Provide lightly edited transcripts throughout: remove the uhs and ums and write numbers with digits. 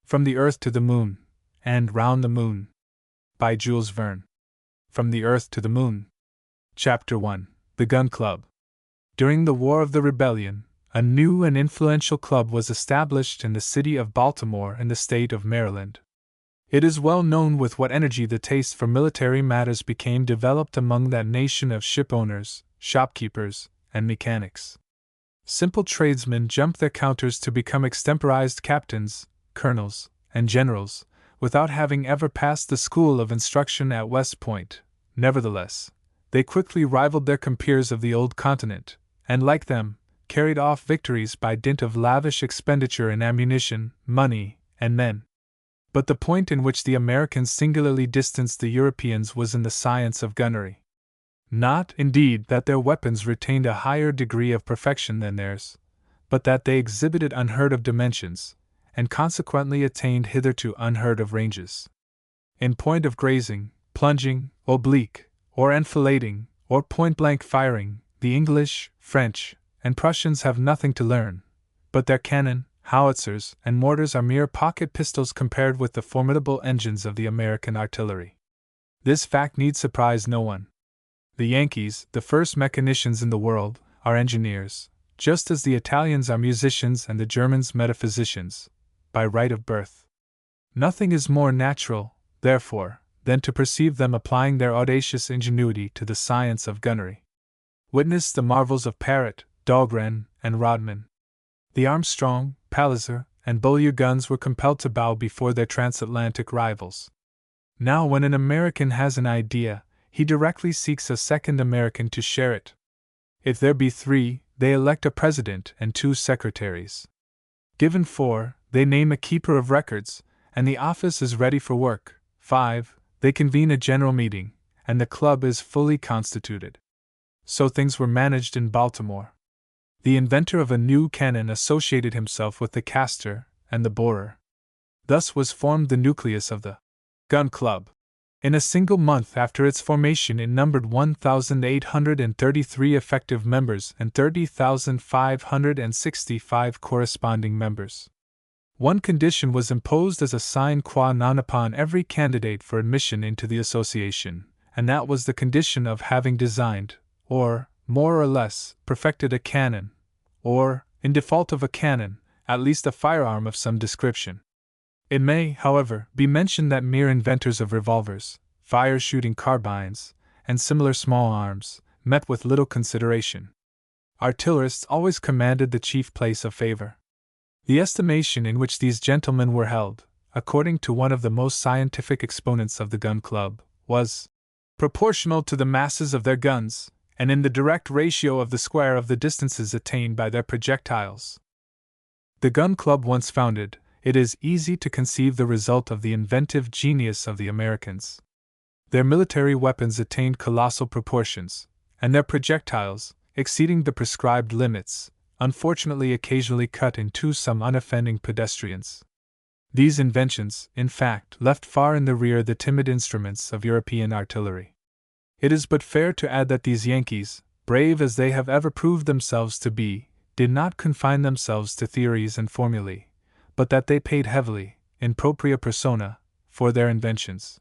From the Earth to the Moon, and Round the Moon. By Jules Verne. From the Earth to the Moon. Chapter 1. The Gun Club. During the War of the Rebellion, a new and influential club was established in the city of Baltimore in the state of Maryland. It is well known with what energy the taste for military matters became developed among that nation of shipowners, shopkeepers, and mechanics. Simple tradesmen jumped their counters to become extemporized captains, colonels, and generals, without having ever passed the school of instruction at West Point. Nevertheless, they quickly rivaled their compeers of the old continent, and like them, carried off victories by dint of lavish expenditure in ammunition, money, and men. But the point in which the Americans singularly distanced the Europeans was in the science of gunnery. Not, indeed, that their weapons retained a higher degree of perfection than theirs, but that they exhibited unheard of dimensions, and consequently attained hitherto unheard of ranges. In point of grazing, plunging, oblique, or enfilading, or point-blank firing, the English, French, and Prussians have nothing to learn, but their cannon, howitzers, and mortars are mere pocket pistols compared with the formidable engines of the American artillery. This fact need surprise no one. The Yankees, the first mechanicians in the world, are engineers, just as the Italians are musicians and the Germans metaphysicians, by right of birth. Nothing is more natural, therefore, than to perceive them applying their audacious ingenuity to the science of gunnery. Witness the marvels of Parrott, Dahlgren, and Rodman. The Armstrong, Palliser, and Beaulieu guns were compelled to bow before their transatlantic rivals. Now, when an American has an idea, he directly seeks a second American to share it. If there be 3, they elect a president and 2 secretaries. Given 4, they name a keeper of records, and the office is ready for work. 5, they convene a general meeting, and the club is fully constituted. So things were managed in Baltimore. The inventor of a new cannon associated himself with the caster and the borer. Thus was formed the nucleus of the Gun Club. In a single month after its formation, it numbered 1,833 effective members and 30,565 corresponding members. One condition was imposed as a sine qua non upon every candidate for admission into the association, and that was the condition of having designed, or, more or less, perfected a cannon, or, in default of a cannon, at least a firearm of some description. It may, however, be mentioned that mere inventors of revolvers, fire-shooting carbines, and similar small arms, met with little consideration. Artillerists always commanded the chief place of favor. The estimation in which these gentlemen were held, according to one of the most scientific exponents of the Gun Club, was proportional to the masses of their guns, and in the direct ratio of the square of the distances attained by their projectiles. The Gun Club once founded, it is easy to conceive the result of the inventive genius of the Americans. Their military weapons attained colossal proportions, and their projectiles, exceeding the prescribed limits, unfortunately occasionally cut in two some unoffending pedestrians. These inventions, in fact, left far in the rear the timid instruments of European artillery. It is but fair to add that these Yankees, brave as they have ever proved themselves to be, did not confine themselves to theories and formulae, but that they paid heavily, in propria persona, for their inventions.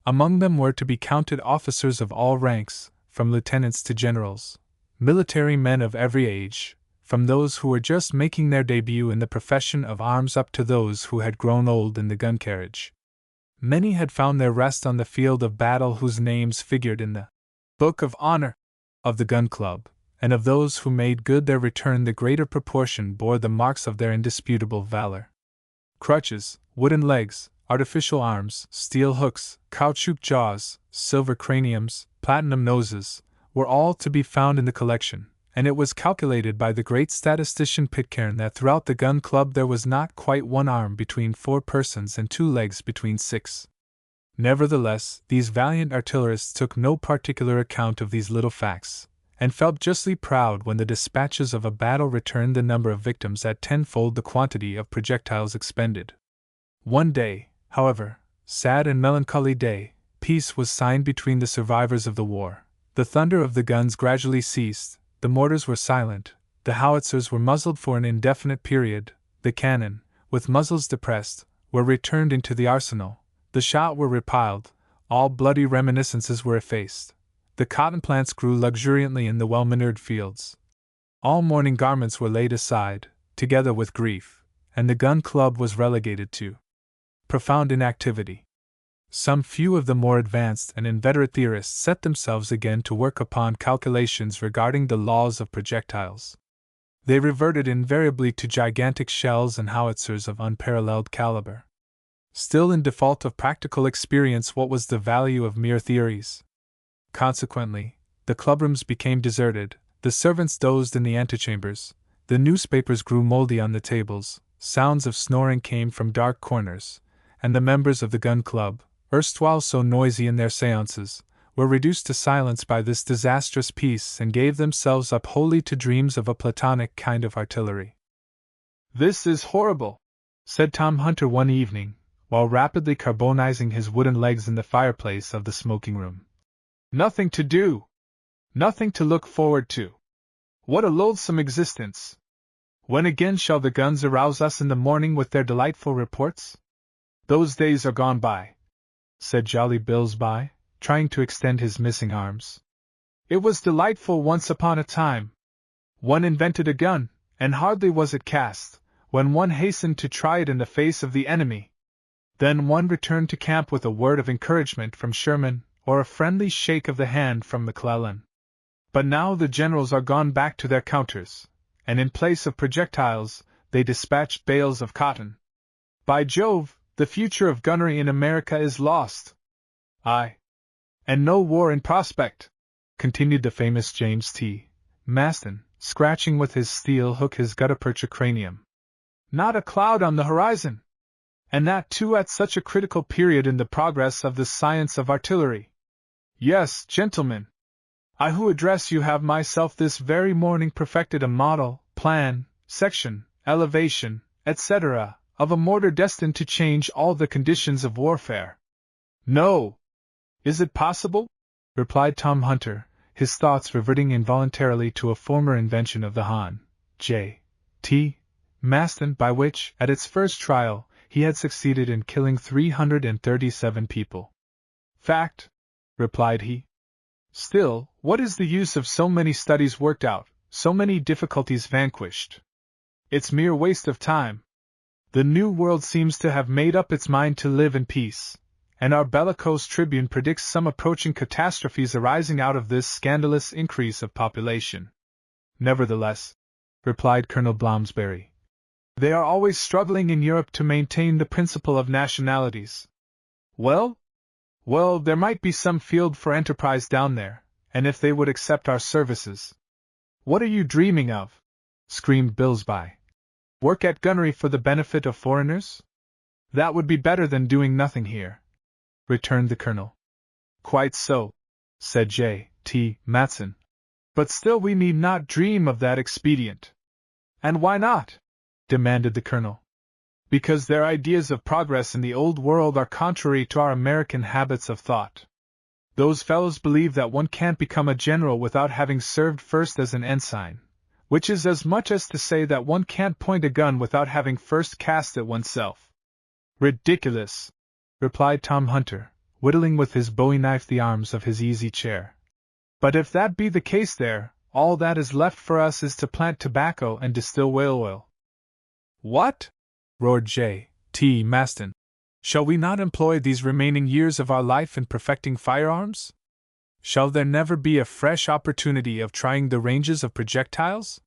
Among them were to be counted officers of all ranks, from lieutenants to generals, military men of every age, from those who were just making their debut in the profession of arms up to those who had grown old in the gun carriage. Many had found their rest on the field of battle whose names figured in the Book of Honor of the Gun Club, and of those who made good their return the greater proportion bore the marks of their indisputable valor. Crutches, wooden legs, artificial arms, steel hooks, caoutchouc jaws, silver craniums, platinum noses, were all to be found in the collection, and it was calculated by the great statistician Pitcairn that throughout the Gun Club there was not quite one arm between 4 persons and 2 legs between 6. Nevertheless, these valiant artillerists took no particular account of these little facts, and felt justly proud when the dispatches of a battle returned the number of victims at tenfold the quantity of projectiles expended. One day, however, sad and melancholy day, peace was signed between the survivors of the war. The thunder of the guns gradually ceased, the mortars were silent, the howitzers were muzzled for an indefinite period, the cannon, with muzzles depressed, were returned into the arsenal, the shot were repiled, all bloody reminiscences were effaced. The cotton plants grew luxuriantly in the well-manured fields. All mourning garments were laid aside, together with grief, and the gun club was relegated to profound inactivity. Some few of the more advanced and inveterate theorists set themselves again to work upon calculations regarding the laws of projectiles. They reverted invariably to gigantic shells and howitzers of unparalleled caliber. Still, in default of practical experience, what was the value of mere theories? Consequently, the clubrooms became deserted, the servants dozed in the antechambers, the newspapers grew moldy on the tables, sounds of snoring came from dark corners, and the members of the gun club, erstwhile so noisy in their seances, were reduced to silence by this disastrous peace and gave themselves up wholly to dreams of a platonic kind of artillery. "This is horrible," said Tom Hunter one evening, while rapidly carbonizing his wooden legs in the fireplace of the smoking room. "Nothing to do! Nothing to look forward to! What a loathsome existence! When again shall the guns arouse us in the morning with their delightful reports?" "Those days are gone by," said Jolly Billsby, trying to extend his missing arms. "It was delightful once upon a time. One invented a gun, and hardly was it cast, when one hastened to try it in the face of the enemy. Then one returned to camp with a word of encouragement from Sherman, or a friendly shake of the hand from McClellan. But now the generals are gone back to their counters, and in place of projectiles, they dispatch bales of cotton. By Jove, the future of gunnery in America is lost. Aye. And no war in prospect," continued the famous James T. Maston, scratching with his steel hook his gutta-percha cranium. "Not a cloud on the horizon. And that too at such a critical period in the progress of the science of artillery. Yes, gentlemen, I who address you have myself this very morning perfected a model, plan, section, elevation, etc., of a mortar destined to change all the conditions of warfare." "No! Is it possible?" replied Tom Hunter, his thoughts reverting involuntarily to a former invention of the Hon. J. T. Maston, by which, at its first trial, he had succeeded in killing 337 people. "Fact," replied he. "Still, what is the use of so many studies worked out, so many difficulties vanquished? It's mere waste of time. The New World seems to have made up its mind to live in peace, and our bellicose tribune predicts some approaching catastrophes arising out of this scandalous increase of population." "Nevertheless," replied Colonel Blomsberry, "they are always struggling in Europe to maintain the principle of nationalities. Well, there might be some field for enterprise down there, and if they would accept our services—" "What are you dreaming of?" screamed Billsby. "Work at gunnery for the benefit of foreigners? That would be better than doing nothing here," returned the colonel. "Quite so," said J. T. Maston. "But still we need not dream of that expedient." "And why not?" demanded the colonel. "Because their ideas of progress in the Old World are contrary to our American habits of thought. Those fellows believe that one can't become a general without having served first as an ensign, which is as much as to say that one can't point a gun without having first cast it oneself." "Ridiculous," replied Tom Hunter, whittling with his bowie knife the arms of his easy chair. "But if that be the case there, all that is left for us is to plant tobacco and distill whale oil." "What?" roared J. T. Maston. "Shall we not employ these remaining years of our life in perfecting firearms? Shall there never be a fresh opportunity of trying the ranges of projectiles?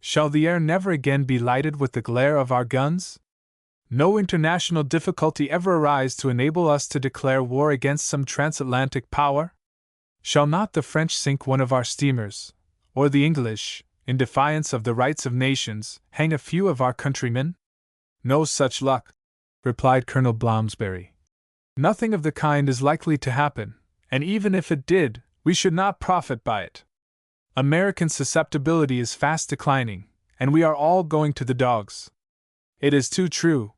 Shall the air never again be lighted with the glare of our guns? No international difficulty ever arise to enable us to declare war against some transatlantic power? Shall not the French sink one of our steamers, or the English, in defiance of the rights of nations, hang a few of our countrymen? No such luck," replied Colonel Blomsberry. "Nothing of the kind is likely to happen, and even if it did, we should not profit by it. American susceptibility is fast declining, and we are all going to the dogs." "It is too true,"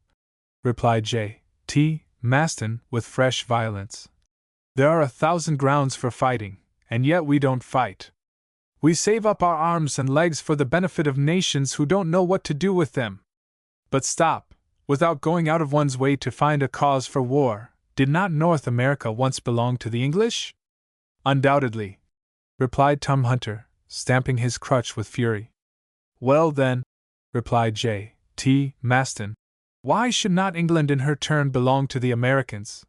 replied J. T. Maston, with fresh violence. "There are 1,000 grounds for fighting, and yet we don't fight. We save up our arms and legs for the benefit of nations who don't know what to do with them. But stop, without going out of one's way to find a cause for war, did not North America once belong to the English? Undoubtedly, replied Tom Hunter, stamping his crutch with fury. Well then, replied J. T. Maston, why should not England in her turn belong to the Americans?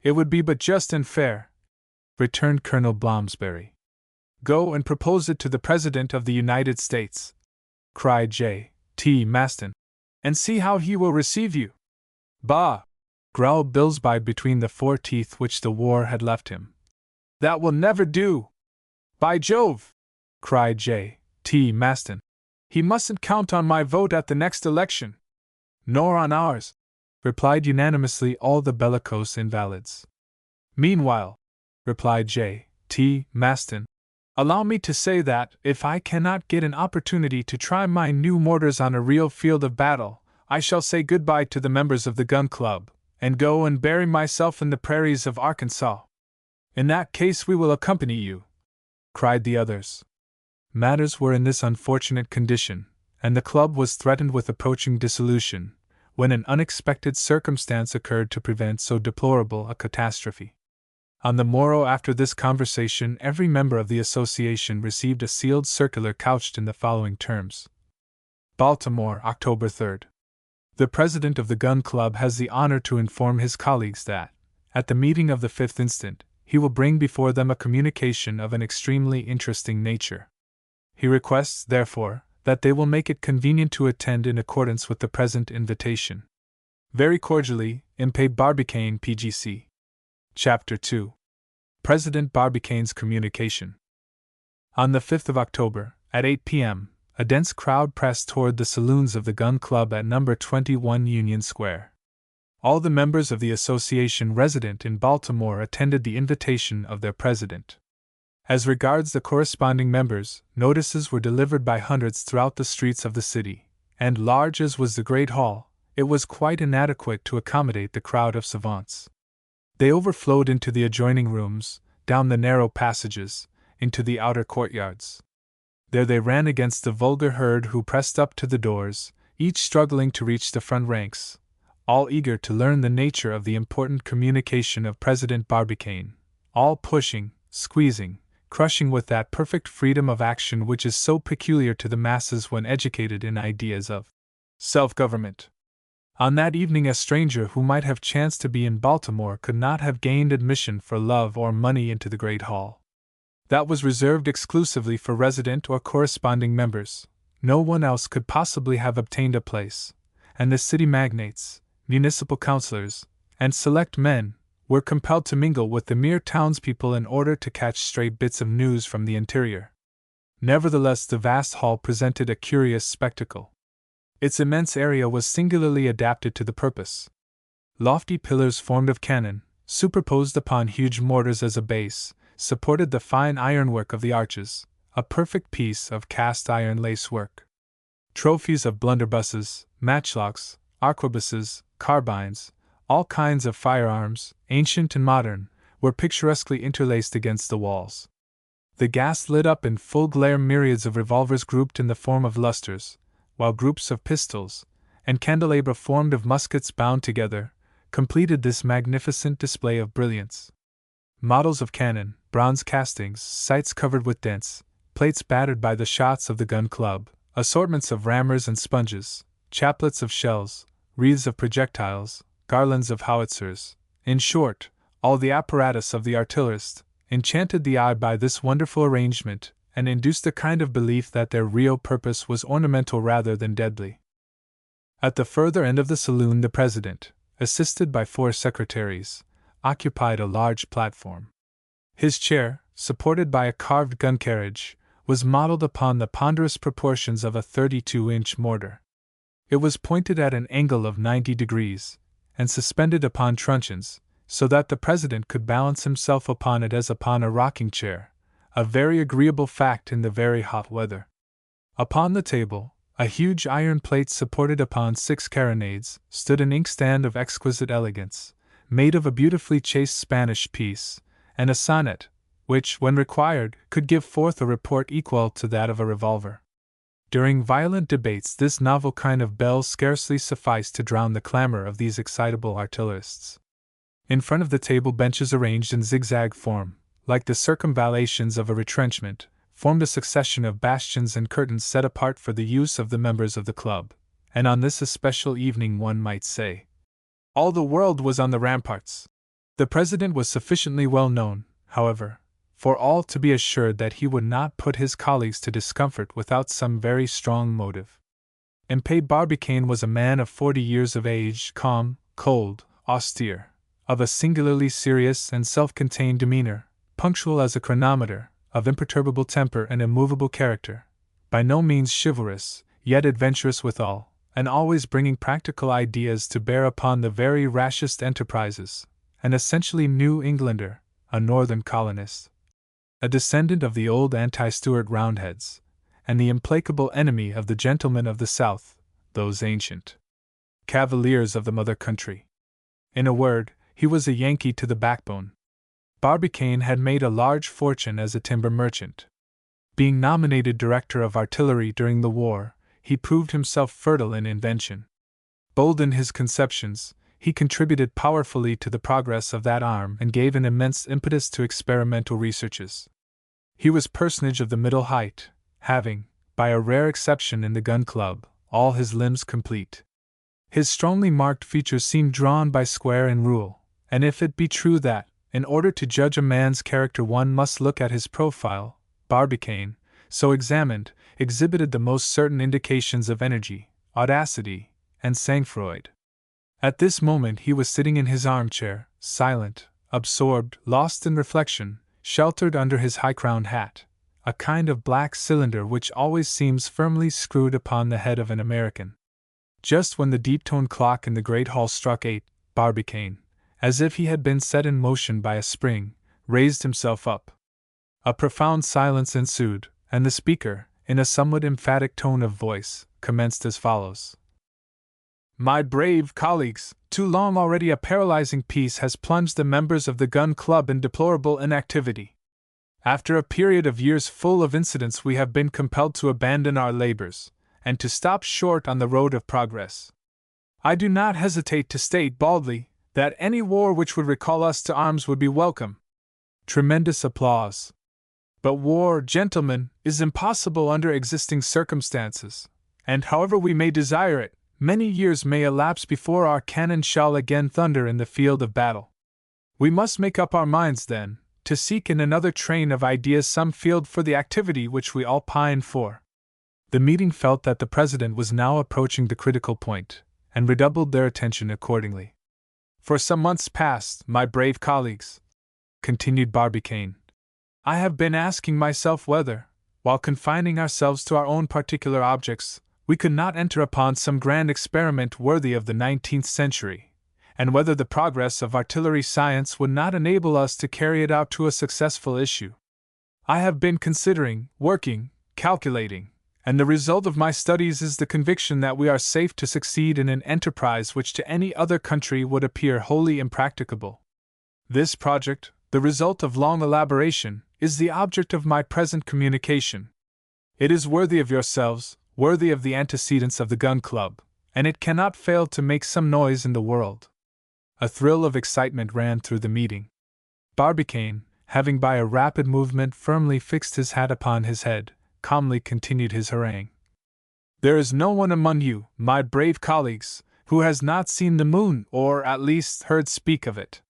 It would be but just and fair, returned Colonel Blomsberry. Go and propose it to the President of the United States, cried J. T. Maston, and see how he will receive you. Bah! Growled Bilsby between the 4 teeth which the war had left him. That will never do! By Jove! Cried J. T. Maston. He mustn't count on my vote at the next election. Nor on ours, replied unanimously all the bellicose invalids. Meanwhile, replied J. T. Maston, allow me to say that, if I cannot get an opportunity to try my new mortars on a real field of battle, I shall say goodbye to the members of the Gun Club, and go and bury myself in the prairies of Arkansas. In that case we will accompany you, cried the others. Matters were in this unfortunate condition, and the club was threatened with approaching dissolution, when an unexpected circumstance occurred to prevent so deplorable a catastrophe. On the morrow after this conversation, every member of the association received a sealed circular couched in the following terms. Baltimore, October 3rd. The president of the Gun Club has the honor to inform his colleagues that, at the meeting of the 5th instant, he will bring before them a communication of an extremely interesting nature. He requests, therefore, that they will make it convenient to attend in accordance with the present invitation. Very cordially, Impey Barbicane, P.G.C. Chapter 2. President Barbicane's Communication. On the 5th of October, at 8 p.m., a dense crowd pressed toward the saloons of the Gun Club at No. 21 Union Square. All the members of the association resident in Baltimore attended the invitation of their president. As regards the corresponding members, notices were delivered by hundreds throughout the streets of the city, and large as was the great hall, it was quite inadequate to accommodate the crowd of savants. They overflowed into the adjoining rooms, down the narrow passages, into the outer courtyards. There they ran against the vulgar herd who pressed up to the doors, each struggling to reach the front ranks, all eager to learn the nature of the important communication of President Barbicane, all pushing, squeezing, crushing with that perfect freedom of action which is so peculiar to the masses when educated in ideas of self-government. On that evening a stranger who might have chanced to be in Baltimore could not have gained admission for love or money into the great hall. That was reserved exclusively for resident or corresponding members. No one else could possibly have obtained a place, and the city magnates, municipal councilors, and select men were compelled to mingle with the mere townspeople in order to catch stray bits of news from the interior. Nevertheless, the vast hall presented a curious spectacle. Its immense area was singularly adapted to the purpose. Lofty pillars formed of cannon, superposed upon huge mortars as a base, supported the fine ironwork of the arches, a perfect piece of cast iron lacework. Trophies of blunderbusses, matchlocks, arquebuses, carbines, all kinds of firearms, ancient and modern, were picturesquely interlaced against the walls. The gas lit up in full glare myriads of revolvers grouped in the form of lustres, while groups of pistols, and candelabra formed of muskets bound together, completed this magnificent display of brilliance. Models of cannon, bronze castings, sights covered with dents, plates battered by the shots of the Gun Club, assortments of rammers and sponges, chaplets of shells, wreaths of projectiles, garlands of howitzers, in short, all the apparatus of the artillerist, enchanted the eye by this wonderful arrangement, and induced a kind of belief that their real purpose was ornamental rather than deadly. At the further end of the saloon the president, assisted by 4 secretaries, occupied a large platform. His chair, supported by a carved gun carriage, was modeled upon the ponderous proportions of a 32-inch mortar. It was pointed at an angle of 90 degrees, and suspended upon truncheons, so that the president could balance himself upon it as upon a rocking chair, a very agreeable fact in the very hot weather. Upon the table, a huge iron plate supported upon 6 carronades, stood an inkstand of exquisite elegance, made of a beautifully chased Spanish piece, and a sonnet, which, when required, could give forth a report equal to that of a revolver. During violent debates, this novel kind of bell scarcely sufficed to drown the clamor of these excitable artillerists. In front of the table, benches arranged in zigzag form, like the circumvallations of a retrenchment, formed a succession of bastions and curtains set apart for the use of the members of the club, and on this especial evening, one might say, all the world was on the ramparts. The president was sufficiently well known, however, for all to be assured that he would not put his colleagues to discomfort without some very strong motive. M.P. Barbicane was a man of 40 years of age, calm, cold, austere, of a singularly serious and self-contained demeanor, punctual as a chronometer, of imperturbable temper and immovable character, by no means chivalrous, yet adventurous withal, and always bringing practical ideas to bear upon the very rashest enterprises, an essentially New Englander, a northern colonist, a descendant of the old anti-Stuart Roundheads, and the implacable enemy of the gentlemen of the South, those ancient cavaliers of the mother country. In a word, he was a Yankee to the backbone. Barbicane had made a large fortune as a timber merchant. Being nominated director of artillery during the war, he proved himself fertile in invention. Bold in his conceptions, he contributed powerfully to the progress of that arm and gave an immense impetus to experimental researches. He was personage of the middle height, having, by a rare exception in the gun club, all his limbs complete. His strongly marked features seemed drawn by square and rule, and if it be true that, in order to judge a man's character one must look at his profile, Barbicane, so examined, exhibited the most certain indications of energy, audacity, and sang-froid. At this moment he was sitting in his armchair, silent, absorbed, lost in reflection, sheltered under his high-crowned hat, a kind of black cylinder which always seems firmly screwed upon the head of an American. Just when the deep-toned clock in the great hall struck 8, Barbicane, as if he had been set in motion by a spring, raised himself up. A profound silence ensued, and the speaker, in a somewhat emphatic tone of voice, commenced as follows. My brave colleagues, too long already a paralyzing peace has plunged the members of the Gun Club in deplorable inactivity. After a period of years full of incidents, we have been compelled to abandon our labors, and to stop short on the road of progress. I do not hesitate to state baldly that any war which would recall us to arms would be welcome. Tremendous applause. But war, gentlemen, is impossible under existing circumstances, and however we may desire it, many years may elapse before our cannon shall again thunder in the field of battle. We must make up our minds, then, to seek in another train of ideas some field for the activity which we all pine for. The meeting felt that the president was now approaching the critical point, and redoubled their attention accordingly. For some months past, my brave colleagues, continued Barbicane, I have been asking myself whether, while confining ourselves to our own particular objects, we could not enter upon some grand experiment worthy of the 19th century, and whether the progress of artillery science would not enable us to carry it out to a successful issue. I have been considering, working, calculating, and the result of my studies is the conviction that we are safe to succeed in an enterprise which to any other country would appear wholly impracticable. This project, the result of long elaboration, is the object of my present communication. It is worthy of yourselves, worthy of the antecedents of the Gun Club, and it cannot fail to make some noise in the world. A thrill of excitement ran through the meeting. Barbicane, having by a rapid movement firmly fixed his hat upon his head, calmly continued his harangue. There is no one among you, my brave colleagues, who has not seen the moon, or at least heard speak of it.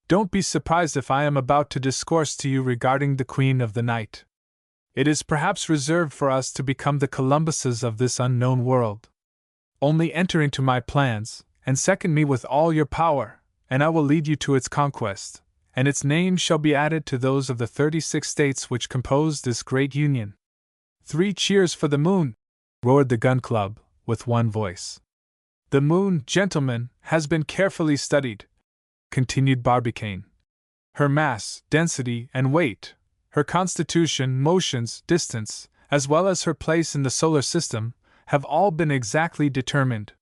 Don't be surprised if I am about to discourse to you regarding the Queen of the Night. It is perhaps reserved for us to become the Columbuses of this unknown world. Only enter into my plans, and second me with all your power, and I will lead you to its conquest, and its name shall be added to those of the 36 states which compose this great union. 3 cheers for the moon! Roared the Gun Club, with one voice. The moon, gentlemen, has been carefully studied, continued Barbicane. Her mass, density, and weight, her constitution, motions, distance, as well as her place in the solar system, have all been exactly determined.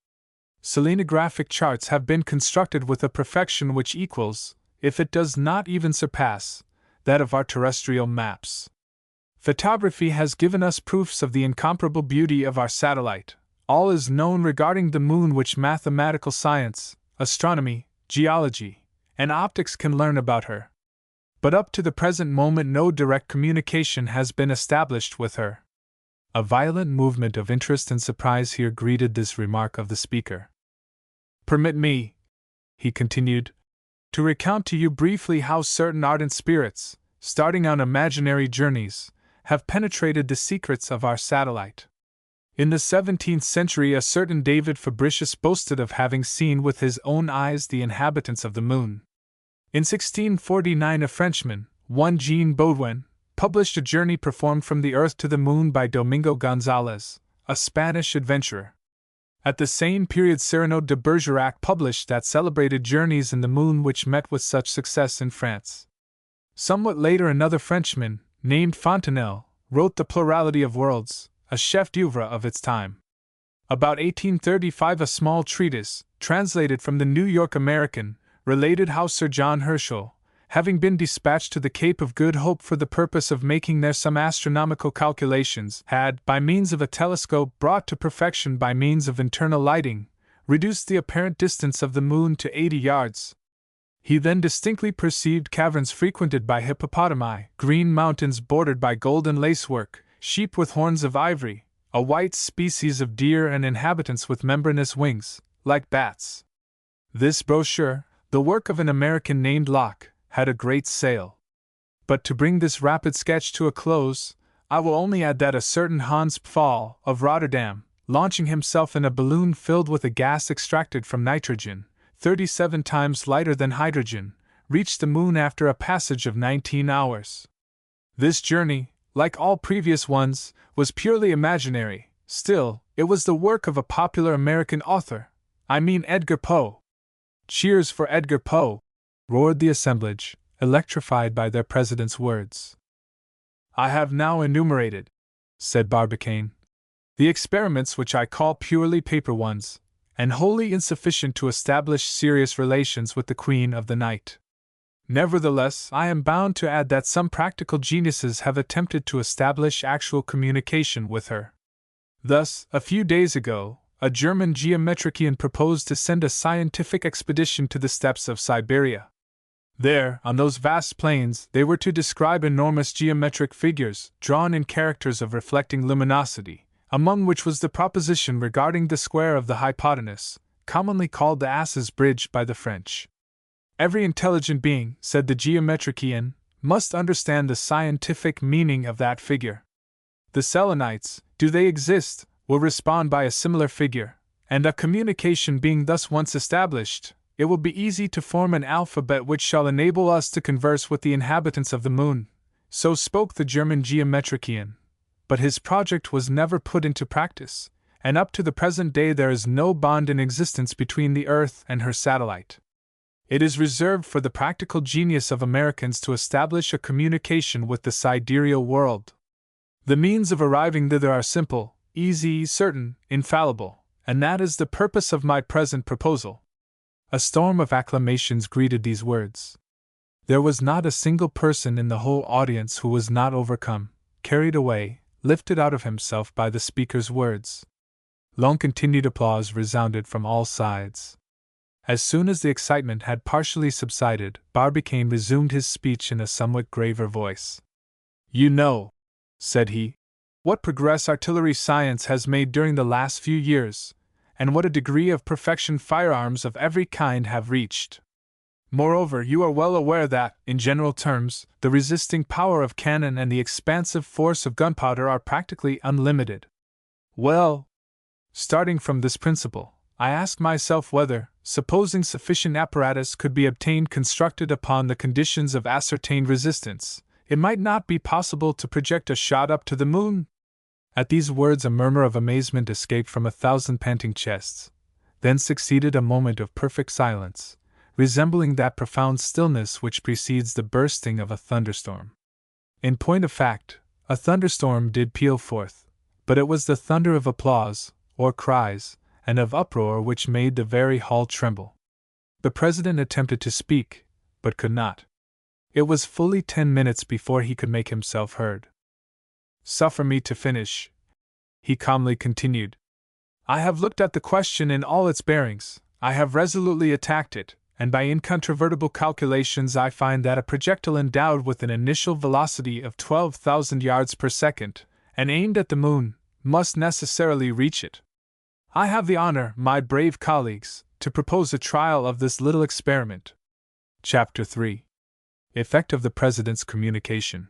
Selenographic charts have been constructed with a perfection which equals, if it does not even surpass, that of our terrestrial maps. Photography has given us proofs of the incomparable beauty of our satellite. All is known regarding the moon which mathematical science, astronomy, geology, and optics can learn about her. But up to the present moment no direct communication has been established with her. A violent movement of interest and surprise here greeted this remark of the speaker. Permit me, he continued, to recount to you briefly how certain ardent spirits, starting on imaginary journeys, have penetrated the secrets of our satellite. In the 17th century, a certain David Fabricius boasted of having seen with his own eyes the inhabitants of the moon. In 1649, a Frenchman, one Jean Baudouin, published a journey performed from the earth to the moon by Domingo Gonzalez, a Spanish adventurer. At the same period, Cyrano de Bergerac published that celebrated Journeys in the Moon which met with such success in France. Somewhat later, another Frenchman, named Fontenelle, wrote The Plurality of Worlds, a chef d'oeuvre of its time. About 1835, a small treatise, translated from the New York American, related how Sir John Herschel, having been dispatched to the Cape of Good Hope for the purpose of making there some astronomical calculations, had, by means of a telescope brought to perfection by means of internal lighting, reduced the apparent distance of the moon to 80 yards. He then distinctly perceived caverns frequented by hippopotami, green mountains bordered by golden lacework, sheep with horns of ivory, a white species of deer, and inhabitants with membranous wings, like bats. This brochure, the work of an American named Locke, had a great sale. But to bring this rapid sketch to a close, I will only add that a certain Hans Pfaall, of Rotterdam, launching himself in a balloon filled with a gas extracted from nitrogen, 37 times lighter than hydrogen, reached the moon after a passage of 19 hours. This journey, like all previous ones, was purely imaginary. Still, it was the work of a popular American author, I mean Edgar Poe. Cheers for Edgar Poe! Roared the assemblage, electrified by their president's words. I have now enumerated, said Barbicane, the experiments which I call purely paper ones, and wholly insufficient to establish serious relations with the Queen of the Night. Nevertheless, I am bound to add that some practical geniuses have attempted to establish actual communication with her. Thus, a few days ago, a German geometrician proposed to send a scientific expedition to the steppes of Siberia. There, on those vast plains, they were to describe enormous geometric figures, drawn in characters of reflecting luminosity, among which was the proposition regarding the square of the hypotenuse, commonly called the Ass's Bridge by the French. Every intelligent being, said the geometrician, must understand the scientific meaning of that figure. The Selenites, do they exist, will respond by a similar figure, and a communication being thus once established, it will be easy to form an alphabet which shall enable us to converse with the inhabitants of the moon. So spoke the German geometrician. But his project was never put into practice, and up to the present day there is no bond in existence between the Earth and her satellite. It is reserved for the practical genius of Americans to establish a communication with the sidereal world. The means of arriving thither are simple, easy, certain, infallible, and that is the purpose of my present proposal. A storm of acclamations greeted these words. There was not a single person in the whole audience who was not overcome, carried away, lifted out of himself by the speaker's words. Long continued applause resounded from all sides. As soon as the excitement had partially subsided, Barbicane resumed his speech in a somewhat graver voice. You know, said he, what progress artillery science has made during the last few years, and what a degree of perfection firearms of every kind have reached. Moreover, you are well aware that, in general terms, the resisting power of cannon and the expansive force of gunpowder are practically unlimited. Well, starting from this principle, I ask myself whether, supposing sufficient apparatus could be obtained constructed upon the conditions of ascertained resistance, it might not be possible to project a shot up to the moon. At these words a murmur of amazement escaped from 1,000 panting chests. Then succeeded a moment of perfect silence, resembling that profound stillness which precedes the bursting of a thunderstorm. In point of fact, a thunderstorm did peal forth, but it was the thunder of applause, or cries, and of uproar which made the very hall tremble. The president attempted to speak, but could not. It was fully 10 minutes before he could make himself heard. Suffer me to finish, he calmly continued. I have looked at the question in all its bearings, I have resolutely attacked it, and by incontrovertible calculations I find that a projectile endowed with an initial velocity of 12,000 yards per second, and aimed at the moon, must necessarily reach it. I have the honor, my brave colleagues, to propose a trial of this little experiment. Chapter 3. Effect of the President's Communication.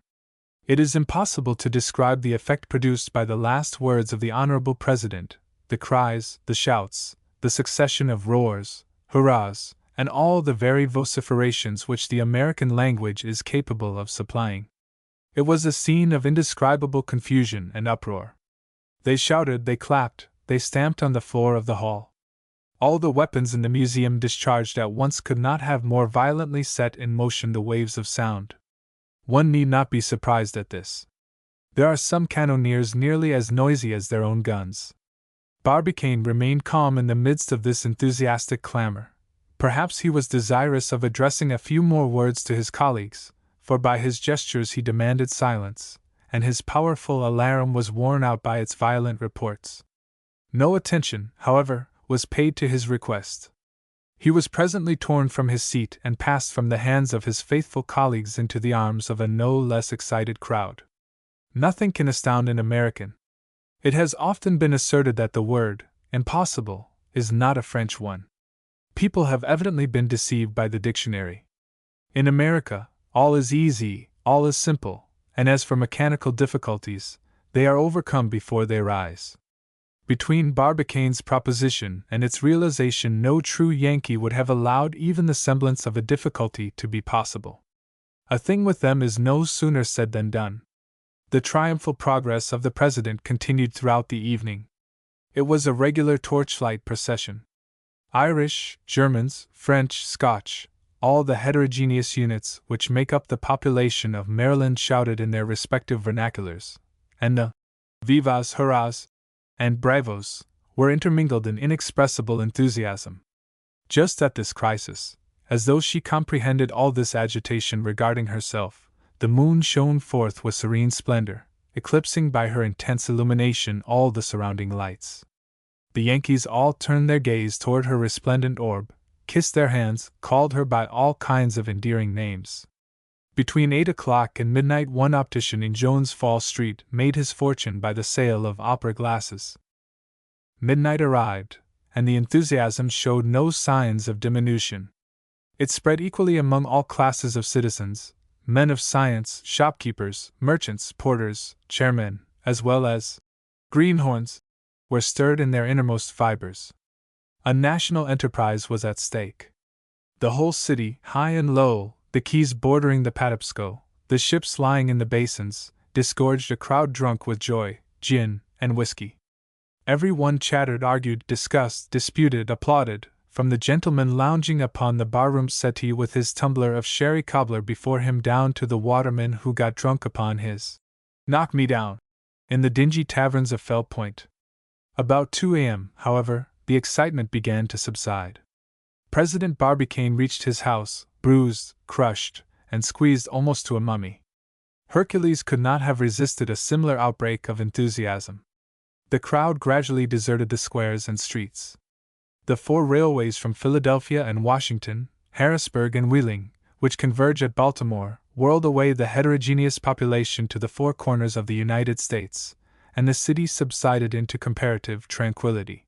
It is impossible to describe the effect produced by the last words of the Honorable President, the cries, the shouts, the succession of roars, hurrahs, and all the varied vociferations which the American language is capable of supplying. It was a scene of indescribable confusion and uproar. They shouted, they clapped, they stamped on the floor of the hall. All the weapons in the museum discharged at once could not have more violently set in motion the waves of sound. One need not be surprised at this. There are some cannoneers nearly as noisy as their own guns. Barbicane remained calm in the midst of this enthusiastic clamor. Perhaps he was desirous of addressing a few more words to his colleagues, for by his gestures he demanded silence, and his powerful alarum was worn out by its violent reports. No attention, however, was paid to his request. He was presently torn from his seat and passed from the hands of his faithful colleagues into the arms of a no less excited crowd. Nothing can astound an American. It has often been asserted that the word, impossible, is not a French one. People have evidently been deceived by the dictionary. In America, all is easy, all is simple, and as for mechanical difficulties, they are overcome before they rise. Between Barbicane's proposition and its realization, no true Yankee would have allowed even the semblance of a difficulty to be possible. A thing with them is no sooner said than done. The triumphal progress of the President continued throughout the evening. It was a regular torchlight procession. Irish, Germans, French, Scotch, all the heterogeneous units which make up the population of Maryland shouted in their respective vernaculars, and the vivas, hurrahs, and bravos were intermingled in inexpressible enthusiasm. Just at this crisis, as though she comprehended all this agitation regarding herself, the moon shone forth with serene splendor, eclipsing by her intense illumination all the surrounding lights. The Yankees all turned their gaze toward her resplendent orb, kissed their hands, called her by all kinds of endearing names. Between 8 o'clock and midnight, one optician in Jones Fall Street made his fortune by the sale of opera glasses. Midnight arrived, and the enthusiasm showed no signs of diminution. It spread equally among all classes of citizens, men of science, shopkeepers, merchants, porters, chairmen, as well as greenhorns, were stirred in their innermost fibers. A national enterprise was at stake. The whole city, high and low, the quays bordering the Patapsco, the ships lying in the basins, disgorged a crowd drunk with joy, gin, and whiskey. Every one chattered, argued, discussed, disputed, applauded, from the gentleman lounging upon the barroom settee with his tumbler of sherry cobbler before him down to the waterman who got drunk upon his knock me down in the dingy taverns of Fell Point. About 2 a.m., however, the excitement began to subside. President Barbicane reached his house, bruised, crushed, and squeezed almost to a mummy. Hercules could not have resisted a similar outbreak of enthusiasm. The crowd gradually deserted the squares and streets. The 4 railways from Philadelphia and Washington, Harrisburg and Wheeling, which converge at Baltimore, whirled away the heterogeneous population to the 4 corners of the United States, and the city subsided into comparative tranquility.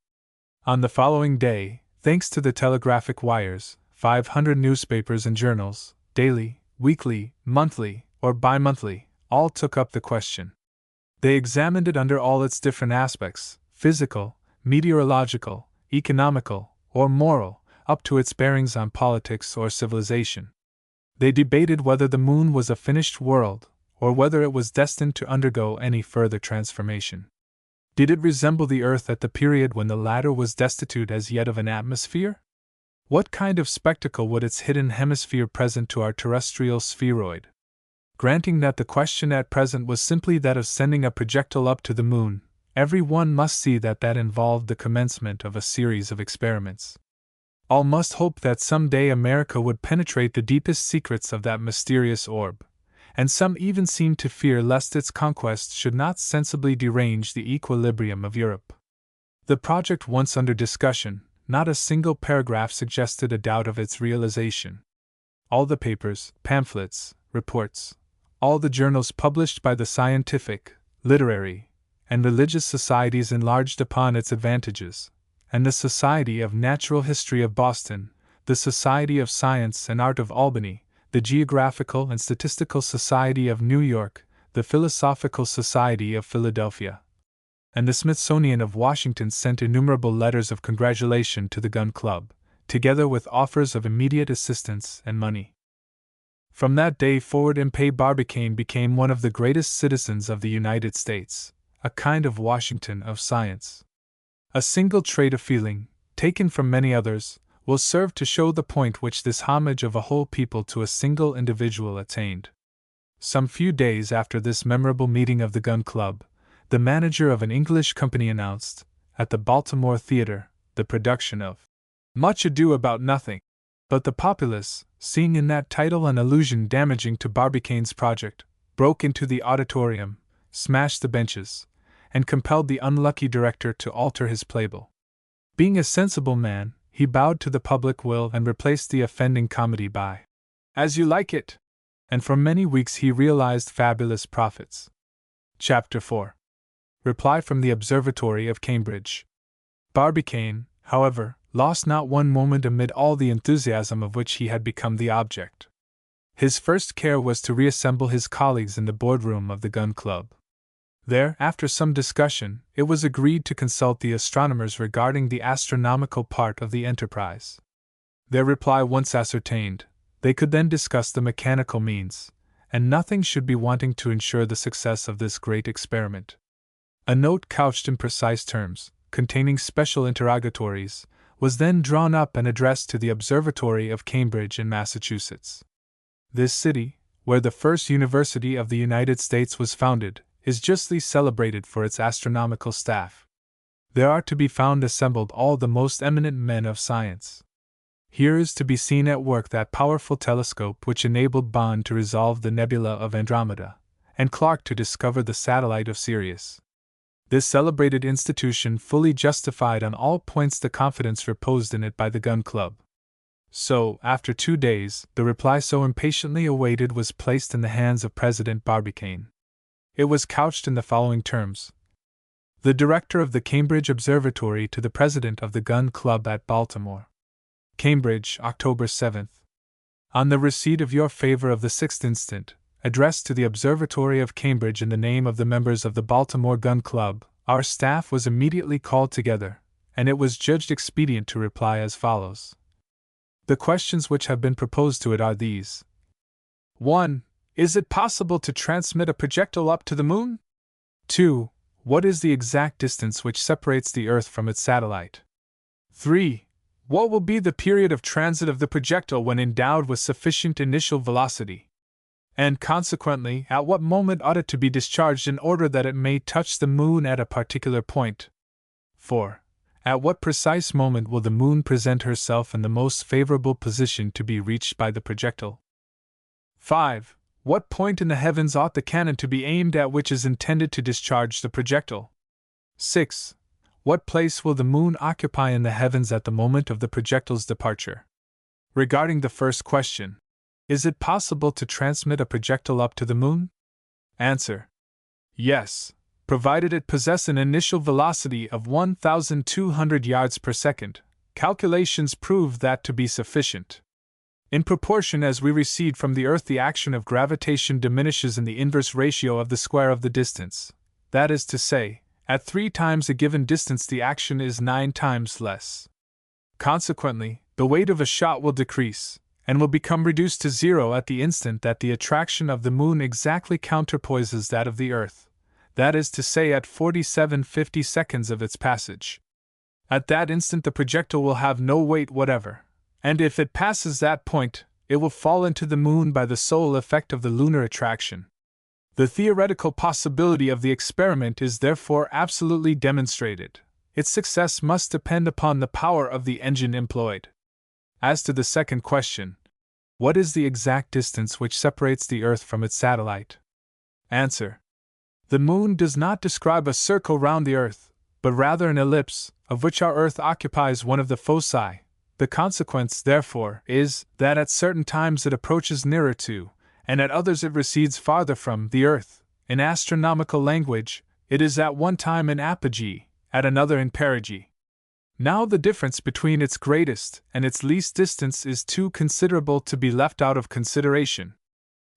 On the following day, thanks to the telegraphic wires, 500 newspapers and journals, daily, weekly, monthly, or bi-monthly, all took up the question. They examined it under all its different aspects, physical, meteorological, economical, or moral, up to its bearings on politics or civilization. They debated whether the moon was a finished world, or whether it was destined to undergo any further transformation. Did it resemble the Earth at the period when the latter was destitute as yet of an atmosphere? What kind of spectacle would its hidden hemisphere present to our terrestrial spheroid? Granting that the question at present was simply that of sending a projectile up to the moon, every one must see that that involved the commencement of a series of experiments. All must hope that some day America would penetrate the deepest secrets of that mysterious orb, and some even seemed to fear lest its conquest should not sensibly derange the equilibrium of Europe. The project once under discussion, not a single paragraph suggested a doubt of its realization. All the papers, pamphlets, reports, all the journals published by the scientific, literary, and religious societies enlarged upon its advantages, and the Society of Natural History of Boston, the Society of Science and Art of Albany, the Geographical and Statistical Society of New York, the Philosophical Society of Philadelphia, and the Smithsonian of Washington sent innumerable letters of congratulation to the Gun Club, together with offers of immediate assistance and money. From that day forward M. Barbicane became one of the greatest citizens of the United States, a kind of Washington of science. A single trait of feeling, taken from many others, will serve to show the point which this homage of a whole people to a single individual attained. Some few days after this memorable meeting of the Gun Club, the manager of an English company announced, at the Baltimore Theatre, the production of Much Ado About Nothing. But the populace, seeing in that title an allusion damaging to Barbicane's project, broke into the auditorium, smashed the benches, and compelled the unlucky director to alter his playbill. Being a sensible man, he bowed to the public will and replaced the offending comedy by As You Like It, and for many weeks he realized fabulous profits. Chapter 4. Reply from the Observatory of Cambridge. Barbicane, however, lost not one moment amid all the enthusiasm of which he had become the object. His first care was to reassemble his colleagues in the boardroom of the Gun Club. There, after some discussion, it was agreed to consult the astronomers regarding the astronomical part of the enterprise. Their reply once ascertained, they could then discuss the mechanical means, and nothing should be wanting to ensure the success of this great experiment. A note couched in precise terms, containing special interrogatories, was then drawn up and addressed to the Observatory of Cambridge in Massachusetts. This city, where the first university of the United States was founded, is justly celebrated for its astronomical staff. There are to be found assembled all the most eminent men of science. Here is to be seen at work that powerful telescope which enabled Bond to resolve the nebula of Andromeda, and Clark to discover the satellite of Sirius. This celebrated institution fully justified on all points the confidence reposed in it by the Gun Club. So, after 2 days, the reply so impatiently awaited was placed in the hands of President Barbicane. It was couched in the following terms: The Director of the Cambridge Observatory to the President of the Gun Club at Baltimore. Cambridge, October 7th. On the receipt of your favor of the 6th instant, addressed to the Observatory of Cambridge in the name of the members of the Baltimore Gun Club, our staff was immediately called together, and it was judged expedient to reply as follows. The questions which have been proposed to it are these. 1. Is it possible to transmit a projectile up to the moon? 2. What is the exact distance which separates the Earth from its satellite? 3. What will be the period of transit of the projectile when endowed with sufficient initial velocity? And consequently, at what moment ought it to be discharged in order that it may touch the moon at a particular point? 4. At what precise moment will the moon present herself in the most favorable position to be reached by the projectile? 5. What point in the heavens ought the cannon to be aimed at which is intended to discharge the projectile? 6. What place will the moon occupy in the heavens at the moment of the projectile's departure? Regarding the first question, is it possible to transmit a projectile up to the moon? Answer: Yes, provided it possess an initial velocity of 1,200 yards per second. Calculations prove that to be sufficient. In proportion as we recede from the Earth, the action of gravitation diminishes in the inverse ratio of the square of the distance. That is to say, at 3 times a given distance the action is 9 times less. Consequently, the weight of a shot will decrease, and will become reduced to 0 at the instant that the attraction of the moon exactly counterpoises that of the Earth, that is to say at 47/50 seconds of its passage. At that instant the projectile will have no weight whatever, and if it passes that point, it will fall into the moon by the sole effect of the lunar attraction. The theoretical possibility of the experiment is therefore absolutely demonstrated. Its success must depend upon the power of the engine employed. As to the second question, What is the exact distance which separates the Earth from its satellite? Answer. The Moon does not describe a circle round the Earth, but rather an ellipse, of which our Earth occupies one of the foci. The consequence, therefore, is that at certain times it approaches nearer to, and at others it recedes farther from, the Earth. In astronomical language, it is at one time in apogee, at another in perigee. Now the difference between its greatest and its least distance is too considerable to be left out of consideration.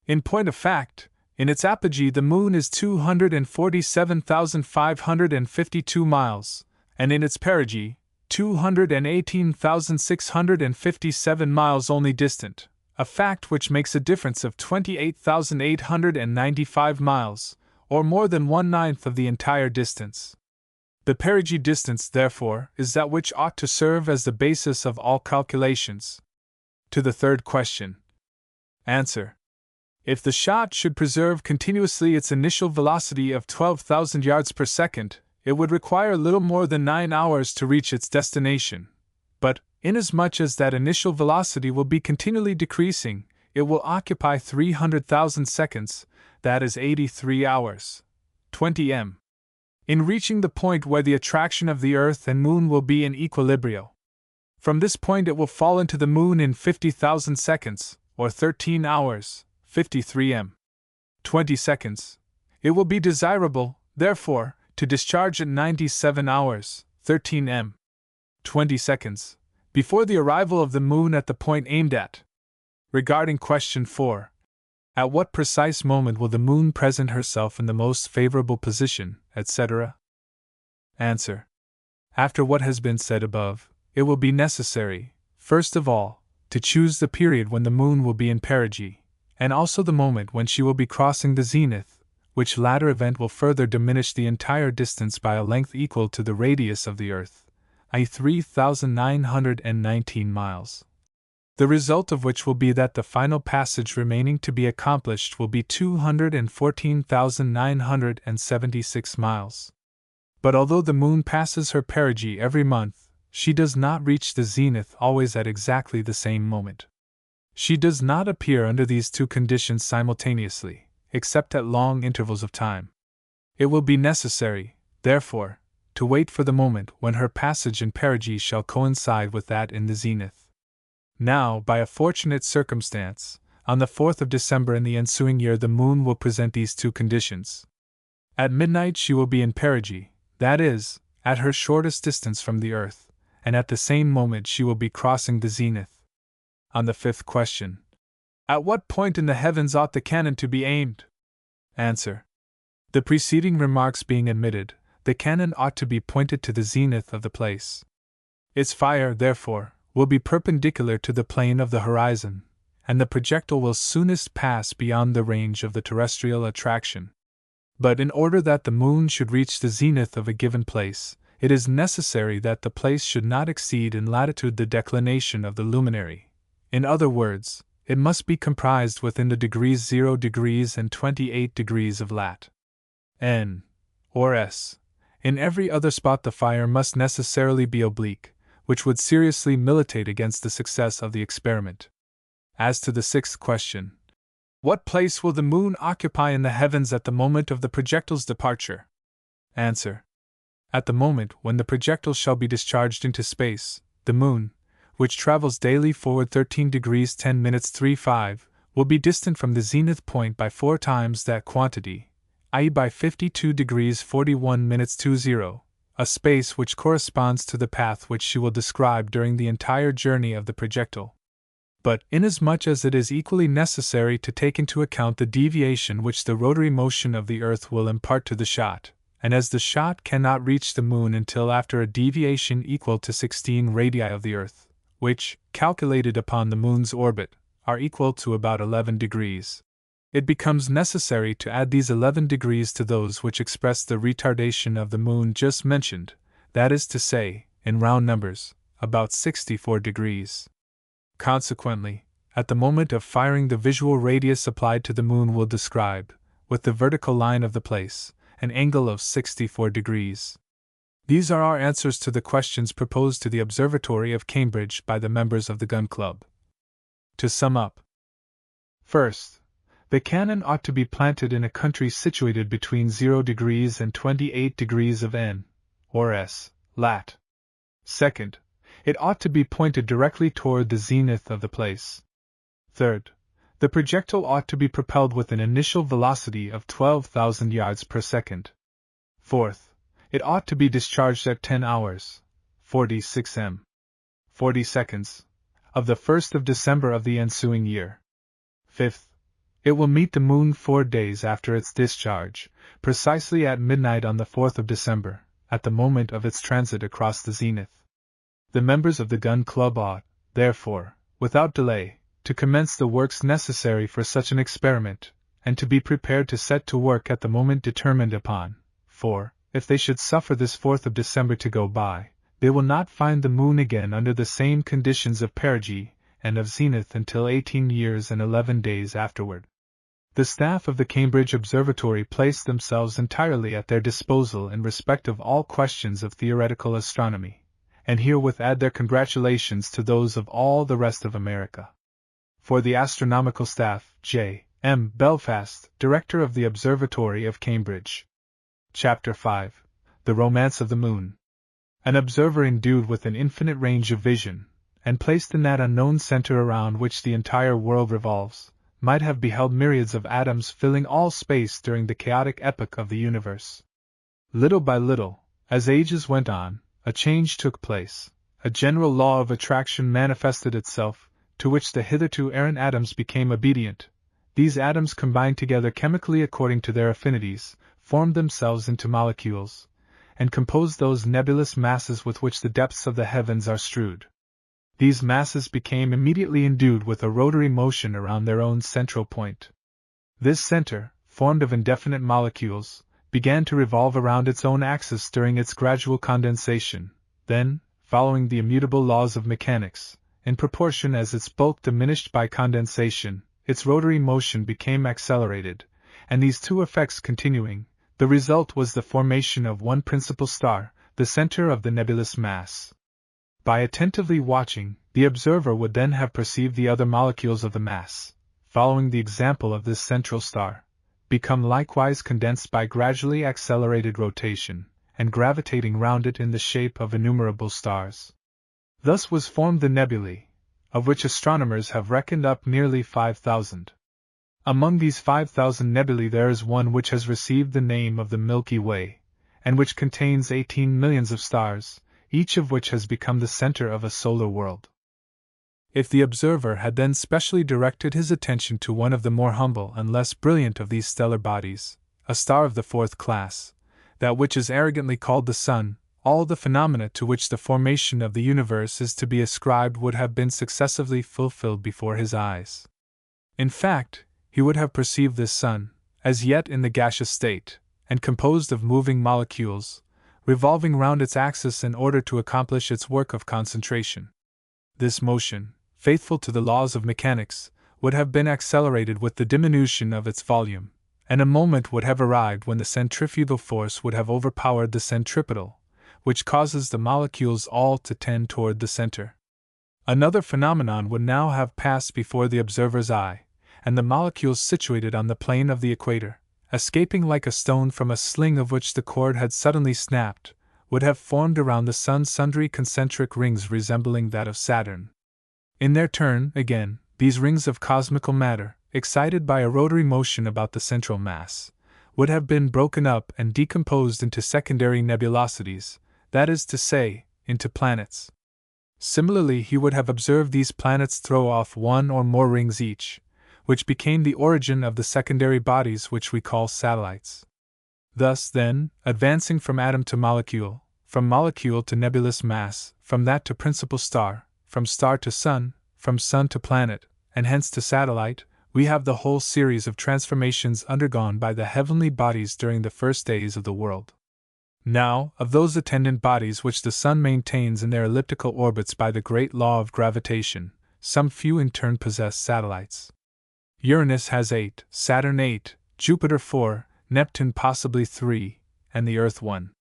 In point of fact, in its apogee the Moon is 247,552 miles, and in its perigee, 218,657 miles only distant, a fact which makes a difference of 28,895 miles, or more than 1/9 of the entire distance. The perigee distance, therefore, is that which ought to serve as the basis of all calculations. To the third question. Answer. If the shot should preserve continuously its initial velocity of 12,000 yards per second, it would require little more than 9 hours to reach its destination. But, inasmuch as that initial velocity will be continually decreasing, it will occupy 300,000 seconds, that is 83 hours. 20 m. In reaching the point where the attraction of the Earth and Moon will be in equilibrio. From this point it will fall into the Moon in 50,000 seconds, or 13 hours, 53 m. 20 seconds. It will be desirable, therefore, to discharge at 97 hours, 13 m. 20 seconds, before the arrival of the Moon at the point aimed at. Regarding question 4. At what precise moment will the Moon present herself in the most favorable position, etc.? Answer. After what has been said above, it will be necessary, first of all, to choose the period when the Moon will be in perigee, and also the moment when she will be crossing the zenith, which latter event will further diminish the entire distance by a length equal to the radius of the Earth, i.e. 3,919 miles. The result of which will be that the final passage remaining to be accomplished will be 214,976 miles. But although the Moon passes her perigee every month, she does not reach the zenith always at exactly the same moment. She does not appear under these two conditions simultaneously, except at long intervals of time. It will be necessary, therefore, to wait for the moment when her passage in perigee shall coincide with that in the zenith. Now, by a fortunate circumstance, on the 4th of December in the ensuing year the Moon will present these two conditions. At midnight she will be in perigee, that is, at her shortest distance from the Earth, and at the same moment she will be crossing the zenith. On the fifth question. At what point in the heavens ought the cannon to be aimed? Answer. The preceding remarks being admitted, the cannon ought to be pointed to the zenith of the place. Its fire, therefore, will be perpendicular to the plane of the horizon, and the projectile will soonest pass beyond the range of the terrestrial attraction. But in order that the Moon should reach the zenith of a given place, it is necessary that the place should not exceed in latitude the declination of the luminary. In other words, it must be comprised within the degrees 0 degrees and 28 degrees of lat. N, or S. In every other spot the fire must necessarily be oblique, which would seriously militate against the success of the experiment. As to the sixth question, what place will the Moon occupy in the heavens at the moment of the projectile's departure? Answer. At the moment when the projectile shall be discharged into space, the Moon, which travels daily forward 13 degrees 10 minutes 35, will be distant from the zenith point by 4 times that quantity, i.e. by 52 degrees 41 minutes 20, a space which corresponds to the path which she will describe during the entire journey of the projectile. But, inasmuch as it is equally necessary to take into account the deviation which the rotary motion of the Earth will impart to the shot, and as the shot cannot reach the Moon until after a deviation equal to 16 radii of the Earth, which, calculated upon the Moon's orbit, are equal to about 11 degrees, it becomes necessary to add these 11 degrees to those which express the retardation of the Moon just mentioned, that is to say, in round numbers, about 64 degrees. Consequently, at the moment of firing the visual radius applied to the Moon will describe, with the vertical line of the place, an angle of 64 degrees. These are our answers to the questions proposed to the Observatory of Cambridge by the members of the Gun Club. To sum up, First, the cannon ought to be planted in a country situated between 0 degrees and 28 degrees of N, or S, lat. Second, it ought to be pointed directly toward the zenith of the place. Third, the projectile ought to be propelled with an initial velocity of 12,000 yards per second. Fourth, it ought to be discharged at 10 hours, 46 m. 40 seconds, of the 1st of December of the ensuing year. Fifth, it will meet the moon 4 days after its discharge, precisely at midnight on the 4th of December, at the moment of its transit across the zenith. The members of the gun club ought, therefore, without delay, to commence the works necessary for such an experiment, and to be prepared to set to work at the moment determined upon, for, if they should suffer this 4th of December to go by, they will not find the moon again under the same conditions of perigee and of zenith until 18 years and 11 days afterward. The staff of the Cambridge Observatory placed themselves entirely at their disposal in respect of all questions of theoretical astronomy, and herewith add their congratulations to those of all the rest of America. For the astronomical staff, J. M. Belfast, Director of the Observatory of Cambridge. Chapter 5. The Romance of the Moon. An observer endued with an infinite range of vision, and placed in that unknown center around which the entire world revolves, might have beheld myriads of atoms filling all space during the chaotic epoch of the universe. Little by little, as ages went on, a change took place, a general law of attraction manifested itself, to which the hitherto errant atoms became obedient. These atoms combined together chemically according to their affinities, formed themselves into molecules, and composed those nebulous masses with which the depths of the heavens are strewed. These masses became immediately endued with a rotary motion around their own central point. This center, formed of indefinite molecules, began to revolve around its own axis during its gradual condensation. Then, following the immutable laws of mechanics, in proportion as its bulk diminished by condensation, its rotary motion became accelerated, and these two effects continuing, the result was the formation of one principal star, the center of the nebulous mass. By attentively watching, the observer would then have perceived the other molecules of the mass, following the example of this central star, become likewise condensed by gradually accelerated rotation, and gravitating round it in the shape of innumerable stars. Thus was formed the nebulae, of which astronomers have reckoned up nearly 5,000. Among these 5,000 nebulae there is one which has received the name of the Milky Way, and which contains 18 millions of stars, each of which has become the center of a solar world. If the observer had then specially directed his attention to one of the more humble and less brilliant of these stellar bodies, a star of the 4th class, that which is arrogantly called the Sun, all the phenomena to which the formation of the universe is to be ascribed would have been successively fulfilled before his eyes. In fact, he would have perceived this Sun, as yet in the gaseous state, and composed of moving molecules, revolving round its axis in order to accomplish its work of concentration. This motion, faithful to the laws of mechanics, would have been accelerated with the diminution of its volume, and a moment would have arrived when the centrifugal force would have overpowered the centripetal, which causes the molecules all to tend toward the center. Another phenomenon would now have passed before the observer's eye, and the molecules situated on the plane of the equator, escaping like a stone from a sling of which the cord had suddenly snapped, would have formed around the Sun sundry concentric rings resembling that of Saturn. In their turn, again, these rings of cosmical matter, excited by a rotary motion about the central mass, would have been broken up and decomposed into secondary nebulosities, that is to say, into planets. Similarly, he would have observed these planets throw off one or more rings each, which became the origin of the secondary bodies which we call satellites. Thus, then, advancing from atom to molecule, from molecule to nebulous mass, from that to principal star, from star to sun, from sun to planet, and hence to satellite, we have the whole series of transformations undergone by the heavenly bodies during the first days of the world. Now, of those attendant bodies which the Sun maintains in their elliptical orbits by the great law of gravitation, some few in turn possess satellites. Uranus has 8, Saturn 8, Jupiter 4, Neptune possibly 3, and the Earth 1.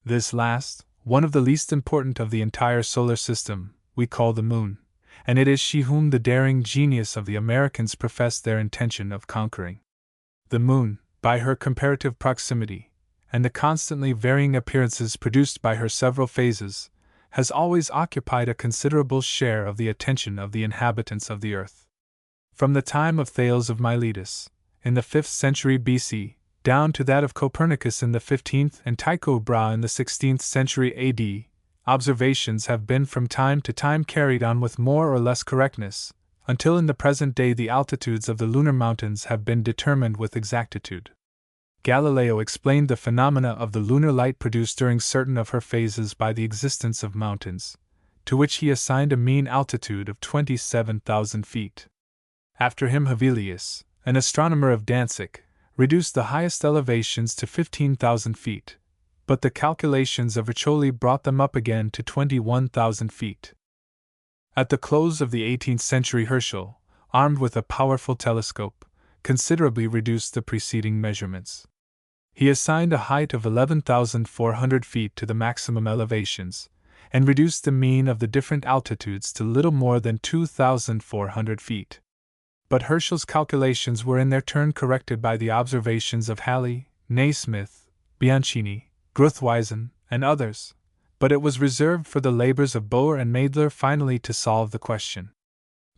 This last, one of the least important of the entire solar system, we call the Moon, and it is she whom the daring genius of the Americans professed their intention of conquering. The moon, by her comparative proximity, and the constantly varying appearances produced by her several phases, has always occupied a considerable share of the attention of the inhabitants of the earth. From the time of Thales of Miletus, in the 5th century BC, down to that of Copernicus in the 15th and Tycho Brahe in the 16th century AD, observations have been from time to time carried on with more or less correctness, until in the present day the altitudes of the lunar mountains have been determined with exactitude. Galileo explained the phenomena of the lunar light produced during certain of her phases by the existence of mountains, to which he assigned a mean altitude of 27,000 feet. After him Hevelius, an astronomer of Danzig, reduced the highest elevations to 15,000 feet, but the calculations of Riccioli brought them up again to 21,000 feet. At the close of the 18th century Herschel, armed with a powerful telescope, considerably reduced the preceding measurements. He assigned a height of 11,400 feet to the maximum elevations, and reduced the mean of the different altitudes to little more than 2,400 feet. But Herschel's calculations were in their turn corrected by the observations of Halley, Naismith, Bianchini, Gruithuysen, and others, but it was reserved for the labors of Bohr and Maedler finally to solve the question.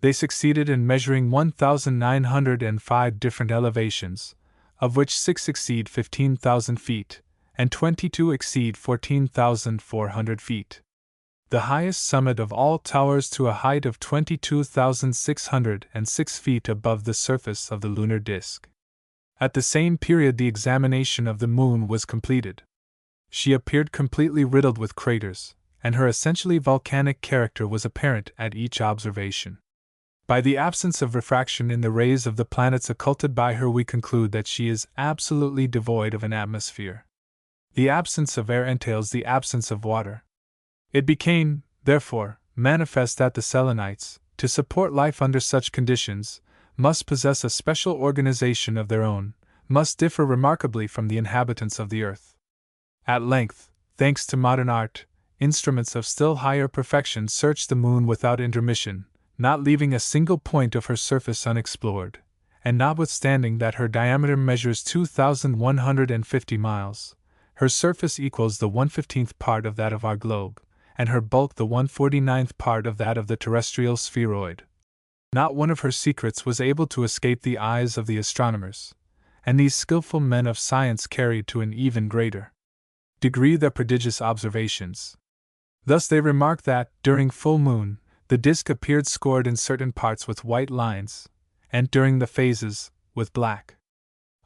They succeeded in measuring 1,905 different elevations, of which 6 exceed 15,000 feet, and 22 exceed 14,400 feet. The highest summit of all towers to a height of 22,606 feet above the surface of the lunar disk. At the same period the examination of the moon was completed. She appeared completely riddled with craters, and her essentially volcanic character was apparent at each observation. By the absence of refraction in the rays of the planets occulted by her we conclude that she is absolutely devoid of an atmosphere. The absence of air entails the absence of water. It became, therefore, manifest that the Selenites, to support life under such conditions, must possess a special organization of their own, must differ remarkably from the inhabitants of the earth. At length, thanks to modern art, instruments of still higher perfection searched the moon without intermission, not leaving a single point of her surface unexplored, and notwithstanding that her diameter measures 2,150 miles, her surface equals the 1/15th part of that of our globe, and her bulk the 1/49th part of that of the terrestrial spheroid. Not one of her secrets was able to escape the eyes of the astronomers, and these skillful men of science carried to an even greater degree their prodigious observations. Thus they remarked that, during full moon, the disk appeared scored in certain parts with white lines, and during the phases, with black.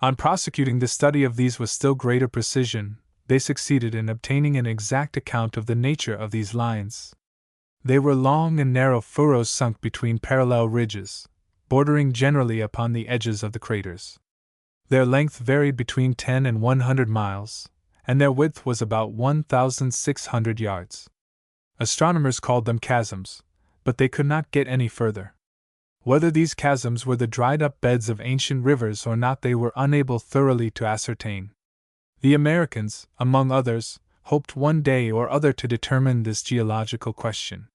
On prosecuting the study of these with still greater precision, they succeeded in obtaining an exact account of the nature of these lines. They were long and narrow furrows sunk between parallel ridges, bordering generally upon the edges of the craters. Their length varied between 10 and 100 miles, and their width was about 1,600 yards. Astronomers called them chasms, but they could not get any further. Whether these chasms were the dried-up beds of ancient rivers or not they were unable thoroughly to ascertain. The Americans, among others, hoped one day or other to determine this geological question.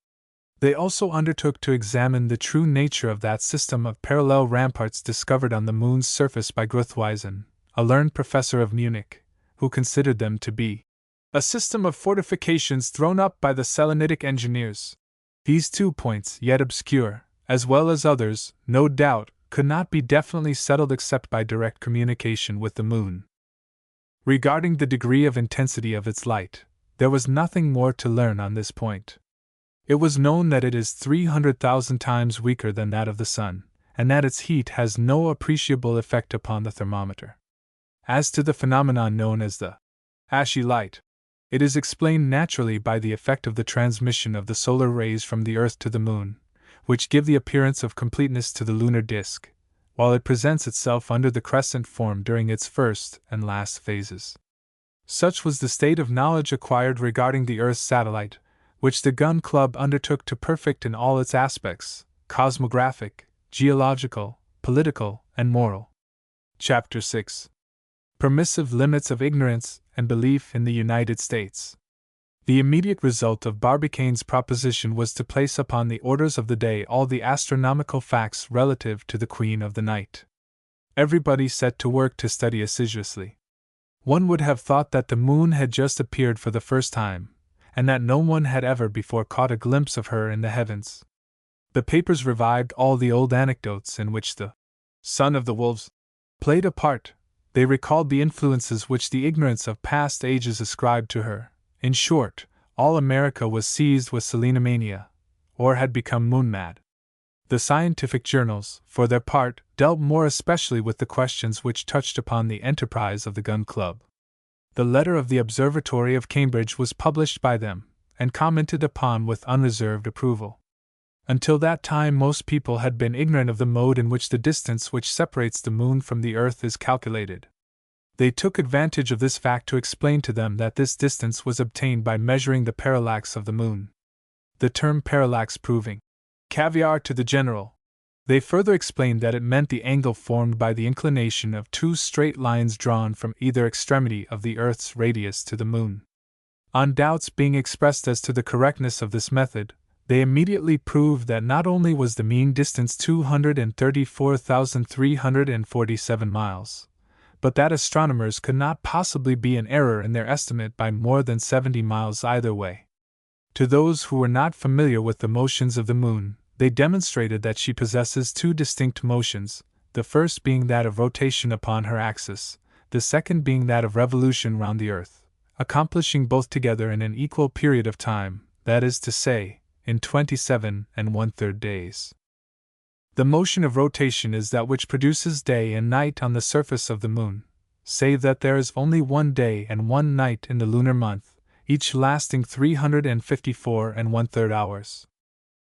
They also undertook to examine the true nature of that system of parallel ramparts discovered on the moon's surface by Gruithuysen, a learned professor of Munich, who considered them to be a system of fortifications thrown up by the Selenitic engineers. These 2 points, yet obscure, as well as others, no doubt, could not be definitely settled except by direct communication with the moon. Regarding the degree of intensity of its light, there was nothing more to learn on this point. It was known that it is 300,000 times weaker than that of the sun, and that its heat has no appreciable effect upon the thermometer. As to the phenomenon known as the ashy light, it is explained naturally by the effect of the transmission of the solar rays from the earth to the moon, which give the appearance of completeness to the lunar disk, while it presents itself under the crescent form during its first and last phases. Such was the state of knowledge acquired regarding the Earth's satellite, which the Gun Club undertook to perfect in all its aspects, cosmographic, geological, political, and moral. Chapter 6. Permissive Limits of Ignorance and Belief in the United States. The immediate result of Barbicane's proposition was to place upon the orders of the day all the astronomical facts relative to the Queen of the Night. Everybody set to work to study assiduously. One would have thought that the moon had just appeared for the first time, and that no one had ever before caught a glimpse of her in the heavens. The papers revived all the old anecdotes in which the son of the wolves played a part. They recalled the influences which the ignorance of past ages ascribed to her. In short, all America was seized with Selenomania, or had become moon-mad. The scientific journals, for their part, dealt more especially with the questions which touched upon the enterprise of the Gun Club. The letter of the Observatory of Cambridge was published by them, and commented upon with unreserved approval. Until that time most people had been ignorant of the mode in which the distance which separates the moon from the earth is calculated. They took advantage of this fact to explain to them that this distance was obtained by measuring the parallax of the moon. The term parallax proving caviar to the general, they further explained that it meant the angle formed by the inclination of two straight lines drawn from either extremity of the earth's radius to the moon. On doubts being expressed as to the correctness of this method, they immediately proved that not only was the mean distance 234,347 miles, but that astronomers could not possibly be in error in their estimate by more than 70 miles either way. To those who were not familiar with the motions of the moon, they demonstrated that she possesses two distinct motions, the first being that of rotation upon her axis, the second being that of revolution round the earth, accomplishing both together in an equal period of time, that is to say, in 27 1/3 days. The motion of rotation is that which produces day and night on the surface of the moon, save that there is only one day and one night in the lunar month, each lasting 354 1/3 hours.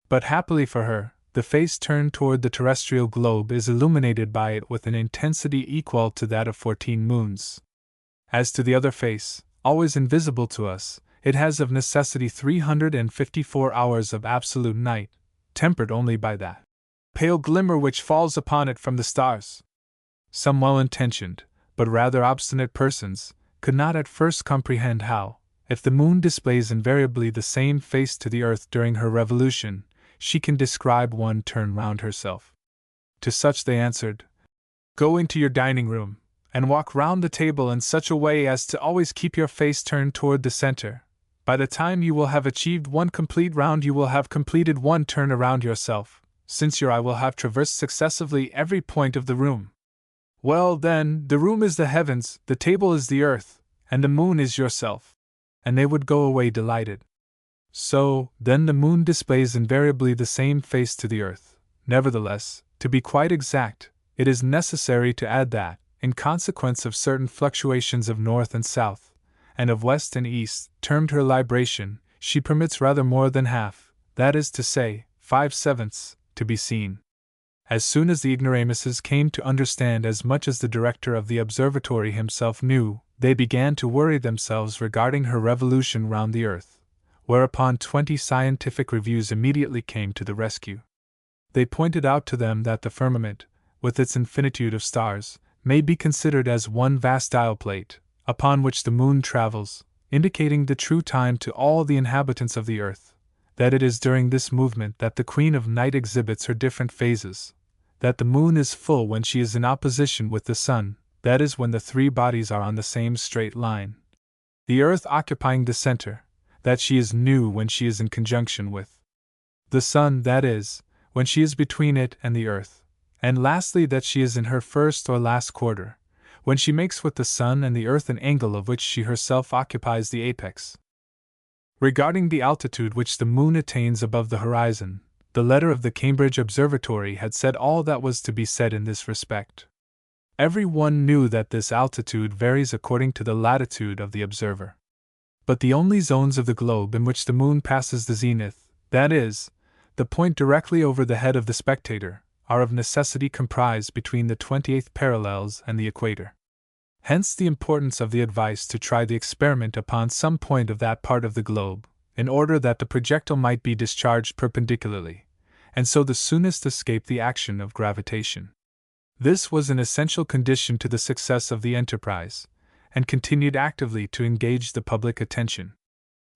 But happily for her, the face turned toward the terrestrial globe is illuminated by it with an intensity equal to that of 14 moons. As to the other face, always invisible to us, it has of necessity 354 hours of absolute night, tempered only by that pale glimmer which falls upon it from the stars. Some well-intentioned, but rather obstinate persons, could not at first comprehend how, if the moon displays invariably the same face to the earth during her revolution, she can describe one turn round herself. To such they answered, "Go into your dining room, and walk round the table in such a way as to always keep your face turned toward the center. By the time you will have achieved one complete round you will have completed one turn around yourself, since your eye will have traversed successively every point of the room. Well, then, the room is the heavens, the table is the earth, and the moon is yourself." And they would go away delighted. So, then the moon displays invariably the same face to the earth. Nevertheless, to be quite exact, it is necessary to add that, in consequence of certain fluctuations of north and south, and of west and east, termed her libration, she permits rather more than half, that is to say, 5/7, to be seen. As soon as the ignoramuses came to understand as much as the director of the observatory himself knew, they began to worry themselves regarding her revolution round the earth, whereupon 20 scientific reviews immediately came to the rescue. They pointed out to them that the firmament, with its infinitude of stars, may be considered as one vast dial plate, upon which the moon travels, indicating the true time to all the inhabitants of the earth, that it is during this movement that the Queen of Night exhibits her different phases, that the moon is full when she is in opposition with the sun, that is when the three bodies are on the same straight line, the earth occupying the center, that she is new when she is in conjunction with the sun, that is, when she is between it and the earth, and lastly that she is in her first or last quarter, when she makes with the sun and the earth an angle of which she herself occupies the apex. Regarding the altitude which the moon attains above the horizon, the letter of the Cambridge Observatory had said all that was to be said in this respect. Every one knew that this altitude varies according to the latitude of the observer. But the only zones of the globe in which the moon passes the zenith, that is, the point directly over the head of the spectator, are of necessity comprised between the 28th parallels and the equator. Hence the importance of the advice to try the experiment upon some point of that part of the globe, in order that the projectile might be discharged perpendicularly, and so the soonest escape the action of gravitation. This was an essential condition to the success of the enterprise, and continued actively to engage the public attention.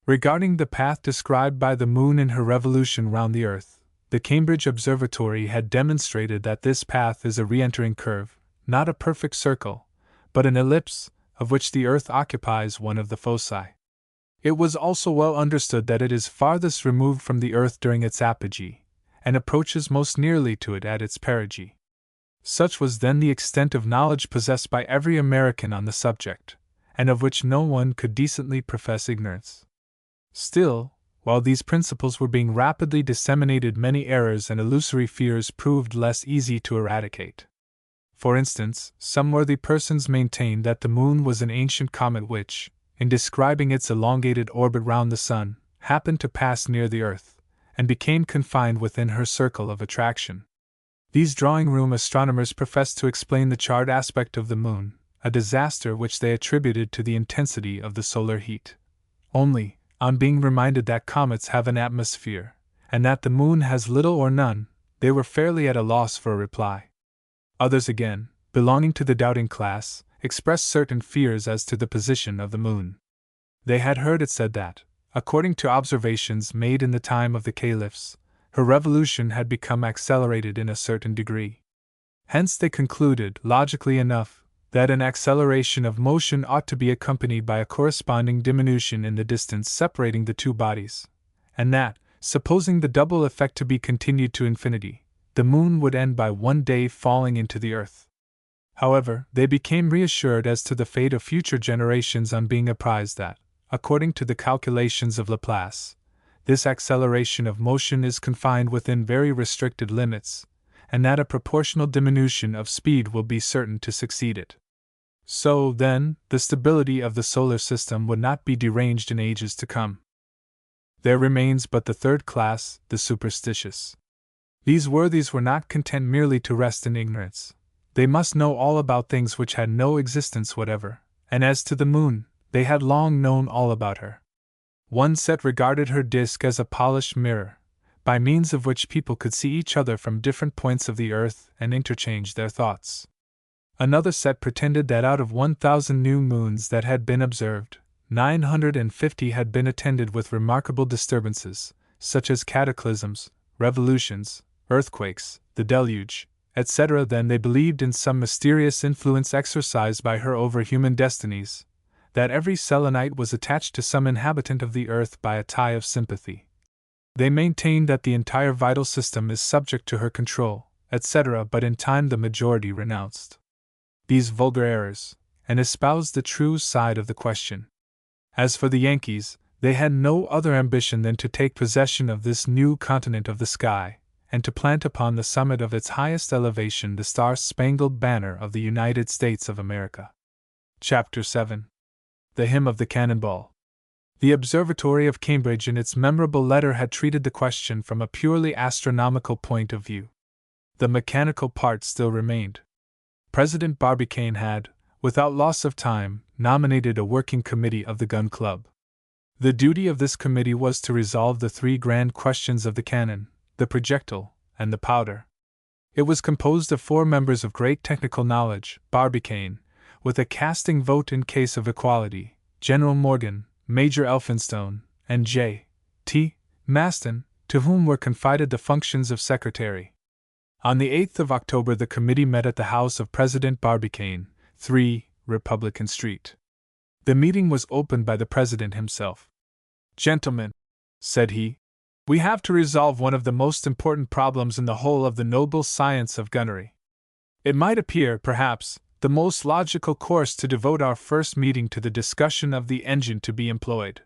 Regarding the path described by the Moon in her revolution round the Earth, the Cambridge Observatory had demonstrated that this path is a re-entering curve, not a perfect circle, but an ellipse, of which the Earth occupies one of the foci. It was also well understood that it is farthest removed from the Earth during its apogee, and approaches most nearly to it at its perigee. Such was then the extent of knowledge possessed by every American on the subject, and of which no one could decently profess ignorance. Still, while these principles were being rapidly disseminated, many errors and illusory fears proved less easy to eradicate. For instance, some worthy persons maintained that the Moon was an ancient comet which, in describing its elongated orbit round the Sun, happened to pass near the Earth, and became confined within her circle of attraction. These drawing-room astronomers professed to explain the charred aspect of the Moon, a disaster which they attributed to the intensity of the solar heat. Only, on being reminded that comets have an atmosphere, and that the Moon has little or none, they were fairly at a loss for a reply. Others again, belonging to the doubting class, expressed certain fears as to the position of the Moon. They had heard it said that, according to observations made in the time of the caliphs, her revolution had become accelerated in a certain degree. Hence they concluded, logically enough, that an acceleration of motion ought to be accompanied by a corresponding diminution in the distance separating the two bodies, and that, supposing the double effect to be continued to infinity, the Moon would end by one day falling into the Earth. However, they became reassured as to the fate of future generations on being apprised that, according to the calculations of Laplace, this acceleration of motion is confined within very restricted limits, and that a proportional diminution of speed will be certain to succeed it. So, then, the stability of the solar system would not be deranged in ages to come. There remains but the third class, the superstitious. These worthies were not content merely to rest in ignorance. They must know all about things which had no existence whatever, and as to the Moon, they had long known all about her. One set regarded her disk as a polished mirror, by means of which people could see each other from different points of the Earth and interchange their thoughts. Another set pretended that out of 1,000 new moons that had been observed, 950 had been attended with remarkable disturbances, such as cataclysms, revolutions, earthquakes, the deluge, etc. Then they believed in some mysterious influence exercised by her over human destinies, that every Selenite was attached to some inhabitant of the earth by a tie of sympathy. They maintained that the entire vital system is subject to her control, etc., but in time the majority renounced these vulgar errors, and espoused the true side of the question. As for the Yankees, they had no other ambition than to take possession of this new continent of the sky, and to plant upon the summit of its highest elevation the star-spangled banner of the United States of America. Chapter 7. The Hymn of the Cannonball. The Observatory of Cambridge in its memorable letter had treated the question from a purely astronomical point of view. The mechanical part still remained. President Barbicane had, without loss of time, nominated a working committee of the Gun Club. The duty of this committee was to resolve the three grand questions of the cannon, the projectile, and the powder. It was composed of 4 members of great technical knowledge: Barbicane, with a casting vote in case of equality, General Morgan, Major Elphinstone, and J.T. Maston, to whom were confided the functions of secretary. On the 8th of October the committee met at the house of President Barbicane, 3 Republican Street. The meeting was opened by the President himself. "Gentlemen," said he, "we have to resolve one of the most important problems in the whole of the noble science of gunnery. It might appear, perhaps, the most logical course to devote our first meeting to the discussion of the engine to be employed.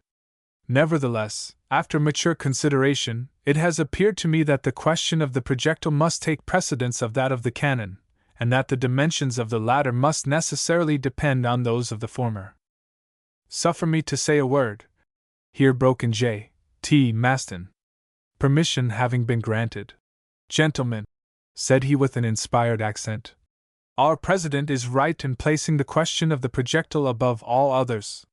Nevertheless, after mature consideration, it has appeared to me that the question of the projectile must take precedence of that of the cannon, and that the dimensions of the latter must necessarily depend on those of the former." "Suffer me to say a word," here broke in J.T. Maston. Permission having been granted, "Gentlemen," said he with an inspired accent, "our President is right in placing the question of the projectile above all others.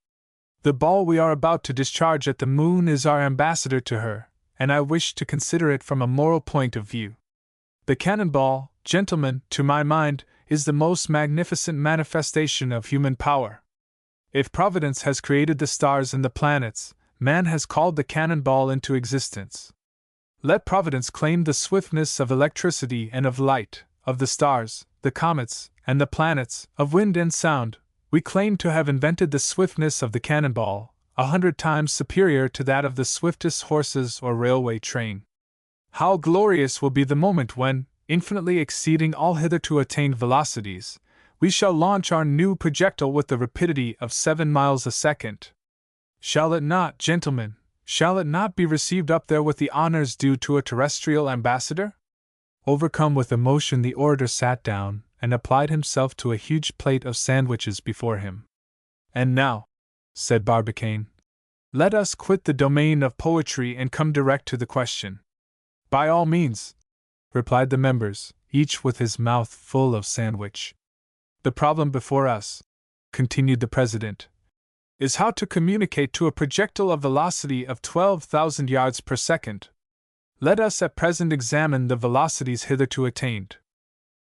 The ball we are about to discharge at the Moon is our ambassador to her, and I wish to consider it from a moral point of view. The cannonball, gentlemen, to my mind, is the most magnificent manifestation of human power. If Providence has created the stars and the planets, man has called the cannonball into existence. Let Providence claim the swiftness of electricity and of light, of the stars, the comets, and the planets, of wind and sound. We claim to have invented the swiftness of the cannonball, 100 times superior to that of the swiftest horses or railway train. How glorious will be the moment when, infinitely exceeding all hitherto attained velocities, we shall launch our new projectile with the rapidity of 7 miles a second. Shall it not, gentlemen, shall it not be received up there with the honors due to a terrestrial ambassador? Overcome with emotion, the orator sat down and applied himself to a huge plate of sandwiches before him. And now, said Barbicane, let us quit the domain of poetry and come direct to the question. By all means, replied the members, each with his mouth full of sandwich. The problem before us, continued the president, is how to communicate to a projectile a velocity of 12,000 yards per second. Let us at present examine the velocities hitherto attained.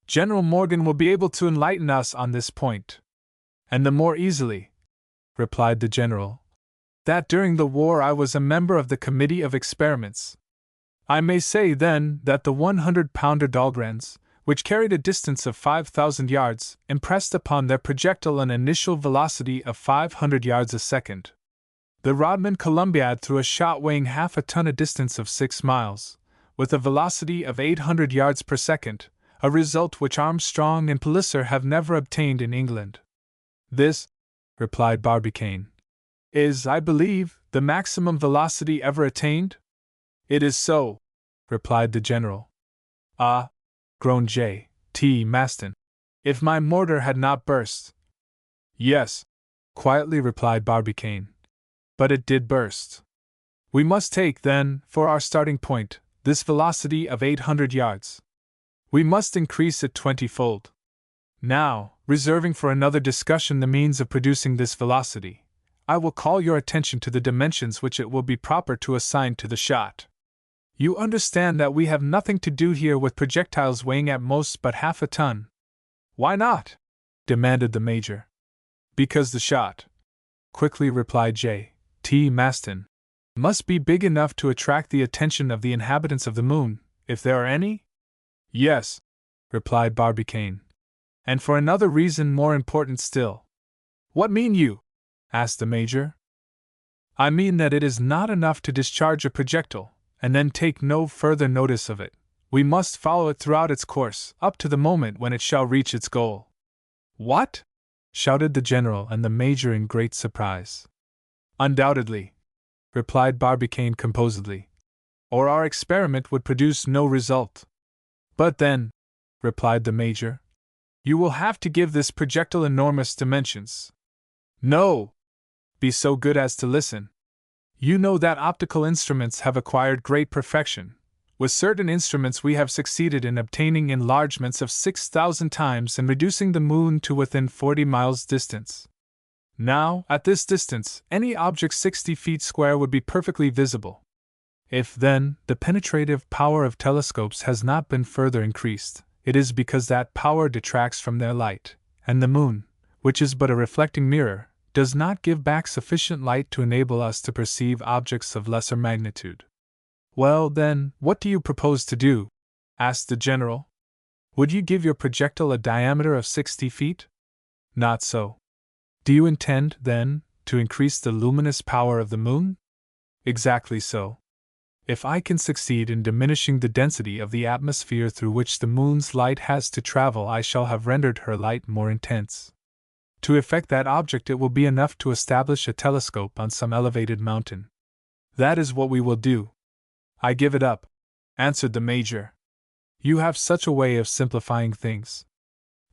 General Morgan will be able to enlighten us on this point. And the more easily, replied the general, that during the war I was a member of the Committee of Experiments. I may say, then, that the 100-pounder Dahlgrens, which carried a distance of 5,000 yards, impressed upon their projectile an initial velocity of 500 yards a second. The Rodman Columbiad threw a shot weighing half a ton a distance of 6 miles, with a velocity of 800 yards per second, a result which Armstrong and Palliser have never obtained in England. This, replied Barbicane, is, I believe, the maximum velocity ever attained? It is so, replied the general. Ah, groaned J. T. Maston, if my mortar had not burst. Yes, quietly replied Barbicane, but it did burst. We must take, then, for our starting point, this velocity of 800 yards. We must increase it 20-fold. Now, reserving for another discussion the means of producing this velocity, I will call your attention to the dimensions which it will be proper to assign to the shot. You understand that we have nothing to do here with projectiles weighing at most but half a ton. Why not? Demanded the major. Because the shot, quickly replied J. T. Maston, must be big enough to attract the attention of the inhabitants of the moon, if there are any? Yes, replied Barbicane. And for another reason more important still. What mean you? Asked the major. I mean that it is not enough to discharge a projectile, and then take no further notice of it. We must follow it throughout its course, up to the moment when it shall reach its goal. What? Shouted the general and the major in great surprise. Undoubtedly, replied Barbicane composedly, or our experiment would produce no result. But then, replied the major, you will have to give this projectile enormous dimensions. No! Be so good as to listen. You know that optical instruments have acquired great perfection. With certain instruments we have succeeded in obtaining enlargements of 6,000 times and reducing the moon to within 40 miles distance. Now, at this distance, any object 60 feet square would be perfectly visible. If, then, the penetrative power of telescopes has not been further increased, it is because that power detracts from their light, and the moon, which is but a reflecting mirror, does not give back sufficient light to enable us to perceive objects of lesser magnitude. Well, then, what do you propose to do? Asked the general. Would you give your projectile a diameter of 60 feet? Not so. Do you intend, then, to increase the luminous power of the moon? Exactly so. If I can succeed in diminishing the density of the atmosphere through which the moon's light has to travel, I shall have rendered her light more intense. To effect that object, it will be enough to establish a telescope on some elevated mountain. That is what we will do. I give it up, answered the major. You have such a way of simplifying things.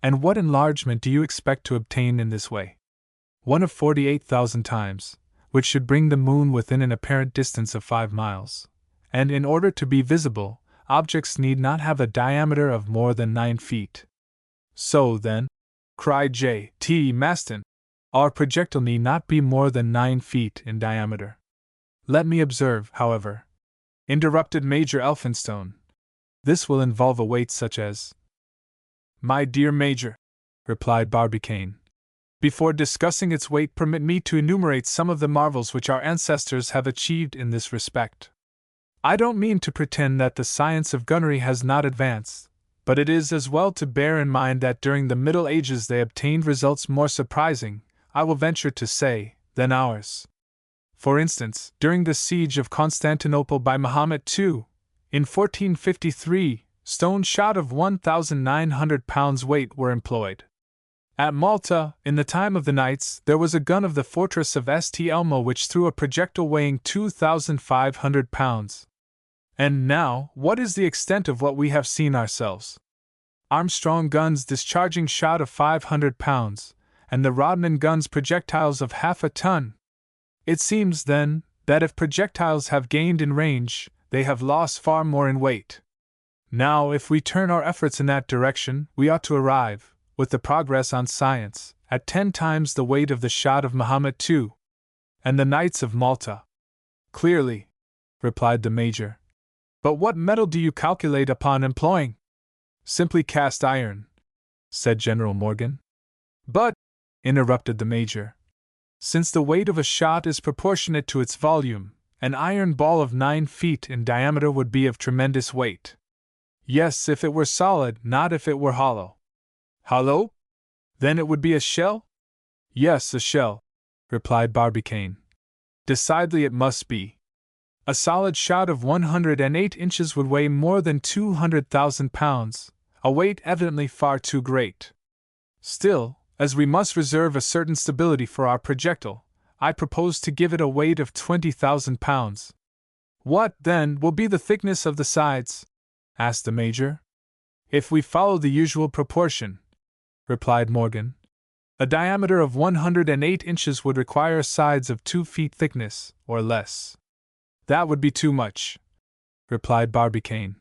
And what enlargement do you expect to obtain in this way? One of 48,000 times, which should bring the moon within an apparent distance of 5 miles. And in order to be visible, objects need not have a diameter of more than 9 feet. So, then, cried J. T. Maston, our projectile need not be more than 9 feet in diameter. Let me observe, however, interrupted Major Elphinstone. This will involve a weight such as— My dear Major, replied Barbicane, Before discussing its weight, permit me to enumerate some of the marvels which our ancestors have achieved in this respect. I don't mean to pretend that the science of gunnery has not advanced, but it is as well to bear in mind that during the Middle Ages they obtained results more surprising, I will venture to say, than ours. For instance, during the siege of Constantinople by Muhammad II, in 1453, stone shot of 1,900 pounds weight were employed. At Malta, in the time of the Knights, there was a gun of the fortress of St. Elmo which threw a projectile weighing 2,500 pounds. And now, what is the extent of what we have seen ourselves? Armstrong guns discharging shot of 500 pounds, and the Rodman guns projectiles of half a ton. It seems, then, that if projectiles have gained in range, they have lost far more in weight. Now, if we turn our efforts in that direction, we ought to arrive, with the progress on science, at 10 times the weight of the shot of Muhammad II and the Knights of Malta. Clearly, replied the Major. But what metal do you calculate upon employing? Simply cast iron, said General Morgan. But, interrupted the Major, since the weight of a shot is proportionate to its volume, an iron ball of 9 feet in diameter would be of tremendous weight. Yes, if it were solid, not if it were hollow. Hollow? Then it would be a shell? Yes, a shell, replied Barbicane. Decidedly it must be. A solid shot of 108 inches would weigh more than 200,000 pounds, a weight evidently far too great. Still, as we must reserve a certain stability for our projectile, I propose to give it a weight of 20,000 pounds. What, then, will be the thickness of the sides? Asked the Major. If we follow the usual proportion, replied Morgan, a diameter of 108 inches would require sides of 2 feet thickness, or less. That would be too much, replied Barbicane.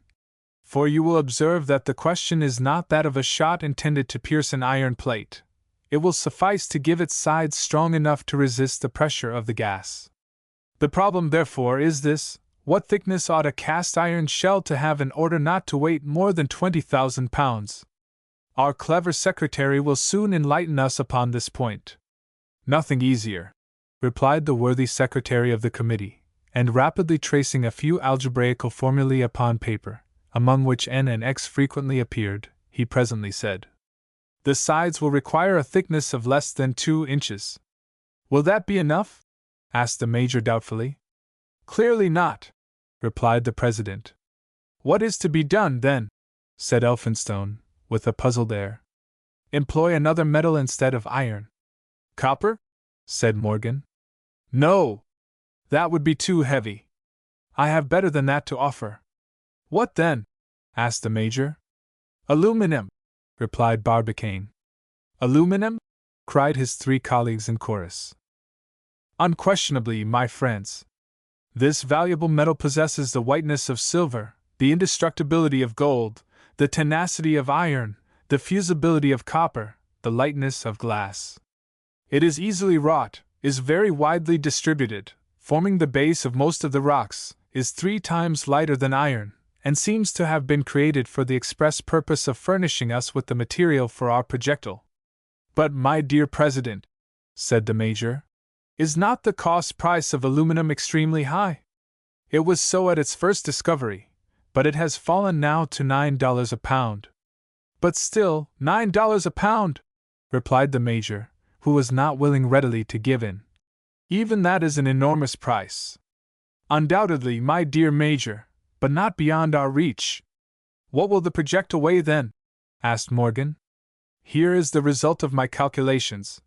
For you will observe that the question is not that of a shot intended to pierce an iron plate. It will suffice to give its sides strong enough to resist the pressure of the gas. The problem, therefore, is this: what thickness ought a cast iron shell to have in order not to weigh more than 20,000 pounds? Our clever secretary will soon enlighten us upon this point. Nothing easier, replied the worthy secretary of the committee, and rapidly tracing a few algebraical formulae upon paper, among which n and x frequently appeared, he presently said, the sides will require a thickness of less than 2 inches. Will that be enough? Asked the Major doubtfully. Clearly not, replied the President. What is to be done, then? Said Elphinstone, with a puzzled air. Employ another metal instead of iron. Copper? Said Morgan. No! That would be too heavy. I have better than that to offer. What then? Asked the Major. Aluminum, replied Barbicane. Aluminum? Cried his 3 colleagues in chorus. Unquestionably, my friends. This valuable metal possesses the whiteness of silver, the indestructibility of gold, the tenacity of iron, the fusibility of copper, the lightness of glass. It is easily wrought, is very widely distributed, forming the base of most of the rocks, is 3 times lighter than iron, and seems to have been created for the express purpose of furnishing us with the material for our projectile. But, my dear President, said the Major, is not the cost price of aluminum extremely high? It was so at its first discovery, but it has fallen now to $9 a pound. But still, $9 a pound, replied the Major, who was not willing readily to give in. Even that is an enormous price. Undoubtedly, my dear Major, but not beyond our reach. What will the projectile weigh then? Asked Morgan. Here is the result of my calculations,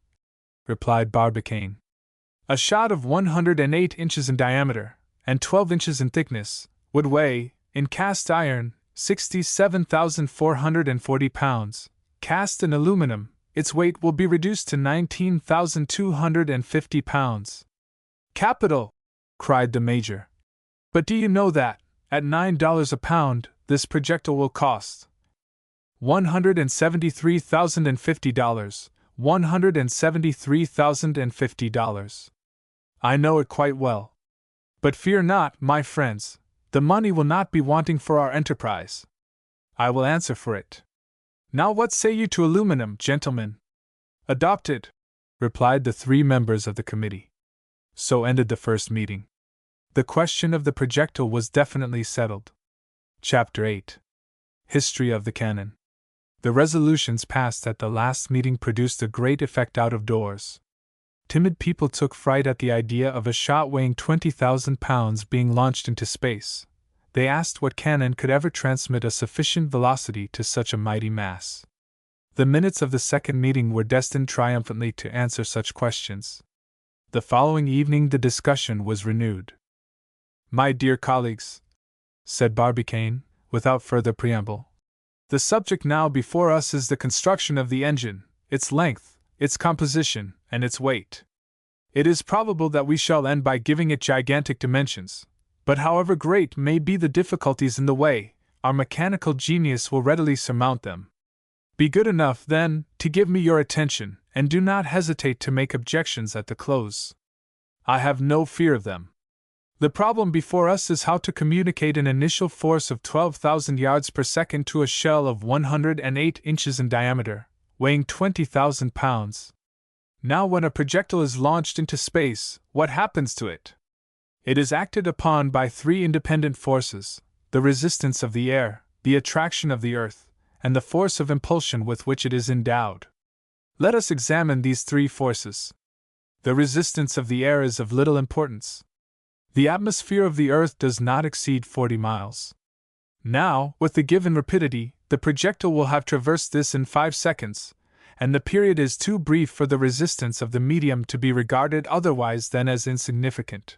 replied Barbicane. A shot of 108 inches in diameter, and 12 inches in thickness, would weigh, in cast iron, 67,440 pounds. Cast in aluminum, its weight will be reduced to 19,250 pounds. Capital! Cried the Major. But do you know that, at $9 a pound, this projectile will cost $173,050, $173,050. I know it quite well. But fear not, my friends, the money will not be wanting for our enterprise. I will answer for it. Now what say you to aluminum, gentlemen? Adopt it, replied the 3 members of the committee. So ended the first meeting. The question of the projectile was definitely settled. Chapter 8. History of the Cannon. The resolutions passed at the last meeting produced a great effect out of doors. Timid people took fright at the idea of a shot weighing 20,000 pounds being launched into space. They asked what cannon could ever transmit a sufficient velocity to such a mighty mass. The minutes of the second meeting were destined triumphantly to answer such questions. The following evening the discussion was renewed. "My dear colleagues," said Barbicane, without further preamble, "the subject now before us is the construction of the engine, its length, its composition, and its weight. It is probable that we shall end by giving it gigantic dimensions, but however great may be the difficulties in the way, our mechanical genius will readily surmount them. Be good enough, then, to give me your attention, and do not hesitate to make objections at the close. I have no fear of them. The problem before us is how to communicate an initial force of 12,000 yards per second to a shell of 108 inches in diameter, weighing 20,000 pounds. Now, when a projectile is launched into space, what happens to it? It is acted upon by 3 independent forces: the resistance of the air, the attraction of the earth, and the force of impulsion with which it is endowed. Let us examine these 3 forces. The resistance of the air is of little importance. The atmosphere of the earth does not exceed 40 miles. Now, with the given rapidity, the projectile will have traversed this in 5 seconds, and the period is too brief for the resistance of the medium to be regarded otherwise than as insignificant.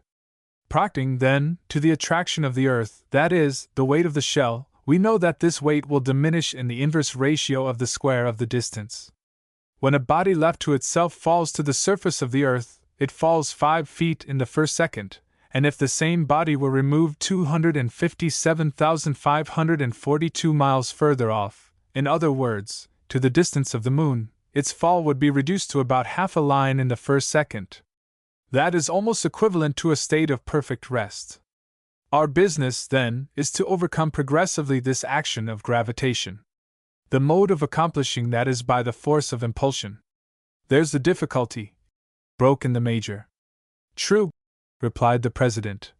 Proceeding, then, to the attraction of the earth, that is, the weight of the shell, we know that this weight will diminish in the inverse ratio of the square of the distance. When a body left to itself falls to the surface of the earth, it falls 5 feet in the first second, and if the same body were removed 257,542 miles further off, in other words, to the distance of the moon, its fall would be reduced to about half a line in the first second. That is almost equivalent to a state of perfect rest. Our business, then, is to overcome progressively this action of gravitation. The mode of accomplishing that is by the force of impulsion. There's the difficulty, broke in the Major. True, replied the President.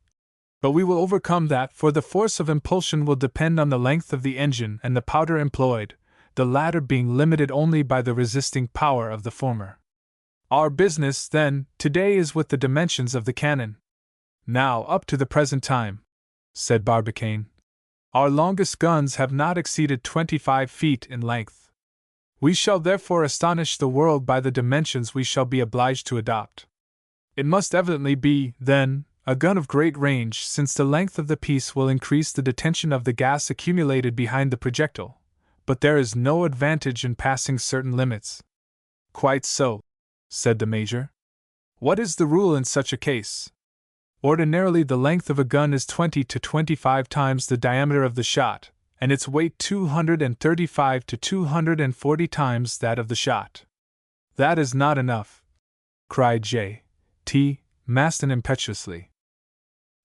But we will overcome that, for the force of impulsion will depend on the length of the engine and the powder employed, the latter being limited only by the resisting power of the former. Our business, then, today is with the dimensions of the cannon. Now, up to the present time, said Barbicane, our longest guns have not exceeded 25 feet in length. We shall therefore astonish the world by the dimensions we shall be obliged to adopt. It must evidently be, then, a gun of great range, since the length of the piece will increase the detention of the gas accumulated behind the projectile, but there is no advantage in passing certain limits. Quite so, said the Major. What is the rule in such a case? Ordinarily the length of a gun is 20 to 25 times the diameter of the shot, and its weight 235 to 240 times that of the shot. That is not enough, cried J.T. Maston impetuously.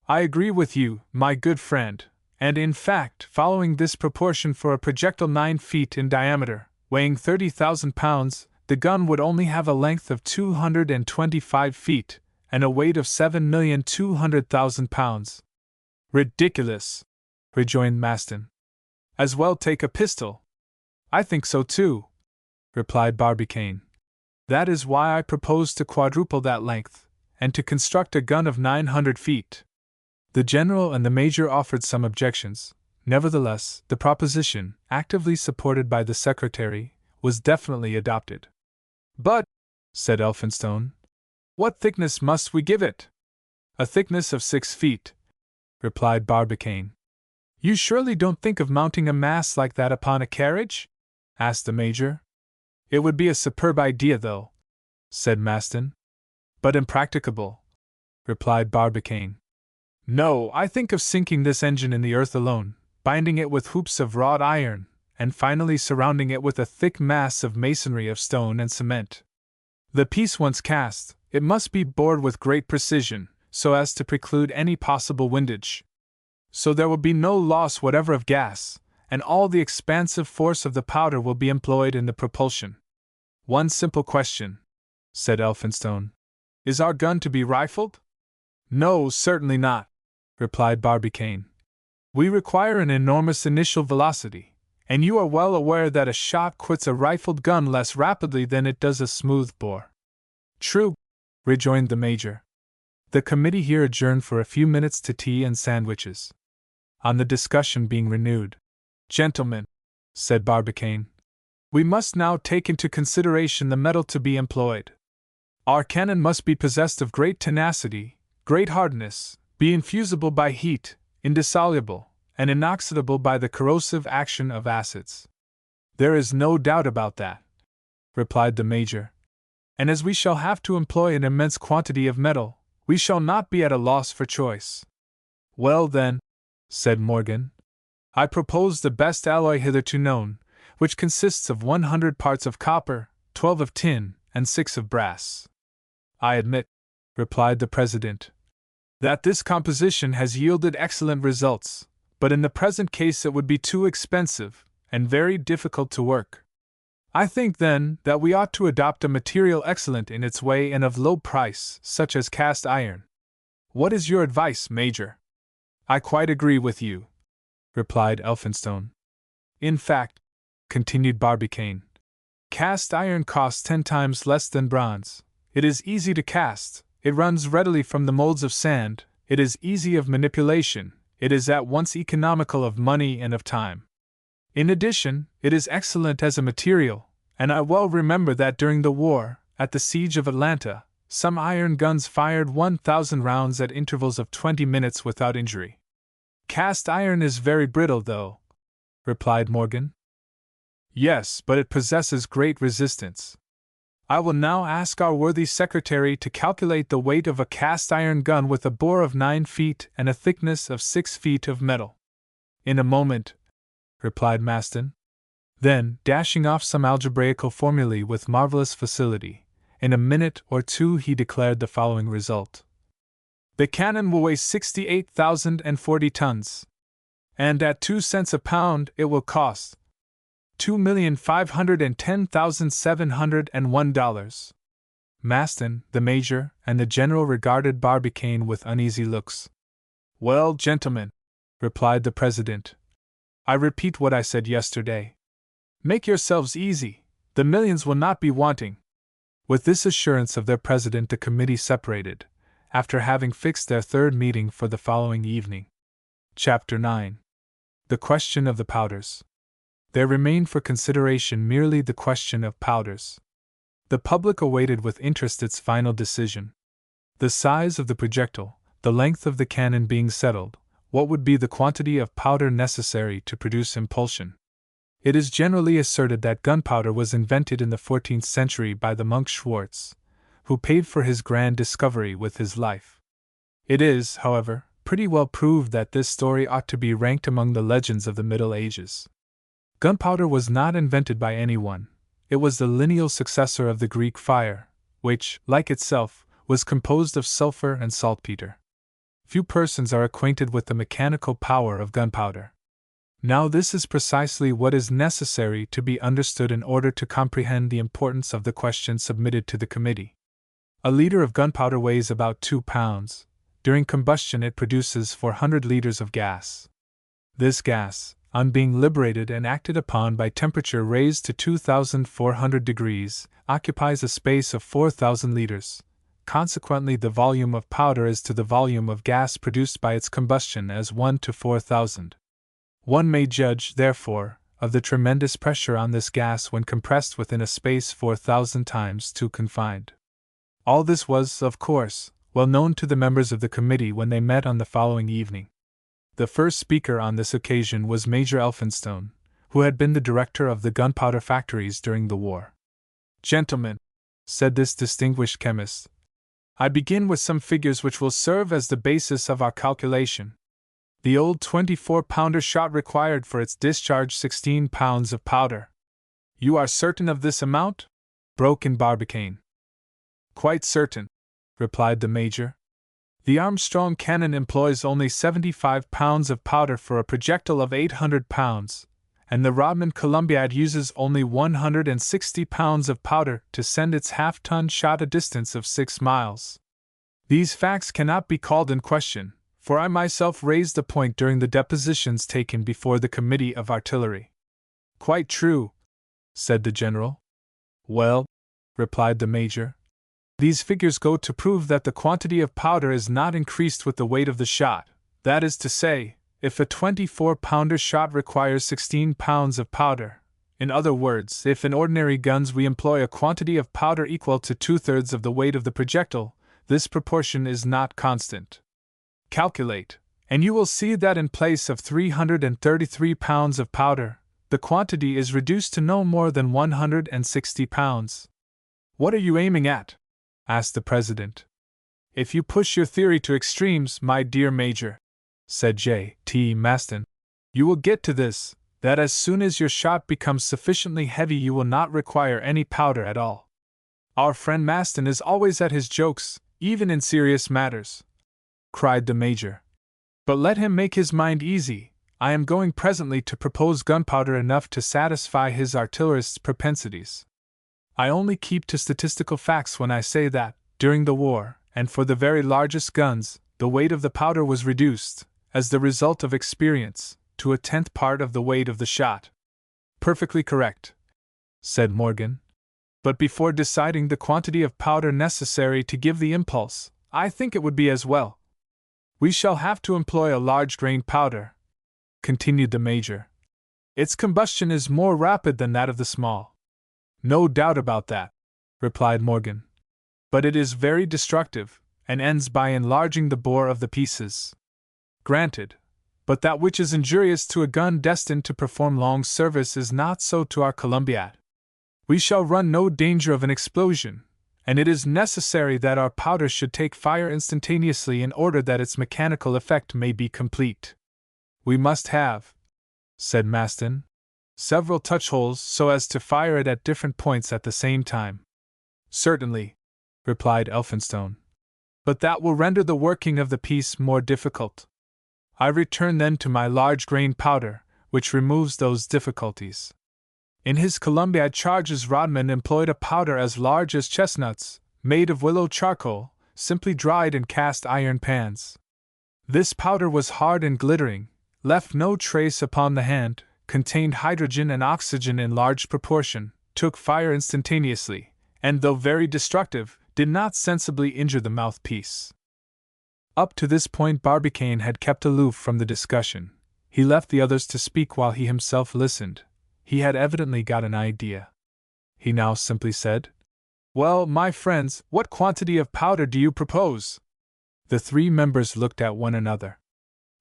I agree with you, my good friend, and in fact, following this proportion for a projectile 9 feet in diameter, weighing 30,000 pounds, the gun would only have a length of 225 feet, and a weight of 7,200,000 pounds. Ridiculous, rejoined Maston. As well take a pistol. I think so too, replied Barbicane. That is why I propose to quadruple that length, and to construct a gun of 900 feet. The General and the Major offered some objections. Nevertheless, the proposition, actively supported by the Secretary, was definitely adopted. But, said Elphinstone, what thickness must we give it? A thickness of 6 feet, replied Barbicane. You surely don't think of mounting a mass like that upon a carriage? Asked the Major. It would be a superb idea, though, said Maston. But impracticable, replied Barbicane. No, I think of sinking this engine in the earth alone, binding it with hoops of wrought iron, and finally surrounding it with a thick mass of masonry of stone and cement. The piece once cast, it must be bored with great precision, so as to preclude any possible windage. So there will be no loss whatever of gas, and all the expansive force of the powder will be employed in the propulsion. One simple question. said Elphinstone. "Is our gun to be rifled?" "No, certainly not," replied Barbicane. "We require an enormous initial velocity, and you are well aware that a shot quits a rifled gun less rapidly than it does a smooth bore." "True," rejoined the Major. The committee here adjourned for a few minutes to tea and sandwiches. On the discussion being renewed, "Gentlemen," said Barbicane, "we must now take into consideration the metal to be employed. Our cannon must be possessed of great tenacity, great hardness, be infusible by heat, indissoluble, and inoxidable by the corrosive action of acids." "There is no doubt about that," replied the Major. "And as we shall have to employ an immense quantity of metal, we shall not be at a loss for choice." "Well then," said Morgan, "I propose the best alloy hitherto known, which consists of 100 parts of copper, 12 of tin, and 6 of brass." "I admit," replied the President, "that this composition has yielded excellent results, but in the present case it would be too expensive, and very difficult to work. I think, then, that we ought to adopt a material excellent in its way and of low price, such as cast iron. What is your advice, Major?" "I quite agree with you," replied Elphinstone. "In fact," continued Barbicane, "cast iron costs 10 times less than bronze. It is easy to cast, it runs readily from the molds of sand, it is easy of manipulation, it is at once economical of money and of time. In addition, it is excellent as a material, and I well remember that during the war, at the siege of Atlanta, some iron guns fired 1,000 rounds at intervals of 20 minutes without injury." "Cast iron is very brittle, though," replied Morgan. "Yes, but it possesses great resistance. I will now ask our worthy secretary to calculate the weight of a cast iron gun with a bore of 9 feet and a thickness of 6 feet of metal." "In a moment," replied Maston. Then, dashing off some algebraical formulae with marvelous facility, in a minute or two he declared the following result: "The cannon will weigh 68,040 tons, and at 2 cents a pound it will cost $2,510,701. Maston, the Major, and the General regarded Barbicane with uneasy looks. "Well, gentlemen," replied the President, "I repeat what I said yesterday. Make yourselves easy, the millions will not be wanting." With this assurance of their President, the committee separated, after having fixed their third meeting for the following evening. Chapter 9. The Question of the Powders. There remained for consideration merely the question of powders. The public awaited with interest its final decision. The size of the projectile, the length of the cannon being settled, what would be the quantity of powder necessary to produce impulsion? It is generally asserted that gunpowder was invented in the 14th century by the monk Schwartz, who paid for his grand discovery with his life. It is, however, pretty well proved that this story ought to be ranked among the legends of the Middle Ages. Gunpowder was not invented by anyone. It was the lineal successor of the Greek fire, which, like itself, was composed of sulfur and saltpeter. Few persons are acquainted with the mechanical power of gunpowder. Now, this is precisely what is necessary to be understood in order to comprehend the importance of the question submitted to the committee. A liter of gunpowder weighs about 2 pounds. During combustion, it produces 400 liters of gas. This gas, on being liberated and acted upon by temperature raised to 2,400 degrees, occupies a space of 4,000 liters. Consequently, the volume of powder is to the volume of gas produced by its combustion as 1 to 4,000. One may judge, therefore, of the tremendous pressure on this gas when compressed within a space 4,000 times too confined. All this was, of course, well known to the members of the committee when they met on the following evening. The first speaker on this occasion was Major Elphinstone, who had been the director of the gunpowder factories during the war. "Gentlemen," said this distinguished chemist, "I begin with some figures which will serve as the basis of our calculation. The old 24-pounder shot required for its discharge 16 pounds of powder." "You are certain of this amount?" broke in Barbicane. "Quite certain," replied the Major. "The Armstrong cannon employs only 75 pounds of powder for a projectile of 800 pounds, and the Rodman Columbiad uses only 160 pounds of powder to send its half-ton shot a distance of 6 miles. These facts cannot be called in question, for I myself raised the point during the depositions taken before the Committee of Artillery. Quite true, said the general. Well, replied the major, these figures go to prove that the quantity of powder is not increased with the weight of the shot. That is to say, if a 24-pounder shot requires 16 pounds of powder, in other words, if in ordinary guns we employ a quantity of powder equal to 2/3 of the weight of the projectile, this proportion is not constant. Calculate, and you will see that in place of 333 pounds of powder, the quantity is reduced to no more than 160 pounds. What are you aiming at? Asked the president. If you push your theory to extremes, my dear Major, said J.T. Maston, you will get to this, that as soon as your shot becomes sufficiently heavy you will not require any powder at all. Our friend Maston is always at his jokes, even in serious matters, cried the major. But let him make his mind easy. I am going presently to propose gunpowder enough to satisfy his artillerist's propensities. I only keep to statistical facts when I say that, during the war, and for the very largest guns, the weight of the powder was reduced, as the result of experience, to 1/10 part of the weight of the shot. Perfectly correct, said Morgan. But before deciding the quantity of powder necessary to give the impulse, I think it would be as well. We shall have to employ a large-grained powder, continued the major. Its combustion is more rapid than that of the small. No doubt about that, replied Morgan. But it is very destructive, and ends by enlarging the bore of the pieces. Granted, but that which is injurious to a gun destined to perform long service is not so to our Columbiad. We shall run no danger of an explosion, and it is necessary that our powder should take fire instantaneously in order that its mechanical effect may be complete. We must have, said Maston, several touch-holes so as to fire it at different points at the same time. Certainly, replied Elphinstone. But that will render the working of the piece more difficult. I return then to my large-grained powder, which removes those difficulties. In his Columbiad charges Rodman employed a powder as large as chestnuts, made of willow charcoal, simply dried in cast iron pans. This powder was hard and glittering, left no trace upon the hand, contained hydrogen and oxygen in large proportion, took fire instantaneously, and though very destructive, did not sensibly injure the mouthpiece. Up to this point Barbicane had kept aloof from the discussion. He left the others to speak while he himself listened. He had evidently got an idea. He now simply said, "Well, my friends, what quantity of powder do you propose?" The 3 members looked at one another.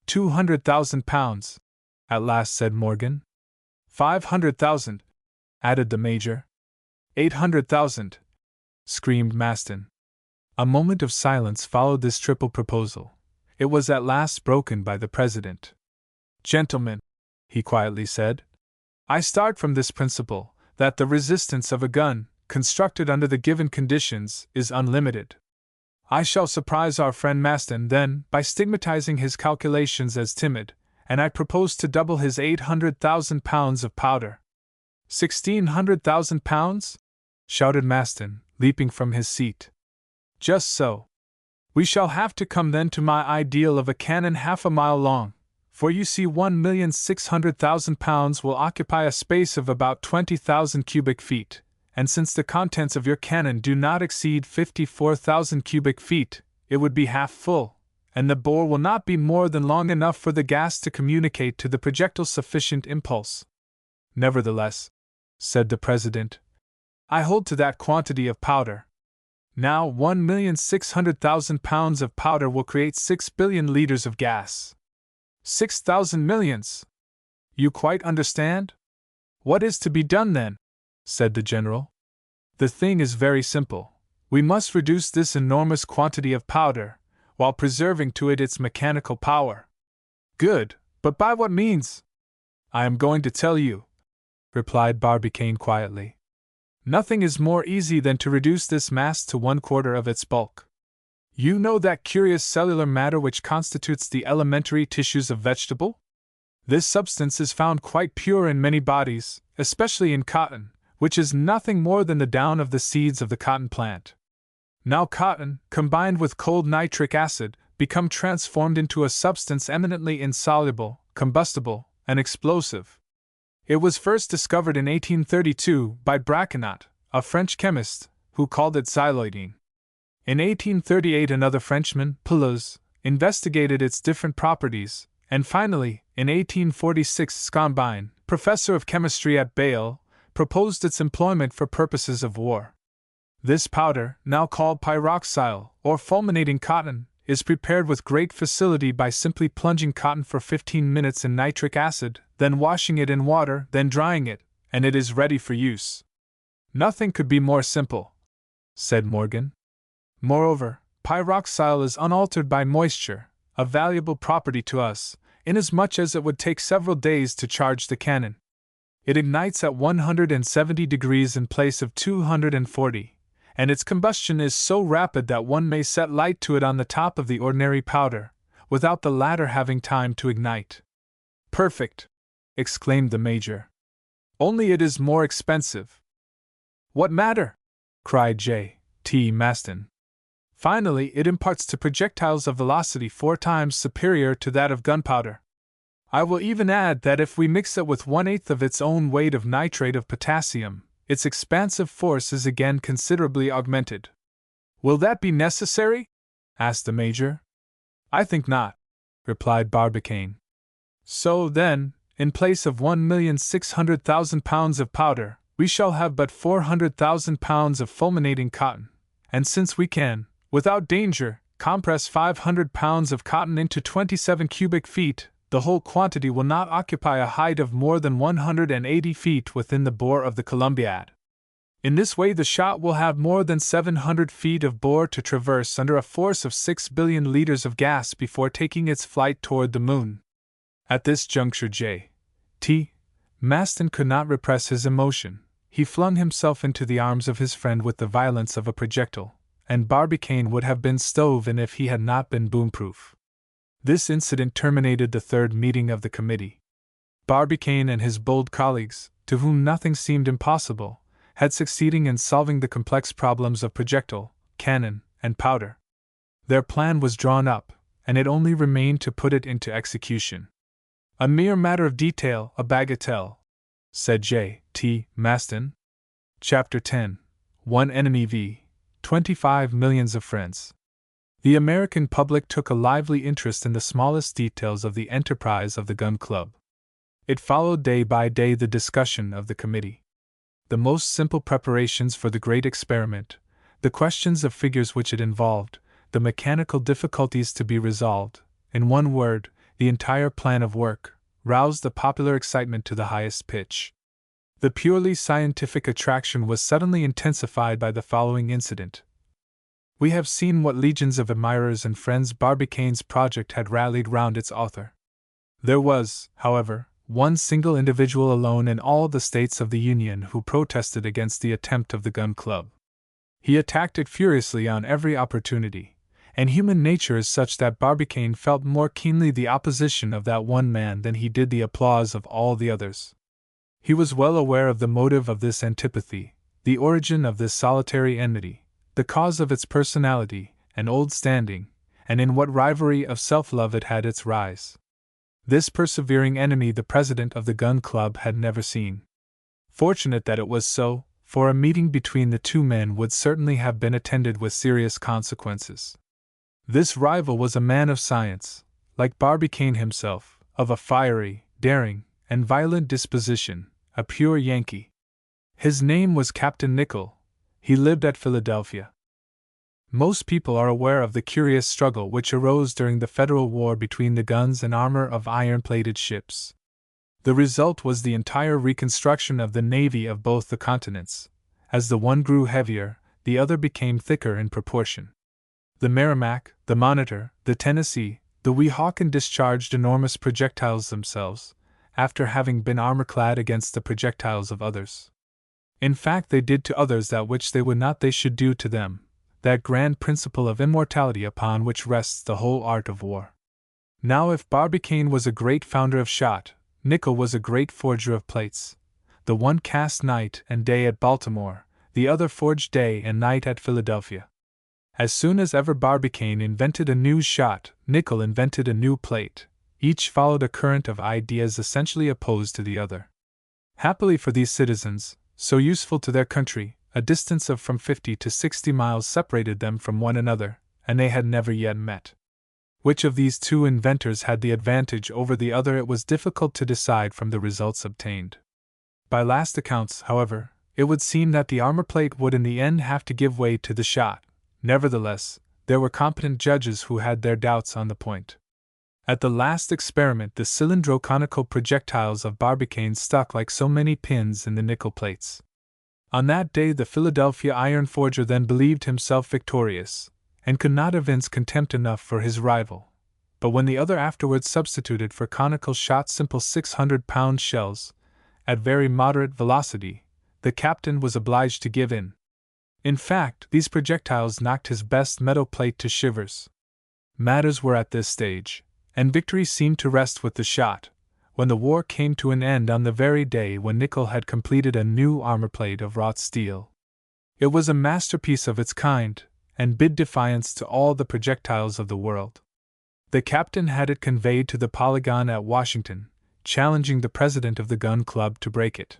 200,000 pounds, at last said Morgan. 500,000, added the major. 800,000, screamed Maston. A moment of silence followed this triple proposal. It was at last broken by the president. "Gentlemen," he quietly said, "I start from this principle, that the resistance of a gun, constructed under the given conditions, is unlimited. I shall surprise our friend Maston, then, by stigmatizing his calculations as timid, and I propose to double his 800,000 pounds of powder." 1,600,000 pounds? Shouted Maston, leaping from his seat. Just so. We shall have to come then to my ideal of a cannon half a mile long, for you see 1,600,000 pounds will occupy a space of about 20,000 cubic feet, and since the contents of your cannon do not exceed 54,000 cubic feet, it would be half full, and the bore will not be more than long enough for the gas to communicate to the projectile sufficient impulse. Nevertheless, said the president, I hold to that quantity of powder. Now 1,600,000 pounds of powder will create 6 billion liters of gas. 6,000 millions! You quite understand? What is to be done then? Said the general. The thing is very simple. We must reduce this enormous quantity of powder, while preserving to it its mechanical power. Good, but by what means? I am going to tell you, replied Barbicane quietly. Nothing is more easy than to reduce this mass to 1/4 of its bulk. You know that curious cellular matter which constitutes the elementary tissues of vegetable? This substance is found quite pure in many bodies, especially in cotton, which is nothing more than the down of the seeds of the cotton plant. Now cotton, combined with cold nitric acid, become transformed into a substance eminently insoluble, combustible, and explosive. It was first discovered in 1832 by Braconnot, a French chemist, who called it xyloidine. In 1838 another Frenchman, Pelouse, investigated its different properties, and finally, in 1846 Scombine, professor of chemistry at Bâle, proposed its employment for purposes of war. This powder, now called pyroxyle, or fulminating cotton, is prepared with great facility by simply plunging cotton for 15 minutes in nitric acid, then washing it in water, then drying it, and it is ready for use. Nothing could be more simple, said Morgan. Moreover, pyroxyle is unaltered by moisture, a valuable property to us, inasmuch as it would take several days to charge the cannon. It ignites at 170 degrees in place of 240, and its combustion is so rapid that one may set light to it on the top of the ordinary powder, without the latter having time to ignite. Perfect! Exclaimed the Major. Only it is more expensive. What matter? Cried J. T. Maston. Finally, it imparts to projectiles a velocity 4 times superior to that of gunpowder. I will even add that if we mix it with 1/8 of its own weight of nitrate of potassium, its expansive force is again considerably augmented. Will that be necessary? Asked the Major. I think not, replied Barbicane. So, then, in place of 1,600,000 pounds of powder, we shall have but 400,000 pounds of fulminating cotton, and since we can, without danger, compress 500 pounds of cotton into 27 cubic feet, the whole quantity will not occupy a height of more than 180 feet within the bore of the Columbiad. In this way the shot will have more than 700 feet of bore to traverse under a force of 6 billion liters of gas before taking its flight toward the moon. At this juncture J. T. Maston could not repress his emotion. He flung himself into the arms of his friend with the violence of a projectile, and Barbicane would have been stove in if he had not been boom-proof. This incident terminated the third meeting of the committee. Barbicane and his bold colleagues, to whom nothing seemed impossible, had succeeded in solving the complex problems of projectile, cannon, and powder. Their plan was drawn up, and it only remained to put it into execution. A mere matter of detail, a bagatelle, said J. T. Maston. Chapter 10. One enemy v. 25 millions of friends. The American public took a lively interest in the smallest details of the enterprise of the Gun Club. It followed day by day the discussion of the committee. The most simple preparations for the great experiment, the questions of figures which it involved, the mechanical difficulties to be resolved, in one word, the entire plan of work, roused the popular excitement to the highest pitch. The purely scientific attraction was suddenly intensified by the following incident. We have seen what legions of admirers and friends Barbicane's project had rallied round its author. There was, however, one single individual alone in all the states of the Union who protested against the attempt of the Gun Club. He attacked it furiously on every opportunity, and human nature is such that Barbicane felt more keenly the opposition of that one man than he did the applause of all the others. He was well aware of the motive of this antipathy, the origin of this solitary enmity, the cause of its personality and old standing, and in what rivalry of self-love it had its rise. This persevering enemy the president of the Gun Club had never seen. Fortunate that it was so, for a meeting between the two men would certainly have been attended with serious consequences. This rival was a man of science, like Barbicane himself, of a fiery, daring, and violent disposition, a pure Yankee. His name was Captain Nicholl. He lived at Philadelphia. Most people are aware of the curious struggle which arose during the Federal War between the guns and armor of iron-plated ships. The result was the entire reconstruction of the navy of both the continents. As the one grew heavier, the other became thicker in proportion. The Merrimac, the Monitor, the Tennessee, the Weehawken discharged enormous projectiles themselves, after having been armor-clad against the projectiles of others. In fact, they did to others that which they would not they should do to them, that grand principle of immortality upon which rests the whole art of war. Now, if Barbicane was a great founder of shot, Nickel was a great forger of plates. The one cast night and day at Baltimore, the other forged day and night at Philadelphia. As soon as ever Barbicane invented a new shot, Nickel invented a new plate. Each followed a current of ideas essentially opposed to the other. Happily for these citizens, so useful to their country, a distance of from 50 to 60 miles separated them from one another, and they had never yet met. Which of these two inventors had the advantage over the other it was difficult to decide from the results obtained. By last accounts, however, it would seem that the armor plate would in the end have to give way to the shot. Nevertheless, there were competent judges who had their doubts on the point. At the last experiment, the cylindro-conical projectiles of Barbicane stuck like so many pins in the nickel plates. On that day the Philadelphia iron forger then believed himself victorious, and could not evince contempt enough for his rival. But when the other afterwards substituted for conical shot simple 600-pound shells, at very moderate velocity, the captain was obliged to give in. In fact, these projectiles knocked his best metal plate to shivers. Matters were at this stage, and victory seemed to rest with the shot, when the war came to an end on the very day when Nickel had completed a new armor plate of wrought steel. It was a masterpiece of its kind, and bid defiance to all the projectiles of the world. The captain had it conveyed to the Polygon at Washington, challenging the president of the gun club to break it.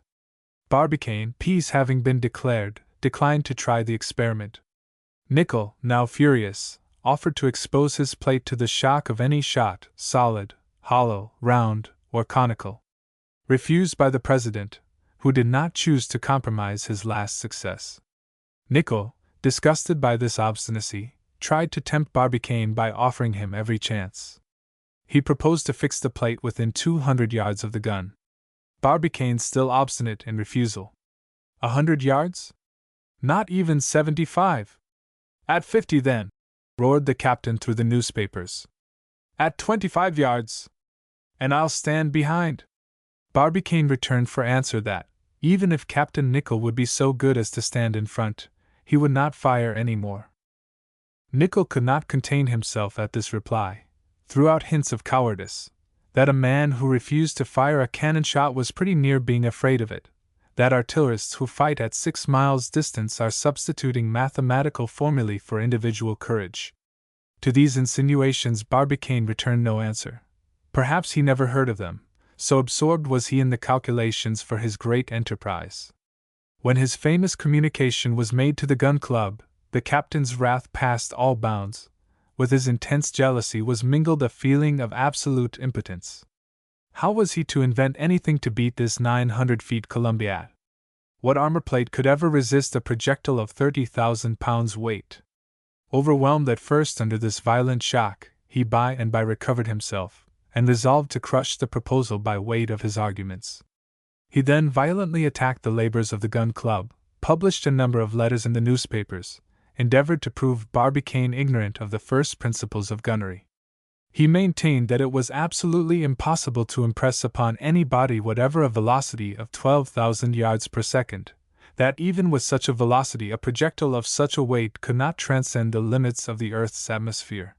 Barbicane, peace having been declared, declined to try the experiment. Nickel, now furious, offered to expose his plate to the shock of any shot, solid, hollow, round, or conical. Refused by the president, who did not choose to compromise his last success. Nickel, disgusted by this obstinacy, tried to tempt Barbicane by offering him every chance. He proposed to fix the plate within 200 yards of the gun. Barbicane still obstinate in refusal. 100 yards? Not even 75. At 50 then, roared the captain through the newspapers. At 25 yards, and I'll stand behind. Barbicane returned for answer that, even if Captain Nickel would be so good as to stand in front, he would not fire any more. Nickel could not contain himself at this reply, threw out hints of cowardice, that a man who refused to fire a cannon shot was pretty near being afraid of it, that artillerists who fight at 6 miles distance are substituting mathematical formulae for individual courage. To these insinuations Barbicane returned no answer. Perhaps he never heard of them, so absorbed was he in the calculations for his great enterprise. When his famous communication was made to the gun club, the captain's wrath passed all bounds. With his intense jealousy was mingled a feeling of absolute impotence. How was he to invent anything to beat this 900 feet Columbiad? What armor plate could ever resist a projectile of 30,000 pounds weight? Overwhelmed at first under this violent shock, he by and by recovered himself, and resolved to crush the proposal by weight of his arguments. He then violently attacked the labors of the gun club, published a number of letters in the newspapers, endeavored to prove Barbicane ignorant of the first principles of gunnery. He maintained that it was absolutely impossible to impress upon any body whatever a velocity of 12,000 yards per second, that even with such a velocity a projectile of such a weight could not transcend the limits of the Earth's atmosphere.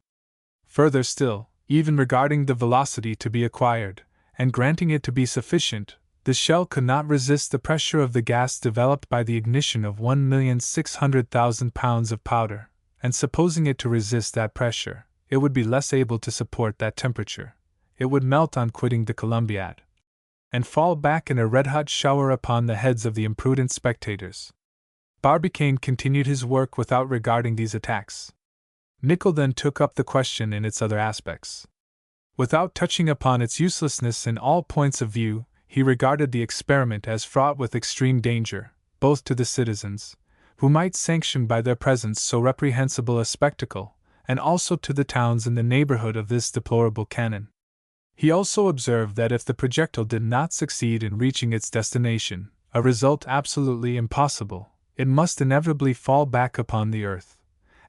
Further still, even regarding the velocity to be acquired, and granting it to be sufficient, the shell could not resist the pressure of the gas developed by the ignition of 1,600,000 pounds of powder, and supposing it to resist that pressure, it would be less able to support that temperature. It would melt on quitting the Columbiad, and fall back in a red-hot shower upon the heads of the imprudent spectators. Barbicane continued his work without regarding these attacks. Nickel then took up the question in its other aspects. Without touching upon its uselessness in all points of view, he regarded the experiment as fraught with extreme danger, both to the citizens, who might sanction by their presence so reprehensible a spectacle, and also to the towns in the neighborhood of this deplorable cannon. He also observed that if the projectile did not succeed in reaching its destination, a result absolutely impossible, it must inevitably fall back upon the earth,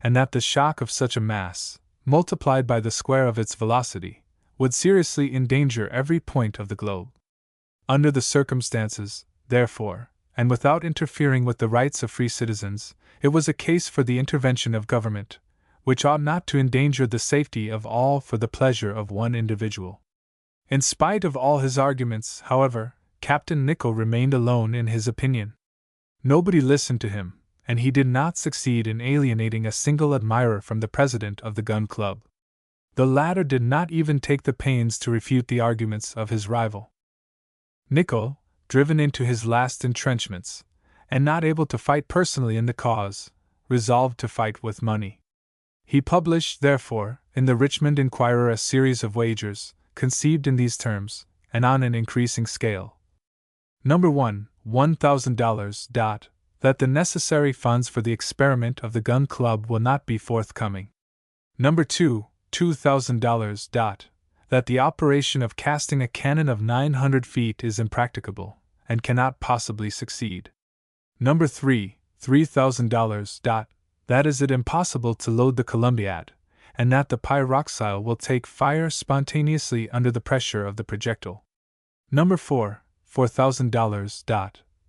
and that the shock of such a mass, multiplied by the square of its velocity, would seriously endanger every point of the globe. Under the circumstances, therefore, and without interfering with the rights of free citizens, it was a case for the intervention of government, which ought not to endanger the safety of all for the pleasure of one individual. In spite of all his arguments, however, Captain Nicholl remained alone in his opinion. Nobody listened to him, and he did not succeed in alienating a single admirer from the president of the Gun Club. The latter did not even take the pains to refute the arguments of his rival. Nicholl, driven into his last entrenchments, and not able to fight personally in the cause, resolved to fight with money. He published, therefore, in the Richmond Enquirer a series of wagers, conceived in these terms, and on an increasing scale. Number 1, $1,000. That the necessary funds for the experiment of the Gun Club will not be forthcoming. Number 2, $2,000. That the operation of casting a cannon of 900 feet is impracticable, and cannot possibly succeed. Number 3, $3,000. That is it impossible to load the Columbiad, and that the pyroxyle will take fire spontaneously under the pressure of the projectile. Number 4, $4,000.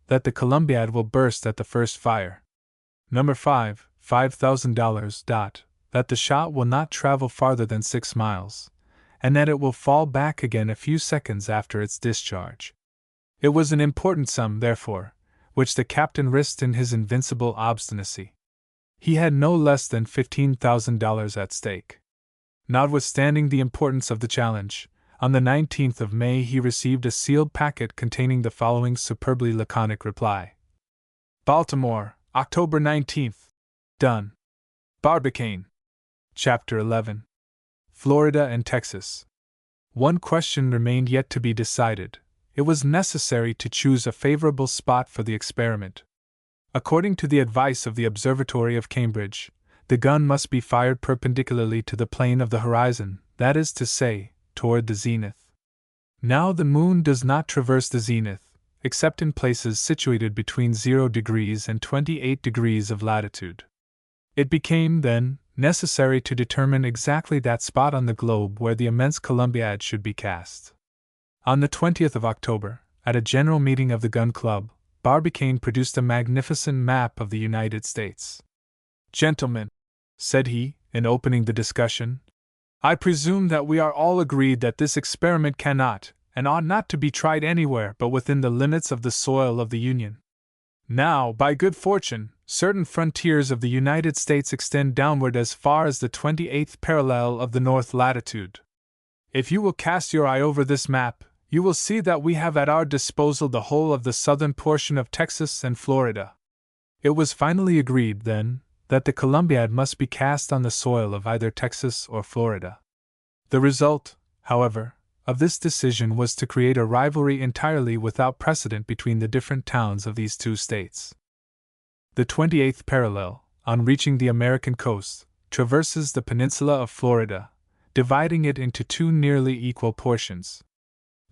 That the Columbiad will burst at the first fire. Number 5, $5,000. That the shot will not travel farther than 6 miles, and that it will fall back again a few seconds after its discharge. It was an important sum, therefore, which the captain risked in his invincible obstinacy. He had no less than $15,000 at stake. Notwithstanding the importance of the challenge, on the 19th of May he received a sealed packet containing the following superbly laconic reply: Baltimore, October 19th. Done. Barbicane. Chapter 11. Florida and Texas. One question remained yet to be decided. It was necessary to choose a favorable spot for the experiment. According to the advice of the Observatory of Cambridge, the gun must be fired perpendicularly to the plane of the horizon, that is to say, toward the zenith. Now the moon does not traverse the zenith, except in places situated between 0 degrees and 28 degrees of latitude. It became, then, necessary to determine exactly that spot on the globe where the immense Columbiad should be cast. On the 20th of October, at a general meeting of the Gun Club, Barbicane produced a magnificent map of the United States. "Gentlemen," said he, in opening the discussion, "I presume that we are all agreed that this experiment cannot, and ought not to be tried anywhere but within the limits of the soil of the Union. Now, by good fortune, certain frontiers of the United States extend downward as far as the 28th parallel of the north latitude. If you will cast your eye over this map, you will see that we have at our disposal the whole of the southern portion of Texas and Florida." It was finally agreed, then, that the Columbiad must be cast on the soil of either Texas or Florida. The result, however, of this decision was to create a rivalry entirely without precedent between the different towns of these two states. The 28th parallel, on reaching the American coast, traverses the peninsula of Florida, dividing it into 2 nearly equal portions.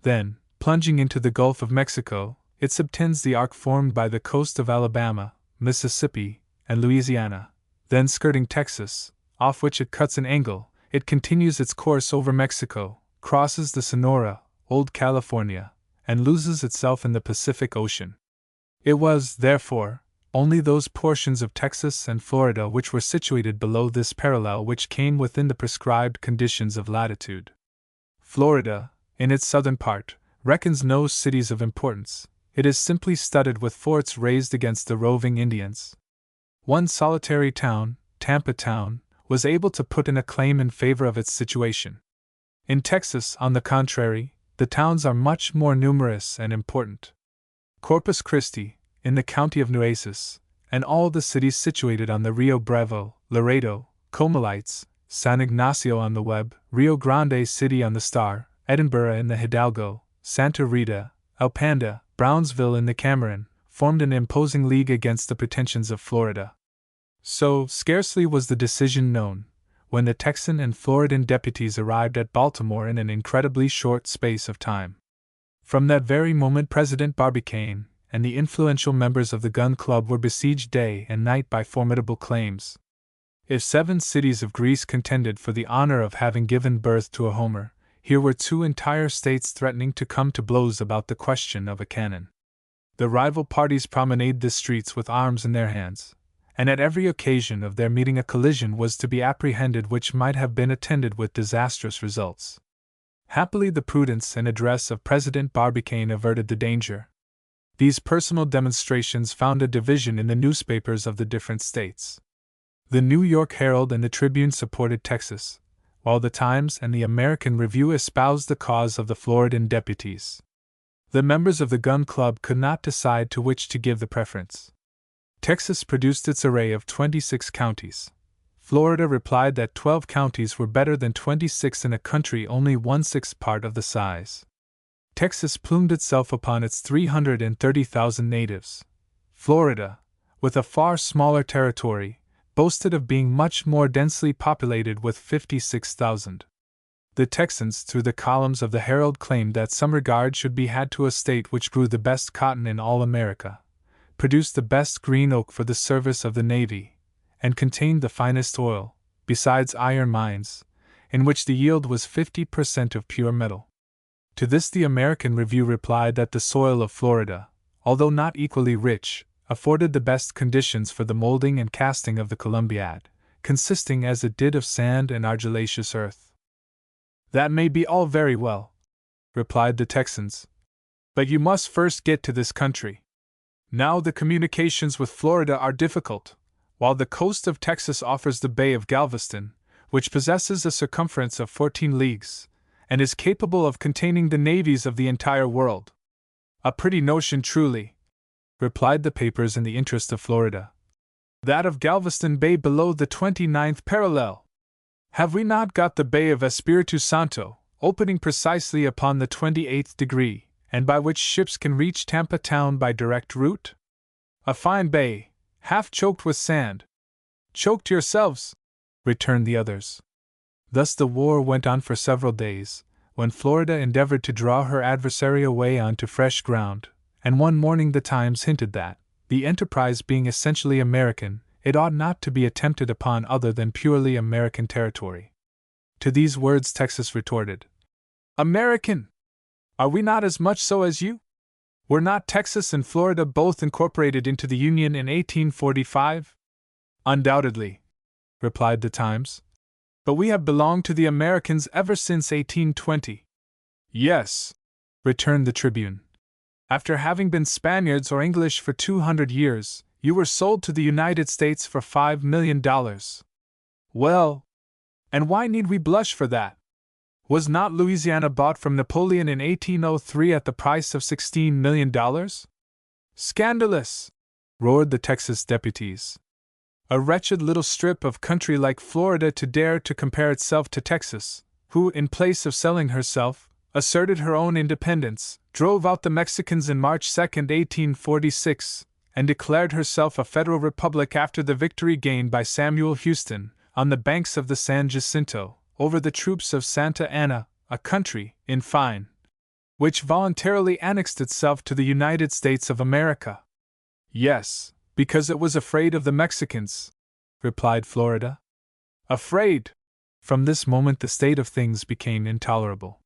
Then, plunging into the Gulf of Mexico, it subtends the arc formed by the coast of Alabama, Mississippi, and Louisiana. Then, skirting Texas, off which it cuts an angle, it continues its course over Mexico, crosses the Sonora, Old California, and loses itself in the Pacific Ocean. It was, therefore, only those portions of Texas and Florida which were situated below this parallel which came within the prescribed conditions of latitude. Florida, in its southern part, reckons no cities of importance. It is simply studded with forts raised against the roving Indians. One solitary town, Tampa Town, was able to put in a claim in favor of its situation. In Texas, on the contrary, the towns are much more numerous and important. Corpus Christi, in the county of Nueces, and all the cities situated on the Rio Bravo, Laredo, Comalites, San Ignacio on the Web, Rio Grande City on the Star, Edinburgh in the Hidalgo, Santa Rita, Alpanda, Brownsville in the Cameron, formed an imposing league against the pretensions of Florida. So, scarcely was the decision known, when the Texan and Floridan deputies arrived at Baltimore in an incredibly short space of time. From that very moment President Barbicane and the influential members of the Gun Club were besieged day and night by formidable claims. If 7 cities of Greece contended for the honor of having given birth to a Homer, here were 2 entire states threatening to come to blows about the question of a cannon. The rival parties promenaded the streets with arms in their hands, and at every occasion of their meeting a collision was to be apprehended which might have been attended with disastrous results. Happily, the prudence and address of President Barbicane averted the danger. These personal demonstrations found a division in the newspapers of the different states. The New York Herald and the Tribune supported Texas, while the Times and the American Review espoused the cause of the Floridan deputies. The members of the Gun Club could not decide to which to give the preference. Texas produced its array of 26 counties. Florida replied that 12 counties were better than 26 in a country only 1/6 part of the size. Texas plumed itself upon its 330,000 natives. Florida, with a far smaller territory, boasted of being much more densely populated with 56,000. The Texans, through the columns of the Herald, claimed that some regard should be had to a state which grew the best cotton in all America, produced the best green oak for the service of the Navy, and contained the finest oil, besides iron mines, in which the yield was 50% of pure metal. To this the American Review replied that the soil of Florida, although not equally rich, afforded the best conditions for the molding and casting of the Columbiad, consisting as it did of sand and argillaceous earth. "That may be all very well," replied the Texans, "but you must first get to this country. Now the communications with Florida are difficult, while the coast of Texas offers the Bay of Galveston, which possesses a circumference of 14 leagues, and is capable of containing the navies of the entire world." "A pretty notion, truly," replied the papers in the interest of Florida. "That of Galveston Bay below the 29th parallel. Have we not got the Bay of Espiritu Santo, opening precisely upon the 28th degree, and by which ships can reach Tampa town by direct route? A fine bay, half choked with sand." "Choked yourselves," returned the others. Thus the war went on for several days, when Florida endeavored to draw her adversary away onto fresh ground, and one morning the Times hinted that, the enterprise being essentially American, it ought not to be attempted upon other than purely American territory. To these words Texas retorted, "American? Are we not as much so as you? Were not Texas and Florida both incorporated into the Union in 1845? "Undoubtedly," replied the Times. "But we have belonged to the Americans ever since 1820. "Yes," returned the Tribune. "After having been Spaniards or English for 200 years, you were sold to the United States for $5 million. Well, and why need we blush for that? Was not Louisiana bought from Napoleon in 1803 at the price of $16 million? "Scandalous!" roared the Texas deputies. "A wretched little strip of country like Florida to dare to compare itself to Texas, who, in place of selling herself, asserted her own independence, drove out the Mexicans in March 2, 1846, and declared herself a federal republic after the victory gained by Samuel Houston, on the banks of the San Jacinto, over the troops of Santa Anna, a country, in fine, which voluntarily annexed itself to the United States of America." "Yes, because it was afraid of the Mexicans," replied Florida. "Afraid!" From this moment the state of things became intolerable.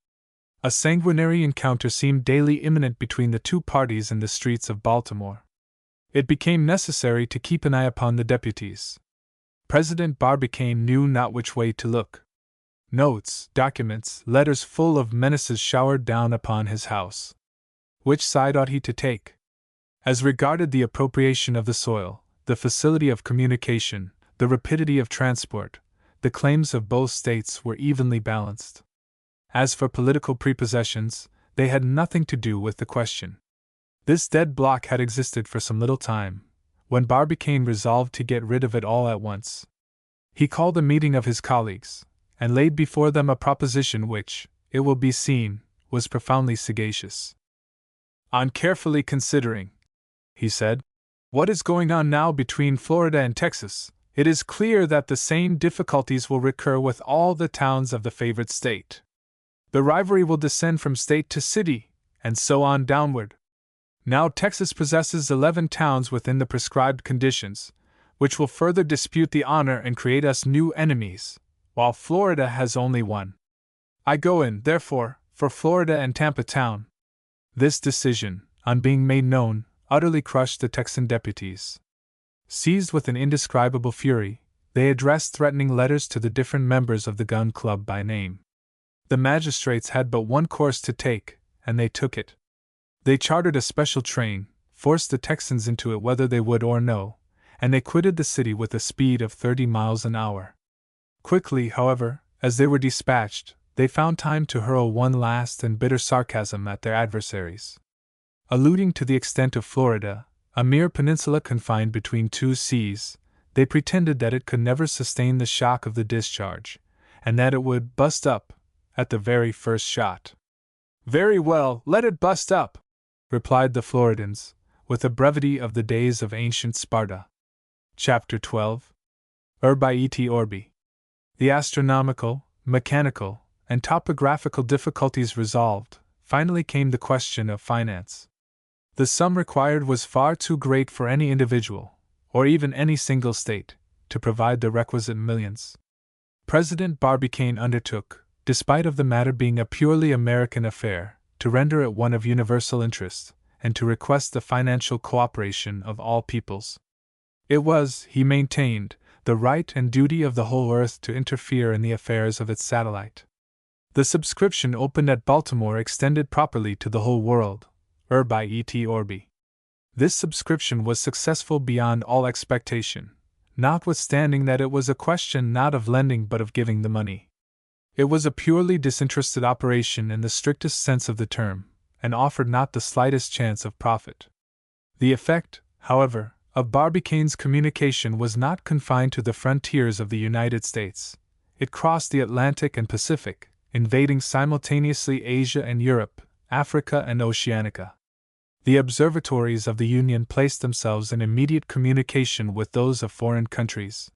A sanguinary encounter seemed daily imminent between the two parties in the streets of Baltimore. It became necessary to keep an eye upon the deputies. President Barbicane knew not which way to look. Notes, documents, letters full of menaces showered down upon his house. Which side ought he to take? As regarded the appropriation of the soil, the facility of communication, the rapidity of transport, the claims of both states were evenly balanced. As for political prepossessions, they had nothing to do with the question. This dead block had existed for some little time, when Barbicane resolved to get rid of it all at once. He called a meeting of his colleagues, and laid before them a proposition which, it will be seen, was profoundly sagacious. "On carefully considering," he said, "what is going on now between Florida and Texas, it is clear that the same difficulties will recur with all the towns of the favored state. The rivalry will descend from state to city, and so on downward. Now Texas possesses 11 towns within the prescribed conditions, which will further dispute the honor and create us new enemies, while Florida has only one. I go in, therefore, for Florida and Tampa town." This decision, on being made known, utterly crushed the Texan deputies. Seized with an indescribable fury, they addressed threatening letters to the different members of the gun club by name. The magistrates had but one course to take, and they took it. They chartered a special train, forced the Texans into it whether they would or no, and they quitted the city with a speed of 30 miles an hour. Quickly, however, as they were dispatched, they found time to hurl one last and bitter sarcasm at their adversaries. Alluding to the extent of Florida, a mere peninsula confined between two seas, they pretended that it could never sustain the shock of the discharge, and that it would bust up at the very first shot. "Very well, let it bust up," replied the Floridans, with the brevity of the days of ancient Sparta. Chapter 12. Urbi et Orbi. The astronomical, mechanical, and topographical difficulties resolved, finally came the question of finance. The sum required was far too great for any individual, or even any single state, to provide the requisite millions. President Barbicane undertook, despite of the matter being a purely American affair, to render it one of universal interest, and to request the financial cooperation of all peoples. It was, he maintained, the right and duty of the whole earth to interfere in the affairs of its satellite. The subscription opened at Baltimore extended properly to the whole world, urbi et orbi. This subscription was successful beyond all expectation, notwithstanding that it was a question not of lending but of giving the money. It was a purely disinterested operation in the strictest sense of the term, and offered not the slightest chance of profit. The effect, however, of Barbicane's communication was not confined to the frontiers of the United States. It crossed the Atlantic and Pacific, invading simultaneously Asia and Europe, Africa and Oceanica. The observatories of the Union placed themselves in immediate communication with those of foreign countries.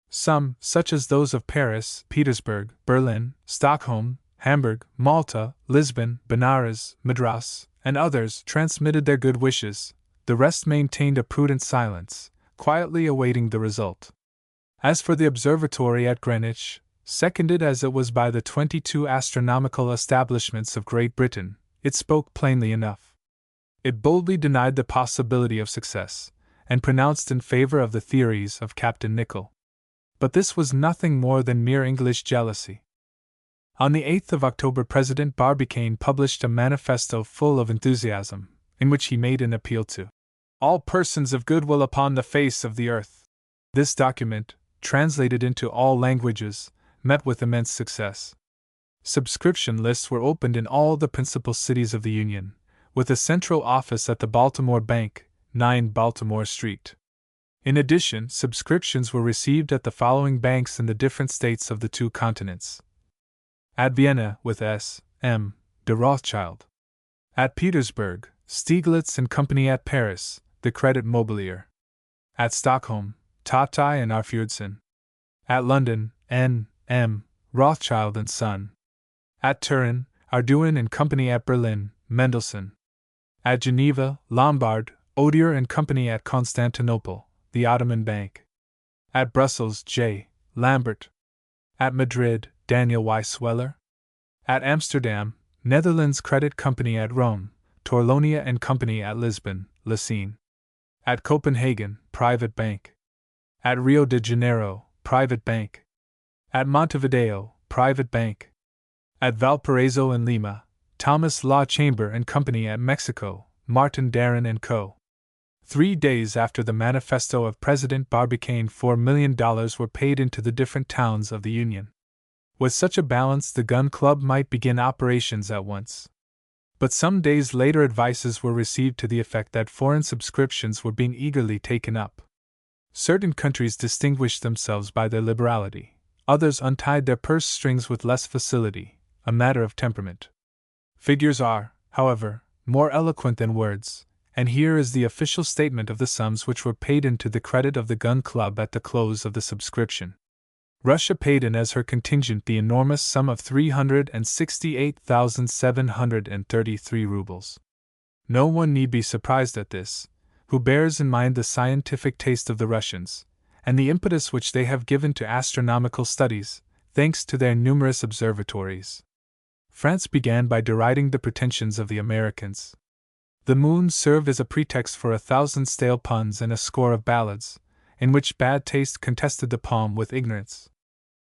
Some, such as those of Paris, Petersburg, Berlin, Stockholm, Hamburg, Malta, Lisbon, Benares, Madras, and others, transmitted their good wishes. The rest maintained a prudent silence, quietly awaiting the result. As for the observatory at Greenwich, seconded as it was by the 22 astronomical establishments of Great Britain, it spoke plainly enough. It boldly denied the possibility of success, and pronounced in favor of the theories of Captain Nicholl. But this was nothing more than mere English jealousy. On the 8th of October, President Barbicane published a manifesto full of enthusiasm, in which he made an appeal to all persons of goodwill upon the face of the earth. This document, translated into all languages, met with immense success. Subscription lists were opened in all the principal cities of the Union, with a central office at the Baltimore Bank, 9 Baltimore Street. In addition, subscriptions were received at the following banks in the different states of the two continents: at Vienna, with S. M. de Rothschild; at Petersburg, Stieglitz and Company; at Paris, the Credit Mobilier; at Stockholm, Tatai and Arfjordson; at London, N. M. Rothschild and Son; at Turin, Arduin and Company; at Berlin, Mendelssohn; at Geneva, Lombard, Odier and Company; at Constantinople, the Ottoman Bank; at Brussels, J. Lambert; at Madrid, Daniel Y. Sweller; at Amsterdam, Netherlands Credit Company; at Rome, Torlonia and Company; at Lisbon, Lacine; at Copenhagen, Private Bank; at Rio de Janeiro, Private Bank; at Montevideo, Private Bank; at Valparaiso and Lima, Thomas Law Chamber and Company; at Mexico, Martin Darren and Co. 3 days after the manifesto of President Barbicane, $4 million were paid into the different towns of the Union. With such a balance, the Gun Club might begin operations at once. But some days later, advices were received to the effect that foreign subscriptions were being eagerly taken up. Certain countries distinguished themselves by their liberality, others untied their purse strings with less facility, a matter of temperament. Figures are, however, more eloquent than words, and here is the official statement of the sums which were paid into the credit of the Gun Club at the close of the subscription. Russia paid in as her contingent the enormous sum of 368,733 rubles. No one need be surprised at this, who bears in mind the scientific taste of the Russians, and the impetus which they have given to astronomical studies, thanks to their numerous observatories. France began by deriding the pretensions of the Americans. The moon served as a pretext for 1,000 stale puns and a score of ballads, in which bad taste contested the palm with ignorance.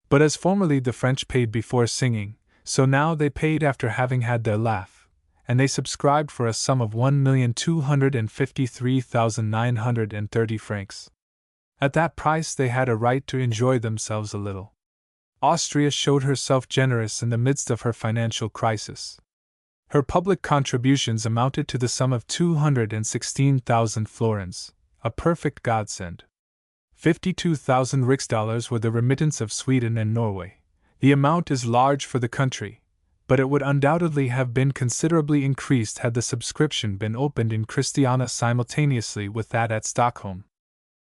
But as formerly the French paid before singing, so now they paid after having had their laugh, and they subscribed for a sum of 1,253,930 francs. At that price they had a right to enjoy themselves a little. Austria showed herself generous in the midst of her financial crisis. Her public contributions amounted to the sum of 216,000 florins, a perfect godsend. 52,000 riksdaler were the remittance of Sweden and Norway. The amount is large for the country, but it would undoubtedly have been considerably increased had the subscription been opened in Christiania simultaneously with that at Stockholm.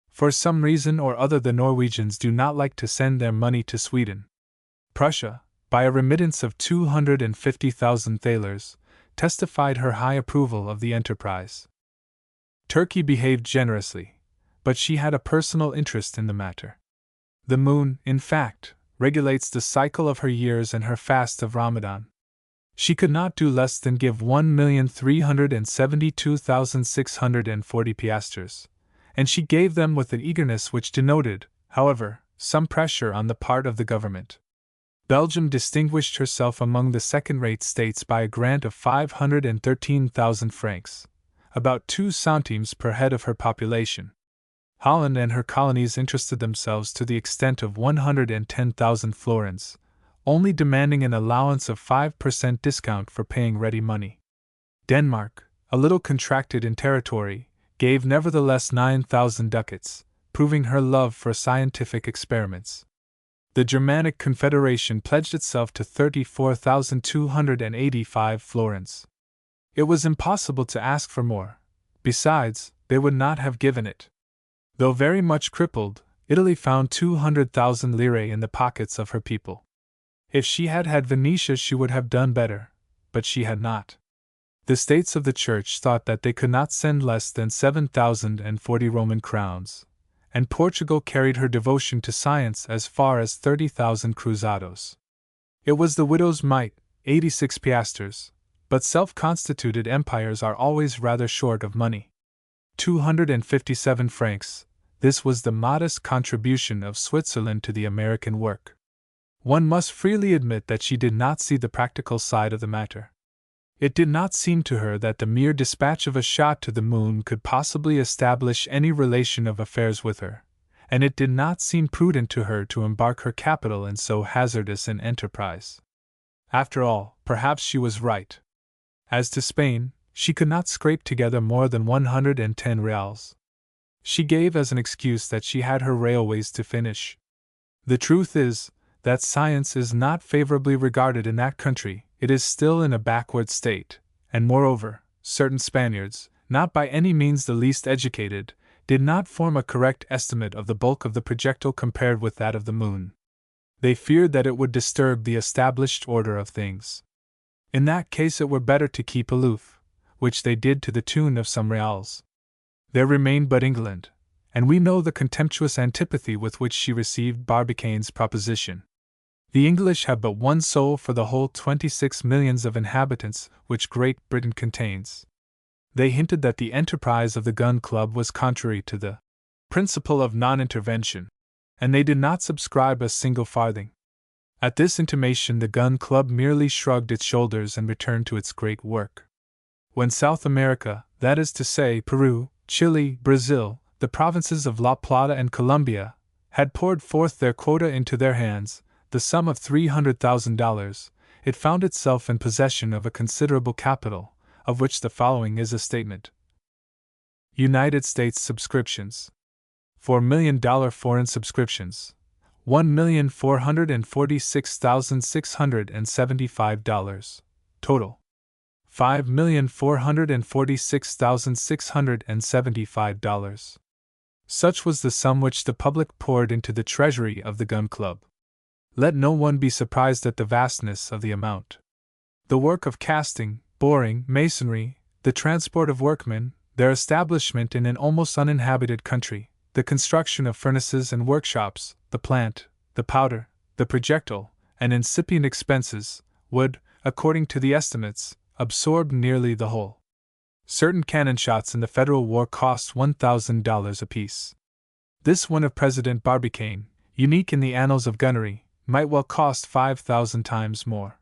For some reason or other the Norwegians do not like to send their money to Sweden. Prussia, by a remittance of 250,000 thalers, testified her high approval of the enterprise. Turkey behaved generously, but she had a personal interest in the matter. The moon, in fact, regulates the cycle of her years and her fast of Ramadan. She could not do less than give 1,372,640 piastres, and she gave them with an eagerness which denoted, however, some pressure on the part of the government. Belgium distinguished herself among the second-rate states by a grant of 513,000 francs, about 2 centimes per head of her population. Holland and her colonies interested themselves to the extent of 110,000 florins, only demanding an allowance of 5% discount for paying ready money. Denmark, a little contracted in territory, gave nevertheless 9,000 ducats, proving her love for scientific experiments. The Germanic Confederation pledged itself to 34,285 florins. It was impossible to ask for more. Besides, they would not have given it. Though very much crippled, Italy found 200,000 lire in the pockets of her people. If she had had Venetia she would have done better, but she had not. The states of the Church thought that they could not send less than 7,040 Roman crowns, and Portugal carried her devotion to science as far as 30,000 cruzados. It was the widow's mite, 86 piastres, but self-constituted empires are always rather short of money. 257 francs, this was the modest contribution of Switzerland to the American work. One must freely admit that she did not see the practical side of the matter. It did not seem to her that the mere dispatch of a shot to the moon could possibly establish any relation of affairs with her, and it did not seem prudent to her to embark her capital in so hazardous an enterprise. After all, perhaps she was right. As to Spain, she could not scrape together more than 110 reals. She gave as an excuse that she had her railways to finish. The truth is, that science is not favorably regarded in that country. It is still in a backward state, and moreover, certain Spaniards, not by any means the least educated, did not form a correct estimate of the bulk of the projectile compared with that of the moon. They feared that it would disturb the established order of things. In that case it were better to keep aloof, which they did to the tune of some reals. There remained but England, and we know the contemptuous antipathy with which she received Barbicane's proposition. The English have but one soul for the whole 26 millions of inhabitants which Great Britain contains. They hinted that the enterprise of the Gun Club was contrary to the principle of non-intervention, and they did not subscribe a single farthing. At this intimation the Gun Club merely shrugged its shoulders and returned to its great work. When South America, that is to say Peru, Chile, Brazil, the provinces of La Plata and Colombia, had poured forth their quota into their hands, the sum of $300,000, it found itself in possession of a considerable capital, of which the following is a statement. United States subscriptions. $4 million foreign subscriptions. $1,446,675. Total. $5,446,675. Such was the sum which the public poured into the treasury of the Gun Club. Let no one be surprised at the vastness of the amount. The work of casting, boring, masonry, the transport of workmen, their establishment in an almost uninhabited country, the construction of furnaces and workshops, the plant, the powder, the projectile, and incipient expenses, would, according to the estimates, absorb nearly the whole. Certain cannon shots in the Federal War cost $1,000 apiece. This one of President Barbicane, unique in the annals of gunnery, might well cost 5,000 times more.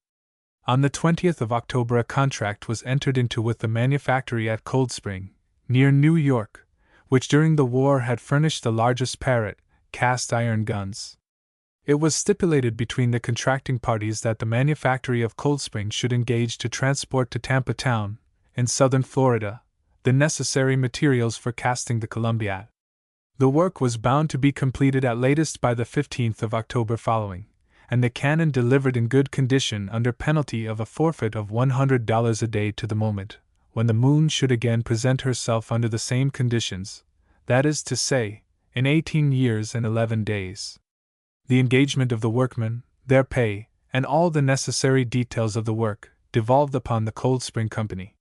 On the 20th of October a contract was entered into with the manufactory at Cold Spring, near New York, which during the war had furnished the largest Parrott cast-iron guns. It was stipulated between the contracting parties that the manufactory of Cold Spring should engage to transport to Tampa Town, in southern Florida, the necessary materials for casting the Columbiad. The work was bound to be completed at latest by the 15th of October following, and the cannon delivered in good condition under penalty of a forfeit of $100 a day to the moment when the moon should again present herself under the same conditions, that is to say, in 18 years and 11 days. The engagement of the workmen, their pay, and all the necessary details of the work devolved upon the Cold Spring Company.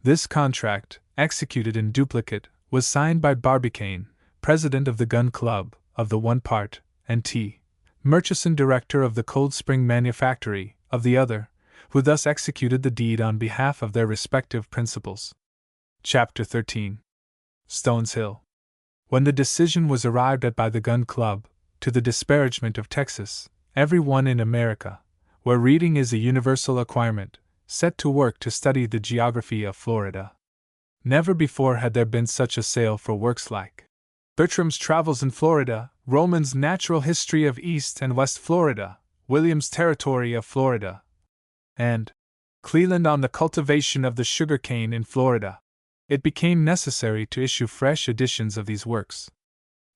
This contract, executed in duplicate, was signed by Barbicane, president of the Gun Club, of the one part, and T. Murchison, director of the Cold Spring Manufactory, of the other, who thus executed the deed on behalf of their respective principals. Chapter 13. Stones Hill. When the decision was arrived at by the Gun Club, to the disparagement of Texas, every one in America, where reading is a universal acquirement, set to work to study the geography of Florida. Never before had there been such a sale for works like Bertram's Travels in Florida, Roman's Natural History of East and West Florida, William's Territory of Florida, and Cleland on the Cultivation of the Sugar Cane in Florida. It became necessary to issue fresh editions of these works.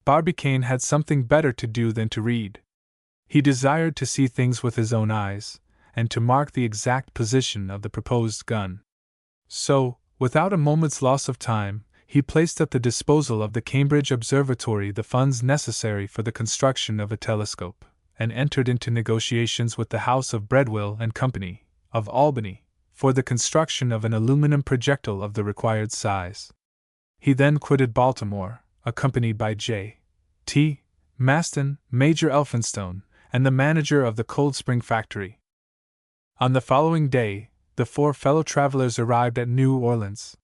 Barbicane had something better to do than to read. He desired to see things with his own eyes, and to mark the exact position of the proposed gun. So, without a moment's loss of time, he placed at the disposal of the Cambridge Observatory the funds necessary for the construction of a telescope, and entered into negotiations with the House of Breadwill and Company, of Albany, for the construction of an aluminum projectile of the required size. He then quitted Baltimore, accompanied by J. T. Maston, Major Elphinstone, and the manager of the Cold Spring factory. On the following day, the four fellow travelers arrived at New Orleans.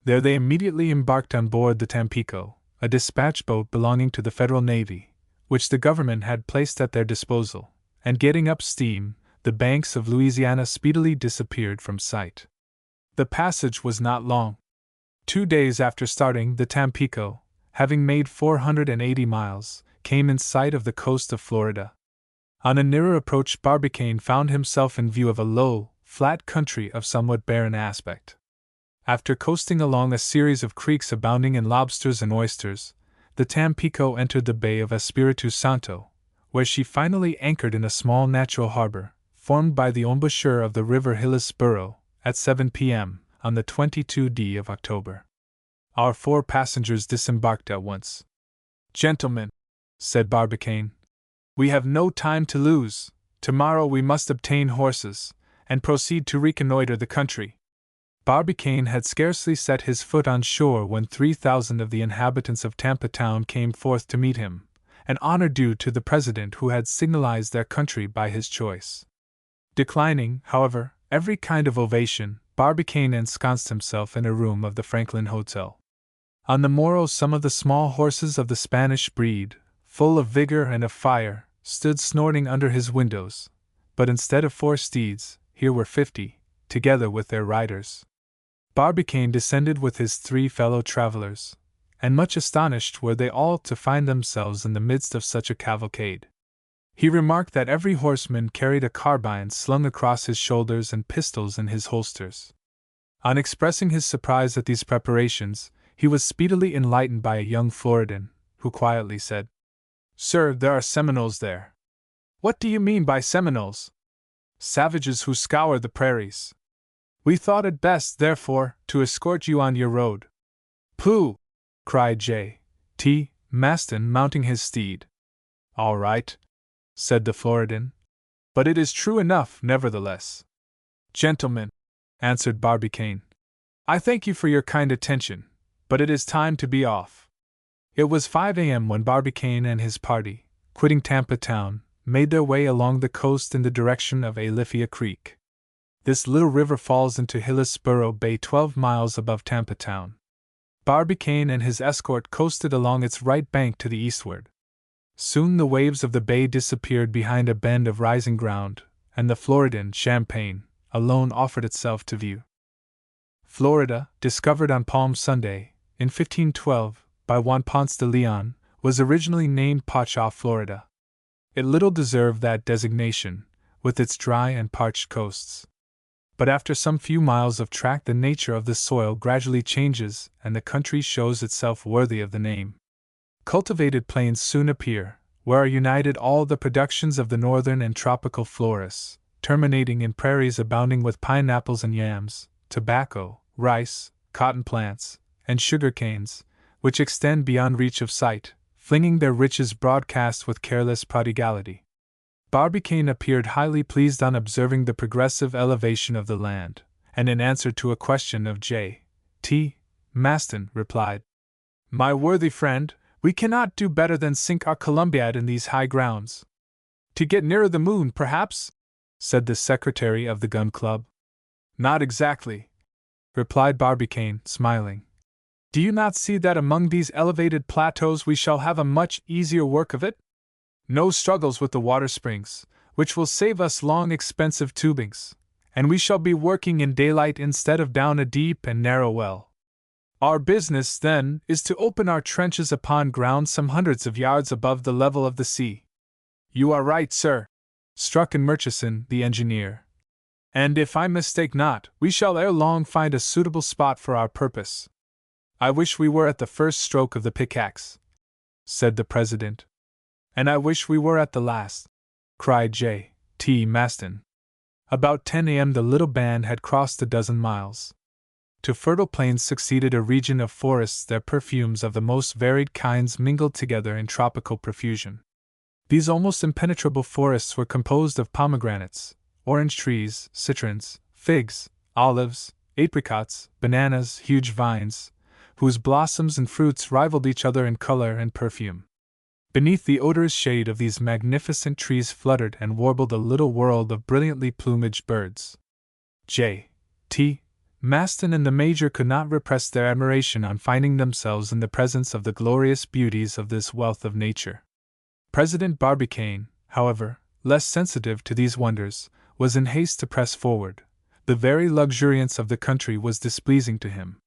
There they immediately embarked on board the Tampico, a dispatch boat belonging to the Federal Navy, which the government had placed at their disposal, and getting up steam, the banks of Louisiana speedily disappeared from sight. The passage was not long. 2 days after starting, the Tampico, having made 480 miles, came in sight of the coast of Florida. On a nearer approach, Barbicane found himself in view of a low, flat country of somewhat barren aspect. After coasting along a series of creeks abounding in lobsters and oysters, the Tampico entered the Bay of Espiritu Santo, where she finally anchored in a small natural harbor, formed by the embouchure of the river Hillsborough, at 7 p.m., on the 22d of October. Our 4 passengers disembarked at once. "Gentlemen," said Barbicane, "we have no time to lose. Tomorrow we must obtain horses, and proceed to reconnoiter the country." Barbicane had scarcely set his foot on shore when 3,000 of the inhabitants of Tampa Town came forth to meet him, an honor due to the President who had signalized their country by his choice. Declining, however, every kind of ovation, Barbicane ensconced himself in a room of the Franklin Hotel. On the morrow some of the small horses of the Spanish breed, full of vigor and of fire, stood snorting under his windows, but instead of 4 steeds, here were 50, together with their riders. Barbicane descended with his 3 fellow travelers, and much astonished were they all to find themselves in the midst of such a cavalcade. He remarked that every horseman carried a carbine slung across his shoulders and pistols in his holsters. On expressing his surprise at these preparations, he was speedily enlightened by a young Floridan, who quietly said, "Sir, there are Seminoles there." "What do you mean by Seminoles?" "Savages who scour the prairies. We thought it best, therefore, to escort you on your road." "Pooh!" cried J. T. Maston, mounting his steed. "All right," said the Floridan, "but it is true enough, nevertheless." "Gentlemen," answered Barbicane, "I thank you for your kind attention, but it is time to be off." It was 5 a.m. when Barbicane and his party, quitting Tampa Town, made their way along the coast in the direction of Alifia Creek. This little river falls into Hillsborough Bay 12 miles above Tampa Town. Barbicane and his escort coasted along its right bank to the eastward. Soon the waves of the bay disappeared behind a bend of rising ground, and the Floridan Champagne alone offered itself to view. Florida, discovered on Palm Sunday, in 1512, by Juan Ponce de Leon, was originally named Pacha, Florida. It little deserved that designation, with its dry and parched coasts. But after some few miles of track, the nature of the soil gradually changes, and the country shows itself worthy of the name. Cultivated plains soon appear, where are united all the productions of the northern and tropical forests, terminating in prairies abounding with pineapples and yams, tobacco, rice, cotton plants, and sugar canes, which extend beyond reach of sight, flinging their riches broadcast with careless prodigality. Barbicane appeared highly pleased on observing the progressive elevation of the land, and in answer to a question of J. T. Maston, replied, "My worthy friend, we cannot do better than sink our Columbiad in these high grounds." "To get nearer the moon, perhaps?" said the secretary of the Gun Club. "Not exactly," replied Barbicane, smiling. "Do you not see that among these elevated plateaus we shall have a much easier work of it? No struggles with the water springs, which will save us long expensive tubings, and we shall be working in daylight instead of down a deep and narrow well. Our business, then, is to open our trenches upon ground some hundreds of yards above the level of the sea." "You are right, sir," struck in Murchison, the engineer. "And if I mistake not, we shall ere long find a suitable spot for our purpose." "I wish we were at the first stroke of the pickaxe," said the president. "And I wish we were at the last," cried J. T. Maston. About 10 a.m. the little band had crossed a dozen miles. To fertile plains succeeded a region of forests, their perfumes of the most varied kinds mingled together in tropical profusion. These almost impenetrable forests were composed of pomegranates, orange trees, citrons, figs, olives, apricots, bananas, huge vines, whose blossoms and fruits rivaled each other in color and perfume. Beneath the odorous shade of these magnificent trees fluttered and warbled a little world of brilliantly plumaged birds. J. T. Maston and the Major could not repress their admiration on finding themselves in the presence of the glorious beauties of this wealth of nature. President Barbicane, however, less sensitive to these wonders, was in haste to press forward. The very luxuriance of the country was displeasing to him.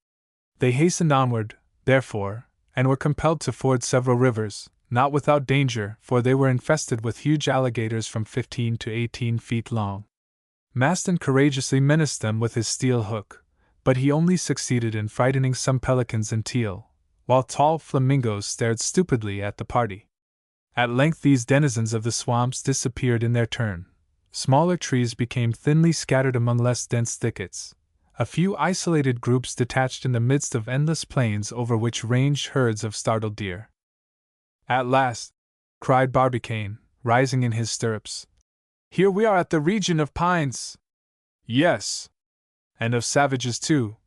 They hastened onward, therefore, and were compelled to ford several rivers, not without danger, for they were infested with huge alligators from 15 to 18 feet long. Maston courageously menaced them with his steel hook, but he only succeeded in frightening some pelicans and teal, while tall flamingos stared stupidly at the party. At length these denizens of the swamps disappeared in their turn. Smaller trees became thinly scattered among less dense thickets. A few isolated groups detached in the midst of endless plains over which ranged herds of startled deer. "At last," cried Barbicane, rising in his stirrups, "here we are at the region of pines." "Yes, and of savages too,"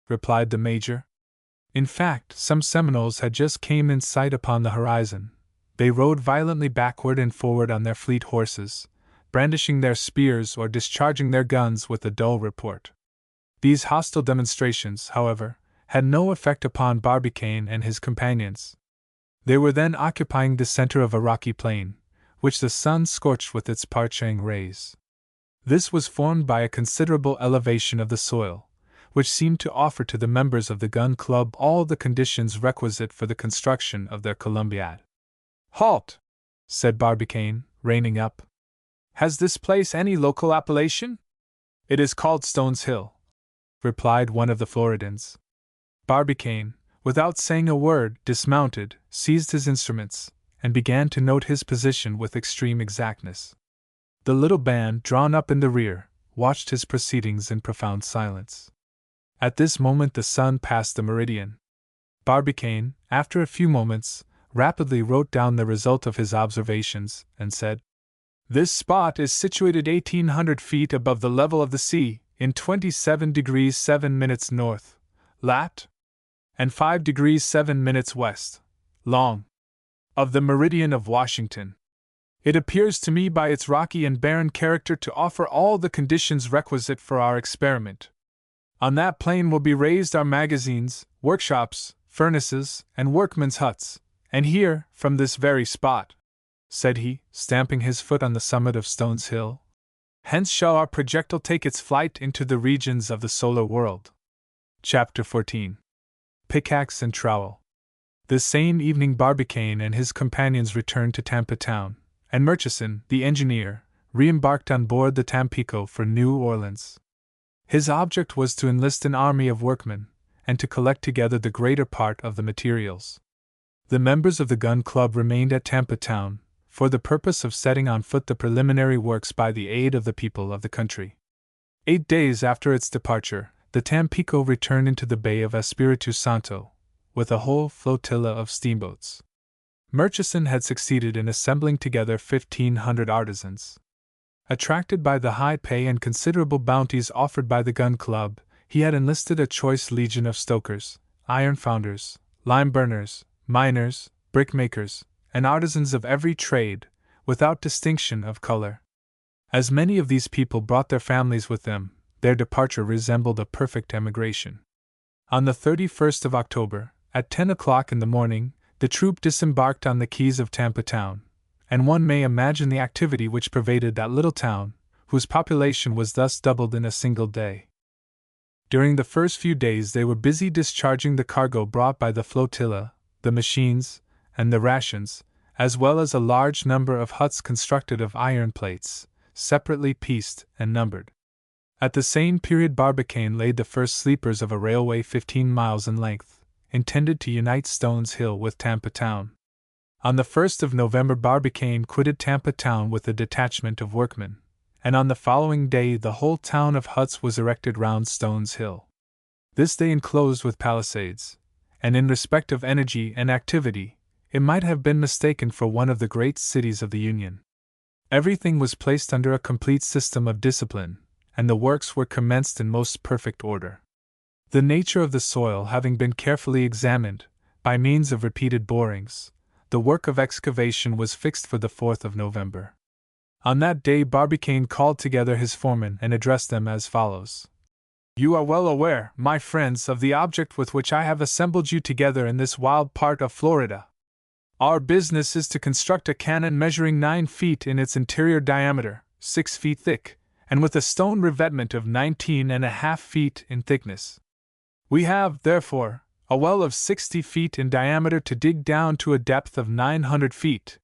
replied the Major. In fact, some Seminoles had just came in sight upon the horizon. They rode violently backward and forward on their fleet horses, brandishing their spears or discharging their guns with a dull report. These hostile demonstrations, however, had no effect upon Barbicane and his companions. They were then occupying the center of a rocky plain, which the sun scorched with its parching rays. This was formed by a considerable elevation of the soil, which seemed to offer to the members of the Gun Club all the conditions requisite for the construction of their Columbiad. "Halt!" said Barbicane, reining up. "Has this place any local appellation?" "It is called Stone's Hill," replied one of the Floridans. Barbicane, without saying a word, dismounted, seized his instruments, and began to note his position with extreme exactness. The little band, drawn up in the rear, watched his proceedings in profound silence. At this moment the sun passed the meridian. Barbicane, after a few moments, rapidly wrote down the result of his observations, and said, "This spot is situated 1,800 feet above the level of the sea, in 27 degrees 7 minutes north, lat. and 5 degrees 7 minutes west, long. of the meridian of Washington. It appears to me by its rocky and barren character to offer all the conditions requisite for our experiment. On that plain will be raised our magazines, workshops, furnaces, and workmen's huts, and here, from this very spot, said he, stamping his foot on the summit of Stones Hill, hence shall our projectile take its flight into the regions of the solar world. Chapter 14. Pickaxe and Trowel. This same evening Barbicane and his companions returned to Tampa Town, and Murchison, the engineer, re-embarked on board the Tampico for New Orleans. His object was to enlist an army of workmen, and to collect together the greater part of the materials. The members of the Gun Club remained at Tampa Town, for the purpose of setting on foot the preliminary works by the aid of the people of the country. 8 days after its departure, the Tampico returned into the Bay of Espiritu Santo, with a whole flotilla of steamboats. Murchison had succeeded in assembling together 1,500 artisans. Attracted by the high pay and considerable bounties offered by the Gun Club, he had enlisted a choice legion of stokers, iron founders, lime burners, miners, brickmakers, and artisans of every trade, without distinction of color. As many of these people brought their families with them, their departure resembled a perfect emigration. On the 31st of October, at 10 o'clock in the morning, the troop disembarked on the quays of Tampa Town, and one may imagine the activity which pervaded that little town, whose population was thus doubled in a single day. During the first few days they were busy discharging the cargo brought by the flotilla, the machines, and the rations, as well as a large number of huts constructed of iron plates, separately pieced and numbered. At the same period Barbicane laid the first sleepers of a railway 15 miles in length, intended to unite Stones Hill with Tampa Town. On the 1st of November Barbicane quitted Tampa Town with a detachment of workmen, and on the following day the whole town of huts was erected round Stones Hill. This they enclosed with palisades, and in respect of energy and activity, it might have been mistaken for one of the great cities of the Union. Everything was placed under a complete system of discipline, and the works were commenced in most perfect order. The nature of the soil having been carefully examined, by means of repeated borings, the work of excavation was fixed for the 4th of November. On that day Barbicane called together his foremen and addressed them as follows. You are well aware, my friends, of the object with which I have assembled you together in this wild part of Florida. Our business is to construct a cannon measuring 9 feet in its interior diameter, 6 feet thick, and with a stone revetment of 19.5 feet in thickness. We have, therefore, a well of 60 feet in diameter to dig down to a depth of 900 feet.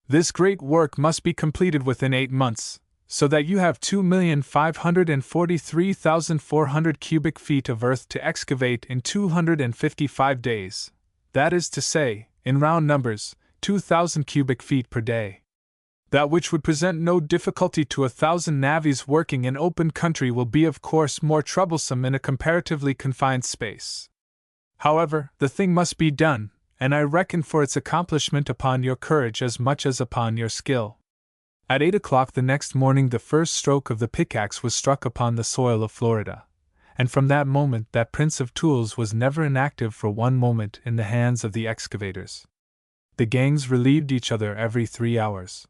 This great work must be completed within 8 months, so that you have 2,543,400 cubic feet of earth to excavate in 255 days, that is to say, in round numbers, 2,000 cubic feet per day. That which would present no difficulty to 1,000 navvies working in open country will be of course more troublesome in a comparatively confined space. However, the thing must be done, and I reckon for its accomplishment upon your courage as much as upon your skill. At 8 o'clock the next morning the first stroke of the pickaxe was struck upon the soil of Florida, and from that moment that prince of tools was never inactive for one moment in the hands of the excavators. The gangs relieved each other every 3 hours.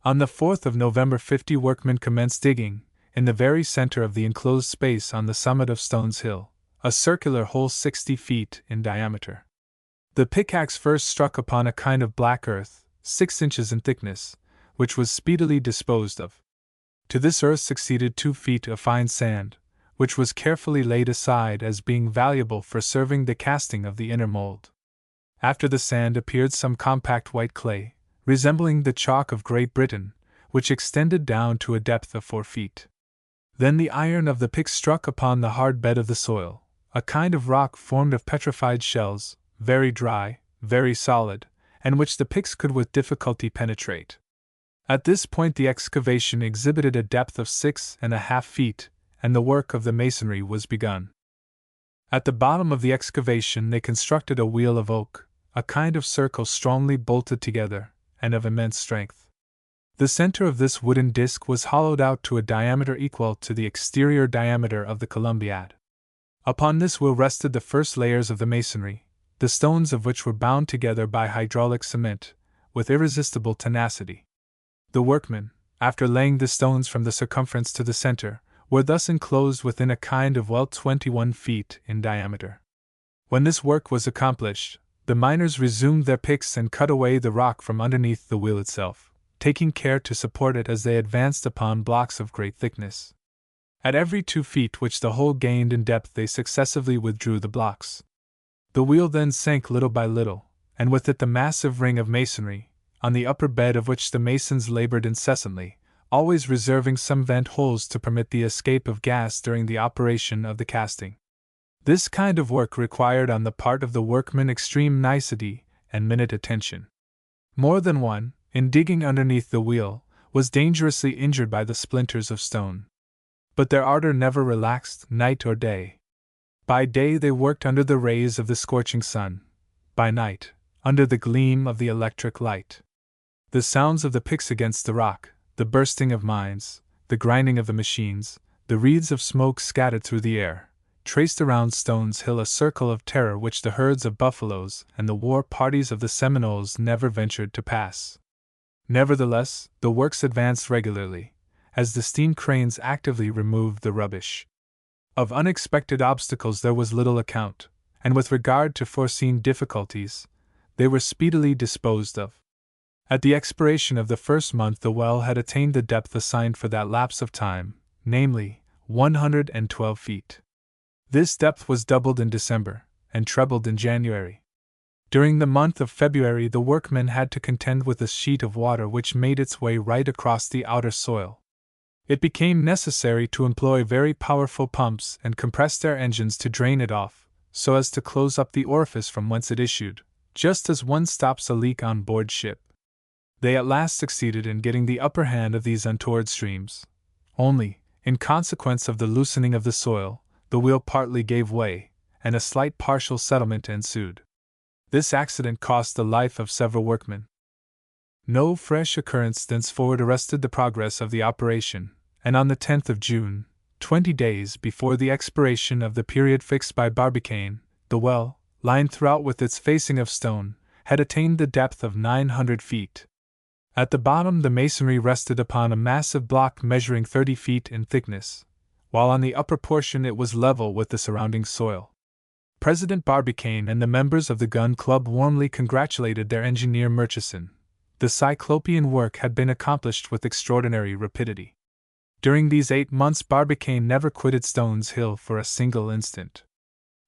On the 4th of November 50 workmen commenced digging, in the very center of the enclosed space on the summit of Stones Hill, a circular hole 60 feet in diameter. The pickaxe first struck upon a kind of black earth, 6 inches in thickness, which was speedily disposed of. To this earth succeeded 2 feet of fine sand, which was carefully laid aside as being valuable for serving the casting of the inner mold. After the sand appeared some compact white clay, resembling the chalk of Great Britain, which extended down to a depth of 4 feet. Then the iron of the pick struck upon the hard bed of the soil, a kind of rock formed of petrified shells, very dry, very solid, and which the picks could with difficulty penetrate. At this point the excavation exhibited a depth of 6.5 feet, and the work of the masonry was begun. At the bottom of the excavation they constructed a wheel of oak, a kind of circle strongly bolted together, and of immense strength. The center of this wooden disc was hollowed out to a diameter equal to the exterior diameter of the Columbiad. Upon this wheel rested the first layers of the masonry, the stones of which were bound together by hydraulic cement, with irresistible tenacity. The workmen, after laying the stones from the circumference to the center, were thus enclosed within a kind of well 21 feet in diameter. When this work was accomplished, the miners resumed their picks and cut away the rock from underneath the wheel itself, taking care to support it as they advanced upon blocks of great thickness. At every 2 feet which the hole gained in depth they successively withdrew the blocks. The wheel then sank little by little, and with it the massive ring of masonry, on the upper bed of which the masons labored incessantly, always reserving some vent holes to permit the escape of gas during the operation of the casting. This kind of work required on the part of the workmen extreme nicety and minute attention. More than one, in digging underneath the wheel, was dangerously injured by the splinters of stone. But their ardor never relaxed, night or day. By day they worked under the rays of the scorching sun, by night, under the gleam of the electric light. The sounds of the picks against the rock, the bursting of mines, the grinding of the machines, the wreaths of smoke scattered through the air, traced around Stones Hill a circle of terror which the herds of buffaloes and the war parties of the Seminoles never ventured to pass. Nevertheless, the works advanced regularly, as the steam cranes actively removed the rubbish. Of unexpected obstacles there was little account, and with regard to foreseen difficulties, they were speedily disposed of. At the expiration of the first month the well had attained the depth assigned for that lapse of time, namely, 112 feet. This depth was doubled in December, and trebled in January. During the month of February the workmen had to contend with a sheet of water which made its way right across the outer soil. It became necessary to employ very powerful pumps and compressed air engines to drain it off, so as to close up the orifice from whence it issued, just as one stops a leak on board ship. They at last succeeded in getting the upper hand of these untoward streams. Only, in consequence of the loosening of the soil, the wheel partly gave way, and a slight partial settlement ensued. This accident cost the life of several workmen. No fresh occurrence thenceforward arrested the progress of the operation, and on the 10th of June, 20 days before the expiration of the period fixed by Barbicane, the well, lined throughout with its facing of stone, had attained the depth of 900 feet. At the bottom the masonry rested upon a massive block measuring 30 feet in thickness, while on the upper portion it was level with the surrounding soil. President Barbicane and the members of the Gun Club warmly congratulated their engineer Murchison. The cyclopean work had been accomplished with extraordinary rapidity. During these 8 months Barbicane never quitted Stones Hill for a single instant.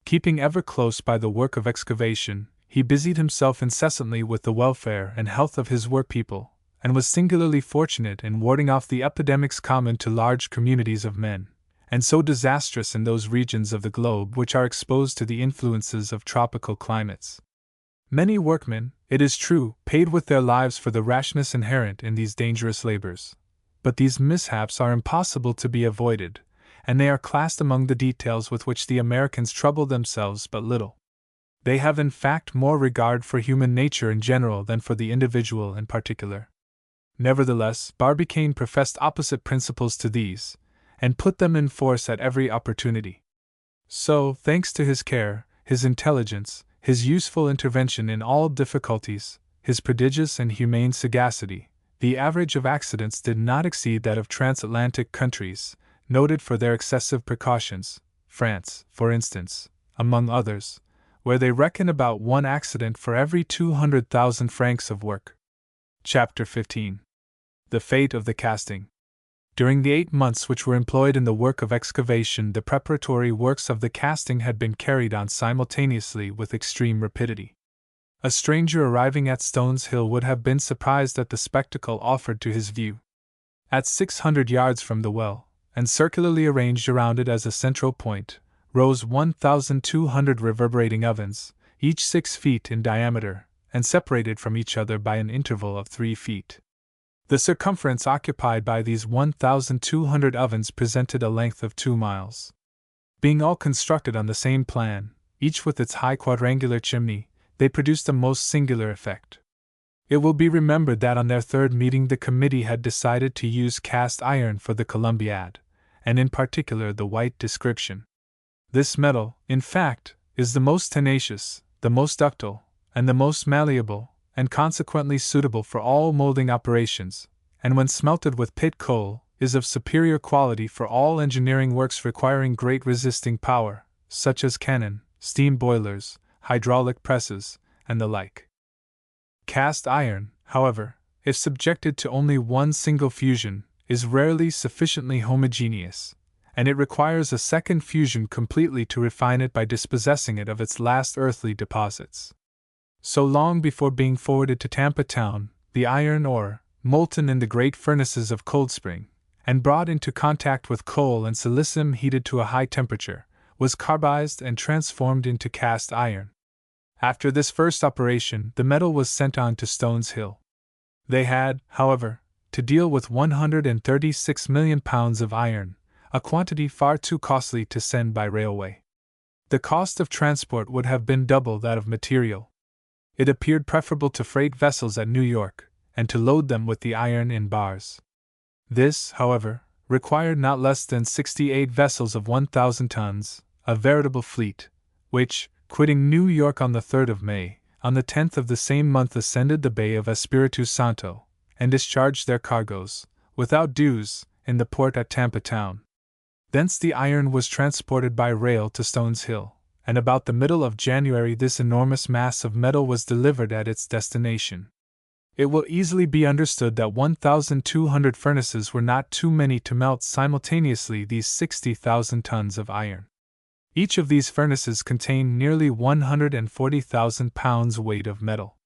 Keeping ever close by the work of excavation, he busied himself incessantly with the welfare and health of his workpeople, and was singularly fortunate in warding off the epidemics common to large communities of men, and so disastrous in those regions of the globe which are exposed to the influences of tropical climates. Many workmen, it is true, paid with their lives for the rashness inherent in these dangerous labors. But these mishaps are impossible to be avoided, and they are classed among the details with which the Americans trouble themselves but little. They have in fact more regard for human nature in general than for the individual in particular. Nevertheless, Barbicane professed opposite principles to these, and put them in force at every opportunity. So, thanks to his care, his intelligence, his useful intervention in all difficulties, his prodigious and humane sagacity, the average of accidents did not exceed that of transatlantic countries, noted for their excessive precautions, France, for instance, among others, where they reckon about 1 accident for every 200,000 francs of work. Chapter 15. The Fate of the Casting. During the 8 months which were employed in the work of excavation, the preparatory works of the casting had been carried on simultaneously with extreme rapidity. A stranger arriving at Stones Hill would have been surprised at the spectacle offered to his view. At 600 yards from the well, and circularly arranged around it as a central point, rose 1,200 reverberating ovens, each 6 feet in diameter, and separated from each other by an interval of 3 feet. The circumference occupied by these 1,200 ovens presented a length of 2 miles. Being all constructed on the same plan, each with its high quadrangular chimney, they produced a most singular effect. It will be remembered that on their third meeting the committee had decided to use cast iron for the Columbiad, and in particular the white description. This metal, in fact, is the most tenacious, the most ductile, and the most malleable, and consequently suitable for all molding operations, and when smelted with pit coal, is of superior quality for all engineering works requiring great resisting power, such as cannon, steam boilers, hydraulic presses, and the like. Cast iron, however, if subjected to only one single fusion, is rarely sufficiently homogeneous, and it requires a second fusion completely to refine it by dispossessing it of its last earthly deposits. So long before being forwarded to Tampa Town, the iron ore, molten in the great furnaces of Cold Spring, and brought into contact with coal and silicium heated to a high temperature, was carbized and transformed into cast iron. After this first operation, the metal was sent on to Stones Hill. They had, however, to deal with 136 million pounds of iron, a quantity far too costly to send by railway. The cost of transport would have been double that of material. It appeared preferable to freight vessels at New York, and to load them with the iron in bars. This, however, required not less than 68 vessels of 1,000 tons, a veritable fleet, which, quitting New York on the 3rd of May, on the 10th of the same month ascended the Bay of Espiritu Santo, and discharged their cargoes, without dues, in the port at Tampa Town. Thence the iron was transported by rail to Stones Hill, and about the middle of January this enormous mass of metal was delivered at its destination. It will easily be understood that 1,200 furnaces were not too many to melt simultaneously these 60,000 tons of iron. Each of these furnaces contained nearly 140,000 pounds weight of metal.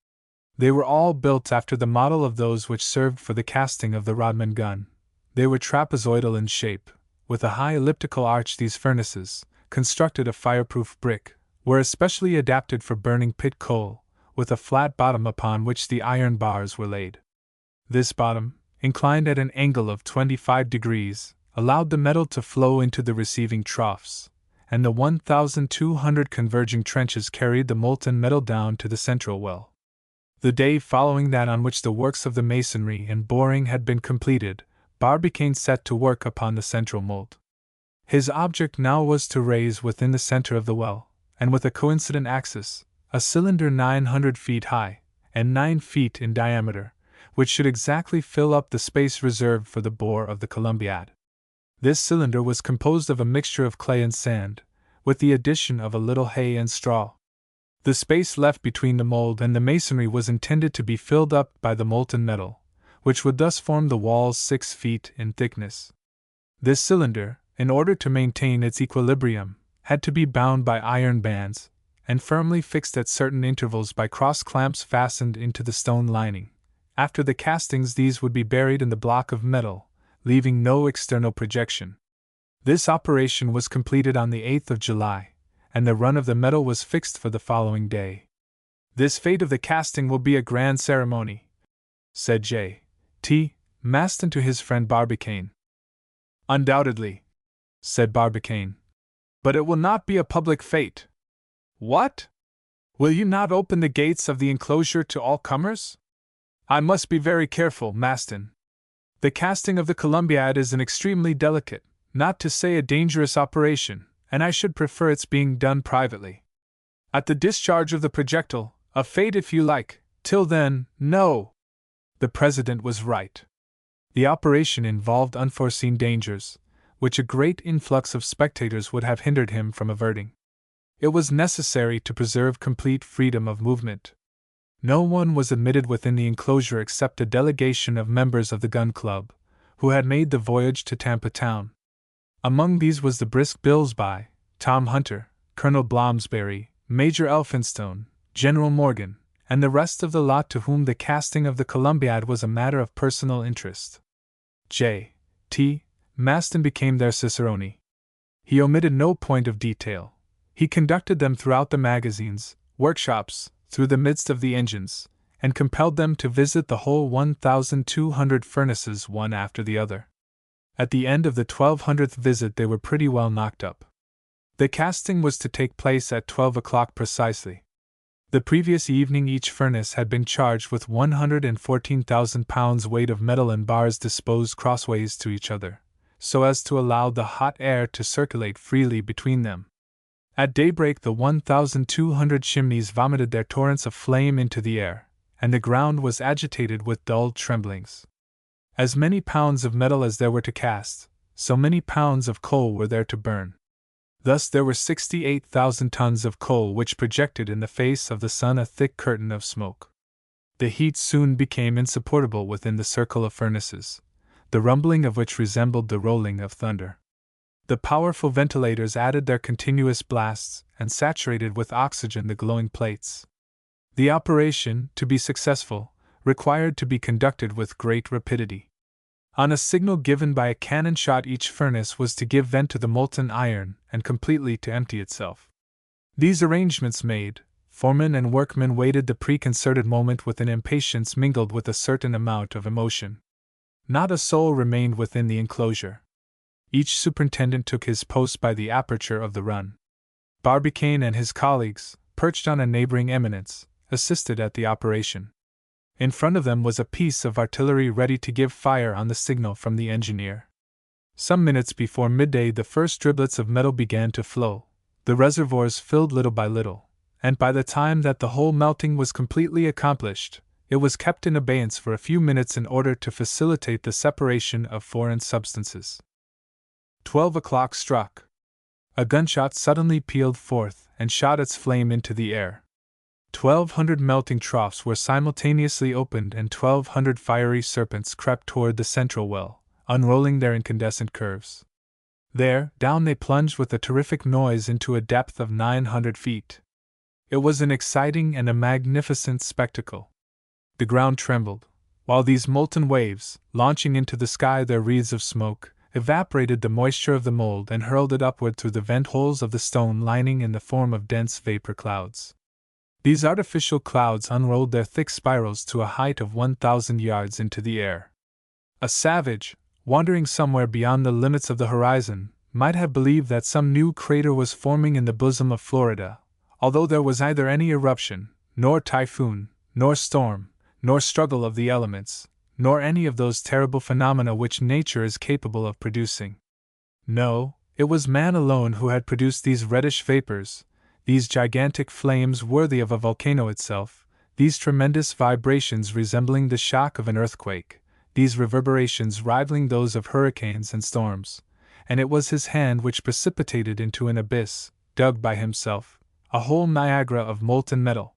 They were all built after the model of those which served for the casting of the Rodman gun. They were trapezoidal in shape, with a high elliptical arch. These furnaces, constructed of fireproof brick, were especially adapted for burning pit coal, with a flat bottom upon which the iron bars were laid. This bottom, inclined at an angle of 25 degrees, allowed the metal to flow into the receiving troughs, and the 1,200 converging trenches carried the molten metal down to the central well. The day following that on which the works of the masonry and boring had been completed, Barbicane set to work upon the central mold. His object now was to raise within the center of the well, and with a coincident axis, a cylinder 900 feet high, and 9 feet in diameter, which should exactly fill up the space reserved for the bore of the Columbiad. This cylinder was composed of a mixture of clay and sand, with the addition of a little hay and straw. The space left between the mold and the masonry was intended to be filled up by the molten metal, which would thus form the walls 6 feet in thickness. This cylinder, in order to maintain its equilibrium, had to be bound by iron bands, and firmly fixed at certain intervals by cross clamps fastened into the stone lining. After the castings, these would be buried in the block of metal, leaving no external projection. This operation was completed on the 8th of July, and the run of the metal was fixed for the following day. "This fate of the casting will be a grand ceremony," said J.T. Maston to his friend Barbicane. "Undoubtedly," said Barbicane. "But it will not be a public fete." "What? Will you not open the gates of the enclosure to all comers?" "I must be very careful, Maston. The casting of the Columbiad is an extremely delicate, not to say a dangerous operation, and I should prefer its being done privately. At the discharge of the projectile, a fete if you like, till then, no." The president was right. The operation involved unforeseen dangers, which a great influx of spectators would have hindered him from averting. It was necessary to preserve complete freedom of movement. No one was admitted within the enclosure except a delegation of members of the Gun Club, who had made the voyage to Tampa Town. Among these was the brisk Billsby, Tom Hunter, Colonel Blomsberry, Major Elphinstone, General Morgan, and the rest of the lot to whom the casting of the Columbiad was a matter of personal interest. J.T. Maston became their cicerone. He omitted no point of detail. He conducted them throughout the magazines, workshops, through the midst of the engines, and compelled them to visit the whole 1,200 furnaces one after the other. At the end of the 1,200th visit they were pretty well knocked up. The casting was to take place at 12 o'clock precisely. The previous evening each furnace had been charged with 114,000 pounds weight of metal in bars disposed crossways to each other, so as to allow the hot air to circulate freely between them. At daybreak the 1,200 chimneys vomited their torrents of flame into the air, and the ground was agitated with dull tremblings. As many pounds of metal as there were to cast, so many pounds of coal were there to burn. Thus there were 68,000 tons of coal which projected in the face of the sun a thick curtain of smoke. The heat soon became insupportable within the circle of furnaces, the rumbling of which resembled the rolling of thunder. The powerful ventilators added their continuous blasts and saturated with oxygen the glowing plates. The operation, to be successful, required to be conducted with great rapidity. On a signal given by a cannon shot, each furnace was to give vent to the molten iron and completely to empty itself. These arrangements made, foremen and workmen waited the preconcerted moment with an impatience mingled with a certain amount of emotion. Not a soul remained within the enclosure. Each superintendent took his post by the aperture of the run. Barbicane and his colleagues, perched on a neighboring eminence, assisted at the operation. In front of them was a piece of artillery ready to give fire on the signal from the engineer. Some minutes before midday the first driblets of metal began to flow, the reservoirs filled little by little, and by the time that the whole melting was completely accomplished, it was kept in abeyance for a few minutes in order to facilitate the separation of foreign substances. 12 o'clock struck. A gunshot suddenly pealed forth and shot its flame into the air. 1,200 melting troughs were simultaneously opened and 1,200 fiery serpents crept toward the central well, unrolling their incandescent curves. There, down they plunged with a terrific noise into a depth of 900 feet. It was an exciting and a magnificent spectacle. The ground trembled, while these molten waves, launching into the sky their wreaths of smoke, evaporated the moisture of the mold and hurled it upward through the vent holes of the stone lining in the form of dense vapor clouds. These artificial clouds unrolled their thick spirals to a height of 1,000 yards into the air. A savage, wandering somewhere beyond the limits of the horizon, might have believed that some new crater was forming in the bosom of Florida, although there was neither any eruption, nor typhoon, nor storm, nor struggle of the elements, nor any of those terrible phenomena which nature is capable of producing. No, it was man alone who had produced these reddish vapors, these gigantic flames worthy of a volcano itself, these tremendous vibrations resembling the shock of an earthquake, these reverberations rivaling those of hurricanes and storms, and it was his hand which precipitated into an abyss, dug by himself, a whole Niagara of molten metal.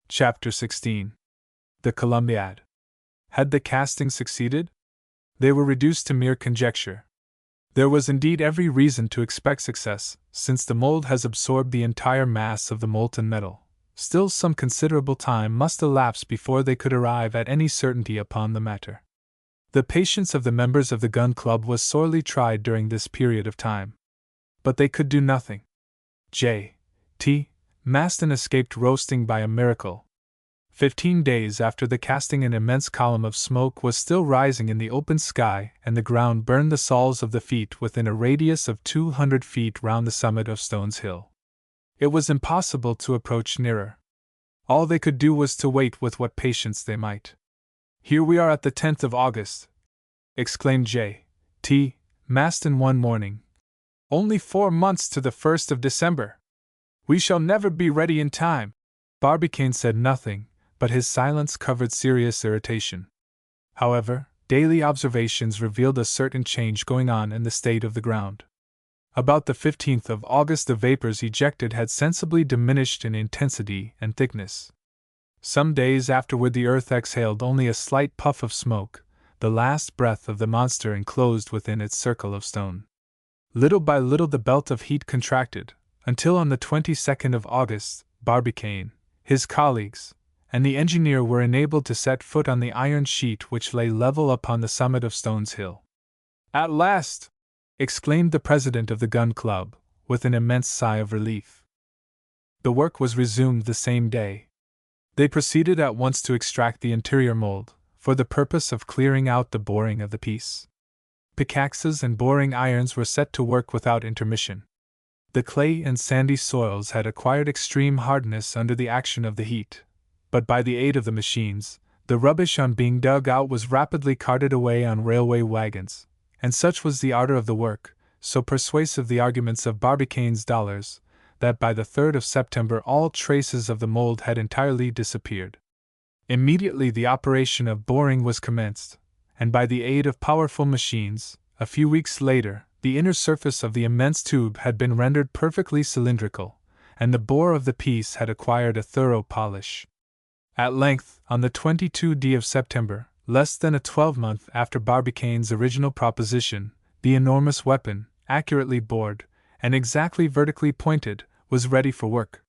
Chapter 16. The Columbiad. Had the casting succeeded? They were reduced to mere conjecture. There was indeed every reason to expect success, since the mold has absorbed the entire mass of the molten metal. Still, some considerable time must elapse before they could arrive at any certainty upon the matter. The patience of the members of the Gun Club was sorely tried during this period of time. But they could do nothing. J.T. Maston escaped roasting by a miracle. 15 days after the casting, an immense column of smoke was still rising in the open sky, and the ground burned the soles of the feet within a radius of 200 feet round the summit of Stones Hill. It was impossible to approach nearer. All they could do was to wait with what patience they might. "Here we are at the 10th of August," exclaimed J.T. Maston one morning. "Only 4 months to the 1st of December. We shall never be ready in time." Barbicane said nothing, but his silence covered serious irritation. However, daily observations revealed a certain change going on in the state of the ground. About the 15th of August the vapors ejected had sensibly diminished in intensity and thickness. Some days afterward the earth exhaled only a slight puff of smoke, the last breath of the monster enclosed within its circle of stone. Little by little the belt of heat contracted, until on the 22nd of August, Barbicane, his colleagues, and the engineer were enabled to set foot on the iron sheet which lay level upon the summit of Stones Hill. "At last!" exclaimed the president of the Gun Club, with an immense sigh of relief. The work was resumed the same day. They proceeded at once to extract the interior mold, for the purpose of clearing out the boring of the piece. Pickaxes and boring irons were set to work without intermission. The clay and sandy soils had acquired extreme hardness under the action of the heat, but by the aid of the machines, the rubbish on being dug out was rapidly carted away on railway wagons, and such was the ardor of the work, so persuasive the arguments of Barbicane's dollars, that by the 3rd of September all traces of the mold had entirely disappeared. Immediately the operation of boring was commenced, and by the aid of powerful machines, a few weeks later, The inner surface of the immense tube had been rendered perfectly cylindrical, and the bore of the piece had acquired a thorough polish. At length, on the 22d of September, less than a 12-month after Barbicane's original proposition, the enormous weapon, accurately bored, and exactly vertically pointed, was ready for work.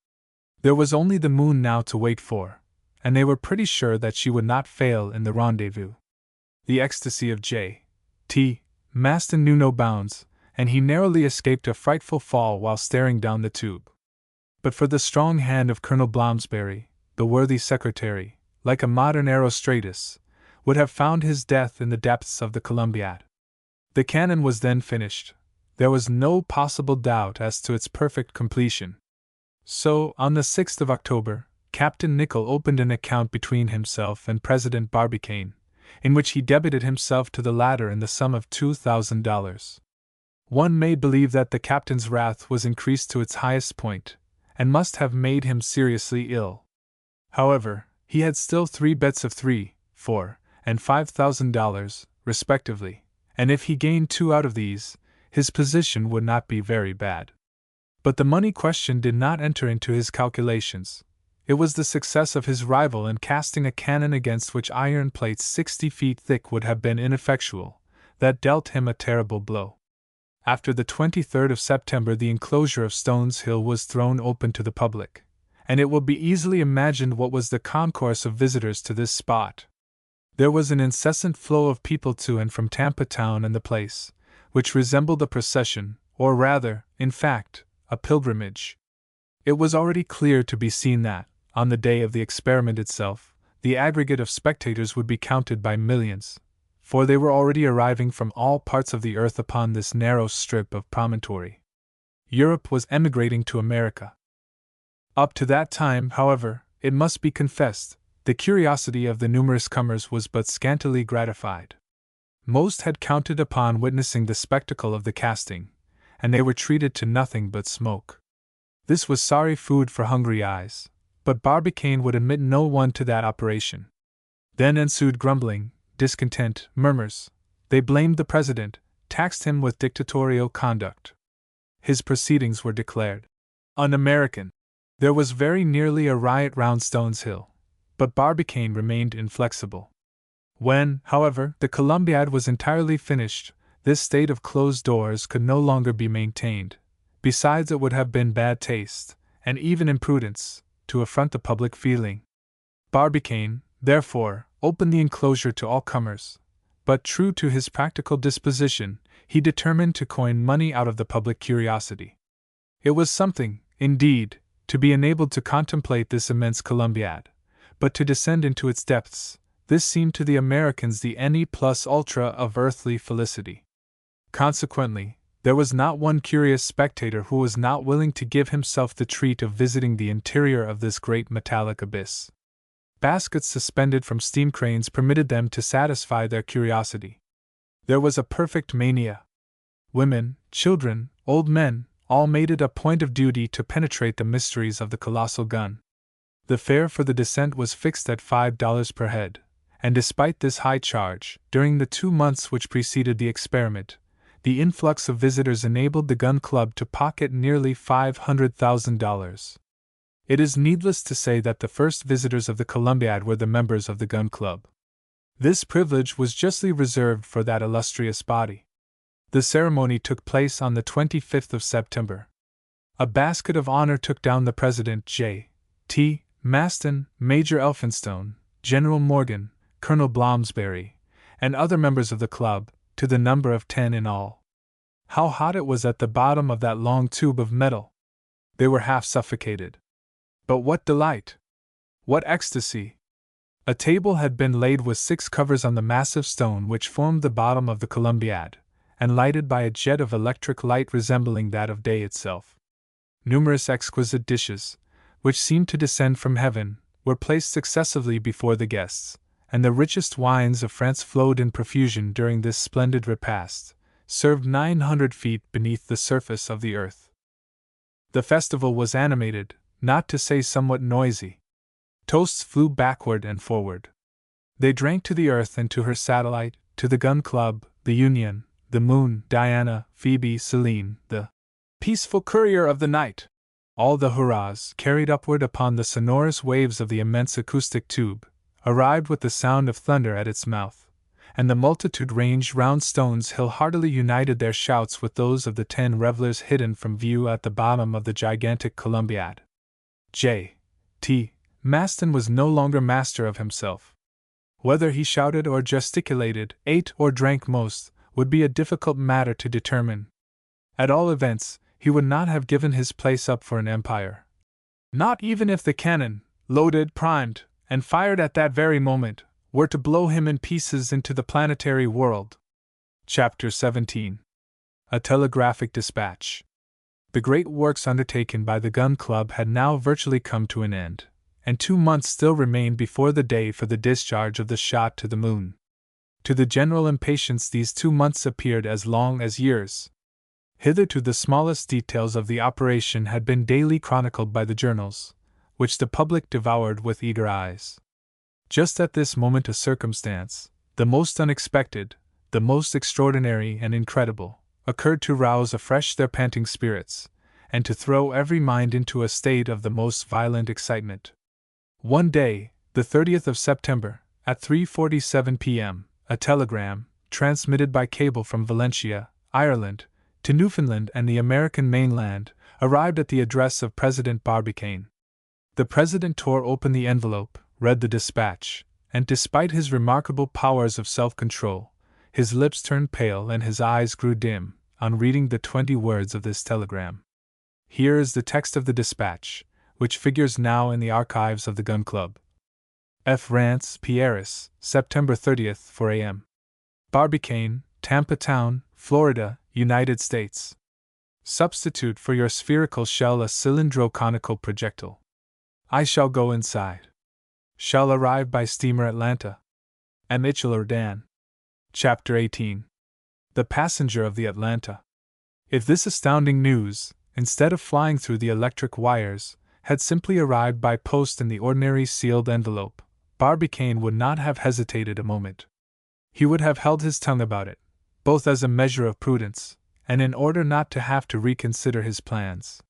There was only the moon now to wait for, and they were pretty sure that she would not fail in the rendezvous. The ecstasy of J.T. Maston knew no bounds, and he narrowly escaped a frightful fall while staring down the tube. But for the strong hand of Colonel Bloomsbury, the worthy secretary, like a modern Erostratus, would have found his death in the depths of the Columbiad. The cannon was then finished. There was no possible doubt as to its perfect completion. So, on the 6th of October, Captain Nicholl opened an account between himself and President Barbicane, in which he debited himself to the latter in the sum of $2,000. One may believe that the captain's wrath was increased to its highest point, and must have made him seriously ill. However, he had still 3 bets of $3, $4, and $5,000, respectively, and if he gained 2 out of these, his position would not be very bad. But the money question did not enter into his calculations. It was the success of his rival in casting a cannon against which iron plates 60 feet thick would have been ineffectual, that dealt him a terrible blow. After the 23rd of September the enclosure of Stones Hill was thrown open to the public, and it will be easily imagined what was the concourse of visitors to this spot. There was an incessant flow of people to and from Tampa Town and the place, which resembled a procession, or rather, in fact, a pilgrimage. It was already clear to be seen that, on the day of the experiment itself, the aggregate of spectators would be counted by millions, for they were already arriving from all parts of the earth upon this narrow strip of promontory. Europe was emigrating to America. Up to that time, however, it must be confessed, the curiosity of the numerous comers was but scantily gratified. Most had counted upon witnessing the spectacle of the casting, and they were treated to nothing but smoke. This was sorry food for hungry eyes, but Barbicane would admit no one to that operation. Then ensued grumbling, discontent, murmurs. They blamed the president, taxed him with dictatorial conduct. His proceedings were declared un-American. There was very nearly a riot round Stones Hill, but Barbicane remained inflexible. When, however, the Columbiad was entirely finished, this state of closed doors could no longer be maintained. Besides, it would have been bad taste, and even imprudence, to affront the public feeling. Barbicane, therefore, opened the enclosure to all comers, but true to his practical disposition, he determined to coin money out of the public curiosity. It was something, indeed, to be enabled to contemplate this immense Columbiad, but to descend into its depths, this seemed to the Americans the ne plus ultra of earthly felicity. Consequently, there was not one curious spectator who was not willing to give himself the treat of visiting the interior of this great metallic abyss. Baskets suspended from steam cranes permitted them to satisfy their curiosity. There was a perfect mania. Women, children, old men, all made it a point of duty to penetrate the mysteries of the colossal gun. The fare for the descent was fixed at $5 per head, and despite this high charge, during the 2 months which preceded the experiment, the influx of visitors enabled the Gun Club to pocket nearly $500,000. It is needless to say that the first visitors of the Columbiad were the members of the Gun Club. This privilege was justly reserved for that illustrious body. The ceremony took place on the 25th of September. A basket of honor took down the President J.T. Maston, Major Elphinstone, General Morgan, Colonel Bloomsbury, and other members of the club, to the number of 10 in all. How hot it was at the bottom of that long tube of metal! They were half suffocated. But what delight! What ecstasy! A table had been laid with 6 covers on the massive stone which formed the bottom of the Columbiad, and lighted by a jet of electric light resembling that of day itself. Numerous exquisite dishes, which seemed to descend from heaven, were placed successively before the guests, and the richest wines of France flowed in profusion during this splendid repast, served 900 feet beneath the surface of the earth. The festival was animated, not to say somewhat noisy. Toasts flew backward and forward. They drank to the earth and to her satellite, to the Gun Club, the Union, the moon, Diana, Phoebe, Selene, the peaceful courier of the night. All the hurrahs, carried upward upon the sonorous waves of the immense acoustic tube, arrived with the sound of thunder at its mouth, and the multitude ranged round Stones Hill heartily united their shouts with those of the 10 revelers hidden from view at the bottom of the gigantic Columbiad. J.T. Maston was no longer master of himself. Whether he shouted or gesticulated, ate or drank most, would be a difficult matter to determine. At all events, he would not have given his place up for an empire. Not even if the cannon, loaded, primed, and fired at that very moment, were to blow him in pieces into the planetary world. Chapter 17. A Telegraphic Dispatch. The great works undertaken by the Gun Club had now virtually come to an end, and 2 months still remained before the day for the discharge of the shot to the moon. To the general impatience these 2 months appeared as long as years. Hitherto the smallest details of the operation had been daily chronicled by the journals, which the public devoured with eager eyes. Just at this moment a circumstance, the most unexpected, the most extraordinary and incredible, occurred to rouse afresh their panting spirits, and to throw every mind into a state of the most violent excitement. One day, the 30th of September, at 3:47 p.m., a telegram, transmitted by cable from Valentia, Ireland, to Newfoundland and the American mainland, arrived at the address of President Barbicane. The President tore open the envelope, read the dispatch, and despite his remarkable powers of self-control, his lips turned pale and his eyes grew dim, on reading the 20 words of this telegram. Here is the text of the dispatch, which figures now in the archives of the Gun Club. F. Rance, Pieris, September 30th, 4 a.m. Barbicane, Tampa Town, Florida, United States. Substitute for your spherical shell a cylindro-conical projectile. I shall go inside. Shall arrive by steamer Atlanta. M. Mitchell Dan. Chapter 18. The passenger of the Atlanta. If this astounding news, instead of flying through the electric wires, had simply arrived by post in the ordinary sealed envelope, Barbicane would not have hesitated a moment. He would have held his tongue about it, both as a measure of prudence, and in order not to have to reconsider his plans.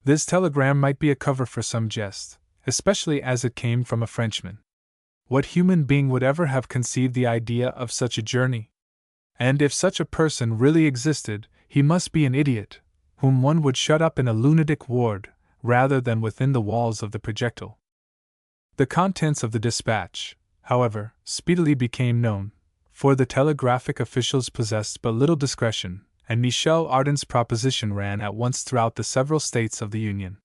This telegram might be a cover for some jest, especially as it came from a Frenchman. What human being would ever have conceived the idea of such a journey? And if such a person really existed, he must be an idiot, whom one would shut up in a lunatic ward, rather than within the walls of the projectile. The contents of the dispatch, however, speedily became known, for the telegraphic officials possessed but little discretion, and Michel Ardan's proposition ran at once throughout the several states of the Union.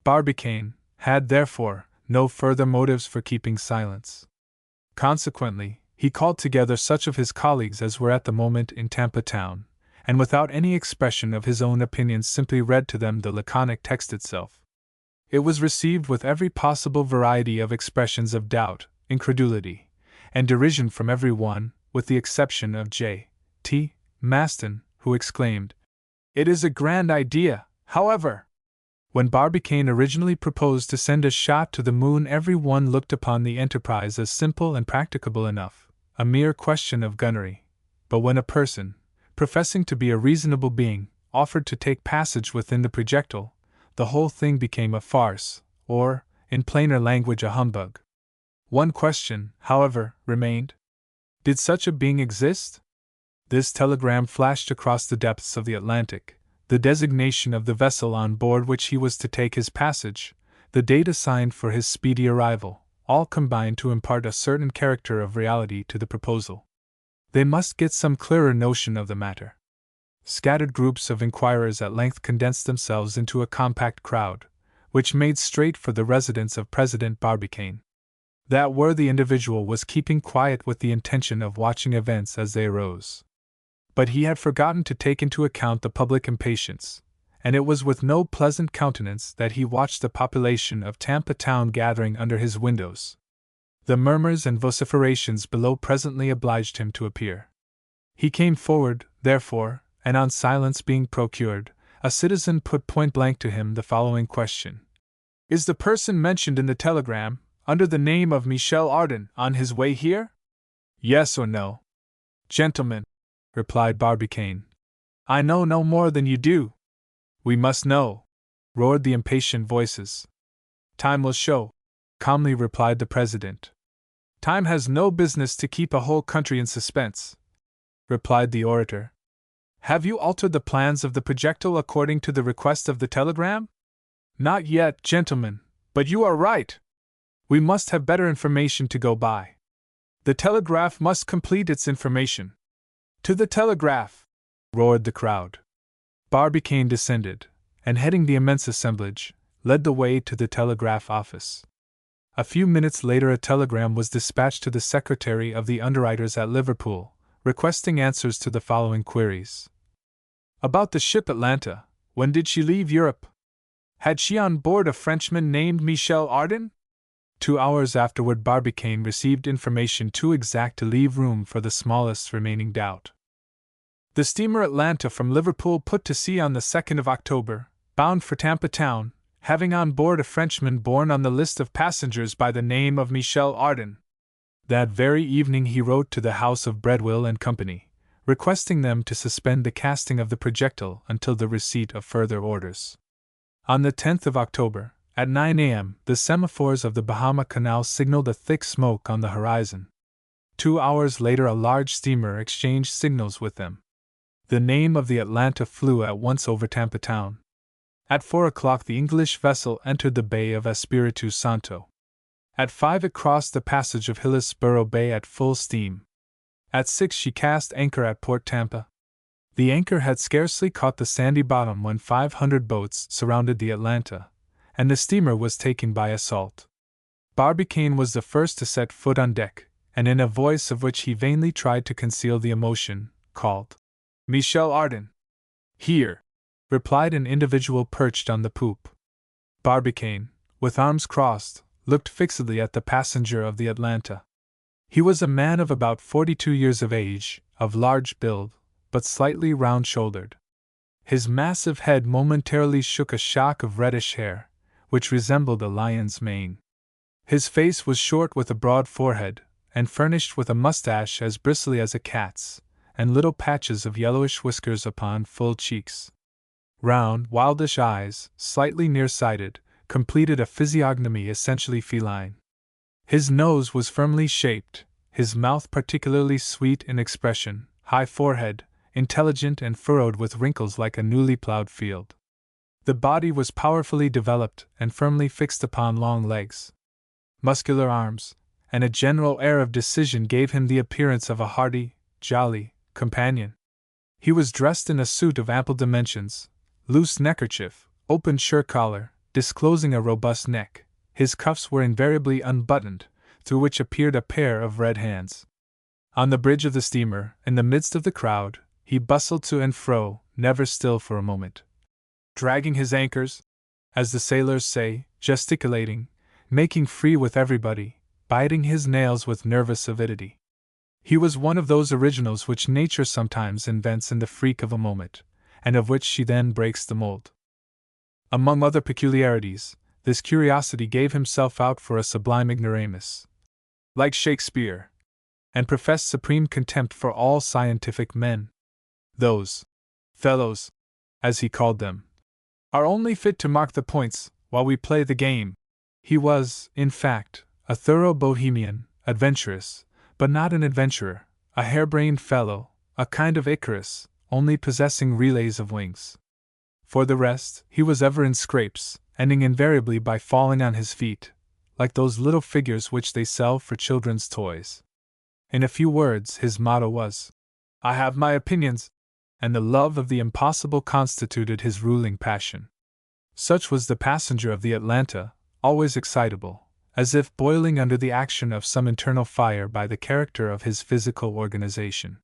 Barbicane had, therefore, no further motives for keeping silence. Consequently, he called together such of his colleagues as were at the moment in Tampa Town, and without any expression of his own opinions simply read to them the laconic text itself. It was received with every possible variety of expressions of doubt, incredulity, and derision from every one, with the exception of J.T. Maston, who exclaimed, "It is a grand idea, however!" When Barbicane originally proposed to send a shot to the moon, every one looked upon the enterprise as simple and practicable enough, a mere question of gunnery. But when a person, professing to be a reasonable being, offered to take passage within the projectile, the whole thing became a farce, or, in plainer language, a humbug. One question, however, remained. Did such a being exist? This telegram flashed across the depths of the Atlantic, the designation of the vessel on board which he was to take his passage, the date assigned for his speedy arrival, all combined to impart a certain character of reality to the proposal. They must get some clearer notion of the matter. Scattered groups of inquirers at length condensed themselves into a compact crowd, which made straight for the residence of President Barbicane. That worthy individual was keeping quiet with the intention of watching events as they arose. But he had forgotten to take into account the public impatience, and it was with no pleasant countenance that he watched the population of Tampa Town gathering under his windows. The murmurs and vociferations below presently obliged him to appear. He came forward, therefore, and on silence being procured, a citizen put point-blank to him the following question. "Is the person mentioned in the telegram, under the name of Michel Ardan, on his way here? Yes or no?" "Gentlemen," replied Barbicane. "I know no more than you do." "We must know," roared the impatient voices. "Time will show," calmly replied the President. "Time has no business to keep a whole country in suspense," replied the orator. "Have you altered the plans of the projectile according to the request of the telegram?" "Not yet, gentlemen, but you are right. We must have better information to go by. The telegraph must complete its information." "To the telegraph!" roared the crowd. Barbicane descended, and heading the immense assemblage, led the way to the telegraph office. A few minutes later a telegram was dispatched to the secretary of the underwriters at Liverpool, requesting answers to the following queries. About the ship Atlanta, when did she leave Europe? Had she on board a Frenchman named Michel Ardan? 2 hours afterward Barbicane received information too exact to leave room for the smallest remaining doubt. The steamer Atlanta from Liverpool put to sea on the 2nd of October, bound for Tampa Town, having on board a Frenchman born on the list of passengers by the name of Michel Ardan. That very evening he wrote to the house of Breadwill and Company, requesting them to suspend the casting of the projectile until the receipt of further orders. On the 10th of October, at 9 a.m., the semaphores of the Bahama Canal signaled a thick smoke on the horizon. 2 hours later a large steamer exchanged signals with them. The name of the Atlanta flew at once over Tampa Town. At 4 o'clock the English vessel entered the Bay of Espiritu Santo. At 5 it crossed the passage of Hillsborough Bay at full steam. At 6 she cast anchor at Port Tampa. The anchor had scarcely caught the sandy bottom when 500 boats surrounded the Atlanta, and the steamer was taken by assault. Barbicane was the first to set foot on deck, and in a voice of which he vainly tried to conceal the emotion, called, "Michel Ardan!" "Here!" replied an individual perched on the poop. Barbicane, with arms crossed, looked fixedly at the passenger of the Atlanta. He was a man of about 42 years of age, of large build, but slightly round-shouldered. His massive head momentarily shook a shock of reddish hair, which resembled a lion's mane. His face was short with a broad forehead, and furnished with a mustache as bristly as a cat's, and little patches of yellowish whiskers upon full cheeks. Round, wildish eyes, slightly nearsighted, completed a physiognomy essentially feline. His nose was firmly shaped, his mouth particularly sweet in expression, high forehead, intelligent and furrowed with wrinkles like a newly plowed field. The body was powerfully developed and firmly fixed upon long legs. Muscular arms, and a general air of decision gave him the appearance of a hearty, jolly companion. He was dressed in a suit of ample dimensions, loose neckerchief, open shirt collar, disclosing a robust neck. His cuffs were invariably unbuttoned, through which appeared a pair of red hands. On the bridge of the steamer, in the midst of the crowd, he bustled to and fro, never still for a moment. Dragging his anchors, as the sailors say, gesticulating, making free with everybody, biting his nails with nervous avidity. He was one of those originals which nature sometimes invents in the freak of a moment, and of which she then breaks the mold. Among other peculiarities, this curiosity gave himself out for a sublime ignoramus, like Shakespeare, and professed supreme contempt for all scientific men. Those fellows, as he called them, are only fit to mark the points while we play the game. He was, in fact, a thorough bohemian, adventurous, but not an adventurer, a harebrained fellow, a kind of Icarus, only possessing relays of wings. For the rest, he was ever in scrapes, ending invariably by falling on his feet, like those little figures which they sell for children's toys. In a few words, his motto was, "I have my opinions," and the love of the impossible constituted his ruling passion. Such was the passenger of the Atlanta, always excitable, as if boiling under the action of some internal fire by the character of his physical organization.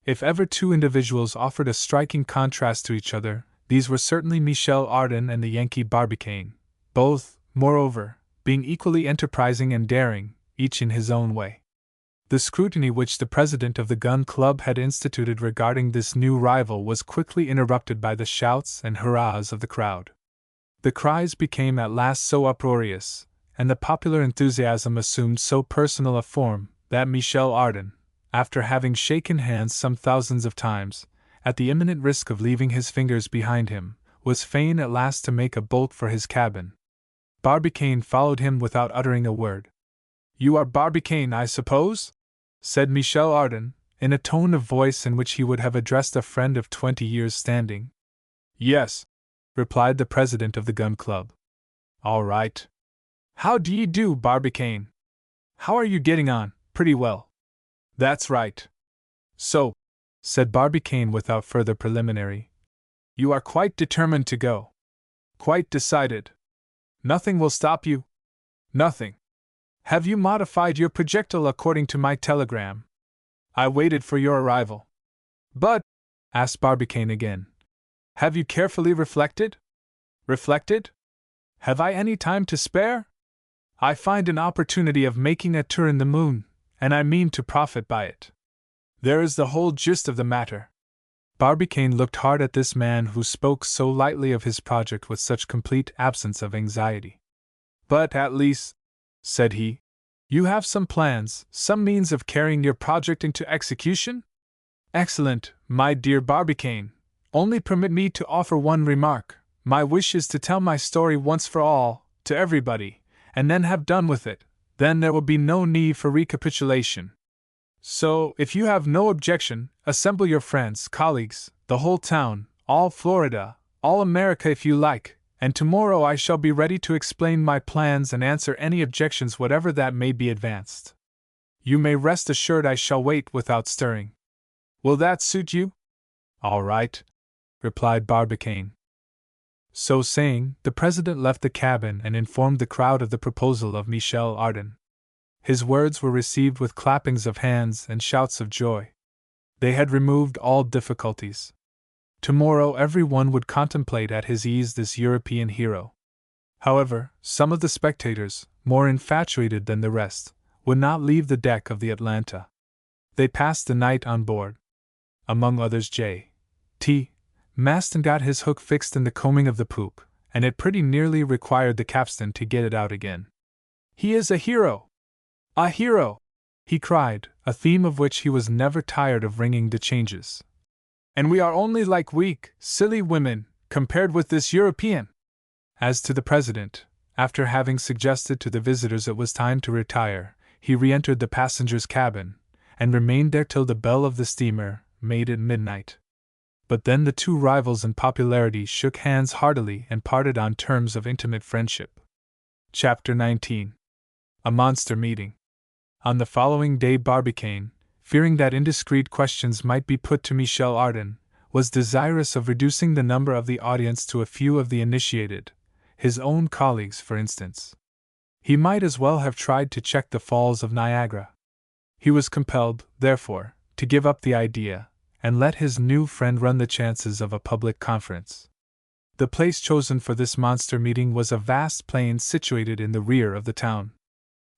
If ever two individuals offered a striking contrast to each other, these were certainly Michel Ardan and the Yankee Barbicane, both, moreover, being equally enterprising and daring, each in his own way. The scrutiny which the president of the Gun Club had instituted regarding this new rival was quickly interrupted by the shouts and hurrahs of the crowd. The cries became at last so uproarious, and the popular enthusiasm assumed so personal a form, that Michel Ardan, after having shaken hands some thousands of times, at the imminent risk of leaving his fingers behind him, was fain at last to make a bolt for his cabin. Barbicane followed him without uttering a word. "You are Barbicane, I suppose?" said Michel Ardan, in a tone of voice in which he would have addressed a friend of 20 years' standing. "Yes," replied the president of the Gun Club. "All right. How do ye do, Barbicane? How are you getting on? Pretty well. That's right. So," said Barbicane without further preliminary, "you are quite determined to go?" "Quite decided." "Nothing will stop you?" "Nothing." "Have you modified your projectile according to my telegram?" "I waited for your arrival." "But," asked Barbicane again, "have you carefully reflected?" "Reflected? Have I any time to spare? I find an opportunity of making a tour in the moon, and I mean to profit by it. There is the whole gist of the matter." Barbicane looked hard at this man who spoke so lightly of his project with such complete absence of anxiety. "But at least," said he, "you have some plans, some means of carrying your project into execution?" "Excellent, my dear Barbicane. Only permit me to offer one remark. My wish is to tell my story once for all, to everybody, and then have done with it. Then there will be no need for recapitulation. So, if you have no objection, assemble your friends, colleagues, the whole town, all Florida, all America if you like, and tomorrow I shall be ready to explain my plans and answer any objections whatever that may be advanced. You may rest assured I shall wait without stirring. Will that suit you?" "All right," replied Barbicane. So saying, the president left the cabin and informed the crowd of the proposal of Michel Ardan. His words were received with clappings of hands and shouts of joy. They had removed all difficulties. Tomorrow every one would contemplate at his ease this European hero. However, some of the spectators, more infatuated than the rest, would not leave the deck of the Atlanta. They passed the night on board. Among others J.T. Maston got his hook fixed in the coaming of the poop, and it pretty nearly required the capstan to get it out again. "He is a hero! A hero!" he cried, a theme of which he was never tired of ringing the changes. "And we are only like weak, silly women, compared with this European." As to the president, after having suggested to the visitors it was time to retire, he re-entered the passenger's cabin, and remained there till the bell of the steamer made it midnight. But then the two rivals in popularity shook hands heartily and parted on terms of intimate friendship. Chapter 19. A Monster Meeting. On the following day Barbicane, fearing that indiscreet questions might be put to Michel Ardan, was desirous of reducing the number of the audience to a few of the initiated, his own colleagues for instance. He might as well have tried to check the falls of Niagara. He was compelled, therefore, to give up the idea, and let his new friend run the chances of a public conference. The place chosen for this monster meeting was a vast plain situated in the rear of the town.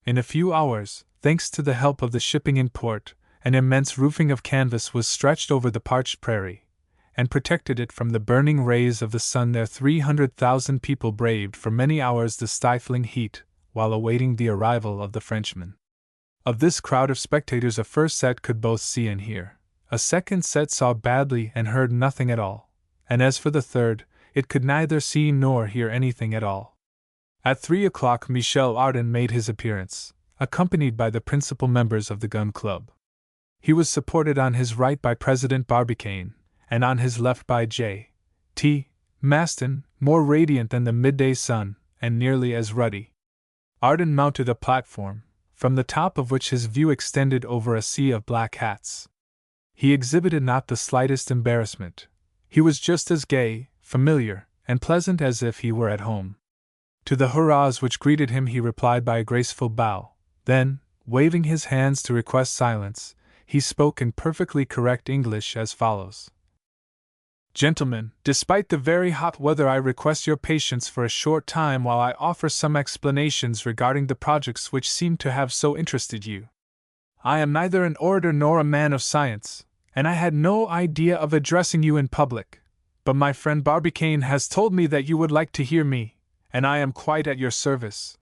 In a few hours, thanks to the help of the shipping in port, an immense roofing of canvas was stretched over the parched prairie, and protected it from the burning rays of the sun. There 300,000 people braved for many hours the stifling heat, while awaiting the arrival of the Frenchmen. Of this crowd of spectators a first set could both see and hear. A second set saw badly and heard nothing at all, and as for the third, it could neither see nor hear anything at all. At 3 o'clock Michel Ardan made his appearance, accompanied by the principal members of the Gun Club. He was supported on his right by President Barbicane, and on his left by J.T. Maston, more radiant than the midday sun, and nearly as ruddy. Ardan mounted a platform, from the top of which his view extended over a sea of black hats. He exhibited not the slightest embarrassment. He was just as gay, familiar, and pleasant as if he were at home. To the hurrahs which greeted him he replied by a graceful bow. Then, waving his hands to request silence, he spoke in perfectly correct English as follows. "Gentlemen, despite the very hot weather I request your patience for a short time while I offer some explanations regarding the projects which seem to have so interested you. I am neither an orator nor a man of science, and I had no idea of addressing you in public, but my friend Barbicane has told me that you would like to hear me, and I am quite at your service.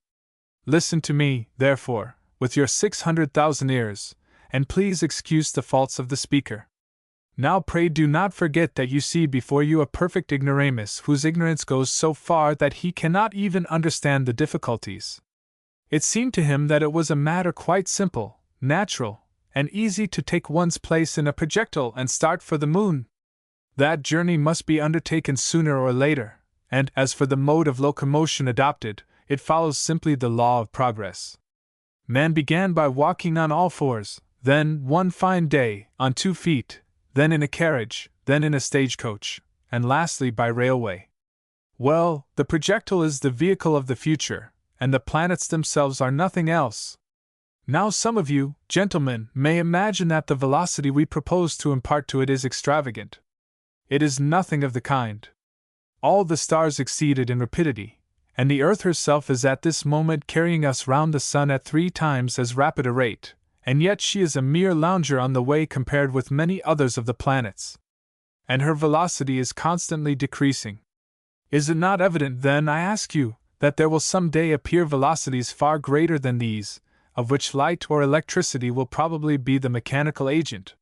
Listen to me, therefore, with your 600,000 ears, and please excuse the faults of the speaker. Now pray do not forget that you see before you a perfect ignoramus whose ignorance goes so far that he cannot even understand the difficulties. It seemed to him that it was a matter quite simple, natural, and easy to take one's place in a projectile and start for the moon. That journey must be undertaken sooner or later, and as for the mode of locomotion adopted, it follows simply the law of progress. Man began by walking on all fours, then, one fine day, on 2 feet, then in a carriage, then in a stagecoach, and lastly by railway. Well, the projectile is the vehicle of the future, and the planets themselves are nothing else. Now some of you, gentlemen, may imagine that the velocity we propose to impart to it is extravagant. It is nothing of the kind. All the stars exceed it in rapidity, and the Earth herself is at this moment carrying us round the sun at 3 times as rapid a rate, and yet she is a mere lounger on the way compared with many others of the planets. And her velocity is constantly decreasing. Is it not evident, then, I ask you, that there will some day appear velocities far greater than these, of which light or electricity will probably be the mechanical agent?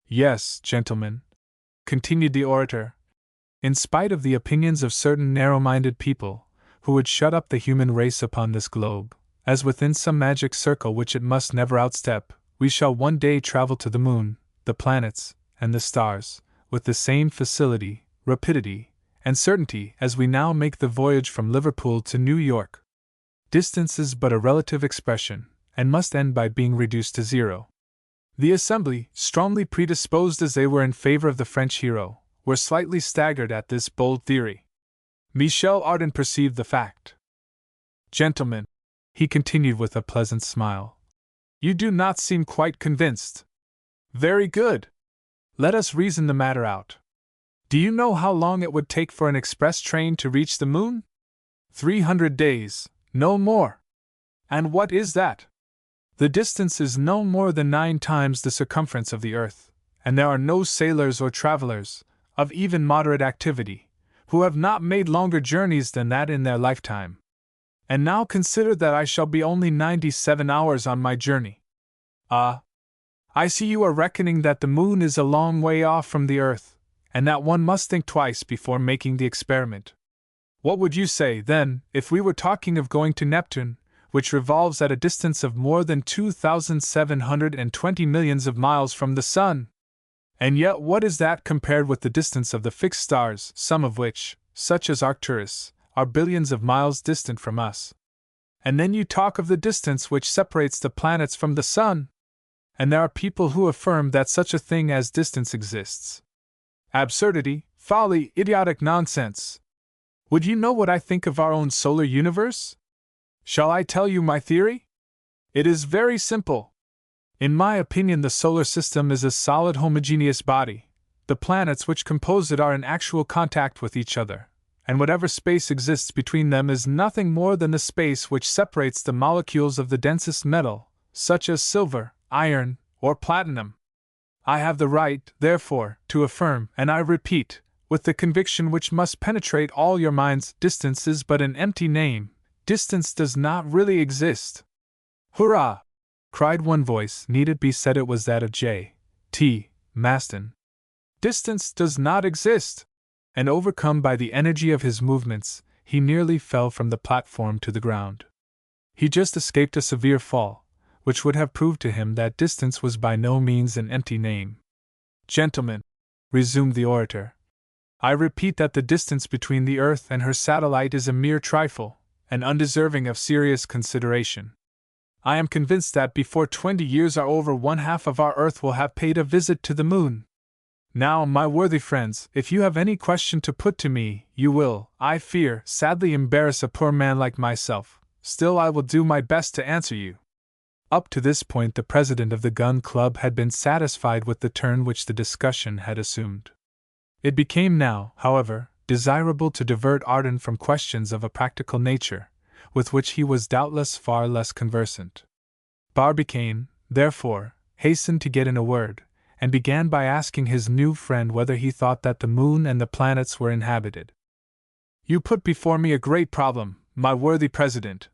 Yes, gentlemen, continued the orator, in spite of the opinions of certain narrow-minded people, who would shut up the human race upon this globe, as within some magic circle which it must never outstep, we shall one day travel to the moon, the planets, and the stars, with the same facility, rapidity, and certainty as we now make the voyage from Liverpool to New York. Distance is but a relative expression, and must end by being reduced to 0. The assembly, strongly predisposed as they were in favor of the French hero, were slightly staggered at this bold theory. Michel Ardan perceived the fact. Gentlemen, he continued with a pleasant smile, you do not seem quite convinced. Very good. Let us reason the matter out. Do you know how long it would take for an express train to reach the moon? 300 days, no more. And what is that? The distance is no more than 9 times the circumference of the earth, and there are no sailors or travelers, of even moderate activity, who have not made longer journeys than that in their lifetime. And now consider that I shall be only 97 hours on my journey. Ah! I see you are reckoning that the moon is a long way off from the earth, and that one must think twice before making the experiment. What would you say, then, if we were talking of going to Neptune, which revolves at a distance of more than 2,720 millions of miles from the sun? And yet what is that compared with the distance of the fixed stars, some of which, such as Arcturus, are billions of miles distant from us? And then you talk of the distance which separates the planets from the sun! And there are people who affirm that such a thing as distance exists. Absurdity, folly, idiotic nonsense! Would you know what I think of our own solar universe? Shall I tell you my theory? It is very simple. In my opinion, the solar system is a solid homogeneous body. The planets which compose it are in actual contact with each other, and whatever space exists between them is nothing more than the space which separates the molecules of the densest metal, such as silver, iron, or platinum. I have the right, therefore, to affirm, and I repeat, with the conviction which must penetrate all your minds, distance is but an empty name. Distance does not really exist. Hurrah! Cried one voice, need it be said it was that of J. T. Maston. Distance does not exist! And overcome by the energy of his movements, he nearly fell from the platform to the ground. He just escaped a severe fall, which would have proved to him that distance was by no means an empty name. Gentlemen, resumed the orator, I repeat that the distance between the earth and her satellite is a mere trifle, and undeserving of serious consideration. I am convinced that before 20 years are over, 1/2 of our earth will have paid a visit to the moon. Now, my worthy friends, if you have any question to put to me, you will, I fear, sadly embarrass a poor man like myself. Still, I will do my best to answer you. Up to this point, the president of the Gun Club had been satisfied with the turn which the discussion had assumed. It became now, however, desirable to divert Ardan from questions of a practical nature, with which he was doubtless far less conversant. Barbicane, therefore, hastened to get in a word, and began by asking his new friend whether he thought that the moon and the planets were inhabited. You put before me a great problem, my worthy president,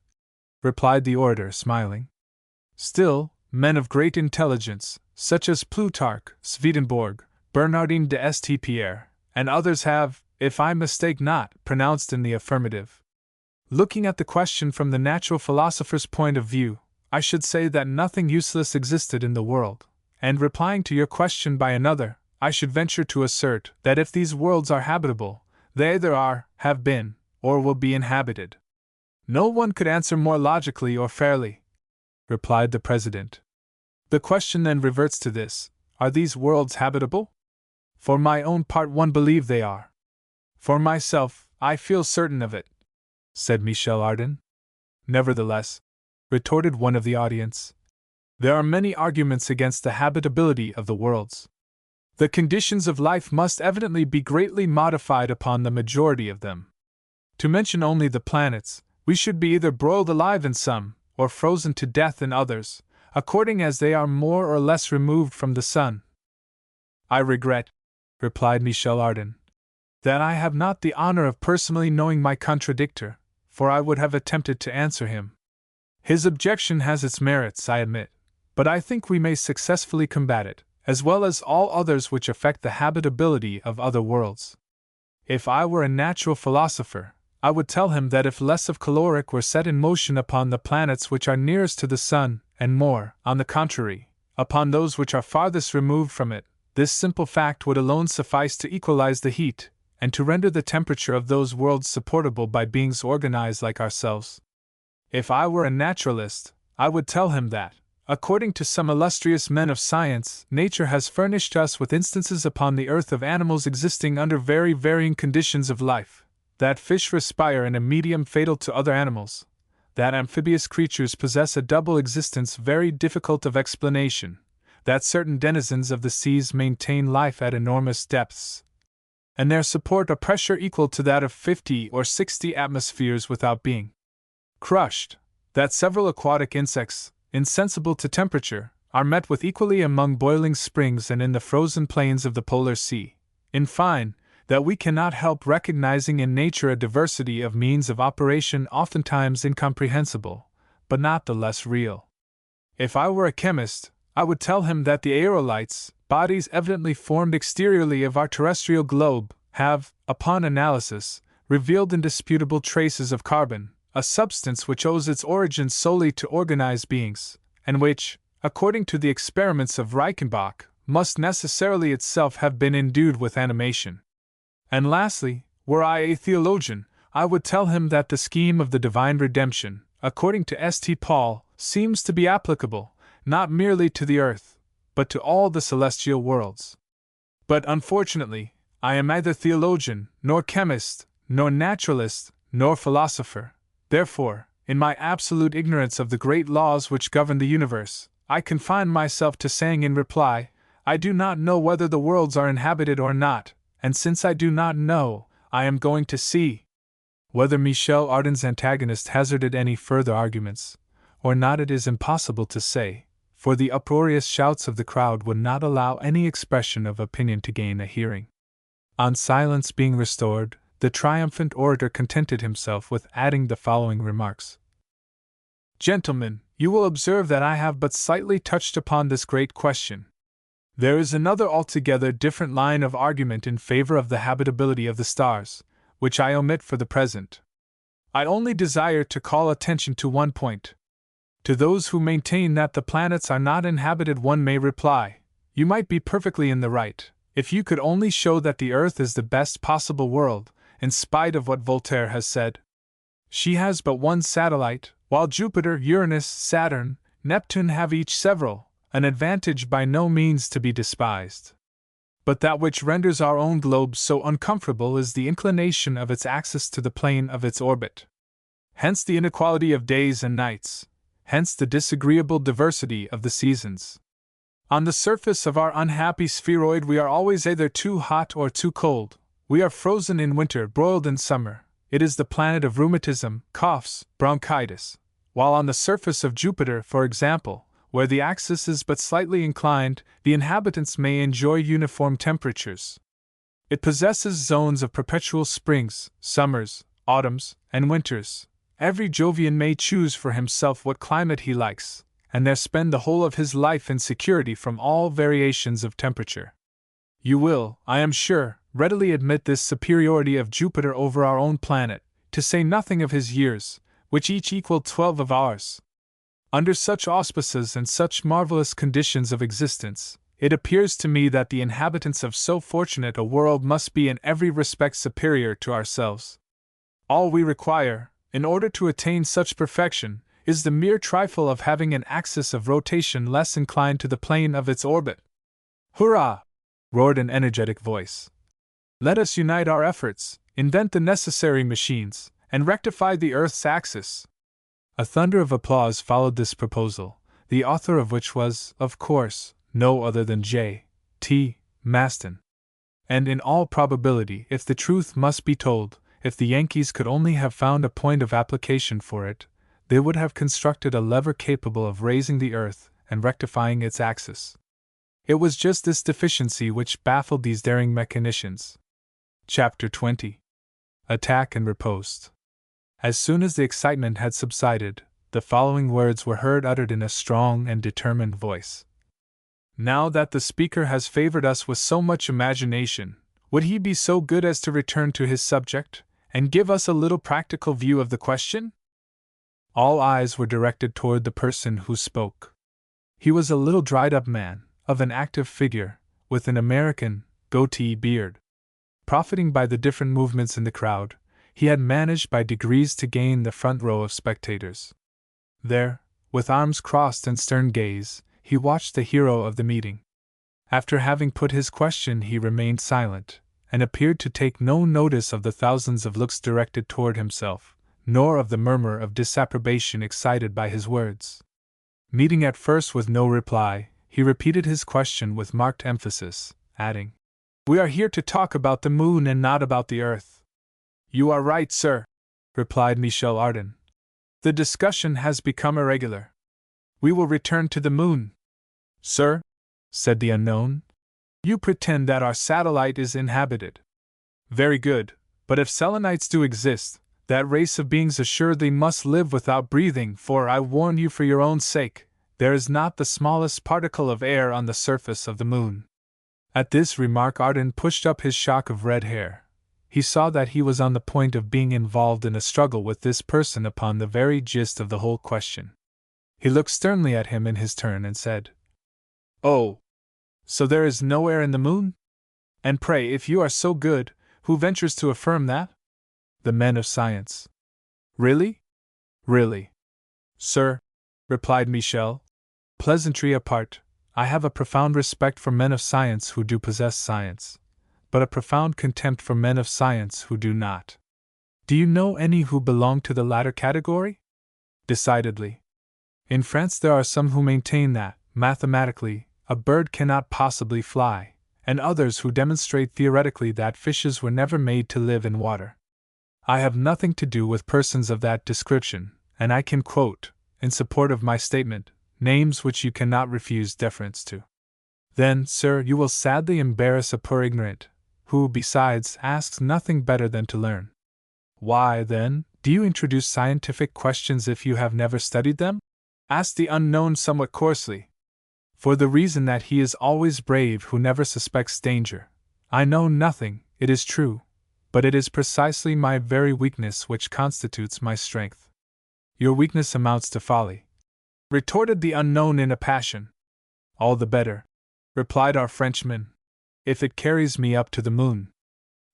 replied the orator, smiling. Still, men of great intelligence, such as Plutarch, Swedenborg, Bernardin de St. Pierre, and others have, if I mistake not, pronounced in the affirmative. Looking at the question from the natural philosopher's point of view, I should say that nothing useless existed in the world, and replying to your question by another, I should venture to assert that if these worlds are habitable, they either are, have been, or will be inhabited. No one could answer more logically or fairly, replied the President. The question then reverts to this: are these worlds habitable? For my own part, one believe they are. For myself, I feel certain of it, said Michel Ardan. Nevertheless, retorted one of the audience, there are many arguments against the habitability of the worlds. The conditions of life must evidently be greatly modified upon the majority of them. To mention only the planets, we should be either broiled alive in some, or frozen to death in others, according as they are more or less removed from the sun. I regret, replied Michel Ardan, that I have not the honor of personally knowing my contradictor, for I would have attempted to answer him. His objection has its merits, I admit, but I think we may successfully combat it, as well as all others which affect the habitability of other worlds. If I were a natural philosopher, I would tell him that if less of caloric were set in motion upon the planets which are nearest to the sun, and more, on the contrary, upon those which are farthest removed from it, this simple fact would alone suffice to equalize the heat, and to render the temperature of those worlds supportable by beings organized like ourselves. If I were a naturalist, I would tell him that, according to some illustrious men of science, nature has furnished us with instances upon the earth of animals existing under very varying conditions of life, that fish respire in a medium fatal to other animals, that amphibious creatures possess a double existence very difficult of explanation, that certain denizens of the seas maintain life at enormous depths, and there support a pressure equal to that of 50 or 60 atmospheres without being crushed, that several aquatic insects, insensible to temperature, are met with equally among boiling springs and in the frozen plains of the polar sea. In fine, that we cannot help recognizing in nature a diversity of means of operation oftentimes incomprehensible, but not the less real. If I were a chemist, I would tell him that the aerolites, bodies evidently formed exteriorly of our terrestrial globe, have, upon analysis, revealed indisputable traces of carbon, a substance which owes its origin solely to organized beings, and which, according to the experiments of Reichenbach, must necessarily itself have been endued with animation. And lastly, were I a theologian, I would tell him that the scheme of the divine redemption, according to St. Paul, seems to be applicable, not merely to the earth, but to all the celestial worlds. But unfortunately, I am neither theologian, nor chemist, nor naturalist, nor philosopher. Therefore, in my absolute ignorance of the great laws which govern the universe, I confine myself to saying in reply, I do not know whether the worlds are inhabited or not, and since I do not know, I am going to see. Whether Michel Ardan's antagonist hazarded any further arguments, or not, it is impossible to say, for the uproarious shouts of the crowd would not allow any expression of opinion to gain a hearing. On silence being restored, the triumphant orator contented himself with adding the following remarks. Gentlemen, you will observe that I have but slightly touched upon this great question. There is another altogether different line of argument in favor of the habitability of the stars, which I omit for the present. I only desire to call attention to one point. To those who maintain that the planets are not inhabited, one may reply, you might be perfectly in the right, if you could only show that the Earth is the best possible world, in spite of what Voltaire has said. She has but one satellite, while Jupiter, Uranus, Saturn, Neptune have each several, an advantage by no means to be despised. But that which renders our own globe so uncomfortable is the inclination of its axis to the plane of its orbit. Hence the inequality of days and nights, hence the disagreeable diversity of the seasons. On the surface of our unhappy spheroid we are always either too hot or too cold. We are frozen in winter, broiled in summer. It is the planet of rheumatism, coughs, bronchitis. While on the surface of Jupiter, for example, where the axis is but slightly inclined, the inhabitants may enjoy uniform temperatures. It possesses zones of perpetual springs, summers, autumns, and winters. Every Jovian may choose for himself what climate he likes, and there spend the whole of his life in security from all variations of temperature. You will, I am sure, readily admit this superiority of Jupiter over our own planet, to say nothing of his years, which each equal 12 of ours. Under such auspices and such marvelous conditions of existence, it appears to me that the inhabitants of so fortunate a world must be in every respect superior to ourselves. All we require, in order to attain such perfection, is the mere trifle of having an axis of rotation less inclined to the plane of its orbit. Hurrah! Roared an energetic voice. Let us unite our efforts, invent the necessary machines, and rectify the Earth's axis. A thunder of applause followed this proposal, the author of which was, of course, no other than J. T. Maston. And in all probability, if the truth must be told, if the Yankees could only have found a point of application for it, they would have constructed a lever capable of raising the earth and rectifying its axis. It was just this deficiency which baffled these daring mechanicians. Chapter 20. Attack and Riposte. As soon as the excitement had subsided, the following words were heard uttered in a strong and determined voice. Now that the speaker has favored us with so much imagination, would he be so good as to return to his subject, and give us a little practical view of the question? All eyes were directed toward the person who spoke. He was a little dried-up man, of an active figure, with an American, goatee beard. Profiting by the different movements in the crowd, he had managed by degrees to gain the front row of spectators. There, with arms crossed and stern gaze, he watched the hero of the meeting. After having put his question, he remained silent, and appeared to take no notice of the thousands of looks directed toward himself, nor of the murmur of disapprobation excited by his words. Meeting at first with no reply, he repeated his question with marked emphasis, adding, "We are here to talk about the moon and not about the earth." "You are right, sir," replied Michel Ardan. "The discussion has become irregular. We will return to the moon." "Sir," said the unknown, "you pretend that our satellite is inhabited. Very good, but if Selenites do exist, that race of beings assuredly must live without breathing, for I warn you for your own sake, there is not the smallest particle of air on the surface of the moon." At this remark Ardan pushed up his shock of red hair. He saw that he was on the point of being involved in a struggle with this person upon the very gist of the whole question. He looked sternly at him in his turn and said, "Oh, so there is no air in the moon? And pray, if you are so good, who ventures to affirm that?" "The men of science." "Really?" "Really." "Sir," replied Michel, "pleasantry apart, I have a profound respect for men of science who do possess science, but a profound contempt for men of science who do not. Do you know any who belong to the latter category?" "Decidedly. In France there are some who maintain that, mathematically, a bird cannot possibly fly, and others who demonstrate theoretically that fishes were never made to live in water. I have nothing to do with persons of that description, and I can quote, in support of my statement, names which you cannot refuse deference to." "Then, sir, you will sadly embarrass a poor ignorant, who, besides, asks nothing better than to learn." "Why, then, do you introduce scientific questions if you have never studied them?" asked the unknown somewhat coarsely. "For the reason that he is always brave who never suspects danger. I know nothing, it is true, but it is precisely my very weakness which constitutes my strength." "Your weakness amounts to folly," retorted the unknown in a passion. "All the better," replied our Frenchman, "if it carries me up to the moon."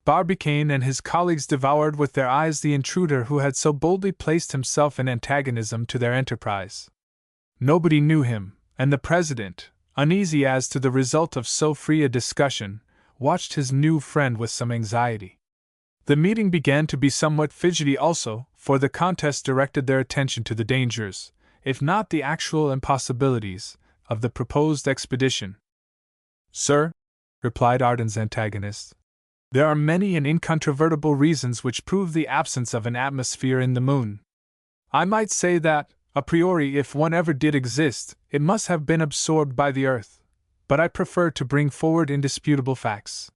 Barbicane and his colleagues devoured with their eyes the intruder who had so boldly placed himself in antagonism to their enterprise. Nobody knew him, and the president, uneasy as to the result of so free a discussion, watched his new friend with some anxiety. The meeting began to be somewhat fidgety also, for the contest directed their attention to the dangers, if not the actual impossibilities, of the proposed expedition. "Sir," replied Ardan's antagonist, "there are many and incontrovertible reasons which prove the absence of an atmosphere in the moon. I might say that, a priori, if one ever did exist, it must have been absorbed by the earth, but I prefer to bring forward indisputable facts."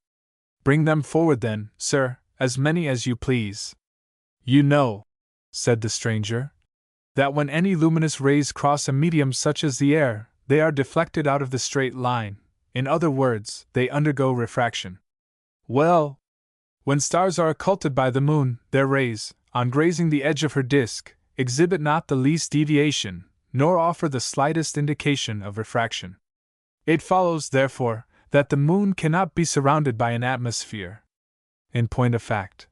"Bring them forward then, sir, as many as you please." "You know," said the stranger, that when any luminous rays cross a medium such as the air, they are deflected out of the straight line. In other words, they undergo refraction. Well, when stars are occulted by the moon, their rays, on grazing the edge of her disk, exhibit not the least deviation, nor offer the slightest indication of refraction. It follows, therefore, that the moon cannot be surrounded by an atmosphere. In point of fact,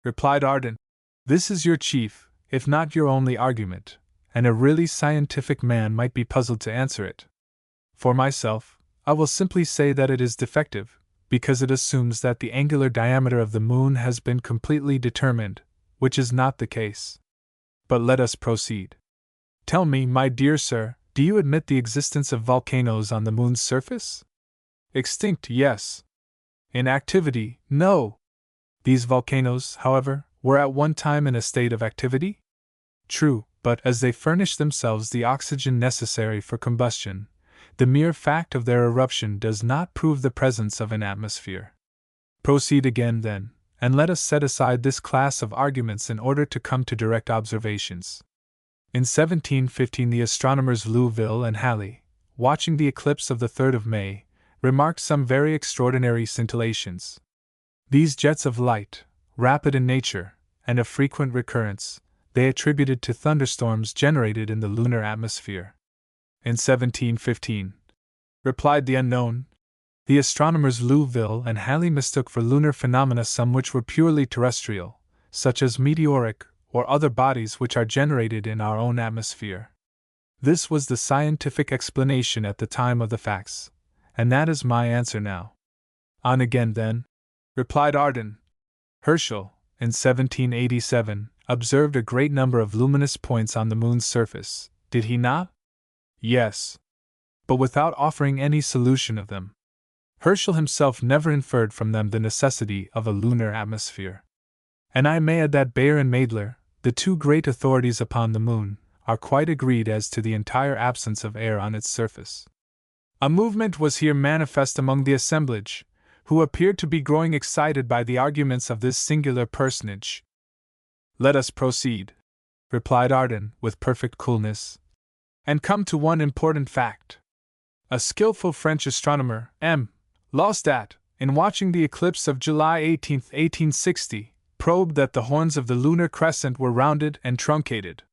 replied Arden, this is your chief, if not your only argument, and a really scientific man might be puzzled to answer it. For myself, I will simply say that it is defective, because it assumes that the angular diameter of the moon has been completely determined, which is not the case. But let us proceed. Tell me, my dear sir, do you admit the existence of volcanoes on the moon's surface? Extinct, yes. In activity, no. These volcanoes, however, were at one time in a state of activity? True, but as they furnish themselves the oxygen necessary for combustion, the mere fact of their eruption does not prove the presence of an atmosphere. Proceed again, then, and let us set aside this class of arguments in order to come to direct observations. In 1715, the astronomers Louville and Halley, watching the eclipse of the 3rd of May, remarked some very extraordinary scintillations. These jets of light, rapid in nature, and of frequent recurrence, they attributed to thunderstorms generated in the lunar atmosphere. In 1715, replied the unknown, the astronomers Louville and Halley mistook for lunar phenomena some which were purely terrestrial, such as meteoric or other bodies which are generated in our own atmosphere. This was the scientific explanation at the time of the facts, and that is my answer now. On again, then, replied Arden. Herschel, in 1787, observed a great number of luminous points on the moon's surface, did he not? Yes. But without offering any solution of them. Herschel himself never inferred from them the necessity of a lunar atmosphere. And I may add that Bayer and Maedler, the two great authorities upon the moon, are quite agreed as to the entire absence of air on its surface. A movement was here manifest among the assemblage, who appeared to be growing excited by the arguments of this singular personage. Let us proceed, replied Arden, with perfect coolness, and come to one important fact. A skillful French astronomer, M. Lostat, in watching the eclipse of July 18, 1860, probed that the horns of the lunar crescent were rounded and truncated.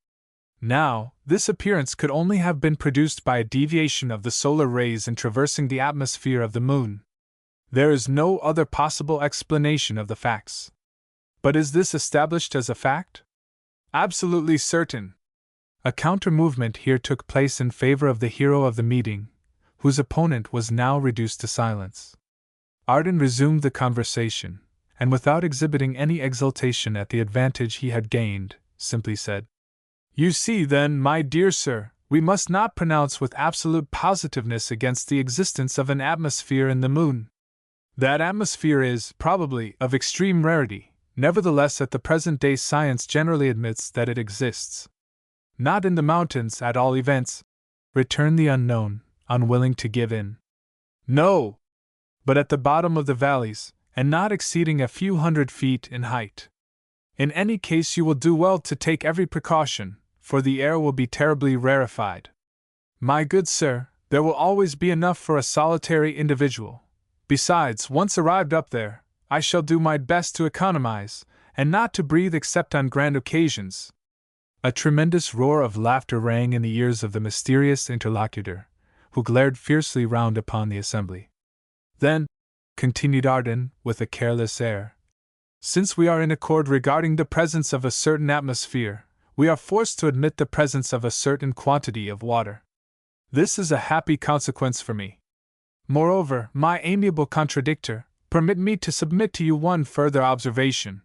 Now, this appearance could only have been produced by a deviation of the solar rays in traversing the atmosphere of the moon. There is no other possible explanation of the facts. But is this established as a fact? Absolutely certain. A counter-movement here took place in favor of the hero of the meeting, whose opponent was now reduced to silence. Arden resumed the conversation, and without exhibiting any exultation at the advantage he had gained, simply said, You see, then, my dear sir, we must not pronounce with absolute positiveness against the existence of an atmosphere in the moon. That atmosphere is, probably, of extreme rarity, nevertheless at the present day science generally admits that it exists. Not in the mountains, at all events, returned the unknown, unwilling to give in. No! But at the bottom of the valleys, and not exceeding a few 100 feet in height. In any case you will do well to take every precaution, for the air will be terribly rarefied. My good sir, there will always be enough for a solitary individual. Besides, once arrived up there, I shall do my best to economize, and not to breathe except on grand occasions. A tremendous roar of laughter rang in the ears of the mysterious interlocutor, who glared fiercely round upon the assembly. Then, continued Arden, with a careless air, since we are in accord regarding the presence of a certain atmosphere, we are forced to admit the presence of a certain quantity of water. This is a happy consequence for me. Moreover, my amiable contradictor, permit me to submit to you one further observation.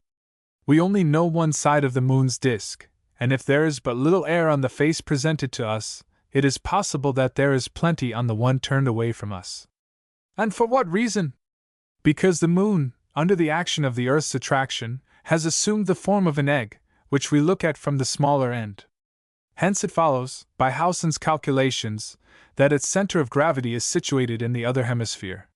We only know one side of the moon's disk, and if there is but little air on the face presented to us, it is possible that there is plenty on the one turned away from us. And for what reason? Because the moon, under the action of the Earth's attraction, has assumed the form of an egg, which we look at from the smaller end. Hence it follows, by Hausen's calculations, that its center of gravity is situated in the other hemisphere.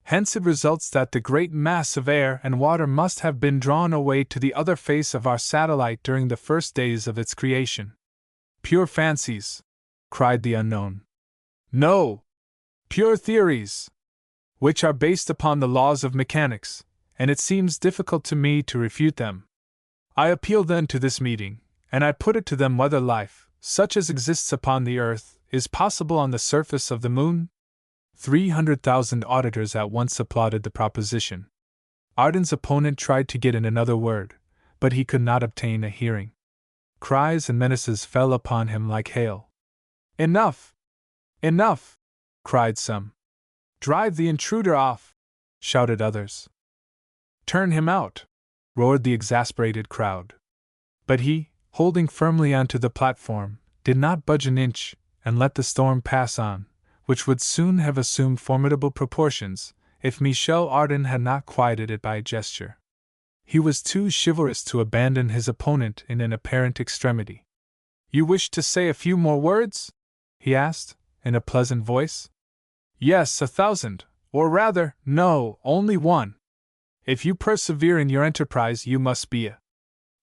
Hence it results that the great mass of air and water must have been drawn away to the other face of our satellite during the first days of its creation. pure fancies," cried the unknown. "No! Pure theories, which are based upon the laws of mechanics, and it seems difficult to me to refute them. I appeal then to this meeting, and I put it to them whether life, such as exists upon the earth, is possible on the surface of the moon?" 300,000 auditors at once applauded the proposition. Arden's opponent tried to get in another word, but he could not obtain a hearing. Cries and menaces fell upon him like hail. "Enough! Enough!" cried some. "Drive the intruder off!" shouted others. "Turn him out!" roared the exasperated crowd. But he, holding firmly onto the platform, did not budge an inch, and let the storm pass on, which would soon have assumed formidable proportions, if Michel Ardan had not quieted it by a gesture. He was too chivalrous to abandon his opponent in an apparent extremity. "You wish to say a few more words?" he asked, in a pleasant voice. "Yes, 1,000, or rather, no, only one. If you persevere in your enterprise, you must be a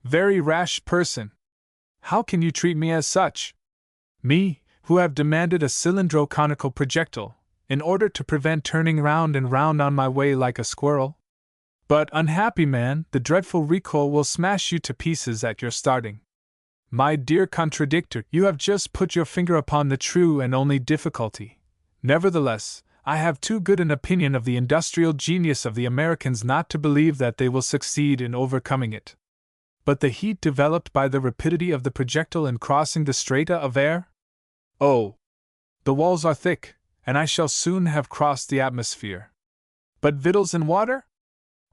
very rash person. How can you treat me as such? Me, who have demanded a cylindro-conical projectile, in order to prevent turning round and round on my way like a squirrel? But, unhappy man, the dreadful recoil will smash you to pieces at your starting. My dear contradictor, you have just put your finger upon the true and only difficulty. Nevertheless, I have too good an opinion of the industrial genius of the Americans not to believe that they will succeed in overcoming it. But the heat developed by the rapidity of the projectile in crossing the strata of air? Oh! The walls are thick, and I shall soon have crossed the atmosphere. But victuals and water?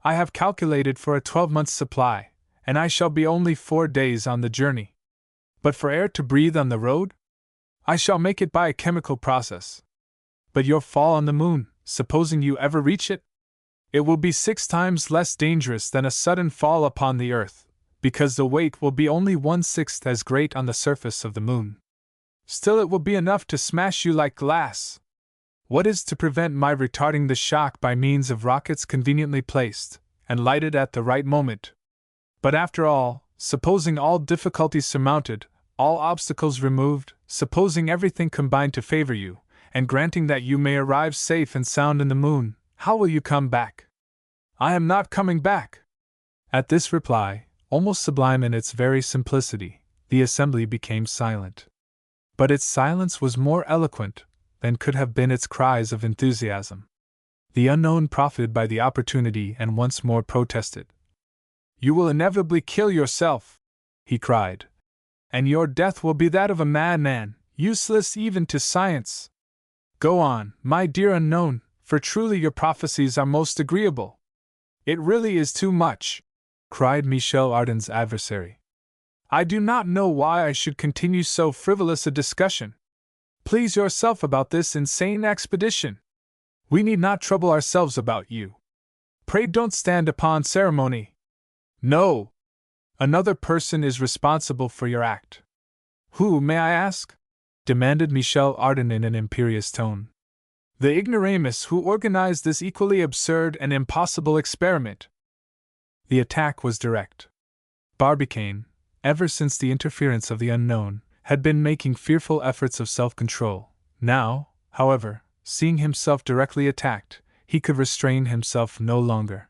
I have calculated for a 12-month's supply, and I shall be only 4 days on the journey. But for air to breathe on the road? I shall make it by a chemical process. But your fall on the moon, supposing you ever reach it? It will be 6 times less dangerous than a sudden fall upon the earth, because the weight will be only 1/6 as great on the surface of the moon. Still, it will be enough to smash you like glass. What is to prevent my retarding the shock by means of rockets conveniently placed, and lighted at the right moment? But after all, supposing all difficulties surmounted, all obstacles removed, supposing everything combined to favor you, and granting that you may arrive safe and sound in the moon, how will you come back? I am not coming back. At this reply, almost sublime in its very simplicity, the assembly became silent. But its silence was more eloquent than could have been its cries of enthusiasm. The unknown profited by the opportunity and once more protested. "You will inevitably kill yourself," he cried, "and your death will be that of a madman, useless even to science. Go on, my dear unknown, for truly your prophecies are most agreeable." "It really is too much," cried Michel Ardan's adversary. "I do not know why I should continue so frivolous a discussion. Please yourself about this insane expedition. We need not trouble ourselves about you. Pray don't stand upon ceremony. No! Another person is responsible for your act." "Who, may I ask?" demanded Michel Ardan in an imperious tone. "The ignoramus who organized this equally absurd and impossible experiment." The attack was direct. Barbicane, ever since the interference of the unknown, had been making fearful efforts of self-control. Now, however, seeing himself directly attacked, he could restrain himself no longer.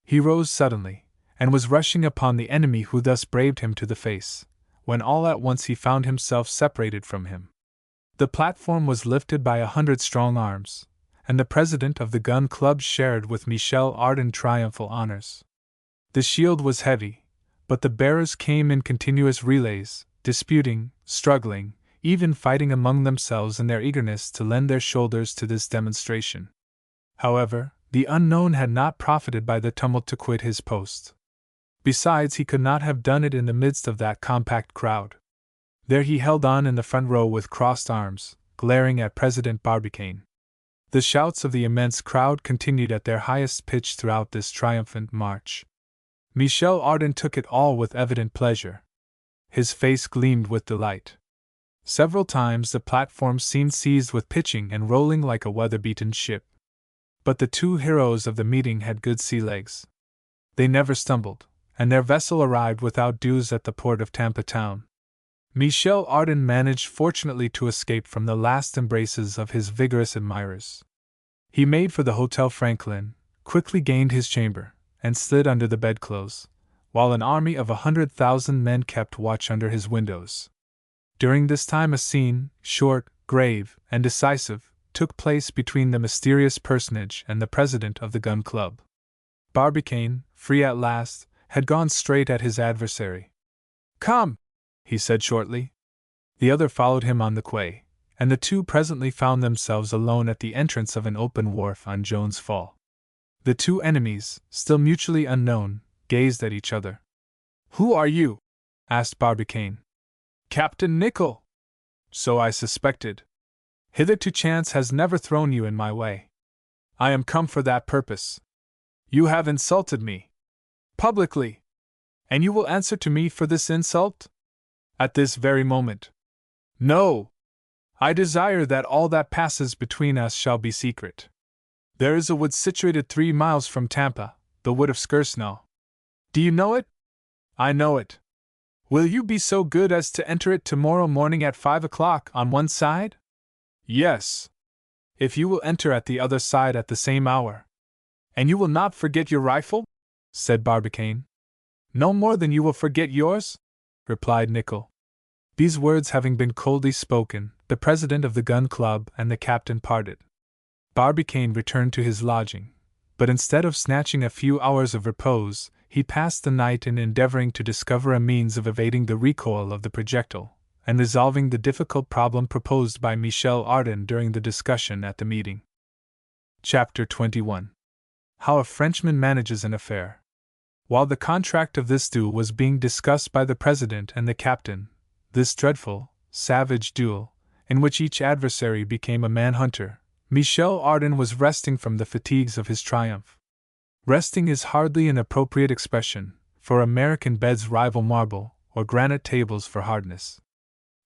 He rose suddenly, and was rushing upon the enemy who thus braved him to the face, when all at once he found himself separated from him. The platform was lifted by 100 strong arms, and the president of the gun club shared with Michel Ardan triumphal honors. The shield was heavy, but the bearers came in continuous relays, disputing, struggling, even fighting among themselves in their eagerness to lend their shoulders to this demonstration. However, the unknown had not profited by the tumult to quit his post. Besides, he could not have done it in the midst of that compact crowd. There he held on in the front row with crossed arms, glaring at President Barbicane. The shouts of the immense crowd continued at their highest pitch throughout this triumphant march. Michel Ardan took it all with evident pleasure. His face gleamed with delight. Several times the platform seemed seized with pitching and rolling like a weather-beaten ship. But the two heroes of the meeting had good sea legs. They never stumbled, and their vessel arrived without dues at the port of Tampa town. Michel Ardan managed fortunately to escape from the last embraces of his vigorous admirers. He made for the Hotel Franklin, quickly gained his chamber, and slid under the bedclothes, while an army of 100,000 men kept watch under his windows. During this time a scene, short, grave, and decisive, took place between the mysterious personage and the president of the Gun Club. Barbicane, free at last, had gone straight at his adversary. "Come!" he said shortly. The other followed him on the quay, and the two presently found themselves alone at the entrance of an open wharf on Jones Fall. The two enemies, still mutually unknown, gazed at each other. "Who are you?" asked Barbicane. "Captain Nicholl." "So I suspected. Hitherto chance has never thrown you in my way. I am come for that purpose. You have insulted me. Publicly. And you will answer to me for this insult? At this very moment. No! I desire that all that passes between us shall be secret. There is a wood situated 3 miles from Tampa, the wood of Skersnaw. Do you know it? I know it. Will you be so good as to enter it tomorrow morning at 5 o'clock on one side? Yes. If you will enter at the other side at the same hour. And you will not forget your rifle? Said Barbicane. No more than you will forget yours? Replied Nicholl. These words having been coldly spoken, the president of the Gun Club and the captain parted. Barbicane returned to his lodging, but instead of snatching a few hours of repose, he passed the night in endeavoring to discover a means of evading the recoil of the projectile, and resolving the difficult problem proposed by Michel Ardan during the discussion at the meeting. Chapter 21. How a Frenchman Manages an Affair. While the contract of this duel was being discussed by the president and the captain, this dreadful, savage duel, in which each adversary became a man-hunter, Michel Ardan was resting from the fatigues of his triumph. Resting is hardly an appropriate expression, for American beds rival marble or granite tables for hardness.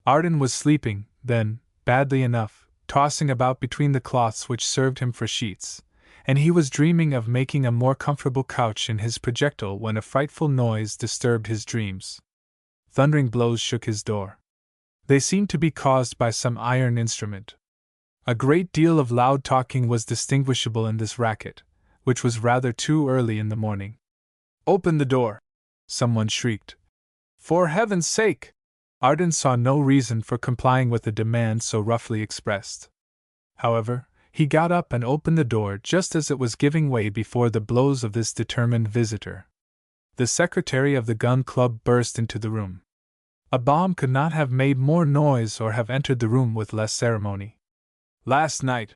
Ardan was sleeping, then, badly enough, tossing about between the cloths which served him for sheets, and he was dreaming of making a more comfortable couch in his projectile when a frightful noise disturbed his dreams. Thundering blows shook his door. They seemed to be caused by some iron instrument. A great deal of loud talking was distinguishable in this racket, which was rather too early in the morning. "Open the door!" someone shrieked. "For heaven's sake!" Ardan saw no reason for complying with a demand so roughly expressed. However, he got up and opened the door just as it was giving way before the blows of this determined visitor. The secretary of the Gun Club burst into the room. A bomb could not have made more noise or have entered the room with less ceremony. "Last night,"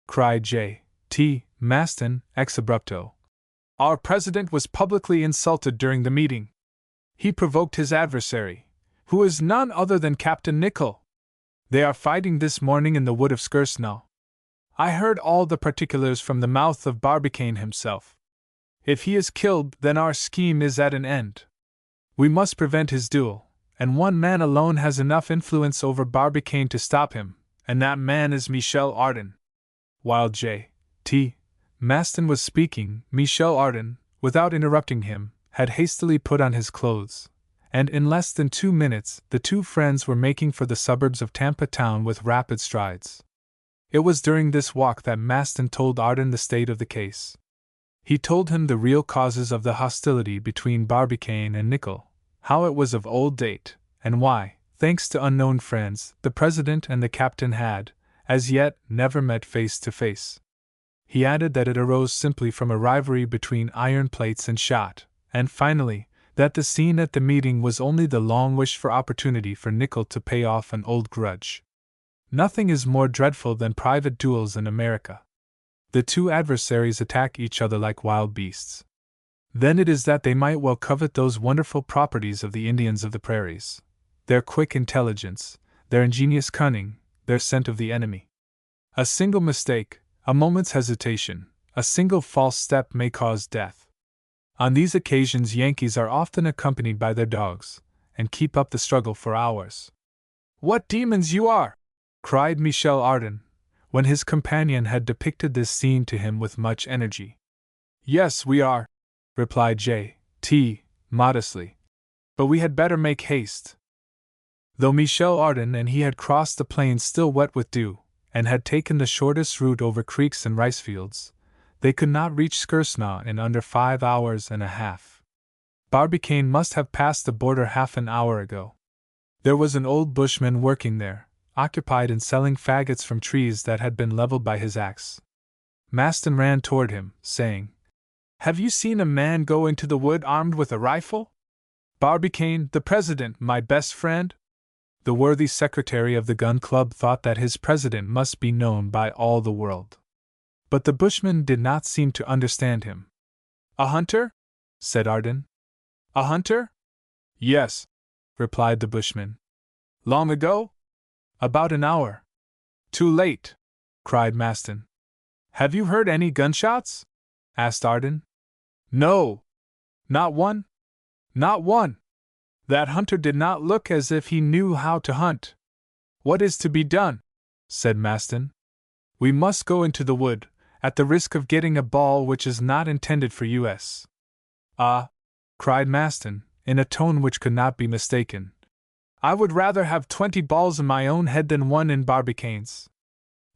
cried J.T. Maston, ex abrupto, "our president was publicly insulted during the meeting. He provoked his adversary, who is none other than Captain Nicholl. They are fighting this morning in the wood of Skersnaw. I heard all the particulars from the mouth of Barbicane himself. If he is killed, then our scheme is at an end. We must prevent his duel, and one man alone has enough influence over Barbicane to stop him, and that man is Michel Ardan." While J.T. Maston was speaking, Michel Ardan, without interrupting him, had hastily put on his clothes, and in less than 2 minutes the two friends were making for the suburbs of Tampa town with rapid strides. It was during this walk that Maston told Ardan the state of the case. He told him the real causes of the hostility between Barbicane and Nicholl, how it was of old date, and why, thanks to unknown friends, the president and the captain had, as yet, never met face to face. He added that it arose simply from a rivalry between iron plates and shot, and finally, that the scene at the meeting was only the long-wished-for opportunity for Nicholl to pay off an old grudge. Nothing is more dreadful than private duels in America. The two adversaries attack each other like wild beasts. Then it is that they might well covet those wonderful properties of the Indians of the prairies: their quick intelligence, their ingenious cunning, their scent of the enemy. A single mistake, a moment's hesitation, a single false step may cause death. On these occasions Yankees are often accompanied by their dogs, and keep up the struggle for hours. "What demons you are!" cried Michel Ardan, when his companion had depicted this scene to him with much energy. "Yes, we are," replied J.T. modestly. "But we had better make haste." Though Michel Ardan and he had crossed the plains still wet with dew, and had taken the shortest route over creeks and rice fields, they could not reach Skersnaw in under 5 hours and a half. Barbicane must have passed the border half an hour ago. There was an old bushman working there, occupied in selling faggots from trees that had been leveled by his axe. Maston ran toward him, saying, "Have you seen a man go into the wood armed with a rifle?" "Barbicane, the president, my best friend?" The worthy secretary of the gun club thought that his president must be known by all the world. But the bushman did not seem to understand him. "A hunter?" said Ardan. "A hunter?" "Yes," replied the bushman. "Long ago?" "About an hour." "Too late!" cried Maston. "Have you heard any gunshots?" asked Ardan. "No! Not one? Not one! That hunter did not look as if he knew how to hunt." "What is to be done?" said Maston. "We must go into the wood, at the risk of getting a ball which is not intended for us." "Ah!" cried Maston, in a tone which could not be mistaken. "I would rather have 20 balls in my own head than one in Barbicane's."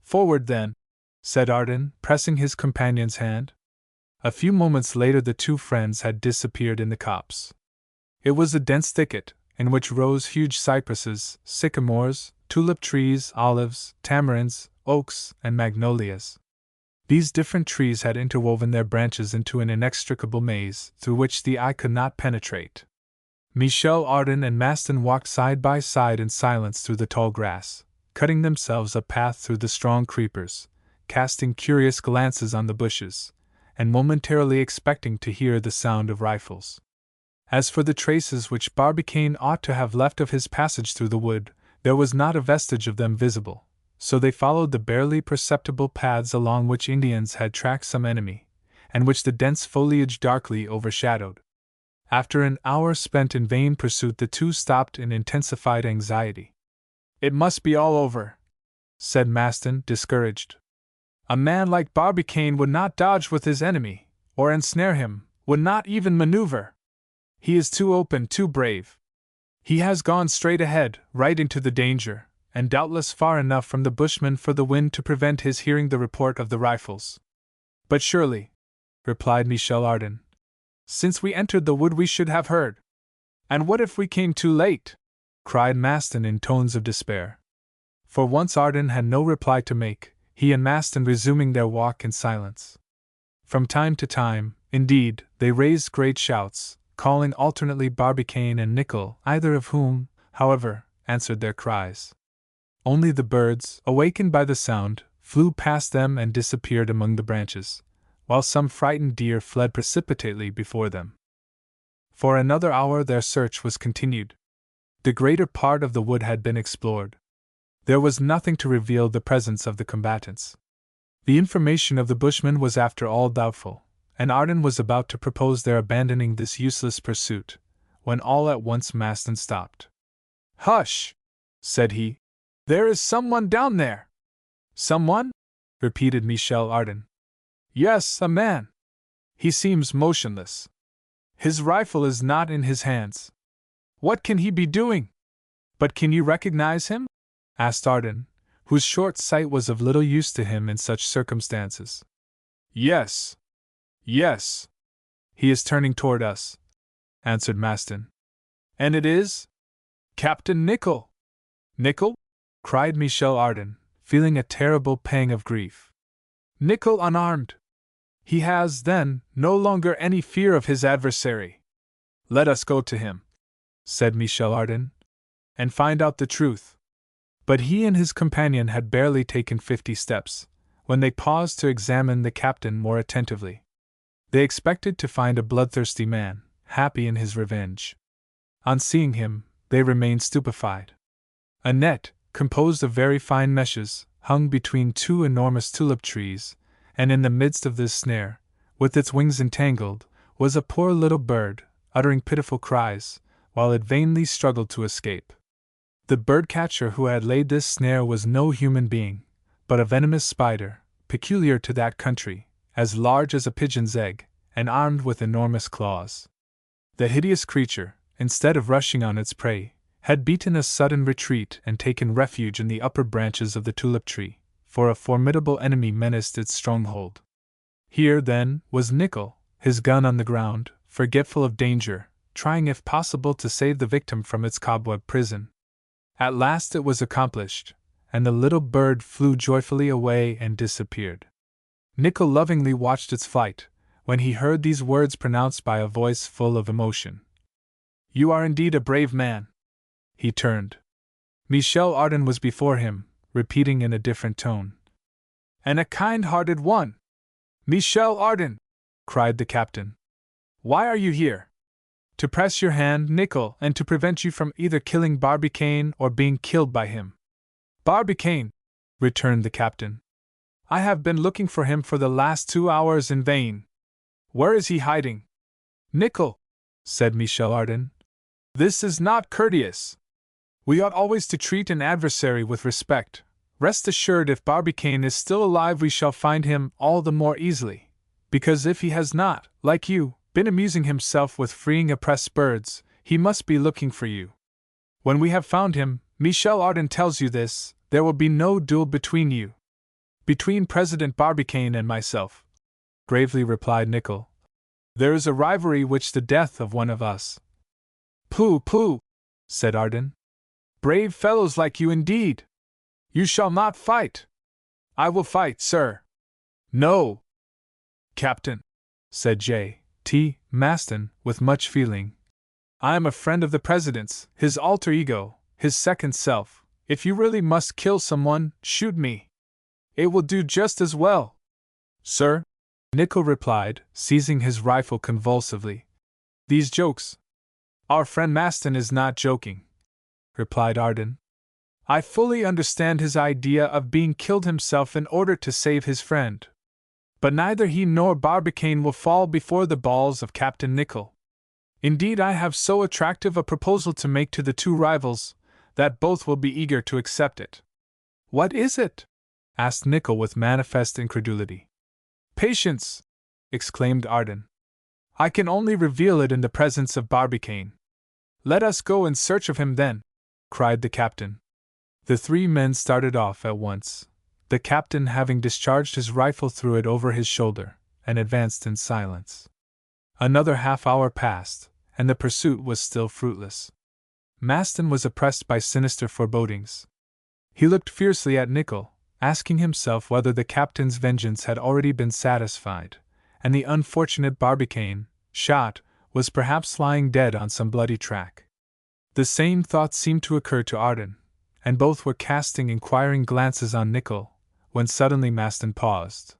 "Forward, then," said Ardan, pressing his companion's hand. A few moments later the two friends had disappeared in the copse. It was a dense thicket, in which rose huge cypresses, sycamores, tulip trees, olives, tamarinds, oaks, and magnolias. These different trees had interwoven their branches into an inextricable maze, through which the eye could not penetrate. Michel Ardan and Maston walked side by side in silence through the tall grass, cutting themselves a path through the strong creepers, casting curious glances on the bushes, and momentarily expecting to hear the sound of rifles. As for the traces which Barbicane ought to have left of his passage through the wood, there was not a vestige of them visible, so they followed the barely perceptible paths along which Indians had tracked some enemy, and which the dense foliage darkly overshadowed. After an hour spent in vain pursuit, the two stopped in intensified anxiety. "It must be all over," said Maston, discouraged. "A man like Barbicane would not dodge with his enemy, or ensnare him, would not even maneuver. He is too open, too brave. He has gone straight ahead, right into the danger, and doubtless far enough from the bushmen for the wind to prevent his hearing the report of the rifles." "But surely," replied Michel Ardan, "since we entered the wood we should have heard." "And what if we came too late?" cried Maston in tones of despair. For once Ardan had no reply to make, he and Maston resuming their walk in silence. From time to time, indeed, they raised great shouts, calling alternately Barbicane and Nicholl, either of whom, however, answered their cries. Only the birds, awakened by the sound, flew past them and disappeared among the branches, while some frightened deer fled precipitately before them. For another hour their search was continued. The greater part of the wood had been explored. There was nothing to reveal the presence of the combatants. The information of the bushmen was after all doubtful, and Ardan was about to propose their abandoning this useless pursuit, when all at once Maston stopped. "Hush!" said he. "There is someone down there." "Someone?" repeated Michel Ardan. "Yes, a man. He seems motionless. His rifle is not in his hands. What can he be doing?" "But can you recognize him?" asked Ardan, whose short sight was of little use to him in such circumstances. "Yes. Yes. He is turning toward us," answered Maston. "And it is Captain Nicholl." "Nicholl?" cried Michel Ardan, feeling a terrible pang of grief. "Nicholl unarmed! He has, then, no longer any fear of his adversary." "Let us go to him," said Michel Ardan, "and find out the truth." But he and his companion had barely taken 50 steps, when they paused to examine the captain more attentively. They expected to find a bloodthirsty man, happy in his revenge. On seeing him, they remained stupefied. A net, composed of very fine meshes, hung between two enormous tulip trees, and in the midst of this snare, with its wings entangled, was a poor little bird, uttering pitiful cries, while it vainly struggled to escape. The birdcatcher who had laid this snare was no human being, but a venomous spider, peculiar to that country, as large as a pigeon's egg, and armed with enormous claws. The hideous creature, instead of rushing on its prey, had beaten a sudden retreat and taken refuge in the upper branches of the tulip tree, for a formidable enemy menaced its stronghold. Here, then, was Nickel, his gun on the ground, forgetful of danger, trying if possible to save the victim from its cobweb prison. At last it was accomplished, and the little bird flew joyfully away and disappeared. Nickel lovingly watched its flight, when he heard these words pronounced by a voice full of emotion. "You are indeed a brave man." He turned. Michel Ardan was before him, repeating in a different tone. "And a kind-hearted one." "Michel Ardan!" cried the captain. "Why are you here?" "To press your hand, Nickel, and to prevent you from either killing Barbicane or being killed by him." "Barbicane!" returned the captain. "I have been looking for him for the last 2 hours in vain. Where is he hiding?" "Nickel," said Michel Ardan, "this is not courteous. We ought always to treat an adversary with respect. Rest assured, if Barbicane is still alive, we shall find him all the more easily, because if he has not, like you, been amusing himself with freeing oppressed birds, he must be looking for you. When we have found him, Michel Ardan tells you this, there will be no duel between you." "Between President Barbicane and myself," gravely replied Nickel. "There is a rivalry which the death of one of us—" "Pooh, pooh!" said Ardan. "Brave fellows like you indeed! You shall not fight." "I will fight, sir." "No." "Captain," said J.T. Maston, with much feeling, "I am a friend of the President's, his alter ego, his second self. If you really must kill someone, shoot me. It will do just as well." "Sir," Nickel replied, seizing his rifle convulsively, "these jokes—" "Our friend Maston is not joking," replied Ardan. "I fully understand his idea of being killed himself in order to save his friend. But neither he nor Barbicane will fall before the balls of Captain Nickel. Indeed, I have so attractive a proposal to make to the two rivals, that both will be eager to accept it." "What is it?" asked Nickel with manifest incredulity. "Patience!" exclaimed Ardan. "I can only reveal it in the presence of Barbicane." "Let us go in search of him then," cried the captain. The 3 men started off at once, the captain having discharged his rifle, threw it over his shoulder, and advanced in silence. Another half-hour passed, and the pursuit was still fruitless. Maston was oppressed by sinister forebodings. He looked fiercely at Nickel, asking himself whether the captain's vengeance had already been satisfied, and the unfortunate Barbicane, shot, was perhaps lying dead on some bloody track. The same thought seemed to occur to Ardan, and both were casting inquiring glances on Nickel, when suddenly Maston paused.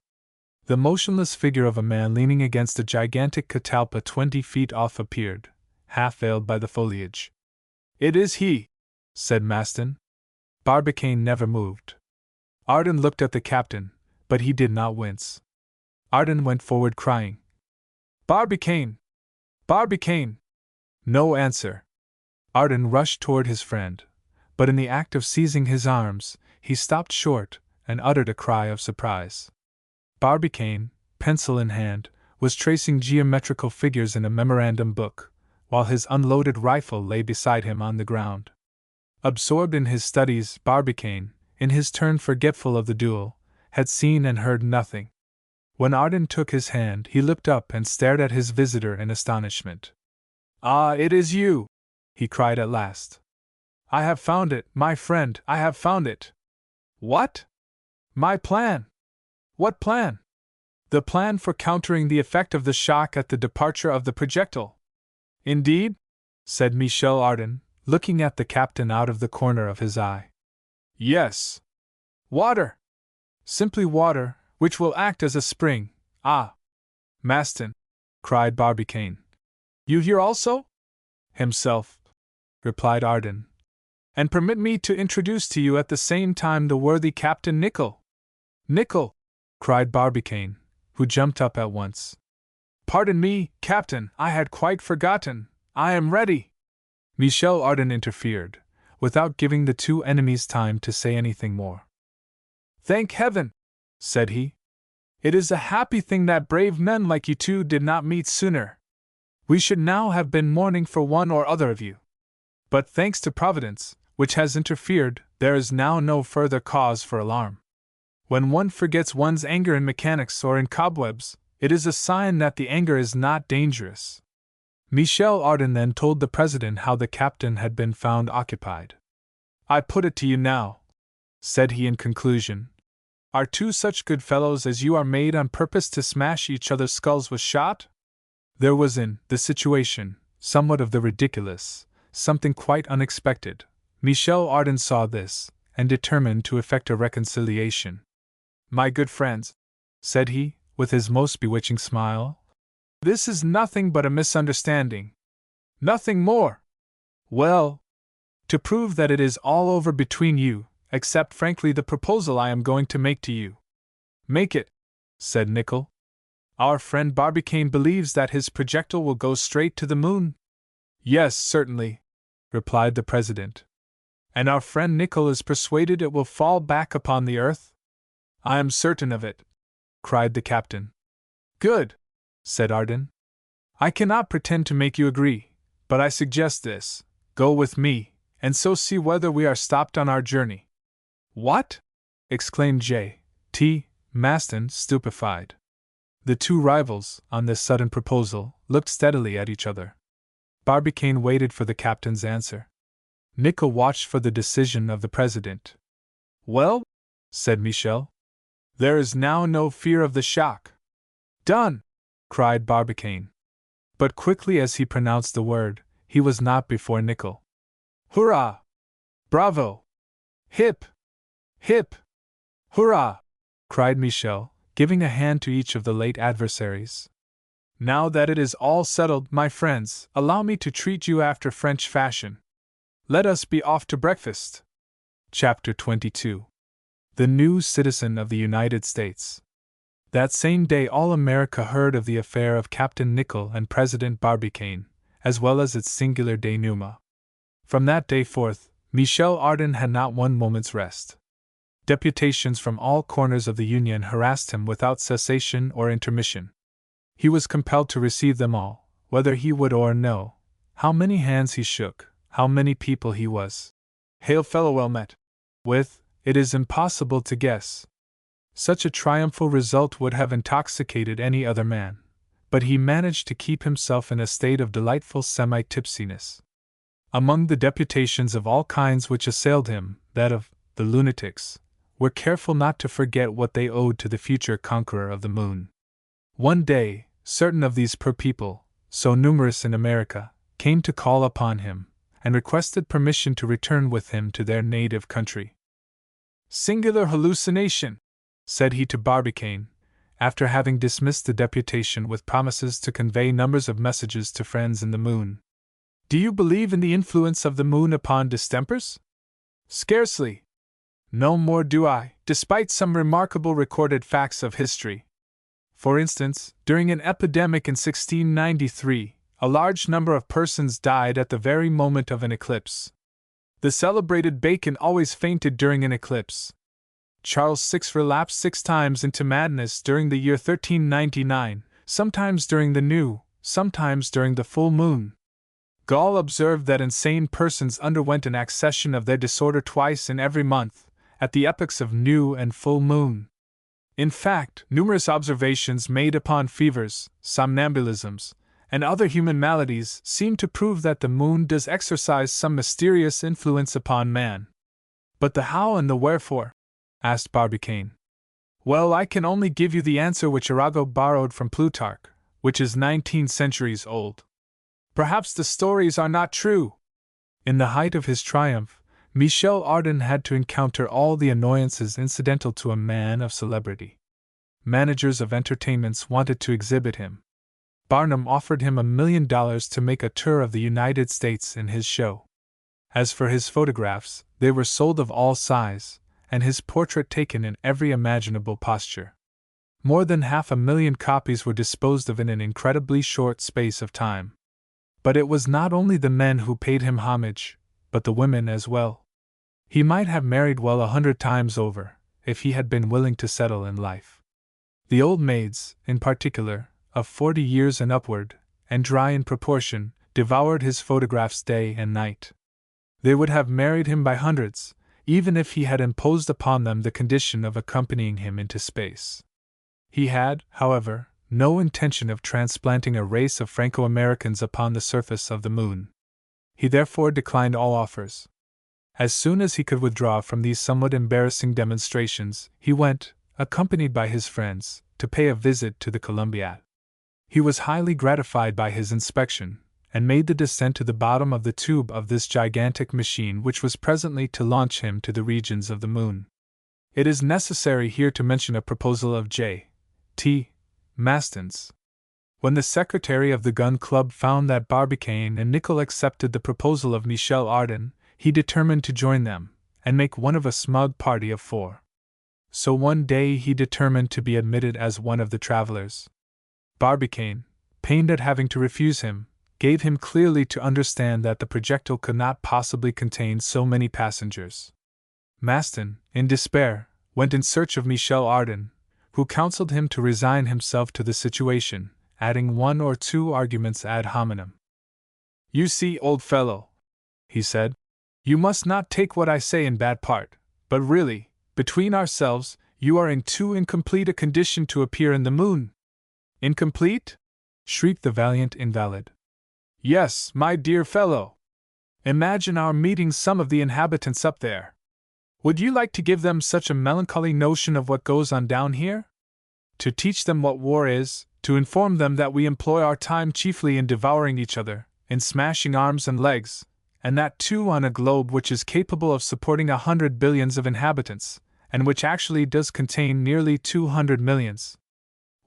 The motionless figure of a man leaning against a gigantic catalpa 20 feet off appeared, half veiled by the foliage. "It is he," said Maston. Barbicane never moved. Ardan looked at the captain, but he did not wince. Ardan went forward crying, "Barbicane! Barbicane!" No answer. Ardan rushed toward his friend, but in the act of seizing his arms, he stopped short and uttered a cry of surprise. Barbicane, pencil in hand, was tracing geometrical figures in a memorandum book, while his unloaded rifle lay beside him on the ground. Absorbed in his studies, Barbicane, in his turn forgetful of the duel, had seen and heard nothing. When Ardan took his hand, he looked up and stared at his visitor in astonishment. "Ah, it is you!" he cried at last. "I have found it, my friend, I have found it!" "What?" "My plan." "What plan?" "The plan for countering the effect of the shock at the departure of the projectile." "Indeed?" said Michel Ardan, looking at the captain out of the corner of his eye. "Yes." "Water!" "Simply water, which will act as a spring." "Ah!" "Maston," cried Barbicane. "You here also?" "Himself," replied Ardan. "And permit me to introduce to you at the same time the worthy Captain Nickel." "Nickel!" cried Barbicane, who jumped up at once. "Pardon me, Captain, I had quite forgotten. I am ready." Michel Ardan interfered, without giving the 2 enemies time to say anything more. "Thank Heaven!" said he. "It is a happy thing that brave men like you two did not meet sooner. We should now have been mourning for one or other of you." But thanks to Providence, which has interfered, there is now no further cause for alarm. When one forgets one's anger in mechanics or in cobwebs, it is a sign that the anger is not dangerous. Michel Ardan then told the president how the captain had been found occupied. I put it to you now, said he in conclusion. Are two such good fellows as you are made on purpose to smash each other's skulls with shot? There was in the situation somewhat of the ridiculous, something quite unexpected. Michel Ardan saw this, and determined to effect a reconciliation. My good friends, said he, with his most bewitching smile, this is nothing but a misunderstanding. Nothing more. Well, to prove that it is all over between you, accept frankly the proposal I am going to make to you. Make it, said Nicholl. Our friend Barbicane believes that his projectile will go straight to the moon. Yes, certainly, replied the president. And our friend Nicholl is persuaded it will fall back upon the earth? I am certain of it, cried the captain. Good, said Ardan. I cannot pretend to make you agree, but I suggest this: go with me, and so see whether we are stopped on our journey. What? Exclaimed J.T. Maston, stupefied. The two rivals, on this sudden proposal, looked steadily at each other. Barbicane waited for the captain's answer. Nicholl watched for the decision of the president. Well, said Michel, there is now no fear of the shock. Done! Cried Barbicane. But quickly as he pronounced the word, he was not before Nicholl. Hurrah! Bravo! Hip! Hip! Hurrah! Cried Michel, giving a hand to each of the late adversaries. Now that it is all settled, my friends, allow me to treat you after French fashion. Let us be off to breakfast. Chapter 22. The New Citizen of the United States. That same day all America heard of the affair of Captain Nicholl and President Barbicane, as well as its singular denouement. From that day forth, Michel Ardan had not one moment's rest. Deputations from all corners of the Union harassed him without cessation or intermission. He was compelled to receive them all, whether he would or no. How many hands he shook, how many people he was hail fellow well met with, it is impossible to guess. Such a triumphal result would have intoxicated any other man, but he managed to keep himself in a state of delightful semi-tipsiness. Among the deputations of all kinds which assailed him, that of the lunatics were careful not to forget what they owed to the future conqueror of the moon. One day, certain of these poor people, so numerous in America, came to call upon him, and requested permission to return with him to their native country. Singular hallucination, said he to Barbicane, after having dismissed the deputation with promises to convey numbers of messages to friends in the moon. Do you believe in the influence of the moon upon distempers? Scarcely. No more do I, despite some remarkable recorded facts of history. For instance, during an epidemic in 1693, a large number of persons died at the very moment of an eclipse. The celebrated Bacon always fainted during an eclipse. Charles VI relapsed 6 times into madness during the year 1399, sometimes during the new, sometimes during the full moon. Gall observed that insane persons underwent an accession of their disorder twice in every month, at the epochs of new and full moon. In fact, numerous observations made upon fevers, somnambulisms, and other human maladies seem to prove that the moon does exercise some mysterious influence upon man. But the how and the wherefore? Asked Barbicane. Well, I can only give you the answer which Arago borrowed from Plutarch, which is 19 centuries old. Perhaps the stories are not true. In the height of his triumph, Michel Ardan had to encounter all the annoyances incidental to a man of celebrity. Managers of entertainments wanted to exhibit him. Barnum offered him $1 million to make a tour of the United States in his show. As for his photographs, they were sold of all size, and his portrait taken in every imaginable posture. More than 500,000 copies were disposed of in an incredibly short space of time. But it was not only the men who paid him homage, but the women as well. He might have married well 100 times over, if he had been willing to settle in life. The old maids, in particular, of 40 years and upward, and dry in proportion, devoured his photographs day and night. They would have married him by hundreds, even if he had imposed upon them the condition of accompanying him into space. He had, however, no intention of transplanting a race of Franco-Americans upon the surface of the moon. He therefore declined all offers. As soon as he could withdraw from these somewhat embarrassing demonstrations, he went, accompanied by his friends, to pay a visit to the Columbiad. He was highly gratified by his inspection, and made the descent to the bottom of the tube of this gigantic machine which was presently to launch him to the regions of the moon. It is necessary here to mention a proposal of J. T. Maston's. When the secretary of the Gun Club found that Barbicane and Nicholl accepted the proposal of Michel Ardan, he determined to join them, and make one of a smug party of 4. So one day he determined to be admitted as one of the travelers. Barbicane, pained at having to refuse him, gave him clearly to understand that the projectile could not possibly contain so many passengers. Maston, in despair, went in search of Michel Ardan, who counseled him to resign himself to the situation, adding 1 or 2 arguments ad hominem. "You see, old fellow," he said, "you must not take what I say in bad part, but really, between ourselves, you are in too incomplete a condition to appear in the moon." "Incomplete?" shrieked the valiant invalid. "Yes, my dear fellow. Imagine our meeting some of the inhabitants up there. Would you like to give them such a melancholy notion of what goes on down here? To teach them what war is, to inform them that we employ our time chiefly in devouring each other, in smashing arms and legs, and that too on a globe which is capable of supporting 100 billions of inhabitants, and which actually does contain nearly 200 millions.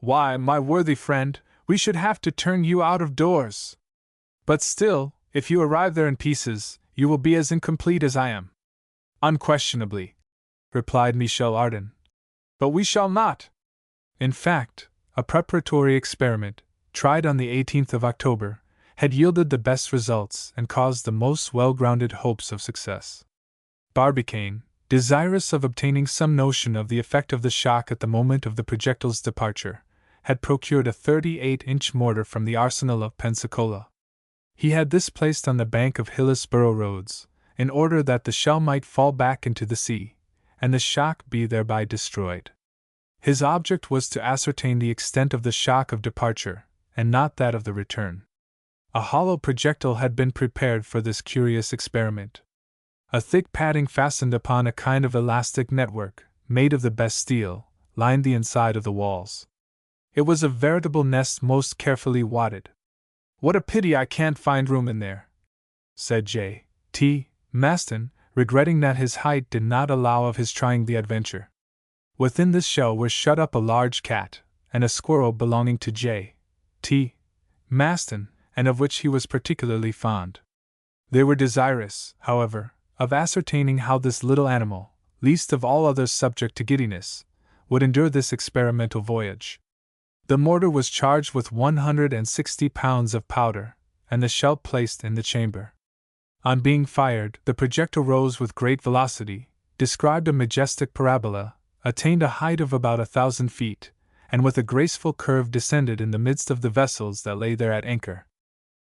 Why, my worthy friend, we should have to turn you out of doors. But still, if you arrive there in pieces, you will be as incomplete as I am." "Unquestionably," replied Michel Ardan. "But we shall not." In fact, a preparatory experiment, tried on the 18th of October, had yielded the best results and caused the most well-grounded hopes of success. Barbicane, desirous of obtaining some notion of the effect of the shock at the moment of the projectile's departure, had procured a 38-inch mortar from the arsenal of Pensacola. He had this placed on the bank of Hillsborough roads, in order that the shell might fall back into the sea, and the shock be thereby destroyed. His object was to ascertain the extent of the shock of departure, and not that of the return. A hollow projectile had been prepared for this curious experiment. A thick padding fastened upon a kind of elastic network, made of the best steel, lined the inside of the walls. It was a veritable nest most carefully wadded. "What a pity I can't find room in there," said J. T. Maston, regretting that his height did not allow of his trying the adventure. Within this shell were shut up a large cat, and a squirrel belonging to J. T. Maston, and of which he was particularly fond. They were desirous, however, of ascertaining how this little animal, least of all others subject to giddiness, would endure this experimental voyage. The mortar was charged with 160 pounds of powder, and the shell placed in the chamber. On being fired, the projectile rose with great velocity, described a majestic parabola, attained a height of about 1,000 feet, and with a graceful curve descended in the midst of the vessels that lay there at anchor.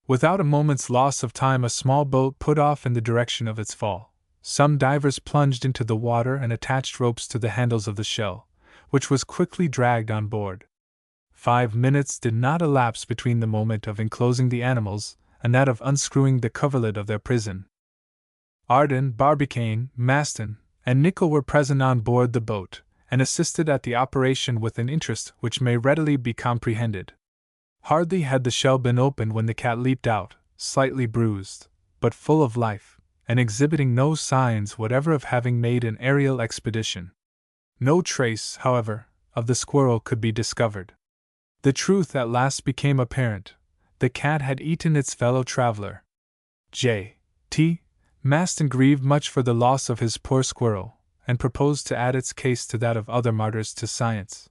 Without a moment's loss of time, a small boat put off in the direction of its fall. Some divers plunged into the water and attached ropes to the handles of the shell, which was quickly dragged on board. 5 minutes did not elapse between the moment of enclosing the animals and that of unscrewing the coverlid of their prison. Ardan, Barbicane, Maston, and Nicholl were present on board the boat, and assisted at the operation with an interest which may readily be comprehended. Hardly had the shell been opened when the cat leaped out, slightly bruised, but full of life, and exhibiting no signs whatever of having made an aerial expedition. No trace, however, of the squirrel could be discovered. The truth at last became apparent. The cat had eaten its fellow traveler. J. T. Maston grieved much for the loss of his poor squirrel, and proposed to add its case to that of other martyrs to science.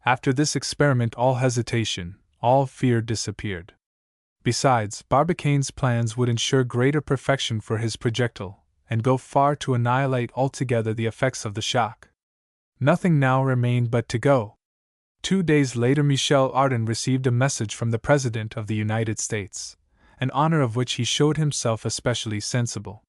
After this experiment all hesitation, all fear disappeared. Besides, Barbicane's plans would ensure greater perfection for his projectile, and go far to annihilate altogether the effects of the shock. Nothing now remained but to go. 2 days later Michel Ardan received a message from the President of the United States, an honor of which he showed himself especially sensible.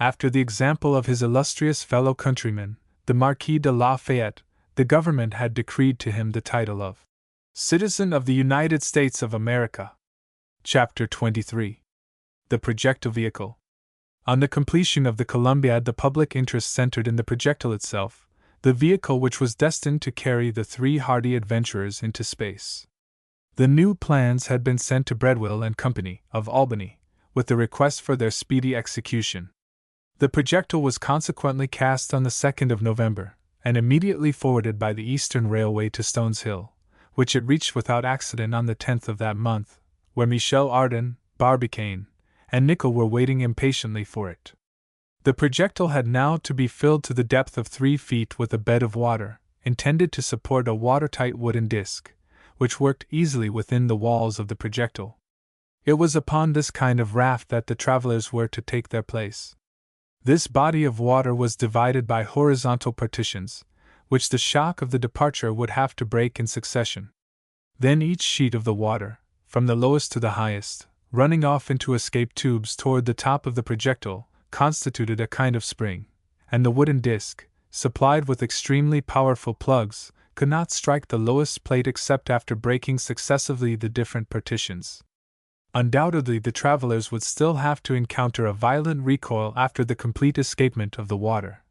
After the example of his illustrious fellow countryman, the Marquis de Lafayette, the government had decreed to him the title of Citizen of the United States of America. Chapter 23. The Projectile Vehicle. On the completion of the Columbiad, the public interest centered in the projectile itself, the vehicle which was destined to carry the three hardy adventurers into space. The new plans had been sent to Breadwill and Company, of Albany, with the request for their speedy execution. The projectile was consequently cast on the 2nd of November, and immediately forwarded by the Eastern Railway to Stones Hill, which it reached without accident on the 10th of that month, where Michel Ardan, Barbicane, and Nicholl were waiting impatiently for it. The projectile had now to be filled to the depth of 3 feet with a bed of water, intended to support a watertight wooden disc, which worked easily within the walls of the projectile. It was upon this kind of raft that the travelers were to take their place. This body of water was divided by horizontal partitions, which the shock of the departure would have to break in succession. Then each sheet of the water, from the lowest to the highest, running off into escape tubes toward the top of the projectile, constituted a kind of spring, and the wooden disc, supplied with extremely powerful plugs, could not strike the lowest plate except after breaking successively the different partitions. Undoubtedly, the travelers would still have to encounter a violent recoil after the complete escapement of the water,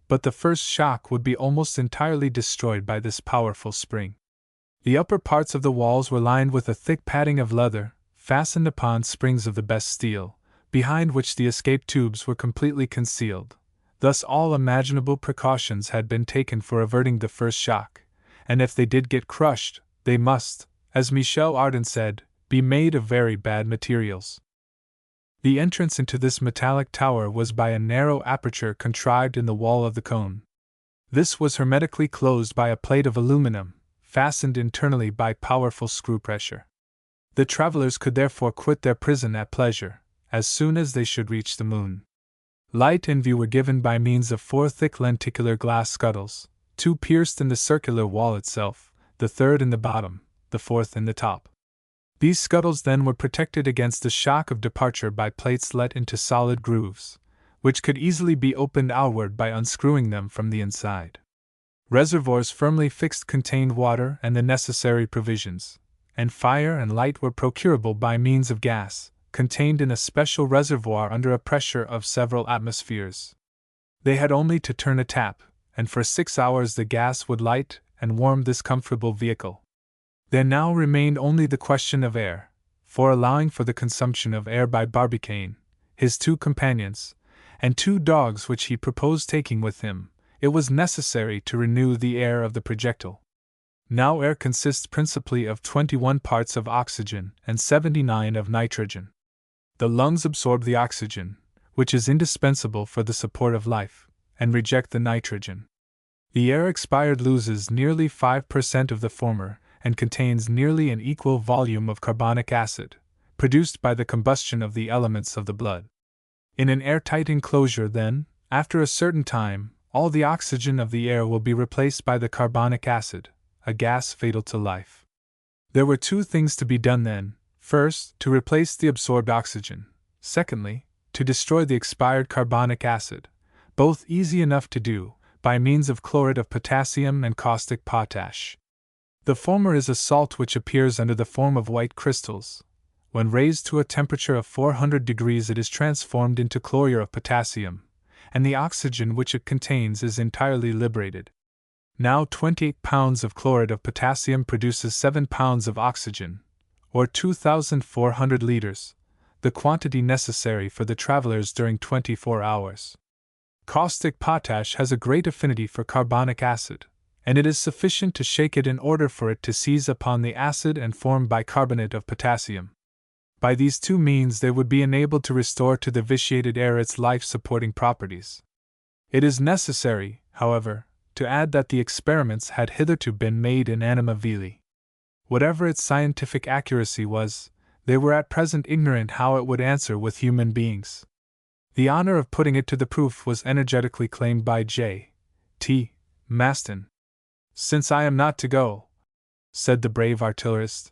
but the first shock would be almost entirely destroyed by this powerful spring. The upper parts of the walls were lined with a thick padding of leather, fastened upon springs of the best steel, behind which the escape tubes were completely concealed. Thus all imaginable precautions had been taken for averting the first shock, and if they did get crushed, they must, as Michel Ardan said, be made of very bad materials. The entrance into this metallic tower was by a narrow aperture contrived in the wall of the cone. This was hermetically closed by a plate of aluminum, fastened internally by powerful screw pressure. The travelers could therefore quit their prison at pleasure, as soon as they should reach the moon. Light and view were given by means of 4 thick lenticular glass scuttles, 2 pierced in the circular wall itself, the 3rd in the bottom, the 4th in the top. These scuttles then were protected against the shock of departure by plates let into solid grooves, which could easily be opened outward by unscrewing them from the inside. Reservoirs firmly fixed contained water and the necessary provisions, and fire and light were procurable by means of gas, contained in a special reservoir under a pressure of several atmospheres. They had only to turn a tap, and for 6 hours the gas would light and warm this comfortable vehicle. There now remained only the question of air, for allowing for the consumption of air by Barbicane, his 2 companions, and 2 dogs which he proposed taking with him, it was necessary to renew the air of the projectile. Now air consists principally of 21 parts of oxygen and 79 of nitrogen. The lungs absorb the oxygen, which is indispensable for the support of life, and reject the nitrogen. The air expired loses nearly 5% of the former, and contains nearly an equal volume of carbonic acid, produced by the combustion of the elements of the blood. In an airtight enclosure, then, after a certain time, all the oxygen of the air will be replaced by the carbonic acid, a gas fatal to life. There were 2 things to be done then: first, to replace the absorbed oxygen; secondly, to destroy the expired carbonic acid, both easy enough to do, by means of chlorate of potassium and caustic potash. The former is a salt which appears under the form of white crystals. When raised to a temperature of 400 degrees, it is transformed into chlorure of potassium, and the oxygen which it contains is entirely liberated. Now 28 pounds of chlorate of potassium produces 7 pounds of oxygen, or 2,400 liters, the quantity necessary for the travelers during 24 hours. Caustic potash has a great affinity for carbonic acid, and it is sufficient to shake it in order for it to seize upon the acid and form bicarbonate of potassium. By these 2 means they would be enabled to restore to the vitiated air its life-supporting properties. It is necessary, however, to add that the experiments had hitherto been made in anima vili. Whatever its scientific accuracy was, they were at present ignorant how it would answer with human beings. The honor of putting it to the proof was energetically claimed by J.T. Maston. "Since I am not to go," said the brave artillerist,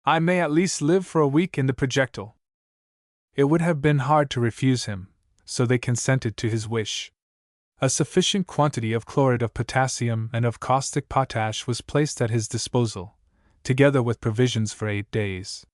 "I may at least live for a week in the projectile." It would have been hard to refuse him, so they consented to his wish. A sufficient quantity of chloride of potassium and of caustic potash was placed at his disposal, together with provisions for 8 days.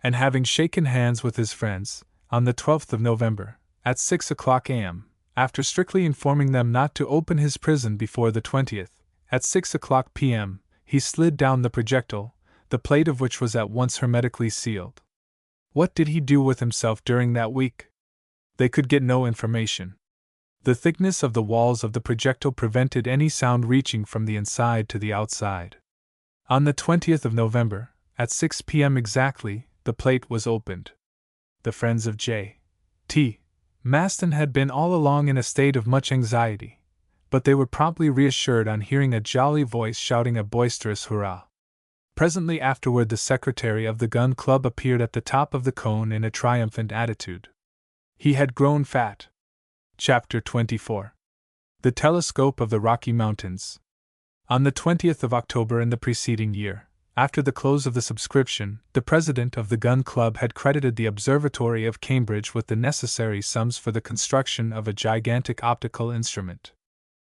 And having shaken hands with his friends, on the 12th of November, at 6 o'clock a.m., after strictly informing them not to open his prison before the 20th, at 6 o'clock p.m., he slid down the projectile, the plate of which was at once hermetically sealed. What did he do with himself during that week? They could get no information. The thickness of the walls of the projectile prevented any sound reaching from the inside to the outside. On the 20th of November, at 6 p.m. exactly, the plate was opened. The friends of J.T. Maston had been all along in a state of much anxiety, but they were promptly reassured on hearing a jolly voice shouting a boisterous hurrah. Presently afterward the secretary of the gun club appeared at the top of the cone in a triumphant attitude. He had grown fat. Chapter 24. The Telescope of the Rocky Mountains. On the 20th of October in the preceding year, after the close of the subscription, the president of the Gun Club had credited the Observatory of Cambridge with the necessary sums for the construction of a gigantic optical instrument.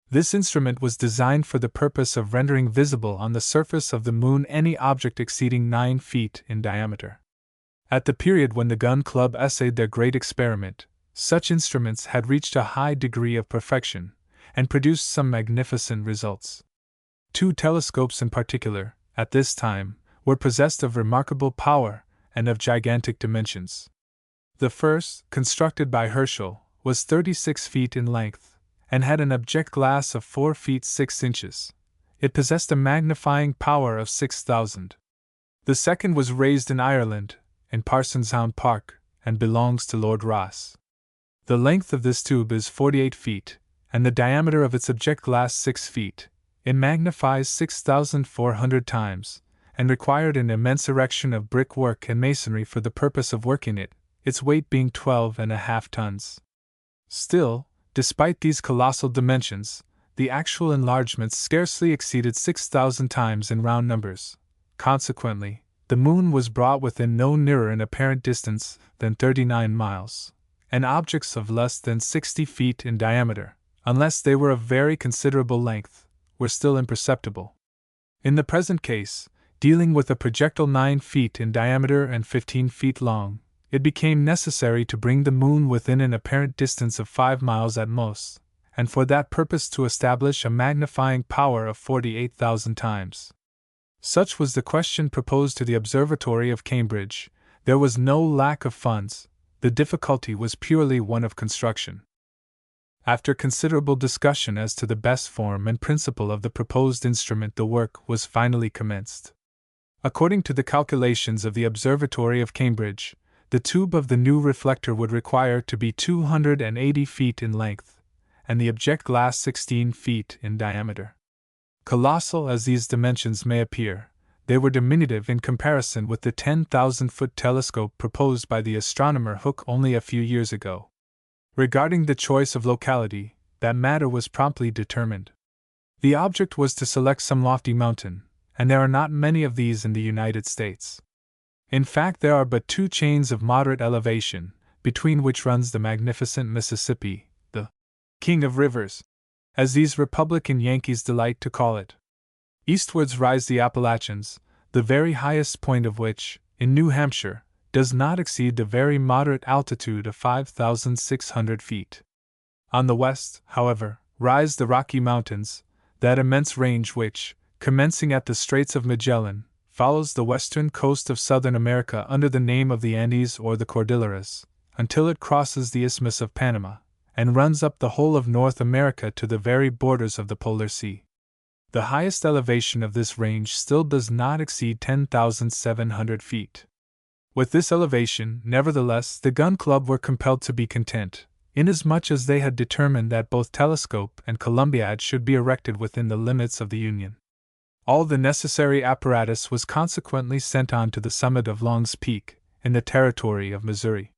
This instrument was designed for the purpose of rendering visible on the surface of the moon any object exceeding 9 feet in diameter. At the period when the Gun Club essayed their great experiment, such instruments had reached a high degree of perfection, and produced some magnificent results. 2 telescopes in particular, at this time, were possessed of remarkable power and of gigantic dimensions. The first, constructed by Herschel, was 36 feet in length, and had an object glass of 4 feet 6 inches. It possessed a magnifying power of 6,000. The second was raised in Ireland, in Parsonshound Park, and belongs to Lord Rosse. The length of this tube is 48 feet, and the diameter of its object glass 6 feet. It magnifies 6,400 times, and required an immense erection of brickwork and masonry for the purpose of working it, its weight being 12.5 tons. Still, despite these colossal dimensions, the actual enlargements scarcely exceeded 6,000 times in round numbers. Consequently, the moon was brought within no nearer in apparent distance than 39 miles, and objects of less than 60 feet in diameter, unless they were of very considerable length, were still imperceptible. In the present case, dealing with a projectile 9 feet in diameter and 15 feet long, it became necessary to bring the moon within an apparent distance of 5 miles at most, and for that purpose to establish a magnifying power of 48,000 times. Such was the question proposed to the Observatory of Cambridge. There was no lack of funds, the difficulty was purely one of construction. After considerable discussion as to the best form and principle of the proposed instrument, the work was finally commenced. According to the calculations of the Observatory of Cambridge, the tube of the new reflector would require to be 280 feet in length, and the object glass 16 feet in diameter. Colossal as these dimensions may appear, they were diminutive in comparison with the 10,000-foot telescope proposed by the astronomer Hooke only a few years ago. Regarding the choice of locality, that matter was promptly determined. The object was to select some lofty mountain, and there are not many of these in the United States. In fact, there are but 2 chains of moderate elevation, between which runs the magnificent Mississippi, the king of rivers, as these Republican Yankees delight to call it. Eastwards rise the Appalachians, the very highest point of which, in New Hampshire, does not exceed the very moderate altitude of 5,600 feet. On the west, however, rise the Rocky Mountains, that immense range which, commencing at the Straits of Magellan, follows the western coast of Southern America under the name of the Andes or the Cordilleras, until it crosses the Isthmus of Panama, and runs up the whole of North America to the very borders of the Polar Sea. The highest elevation of this range still does not exceed 10,700 feet. With this elevation, nevertheless, the Gun Club were compelled to be content, inasmuch as they had determined that both Telescope and Columbiad should be erected within the limits of the Union. All the necessary apparatus was consequently sent on to the summit of Long's Peak, in the territory of Missouri.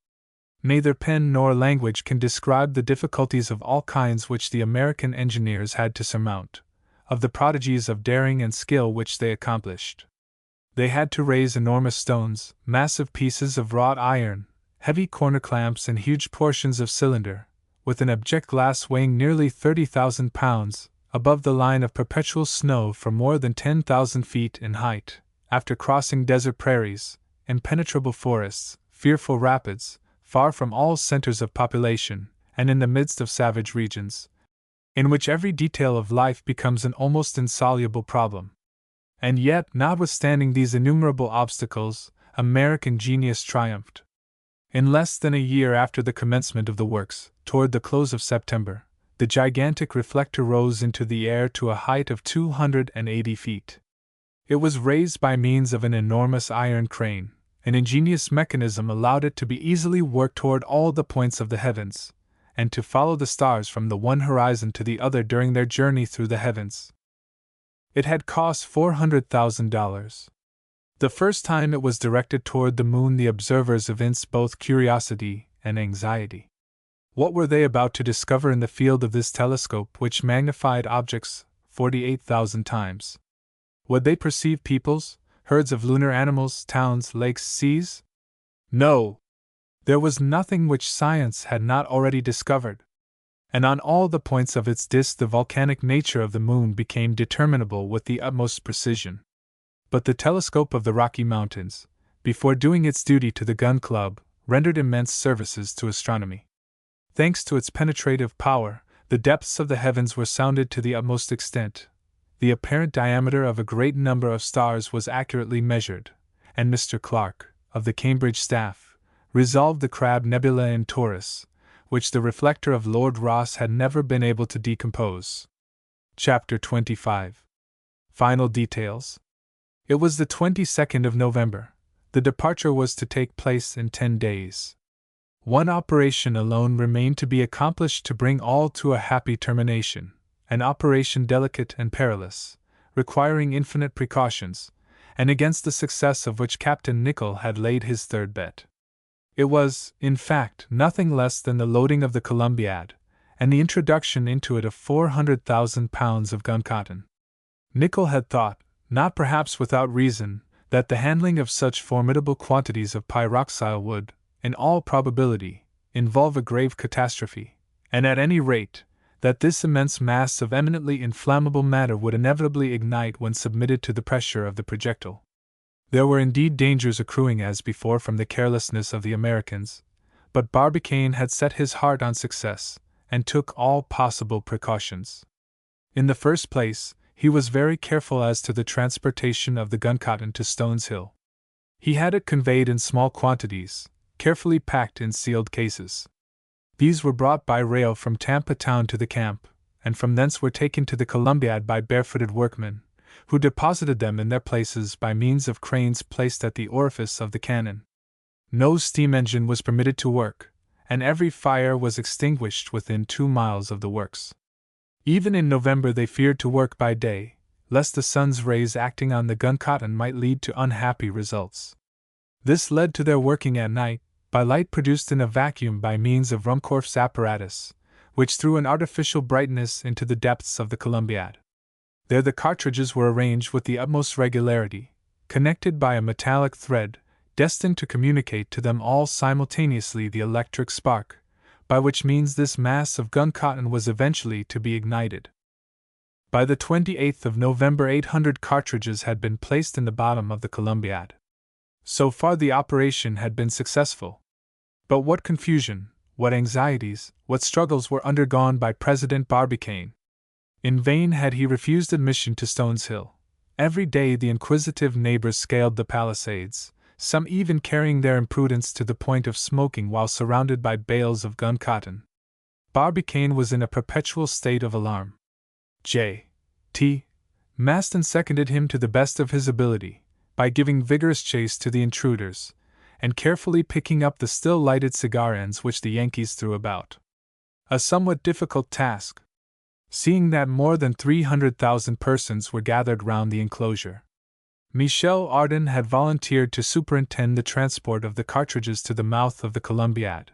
Neither pen nor language can describe the difficulties of all kinds which the American engineers had to surmount, of the prodigies of daring and skill which they accomplished. They had to raise enormous stones, massive pieces of wrought iron, heavy corner clamps, and huge portions of cylinder, with an object glass weighing nearly 30,000 pounds, above the line of perpetual snow for more than 10,000 feet in height, after crossing desert prairies, impenetrable forests, fearful rapids, far from all centers of population, and in the midst of savage regions, in which every detail of life becomes an almost insoluble problem. And yet, notwithstanding these innumerable obstacles, American genius triumphed. In less than a year after the commencement of the works, toward the close of September, the gigantic reflector rose into the air to a height of 280 feet. It was raised by means of an enormous iron crane. An ingenious mechanism allowed it to be easily worked toward all the points of the heavens, and to follow the stars from the one horizon to the other during their journey through the heavens. It had cost $400,000. The first time it was directed toward the moon, the observers evinced both curiosity and anxiety. What were they about to discover in the field of this telescope which magnified objects 48,000 times? Would they perceive peoples, herds of lunar animals, towns, lakes, seas? No! There was nothing which science had not already discovered. And on all the points of its disk the volcanic nature of the moon became determinable with the utmost precision. But the telescope of the Rocky Mountains, before doing its duty to the Gun Club, rendered immense services to astronomy. Thanks to its penetrative power, the depths of the heavens were sounded to the utmost extent. The apparent diameter of a great number of stars was accurately measured, and Mr. Clark, of the Cambridge staff, resolved the Crab Nebula in Taurus, which the reflector of Lord Rosse had never been able to decompose. Chapter 25. Final details. It was the 22nd of November. The departure was to take place in 10 days. One operation alone remained to be accomplished to bring all to a happy termination, an operation delicate and perilous, requiring infinite precautions, and against the success of which Captain Nicholl had laid his third bet. It was, in fact, nothing less than the loading of the Columbiad, and the introduction into it of 400,000 pounds of guncotton. Nicholl had thought, not perhaps without reason, that the handling of such formidable quantities of pyroxyle would, in all probability, involve a grave catastrophe, and at any rate, that this immense mass of eminently inflammable matter would inevitably ignite when submitted to the pressure of the projectile. There were indeed dangers accruing as before from the carelessness of the Americans, but Barbicane had set his heart on success, and took all possible precautions. In the first place, he was very careful as to the transportation of the guncotton to Stones Hill. He had it conveyed in small quantities, carefully packed in sealed cases. These were brought by rail from Tampa town to the camp, and from thence were taken to the Columbiad by barefooted workmen, who deposited them in their places by means of cranes placed at the orifice of the cannon. No steam engine was permitted to work, and every fire was extinguished within 2 miles of the works. Even in November they feared to work by day, lest the sun's rays acting on the guncotton might lead to unhappy results. This led to their working at night, by light produced in a vacuum by means of Ruhmkorff's apparatus, which threw an artificial brightness into the depths of the Columbiad. There the cartridges were arranged with the utmost regularity, connected by a metallic thread, destined to communicate to them all simultaneously the electric spark, by which means this mass of guncotton was eventually to be ignited. By the 28th of November 800 cartridges had been placed in the bottom of the Columbiad. So far the operation had been successful. But what confusion, what anxieties, what struggles were undergone by President Barbicane! In vain had he refused admission to Stones Hill. Every day the inquisitive neighbors scaled the palisades, some even carrying their imprudence to the point of smoking while surrounded by bales of guncotton. Barbicane was in a perpetual state of alarm. J.T. Maston seconded him to the best of his ability, by giving vigorous chase to the intruders, and carefully picking up the still lighted cigar ends which the Yankees threw about. A somewhat difficult task, seeing that more than 300,000 persons were gathered round the enclosure. Michel Ardan had volunteered to superintend the transport of the cartridges to the mouth of the Columbiad,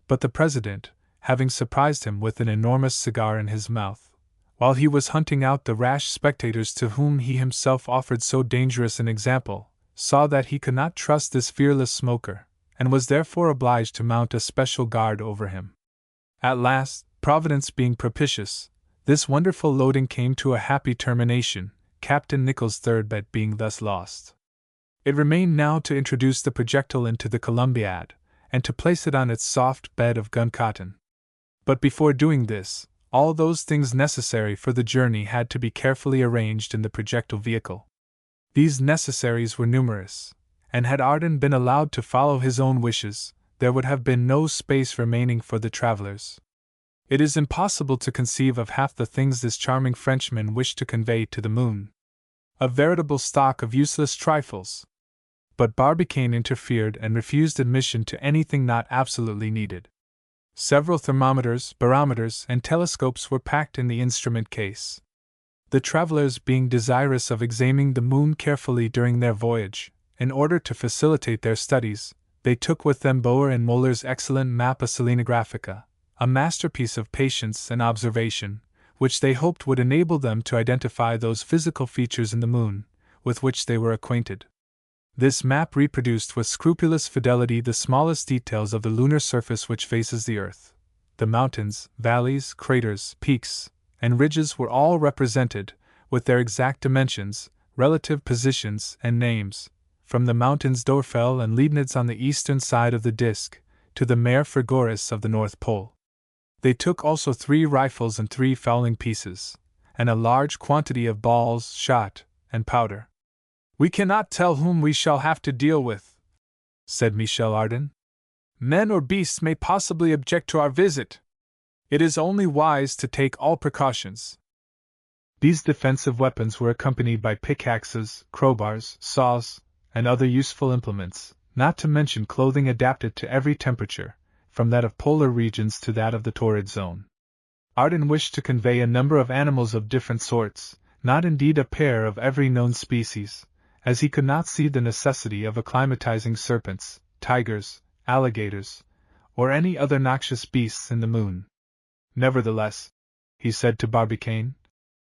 but the President, having surprised him with an enormous cigar in his mouth, while he was hunting out the rash spectators to whom he himself offered so dangerous an example, saw that he could not trust this fearless smoker, and was therefore obliged to mount a special guard over him. At last, Providence being propitious, this wonderful loading came to a happy termination, Captain Nicholl's third bet being thus lost. It remained now to introduce the projectile into the Columbiad, and to place it on its soft bed of gun-cotton. But before doing this, all those things necessary for the journey had to be carefully arranged in the projectile vehicle. These necessaries were numerous, and had Ardan been allowed to follow his own wishes, there would have been no space remaining for the travelers. It is impossible to conceive of half the things this charming Frenchman wished to convey to the moon. A veritable stock of useless trifles. But Barbicane interfered and refused admission to anything not absolutely needed. Several thermometers, barometers, and telescopes were packed in the instrument case. The travelers being desirous of examining the moon carefully during their voyage, in order to facilitate their studies, they took with them Boer and Möller's excellent Mappa Selenographica, a masterpiece of patience and observation, which they hoped would enable them to identify those physical features in the moon, with which they were acquainted. This map reproduced with scrupulous fidelity the smallest details of the lunar surface which faces the earth. The mountains, valleys, craters, peaks, and ridges were all represented, with their exact dimensions, relative positions, and names, from the mountains Dorfel and Leibniz on the eastern side of the disk, to the Mare Frigoris of the North Pole. They took also 3 rifles and 3 fowling pieces, and a large quantity of balls, shot, and powder. "We cannot tell whom we shall have to deal with," said Michel Ardan. "Men or beasts may possibly object to our visit. It is only wise to take all precautions." These defensive weapons were accompanied by pickaxes, crowbars, saws, and other useful implements, not to mention clothing adapted to every temperature, from that of polar regions to that of the torrid zone. Ardan wished to convey a number of animals of different sorts, not indeed a pair of every known species, as he could not see the necessity of acclimatizing serpents, tigers, alligators, or any other noxious beasts in the moon. "Nevertheless," he said to Barbicane,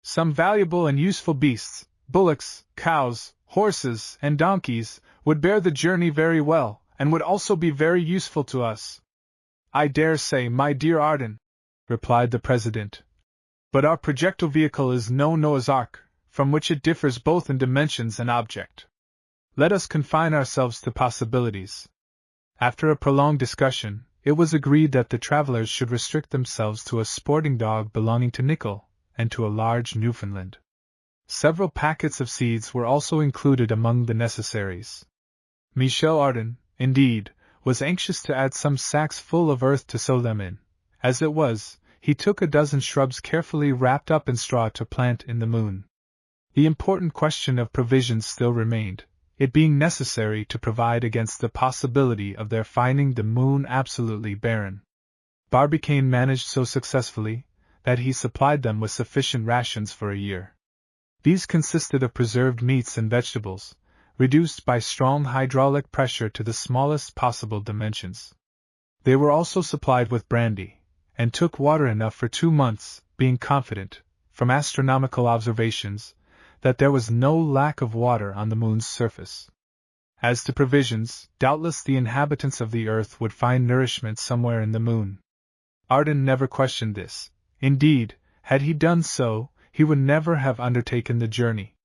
"some valuable and useful beasts, bullocks, cows, horses, and donkeys, would bear the journey very well, and would also be very useful to us." "I dare say, my dear Ardan," replied the President. "But our projectile vehicle is no Noah's Ark, from which it differs both in dimensions and object. Let us confine ourselves to possibilities." After a prolonged discussion, it was agreed that the travelers should restrict themselves to a sporting dog belonging to Nicholl, and to a large Newfoundland. Several packets of seeds were also included among the necessaries. Michel Ardan, indeed, was anxious to add some sacks full of earth to sow them in. As it was, he took a dozen shrubs carefully wrapped up in straw to plant in the moon. The important question of provisions still remained, it being necessary to provide against the possibility of their finding the moon absolutely barren. Barbicane managed so successfully that he supplied them with sufficient rations for a year. These consisted of preserved meats and vegetables, reduced by strong hydraulic pressure to the smallest possible dimensions. They were also supplied with brandy, and took water enough for 2 months, being confident, from astronomical observations, that there was no lack of water on the moon's surface. As to provisions, doubtless the inhabitants of the earth would find nourishment somewhere in the moon. Ardan never questioned this. Indeed, had he done so, he would never have undertaken the journey.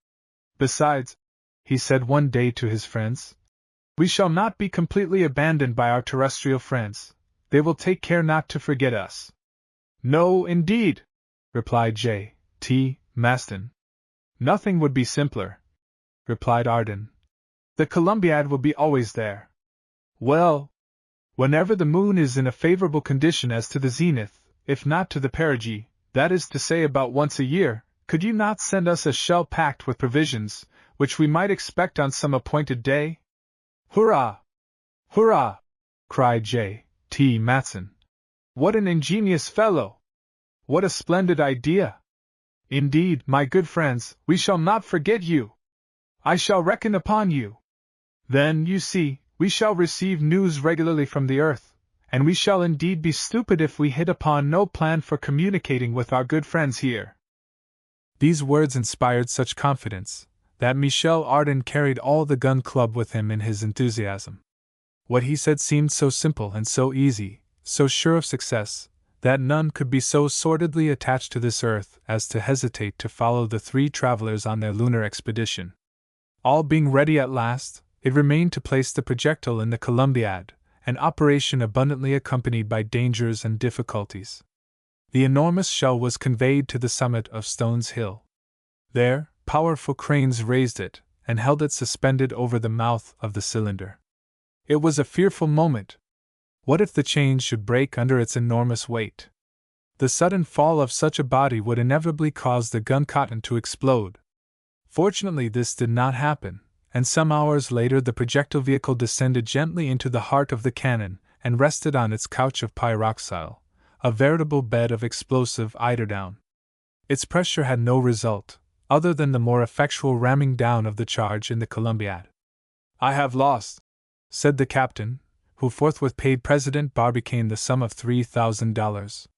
"Besides," he said one day to his friends, "we shall not be completely abandoned by our terrestrial friends. They will take care not to forget us." "No, indeed," replied J.T. Maston. "Nothing would be simpler," replied Ardan. "The Columbiad will be always there." "Well, whenever the moon is in a favorable condition as to the zenith, if not to the perigee, that is to say about once a year, could you not send us a shell packed with provisions, which we might expect on some appointed day?" "Hurrah! Hurrah!" cried J.T. Maston. "What an ingenious fellow! What a splendid idea! Indeed, my good friends, we shall not forget you. I shall reckon upon you. Then, you see, we shall receive news regularly from the earth, and we shall indeed be stupid if we hit upon no plan for communicating with our good friends here." These words inspired such confidence that Michel Ardan carried all the gun club with him in his enthusiasm. What he said seemed so simple and so easy, so sure of success, that none could be so sordidly attached to this earth as to hesitate to follow the three travelers on their lunar expedition. All being ready at last, it remained to place the projectile in the Columbiad, an operation abundantly accompanied by dangers and difficulties. The enormous shell was conveyed to the summit of Stones Hill. There, powerful cranes raised it, and held it suspended over the mouth of the cylinder. It was a fearful moment. What if the chains should break under its enormous weight? The sudden fall of such a body would inevitably cause the gun cotton to explode. Fortunately, this did not happen, and some hours later the projectile vehicle descended gently into the heart of the cannon and rested on its couch of pyroxyle, a veritable bed of explosive eiderdown. Its pressure had no result, other than the more effectual ramming down of the charge in the Columbiad. "I have lost," said the captain, who forthwith paid President Barbicane the sum of $3,000.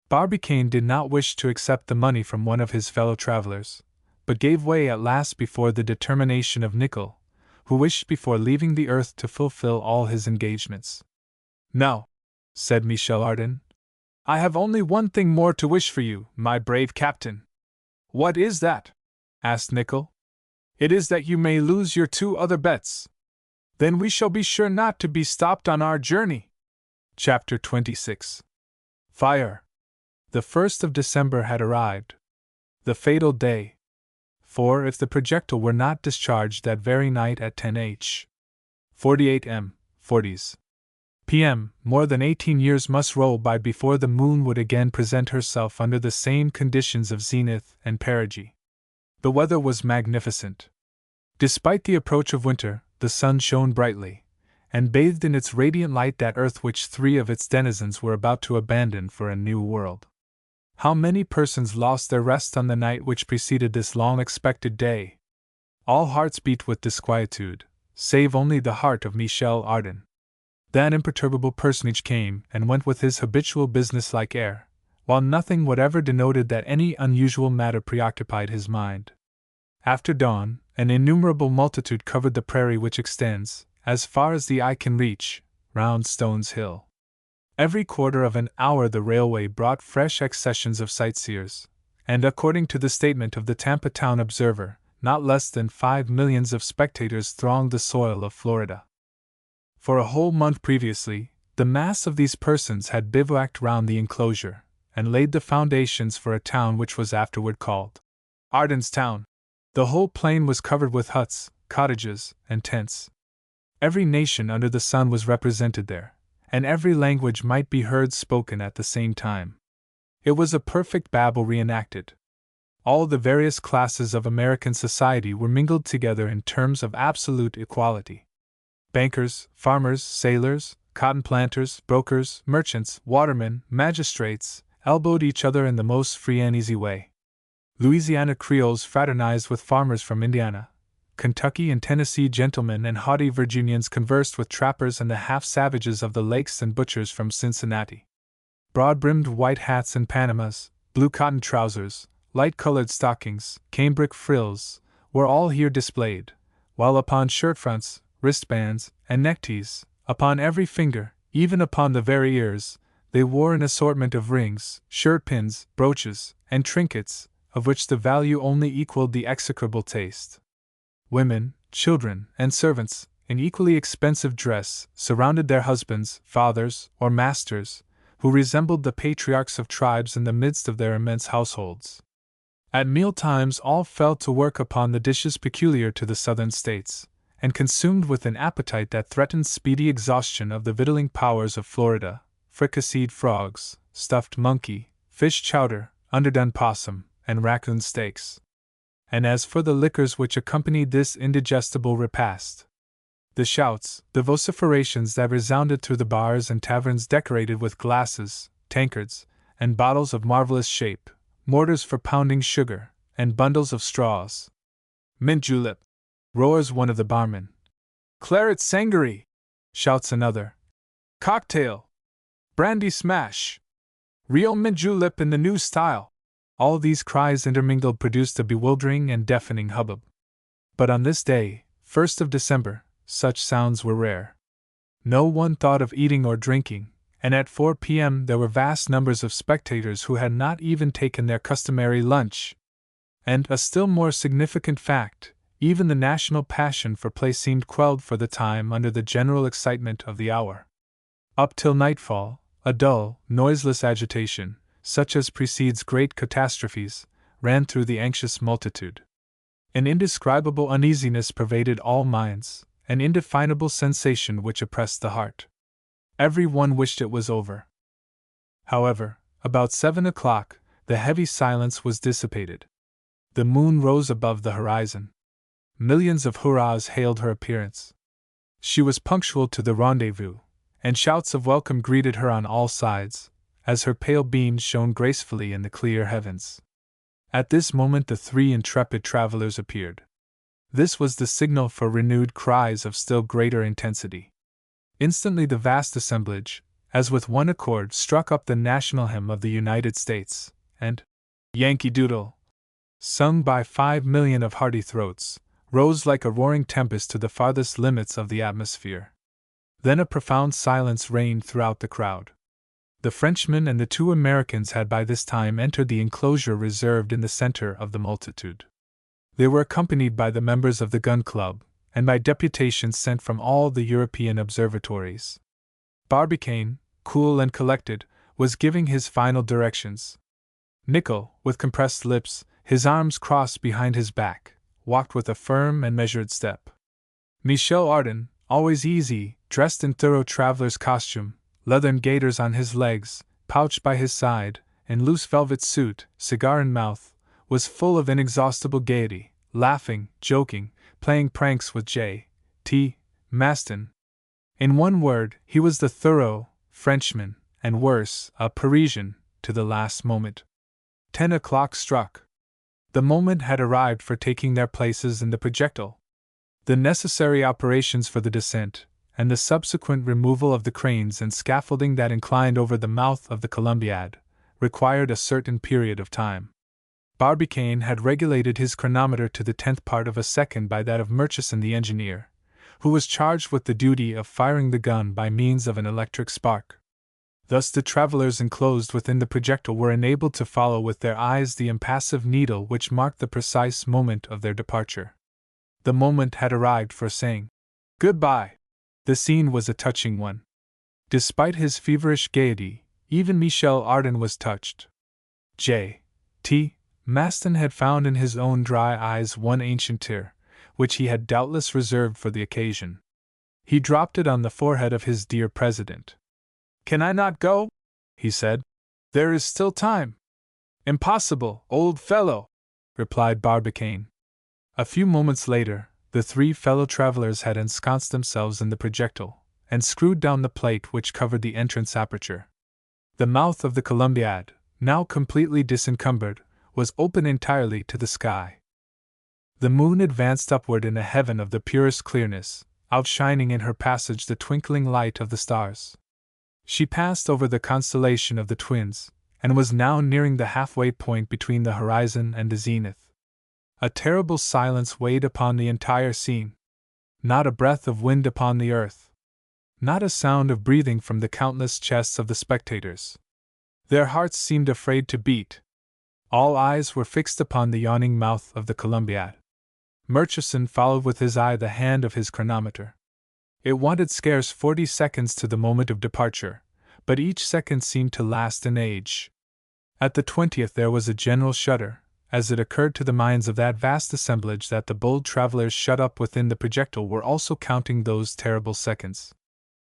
Barbicane did not wish to accept the money from one of his fellow travelers, but gave way at last before the determination of Nicholl, who wished before leaving the earth to fulfill all his engagements. "Now," said Michel Ardan, "I have only one thing more to wish for you, my brave captain." "What is that?" asked Nicholl. "It is that you may lose your 2 other bets. Then we shall be sure not to be stopped on our journey." Chapter 26. Fire. The 1st of December had arrived. The fatal day. For if the projectile were not discharged that very night at 10h. 48 m. 40s. p.m., more than 18 years must roll by before the moon would again present herself under the same conditions of zenith and perigee. The weather was magnificent. Despite the approach of winter, the sun shone brightly, and bathed in its radiant light that earth which 3 of its denizens were about to abandon for a new world. How many persons lost their rest on the night which preceded this long-expected day! All hearts beat with disquietude, save only the heart of Michel Ardan. That imperturbable personage came and went with his habitual business-like air, while nothing whatever denoted that any unusual matter preoccupied his mind. After dawn, an innumerable multitude covered the prairie which extends, as far as the eye can reach, round Stones Hill. Every quarter of an hour the railway brought fresh accessions of sightseers, and according to the statement of the Tampa Town Observer, not less than 5 millions of spectators thronged the soil of Florida. For a whole month previously, the mass of these persons had bivouacked round the enclosure, and laid the foundations for a town which was afterward called Ardan's Town. The whole plain was covered with huts, cottages, and tents. Every nation under the sun was represented there, and every language might be heard spoken at the same time. It was a perfect Babel reenacted. All the various classes of American society were mingled together in terms of absolute equality. Bankers, farmers, sailors, cotton planters, brokers, merchants, watermen, magistrates, elbowed each other in the most free and easy way. Louisiana Creoles fraternized with farmers from Indiana. Kentucky and Tennessee gentlemen and haughty Virginians conversed with trappers and the half-savages of the lakes and butchers from Cincinnati. Broad-brimmed white hats and Panamas, blue cotton trousers, light-colored stockings, cambric frills, were all here displayed, while upon shirt-fronts, wristbands, and neckties, upon every finger, even upon the very ears, they wore an assortment of rings, shirt-pins, brooches, and trinkets, of which the value only equaled the execrable taste. Women, children, and servants, in equally expensive dress, surrounded their husbands, fathers, or masters, who resembled the patriarchs of tribes in the midst of their immense households. At meal-times all fell to work upon the dishes peculiar to the southern states, and consumed with an appetite that threatened speedy exhaustion of the victualling powers of Florida, fricasseed frogs, stuffed monkey, fish chowder, underdone possum, and raccoon steaks. And as for the liquors which accompanied this indigestible repast, the shouts, the vociferations that resounded through the bars and taverns decorated with glasses, tankards, and bottles of marvelous shape, mortars for pounding sugar, and bundles of straws. "Mint julep!" roars one of the barmen. "Claret sangaree!" shouts another. "Cocktail! Brandy smash! Real mint julep in the new style!" All these cries intermingled produced a bewildering and deafening hubbub. But on this day, 1st of December, such sounds were rare. No one thought of eating or drinking, and at 4 p.m. there were vast numbers of spectators who had not even taken their customary lunch. And, a still more significant fact, even the national passion for play seemed quelled for the time under the general excitement of the hour. Up till nightfall, a dull, noiseless agitation, such as precedes great catastrophes, ran through the anxious multitude. An indescribable uneasiness pervaded all minds, an indefinable sensation which oppressed the heart. Every one wished it was over. However, about 7 o'clock, the heavy silence was dissipated. The moon rose above the horizon. Millions of hurrahs hailed her appearance. She was punctual to the rendezvous, and shouts of welcome greeted her on all sides, as her pale beams shone gracefully in the clear heavens. At this moment the 3 intrepid travelers appeared. This was the signal for renewed cries of still greater intensity. Instantly the vast assemblage, as with one accord, struck up the national hymn of the United States, and Yankee Doodle, sung by 5,000,000 of hearty throats, rose like a roaring tempest to the farthest limits of the atmosphere. Then a profound silence reigned throughout the crowd. The Frenchman and the 2 Americans had by this time entered the enclosure reserved in the center of the multitude. They were accompanied by the members of the Gun Club, and by deputations sent from all the European observatories. Barbicane, cool and collected, was giving his final directions. Nicholl, with compressed lips, his arms crossed behind his back, walked with a firm and measured step. Michel Ardan, always easy, dressed in thorough traveler's costume, leathern gaiters on his legs, pouch by his side, in loose velvet suit, cigar in mouth, was full of inexhaustible gaiety, laughing, joking, playing pranks with J. T. Maston. In one word, he was the thorough Frenchman, and worse, a Parisian, to the last moment. 10 o'clock struck. The moment had arrived for taking their places in the projectile. The necessary operations for the descent, and the subsequent removal of the cranes and scaffolding that inclined over the mouth of the Columbiad, required a certain period of time. Barbicane had regulated his chronometer to the 10th part of a second by that of Murchison the engineer, who was charged with the duty of firing the gun by means of an electric spark. Thus the travelers enclosed within the projectile were enabled to follow with their eyes the impassive needle which marked the precise moment of their departure. The moment had arrived for saying goodbye. The scene was a touching one. Despite his feverish gaiety, even Michel Ardan was touched. J. T. Maston had found in his own dry eyes one ancient tear, which he had doubtless reserved for the occasion. He dropped it on the forehead of his dear president. "Can I not go?" he said. "There is still time." "Impossible, old fellow," replied Barbicane. A few moments later, the 3 fellow travelers had ensconced themselves in the projectile, and screwed down the plate which covered the entrance aperture. The mouth of the Columbiad, now completely disencumbered, was open entirely to the sky. The moon advanced upward in a heaven of the purest clearness, outshining in her passage the twinkling light of the stars. She passed over the constellation of the Twins, and was now nearing the halfway point between the horizon and the zenith. A terrible silence weighed upon the entire scene. Not a breath of wind upon the earth. Not a sound of breathing from the countless chests of the spectators. Their hearts seemed afraid to beat. All eyes were fixed upon the yawning mouth of the Columbiad. Murchison followed with his eye the hand of his chronometer. It wanted scarce 40 seconds to the moment of departure, but each second seemed to last an age. At the 20th there was a general shudder, as it occurred to the minds of that vast assemblage that the bold travelers shut up within the projectile were also counting those terrible seconds.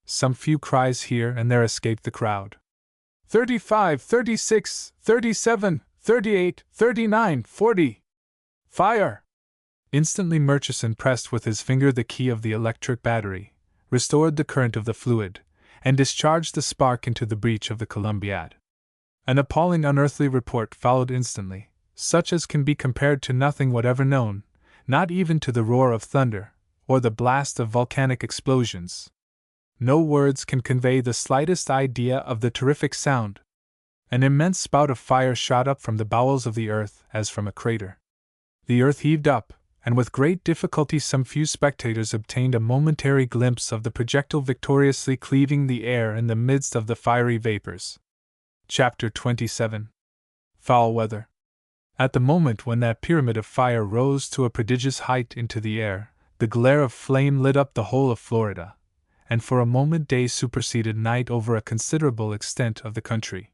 Some few cries here and there escaped the crowd. 35, 36, 37, 38, 39, 40. Fire! Instantly Murchison pressed with his finger the key of the electric battery, restored the current of the fluid, and discharged the spark into the breech of the Columbiad. An appalling unearthly report followed instantly, such as can be compared to nothing whatever known, not even to the roar of thunder, or the blast of volcanic explosions. No words can convey the slightest idea of the terrific sound. An immense spout of fire shot up from the bowels of the earth as from a crater. The earth heaved up, and with great difficulty some few spectators obtained a momentary glimpse of the projectile victoriously cleaving the air in the midst of the fiery vapors. Chapter 27. Foul Weather. At the moment when that pyramid of fire rose to a prodigious height into the air, the glare of flame lit up the whole of Florida, and for a moment day superseded night over a considerable extent of the country.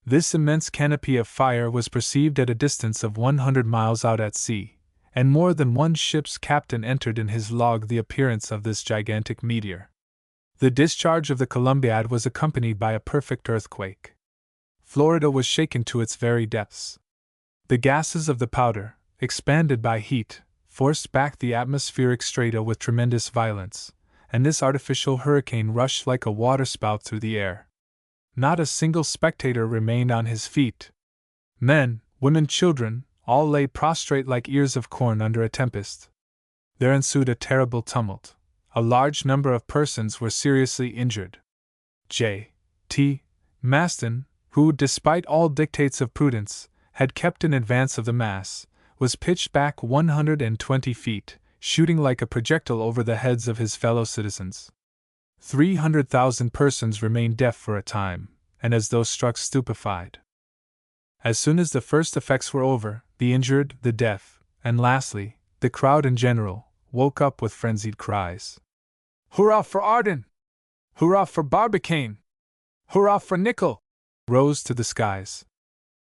This immense canopy of fire was perceived at a distance of 100 miles out at sea, and more than one ship's captain entered in his log the appearance of this gigantic meteor. The discharge of the Columbiad was accompanied by a perfect earthquake. Florida was shaken to its very depths. The gases of the powder, expanded by heat, forced back the atmospheric strata with tremendous violence, and this artificial hurricane rushed like a waterspout through the air. Not a single spectator remained on his feet. Men, women, children, all lay prostrate like ears of corn under a tempest. There ensued a terrible tumult. A large number of persons were seriously injured. J.T. Maston, who, despite all dictates of prudence, had kept in advance of the mass, was pitched back 120 feet, shooting like a projectile over the heads of his fellow citizens. 300,000 persons remained deaf for a time, and as though struck stupefied. As soon as the first effects were over, the injured, the deaf, and lastly, the crowd in general, woke up with frenzied cries. "Hurrah for Arden! Hurrah for Barbicane! Hurrah for Nickel!" rose to the skies.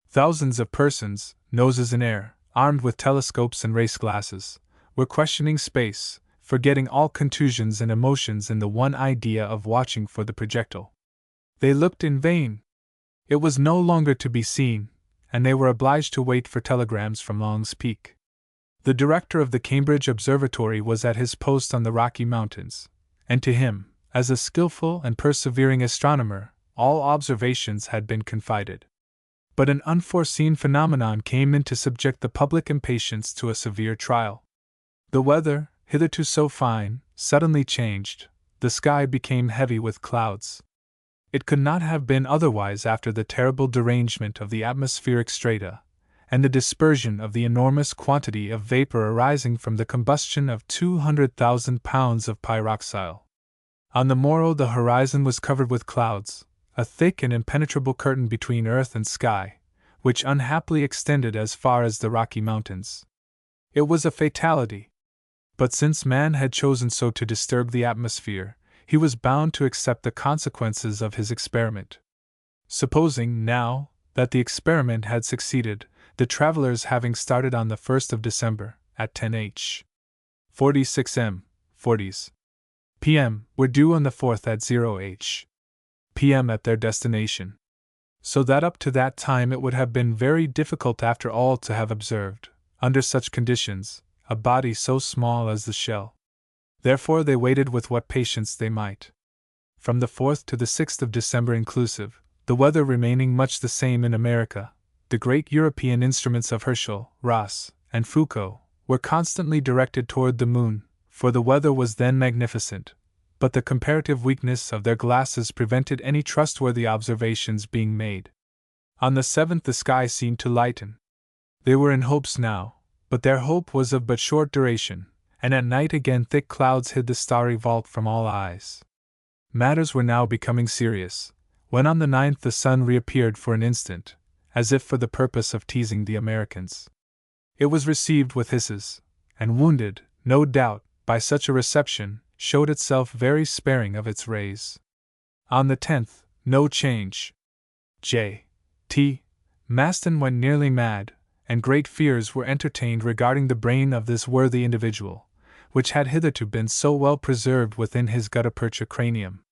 Thousands of persons, noses in air, armed with telescopes and race glasses, were questioning space, forgetting all contusions and emotions in the one idea of watching for the projectile. They looked in vain. It was no longer to be seen, and they were obliged to wait for telegrams from Long's Peak. The director of the Cambridge Observatory was at his post on the Rocky Mountains, and to him, as a skillful and persevering astronomer, all observations had been confided. But an unforeseen phenomenon came in to subject the public impatience to a severe trial. The weather, hitherto so fine, suddenly changed. The sky became heavy with clouds. It could not have been otherwise after the terrible derangement of the atmospheric strata, and the dispersion of the enormous quantity of vapor arising from the combustion of 200,000 pounds of pyroxyle. On the morrow the horizon was covered with clouds, a thick and impenetrable curtain between earth and sky, which unhappily extended as far as the Rocky Mountains. It was a fatality. But since man had chosen so to disturb the atmosphere, he was bound to accept the consequences of his experiment. Supposing, now, that the experiment had succeeded, the travelers having started on the 1st of December, at 10h. 46 m. 40s. p.m., were due on the 4th at 0h. p.m. at their destination. So that up to that time it would have been very difficult after all to have observed, under such conditions, a body so small as the shell. Therefore they waited with what patience they might. From the 4th to the 6th of December inclusive, the weather remaining much the same in America, the great European instruments of Herschel, Ross, and Foucault were constantly directed toward the moon, for the weather was then magnificent, but the comparative weakness of their glasses prevented any trustworthy observations being made. On the 7th the sky seemed to lighten. They were in hopes now, but their hope was of but short duration, and at night again thick clouds hid the starry vault from all eyes. Matters were now becoming serious, when on the 9th the sun reappeared for an instant, as if for the purpose of teasing the Americans. It was received with hisses, and wounded, no doubt, by such a reception, showed itself very sparing of its rays. On the 10th, no change. J.T. Maston went nearly mad, and great fears were entertained regarding the brain of this worthy individual, which had hitherto been so well preserved within his gutta percha cranium.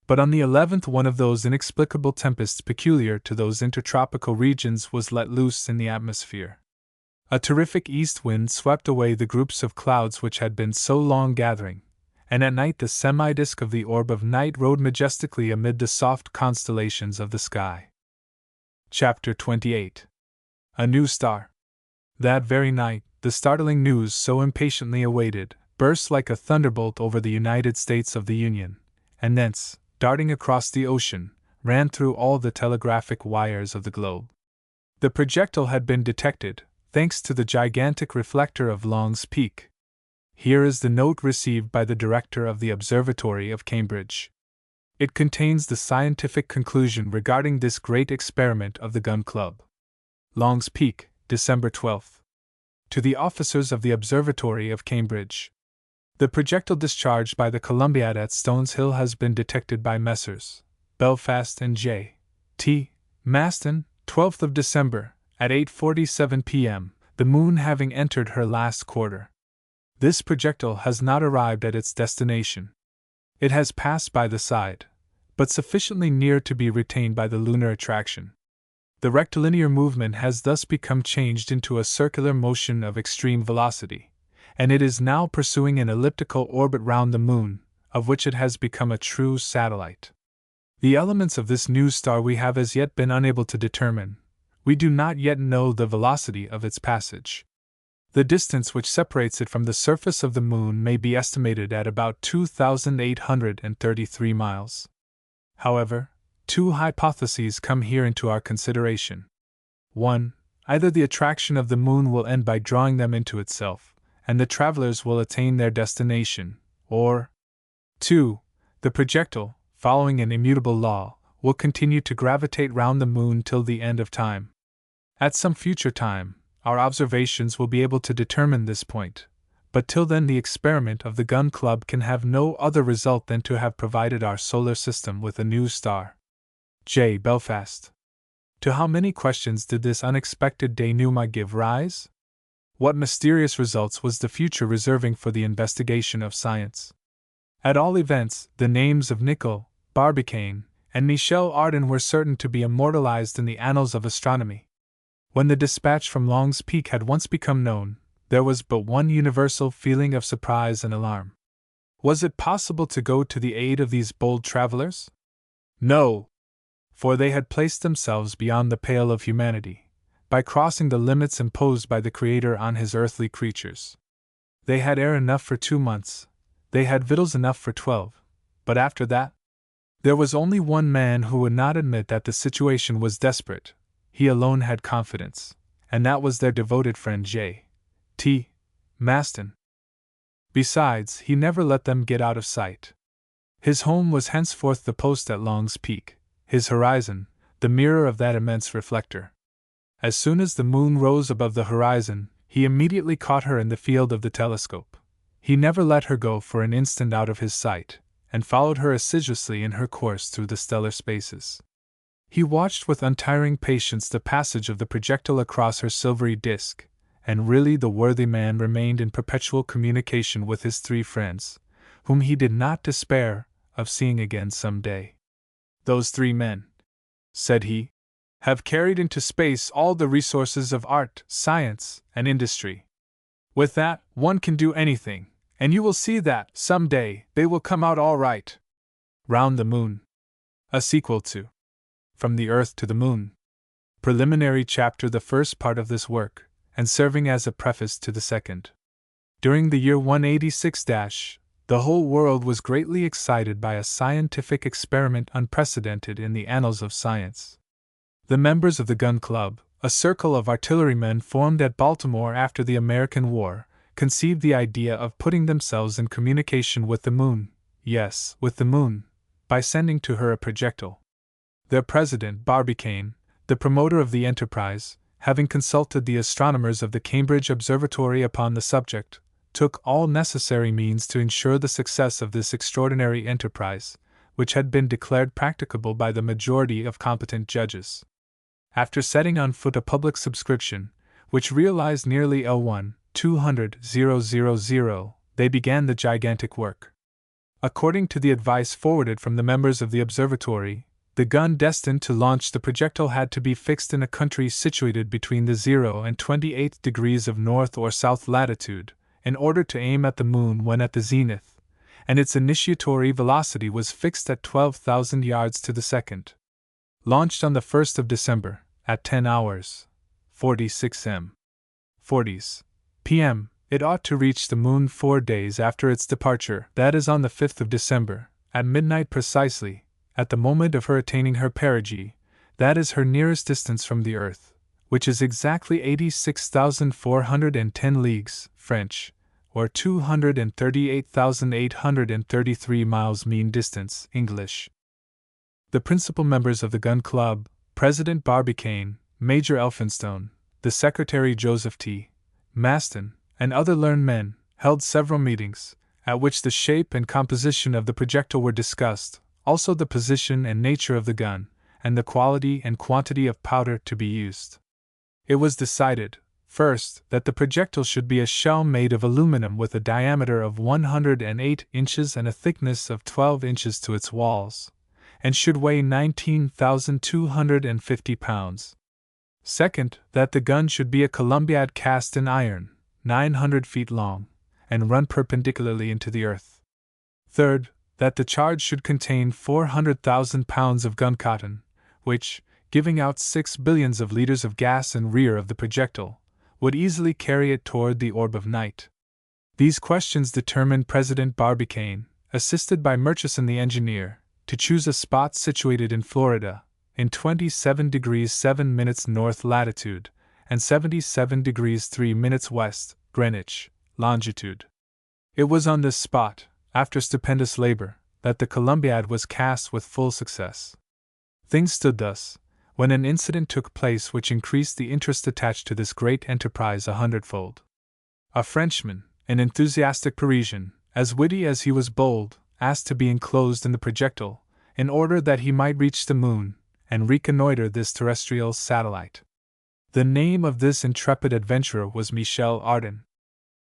But on the 11th one of those inexplicable tempests peculiar to those intertropical regions was let loose in the atmosphere. A terrific east wind swept away the groups of clouds which had been so long gathering, and at night the semi-disk of the orb of night rode majestically amid the soft constellations of the sky. Chapter 28. A New Star. That very night, the startling news so impatiently awaited burst like a thunderbolt over the United States of the Union, and thence, darting across the ocean, ran through all the telegraphic wires of the globe. The projectile had been detected, thanks to the gigantic reflector of Long's Peak. Here is the note received by the director of the Observatory of Cambridge. It contains the scientific conclusion regarding this great experiment of the Gun Club. Long's Peak, December 12. To the officers of the Observatory of Cambridge. The projectile discharged by the Columbiad at Stones Hill has been detected by Messrs. Belfast and J. T. Maston, 12th of December, at 8:47 p.m., the moon having entered her last quarter. This projectile has not arrived at its destination. It has passed by the side, but sufficiently near to be retained by the lunar attraction. The rectilinear movement has thus become changed into a circular motion of extreme velocity, and it is now pursuing an elliptical orbit round the moon, of which it has become a true satellite. The elements of this new star we have as yet been unable to determine. We do not yet know the velocity of its passage. The distance which separates it from the surface of the moon may be estimated at about 2,833 miles. However, two hypotheses come here into our consideration. 1. Either the attraction of the moon will end by drawing them into itself, and the travelers will attain their destination, or 2. The projectile, following an immutable law, will continue to gravitate round the moon till the end of time. At some future time, our observations will be able to determine this point, but till then the experiment of the Gun Club can have no other result than to have provided our solar system with a new star. J. Belfast. To how many questions did this unexpected denouement give rise? What mysterious results was the future reserving for the investigation of science? At all events, the names of Nicol, Barbicane, and Michel Ardan were certain to be immortalized in the annals of astronomy. When the dispatch from Long's Peak had once become known, there was but one universal feeling of surprise and alarm. Was it possible to go to the aid of these bold travelers? No! For they had placed themselves beyond the pale of humanity, by crossing the limits imposed by the Creator on his earthly creatures. They had air enough for 2 months, they had victuals enough for 12, but after that? There was only one man who would not admit that the situation was desperate. He alone had confidence, and that was their devoted friend J. T. Maston. Besides, he never let them get out of sight. His home was henceforth the post at Long's Peak, his horizon, the mirror of that immense reflector. As soon as the moon rose above the horizon, he immediately caught her in the field of the telescope. He never let her go for an instant out of his sight, and followed her assiduously in her course through the stellar spaces. He watched with untiring patience the passage of the projectile across her silvery disk, and really the worthy man remained in perpetual communication with his 3 friends, whom he did not despair of seeing again some day. Those 3 men, said he, have carried into space all the resources of art, science, and industry. With that, one can do anything, and you will see that, some day, they will come out all right. Round the Moon. A sequel to From the Earth to the Moon. Preliminary chapter, the first part of this work, and serving as a preface to the second. During the year 186, the whole world was greatly excited by a scientific experiment unprecedented in the annals of science. The members of the Gun Club, a circle of artillerymen formed at Baltimore after the American War, conceived the idea of putting themselves in communication with the moon, yes, with the moon, by sending to her a projectile. Their president, Barbicane, the promoter of the enterprise, having consulted the astronomers of the Cambridge Observatory upon the subject, took all necessary means to ensure the success of this extraordinary enterprise, which had been declared practicable by the majority of competent judges. After setting on foot a public subscription, which realized nearly L1,200,000, they began the gigantic work. According to the advice forwarded from the members of the observatory, the gun destined to launch the projectile had to be fixed in a country situated between the 0 and 28th degrees of north or south latitude, in order to aim at the moon when at the zenith, and its initiatory velocity was fixed at 12,000 yards to the second. Launched on the 1st of December, at 10 hours, 46 p.m., it ought to reach the moon 4 days after its departure, that is on the 5th of December, at midnight precisely, at the moment of her attaining her perigee, that is her nearest distance from the earth, which is exactly 86,410 leagues, French, or 238,833 miles mean distance, English. The principal members of the Gun Club, President Barbicane, Major Elphinstone, the Secretary Joseph T. Maston, and other learned men, held several meetings, at which the shape and composition of the projectile were discussed, also the position and nature of the gun, and the quality and quantity of powder to be used. It was decided, first, that the projectile should be a shell made of aluminum with a diameter of 108 inches and a thickness of 12 inches to its walls, and should weigh 19,250 pounds. Second, that the gun should be a Columbiad cast in iron, 900 feet long, and run perpendicularly into the earth. Third, that the charge should contain 400,000 pounds of gun cotton, which, giving out 6 billions of liters of gas in rear of the projectile, would easily carry it toward the orb of night. These questions determined President Barbicane, assisted by Murchison the engineer, to choose a spot situated in Florida, in 27 degrees 7 minutes north latitude, and 77 degrees 3 minutes west, Greenwich, longitude. It was on this spot, after stupendous labor, that the Columbiad was cast with full success. Things stood thus, when an incident took place which increased the interest attached to this great enterprise 100-fold. A Frenchman, an enthusiastic Parisian, as witty as he was bold, asked to be enclosed in the projectile, in order that he might reach the moon, and reconnoiter this terrestrial satellite. The name of this intrepid adventurer was Michel Ardan.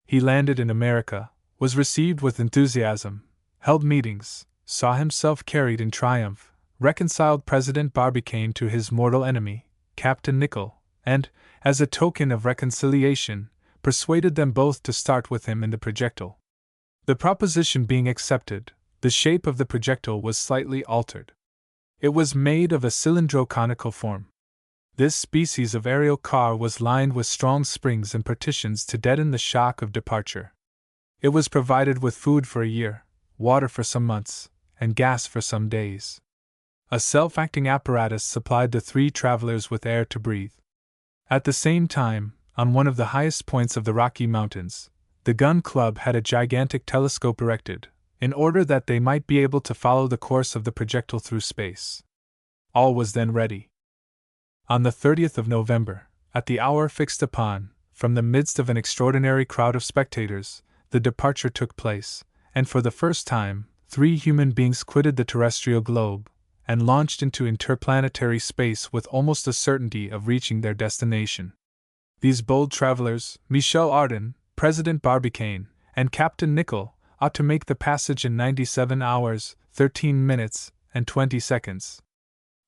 He landed in America, was received with enthusiasm, held meetings, saw himself carried in triumph, reconciled President Barbicane to his mortal enemy, Captain Nicholl, and, as a token of reconciliation, persuaded them both to start with him in the projectile. The proposition being accepted, the shape of the projectile was slightly altered. It was made of a cylindro-conical form. This species of aerial car was lined with strong springs and partitions to deaden the shock of departure. It was provided with food for a year, water for some months, and gas for some days. A self-acting apparatus supplied the 3 travelers with air to breathe. At the same time, on one of the highest points of the Rocky Mountains, the Gun Club had a gigantic telescope erected, in order that they might be able to follow the course of the projectile through space. All was then ready. On the 30th of November, at the hour fixed upon, from the midst of an extraordinary crowd of spectators, the departure took place, and for the first time, 3 human beings quitted the terrestrial globe, and launched into interplanetary space with almost a certainty of reaching their destination. These bold travelers, Michel Ardan, President Barbicane, and Captain Nicholl, ought to make the passage in 97 hours, 13 minutes, and 20 seconds.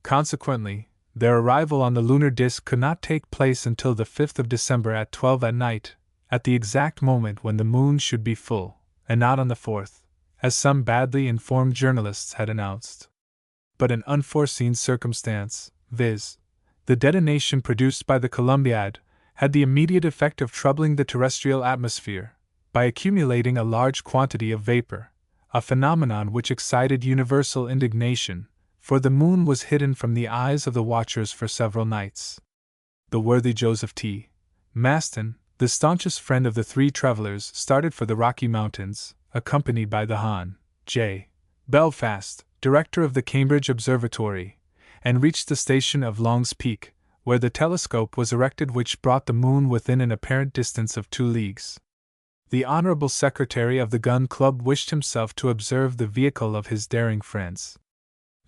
Consequently, their arrival on the lunar disk could not take place until the 5th of December at 12 at night, at the exact moment when the moon should be full, and not on the 4th, as some badly informed journalists had announced. But an unforeseen circumstance, viz., the detonation produced by the Columbiad, had the immediate effect of troubling the terrestrial atmosphere, by accumulating a large quantity of vapor, a phenomenon which excited universal indignation, for the moon was hidden from the eyes of the watchers for several nights. The worthy Joseph T. Maston, the staunchest friend of the 3 travelers, started for the Rocky Mountains, accompanied by the Hon. J. Belfast, director of the Cambridge Observatory, and reached the station of Long's Peak, where the telescope was erected which brought the moon within an apparent distance of 2 leagues. The Honorable Secretary of the Gun Club wished himself to observe the vehicle of his daring friends.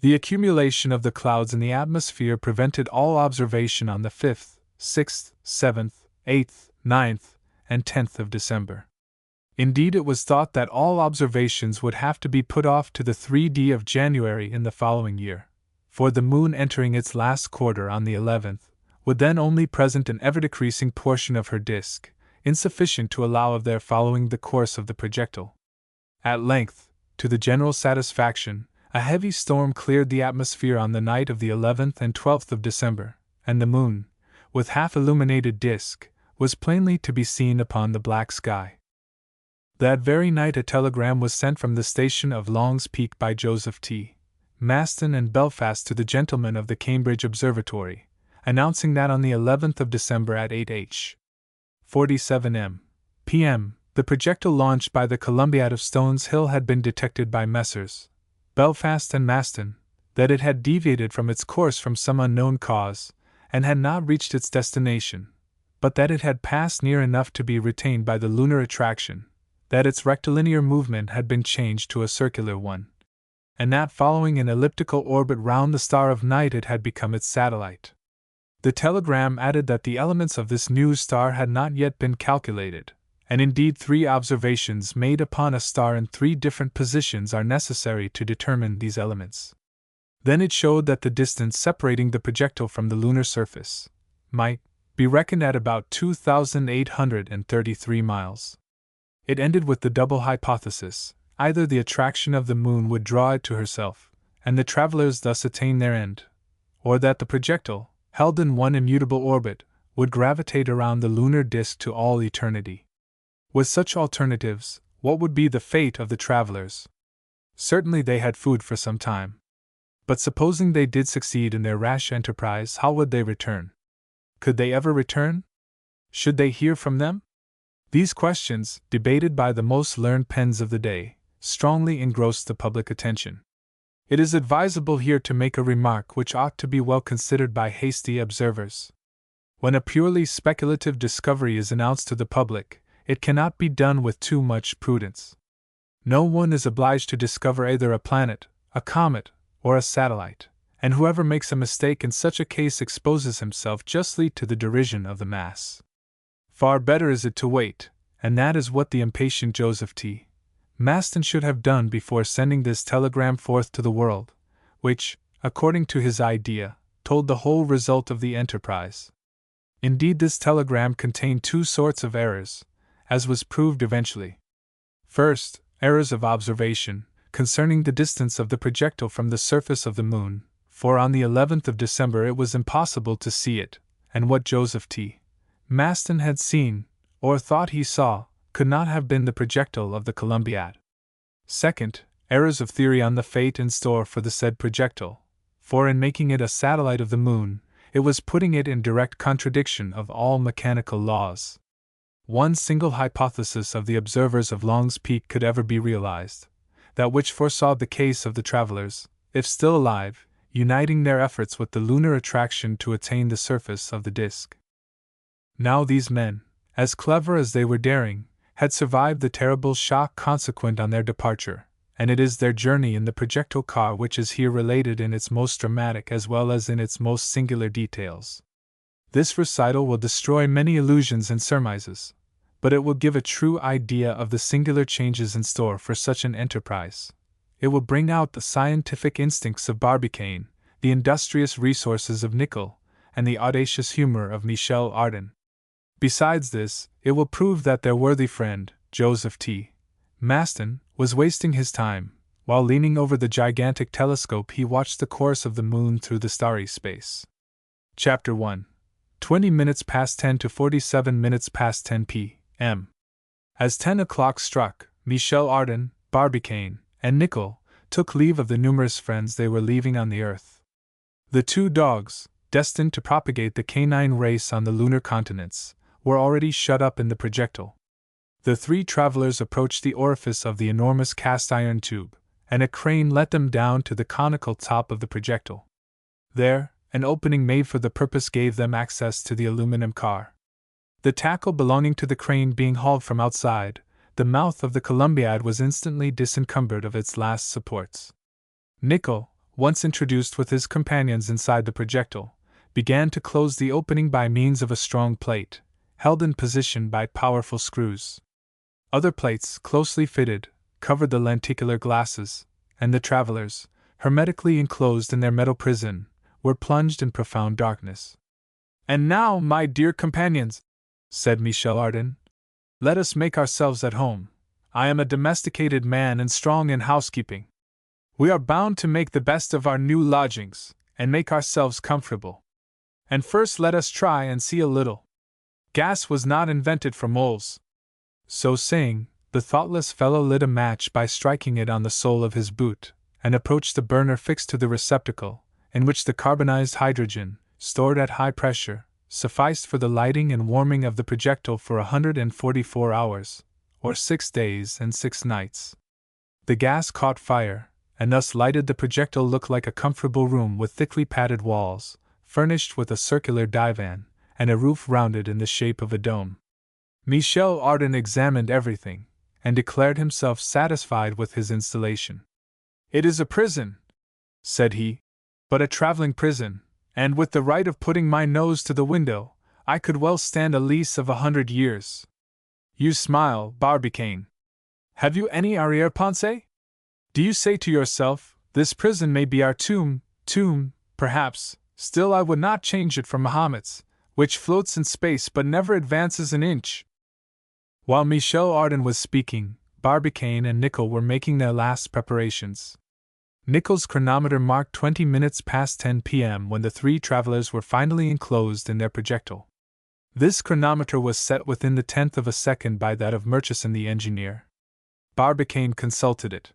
The accumulation of the clouds in the atmosphere prevented all observation on the 5th, 6th, 7th, 8th, 9th, and 10th of December. Indeed, it was thought that all observations would have to be put off to the 3d of January in the following year, for the moon entering its last quarter on the 11th, would then only present an ever-decreasing portion of her disk, insufficient to allow of their following the course of the projectile. At length, to the general satisfaction, a heavy storm cleared the atmosphere on the night of the 11th and 12th of December, and the moon, with half-illuminated disk, was plainly to be seen upon the black sky. That very night a telegram was sent from the station of Long's Peak by Joseph T. Maston and Belfast to the gentlemen of the Cambridge Observatory, announcing that on the 11th of December at 8h. 47 p.m., the projectile launched by the Columbiad of Stones Hill had been detected by Messrs. Belfast and Maston, that it had deviated from its course from some unknown cause, and had not reached its destination, but that it had passed near enough to be retained by the lunar attraction, that its rectilinear movement had been changed to a circular one, and that following an elliptical orbit round the star of night it had become its satellite. The telegram added that the elements of this new star had not yet been calculated, and indeed 3 observations made upon a star in 3 different positions are necessary to determine these elements. Then it showed that the distance separating the projectile from the lunar surface might be reckoned at about 2,833 miles. It ended with the double hypothesis: either the attraction of the moon would draw it to herself, and the travelers thus attain their end, or that the projectile, held in one immutable orbit, would gravitate around the lunar disk to all eternity. With such alternatives, what would be the fate of the travelers? Certainly they had food for some time. But supposing they did succeed in their rash enterprise, how would they return? Could they ever return? Should they hear from them? These questions, debated by the most learned pens of the day, strongly engrossed the public attention. It is advisable here to make a remark which ought to be well considered by hasty observers. When a purely speculative discovery is announced to the public, it cannot be done with too much prudence. No one is obliged to discover either a planet, a comet, or a satellite, and whoever makes a mistake in such a case exposes himself justly to the derision of the mass. Far better is it to wait, and that is what the impatient Joseph T. Maston should have done before sending this telegram forth to the world, which, according to his idea, told the whole result of the enterprise. Indeed, this telegram contained 2 sorts of errors, as was proved eventually. First, errors of observation, concerning the distance of the projectile from the surface of the moon, for on the 11th of December it was impossible to see it, and what Joseph T. Maston had seen, or thought he saw, could not have been the projectile of the Columbiad. Second, errors of theory on the fate in store for the said projectile, for in making it a satellite of the moon, it was putting it in direct contradiction of all mechanical laws. One single hypothesis of the observers of Long's Peak could ever be realized, that which foresaw the case of the travelers, if still alive, uniting their efforts with the lunar attraction to attain the surface of the disk. Now these men, as clever as they were daring, had survived the terrible shock consequent on their departure, and it is their journey in the projectile car which is here related in its most dramatic as well as in its most singular details. This recital will destroy many illusions and surmises, but it will give a true idea of the singular changes in store for such an enterprise. It will bring out the scientific instincts of Barbicane, the industrious resources of Nicholl, and the audacious humor of Michel Ardan. Besides this, it will prove that their worthy friend, Joseph T. Maston, was wasting his time. While leaning over the gigantic telescope, he watched the course of the moon through the starry space. Chapter 1. 20 minutes past 10 to 47 minutes past 10 p.m. As 10 o'clock struck, Michel Ardan, Barbicane, and Nicholl took leave of the numerous friends they were leaving on the earth. The 2 dogs, destined to propagate the canine race on the lunar continents, were already shut up in the projectile. The 3 travelers approached the orifice of the enormous cast-iron tube, and a crane let them down to the conical top of the projectile. There, an opening made for the purpose gave them access to the aluminum car. The tackle belonging to the crane being hauled from outside, the mouth of the Columbiad was instantly disencumbered of its last supports. Nicholl, once introduced with his companions inside the projectile, began to close the opening by means of a strong plate, held in position by powerful screws. Other plates, closely fitted, covered the lenticular glasses, and the travelers, hermetically enclosed in their metal prison, were plunged in profound darkness. "And now, my dear companions," said Michel Ardan, "let us make ourselves at home. I am a domesticated man and strong in housekeeping. We are bound to make the best of our new lodgings, and make ourselves comfortable. And first let us try and see a little. Gas was not invented for moles." So saying, the thoughtless fellow lit a match by striking it on the sole of his boot, and approached the burner fixed to the receptacle, in which the carbonized hydrogen, stored at high pressure, sufficed for the lighting and warming of the projectile for 144 hours, or 6 days and 6 nights. The gas caught fire, and thus lighted the projectile look like a comfortable room with thickly padded walls, furnished with a circular divan, and a roof rounded in the shape of a dome. Michel Ardan examined everything, and declared himself satisfied with his installation. "It is a prison," said he, "but a traveling prison, and with the right of putting my nose to the window, I could well stand a lease of 100 years. You smile, Barbicane. Have you any arrière-pensée? Do you say to yourself, this prison may be our tomb, perhaps, still I would not change it for Mahomet's, which floats in space but never advances an inch?" While Michel Ardan was speaking, Barbicane and Nicholl were making their last preparations. Nicholl's chronometer marked 20 minutes past 10 p.m. when the three travelers were finally enclosed in their projectile. This chronometer was set within the tenth of a second by that of Murchison the engineer. Barbicane consulted it.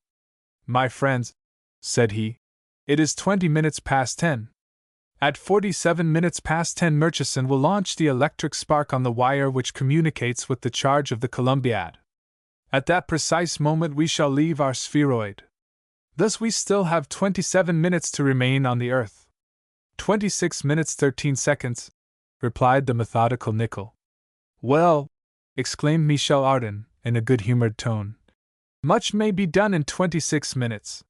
"My friends," said he, "it is 20 minutes past 10. At 47 minutes past 10 Murchison will launch the electric spark on the wire which communicates with the charge of the Columbiad. At that precise moment we shall leave our spheroid. Thus we still have 27 minutes to remain on the earth." 26 minutes 13 seconds, replied the methodical Nicholl. "Well," exclaimed Michel Ardan, in a good-humored tone, "much may be done in 26 minutes.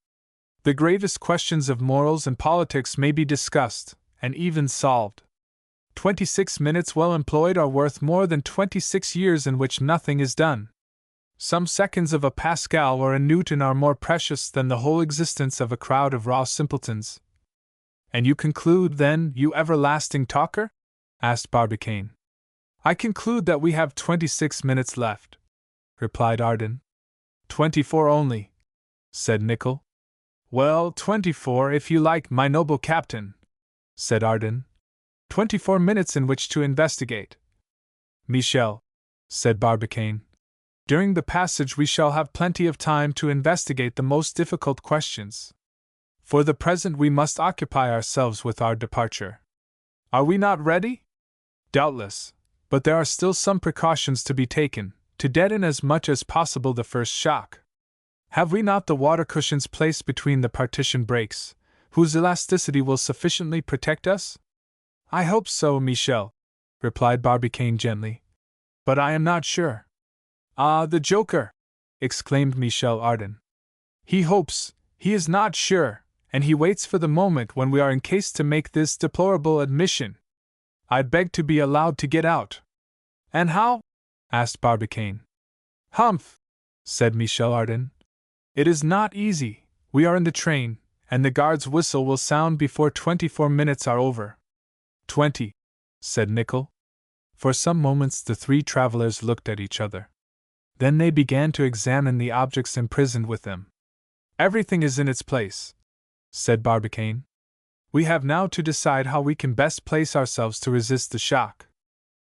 The gravest questions of morals and politics may be discussed, and even solved. 26 minutes well employed are worth more than 26 years in which nothing is done. Some seconds of a Pascal or a Newton are more precious than the whole existence of a crowd of raw simpletons." "And you conclude, then, you everlasting talker?" asked Barbicane. "I conclude that we have 26 minutes left," replied Ardan. 24 only," said Nicholl. "Well, 24 if you like, my noble captain," said Ardan. 24 minutes in which to investigate." "Michel," said Barbicane, "during the passage we shall have plenty of time to investigate the most difficult questions. For the present we must occupy ourselves with our departure. Are we not ready?" "Doubtless, but there are still some precautions to be taken, to deaden as much as possible the first shock. Have we not the water cushions placed between the partition breaks, whose elasticity will sufficiently protect us?" "I hope so, Michel," replied Barbicane gently, "but I am not sure." "Ah, the joker!" exclaimed Michel Ardan. "He hopes, he is not sure, and he waits for the moment when we are encased to make this deplorable admission. I beg to be allowed to get out." "And how?" asked Barbicane. "Humph!" said Michel Ardan. "It is not easy. We are in the train, and the guard's whistle will sound before 24 minutes are over." 20, said Nicholl. For some moments the three travelers looked at each other. Then they began to examine the objects imprisoned with them. "Everything is in its place," said Barbicane. "We have now to decide how we can best place ourselves to resist the shock.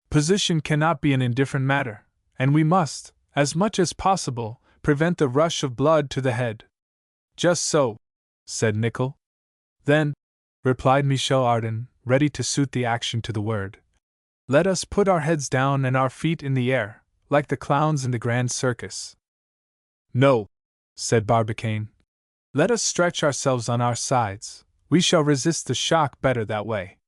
Position cannot be an indifferent matter, and we must, as much as possible, prevent the rush of blood to the head." "Just so," said Nicholl. "Then," replied Michel Ardan, ready to suit the action to the word, "let us put our heads down and our feet in the air, like the clowns in the grand circus." "No," said Barbicane. "Let us stretch ourselves on our sides. We shall resist the shock better that way.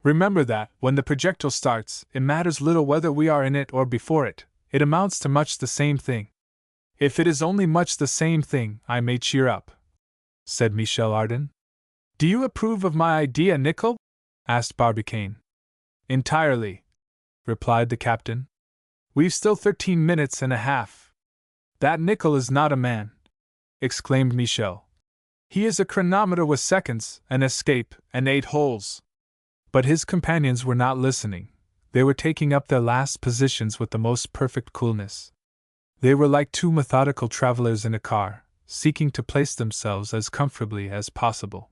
Remember that, when the projectile starts, it matters little whether we are in it or before it, it amounts to much the same thing." "If it is only much the same thing, I may cheer up," said Michel Ardan. "Do you approve of my idea, Nicholl?" asked Barbicane. "Entirely," replied the captain. "We've still 13 minutes and a half." "That Nicholl is not a man," exclaimed Michel. "He is a chronometer with seconds, an escape, and 8 holes." But his companions were not listening. They were taking up their last positions with the most perfect coolness. They were like two methodical travelers in a car, seeking to place themselves as comfortably as possible.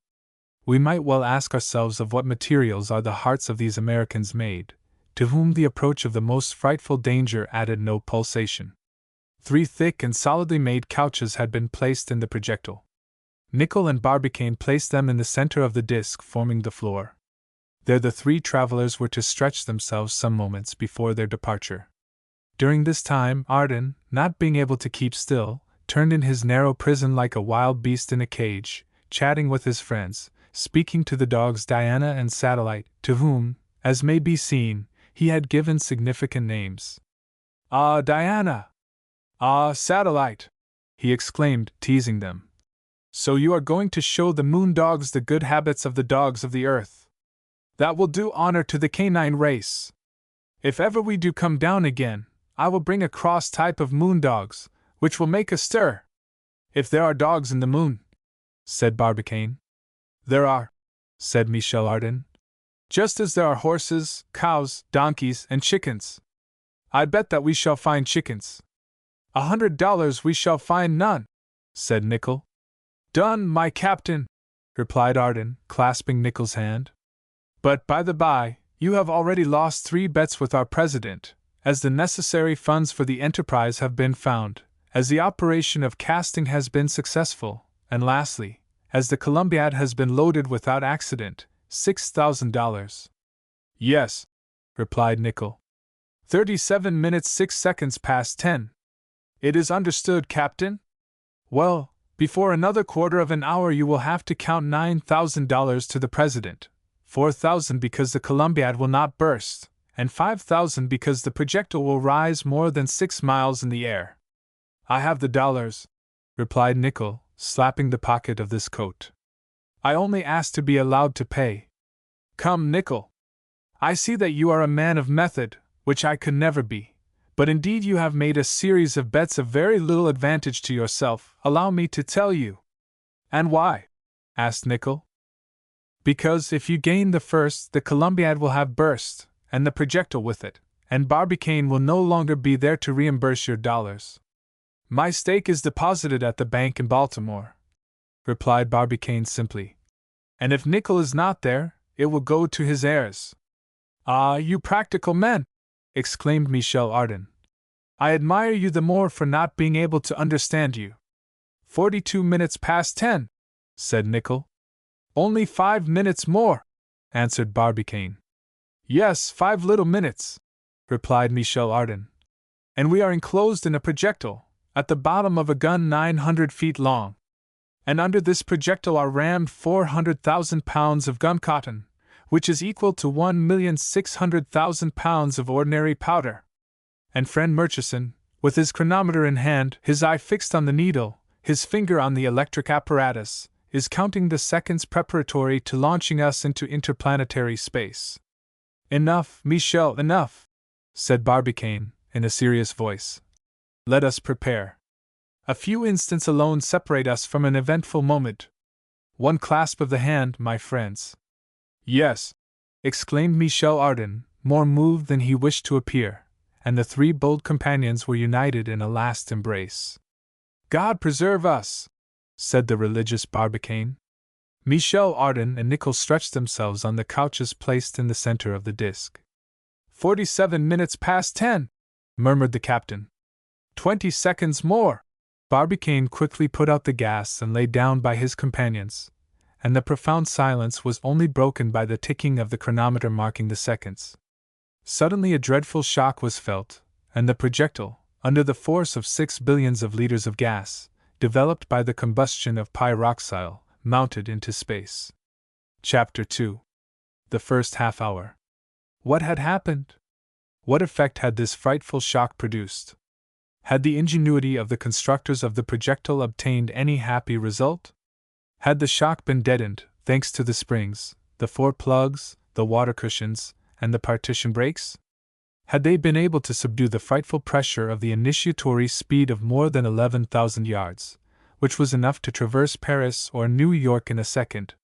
We might well ask ourselves of what materials are the hearts of these Americans made, to whom the approach of the most frightful danger added no pulsation. 3 thick and solidly made couches had been placed in the projectile. Nicholl and Barbicane placed them in the center of the disc forming the floor. There the three travelers were to stretch themselves some moments before their departure. During this time, Arden, not being able to keep still, turned in his narrow prison like a wild beast in a cage, chatting with his friends, speaking to the dogs Diana and Satellite, to whom, as may be seen, he had given significant names. "Ah, Diana! Ah, Satellite!" he exclaimed, teasing them. "So you are going to show the moon dogs the good habits of the dogs of the earth. That will do honor to the canine race. If ever we do come down again, I will bring a cross type of moon dogs, which will make a stir. If there are dogs in the moon," said Barbicane. "There are," said Michel Ardan. "Just as there are horses, cows, donkeys, and chickens. I bet that we shall find chickens." $100 we shall find none," said Nicholl. "Done, my captain," replied Ardan, clasping Nicholl's hand. "But by the by, you have already lost 3 bets with our president, as the necessary funds for the enterprise have been found, as the operation of casting has been successful, and lastly, as the Columbiad has been loaded without accident, $6,000. "Yes," replied Nicholl. 37 minutes 6 seconds past 10. "It is understood, Captain." "Well, before another quarter of an hour you will have to count $9,000 to the President, 4,000 because the Columbiad will not burst, and 5,000 because the projectile will rise more than 6 miles in the air." "I have the dollars," replied Nicholl, slapping the pocket of this coat. "I only ask to be allowed to pay." "Come, Nicholl. I see that you are a man of method, which I could never be. But indeed you have made a series of bets of very little advantage to yourself, allow me to tell you." "And why?" asked Nicholl. "Because if you gain the first, the Columbiad will have burst, and the projectile with it, and Barbicane will no longer be there to reimburse your dollars." "My stake is deposited at the bank in Baltimore," replied Barbicane simply. "And if Nicholl is not there, it will go to his heirs." "Ah, you practical men!" exclaimed Michel Ardan. "I admire you the more for not being able to understand you." 42 minutes past 10, said Nicholl. "Only 5 minutes more," answered Barbicane. "Yes, 5 little minutes," replied Michel Ardan. "And we are enclosed in a projectile, at the bottom of a gun 900 feet long. And under this projectile are rammed 400,000 pounds of gun cotton, which is equal to 1,600,000 pounds of ordinary powder. And friend Murchison, with his chronometer in hand, his eye fixed on the needle, his finger on the electric apparatus, is counting the seconds preparatory to launching us into interplanetary space." "Enough, Michel, enough," said Barbicane, in a serious voice. "Let us prepare. A few instants alone separate us from an eventful moment. One clasp of the hand, my friends." "Yes," exclaimed Michel Ardan, more moved than he wished to appear, and the 3 bold companions were united in a last embrace. "God preserve us," said the religious Barbicane. Michel Ardan and Nicholl stretched themselves on the couches placed in the center of the disc. 47 minutes past 10, murmured the captain. 20 seconds more. Barbicane quickly put out the gas and lay down by his companions, and the profound silence was only broken by the ticking of the chronometer marking the seconds. Suddenly a dreadful shock was felt, and the projectile, under the force of 6 billions of liters of gas, developed by the combustion of pyroxyle, mounted into space. Chapter 2. The first half hour. What had happened? What effect had this frightful shock produced? Had the ingenuity of the constructors of the projectile obtained any happy result? Had the shock been deadened, thanks to the springs, the 4 plugs, the water cushions, and the partition brakes? Had they been able to subdue the frightful pressure of the initiatory speed of more than 11,000 yards, which was enough to traverse Paris or New York in a second?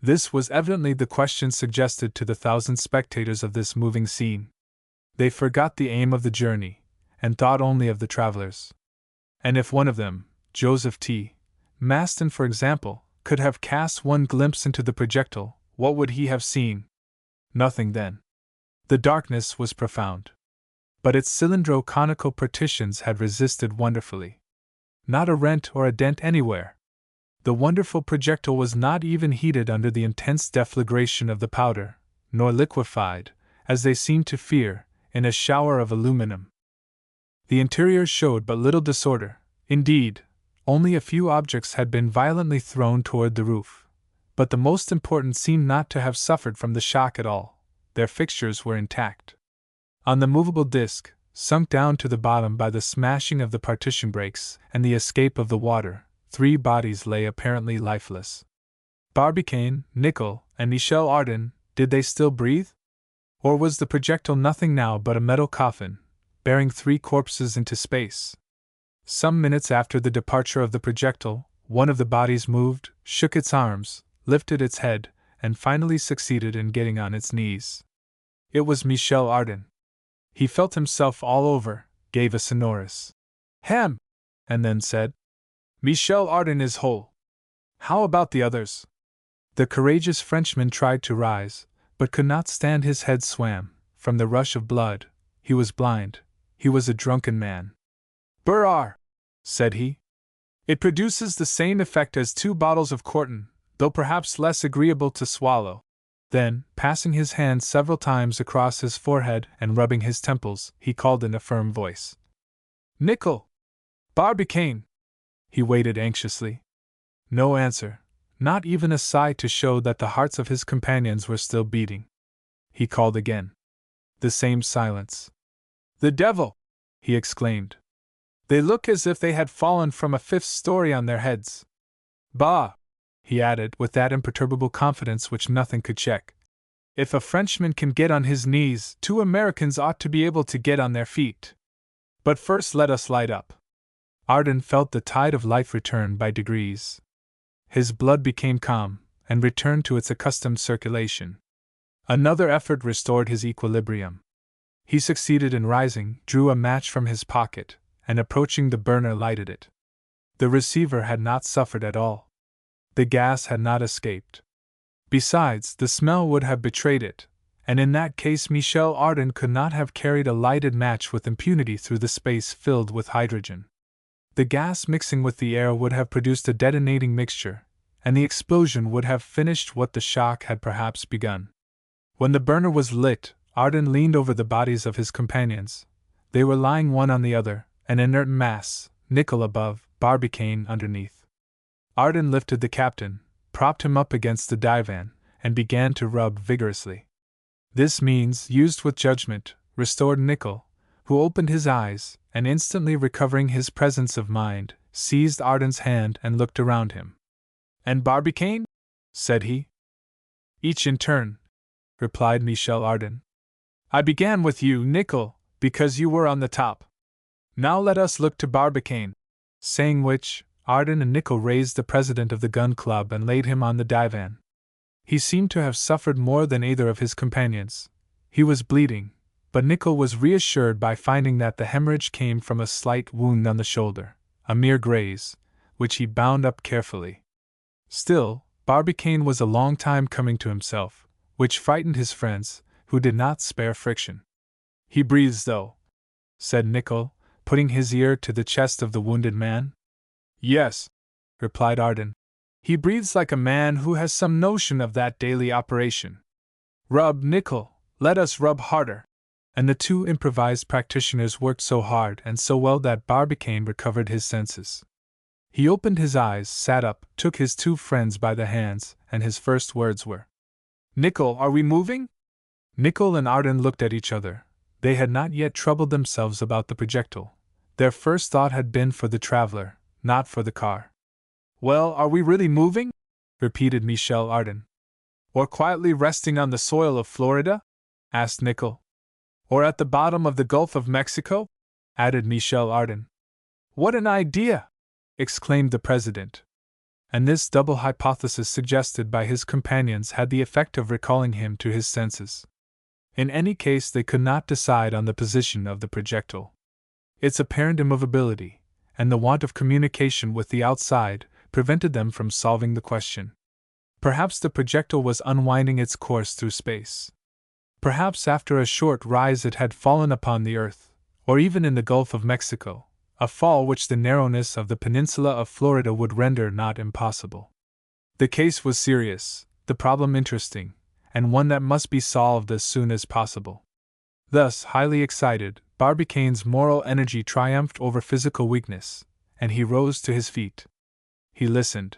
This was evidently the question suggested to the 1,000 spectators of this moving scene. They forgot the aim of the journey, and thought only of the travelers. And if one of them, Joseph T. Maston for example, could have cast one glimpse into the projectile, what would he have seen? Nothing then. The darkness was profound. But its cylindro-conical partitions had resisted wonderfully. Not a rent or a dent anywhere. The wonderful projectile was not even heated under the intense deflagration of the powder, nor liquefied, as they seemed to fear, in a shower of aluminum. The interior showed but little disorder. Indeed, only a few objects had been violently thrown toward the roof. But the most important seemed not to have suffered from the shock at all. Their fixtures were intact. On the movable disc, sunk down to the bottom by the smashing of the partition breaks and the escape of the water, 3 bodies lay apparently lifeless. Barbicane, Nicholl, and Michel Ardan, did they still breathe? Or was the projectile nothing now but a metal coffin, bearing 3 corpses into space? Some minutes after the departure of the projectile, one of the bodies moved, shook its arms, lifted its head, and finally succeeded in getting on its knees. It was Michel Ardan. He felt himself all over, gave a sonorous "Hem!" and then said, "Michel Ardan is whole. How about the others?" The courageous Frenchman tried to rise, but could not stand. His head swam, from the rush of blood. He was blind. He was a drunken man. "Burrard," said he. "It produces the same effect as 2 bottles of Corton, though perhaps less agreeable to swallow." Then, passing his hand several times across his forehead and rubbing his temples, he called in a firm voice, "Nicholl! Barbicane!" He waited anxiously. No answer, not even a sigh to show that the hearts of his companions were still beating. He called again. The same silence. "The devil!" he exclaimed. "They look as if they had fallen from a 5th story on their heads. Bah!" he added with that imperturbable confidence which nothing could check. "If a Frenchman can get on his knees, 2 Americans ought to be able to get on their feet. But first let us light up." Ardan felt the tide of life return by degrees. His blood became calm, and returned to its accustomed circulation. Another effort restored his equilibrium. He succeeded in rising, drew a match from his pocket, and approaching the burner lighted it. The receiver had not suffered at all. The gas had not escaped. Besides, the smell would have betrayed it, and in that case Michel Ardan could not have carried a lighted match with impunity through the space filled with hydrogen. The gas mixing with the air would have produced a detonating mixture, and the explosion would have finished what the shock had perhaps begun. When the burner was lit, Ardan leaned over the bodies of his companions. They were lying one on the other, an inert mass, Nicholl above, Barbicane underneath. Ardan lifted the captain, propped him up against the divan, and began to rub vigorously. This means, used with judgment, restored Nicholl, who opened his eyes, and instantly recovering his presence of mind, seized Ardan's hand and looked around him. "And Barbicane?" said he. "Each in turn," replied Michel Ardan. "I began with you, Nicholl, because you were on the top. Now let us look to Barbicane." Saying which, Ardan and Nicholl raised the president of the gun club and laid him on the divan. He seemed to have suffered more than either of his companions. He was bleeding, but Nicholl was reassured by finding that the hemorrhage came from a slight wound on the shoulder, a mere graze, which he bound up carefully. Still, Barbicane was a long time coming to himself, which frightened his friends, who did not spare friction. "He breathes, though," said Nicholl, putting his ear to the chest of the wounded man. "Yes," replied Ardan. "He breathes like a man who has some notion of that daily operation. Rub, Nicholl, let us rub harder." And the 2 improvised practitioners worked so hard and so well that Barbicane recovered his senses. He opened his eyes, sat up, took his 2 friends by the hands, and his first words were, "Nicholl, are we moving?" Nicholl and Ardan looked at each other. They had not yet troubled themselves about the projectile. Their first thought had been for the traveler, not for the car. "Well, are we really moving?" repeated Michel Ardan. "Or quietly resting on the soil of Florida?" asked Nicholl. "Or at the bottom of the Gulf of Mexico?" added Michel Ardan. "What an idea!" exclaimed the president. And this double hypothesis suggested by his companions had the effect of recalling him to his senses. In any case, they could not decide on the position of the projectile. Its apparent immovability, and the want of communication with the outside, prevented them from solving the question. Perhaps the projectile was unwinding its course through space. Perhaps after a short rise it had fallen upon the earth, or even in the Gulf of Mexico, a fall which the narrowness of the peninsula of Florida would render not impossible. The case was serious, the problem interesting, and one that must be solved as soon as possible. Thus, highly excited, Barbicane's moral energy triumphed over physical weakness, and he rose to his feet. He listened.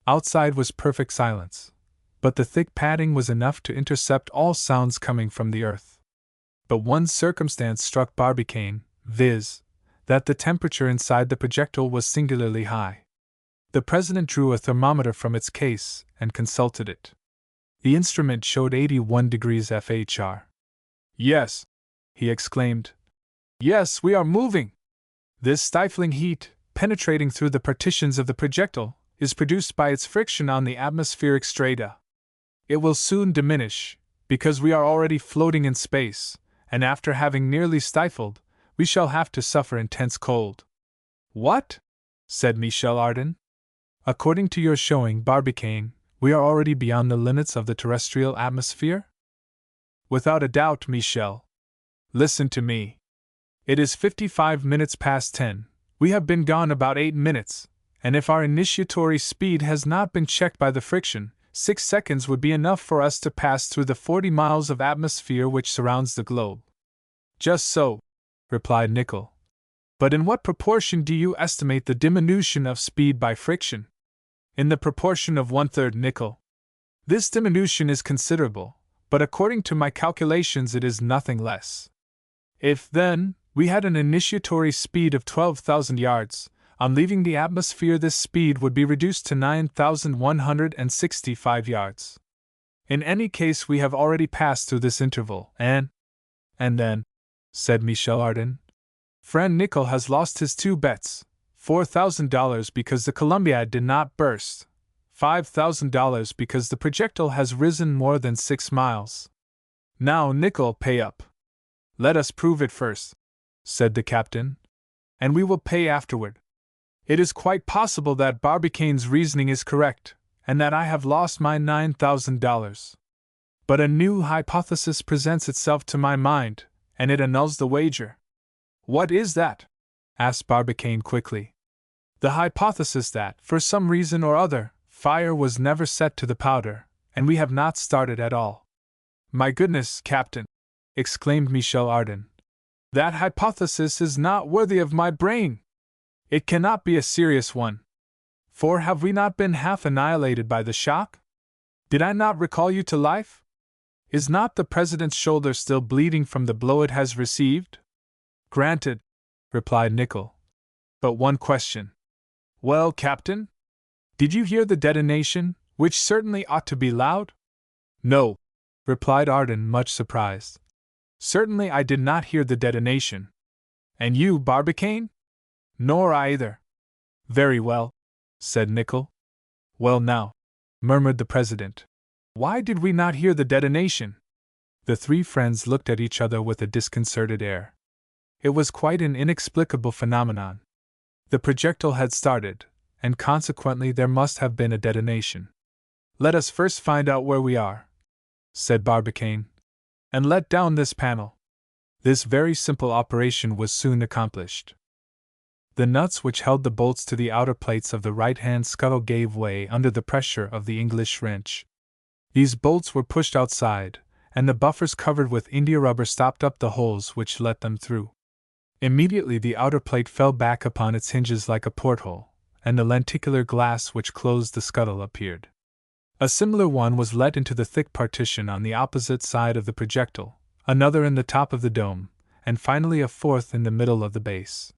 Outside was perfect silence, but the thick padding was enough to intercept all sounds coming from the earth. But one circumstance struck Barbicane, viz., that the temperature inside the projectile was singularly high. The president drew a thermometer from its case and consulted it. The instrument showed 81 degrees FHR. "Yes," he exclaimed. "Yes, we are moving! This stifling heat, penetrating through the partitions of the projectile, is produced by its friction on the atmospheric strata. It will soon diminish, because we are already floating in space, and after having nearly stifled, we shall have to suffer intense cold." "What?" said Michel Ardan. "According to your showing, Barbicane, we are already beyond the limits of the terrestrial atmosphere?" "Without a doubt, Michel. Listen to me. It is 55 minutes past 10. We have been gone about 8 minutes, and if our initiatory speed has not been checked by the friction, 6 seconds would be enough for us to pass through the 40 miles of atmosphere which surrounds the globe." "Just so," replied Nicholl. "But in what proportion do you estimate the diminution of speed by friction?" "In the proportion of 1/3, Nicholl. This diminution is considerable, but according to my calculations it is nothing less. If, then, we had an initiatory speed of 12,000 yards, on leaving the atmosphere this speed would be reduced to 9,165 yards. In any case we have already passed through this interval, and then," said Michel Ardan, "friend Nicholl has lost his 2 bets, $4,000 because the Columbiad did not burst, $5,000 because the projectile has risen more than 6 miles. Now, Nicholl, pay up." "Let us prove it first," said the captain, "and we will pay afterward. It is quite possible that Barbicane's reasoning is correct, and that I have lost my $9,000. But a new hypothesis presents itself to my mind, and it annuls the wager." "What is that?" asked Barbicane quickly. "The hypothesis that, for some reason or other, fire was never set to the powder, and we have not started at all." "My goodness, Captain!" exclaimed Michel Ardan. "That hypothesis is not worthy of my brain. It cannot be a serious one. For have we not been half annihilated by the shock? Did I not recall you to life? Is not the president's shoulder still bleeding from the blow it has received?" "Granted," replied Nicholl. "But one question." "Well, Captain? Did you hear the detonation, which certainly ought to be loud?" "No," replied Ardan, much surprised. "Certainly I did not hear the detonation. And you, Barbicane?" "Nor I either." "Very well," said Nicholl. "Well now," murmured the president, "why did we not hear the detonation?" The 3 friends looked at each other with a disconcerted air. It was quite an inexplicable phenomenon. The projectile had started, and consequently there must have been a detonation. "Let us first find out where we are," said Barbicane, "and let down this panel." This very simple operation was soon accomplished. The nuts which held the bolts to the outer plates of the right-hand scuttle gave way under the pressure of the English wrench. These bolts were pushed outside, and the buffers covered with india rubber stopped up the holes which let them through. Immediately the outer plate fell back upon its hinges like a porthole, and the lenticular glass which closed the scuttle appeared. A similar one was let into the thick partition on the opposite side of the projectile, another in the top of the dome, and finally a fourth in the middle of the base.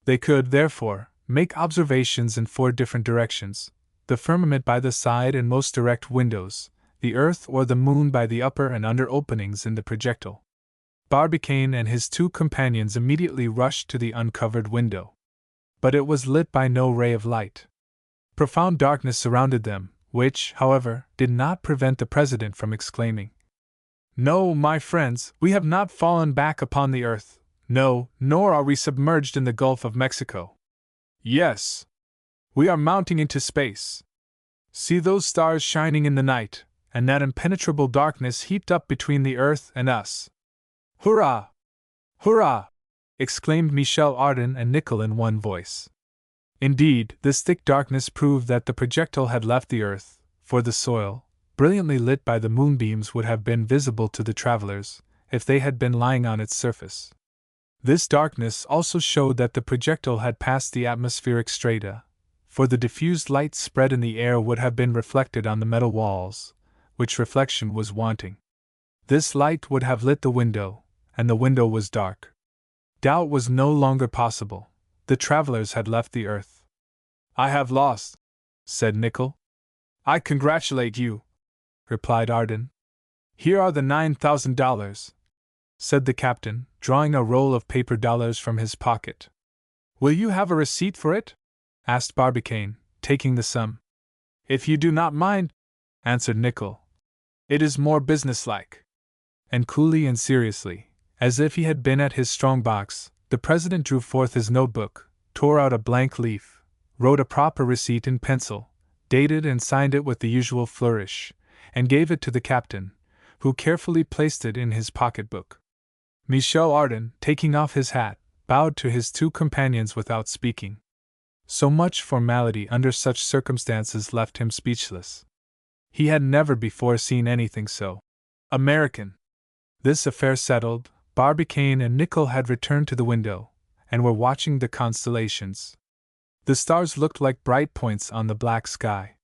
They could, therefore, make observations in 4 different directions: the firmament by the side and most direct windows, the earth or the moon by the upper and under openings in the projectile. Barbicane and his 2 companions immediately rushed to the uncovered window. But it was lit by no ray of light. Profound darkness surrounded them, which, however, did not prevent the president from exclaiming, "No, my friends, we have not fallen back upon the earth. No, nor are we submerged in the Gulf of Mexico. Yes, we are mounting into space. See those stars shining in the night, and that impenetrable darkness heaped up between the earth and us." "Hurrah! Hurrah!" exclaimed Michel Ardan and Nicholl in one voice. Indeed, this thick darkness proved that the projectile had left the earth, for the soil, brilliantly lit by the moonbeams, would have been visible to the travelers if they had been lying on its surface. This darkness also showed that the projectile had passed the atmospheric strata, for the diffused light spread in the air would have been reflected on the metal walls, which reflection was wanting. This light would have lit the window, and the window was dark. Doubt was no longer possible. The travelers had left the earth. "I have lost," said Nickel. "I congratulate you," replied Arden. "Here are the $9,000, said the captain, drawing a roll of paper dollars from his pocket. "Will you have a receipt for it?" asked Barbicane, taking the sum. "If you do not mind," answered Nickel. "It is more businesslike." And coolly and seriously, as if he had been at his strong box, the president drew forth his notebook, tore out a blank leaf, wrote a proper receipt in pencil, dated and signed it with the usual flourish, and gave it to the captain, who carefully placed it in his pocketbook. Michel Ardan, taking off his hat, bowed to his two companions without speaking. So much formality under such circumstances left him speechless. He had never before seen anything so American. This affair settled, Barbicane and Nickel had returned to the window, and were watching the constellations. The stars looked like bright points on the black sky.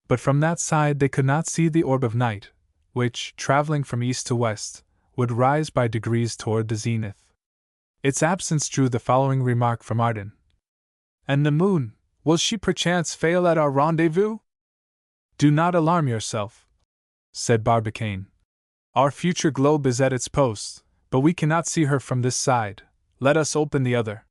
But from that side they could not see the orb of night, which, traveling from east to west, would rise by degrees toward the zenith. Its absence drew the following remark from Ardan. "And the moon, will she perchance fail at our rendezvous?" "Do not alarm yourself," said Barbicane. "Our future globe is at its post, but we cannot see her from this side. Let us open the other."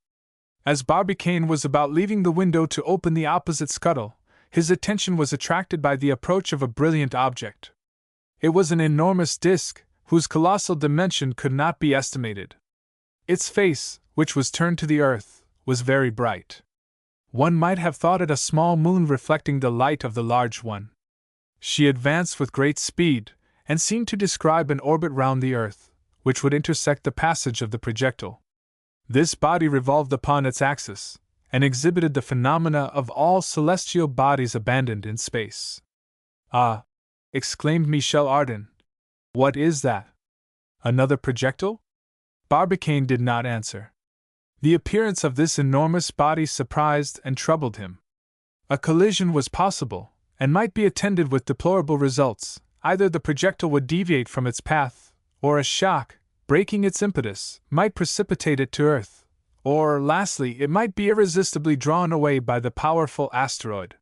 As Barbicane was about leaving the window to open the opposite scuttle, his attention was attracted by the approach of a brilliant object. It was an enormous disk, whose colossal dimension could not be estimated. Its face, which was turned to the earth, was very bright. One might have thought it a small moon reflecting the light of the large one. She advanced with great speed, and seemed to describe an orbit round the earth, which would intersect the passage of the projectile. This body revolved upon its axis, and exhibited the phenomena of all celestial bodies abandoned in space. "Ah!" exclaimed Michel Ardan. "What is that? Another projectile?" Barbicane did not answer. The appearance of this enormous body surprised and troubled him. A collision was possible, and might be attended with deplorable results. Either the projectile would deviate from its path, or a shock, breaking its impetus, might precipitate it to earth, or, lastly, it might be irresistibly drawn away by the powerful asteroid.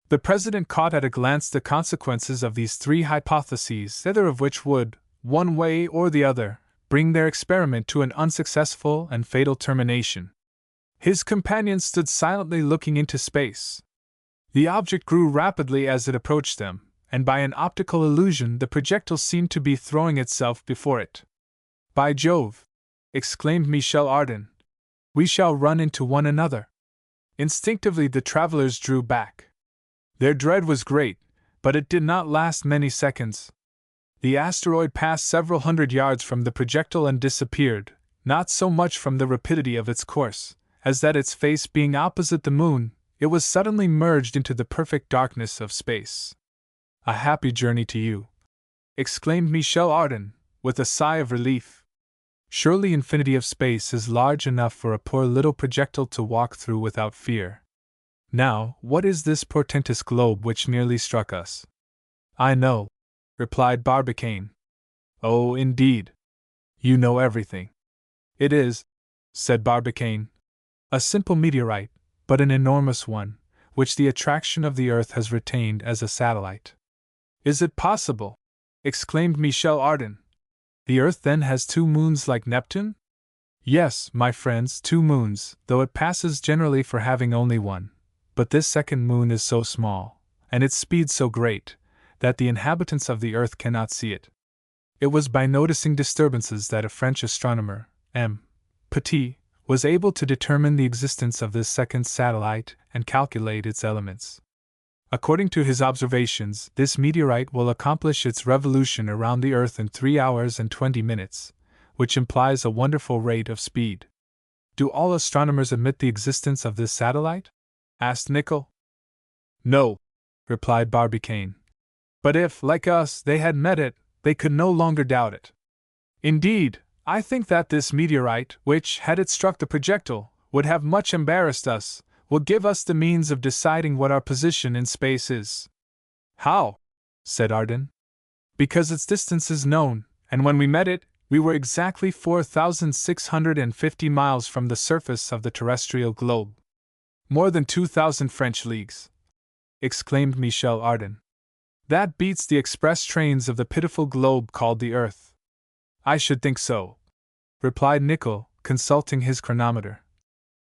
The president caught at a glance the consequences of these three hypotheses, either of which would, one way or the other, bring their experiment to an unsuccessful and fatal termination. His companions stood silently looking into space. The object grew rapidly as it approached them, and by an optical illusion the projectile seemed to be throwing itself before it. "By Jove!" exclaimed Michel Ardan. "We shall run into one another." Instinctively the travelers drew back. Their dread was great, but it did not last many seconds. The asteroid passed several hundred yards from the projectile and disappeared, not so much from the rapidity of its course, as that its face being opposite the moon, it was suddenly merged into the perfect darkness of space. "A happy journey to you," exclaimed Michel Ardan, with a sigh of relief. "Surely infinity of space is large enough for a poor little projectile to walk through without fear. Now, what is this portentous globe which nearly struck us?" "I know," replied Barbicane. "Oh, indeed. You know everything." "It is," said Barbicane, "a simple meteorite, but an enormous one, which the attraction of the earth has retained as a satellite." "Is it possible?" exclaimed Michel Ardan. "The earth then has two moons like Neptune?" "Yes, my friends, two moons, though it passes generally for having only one. But this second moon is so small, and its speed so great, that the inhabitants of the earth cannot see it." It was by noticing disturbances that a French astronomer, M. Petit, was able to determine the existence of this second satellite and calculate its elements. According to his observations, this meteorite will accomplish its revolution around the earth in 3 hours and 20 minutes, which implies a wonderful rate of speed. "Do all astronomers admit the existence of this satellite?" asked Nickel. "No," replied Barbicane. But if, like us, they had met it, they could no longer doubt it. Indeed, I think that this meteorite, which, had it struck the projectile, would have much embarrassed us, will give us the means of deciding what our position in space is. How? Said Arden. Because its distance is known, and when we met it, we were exactly 4,650 miles from the surface of the terrestrial globe. More than 2,000 French leagues, exclaimed Michel Arden. That beats the express trains of the pitiful globe called the Earth. I should think so, replied Nicholl, consulting his chronometer.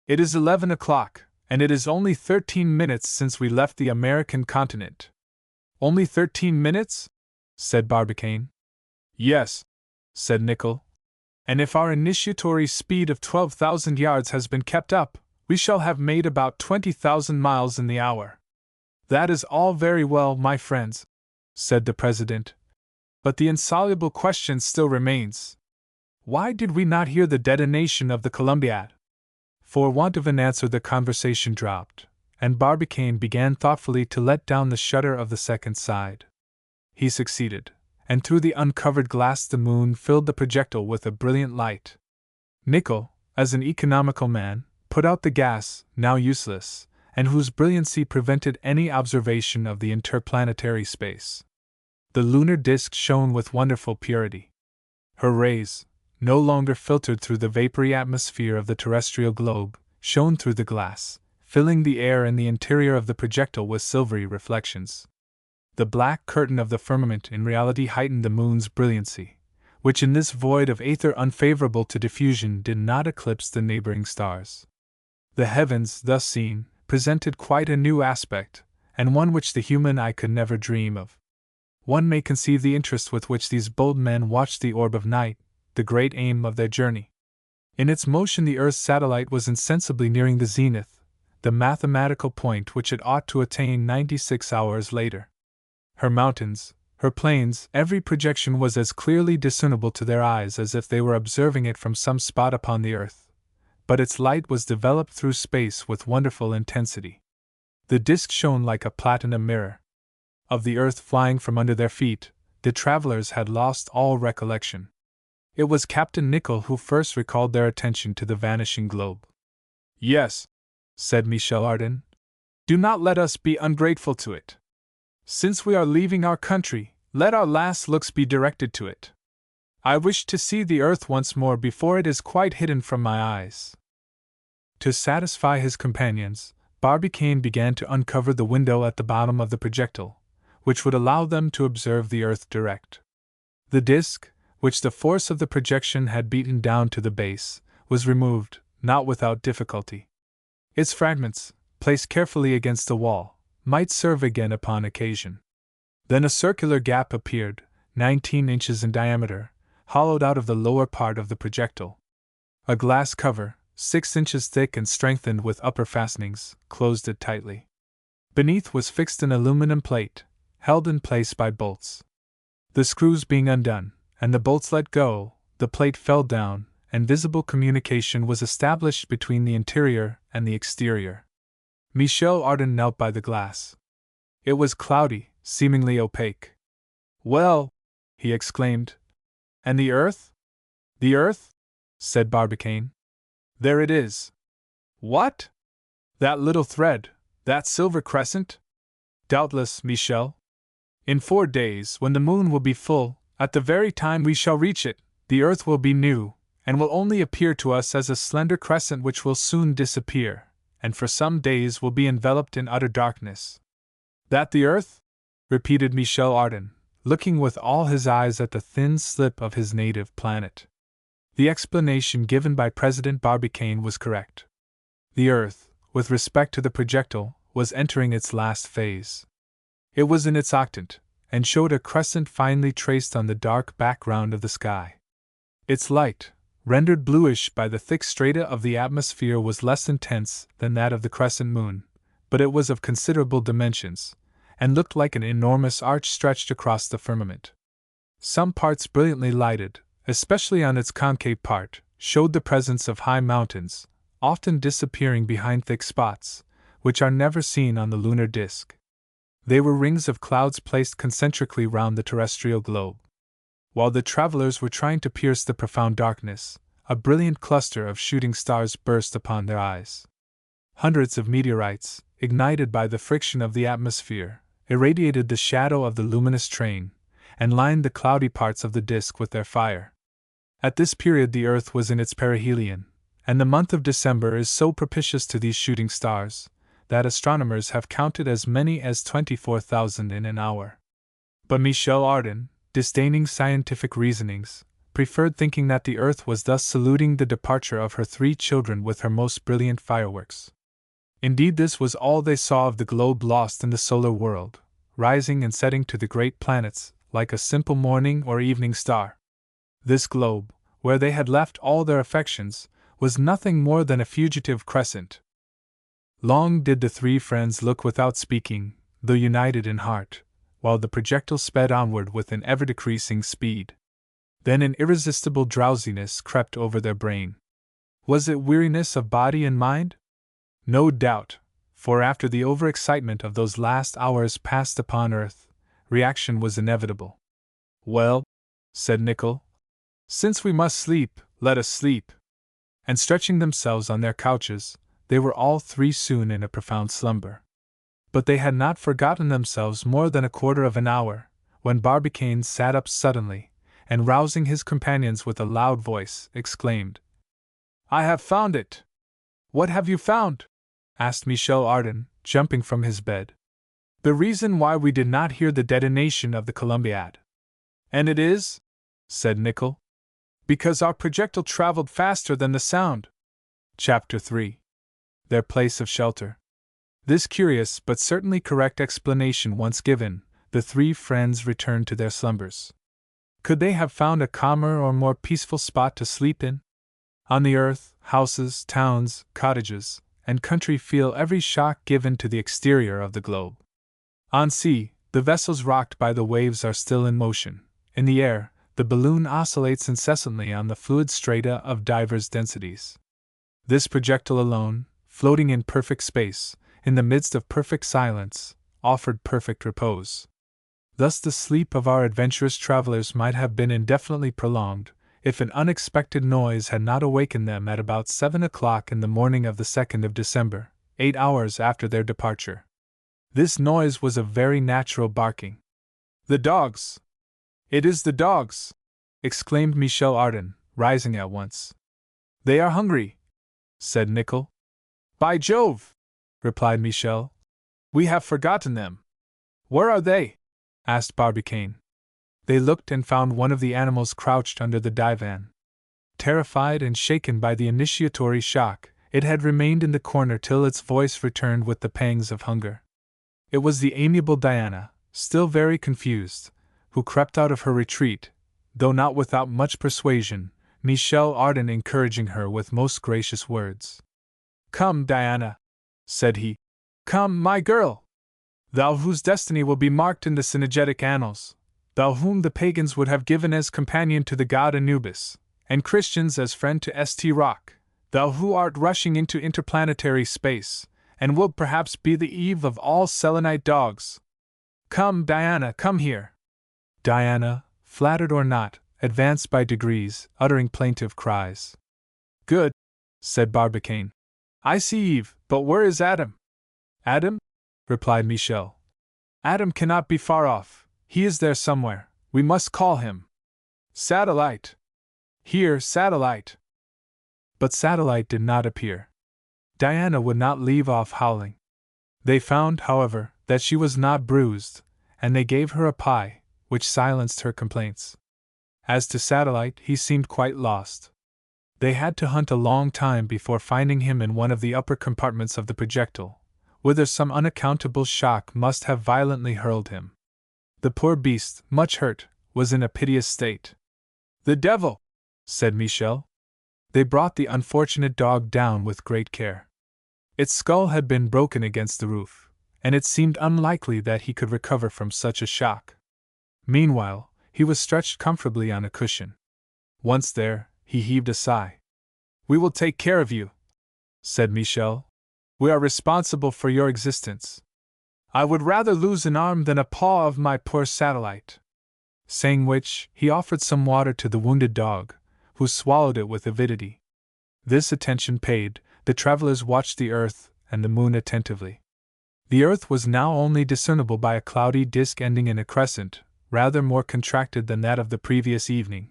It is 11 o'clock, and it is only 13 minutes since we left the American continent. Only 13 minutes? Said Barbicane. Yes, said Nicholl. And if our initiatory speed of 12,000 yards has been kept up, we shall have made about 20,000 miles in the hour. That is all very well, my friends, said the President. But the insoluble question still remains. Why did we not hear the detonation of the Columbiad? For want of an answer the conversation dropped, and Barbicane began thoughtfully to let down the shutter of the second side. He succeeded, and through the uncovered glass the moon filled the projectile with a brilliant light. Nicholl, as an economical man, put out the gas, now useless, and whose brilliancy prevented any observation of the interplanetary space. The lunar disk shone with wonderful purity. Her rays, no longer filtered through the vapory atmosphere of the terrestrial globe, shone through the glass, filling the air and the interior of the projectile with silvery reflections. The black curtain of the firmament in reality heightened the moon's brilliancy, which in this void of aether unfavorable to diffusion did not eclipse the neighboring stars. The heavens, thus seen, presented quite a new aspect, and one which the human eye could never dream of. One may conceive the interest with which these bold men watched the orb of night, the great aim of their journey. In its motion the Earth's satellite was insensibly nearing the zenith, the mathematical point which it ought to attain 96 hours later. Her mountains, her plains, every projection was as clearly discernible to their eyes as if they were observing it from some spot upon the earth. But its light was developed through space with wonderful intensity. The disk shone like a platinum mirror. Of the earth flying from under their feet, the travelers had lost all recollection. It was Captain Nicholl who first recalled their attention to the vanishing globe. Yes, said Michel Ardan, do not let us be ungrateful to it. Since we are leaving our country, let our last looks be directed to it. I wish to see the earth once more before it is quite hidden from my eyes. To satisfy his companions, Barbicane began to uncover the window at the bottom of the projectile, which would allow them to observe the earth direct. The disk, which the force of the projection had beaten down to the base, was removed, not without difficulty. Its fragments, placed carefully against the wall, might serve again upon occasion. Then a circular gap appeared, 19 inches in diameter, hollowed out of the lower part of the projectile. A glass cover, 6 inches thick and strengthened with upper fastenings, closed it tightly. Beneath was fixed an aluminum plate, held in place by bolts. The screws being undone, and the bolts let go, the plate fell down, and visible communication was established between the interior and the exterior. Michel Ardan knelt by the glass. It was cloudy, seemingly opaque. Well, he exclaimed. And the earth? The earth? Said Barbicane. There it is. What? That little thread, that silver crescent? Doubtless, Michel. In 4 days, when the moon will be full, at the very time we shall reach it, the earth will be new, and will only appear to us as a slender crescent which will soon disappear, and for some days will be enveloped in utter darkness. That the earth? Repeated Michel Ardan, looking with all his eyes at the thin slip of his native planet. The explanation given by President Barbicane was correct. The earth, with respect to the projectile, was entering its last phase. It was in its octant, and showed a crescent finely traced on the dark background of the sky. Its light, rendered bluish by the thick strata of the atmosphere, was less intense than that of the crescent moon, but it was of considerable dimensions, and looked like an enormous arch stretched across the firmament. Some parts brilliantly lighted, especially on its concave part, showed the presence of high mountains, often disappearing behind thick spots, which are never seen on the lunar disk. They were rings of clouds placed concentrically round the terrestrial globe. While the travelers were trying to pierce the profound darkness, a brilliant cluster of shooting stars burst upon their eyes. Hundreds of meteorites, ignited by the friction of the atmosphere, irradiated the shadow of the luminous train, and lined the cloudy parts of the disk with their fire. At this period the Earth was in its perihelion, and the month of December is so propitious to these shooting stars, that astronomers have counted as many as 24,000 in an hour. But Michel Ardan, disdaining scientific reasonings, preferred thinking that the Earth was thus saluting the departure of her 3 children with her most brilliant fireworks. Indeed, this was all they saw of the globe lost in the solar world, rising and setting to the great planets, like a simple morning or evening star. This globe, where they had left all their affections, was nothing more than a fugitive crescent. Long did the 3 friends look without speaking, though united in heart, while the projectile sped onward with an ever-decreasing speed. Then an irresistible drowsiness crept over their brain. Was it weariness of body and mind? No doubt, for after the overexcitement of those last hours passed upon Earth, reaction was inevitable. "Well," said Nicholl, "since we must sleep, let us sleep." And stretching themselves on their couches, they were all 3 soon in a profound slumber. But they had not forgotten themselves more than a quarter of an hour, when Barbicane sat up suddenly, and rousing his companions with a loud voice, exclaimed, "I have found it!" "What have you found?" asked Michel Ardan, jumping from his bed. "The reason why we did not hear the detonation of the Columbiad." "And it is?" said Nicholl. "Because our projectile traveled faster than the sound." Chapter 3. Their place of shelter. This curious but certainly correct explanation once given, the 3 friends returned to their slumbers. Could they have found a calmer or more peaceful spot to sleep in? On the earth, houses, towns, cottages, and country feel every shock given to the exterior of the globe. On sea, the vessels rocked by the waves are still in motion. In the air, the balloon oscillates incessantly on the fluid strata of divers densities. This projectile alone, floating in perfect space, in the midst of perfect silence, offered perfect repose. Thus the sleep of our adventurous travelers might have been indefinitely prolonged, if an unexpected noise had not awakened them at about 7 o'clock in the morning of the 2nd of December, 8 hours after their departure. This noise was a very natural barking. "The dogs! It is the dogs!" exclaimed Michel Ardan, rising at once. "They are hungry," said Nicholl. "By Jove!" replied Michel. "We have forgotten them." "Where are they?" asked Barbicane. They looked and found one of the animals crouched under the divan. Terrified and shaken by the initiatory shock, it had remained in the corner till its voice returned with the pangs of hunger. It was the amiable Diana, still very confused, who crept out of her retreat, though not without much persuasion, Michel Ardan encouraging her with most gracious words. "Come, Diana," said he. "Come, my girl! Thou whose destiny will be marked in the synergetic annals, thou whom the pagans would have given as companion to the god Anubis, and Christians as friend to St. Roch, thou who art rushing into interplanetary space, and wilt perhaps be the Eve of all Selenite dogs. Come, Diana, come here." Diana, flattered or not, advanced by degrees, uttering plaintive cries. "Good," said Barbicane. "I see Eve, but where is Adam?" "Adam?" replied Michel. "Adam cannot be far off. He is there somewhere. We must call him. Satellite! Here, Satellite!" But Satellite did not appear. Diana would not leave off howling. They found, however, that she was not bruised, and they gave her a pie, which silenced her complaints. As to Satellite, he seemed quite lost. They had to hunt a long time before finding him in one of the upper compartments of the projectile, whither some unaccountable shock must have violently hurled him. The poor beast, much hurt, was in a piteous state. "The devil!" said Michel. They brought the unfortunate dog down with great care. Its skull had been broken against the roof, and it seemed unlikely that he could recover from such a shock. Meanwhile, he was stretched comfortably on a cushion. Once there, he heaved a sigh. "We will take care of you," said Michel. "We are responsible for your existence." I would rather lose an arm than a paw of my poor satellite. Saying which, he offered some water to the wounded dog, who swallowed it with avidity. This attention paid, the travelers watched the earth and the moon attentively. The earth was now only discernible by a cloudy disk ending in a crescent, rather more contracted than that of the previous evening,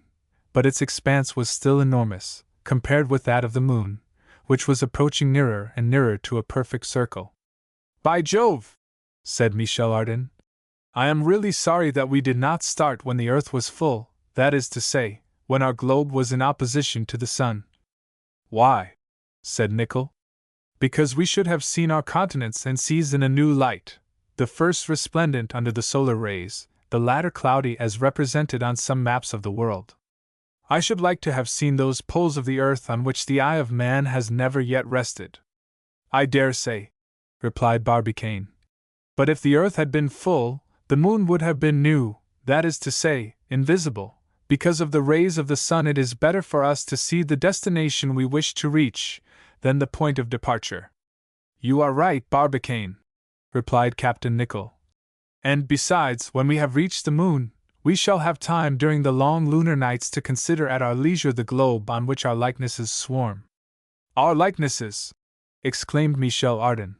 but its expanse was still enormous, compared with that of the moon, which was approaching nearer and nearer to a perfect circle. "By Jove!" said Michel Ardan, "I am really sorry that we did not start when the earth was full, that is to say, when our globe was in opposition to the sun." "Why?" said Nicholl. "Because we should have seen our continents and seas in a new light, the first resplendent under the solar rays, the latter cloudy as represented on some maps of the world. I should like to have seen those poles of the earth on which the eye of man has never yet rested." "I dare say," replied Barbicane. "But if the earth had been full, the moon would have been new, that is to say, invisible. Because of the rays of the sun, it is better for us to see the destination we wish to reach than the point of departure." "You are right, Barbicane," replied Captain Nicholl. "And besides, when we have reached the moon, we shall have time during the long lunar nights to consider at our leisure the globe on which our likenesses swarm." "Our likenesses!" exclaimed Michel Ardan.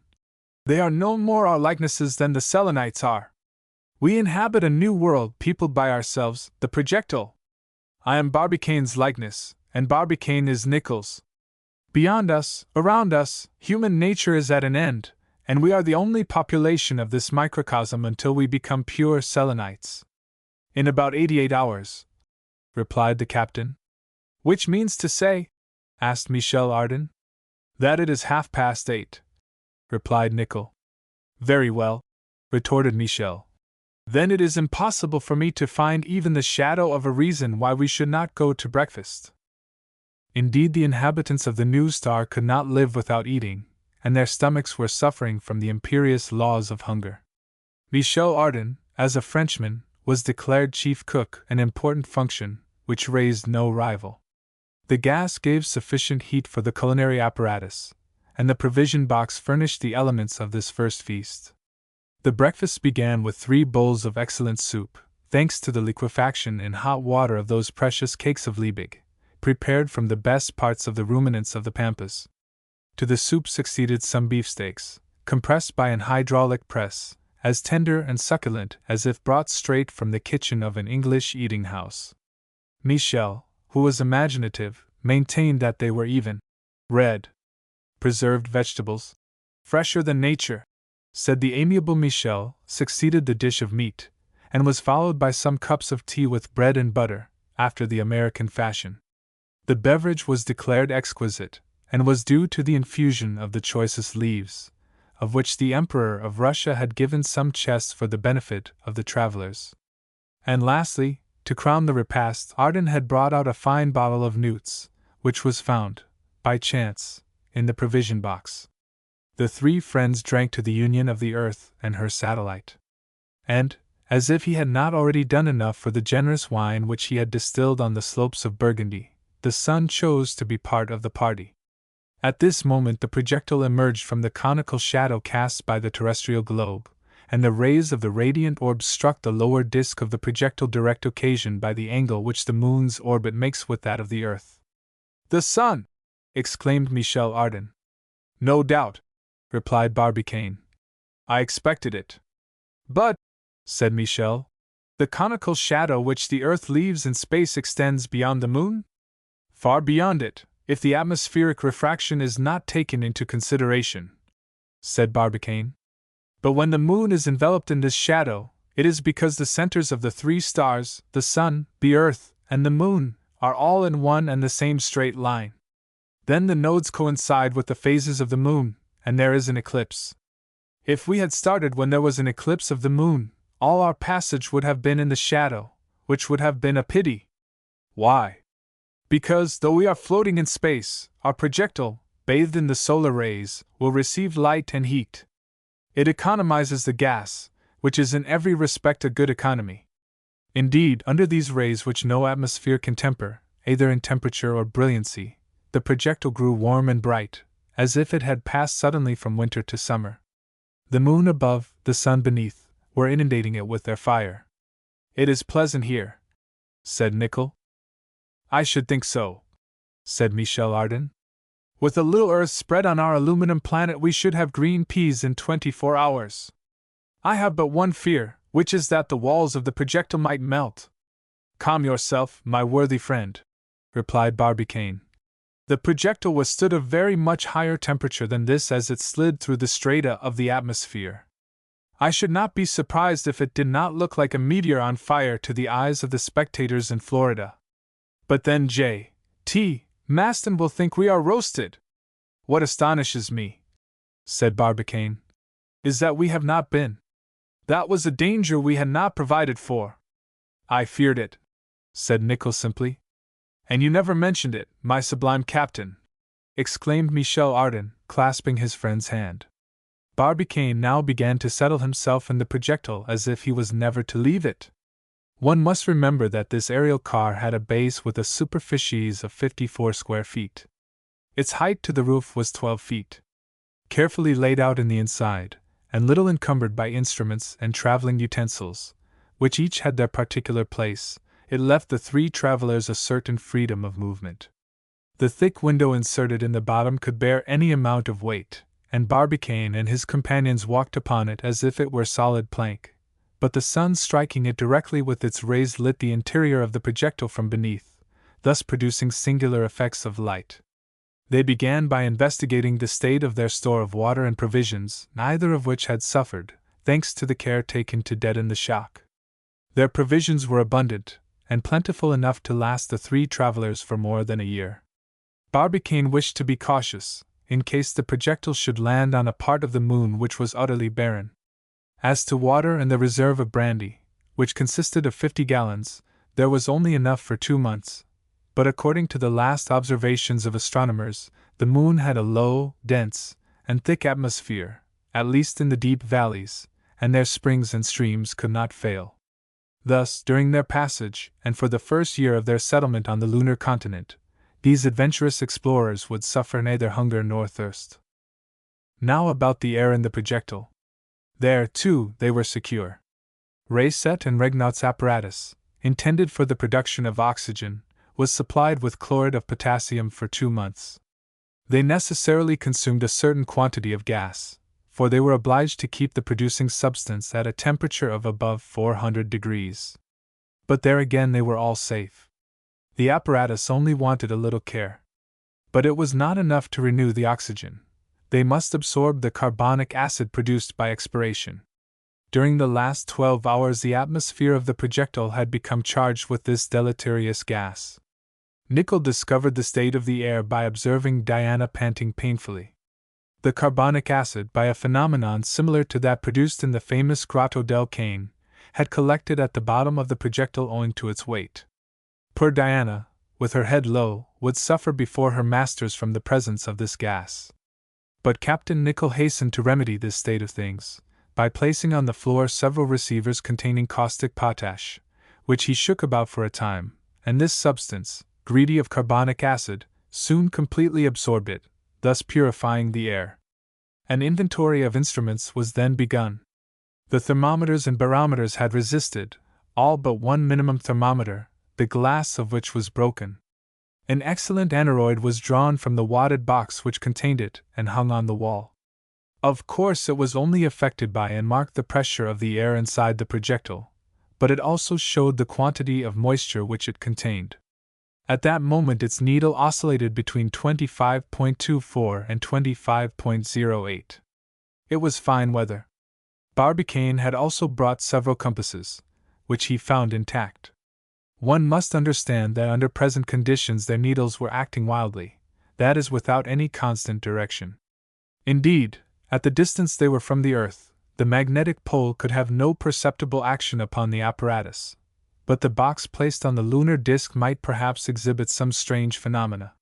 "They are no more our likenesses than the Selenites are. We inhabit a new world peopled by ourselves, the projectile. I am Barbicane's likeness, and Barbicane is Nicholl's. Beyond us, around us, human nature is at an end, and we are the only population of this microcosm until we become pure Selenites." "In about 88 hours," replied the captain. "Which means to say?" asked Michel Ardan. "That it is 8:30, replied Nicholl. "Very well," retorted Michel. "Then it is impossible for me to find even the shadow of a reason why we should not go to breakfast." Indeed, the inhabitants of the new star could not live without eating, and their stomachs were suffering from the imperious laws of hunger. Michel Ardan, as a Frenchman, was declared chief cook, an important function, which raised no rival. The gas gave sufficient heat for the culinary apparatus, and the provision box furnished the elements of this first feast. The breakfast began with 3 bowls of excellent soup, thanks to the liquefaction in hot water of those precious cakes of Liebig, prepared from the best parts of the ruminants of the Pampas. To the soup succeeded some beefsteaks, compressed by an hydraulic press, as tender and succulent as if brought straight from the kitchen of an English eating-house. Michel, who was imaginative, maintained that they were even red. "Preserved vegetables, fresher than nature," said the amiable Michel, succeeded the dish of meat, and was followed by some cups of tea with bread and butter, after the American fashion. The beverage was declared exquisite, and was due to the infusion of the choicest leaves, of which the Emperor of Russia had given some chests for the benefit of the travelers. And lastly, to crown the repast, Ardan had brought out a fine bottle of Newts, which was found, by chance, in the provision box. The 3 friends drank to the union of the earth and her satellite. And, as if he had not already done enough for the generous wine which he had distilled on the slopes of Burgundy, the sun chose to be part of the party. At this moment the projectile emerged from the conical shadow cast by the terrestrial globe, and the rays of the radiant orb struck the lower disk of the projectile direct occasioned by the angle which the moon's orbit makes with that of the earth. "The sun!" exclaimed Michel Ardan. "No doubt," replied Barbicane. "I expected it." "But," said Michel, "the conical shadow which the earth leaves in space extends beyond the moon?" "Far beyond it, if the atmospheric refraction is not taken into consideration," said Barbicane. "But when the moon is enveloped in this shadow, it is because the centers of the 3 stars, the sun, the earth, and the moon, are all in one and the same straight line. Then the nodes coincide with the phases of the moon, and there is an eclipse. If we had started when there was an eclipse of the moon, all our passage would have been in the shadow, which would have been a pity." "Why?" "Because, though we are floating in space, our projectile, bathed in the solar rays, will receive light and heat. It economizes the gas, which is in every respect a good economy. Indeed, under these rays which no atmosphere can temper, either in temperature or brilliancy, the projectile grew warm and bright, as if it had passed suddenly from winter to summer. The moon above, the sun beneath, were inundating it with their fire. "It is pleasant here," said Nicholl. "I should think so," said Michel Ardan. "With a little earth spread on our aluminum planet, we should have green peas in 24 hours. I have but one fear, which is that the walls of the projectile might melt." "Calm yourself, my worthy friend," replied Barbicane. "The projectile withstood a very much higher temperature than this as it slid through the strata of the atmosphere. I should not be surprised if it did not look like a meteor on fire to the eyes of the spectators in Florida. But then J.T. Maston will think we are roasted." "What astonishes me," said Barbicane, "is that we have not been. That was a danger we had not provided for." "I feared it," said Nicholl simply. "And you never mentioned it, my sublime captain!" exclaimed Michel Ardan, clasping his friend's hand. Barbicane now began to settle himself in the projectile as if he was never to leave it. One must remember that this aerial car had a base with a superficies of 54 square feet. Its height to the roof was 12 feet. Carefully laid out in the inside, and little encumbered by instruments and traveling utensils, which each had their particular place, it left the three travelers a certain freedom of movement. The thick window inserted in the bottom could bear any amount of weight, and Barbicane and his companions walked upon it as if it were solid plank, but the sun striking it directly with its rays lit the interior of the projectile from beneath, thus producing singular effects of light. They began by investigating the state of their store of water and provisions, neither of which had suffered, thanks to the care taken to deaden the shock. Their provisions were abundant, and plentiful enough to last the three travelers for more than a year. Barbicane wished to be cautious, in case the projectile should land on a part of the moon which was utterly barren. As to water and the reserve of brandy, which consisted of 50 gallons, there was only enough for 2 months. But according to the last observations of astronomers, the moon had a low, dense, and thick atmosphere, at least in the deep valleys, and their springs and streams could not fail. Thus, during their passage, and for the first year of their settlement on the lunar continent, these adventurous explorers would suffer neither hunger nor thirst. Now about the air in the projectile. There, too, they were secure. Rayset and Regnaut's apparatus, intended for the production of oxygen, was supplied with chloride of potassium for 2 months. They necessarily consumed a certain quantity of gas, for they were obliged to keep the producing substance at a temperature of above 400 degrees. But there again they were all safe. The apparatus only wanted a little care. But it was not enough to renew the oxygen. They must absorb the carbonic acid produced by expiration. During the last 12 hours the atmosphere of the projectile had become charged with this deleterious gas. Nicholl discovered the state of the air by observing Diana panting painfully. The carbonic acid, by a phenomenon similar to that produced in the famous Grotto del Cane, had collected at the bottom of the projectile owing to its weight. Poor Diana, with her head low, would suffer before her masters from the presence of this gas. But Captain Nicholl hastened to remedy this state of things, by placing on the floor several receivers containing caustic potash, which he shook about for a time, and this substance, greedy of carbonic acid, soon completely absorbed it, thus purifying the air. An inventory of instruments was then begun. The thermometers and barometers had resisted, all but one minimum thermometer, the glass of which was broken. An excellent aneroid was drawn from the wadded box which contained it and hung on the wall. Of course it was only affected by and marked the pressure of the air inside the projectile, but it also showed the quantity of moisture which it contained. At that moment its needle oscillated between 25.24 and 25.08. It was fine weather. Barbicane had also brought several compasses, which he found intact. One must understand that under present conditions their needles were acting wildly, that is, without any constant direction. Indeed, at the distance they were from the earth, the magnetic pole could have no perceptible action upon the apparatus, but the box placed on the lunar disk might perhaps exhibit some strange phenomena.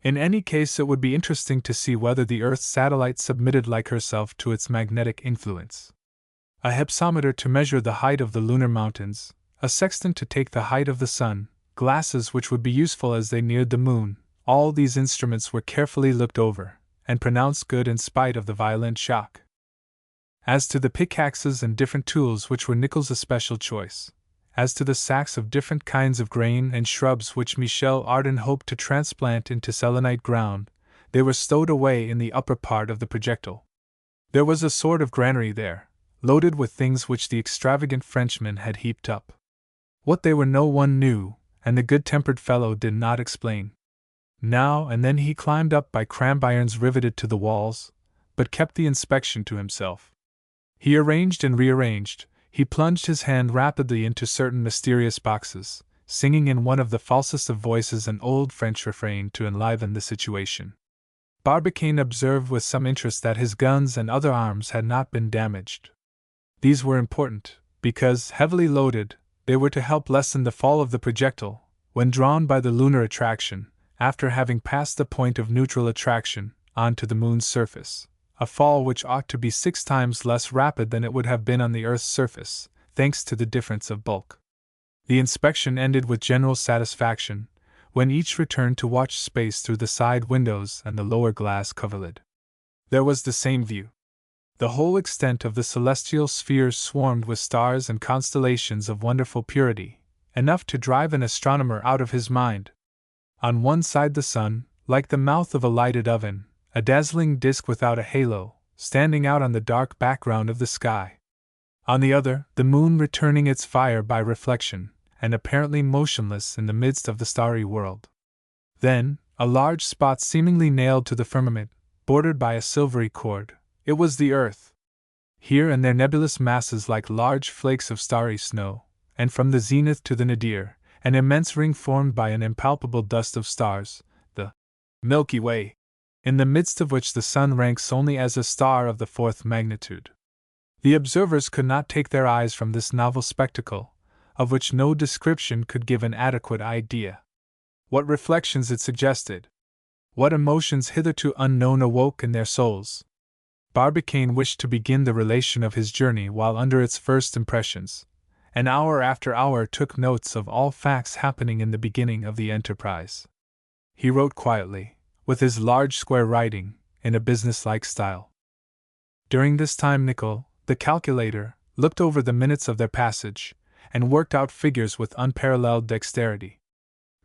In any case it would be interesting to see whether the Earth's satellite submitted like herself to its magnetic influence. A hypsometer to measure the height of the lunar mountains, a sextant to take the height of the sun, glasses which would be useful as they neared the moon, all these instruments were carefully looked over, and pronounced good in spite of the violent shock. As to the pickaxes and different tools which were Nicholl's especial choice, as to the sacks of different kinds of grain and shrubs which Michel Ardan hoped to transplant into selenite ground, they were stowed away in the upper part of the projectile. There was a sort of granary there, loaded with things which the extravagant Frenchman had heaped up. What they were no one knew, and the good-tempered fellow did not explain. Now and then he climbed up by cramp-irons riveted to the walls, but kept the inspection to himself. He arranged and rearranged, he plunged his hand rapidly into certain mysterious boxes, singing in one of the falsest of voices an old French refrain to enliven the situation. Barbicane observed with some interest that his guns and other arms had not been damaged. These were important, because, heavily loaded, they were to help lessen the fall of the projectile, when drawn by the lunar attraction, after having passed the point of neutral attraction, onto the moon's surface, a fall which ought to be 6 times less rapid than it would have been on the Earth's surface, thanks to the difference of bulk. The inspection ended with general satisfaction, when each returned to watch space through the side windows and the lower glass coverlid. There was the same view. The whole extent of the celestial spheres swarmed with stars and constellations of wonderful purity, enough to drive an astronomer out of his mind. On one side the sun, like the mouth of a lighted oven, a dazzling disk without a halo, standing out on the dark background of the sky. On the other, the moon returning its fire by reflection, and apparently motionless in the midst of the starry world. Then, a large spot seemingly nailed to the firmament, bordered by a silvery cord. It was the earth. Here and there nebulous masses like large flakes of starry snow, and from the zenith to the nadir, an immense ring formed by an impalpable dust of stars, the Milky Way, in the midst of which the sun ranks only as a star of the 4th magnitude. The observers could not take their eyes from this novel spectacle, of which no description could give an adequate idea. What reflections it suggested! What emotions hitherto unknown awoke in their souls! Barbicane wished to begin the relation of his journey while under its first impressions, and hour after hour took notes of all facts happening in the beginning of the enterprise. He wrote quietly, with his large square writing, in a businesslike style. During this time Nicholl, the calculator, looked over the minutes of their passage, and worked out figures with unparalleled dexterity.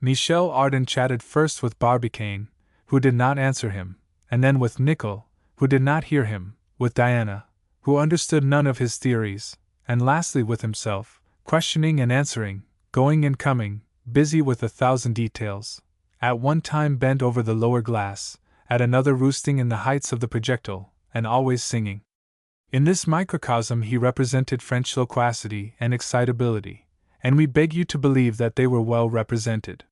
Michel Ardan chatted first with Barbicane, who did not answer him, and then with Nicholl, who did not hear him, with Diana, who understood none of his theories, and lastly with himself, questioning and answering, going and coming, busy with 1,000 details, at one time bent over the lower glass, at another roosting in the heights of the projectile, and always singing. In this microcosm he represented French loquacity and excitability, and we beg you to believe that they were well represented.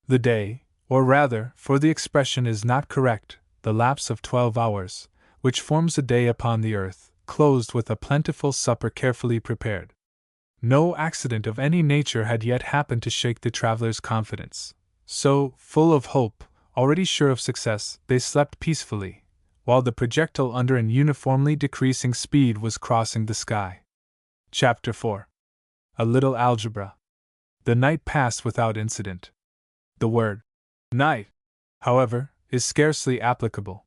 The day, or rather, for the expression is not correct, the lapse of 12 hours, which forms a day upon the earth, closed with a plentiful supper carefully prepared. No accident of any nature had yet happened to shake the travelers' confidence. So, full of hope, already sure of success, they slept peacefully, while the projectile under an uniformly decreasing speed was crossing the sky. Chapter 4. A Little Algebra. The night passed without incident. The word night, however, is scarcely applicable.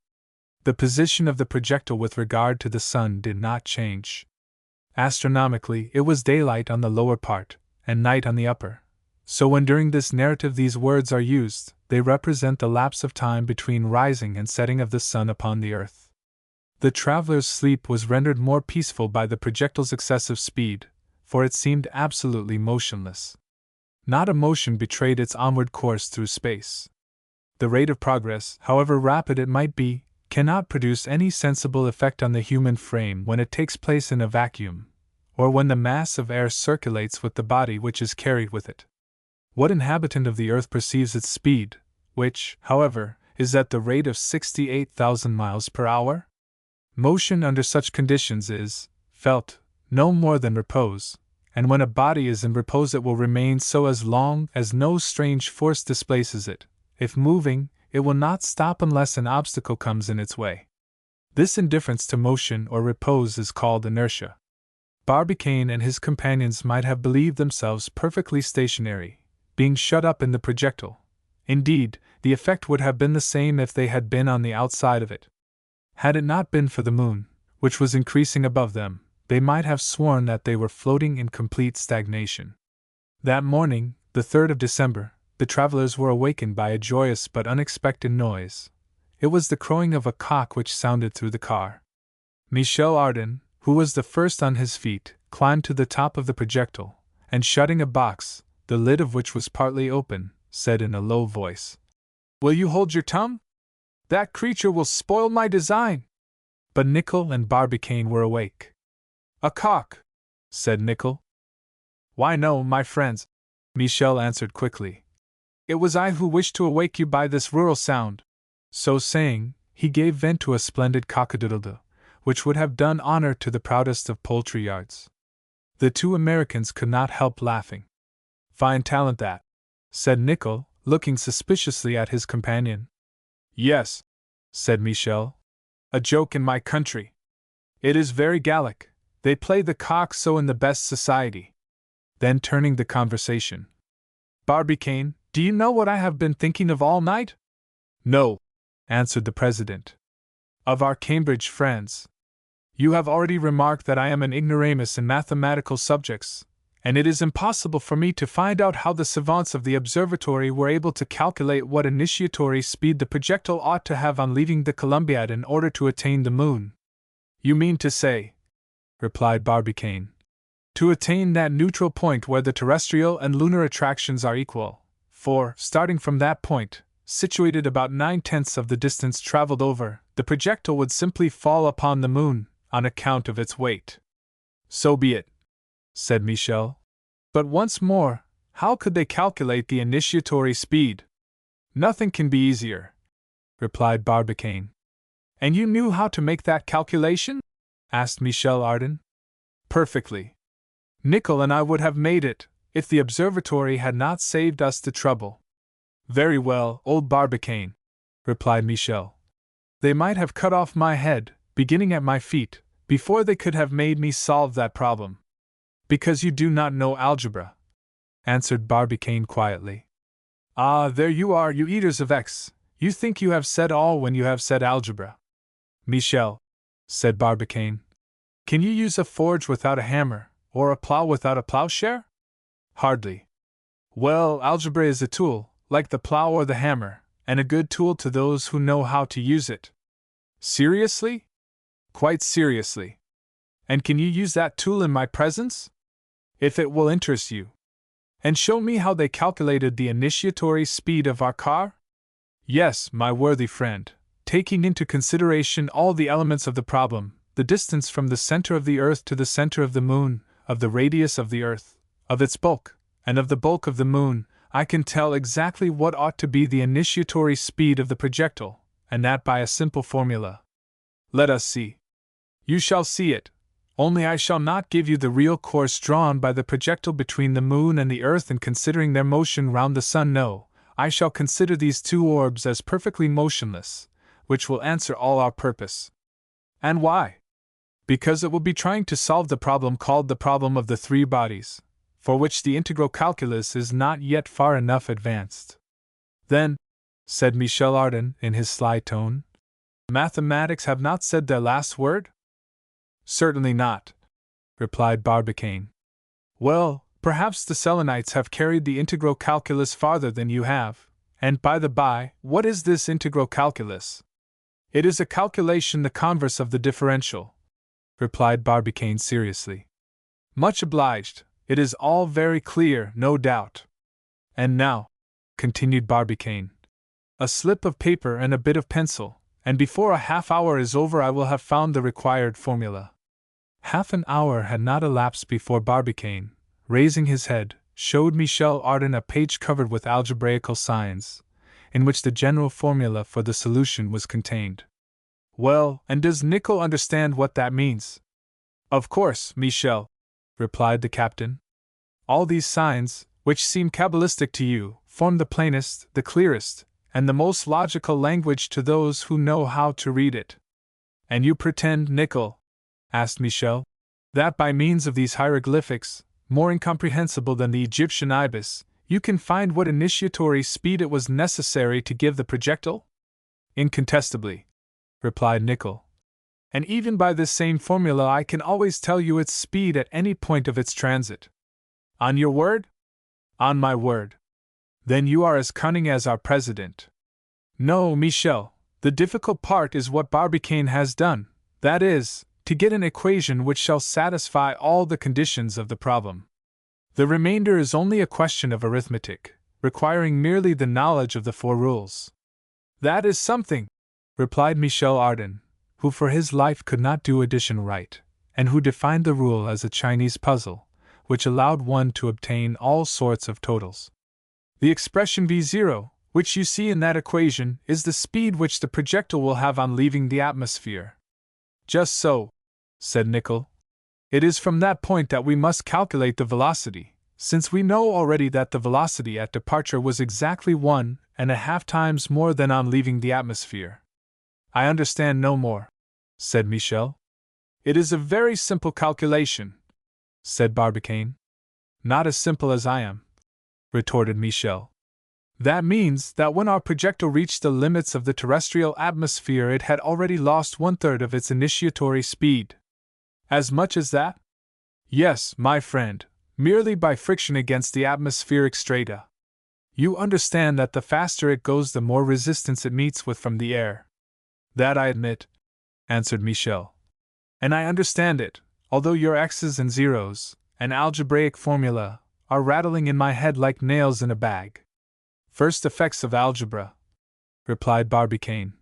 The position of the projectile with regard to the sun did not change. Astronomically, it was daylight on the lower part, and night on the upper. So when during this narrative these words are used, they represent the lapse of time between rising and setting of the sun upon the earth. The traveler's sleep was rendered more peaceful by the projectile's excessive speed, for it seemed absolutely motionless. Not a motion betrayed its onward course through space. The rate of progress, however rapid it might be, cannot produce any sensible effect on the human frame when it takes place in a vacuum, or when the mass of air circulates with the body which is carried with it. What inhabitant of the earth perceives its speed, which, however, is at the rate of 68,000 miles per hour? Motion under such conditions is felt no more than repose, and when a body is in repose it will remain so as long as no strange force displaces it. If moving, it will not stop unless an obstacle comes in its way. This indifference to motion or repose is called inertia. Barbicane and his companions might have believed themselves perfectly stationary, being shut up in the projectile. Indeed, the effect would have been the same if they had been on the outside of it. Had it not been for the moon, which was increasing above them, they might have sworn that they were floating in complete stagnation. That morning, the 3rd of December, the travelers were awakened by a joyous but unexpected noise. It was the crowing of a cock which sounded through the car. Michel Ardan, who was the first on his feet, climbed to the top of the projectile, and shutting a box, the lid of which was partly open, said in a low voice, "Will you hold your tongue? That creature will spoil my design." But Nickel and Barbicane were awake. "A cock," said Nickel. "Why no, my friends," Michel answered quickly. "It was I who wished to awake you by this rural sound." So saying, he gave vent to a splendid cock-a-doodle-doo, which would have done honor to the proudest of poultry yards. The two Americans could not help laughing. "Fine talent that," said Nickel, looking suspiciously at his companion. "Yes," said Michel. "A joke in my country. It is very Gallic. They play the cock so in the best society." Then turning the conversation, "Barbicane, do you know what I have been thinking of all night?" "No," answered the president. "Of our Cambridge friends. You have already remarked that I am an ignoramus in mathematical subjects, and it is impossible for me to find out how the savants of the observatory were able to calculate what initiatory speed the projectile ought to have on leaving the Columbiad in order to attain the moon." "You mean to say," replied Barbicane, "to attain that neutral point where the terrestrial and lunar attractions are equal, for, starting from that point, situated about 9/10 of the distance traveled over, the projectile would simply fall upon the moon, on account of its weight." "So be it," said Michel. "But once more, how could they calculate the initiatory speed?" "Nothing can be easier," replied Barbicane. "And you knew how to make that calculation?" asked Michel Ardan. "Perfectly. Nickel and I would have made it, if the observatory had not saved us the trouble." "Very well, old Barbicane," replied Michel. "They might have cut off my head, beginning at my feet, before they could have made me solve that problem." "Because you do not know algebra," answered Barbicane quietly. "Ah, there you are, you eaters of X! You think you have said all when you have said algebra." "Michel," said Barbicane, "can you use a forge without a hammer, or a plow without a plowshare?" "Hardly." "Well, algebra is a tool, like the plow or the hammer, and a good tool to those who know how to use it." "Seriously?" "Quite seriously." "And can you use that tool in my presence?" "If it will interest you." "And show me how they calculated the initiatory speed of our car?" "Yes, my worthy friend, taking into consideration all the elements of the problem, the distance from the center of the earth to the center of the moon, of the radius of the earth, of its bulk, and of the bulk of the moon, I can tell exactly what ought to be the initiatory speed of the projectile, and that by a simple formula." "Let us see." "You shall see it, only I shall not give you the real course drawn by the projectile between the moon and the earth in considering their motion round the sun. No, I shall consider these two orbs as perfectly motionless, which will answer all our purpose." "And why?" "Because it will be trying to solve the problem called the problem of the three bodies, for which the integral calculus is not yet far enough advanced." "Then," said Michel Ardan in his sly tone, "mathematics have not said their last word?" "Certainly not," replied Barbicane. "Well, perhaps the Selenites have carried the integral calculus farther than you have, and by the by, what is this integral calculus?" "It is a calculation the converse of the differential," replied Barbicane seriously. "Much obliged, it is all very clear, no doubt. And now," continued Barbicane, "a slip of paper and a bit of pencil, and before a half-hour is over I will have found the required formula." Half an hour had not elapsed before Barbicane, raising his head, showed Michel Ardan a page covered with algebraical signs, in which the general formula for the solution was contained. "Well, and does Nickel understand what that means?" "Of course, Michel," replied the captain. "All these signs, which seem cabalistic to you, form the plainest, the clearest, and the most logical language to those who know how to read it." "And you pretend, Nickel," asked Michel, "that by means of these hieroglyphics, more incomprehensible than the Egyptian ibis, you can find what initiatory speed it was necessary to give the projectile?" "Incontestably," replied Nickel. and even by this same formula I can always tell you its speed at any point of its transit. On your word? On my word. Then you are as cunning as our president. No, Michel, the difficult part is what Barbicane has done, that is, to get an equation which shall satisfy all the conditions of the problem. The remainder is only a question of arithmetic, requiring merely the knowledge of the 4 rules. That is something, replied Michel Ardan, who for his life could not do addition right, and who defined the rule as a Chinese puzzle, which allowed one to obtain all sorts of totals. The expression v0, which you see in that equation, is the speed which the projectile will have on leaving the atmosphere. Just so, said Nicholl. It is from that point that we must calculate the velocity, since we know already that the velocity at departure was exactly 1.5 times more than on leaving the atmosphere. I understand no more, said Michel. It is a very simple calculation, said Barbicane. Not as simple as I am, retorted Michel. That means that when our projectile reached the limits of the terrestrial atmosphere it had already lost 1/3 of its initiatory speed. As much as that? Yes, my friend, merely by friction against the atmospheric strata. You understand that the faster it goes the more resistance it meets with from the air. That I admit, answered Michel. And I understand it, although your x's and zeros, and algebraic formula, are rattling in my head like nails in a bag. First effects of algebra, replied Barbicane.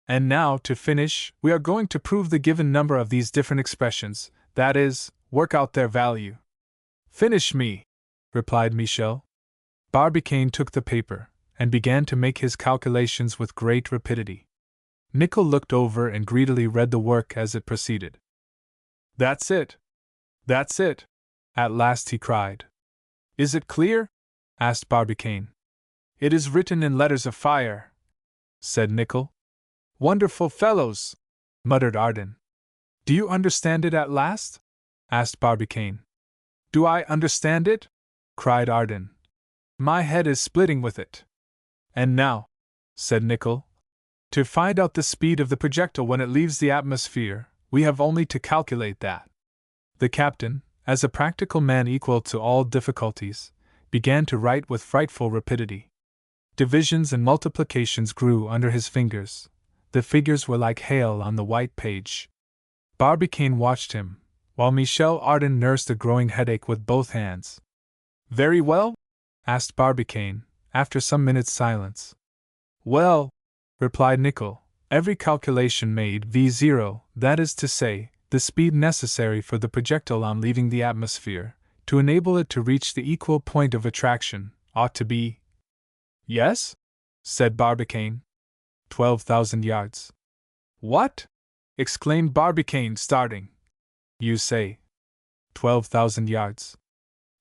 And now, to finish, we are going to prove the given number of these different expressions, that is, work out their value. Finish me, replied Michel. Barbicane took the paper, and began to make his calculations with great rapidity. Nicholl looked over and greedily read the work as it proceeded. That's it! That's it! At last he cried. Is it clear? Asked Barbicane. It is written in letters of fire, said Nicholl. Wonderful fellows, muttered Ardan. Do you understand it at last? Asked Barbicane. Do I understand it? Cried Ardan. My head is splitting with it. And now, said Nicholl, to find out the speed of the projectile when it leaves the atmosphere, we have only to calculate that. The captain, as a practical man equal to all difficulties, began to write with frightful rapidity. Divisions and multiplications grew under his fingers. The figures were like hail on the white page. Barbicane watched him, while Michel Ardan nursed a growing headache with both hands. Very well? Asked Barbicane, after some minutes' silence. Well, replied Nicholl, every calculation made v0, that is to say, the speed necessary for the projectile on leaving the atmosphere, to enable it to reach the equal point of attraction, ought to be. Yes? Said Barbicane. 12,000 yards. What? Exclaimed Barbicane, starting. You say 12,000 yards.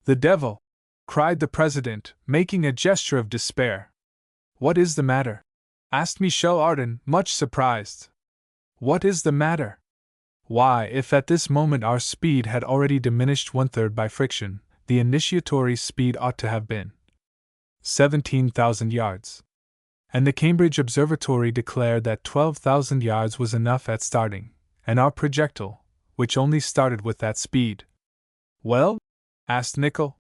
The devil! Cried the president, making a gesture of despair. What is the matter? Asked Michel Ardan, much surprised. What is the matter? Why, if at this moment our speed had already diminished 1/3 by friction, the initiatory speed ought to have been 17,000 yards. And the Cambridge Observatory declared that 12,000 yards was enough at starting, and our projectile, which only started with that speed. Well? Asked Nicholl.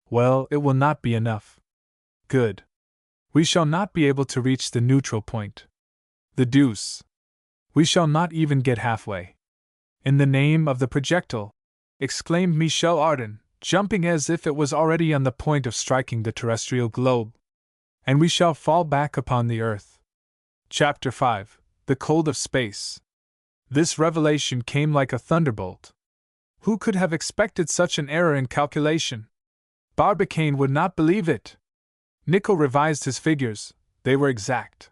Well, it will not be enough. Good. We shall not be able to reach the neutral point. The deuce! We shall not even get halfway. In the name of the projectile! Exclaimed Michel Ardan, jumping as if it was already on the point of striking the terrestrial globe. And we shall fall back upon the earth. Chapter 5: The Cold of Space. This revelation came like a thunderbolt. Who could have expected such an error in calculation? Barbicane would not believe it. Nicholl revised his figures, they were exact.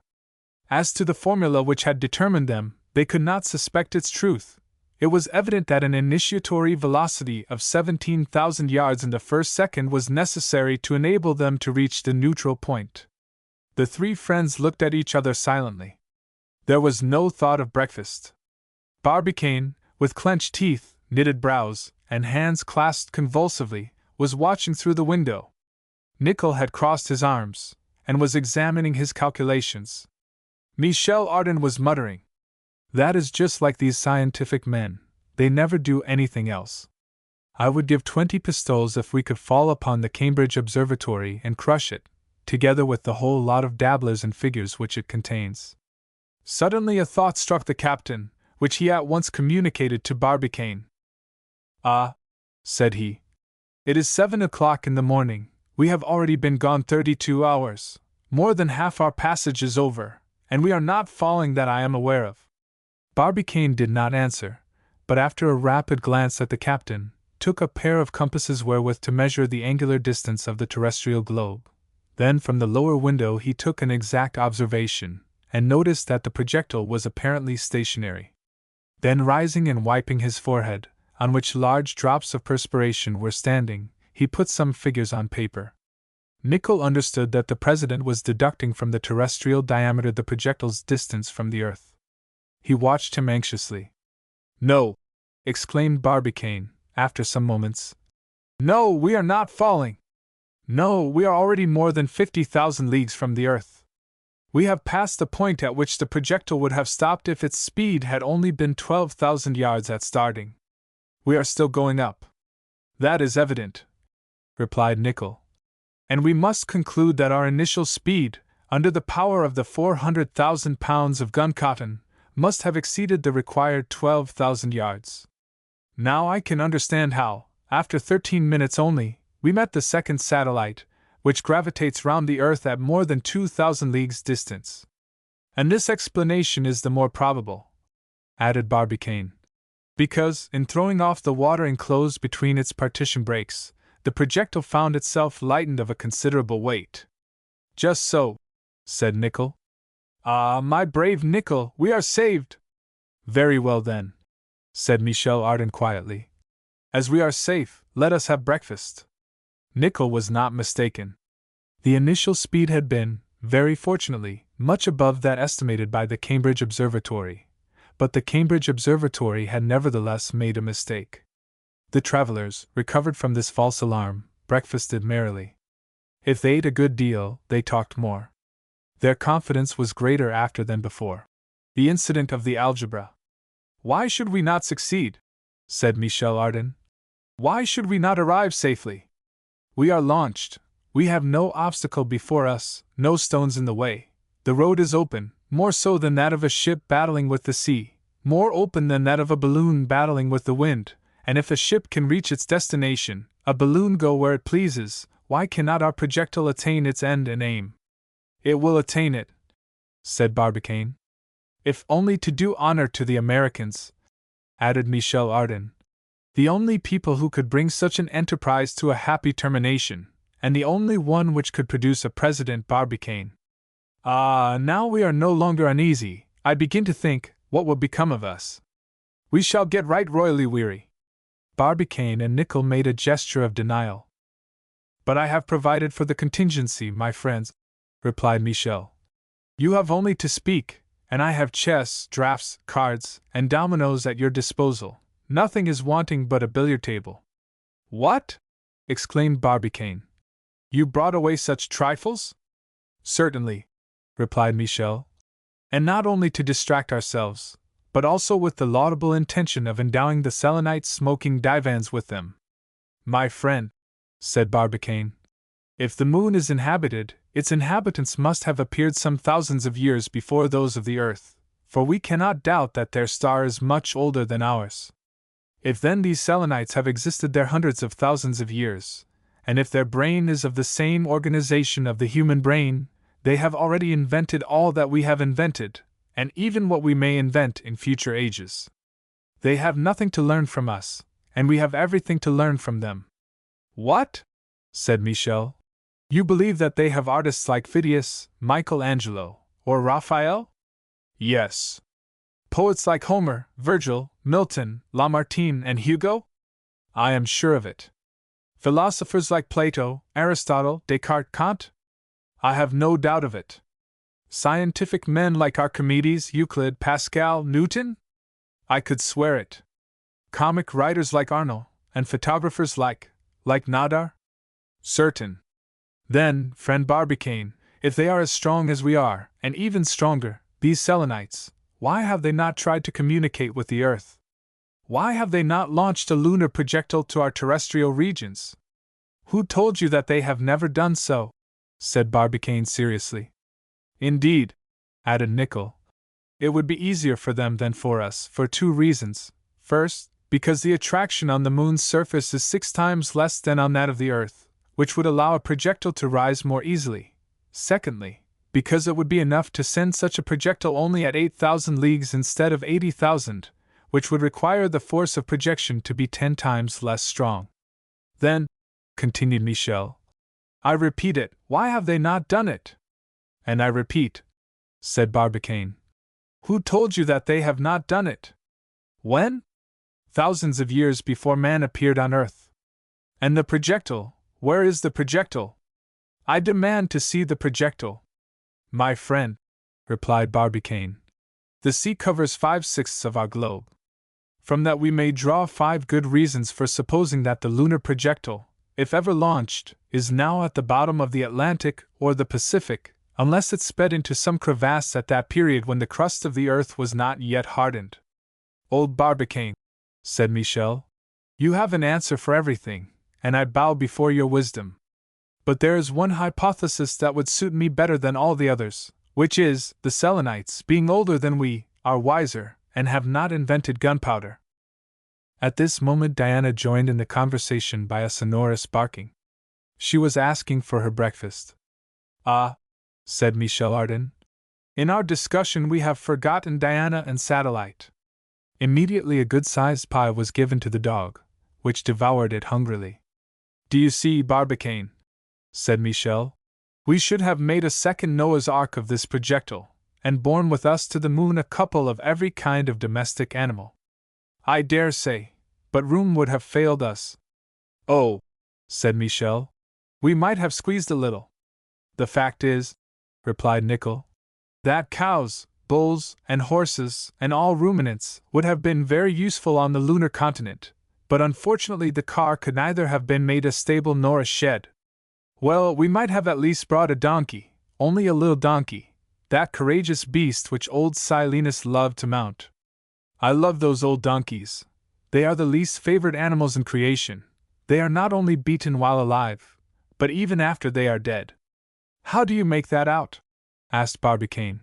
As to the formula which had determined them, they could not suspect its truth. It was evident that an initiatory velocity of 17,000 yards in the first second was necessary to enable them to reach the neutral point. The 3 friends looked at each other silently. There was no thought of breakfast. Barbicane, with clenched teeth, knitted brows, and hands clasped convulsively, was watching through the window. Nicholl had crossed his arms, and was examining his calculations. Michel Ardan was muttering. That is just like these scientific men, they never do anything else. I would give 20 pistoles if we could fall upon the Cambridge Observatory and crush it, together with the whole lot of dabblers and figures which it contains. Suddenly a thought struck the captain, which he at once communicated to Barbicane. "Ah," said he, "it is 7 o'clock in the morning, we have already been gone 32 hours, more than half our passage is over, and we are not falling that I am aware of." Barbicane did not answer, but after a rapid glance at the captain, took a pair of compasses wherewith to measure the angular distance of the terrestrial globe. Then from the lower window he took an exact observation, and noticed that the projectile was apparently stationary. Then rising and wiping his forehead, on which large drops of perspiration were standing, he put some figures on paper. Nicholl understood that the president was deducting from the terrestrial diameter the projectile's distance from the earth. He watched him anxiously. "No!" exclaimed Barbicane, after some moments. "No, we are not falling! No, we are already more than 50,000 leagues from the earth. We have passed the point at which the projectile would have stopped if its speed had only been 12,000 yards at starting. We are still going up." "That is evident," replied Nicholl. "And we must conclude that our initial speed, under the power of the 400,000 pounds of gun-cotton, must have exceeded the required 12,000 yards. Now I can understand how, after 13 minutes only, we met the second satellite, which gravitates round the earth at more than 2,000 leagues distance. And this explanation is the more probable," added Barbicane, "because, in throwing off the water enclosed between its partition breaks, the projectile found itself lightened of a considerable weight." "Just so," said Nicholl. "Ah, my brave Nicholl, we are saved!" "Very well then," said Michel Ardan quietly. "As we are safe, let us have breakfast." Nicholl was not mistaken. The initial speed had been, very fortunately, much above that estimated by the Cambridge Observatory, but the Cambridge Observatory had nevertheless made a mistake. The travelers, recovered from this false alarm, breakfasted merrily. If they ate a good deal, they talked more. Their confidence was greater after than before. The incident of the algebra. "Why should we not succeed?" said Michel Ardan. "Why should we not arrive safely? We are launched, we have no obstacle before us, no stones in the way. The road is open, more so than that of a ship battling with the sea, more open than that of a balloon battling with the wind, and if a ship can reach its destination, a balloon go where it pleases, why cannot our projectile attain its end and aim?" "It will attain it," said Barbicane. "If only to do honor to the Americans," added Michel Ardan. "The only people who could bring such an enterprise to a happy termination, and the only one which could produce a President Barbicane. Ah, now we are no longer uneasy. I begin to think, what will become of us? We shall get right royally weary." Barbicane and Nicholl made a gesture of denial. "But I have provided for the contingency, my friends," replied Michel. "You have only to speak, and I have chess, draughts, cards, and dominoes at your disposal. Nothing is wanting but a billiard table." "What?" exclaimed Barbicane. "You brought away such trifles?" "Certainly," replied Michel. "And not only to distract ourselves, but also with the laudable intention of endowing the Selenites' smoking divans with them." "My friend," said Barbicane, "if the moon is inhabited, its inhabitants must have appeared some thousands of years before those of the earth, for we cannot doubt that their star is much older than ours. If then these Selenites have existed there hundreds of thousands of years, and if their brain is of the same organization of the human brain, they have already invented all that we have invented, and even what we may invent in future ages. They have nothing to learn from us, and we have everything to learn from them." "What?" said Michel. "You believe that they have artists like Phidias, Michelangelo, or Raphael?" "Yes." "Poets like Homer, Virgil, Milton, Lamartine, and Hugo?" "I am sure of it." "Philosophers like Plato, Aristotle, Descartes, Kant?" "I have no doubt of it." "Scientific men like Archimedes, Euclid, Pascal, Newton?" "I could swear it." "Comic writers like Arnold, and photographers like Nadar?" "Certain." "Then, friend Barbicane, if they are as strong as we are, and even stronger, these Selenites, Why have they not tried to communicate with the Earth? Why have they not launched a lunar projectile to our terrestrial regions? Who told you that they have never done so? Said Barbicane seriously. Indeed, added Nicholl, it would be easier for them than for us, for two reasons. First, because the attraction on the Moon's surface is 6 times less than on that of the Earth, which would allow a projectile to rise more easily. Secondly, because it would be enough to send such a projectile only at 8,000 leagues instead of 80,000, which would require the force of projection to be 10 times less strong. Then, continued Michel, I repeat it, why have they not done it? And I repeat, said Barbicane, who told you that they have not done it? When? Thousands of years before man appeared on Earth. And the projectile, where is the projectile? I demand to see the projectile. My friend, replied Barbicane, the sea covers 5/6 of our globe. From that we may draw 5 good reasons for supposing that the lunar projectile, if ever launched, is now at the bottom of the Atlantic or the Pacific, unless it sped into some crevasse at that period when the crust of the Earth was not yet hardened. Old Barbicane, said Michel, you have an answer for everything, and I bow before your wisdom. But there is one hypothesis that would suit me better than all the others, which is, the Selenites, being older than we, are wiser, and have not invented gunpowder. At this moment Diana joined in the conversation by a sonorous barking. She was asking for her breakfast. Ah, said Michel Ardan, in our discussion we have forgotten Diana and Satellite. Immediately a good-sized pie was given to the dog, which devoured it hungrily. Do you see, Barbicane, said Michel, we should have made a second Noah's Ark of this projectile, and borne with us to the moon a couple of every kind of domestic animal. I dare say, but room would have failed us. Oh, said Michel, we might have squeezed a little. The fact is, replied Nicholl, that cows, bulls, and horses, and all ruminants, would have been very useful on the lunar continent, but unfortunately the car could neither have been made a stable nor a shed. Well, we might have at least brought a donkey, only a little donkey, that courageous beast which old Silenus loved to mount. I love those old donkeys. They are the least favored animals in creation. They are not only beaten while alive, but even after they are dead. How do you make that out? Asked Barbicane.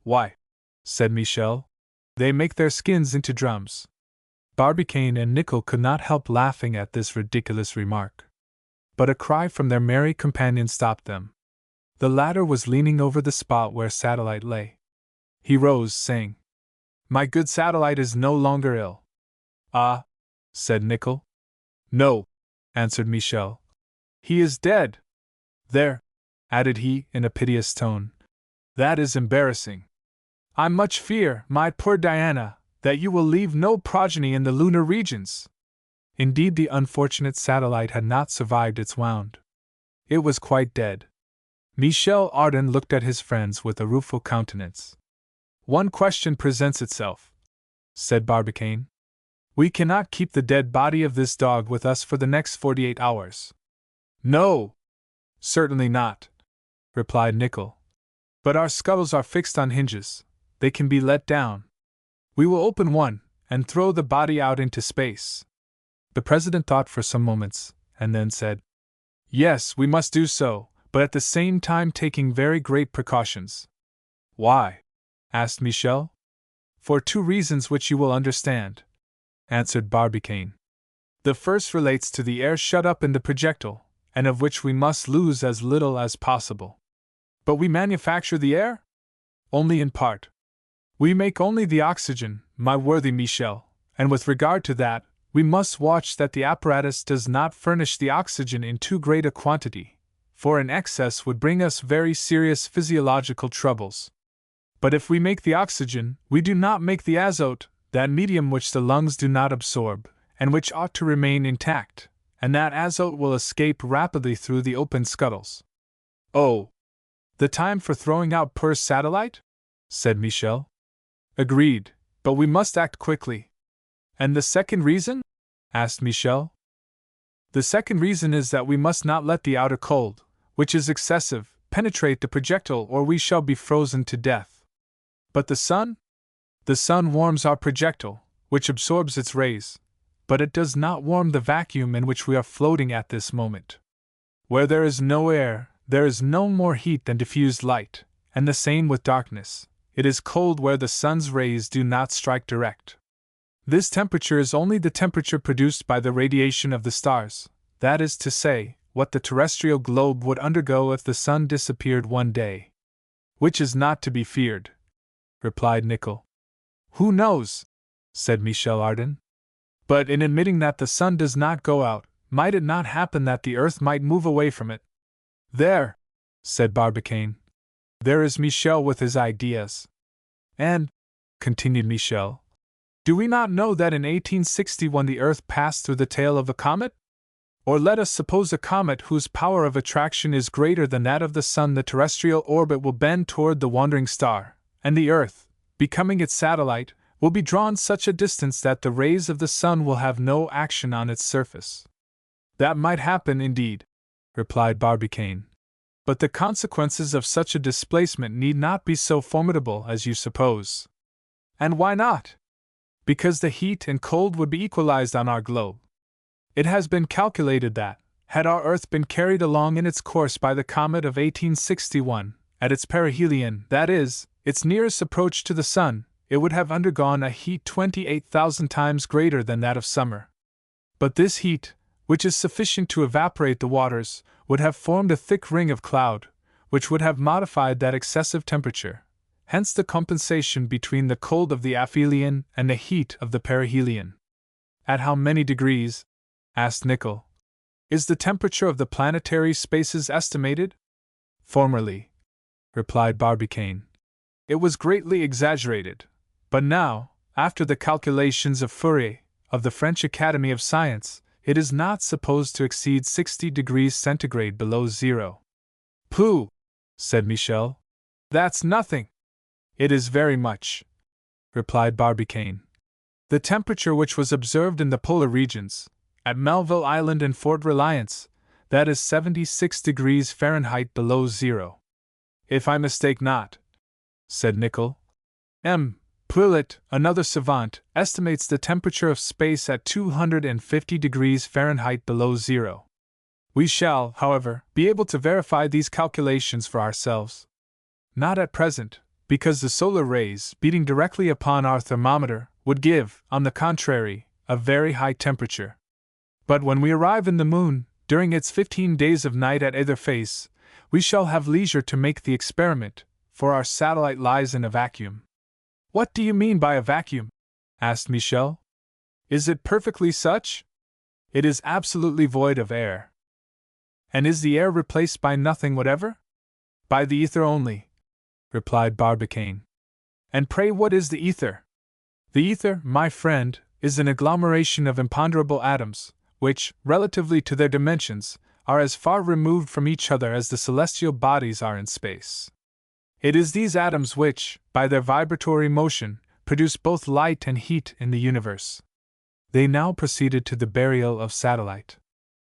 Why, said Michel, they make their skins into drums. Barbicane and Nicholl could not help laughing at this ridiculous remark. But a cry from their merry companion stopped them. The latter was leaning over the spot where Satellite lay. He rose, saying, My good Satellite is no longer ill. Ah, said Nicholl. No, answered Michel. He is dead. There, added he in a piteous tone. That is embarrassing. I much fear, my poor Diana, that you will leave no progeny in the lunar regions. Indeed, the unfortunate Satellite had not survived its wound. It was quite dead. Michel Ardan looked at his friends with a rueful countenance. One question presents itself, said Barbicane. We cannot keep the dead body of this dog with us for the next 48 hours. No, certainly not, replied Nicholl. But our scuttles are fixed on hinges. They can be let down. We will open one, and throw the body out into space. The president thought for some moments, and then said, Yes, we must do so, but at the same time taking very great precautions. Why? Asked Michel. For 2 reasons which you will understand, answered Barbicane. The first relates to the air shut up in the projectile, and of which we must lose as little as possible. But we manufacture the air? Only in part. We make only the oxygen, my worthy Michel, and with regard to that, we must watch that the apparatus does not furnish the oxygen in too great a quantity, for an excess would bring us very serious physiological troubles. But if we make the oxygen, we do not make the azote, that medium which the lungs do not absorb, and which ought to remain intact, and that azote will escape rapidly through the open scuttles. Oh! The time for throwing out poor Satellite? Said Michel. Agreed, but we must act quickly. And the second reason? Asked Michel. The second reason is that we must not let the outer cold, which is excessive, penetrate the projectile, or we shall be frozen to death. But the sun? The sun warms our projectile, which absorbs its rays, but it does not warm the vacuum in which we are floating at this moment. Where there is no air, there is no more heat than diffused light, and the same with darkness. It is cold where the sun's rays do not strike direct. This temperature is only the temperature produced by the radiation of the stars, that is to say, what the terrestrial globe would undergo if the sun disappeared one day. Which is not to be feared, replied Nicholl. Who knows? Said Michel Ardan. But in admitting that the sun does not go out, might it not happen that the earth might move away from it? There, said Barbicane. There is Michel with his ideas. And, continued Michel, do we not know that in 1861 the earth passed through the tail of a comet? Or let us suppose a comet whose power of attraction is greater than that of the sun, the terrestrial orbit will bend toward the wandering star, and the earth, becoming its satellite, will be drawn such a distance that the rays of the sun will have no action on its surface. That might happen indeed, replied Barbicane. But the consequences of such a displacement need not be so formidable as you suppose. And why not? Because the heat and cold would be equalized on our globe. It has been calculated that, had our Earth been carried along in its course by the comet of 1861, at its perihelion, that is, its nearest approach to the sun, it would have undergone a heat 28,000 times greater than that of summer. But this heat, which is sufficient to evaporate the waters, would have formed a thick ring of cloud, which would have modified that excessive temperature. Hence the compensation between the cold of the aphelion and the heat of the perihelion. At how many degrees, asked Nicholl, is the temperature of the planetary spaces estimated? Formerly, replied Barbicane, it was greatly exaggerated, but now, after the calculations of Fourier, of the French Academy of Science, it is not supposed to exceed 60 degrees centigrade below zero. Pooh, said Michel. That's nothing. It is very much, replied Barbicane. The temperature which was observed in the polar regions, at Melville Island and Fort Reliance, that is 76 degrees Fahrenheit below zero. If I mistake not, said Nicholl. M. Pouillet, another savant, estimates the temperature of space at 250 degrees Fahrenheit below zero. We shall, however, be able to verify these calculations for ourselves. Not at present, because the solar rays, beating directly upon our thermometer, would give, on the contrary, a very high temperature. But when we arrive in the moon, during its 15 days of night at either face, we shall have leisure to make the experiment, for our satellite lies in a vacuum. What do you mean by a vacuum? Asked Michel. Is it perfectly such? It is absolutely void of air. And is the air replaced by nothing whatever? By the ether only, replied Barbicane. And pray what is the ether? The ether, my friend, is an agglomeration of imponderable atoms, which, relatively to their dimensions, are as far removed from each other as the celestial bodies are in space. It is these atoms which, by their vibratory motion, produce both light and heat in the universe. They now proceeded to the burial of Satellite.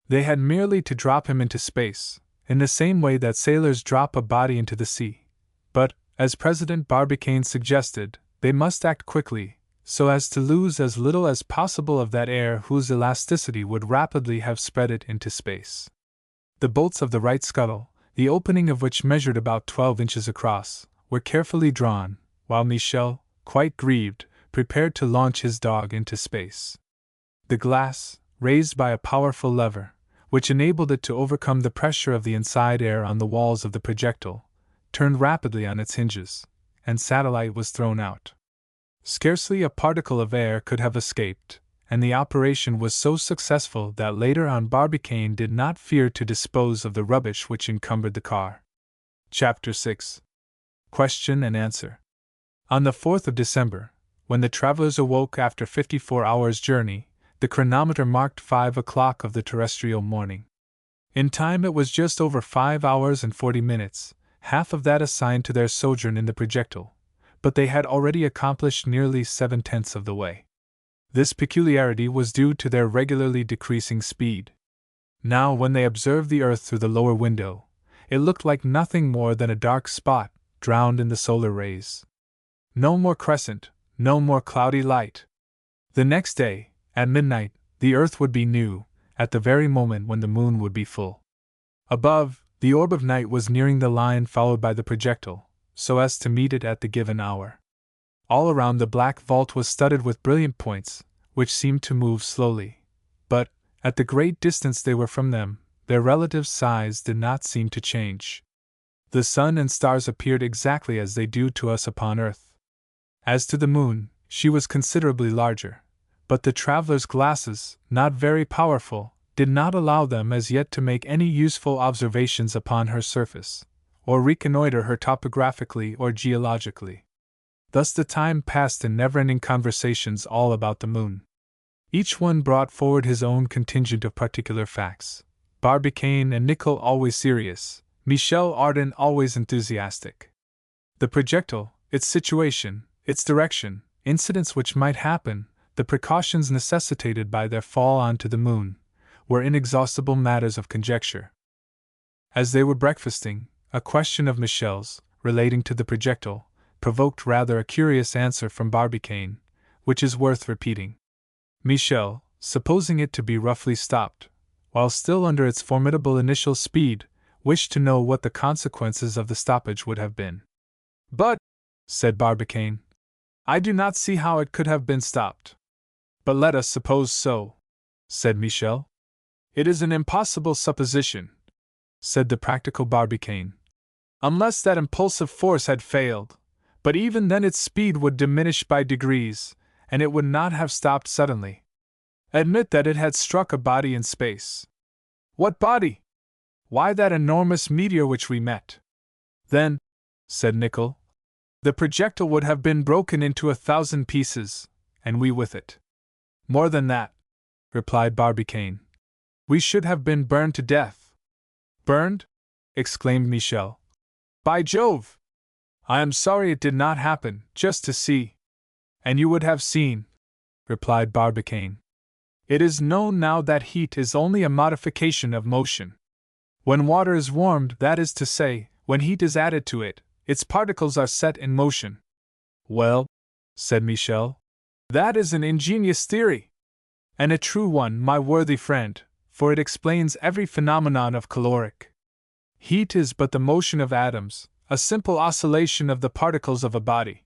They had merely to drop him into space, in the same way that sailors drop a body into the sea. But, as President Barbicane suggested, they must act quickly, so as to lose as little as possible of that air whose elasticity would rapidly have spread it into space. The bolts of the right scuttle, the opening of which measured about 12 inches across, were carefully drawn, while Michel, quite grieved, prepared to launch his dog into space. The glass, raised by a powerful lever, which enabled it to overcome the pressure of the inside air on the walls of the projectile, turned rapidly on its hinges, and Satellite was thrown out. Scarcely a particle of air could have escaped, and the operation was so successful that later on Barbicane did not fear to dispose of the rubbish which encumbered the car. Chapter 6. Question and Answer. On the 4th of December, when the travelers awoke after 54 hours' journey, the chronometer marked 5 o'clock of the terrestrial morning. In time it was just over 5 hours and 40 minutes, half of that assigned to their sojourn in the projectile, but they had already accomplished nearly 7/10 of the way. This peculiarity was due to their regularly decreasing speed. Now, when they observed the Earth through the lower window, it looked like nothing more than a dark spot, drowned in the solar rays. No more crescent, no more cloudy light. The next day, at midnight, the earth would be new, at the very moment when the moon would be full. Above, the orb of night was nearing the line followed by the projectile, so as to meet it at the given hour. All around the black vault was studded with brilliant points, which seemed to move slowly. But, at the great distance they were from them, their relative size did not seem to change. The sun and stars appeared exactly as they do to us upon earth. As to the moon, she was considerably larger, but the travelers' glasses, not very powerful, did not allow them as yet to make any useful observations upon her surface, or reconnoiter her topographically or geologically. Thus the time passed in never-ending conversations all about the moon. Each one brought forward his own contingent of particular facts. Barbicane and Nicholl always serious, Michel Ardan always enthusiastic. The projectile, its situation, its direction, incidents which might happen, the precautions necessitated by their fall onto the moon, were inexhaustible matters of conjecture. As they were breakfasting, a question of Michel's, relating to the projectile, provoked rather a curious answer from Barbicane, which is worth repeating. Michel, supposing it to be roughly stopped, while still under its formidable initial speed, wished to know what the consequences of the stoppage would have been. "But," said Barbicane, "I do not see how it could have been stopped." "But let us suppose so," said Michel. "It is an impossible supposition," said the practical Barbicane. "Unless that impulsive force had failed, but even then its speed would diminish by degrees, and it would not have stopped suddenly. Admit that it had struck a body in space." "What body?" "Why, that enormous meteor which we met." "Then," said Nicholl, "the projectile would have been broken into 1,000 pieces, and we with it." "More than that," replied Barbicane. "We should have been burned to death." "Burned?" exclaimed Michel. "By Jove! I am sorry it did not happen, just to see." "And you would have seen," replied Barbicane. "It is known now that heat is only a modification of motion. When water is warmed, that is to say, when heat is added to it, its particles are set in motion." "Well," said Michel, "that is an ingenious theory." "And a true one, my worthy friend, for it explains every phenomenon of caloric. Heat is but the motion of atoms, a simple oscillation of the particles of a body.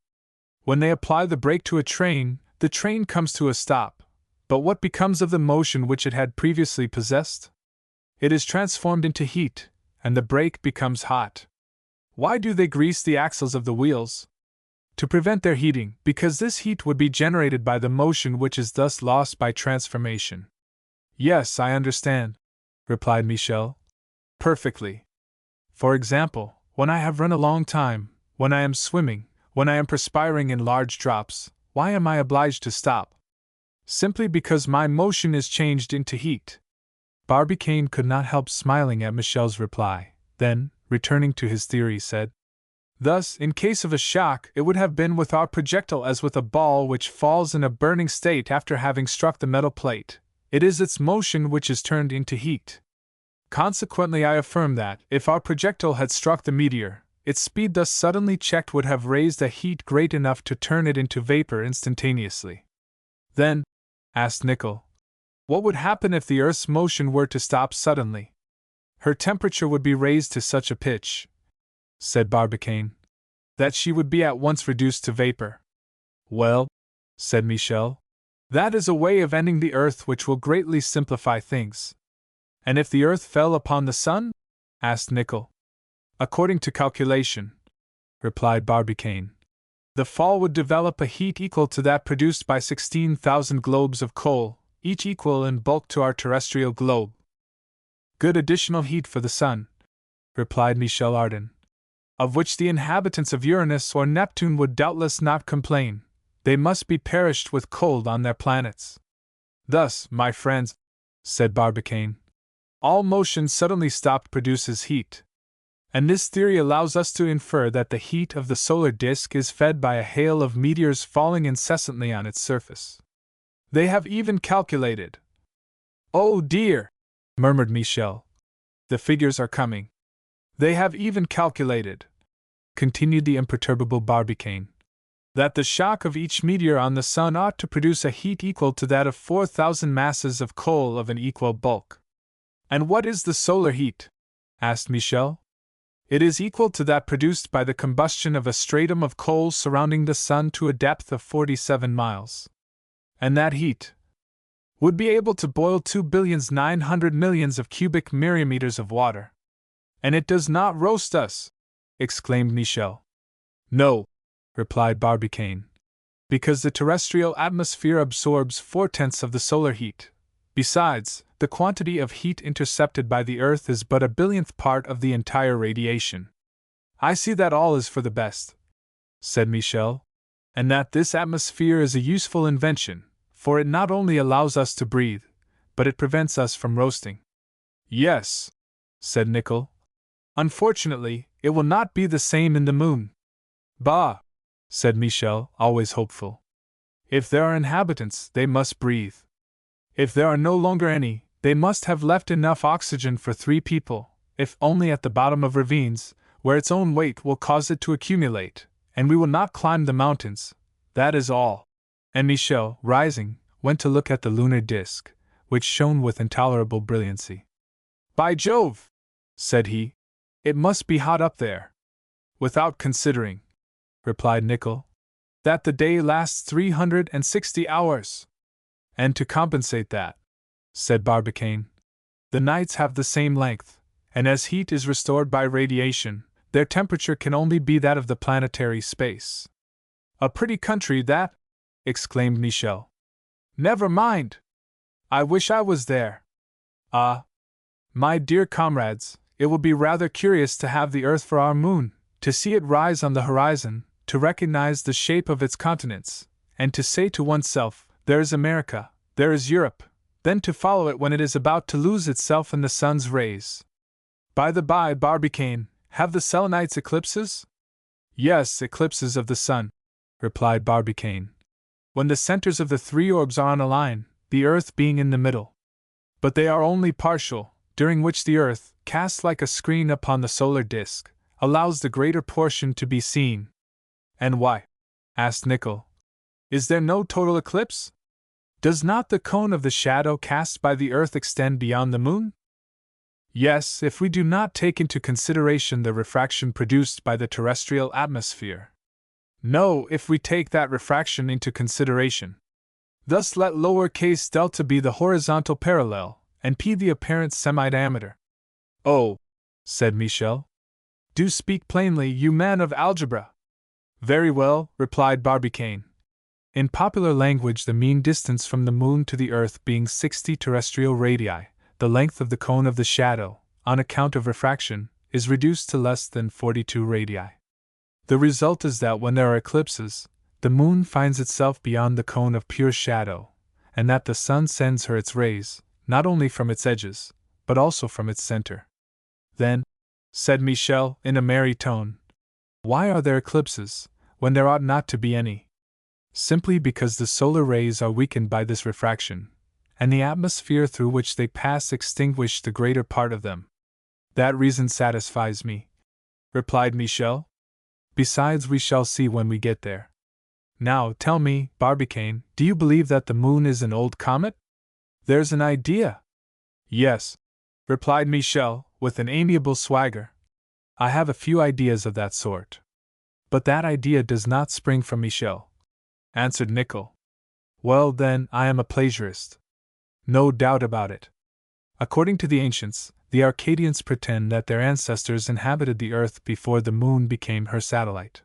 When they apply the brake to a train, the train comes to a stop, but what becomes of the motion which it had previously possessed? It is transformed into heat, and the brake becomes hot. Why do they grease the axles of the wheels? To prevent their heating, because this heat would be generated by the motion which is thus lost by transformation." "Yes, I understand," replied Michel. "Perfectly. For example, when I have run a long time, when I am swimming, when I am perspiring in large drops, why am I obliged to stop? Simply because my motion is changed into heat." Barbicane could not help smiling at Michel's reply, then, returning to his theory, said, "Thus, in case of a shock, it would have been with our projectile as with a ball which falls in a burning state after having struck the metal plate. It is its motion which is turned into heat. Consequently, I affirm that, if our projectile had struck the meteor, its speed thus suddenly checked would have raised a heat great enough to turn it into vapor instantaneously." "Then," asked Nicholl, "what would happen if the Earth's motion were to stop suddenly?" "Her temperature would be raised to such a pitch," said Barbicane, "that she would be at once reduced to vapor." "Well," said Michel, "that is a way of ending the Earth which will greatly simplify things." "And if the Earth fell upon the Sun?" asked Nicholl. "According to calculation," replied Barbicane, "the fall would develop a heat equal to that produced by 16,000 globes of coal, each equal in bulk to our terrestrial globe." "Good additional heat for the Sun," replied Michel Ardan, "of which the inhabitants of Uranus or Neptune would doubtless not complain. They must be perished with cold on their planets." "Thus, my friends," said Barbicane, "all motion suddenly stopped produces heat. And this theory allows us to infer that the heat of the solar disk is fed by a hail of meteors falling incessantly on its surface. They have even calculated—" "Oh dear!" murmured Michel. "The figures are coming." "They have even calculated," continued the imperturbable Barbicane, That the shock of each meteor on the sun ought to produce a heat equal to that of 4,000 masses of coal of an equal bulk. And what is the solar heat? Asked Michel. It is equal to that produced by the combustion of a stratum of coal surrounding the sun to a depth of 47 miles. And that heat would be able to boil 2,900,000,000 of cubic millimeters of water. And it does not roast us, exclaimed Michel. No, replied Barbicane, because the terrestrial atmosphere absorbs 4/10 of the solar heat. Besides, the quantity of heat intercepted by the Earth is but a billionth part of the entire radiation. I see that all is for the best, said Michel, and that this atmosphere is a useful invention, for it not only allows us to breathe, but it prevents us from roasting. Yes, said Nicholl. Unfortunately, it will not be the same in the moon. Bah, said Michel, always hopeful. If there are inhabitants, they must breathe. If there are no longer any, they must have left enough oxygen for 3 people, if only at the bottom of ravines, where its own weight will cause it to accumulate, and we will not climb the mountains. That is all. And Michel, rising, went to look at the lunar disk, which shone with intolerable brilliancy. By Jove, said he, it must be hot up there. Without considering, replied Nicholl, that the day lasts 360 hours. And to compensate that, said Barbicane, the nights have the same length, and as heat is restored by radiation, their temperature can only be that of the planetary space. A pretty country that, exclaimed Michel. Never mind! I wish I was there. Ah, my dear comrades, it will be rather curious to have the Earth for our moon, to see it rise on the horizon, to recognize the shape of its continents, and to say to oneself, there is America, there is Europe, then to follow it when it is about to lose itself in the sun's rays. By the by, Barbicane, have the Selenites eclipses? Yes, eclipses of the sun, replied Barbicane, when the centers of the 3 orbs are on a line, the Earth being in the middle. But they are only partial, during which the Earth, cast like a screen upon the solar disk, allows the greater portion to be seen. And why? Asked Nicholl. Is there no total eclipse? Does not the cone of the shadow cast by the Earth extend beyond the moon? Yes, if we do not take into consideration the refraction produced by the terrestrial atmosphere. No, if we take that refraction into consideration. Thus let lowercase delta be the horizontal parallel, and p the apparent semi-diameter. Oh, said Michel. Do speak plainly, you man of algebra. Very well, replied Barbicane. In popular language, the mean distance from the moon to the Earth being 60 terrestrial radii, the length of the cone of the shadow, on account of refraction, is reduced to less than 42 radii. The result is that when there are eclipses, the moon finds itself beyond the cone of pure shadow, and that the sun sends her its rays, not only from its edges, but also from its center. Then, said Michel in a merry tone, why are there eclipses, when there ought not to be any? Simply because the solar rays are weakened by this refraction, and the atmosphere through which they pass extinguish the greater part of them. That reason satisfies me, replied Michel. Besides, we shall see when we get there. Now, tell me, Barbicane, do you believe that the moon is an old comet? There's an idea. Yes, replied Michel, with an amiable swagger. I have a few ideas of that sort. But that idea does not spring from Michel, answered Nicholl. Well, then, I am a plagiarist. No doubt about it. According to the ancients, the Arcadians pretend that their ancestors inhabited the Earth before the moon became her satellite.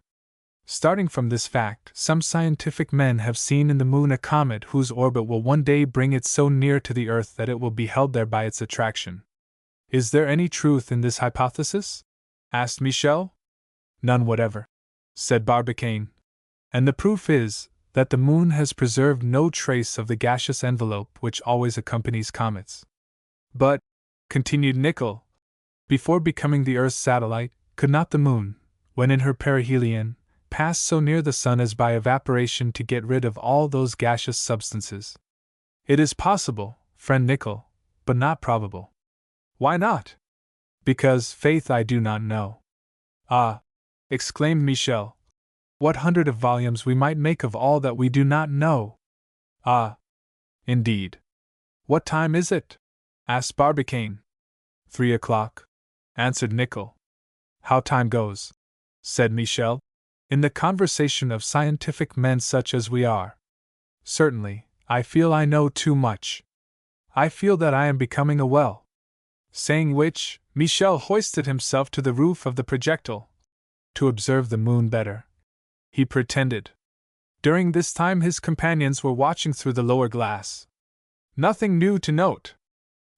Starting from this fact, some scientific men have seen in the moon a comet whose orbit will one day bring it so near to the Earth that it will be held there by its attraction. Is there any truth in this hypothesis? Asked Michel. None whatever, said Barbicane. And the proof is that the moon has preserved no trace of the gaseous envelope which always accompanies comets. But, continued Nicholl, before becoming the Earth's satellite, could not the moon, when in her perihelion, pass so near the sun as by evaporation to get rid of all those gaseous substances? It is possible, friend Nicholl, but not probable. Why not? Because, faith, I do not know. Ah! Exclaimed Michel. What hundred of volumes we might make of all that we do not know! Ah! Indeed. What time is it? Asked Barbicane. 3 o'clock, answered Nicholl. How time goes, said Michel, in the conversation of scientific men such as we are. Certainly, I feel I know too much. I feel that I am becoming a well. Saying which, Michel hoisted himself to the roof of the projectile, to observe the moon better. He pretended. During this time his companions were watching through the lower glass. Nothing new to note.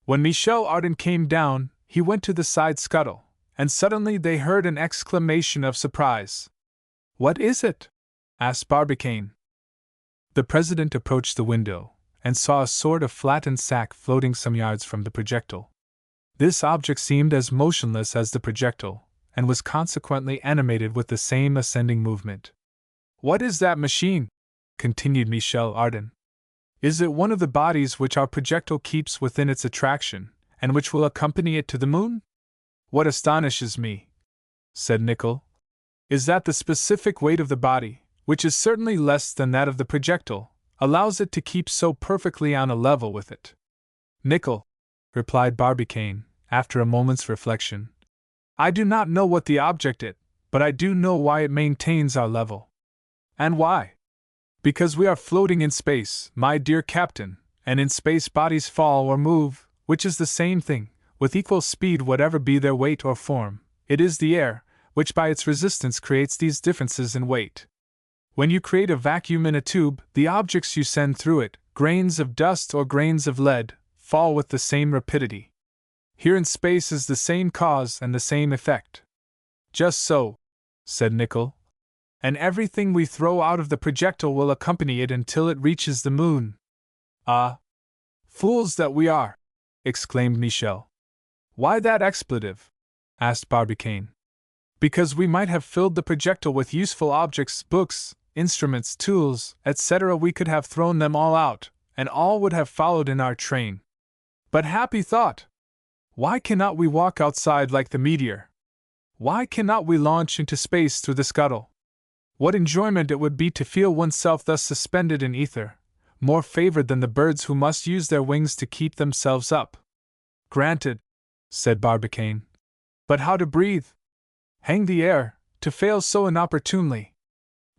When Michel Ardan came down, he went to the side scuttle, and suddenly they heard an exclamation of surprise. What is it? Asked Barbicane. The president approached the window, and saw a sort of flattened sack floating some yards from the projectile. This object seemed as motionless as the projectile, and was consequently animated with the same ascending movement. What is that machine? Continued Michel Ardan. Is it one of the bodies which our projectile keeps within its attraction, and which will accompany it to the moon? What astonishes me, said Nicholl, is that the specific weight of the body, which is certainly less than that of the projectile, allows it to keep so perfectly on a level with it. Nicholl, replied Barbicane, after a moment's reflection, I do not know what the object is, but I do know why it maintains our level. And why? Because we are floating in space, my dear captain, and in space bodies fall or move, which is the same thing, with equal speed whatever be their weight or form. It is the air, which by its resistance creates these differences in weight. When you create a vacuum in a tube, the objects you send through it, grains of dust or grains of lead, fall with the same rapidity. Here in space is the same cause and the same effect. Just so, said Nicholl. And everything we throw out of the projectile will accompany it until it reaches the moon. Ah! Fools that we are! Exclaimed Michel. Why that expletive? Asked Barbicane. Because we might have filled the projectile with useful objects, books, instruments, tools, etc. We could have thrown them all out, and all would have followed in our train. But happy thought! Why cannot we walk outside like the meteor? Why cannot we launch into space through the scuttle? What enjoyment it would be to feel oneself thus suspended in ether, more favored than the birds who must use their wings to keep themselves up. Granted, said Barbicane. But how to breathe? Hang the air, to fail so inopportunely.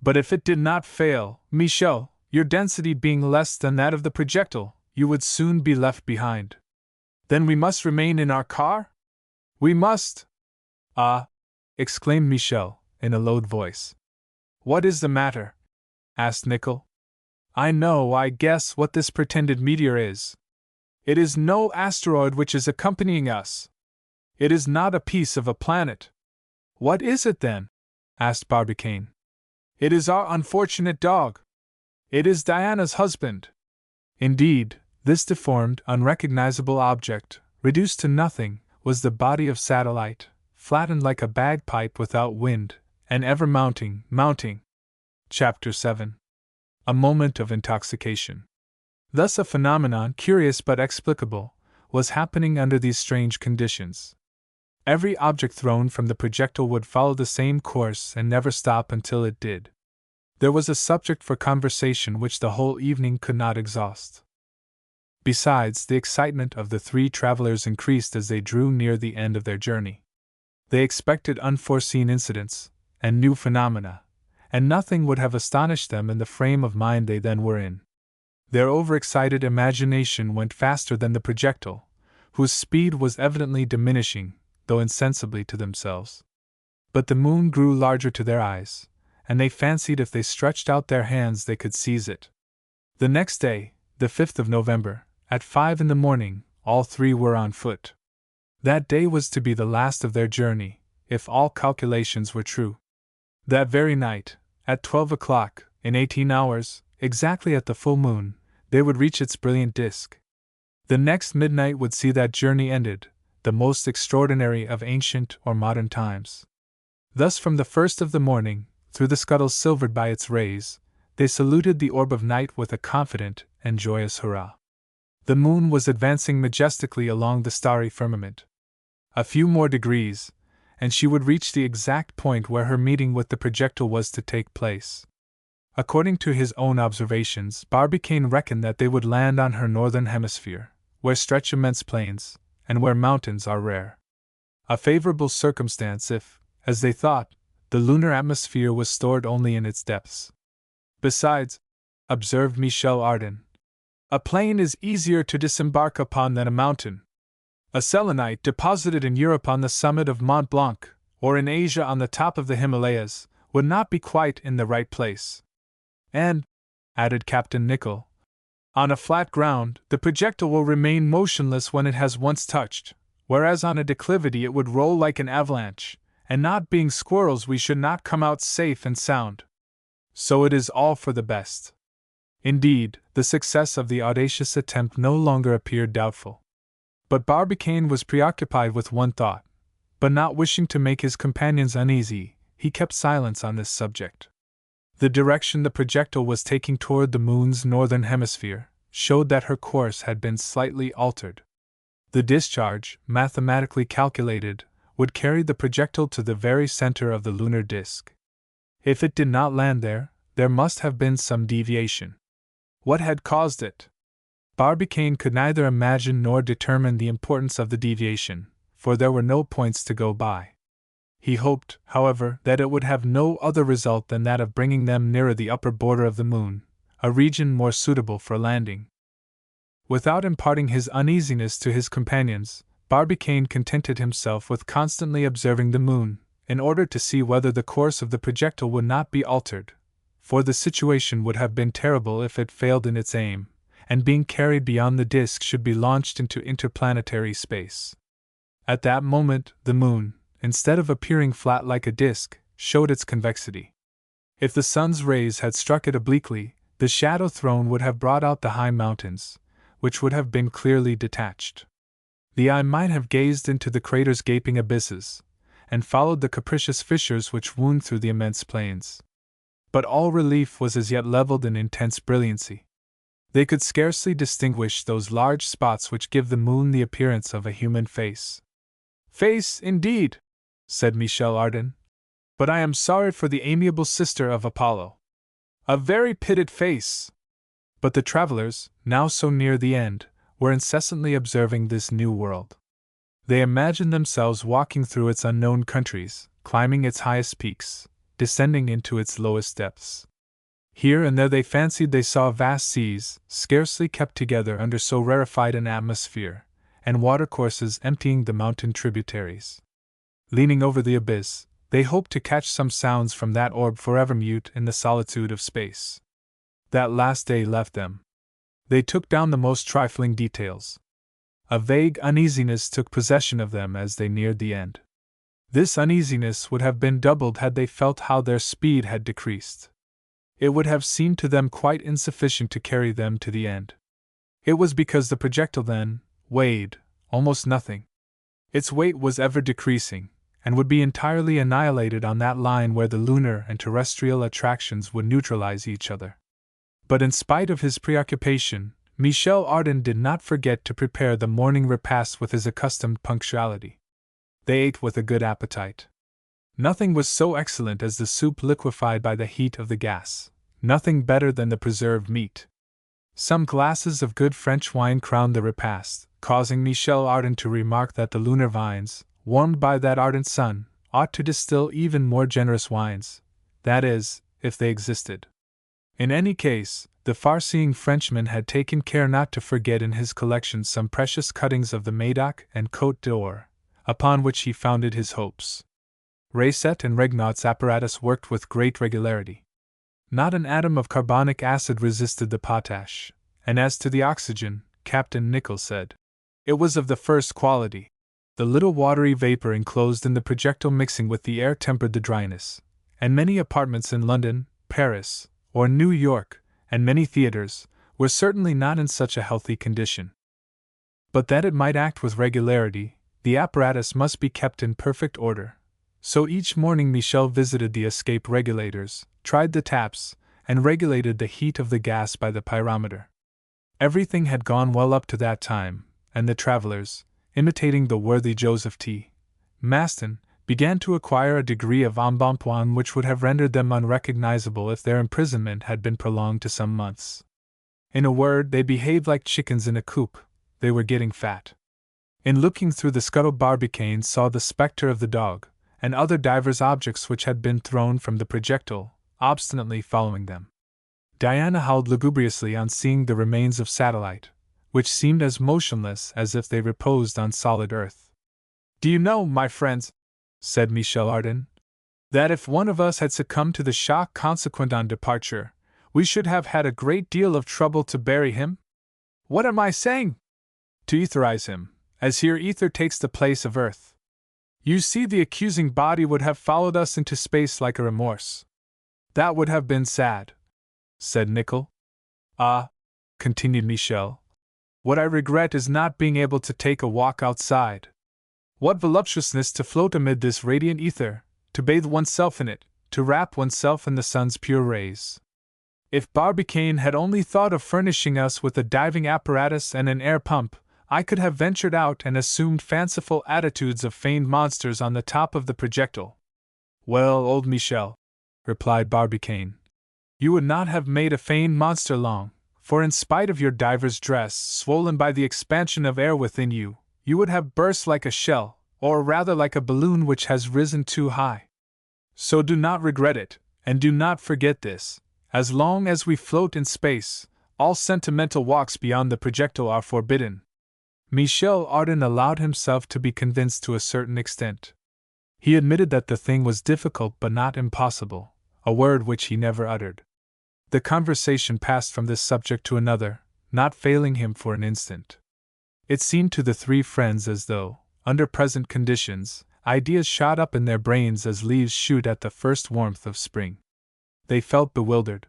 But if it did not fail, Michel, your density being less than that of the projectile, you would soon be left behind. Then we must remain in our car? We must. Ah! Exclaimed Michel, in a low voice. What is the matter? Asked Nicholl. I guess what this pretended meteor is. It is no asteroid which is accompanying us. It is not a piece of a planet. What is it then? Asked Barbicane. It is our unfortunate dog. It is Diana's husband. Indeed, this deformed, unrecognizable object, reduced to nothing, was the body of Satellite, flattened like a bagpipe without wind, and ever mounting. Chapter 7. A moment of intoxication. Thus a phenomenon, curious but explicable, was happening under these strange conditions. Every object thrown from the projectile would follow the same course and never stop until it did. There was a subject for conversation which the whole evening could not exhaust. Besides, the excitement of the three travelers increased as they drew near the end of their journey. They expected unforeseen incidents, and new phenomena, and nothing would have astonished them in the frame of mind they then were in. Their overexcited imagination went faster than the projectile, whose speed was evidently diminishing, though insensibly to themselves. But the moon grew larger to their eyes, and they fancied if they stretched out their hands they could seize it. The next day, the 5th of November, at 5 in the morning, all three were on foot. That day was to be the last of their journey, if all calculations were true. That very night, at 12 o'clock, in 18 hours, exactly at the full moon, they would reach its brilliant disk. The next midnight would see that journey ended, the most extraordinary of ancient or modern times. Thus from the first of the morning, through the scuttle silvered by its rays, they saluted the orb of night with a confident and joyous hurrah. The moon was advancing majestically along the starry firmament. A few more degrees, and she would reach the exact point where her meeting with the projectile was to take place. According to his own observations, Barbicane reckoned that they would land on her northern hemisphere, where stretch immense plains, and where mountains are rare. A favorable circumstance if, as they thought, the lunar atmosphere was stored only in its depths. Besides, observed Michel Ardan, a plain is easier to disembark upon than a mountain. A selenite deposited in Europe on the summit of Mont Blanc, or in Asia on the top of the Himalayas, would not be quite in the right place. And, added Captain Nicholl, on a flat ground, the projectile will remain motionless when it has once touched, whereas on a declivity it would roll like an avalanche, and not being squirrels we should not come out safe and sound. So it is all for the best. Indeed, the success of the audacious attempt no longer appeared doubtful. But Barbicane was preoccupied with one thought, but not wishing to make his companions uneasy, he kept silence on this subject. The direction the projectile was taking toward the moon's northern hemisphere showed that her course had been slightly altered. The discharge, mathematically calculated, would carry the projectile to the very center of the lunar disk. If it did not land there, there must have been some deviation. What had caused it? Barbicane could neither imagine nor determine the importance of the deviation, for there were no points to go by. He hoped, however, that it would have no other result than that of bringing them nearer the upper border of the moon, a region more suitable for landing. Without imparting his uneasiness to his companions, Barbicane contented himself with constantly observing the moon, in order to see whether the course of the projectile would not be altered, for the situation would have been terrible if it failed in its aim, and being carried beyond the disk should be launched into interplanetary space. At that moment, the moon, instead of appearing flat like a disk, showed its convexity. If the sun's rays had struck it obliquely, the shadow thrown would have brought out the high mountains, which would have been clearly detached. The eye might have gazed into the crater's gaping abysses, and followed the capricious fissures which wound through the immense plains. But all relief was as yet leveled in intense brilliancy. They could scarcely distinguish those large spots which give the moon the appearance of a human face. "Face, indeed," said Michel Ardan, "but I am sorry for the amiable sister of Apollo. A very pitted face." But the travelers, now so near the end, were incessantly observing this new world. They imagined themselves walking through its unknown countries, climbing its highest peaks, descending into its lowest depths. Here and there they fancied they saw vast seas, scarcely kept together under so rarefied an atmosphere, and watercourses emptying the mountain tributaries. Leaning over the abyss, they hoped to catch some sounds from that orb forever mute in the solitude of space. That last day left them. They took down the most trifling details. A vague uneasiness took possession of them as they neared the end. This uneasiness would have been doubled had they felt how their speed had decreased. It would have seemed to them quite insufficient to carry them to the end. It was because the projectile then weighed almost nothing. Its weight was ever decreasing, and would be entirely annihilated on that line where the lunar and terrestrial attractions would neutralize each other. But in spite of his preoccupation, Michel Ardan did not forget to prepare the morning repast with his accustomed punctuality. They ate with a good appetite. Nothing was so excellent as the soup liquefied by the heat of the gas, nothing better than the preserved meat. Some glasses of good French wine crowned the repast, causing Michel Ardan to remark that the lunar vines, warmed by that ardent sun, ought to distill even more generous wines, that is, if they existed. In any case, the far-seeing Frenchman had taken care not to forget in his collection some precious cuttings of the Medoc and Côte d'Or, upon which he founded his hopes. Racet and Regnaut's apparatus worked with great regularity. Not an atom of carbonic acid resisted the potash, and as to the oxygen, Captain Nicholl said, it was of the first quality. The little watery vapor enclosed in the projectile mixing with the air tempered the dryness, and many apartments in London, Paris, or New York, and many theaters, were certainly not in such a healthy condition. But that it might act with regularity, the apparatus must be kept in perfect order. So each morning Michel visited the escape regulators, tried the taps, and regulated the heat of the gas by the pyrometer. Everything had gone well up to that time, and the travelers, imitating the worthy Joseph T. Maston, began to acquire a degree of embonpoint which would have rendered them unrecognizable if their imprisonment had been prolonged to some months. In a word, they behaved like chickens in a coop. They were getting fat. In looking through the scuttle, Barbicane saw the spectre of the dog, and other divers objects which had been thrown from the projectile, obstinately following them. Diana howled lugubriously on seeing the remains of Satellite, which seemed as motionless as if they reposed on solid earth. "Do you know, my friends," said Michel Ardan, "that if one of us had succumbed to the shock consequent on departure, we should have had a great deal of trouble to bury him? What am I saying? To etherize him, as here ether takes the place of earth. You see, the accusing body would have followed us into space like a remorse. That would have been sad," said Nicholl. "Ah," continued Michel, "what I regret is not being able to take a walk outside. What voluptuousness to float amid this radiant ether, to bathe oneself in it, to wrap oneself in the sun's pure rays. If Barbicane had only thought of furnishing us with a diving apparatus and an air pump, I could have ventured out and assumed fanciful attitudes of feigned monsters on the top of the projectile." "Well, old Michel," replied Barbicane, "you would not have made a feigned monster long, for in spite of your diver's dress, swollen by the expansion of air within you, you would have burst like a shell, or rather like a balloon which has risen too high. So do not regret it, and do not forget this: as long as we float in space, all sentimental walks beyond the projectile are forbidden." Michel Ardan allowed himself to be convinced to a certain extent. He admitted that the thing was difficult but not impossible, a word which he never uttered. The conversation passed from this subject to another, not failing him for an instant. It seemed to the three friends as though, under present conditions, ideas shot up in their brains as leaves shoot at the first warmth of spring. They felt bewildered.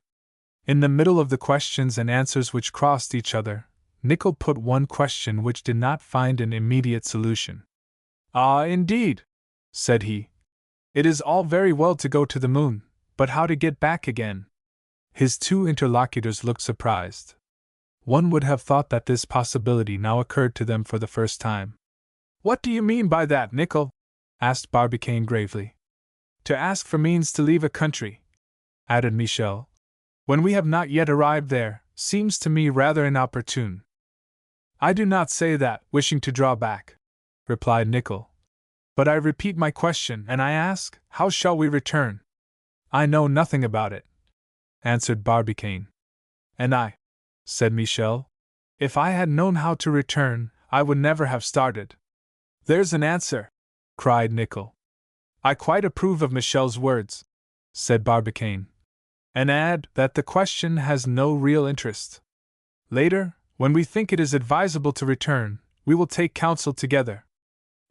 In the middle of the questions and answers which crossed each other, Nicholl put one question which did not find an immediate solution. "Ah, indeed," said he. "It is all very well to go to the moon, but how to get back again?" His two interlocutors looked surprised. One would have thought that this possibility now occurred to them for the first time. "What do you mean by that, Nicholl?" asked Barbicane gravely. "To ask for means to leave a country," added Michel, "when we have not yet arrived there, seems to me rather inopportune." "I do not say that, wishing to draw back," replied Nicholl. "But I repeat my question, and I ask, how shall we return?" "I know nothing about it," answered Barbicane. "And I," said Michel. "If I had known how to return, I would never have started." "There's an answer!" cried Nicholl. "I quite approve of Michel's words," said Barbicane, "and add that the question has no real interest. Later, when we think it is advisable to return, we will take counsel together.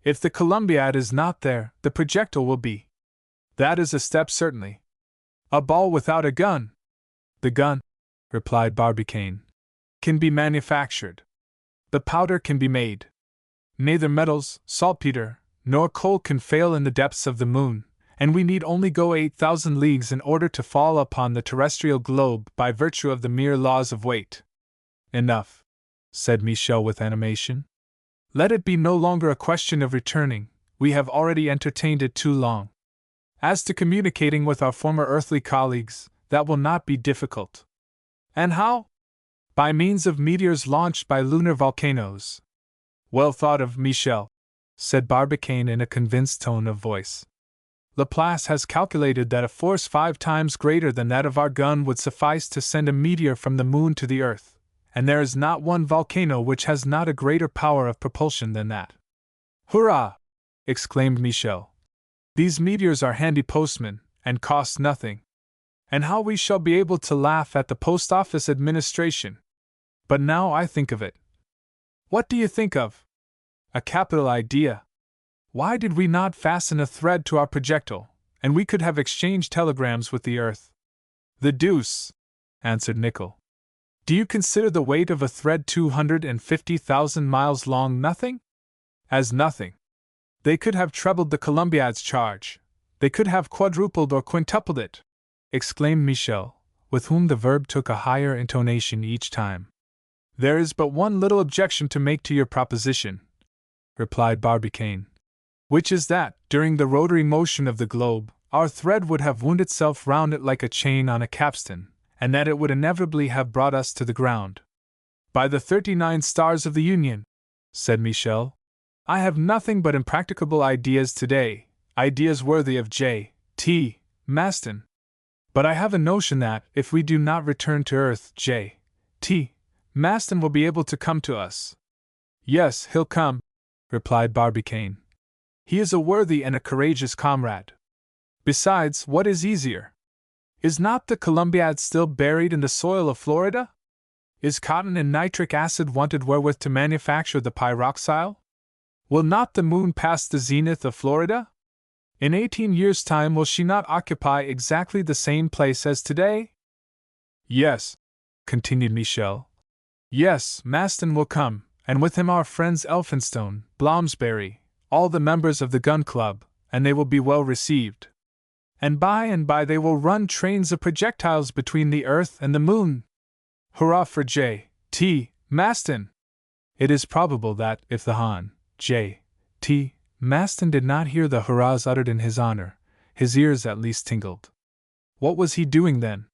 If the Columbiad is not there, the projectile will be. That is a step certainly. A ball without a gun!" "The gun," replied Barbicane, "can be manufactured. The powder can be made. Neither metals, saltpeter, nor coal can fail in the depths of the moon, and we need only go 8,000 leagues in order to fall upon the terrestrial globe by virtue of the mere laws of weight." "Enough," said Michel with animation. "Let it be no longer a question of returning, we have already entertained it too long. As to communicating with our former earthly colleagues, that will not be difficult." "And how?" "By means of meteors launched by lunar volcanoes." "Well thought of, Michel," said Barbicane in a convinced tone of voice. "Laplace has calculated that a force 5 times greater than that of our gun would suffice to send a meteor from the moon to the earth, and there is not one volcano which has not a greater power of propulsion than that." "Hurrah!" exclaimed Michel. "These meteors are handy postmen, and cost nothing. And how we shall be able to laugh at the post office administration! But now I think of it." "What do you think of?" "A capital idea. Why did we not fasten a thread to our projectile, and we could have exchanged telegrams with the earth?" "The deuce!" answered Nicholl. "Do you consider the weight of a thread 250,000 miles long nothing?" "As nothing. They could have trebled the Columbiad's charge. They could have quadrupled or quintupled it," exclaimed Michel, with whom the verb took a higher intonation each time. "There is but one little objection to make to your proposition," replied Barbicane. Which is that, during the rotary motion of the globe, our thread would have wound itself round it like a chain on a capstan, and that it would inevitably have brought us to the ground. By the 39 stars of the Union, said Michel, I have nothing but impracticable ideas today, ideas worthy of J. T. Maston. But I have a notion that, if we do not return to Earth, J. T. Maston will be able to come to us. Yes, he'll come, replied Barbicane. He is a worthy and a courageous comrade. Besides, what is easier? Is not the Columbiad still buried in the soil of Florida? Is cotton and nitric acid wanted wherewith to manufacture the pyroxyle? Will not the moon pass the zenith of Florida? In 18 years' time will she not occupy exactly the same place as today? Yes, continued Michel. Yes, Maston will come, and with him our friends Elphinstone, Bloomsbury, all the members of the Gun Club, and they will be well received. And by they will run trains of projectiles between the earth and the moon. Hurrah for J. T. Maston! It is probable that, if the Hon. J. T. Maston did not hear the hurrahs uttered in his honor, his ears at least tingled. What was he doing then?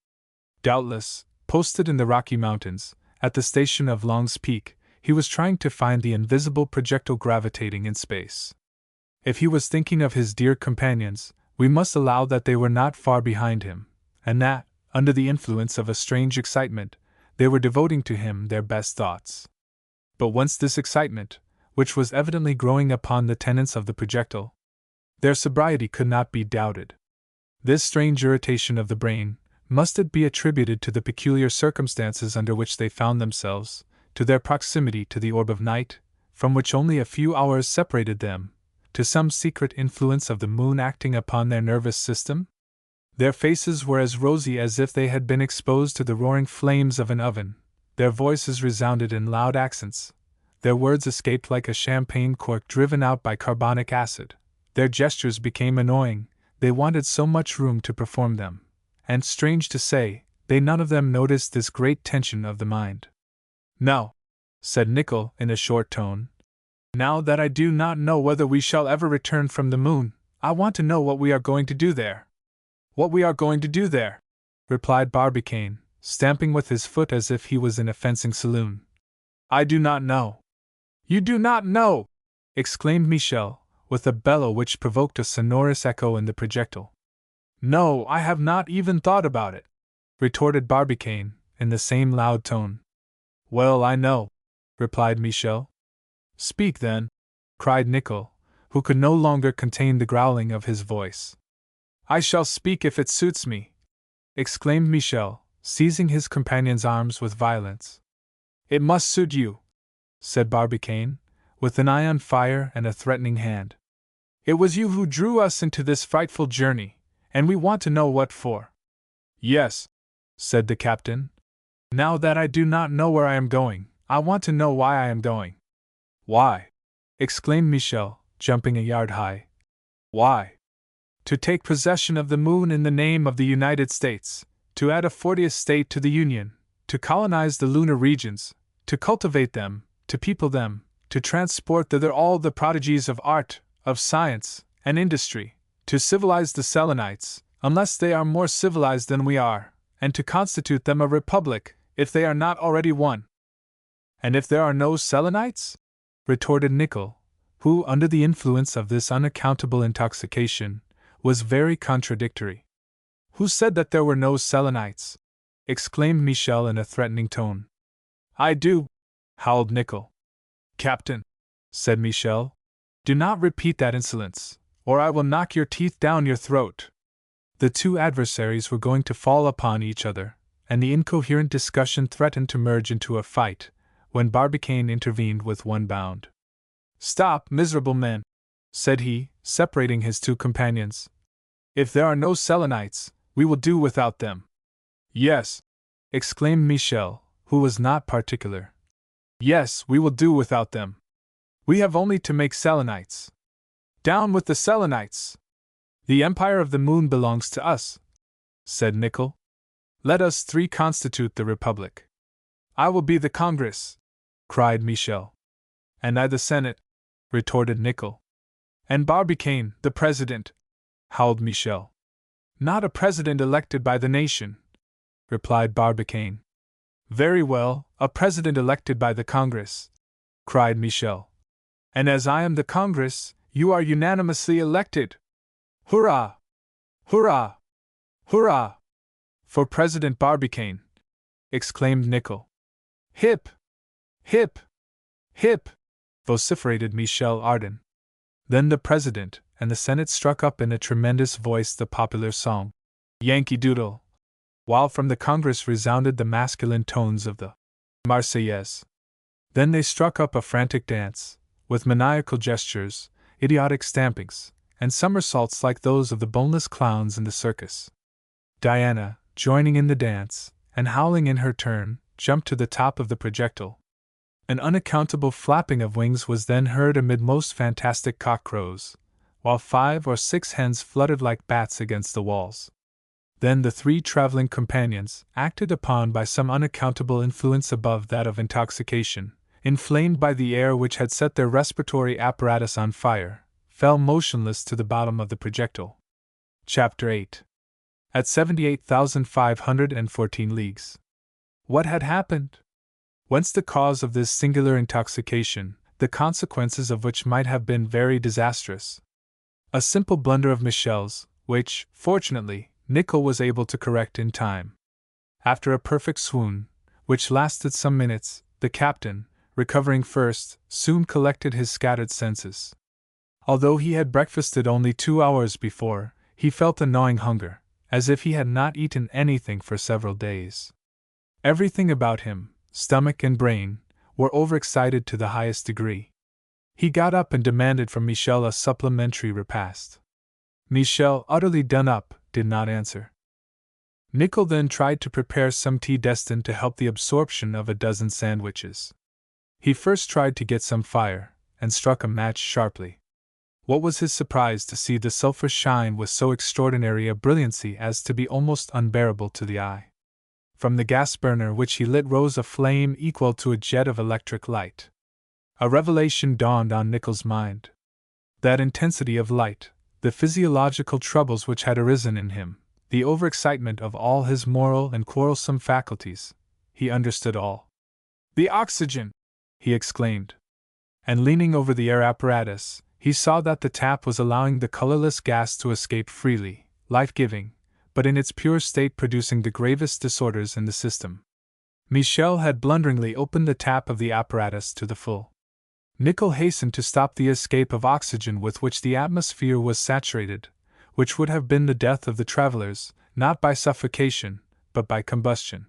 Doubtless, posted in the Rocky Mountains, at the station of Long's Peak, he was trying to find the invisible projectile gravitating in space. If he was thinking of his dear companions, we must allow that they were not far behind him, and that, under the influence of a strange excitement, they were devoting to him their best thoughts. But once this excitement, which was evidently growing upon the tenants of the projectile, their sobriety could not be doubted. This strange irritation of the brain, must it be attributed to the peculiar circumstances under which they found themselves, to their proximity to the orb of night, from which only a few hours separated them, to some secret influence of the moon acting upon their nervous system? Their faces were as rosy as if they had been exposed to the roaring flames of an oven, their voices resounded in loud accents, their words escaped like a champagne cork driven out by carbonic acid, their gestures became annoying, they wanted so much room to perform them, and strange to say, they none of them noticed this great tension of the mind. Now, said Nicholl in a short tone, now that I do not know whether we shall ever return from the moon, I want to know what we are going to do there. What we are going to do there, replied Barbicane, stamping with his foot as if he was in a fencing saloon. I do not know. You do not know! Exclaimed Michel, with a bellow which provoked a sonorous echo in the projectile. No, I have not even thought about it, retorted Barbicane, in the same loud tone. Well, I know, replied Michel. Speak then, cried Nicholl, who could no longer contain the growling of his voice. I shall speak if it suits me, exclaimed Michel, seizing his companion's arms with violence. It must suit you, said Barbicane, with an eye on fire and a threatening hand. It was you who drew us into this frightful journey, and we want to know what for. Yes, said the captain. Now that I do not know where I am going, I want to know why I am going. Why? Exclaimed Michel, jumping a yard high. Why? To take possession of the moon in the name of the United States, to add a 40th state to the Union, to colonize the lunar regions, to cultivate them, to people them, to transport thither all the prodigies of art, of science, and industry, to civilize the Selenites, unless they are more civilized than we are, and to constitute them a republic, if they are not already one. And if there are no Selenites? Retorted Nicholl, who, under the influence of this unaccountable intoxication, was very contradictory. Who said that there were no Selenites? Exclaimed Michel in a threatening tone. I do, howled Nicholl. Captain, said Michel, do not repeat that insolence, or I will knock your teeth down your throat. The two adversaries were going to fall upon each other, and the incoherent discussion threatened to merge into a fight, when Barbicane intervened with one bound. Stop, miserable men, said he, separating his two companions. If there are no Selenites, we will do without them. Yes, exclaimed Michel, who was not particular. Yes, we will do without them. We have only to make Selenites. Down with the Selenites! The empire of the moon belongs to us, said Nicholl. Let us three constitute the republic. I will be the Congress, cried Michel. And I the Senate, retorted Nicholl. And Barbicane, the president, howled Michel. Not a president elected by the nation, replied Barbicane. Very well, a president elected by the Congress, cried Michel. And as I am the Congress, you are unanimously elected. Hurrah! Hurrah! Hurrah! For President Barbicane! Exclaimed Nicholl. Hip! Hip! Hip! Vociferated Michel Ardan. Then the President and the Senate struck up in a tremendous voice the popular song, Yankee Doodle, while from the Congress resounded the masculine tones of the Marseillaise. Then they struck up a frantic dance, with maniacal gestures, idiotic stampings, and somersaults like those of the boneless clowns in the circus. Diana, joining in the dance, and howling in her turn, jumped to the top of the projectile. An unaccountable flapping of wings was then heard amid most fantastic cock crows, while 5 or 6 hens fluttered like bats against the walls. Then the 3 traveling companions, acted upon by some unaccountable influence above that of intoxication, inflamed by the air which had set their respiratory apparatus on fire, fell motionless to the bottom of the projectile. Chapter 8. At 78,514 leagues. What had happened? Whence the cause of this singular intoxication, the consequences of which might have been very disastrous? A simple blunder of Michel's, which, fortunately, Nicholl was able to correct in time. After a perfect swoon, which lasted some minutes, the captain, recovering first, soon collected his scattered senses. Although he had breakfasted only 2 hours before, he felt a gnawing hunger, as if he had not eaten anything for several days. Everything about him, stomach and brain, were overexcited to the highest degree. He got up and demanded from Michel a supplementary repast. Michel, utterly done up, did not answer. Nicholl then tried to prepare some tea destined to help the absorption of a dozen sandwiches. He first tried to get some fire, and struck a match sharply. What was his surprise to see the sulphur shine with so extraordinary a brilliancy as to be almost unbearable to the eye. From the gas burner which he lit rose a flame equal to a jet of electric light. A revelation dawned on Nicholl's mind. That intensity of light, the physiological troubles which had arisen in him, the overexcitement of all his moral and quarrelsome faculties, he understood all. The oxygen! He exclaimed. And leaning over the air apparatus, he saw that the tap was allowing the colorless gas to escape freely, life-giving, but in its pure state producing the gravest disorders in the system. Michel had blunderingly opened the tap of the apparatus to the full. Nicholl hastened to stop the escape of oxygen with which the atmosphere was saturated, which would have been the death of the travelers, not by suffocation, but by combustion.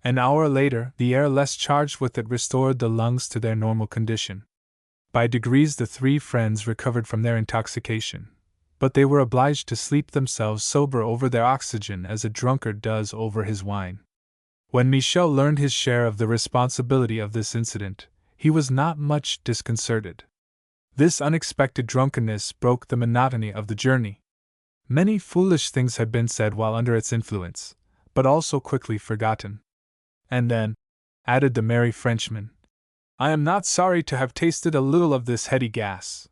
An hour later, the air less charged with it restored the lungs to their normal condition. By degrees the 3 friends recovered from their intoxication, but they were obliged to sleep themselves sober over their oxygen as a drunkard does over his wine. When Michel learned his share of the responsibility of this incident, he was not much disconcerted. This unexpected drunkenness broke the monotony of the journey. Many foolish things had been said while under its influence, but also quickly forgotten. And then, added the merry Frenchman, I am not sorry to have tasted a little of this heady gas.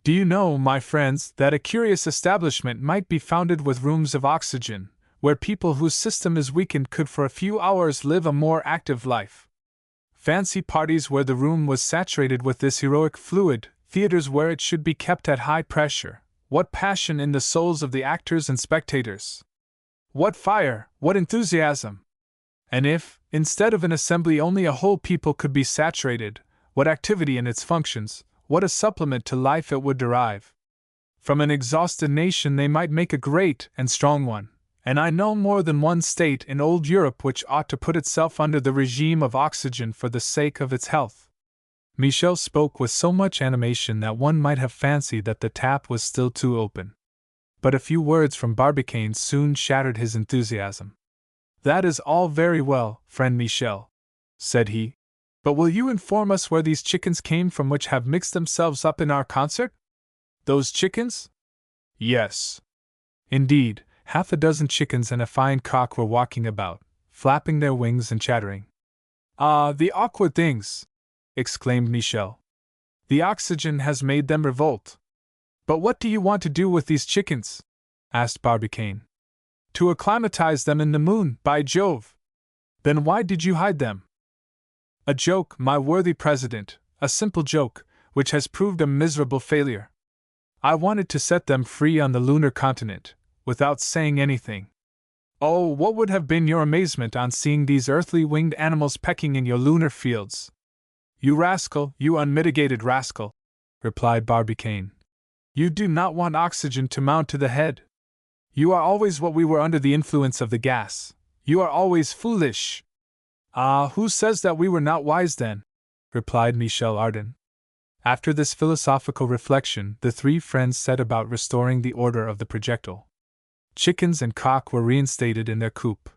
Do you know, my friends, that a curious establishment might be founded with rooms of oxygen, where people whose system is weakened could for a few hours live a more active life? Fancy parties where the room was saturated with this heroic fluid, theaters where it should be kept at high pressure. What passion in the souls of the actors and spectators! What fire, what enthusiasm! And if, instead of an assembly, only a whole people could be saturated, what activity in its functions! What a supplement to life it would derive! From an exhausted nation they might make a great and strong one, and I know more than one state in old Europe which ought to put itself under the regime of oxygen for the sake of its health. Michel spoke with so much animation that one might have fancied that the tap was still too open. But a few words from Barbicane soon shattered his enthusiasm. That is all very well, friend Michel, said he. But will you inform us where these chickens came from which have mixed themselves up in our concert? Those chickens? Yes. Indeed, 6 chickens and a fine cock were walking about, flapping their wings and chattering. Ah, the awkward things! Exclaimed Michel. The oxygen has made them revolt. But what do you want to do with these chickens? Asked Barbicane. To acclimatize them in the moon, by Jove! Then why did you hide them? A joke, my worthy president, a simple joke, which has proved a miserable failure. I wanted to set them free on the lunar continent, without saying anything. Oh, what would have been your amazement on seeing these earthly winged animals pecking in your lunar fields? You rascal, you unmitigated rascal, replied Barbicane. You do not want oxygen to mount to the head. You are always what we were under the influence of the gas. You are always foolish. Ah, who says that we were not wise then? Replied Michel Ardan. After this philosophical reflection, the three friends set about restoring the order of the projectile. Chickens and cock were reinstated in their coop.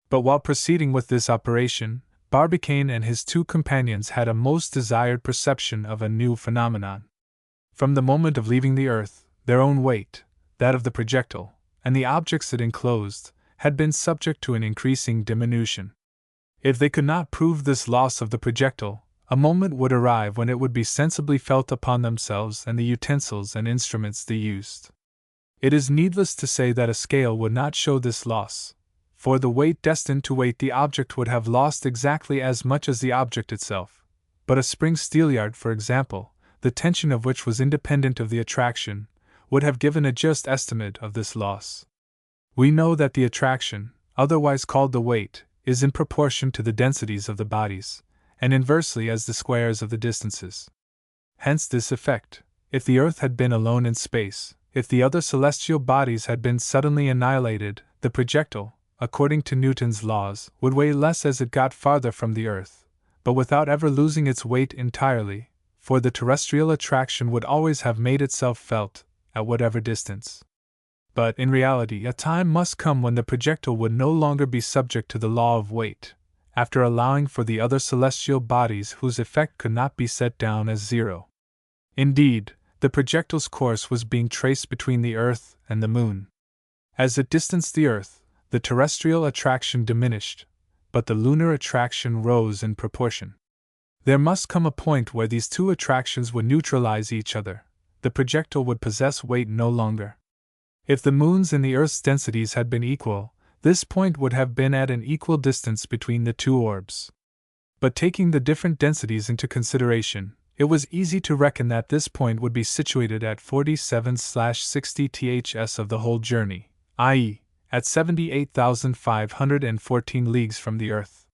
But while proceeding with this operation, Barbicane and his two companions had a most desired perception of a new phenomenon. From the moment of leaving the earth, their own weight, that of the projectile, and the objects it enclosed, had been subject to an increasing diminution. If they could not prove this loss of the projectile, a moment would arrive when it would be sensibly felt upon themselves and the utensils and instruments they used. It is needless to say that a scale would not show this loss, for the weight destined to weight the object would have lost exactly as much as the object itself, but a spring steelyard, for example, the tension of which was independent of the attraction, would have given a just estimate of this loss. We know that the attraction, otherwise called the weight, is in proportion to the densities of the bodies, and inversely as the squares of the distances. Hence this effect, if the earth had been alone in space, if the other celestial bodies had been suddenly annihilated, the projectile, according to Newton's laws, would weigh less as it got farther from the earth, but without ever losing its weight entirely, for the terrestrial attraction would always have made itself felt, at whatever distance. But, in reality, a time must come when the projectile would no longer be subject to the law of weight, after allowing for the other celestial bodies whose effect could not be set down as zero. Indeed, the projectile's course was being traced between the earth and the moon. As it distanced the earth, the terrestrial attraction diminished, but the lunar attraction rose in proportion. There must come a point where these two attractions would neutralize each other. The projectile would possess weight no longer. If the moon's and the earth's densities had been equal, this point would have been at an equal distance between the two orbs. But taking the different densities into consideration, it was easy to reckon that this point would be situated at 47/60 ths of the whole journey, i.e., at 78,514 leagues from the earth.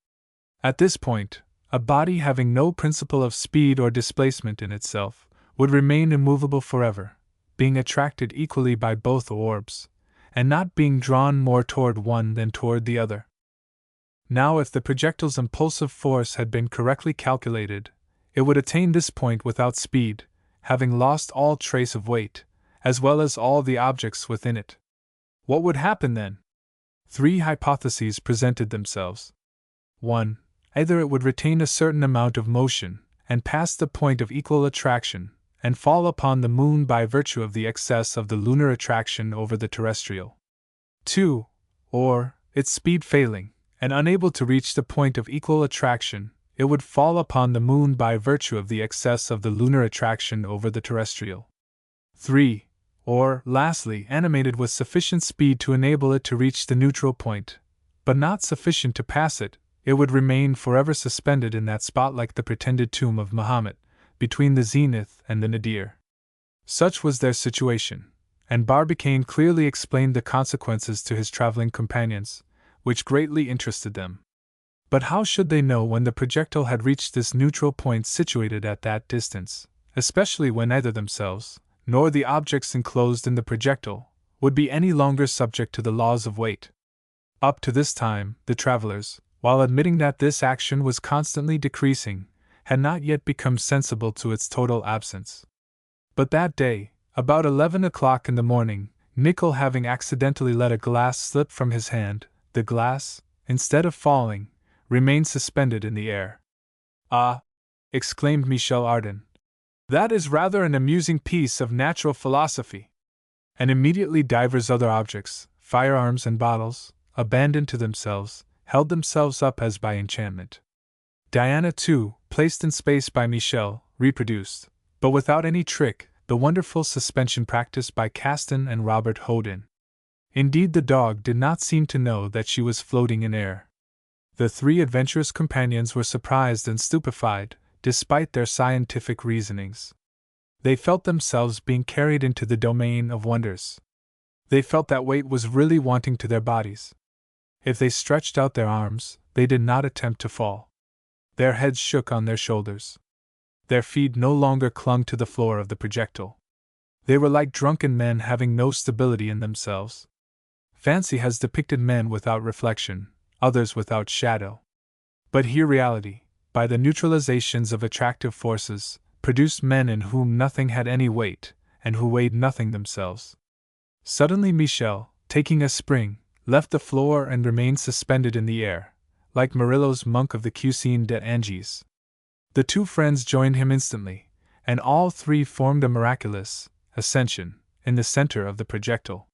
At this point, a body having no principle of speed or displacement in itself would remain immovable forever, being attracted equally by both orbs, and not being drawn more toward one than toward the other. Now, if the projectile's impulsive force had been correctly calculated, it would attain this point without speed, having lost all trace of weight, as well as all the objects within it. What would happen then? Three hypotheses presented themselves. 1. Either it would retain a certain amount of motion, and pass the point of equal attraction, and fall upon the moon by virtue of the excess of the lunar attraction over the terrestrial. 2. Or, its speed failing, and unable to reach the point of equal attraction, it would fall upon the moon by virtue of the excess of the lunar attraction over the terrestrial. 3. Or, lastly, animated with sufficient speed to enable it to reach the neutral point, but not sufficient to pass it, it would remain forever suspended in that spot like the pretended tomb of Mahomet, between the zenith and the nadir. Such was their situation, and Barbicane clearly explained the consequences to his traveling companions, which greatly interested them. But how should they know when the projectile had reached this neutral point situated at that distance, especially when neither themselves, nor the objects enclosed in the projectile, would be any longer subject to the laws of weight? Up to this time, the travelers, while admitting that this action was constantly decreasing, had not yet become sensible to its total absence. But that day, about 11 o'clock in the morning, Nicholl having accidentally let a glass slip from his hand, the glass, instead of falling, remained suspended in the air. "Ah!" exclaimed Michel Ardan. "That is rather an amusing piece of natural philosophy." And immediately divers other objects, firearms and bottles, abandoned to themselves, held themselves up as by enchantment. Diana, too, placed in space by Michel, reproduced, but without any trick, the wonderful suspension practiced by Caston and Robert Houdin. Indeed, the dog did not seem to know that she was floating in air. The three adventurous companions were surprised and stupefied, despite their scientific reasonings. They felt themselves being carried into the domain of wonders. They felt that weight was really wanting to their bodies. If they stretched out their arms, they did not attempt to fall. Their heads shook on their shoulders. Their feet no longer clung to the floor of the projectile. They were like drunken men having no stability in themselves. Fancy has depicted men without reflection, others without shadow. But here reality, by the neutralizations of attractive forces, produced men in whom nothing had any weight, and who weighed nothing themselves. Suddenly Michel, taking a spring, left the floor and remained suspended in the air, like Murillo's monk of the Cuisine d'Angers. The two friends joined him instantly, and all three formed a miraculous ascension in the center of the projectile.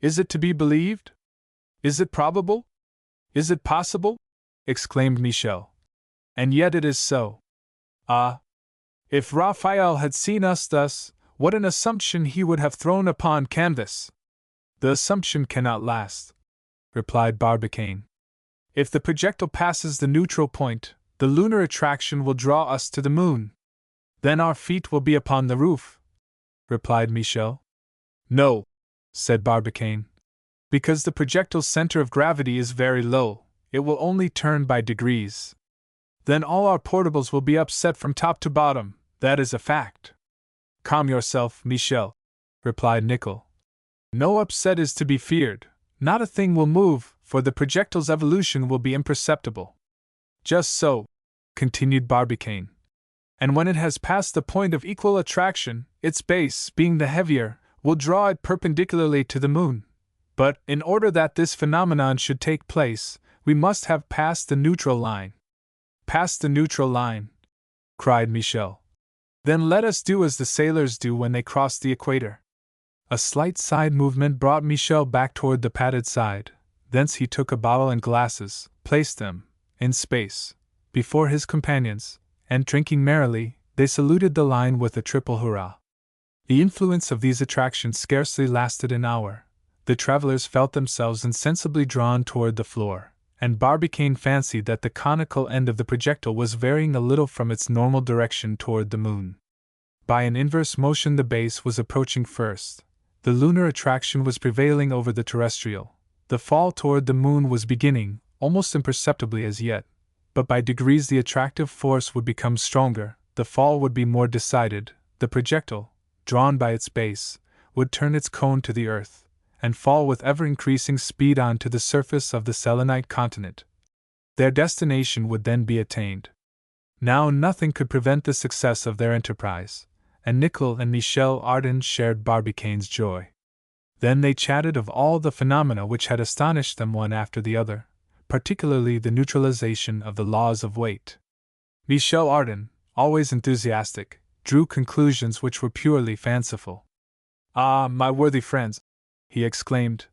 "Is it to be believed? Is it probable? Is it possible?" exclaimed Michel. "And yet it is so. Ah! If Raphael had seen us thus, what an assumption he would have thrown upon canvas!" "The assumption cannot last," replied Barbicane. "If the projectile passes the neutral point, the lunar attraction will draw us to the moon. Then our feet will be upon the roof," replied Michel. "No," said Barbicane. "Because the projectile's center of gravity is very low, it will only turn by degrees. Then all our portables will be upset from top to bottom, that is a fact." "Calm yourself, Michel," replied Nicholl. "No upset is to be feared, not a thing will move, for the projectile's evolution will be imperceptible." "Just so," continued Barbicane. "And when it has passed the point of equal attraction, its base, being the heavier, will draw it perpendicularly to the moon. But, in order that this phenomenon should take place, we must have passed the neutral line." "Passed the neutral line!" cried Michel. "Then let us do as the sailors do when they cross the equator." A slight side movement brought Michel back toward the padded side, thence he took a bottle and glasses, placed them, in space, before his companions, and drinking merrily, they saluted the line with a triple hurrah. The influence of these attractions scarcely lasted an hour. The travelers felt themselves insensibly drawn toward the floor, and Barbicane fancied that the conical end of the projectile was varying a little from its normal direction toward the moon. By an inverse motion the base was approaching first. The lunar attraction was prevailing over the terrestrial. The fall toward the moon was beginning, almost imperceptibly as yet, but by degrees the attractive force would become stronger, the fall would be more decided, the projectile, drawn by its base, would turn its cone to the earth, and fall with ever-increasing speed on to the surface of the Selenite continent. Their destination would then be attained. Now nothing could prevent the success of their enterprise, and Nicholl and Michel Ardan shared Barbicane's joy. Then they chatted of all the phenomena which had astonished them one after the other, particularly the neutralization of the laws of weight. Michel Ardan, always enthusiastic, drew conclusions which were purely fanciful. "Ah, my worthy friends," he exclaimed,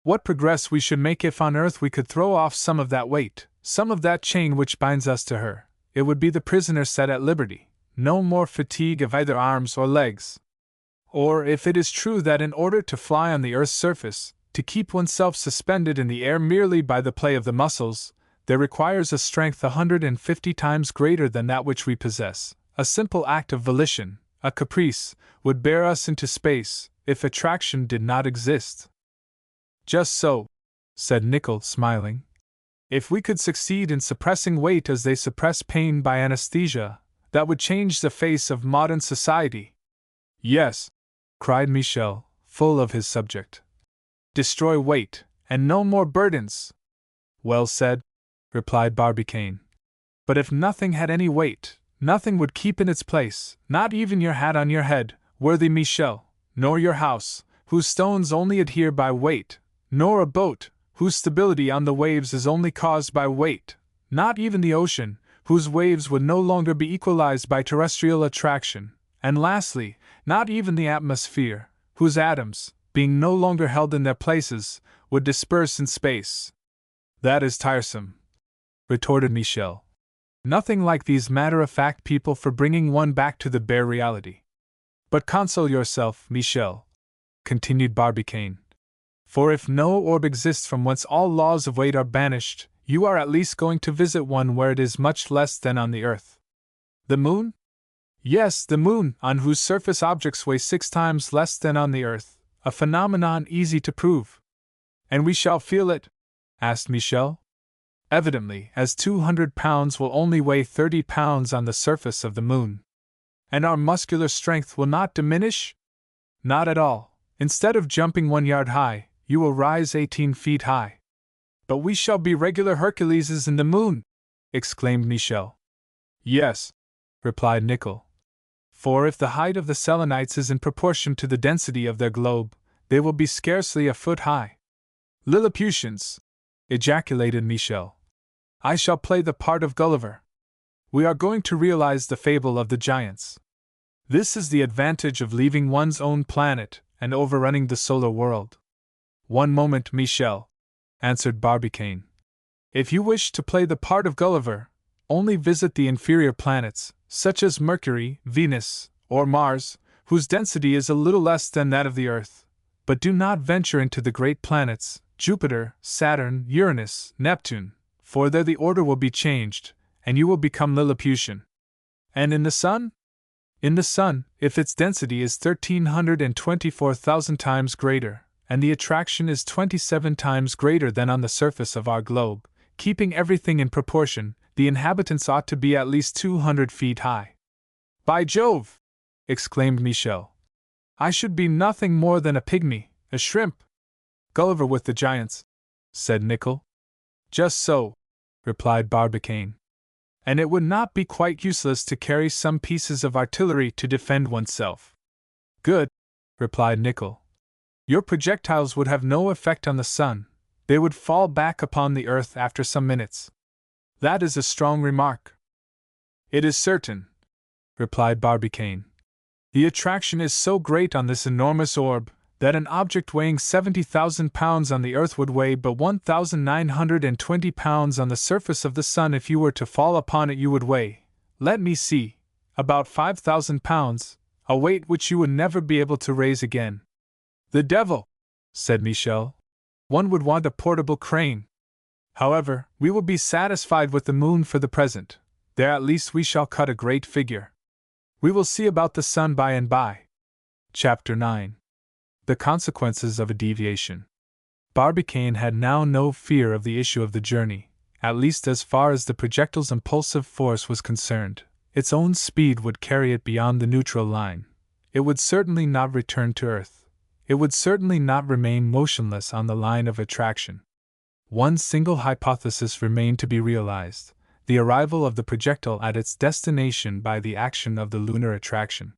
"what progress we should make if on earth we could throw off some of that weight, some of that chain which binds us to her. It would be the prisoner set at liberty, no more fatigue of either arms or legs. Or if it is true that in order to fly on the earth's surface, to keep oneself suspended in the air merely by the play of the muscles, there requires a strength 150 times greater than that which we possess, a simple act of volition, a caprice, would bear us into space, if attraction did not exist." "Just so," said Nicholl, smiling. "If we could succeed in suppressing weight as they suppress pain by anesthesia, that would change the face of modern society." "Yes," cried Michel, full of his subject. "Destroy weight, and no more burdens." "Well said," replied Barbicane. "But if nothing had any weight, nothing would keep in its place, not even your hat on your head, worthy Michel, nor your house, whose stones only adhere by weight, nor a boat, whose stability on the waves is only caused by weight, not even the ocean, whose waves would no longer be equalized by terrestrial attraction, and lastly, not even the atmosphere, whose atoms, being no longer held in their places, would disperse in space." "That is tiresome," retorted Michel. "Nothing like these matter-of-fact people for bringing one back to the bare reality." But console yourself, Michel, continued Barbicane. For if no orb exists from whence all laws of weight are banished, you are at least going to visit one where it is much less than on the earth. The moon? Yes, the moon, on whose surface objects weigh 6 times less than on the earth, a phenomenon easy to prove. And we shall feel it? Asked Michel. Evidently, as 200 pounds will only weigh 30 pounds on the surface of the moon. And our muscular strength will not diminish? Not at all. Instead of jumping 1 yard high, you will rise 18 feet high. But we shall be regular Herculeses in the moon! Exclaimed Michel. Yes, replied Nicholl. For if the height of the Selenites is in proportion to the density of their globe, they will be scarcely a foot high. Lilliputians! Ejaculated Michel. I shall play the part of Gulliver. We are going to realize the fable of the giants. This is the advantage of leaving one's own planet and overrunning the solar world. One moment, Michel, answered Barbicane. If you wish to play the part of Gulliver, only visit the inferior planets, such as Mercury, Venus, or Mars, whose density is a little less than that of the Earth, but do not venture into the great planets, Jupiter, Saturn, Uranus, Neptune, for there the order will be changed, and you will become Lilliputian. And in the Sun? In the Sun, if its density is 1,324,000 times greater, and the attraction is 27 times greater than on the surface of our globe, keeping everything in proportion, the inhabitants ought to be at least 200 feet high. By Jove! Exclaimed Michel. I should be nothing more than a pygmy, a shrimp. Gulliver with the giants, said Nicholl. Just so, replied Barbicane. And it would not be quite useless to carry some pieces of artillery to defend oneself. Good, replied Nicholl. Your projectiles would have no effect on the sun, they would fall back upon the earth after some minutes. That is a strong remark. It is certain, replied Barbicane. The attraction is so great on this enormous orb that an object weighing 70,000 pounds on the earth would weigh but 1,920 pounds on the surface of the sun. If you were to fall upon it, you would weigh, let me see, about 5,000 pounds, a weight which you would never be able to raise again. The devil, said Michel. One would want a portable crane. However, we will be satisfied with the moon for the present. There at least we shall cut a great figure. We will see about the sun by and by. Chapter 9. The Consequences of a Deviation. Barbicane had now no fear of the issue of the journey, at least as far as the projectile's impulsive force was concerned. Its own speed would carry it beyond the neutral line. It would certainly not return to Earth. It would certainly not remain motionless on the line of attraction. One single hypothesis remained to be realized: the arrival of the projectile at its destination by the action of the lunar attraction.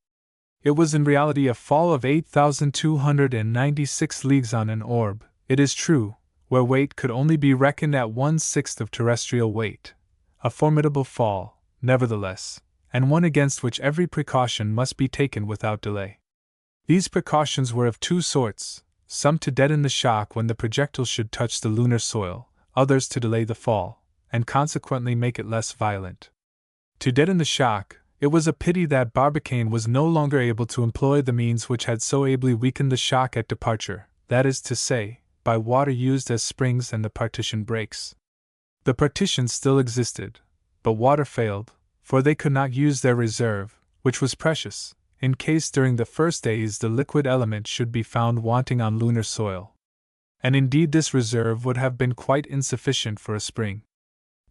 It was in reality a fall of 8,296 leagues on an orb, it is true, where weight could only be reckoned at 1/6 of terrestrial weight. A formidable fall, nevertheless, and one against which every precaution must be taken without delay. These precautions were of two sorts: some to deaden the shock when the projectile should touch the lunar soil, others to delay the fall, and consequently make it less violent. To deaden the shock, it was a pity that Barbicane was no longer able to employ the means which had so ably weakened the shock at departure, that is to say, by water used as springs and the partition brakes. The partitions still existed, but water failed, for they could not use their reserve, which was precious, in case during the first days the liquid element should be found wanting on lunar soil. And indeed this reserve would have been quite insufficient for a spring.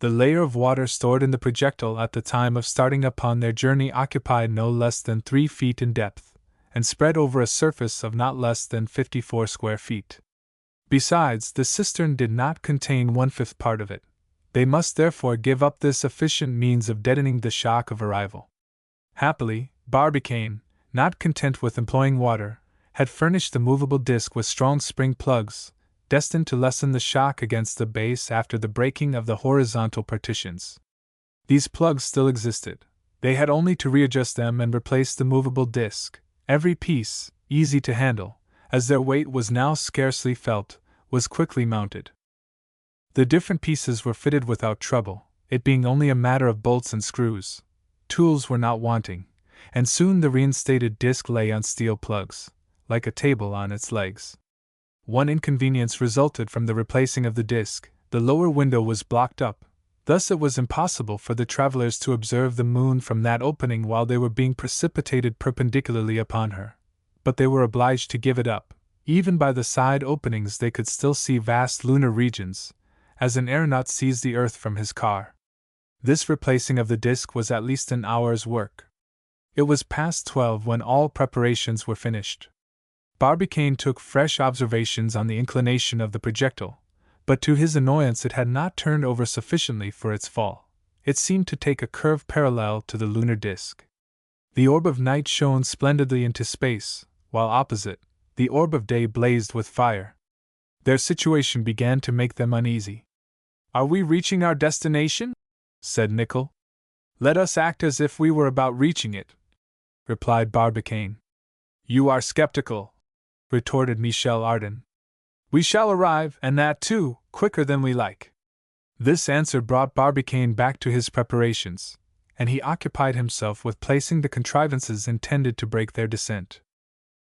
The layer of water stored in the projectile at the time of starting upon their journey occupied no less than 3 feet in depth, and spread over a surface of not less than 54 square feet. Besides, the cistern did not contain 1/5 part of it. They must therefore give up this efficient means of deadening the shock of arrival. Happily, Barbicane, not content with employing water, had furnished the movable disc with strong spring plugs, destined to lessen the shock against the base after the breaking of the horizontal partitions. These plugs still existed. They had only to readjust them and replace the movable disc. Every piece, easy to handle, as their weight was now scarcely felt, was quickly mounted. The different pieces were fitted without trouble, it being only a matter of bolts and screws. Tools were not wanting, and soon the reinstated disk lay on steel plugs, like a table on its legs. One inconvenience resulted from the replacing of the disk: the lower window was blocked up. Thus it was impossible for the travelers to observe the moon from that opening while they were being precipitated perpendicularly upon her. But they were obliged to give it up. Even by the side openings they could still see vast lunar regions, as an aeronaut sees the Earth from his car. This replacing of the disk was at least an hour's work. It was past 12 when all preparations were finished. Barbicane took fresh observations on the inclination of the projectile, but to his annoyance it had not turned over sufficiently for its fall. It seemed to take a curve parallel to the lunar disk. The orb of night shone splendidly into space, while opposite, the orb of day blazed with fire. Their situation began to make them uneasy. "Are we reaching our destination?" said Nicholl. "Let us act as if we were about reaching it," replied Barbicane. "You are skeptical," retorted Michel Ardan. "We shall arrive, and that too, quicker than we like." This answer brought Barbicane back to his preparations, and he occupied himself with placing the contrivances intended to break their descent.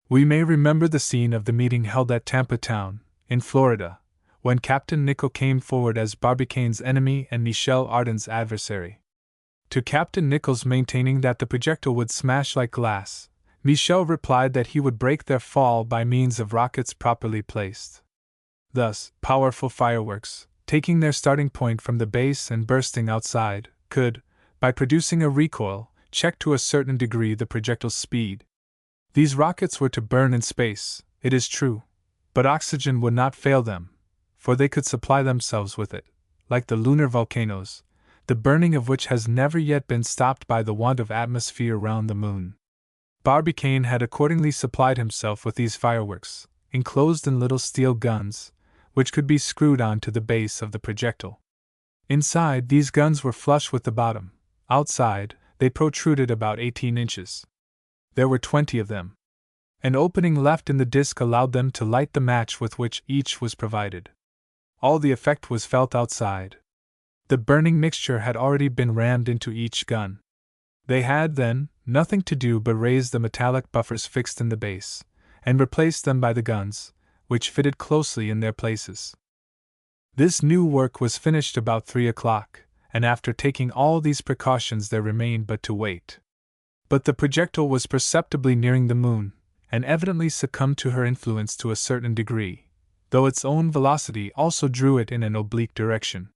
We may remember the scene of the meeting held at Tampa Town, in Florida, when Captain Nicholl came forward as Barbicane's enemy and Michel Ardan's adversary. To Captain Nicholl's maintaining that the projectile would smash like glass, Michel replied that he would break their fall by means of rockets properly placed. Thus, powerful fireworks, taking their starting point from the base and bursting outside, could, by producing a recoil, check to a certain degree the projectile's speed. These rockets were to burn in space, it is true, but oxygen would not fail them, for they could supply themselves with it, like the lunar volcanoes, the burning of which has never yet been stopped by the want of atmosphere round the moon. Barbicane had accordingly supplied himself with these fireworks, enclosed in little steel guns, which could be screwed on to the base of the projectile. Inside, these guns were flush with the bottom; outside, they protruded about 18 inches. There were 20 of them. An opening left in the disc allowed them to light the match with which each was provided. All the effect was felt outside. The burning mixture had already been rammed into each gun. They had, then, nothing to do but raise the metallic buffers fixed in the base, and replace them by the guns, which fitted closely in their places. This new work was finished about 3 o'clock, and after taking all these precautions there remained but to wait. But the projectile was perceptibly nearing the moon, and evidently succumbed to her influence to a certain degree, though its own velocity also drew it in an oblique direction.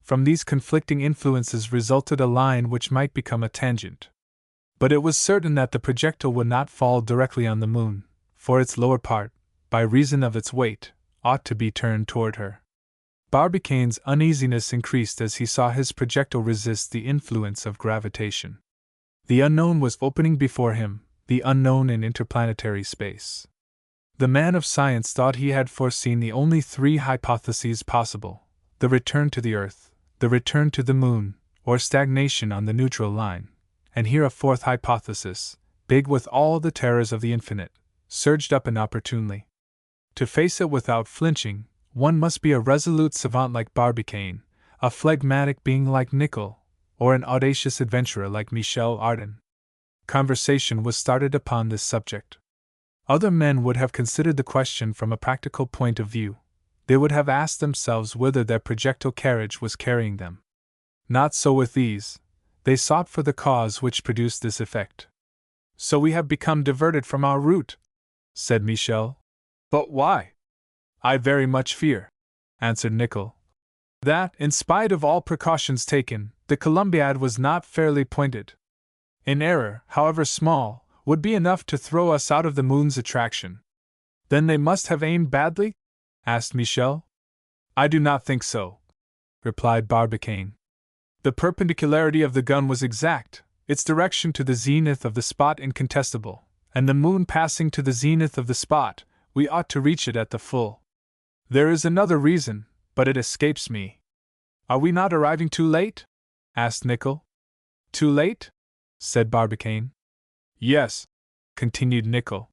From these conflicting influences resulted a line which might become a tangent. But it was certain that the projectile would not fall directly on the moon, for its lower part, by reason of its weight, ought to be turned toward her. Barbicane's uneasiness increased as he saw his projectile resist the influence of gravitation. The unknown was opening before him, the unknown in interplanetary space. The man of science thought he had foreseen the only 3 hypotheses possible: the return to the Earth, the return to the moon, or stagnation on the neutral line, and here a 4th hypothesis, big with all the terrors of the infinite, surged up inopportunely. To face it without flinching, one must be a resolute savant like Barbicane, a phlegmatic being like Nicholl, or an audacious adventurer like Michel Ardan. Conversation was started upon this subject. Other men would have considered the question from a practical point of view. They would have asked themselves whither their projectile carriage was carrying them. Not so with these. They sought for the cause which produced this effect. "So we have become diverted from our route," said Michel. "But why?" "I very much fear," answered Nicholl, "that, in spite of all precautions taken, the Columbiad was not fairly pointed. An error, however small, would be enough to throw us out of the moon's attraction." "Then they must have aimed badly?" asked Michel. "I do not think so," replied Barbicane. "The perpendicularity of the gun was exact, its direction to the zenith of the spot incontestable, and the moon passing to the zenith of the spot, we ought to reach it at the full. There is another reason, but it escapes me." "Are we not arriving too late?" asked Nicholl. "Too late?" said Barbicane. "Yes," continued Nicholl.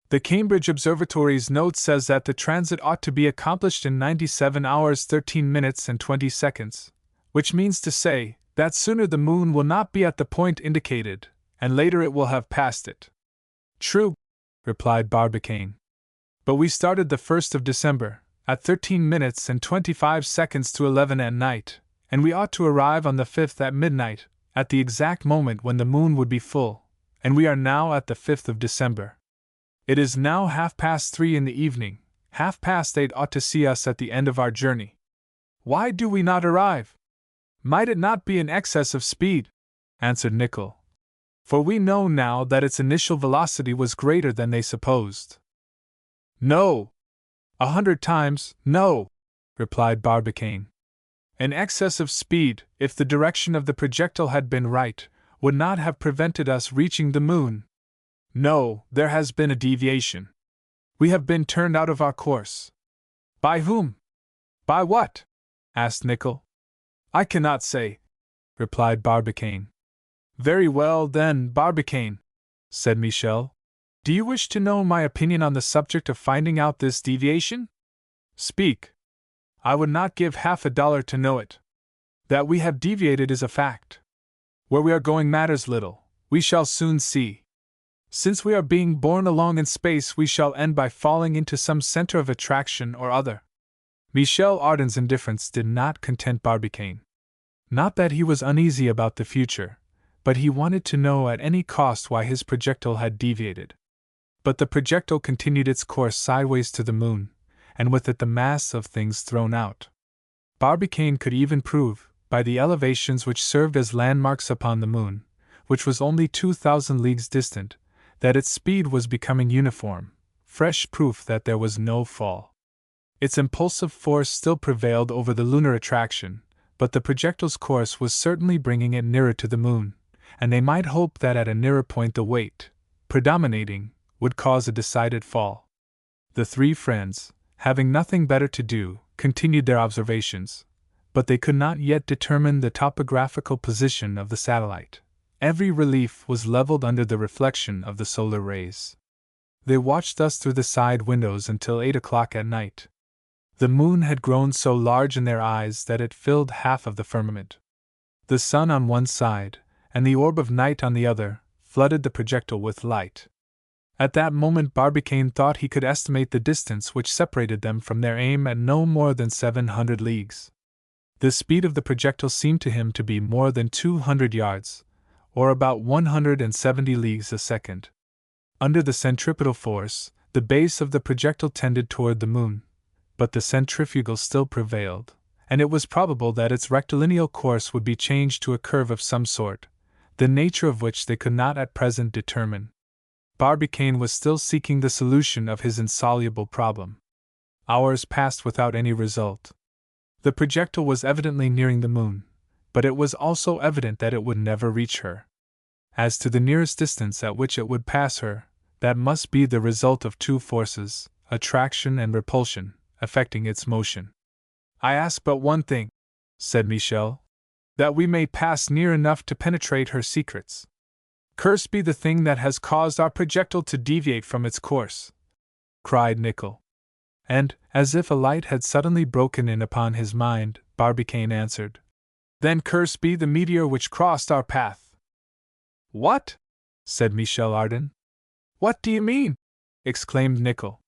"The Cambridge Observatory's note says that the transit ought to be accomplished in 97 hours 13 minutes and 20 seconds, which means to say that sooner the moon will not be at the point indicated, and later it will have passed it. True, replied Barbicane. But we started the 1st of December, at 13 minutes and 25 seconds to 11 at night, and we ought to arrive on the 5th at midnight, at the exact moment when the moon would be full, and we are now at the 5th of December. It is now 3:30 in the evening. 8:30 ought to see us at the end of our journey. Why do we not arrive? Might it not be an excess of speed? Answered Nicholl. For we know now that its initial velocity was greater than they supposed. No! 100 times, no! Replied Barbicane. An excess of speed, if the direction of the projectile had been right, would not have prevented us reaching the moon. No, there has been a deviation. We have been turned out of our course. By whom? By what? Asked Nicholl. I cannot say, replied Barbicane. Very well, then, Barbicane, said Michel. Do you wish to know my opinion on the subject of finding out this deviation? Speak. I would not give $50 to know it. That we have deviated is a fact. Where we are going matters little, we shall soon see. Since we are being borne along in space, we shall end by falling into some center of attraction or other. Michel Ardan's indifference did not content Barbicane. Not that he was uneasy about the future, but he wanted to know at any cost why his projectile had deviated. But the projectile continued its course sideways to the moon, and with it the mass of things thrown out. Barbicane could even prove, by the elevations which served as landmarks upon the moon, which was only 2,000 leagues distant, that its speed was becoming uniform, fresh proof that there was no fall. Its impulsive force still prevailed over the lunar attraction, but the projectile's course was certainly bringing it nearer to the moon, and they might hope that at a nearer point the weight, predominating, would cause a decided fall. The three friends, having nothing better to do, continued their observations, but they could not yet determine the topographical position of the satellite. Every relief was leveled under the reflection of the solar rays. They watched thus through the side windows until 8 o'clock at night. The moon had grown so large in their eyes that it filled half of the firmament. The sun on one side, and the orb of night on the other, flooded the projectile with light. At that moment Barbicane thought he could estimate the distance which separated them from their aim at no more than 700 leagues. The speed of the projectile seemed to him to be more than 200 yards, or about 170 leagues a second. Under the centripetal force, the base of the projectile tended toward the moon, but the centrifugal still prevailed, and it was probable that its rectilineal course would be changed to a curve of some sort, the nature of which they could not at present determine. Barbicane was still seeking the solution of his insoluble problem. Hours passed without any result. The projectile was evidently nearing the moon, but it was also evident that it would never reach her. As to the nearest distance at which it would pass her, that must be the result of two forces, attraction and repulsion, affecting its motion. I ask but one thing, said Michel, that we may pass near enough to penetrate her secrets. Cursed be the thing that has caused our projectile to deviate from its course, cried Nicholl. And, as if a light had suddenly broken in upon his mind, Barbicane answered, Then cursed be the meteor which crossed our path. What? Said Michel Ardan. What do you mean? Exclaimed Nicholl.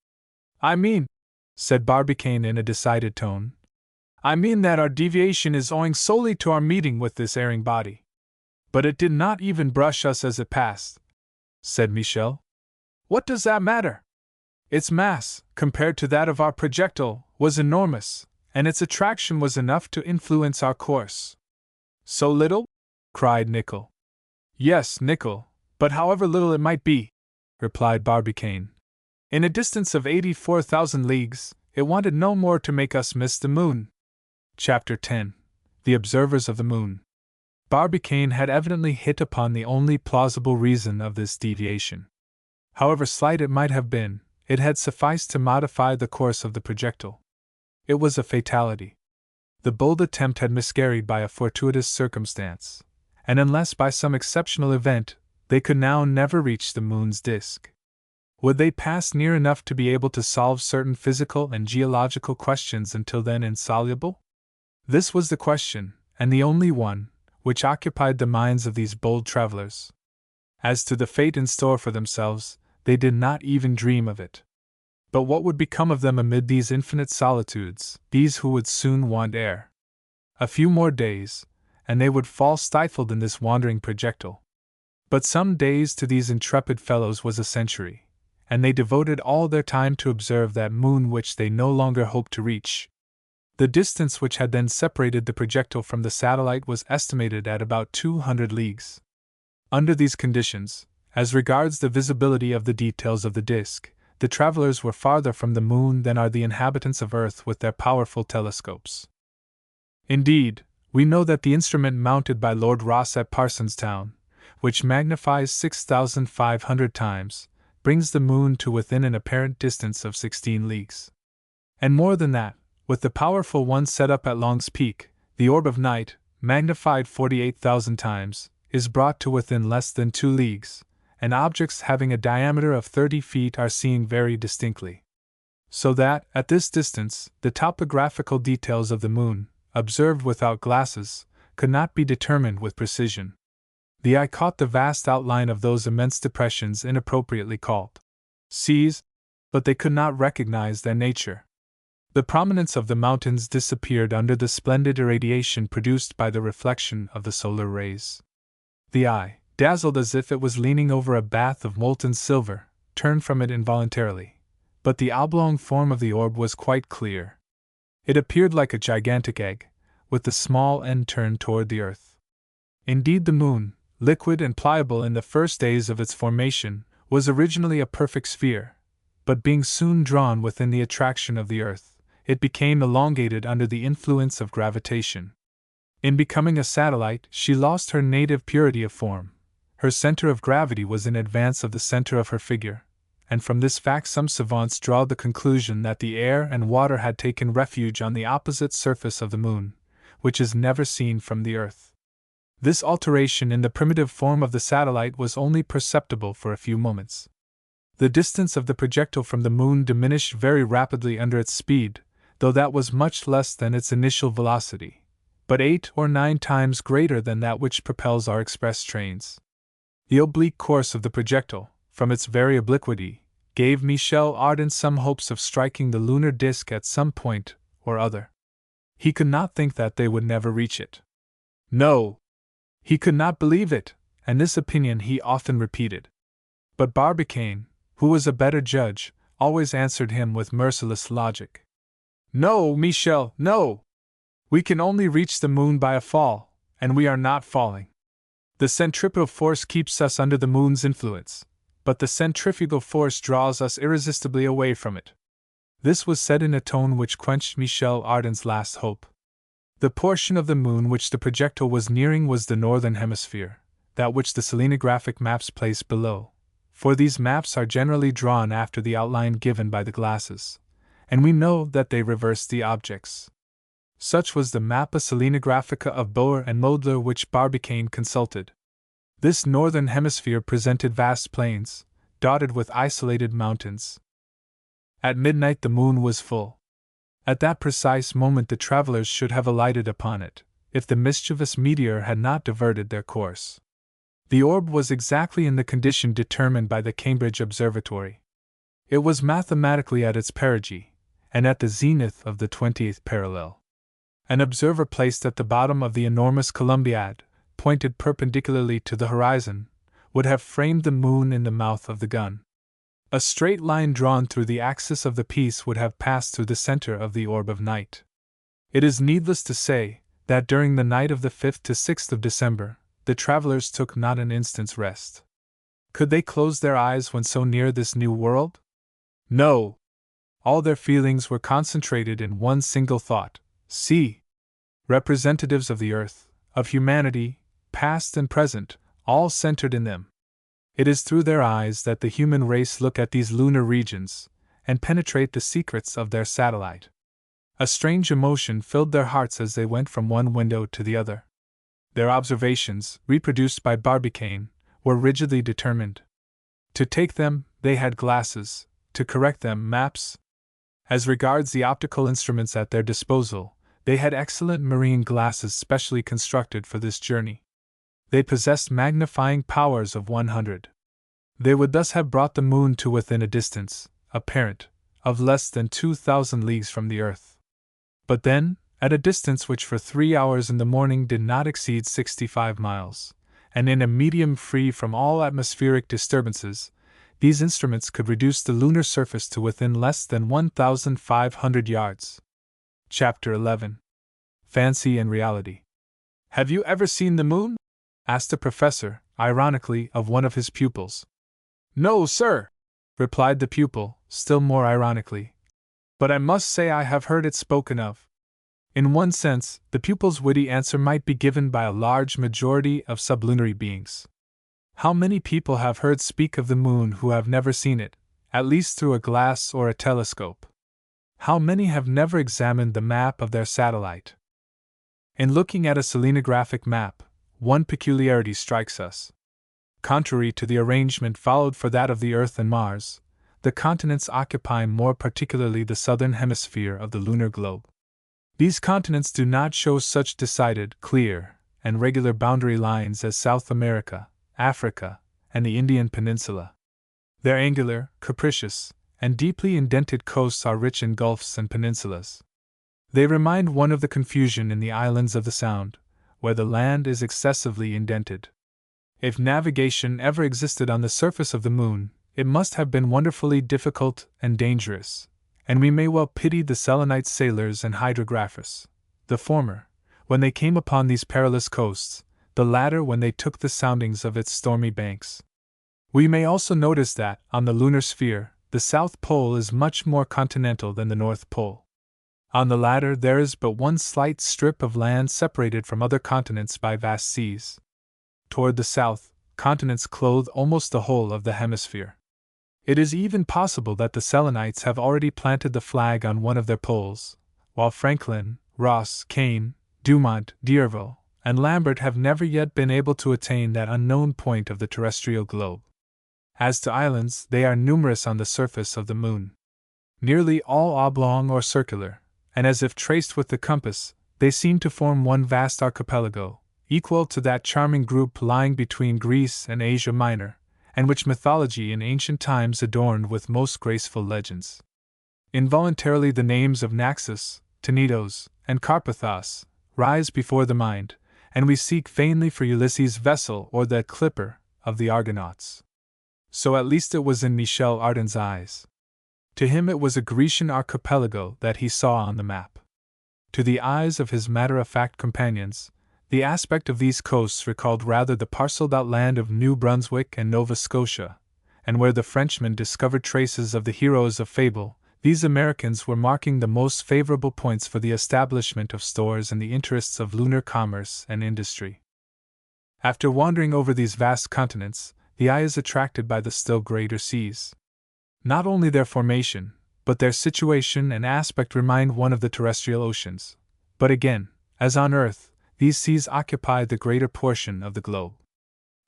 I mean, said Barbicane in a decided tone, I mean that our deviation is owing solely to our meeting with this erring body. But it did not even brush us as it passed, said Michel. What does that matter? Its mass, compared to that of our projectile, was enormous, and its attraction was enough to influence our course. So little? Cried Nicholl. Yes, Nicholl, but however little it might be, replied Barbicane. In a distance of 84,000 leagues, it wanted no more to make us miss the moon. Chapter 10. The Observers of the Moon. Barbicane had evidently hit upon the only plausible reason of this deviation. However slight it might have been, it had sufficed to modify the course of the projectile. It was a fatality. The bold attempt had miscarried by a fortuitous circumstance, and unless by some exceptional event, they could now never reach the moon's disk. Would they pass near enough to be able to solve certain physical and geological questions until then insoluble? This was the question, and the only one, which occupied the minds of these bold travelers. As to the fate in store for themselves, they did not even dream of it. But what would become of them amid these infinite solitudes, these who would soon want air? A few more days, and they would fall stifled in this wandering projectile. But some days to these intrepid fellows was a century, and they devoted all their time to observe that moon which they no longer hoped to reach. The distance which had then separated the projectile from the satellite was estimated at about 200 leagues. Under these conditions, as regards the visibility of the details of the disk, the travelers were farther from the moon than are the inhabitants of Earth with their powerful telescopes. Indeed, we know that the instrument mounted by Lord Rosse at Parsonstown, which magnifies 6,500 times, brings the moon to within an apparent distance of 16 leagues. And more than that, with the powerful one set up at Long's Peak, the orb of night, magnified 48,000 times, is brought to within less than 2 leagues, and objects having a diameter of 30 feet are seen very distinctly. So that, at this distance, the topographical details of the moon, observed without glasses, could not be determined with precision. The eye caught the vast outline of those immense depressions inappropriately called seas, but they could not recognize their nature. The prominence of the mountains disappeared under the splendid irradiation produced by the reflection of the solar rays. The eye, dazzled as if it was leaning over a bath of molten silver, turned from it involuntarily, but the oblong form of the orb was quite clear. It appeared like a gigantic egg, with the small end turned toward the earth. Indeed, the moon, liquid and pliable in the first days of its formation, was originally a perfect sphere, but being soon drawn within the attraction of the earth, it became elongated under the influence of gravitation. In becoming a satellite, she lost her native purity of form. Her center of gravity was in advance of the center of her figure, and from this fact some savants draw the conclusion that the air and water had taken refuge on the opposite surface of the moon, which is never seen from the earth. This alteration in the primitive form of the satellite was only perceptible for a few moments. The distance of the projectile from the moon diminished very rapidly under its speed, though that was much less than its initial velocity, but 8 or 9 times greater than that which propels our express trains. The oblique course of the projectile, from its very obliquity, gave Michel Ardan some hopes of striking the lunar disk at some point or other. He could not think that they would never reach it. No! He could not believe it, and this opinion he often repeated. But Barbicane, who was a better judge, always answered him with merciless logic. No, Michel, no! We can only reach the moon by a fall, and we are not falling. The centripetal force keeps us under the moon's influence, but the centrifugal force draws us irresistibly away from it. This was said in a tone which quenched Michel Ardan's last hope. The portion of the moon which the projectile was nearing was the northern hemisphere, that which the selenographic maps place below, for these maps are generally drawn after the outline given by the glasses, and we know that they reverse the objects. Such was the Mappa Selenographica of Boer and Moedler which Barbicane consulted. This northern hemisphere presented vast plains, dotted with isolated mountains. At midnight the moon was full. At that precise moment the travelers should have alighted upon it, if the mischievous meteor had not diverted their course. The orb was exactly in the condition determined by the Cambridge Observatory. It was mathematically at its perigee, and at the zenith of the 20th parallel. An observer placed at the bottom of the enormous Columbiad, pointed perpendicularly to the horizon, would have framed the moon in the mouth of the gun. A straight line drawn through the axis of the piece would have passed through the center of the orb of night. It is needless to say that during the night of the 5th to 6th of December, the travelers took not an instant's rest. Could they close their eyes when so near this new world? No! All their feelings were concentrated in one single thought: see! Representatives of the earth, of humanity, past and present, all centered in them. It is through their eyes that the human race look at these lunar regions, and penetrate the secrets of their satellite. A strange emotion filled their hearts as they went from one window to the other. Their observations, reproduced by Barbicane, were rigidly determined. To take them, they had glasses; to correct them, maps. As regards the optical instruments at their disposal, they had excellent marine glasses specially constructed for this journey. They possessed magnifying powers of 100. They would thus have brought the moon to within a distance, apparent, of less than 2,000 leagues from the earth. But then, at a distance which for 3 hours in the morning did not exceed 65 miles, and in a medium free from all atmospheric disturbances, these instruments could reduce the lunar surface to within less than 1,500 yards. Chapter 11. Fancy and Reality. "Have you ever seen the moon?" asked the professor, ironically, of one of his pupils. "No, sir," replied the pupil, still more ironically. "But I must say I have heard it spoken of." In one sense, the pupil's witty answer might be given by a large majority of sublunary beings. How many people have heard speak of the moon who have never seen it, at least through a glass or a telescope? How many have never examined the map of their satellite? In looking at a selenographic map, one peculiarity strikes us. Contrary to the arrangement followed for that of the Earth and Mars, the continents occupy more particularly the southern hemisphere of the lunar globe. These continents do not show such decided, clear, and regular boundary lines as South America, Africa, and the Indian Peninsula. Their angular, capricious, and deeply indented coasts are rich in gulfs and peninsulas. They remind one of the confusion in the islands of the Sound, where the land is excessively indented. If navigation ever existed on the surface of the moon, it must have been wonderfully difficult and dangerous, and we may well pity the Selenite sailors and hydrographers, the former, when they came upon these perilous coasts, the latter when they took the soundings of its stormy banks. We may also notice that, on the lunar sphere, the South Pole is much more continental than the North Pole. On the latter there is but one slight strip of land separated from other continents by vast seas. Toward the south, continents clothe almost the whole of the hemisphere. It is even possible that the Selenites have already planted the flag on one of their poles, while Franklin, Ross, Kane, Dumont, D'Urville, and Lambert have never yet been able to attain that unknown point of the terrestrial globe. As to islands, they are numerous on the surface of the moon. Nearly all oblong or circular, and as if traced with the compass, they seem to form one vast archipelago, equal to that charming group lying between Greece and Asia Minor, and which mythology in ancient times adorned with most graceful legends. Involuntarily the names of Naxos, Tenedos, and Carpathos rise before the mind, and we seek vainly for Ulysses' vessel or the clipper of the Argonauts. So at least it was in Michel Ardan's eyes. To him it was a Grecian archipelago that he saw on the map. To the eyes of his matter-of-fact companions, the aspect of these coasts recalled rather the parcelled-out land of New Brunswick and Nova Scotia, and where the Frenchmen discovered traces of the heroes of fable, these Americans were marking the most favorable points for the establishment of stores in the interests of lunar commerce and industry. After wandering over these vast continents, the eye is attracted by the still greater seas. Not only their formation, but their situation and aspect remind one of the terrestrial oceans. But again, as on Earth, these seas occupy the greater portion of the globe.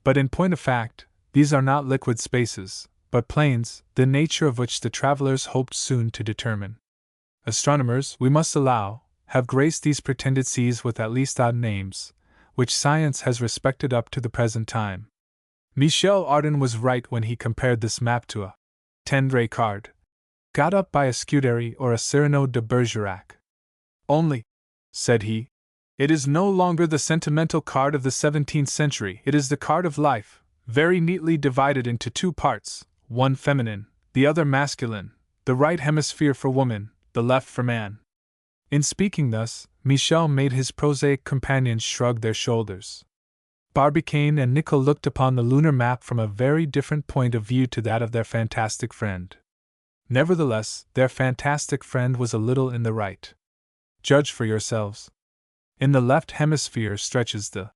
But in point of fact, these are not liquid spaces, but plains, the nature of which the travelers hoped soon to determine. Astronomers, we must allow, have graced these pretended seas with at least odd names, which science has respected up to the present time. Michel Ardan was right when he compared this map to a tendre card, got up by a Scuderi or a Cyrano de Bergerac. Only, said he, it is no longer the sentimental card of the 17th century, it is the card of life, very neatly divided into two parts, one feminine, the other masculine, the right hemisphere for woman, the left for man. In speaking thus, Michel made his prosaic companions shrug their shoulders. Barbicane and Nicholl looked upon the lunar map from a very different point of view to that of their fantastic friend. Nevertheless, their fantastic friend was a little in the right. Judge for yourselves. In the left hemisphere stretches the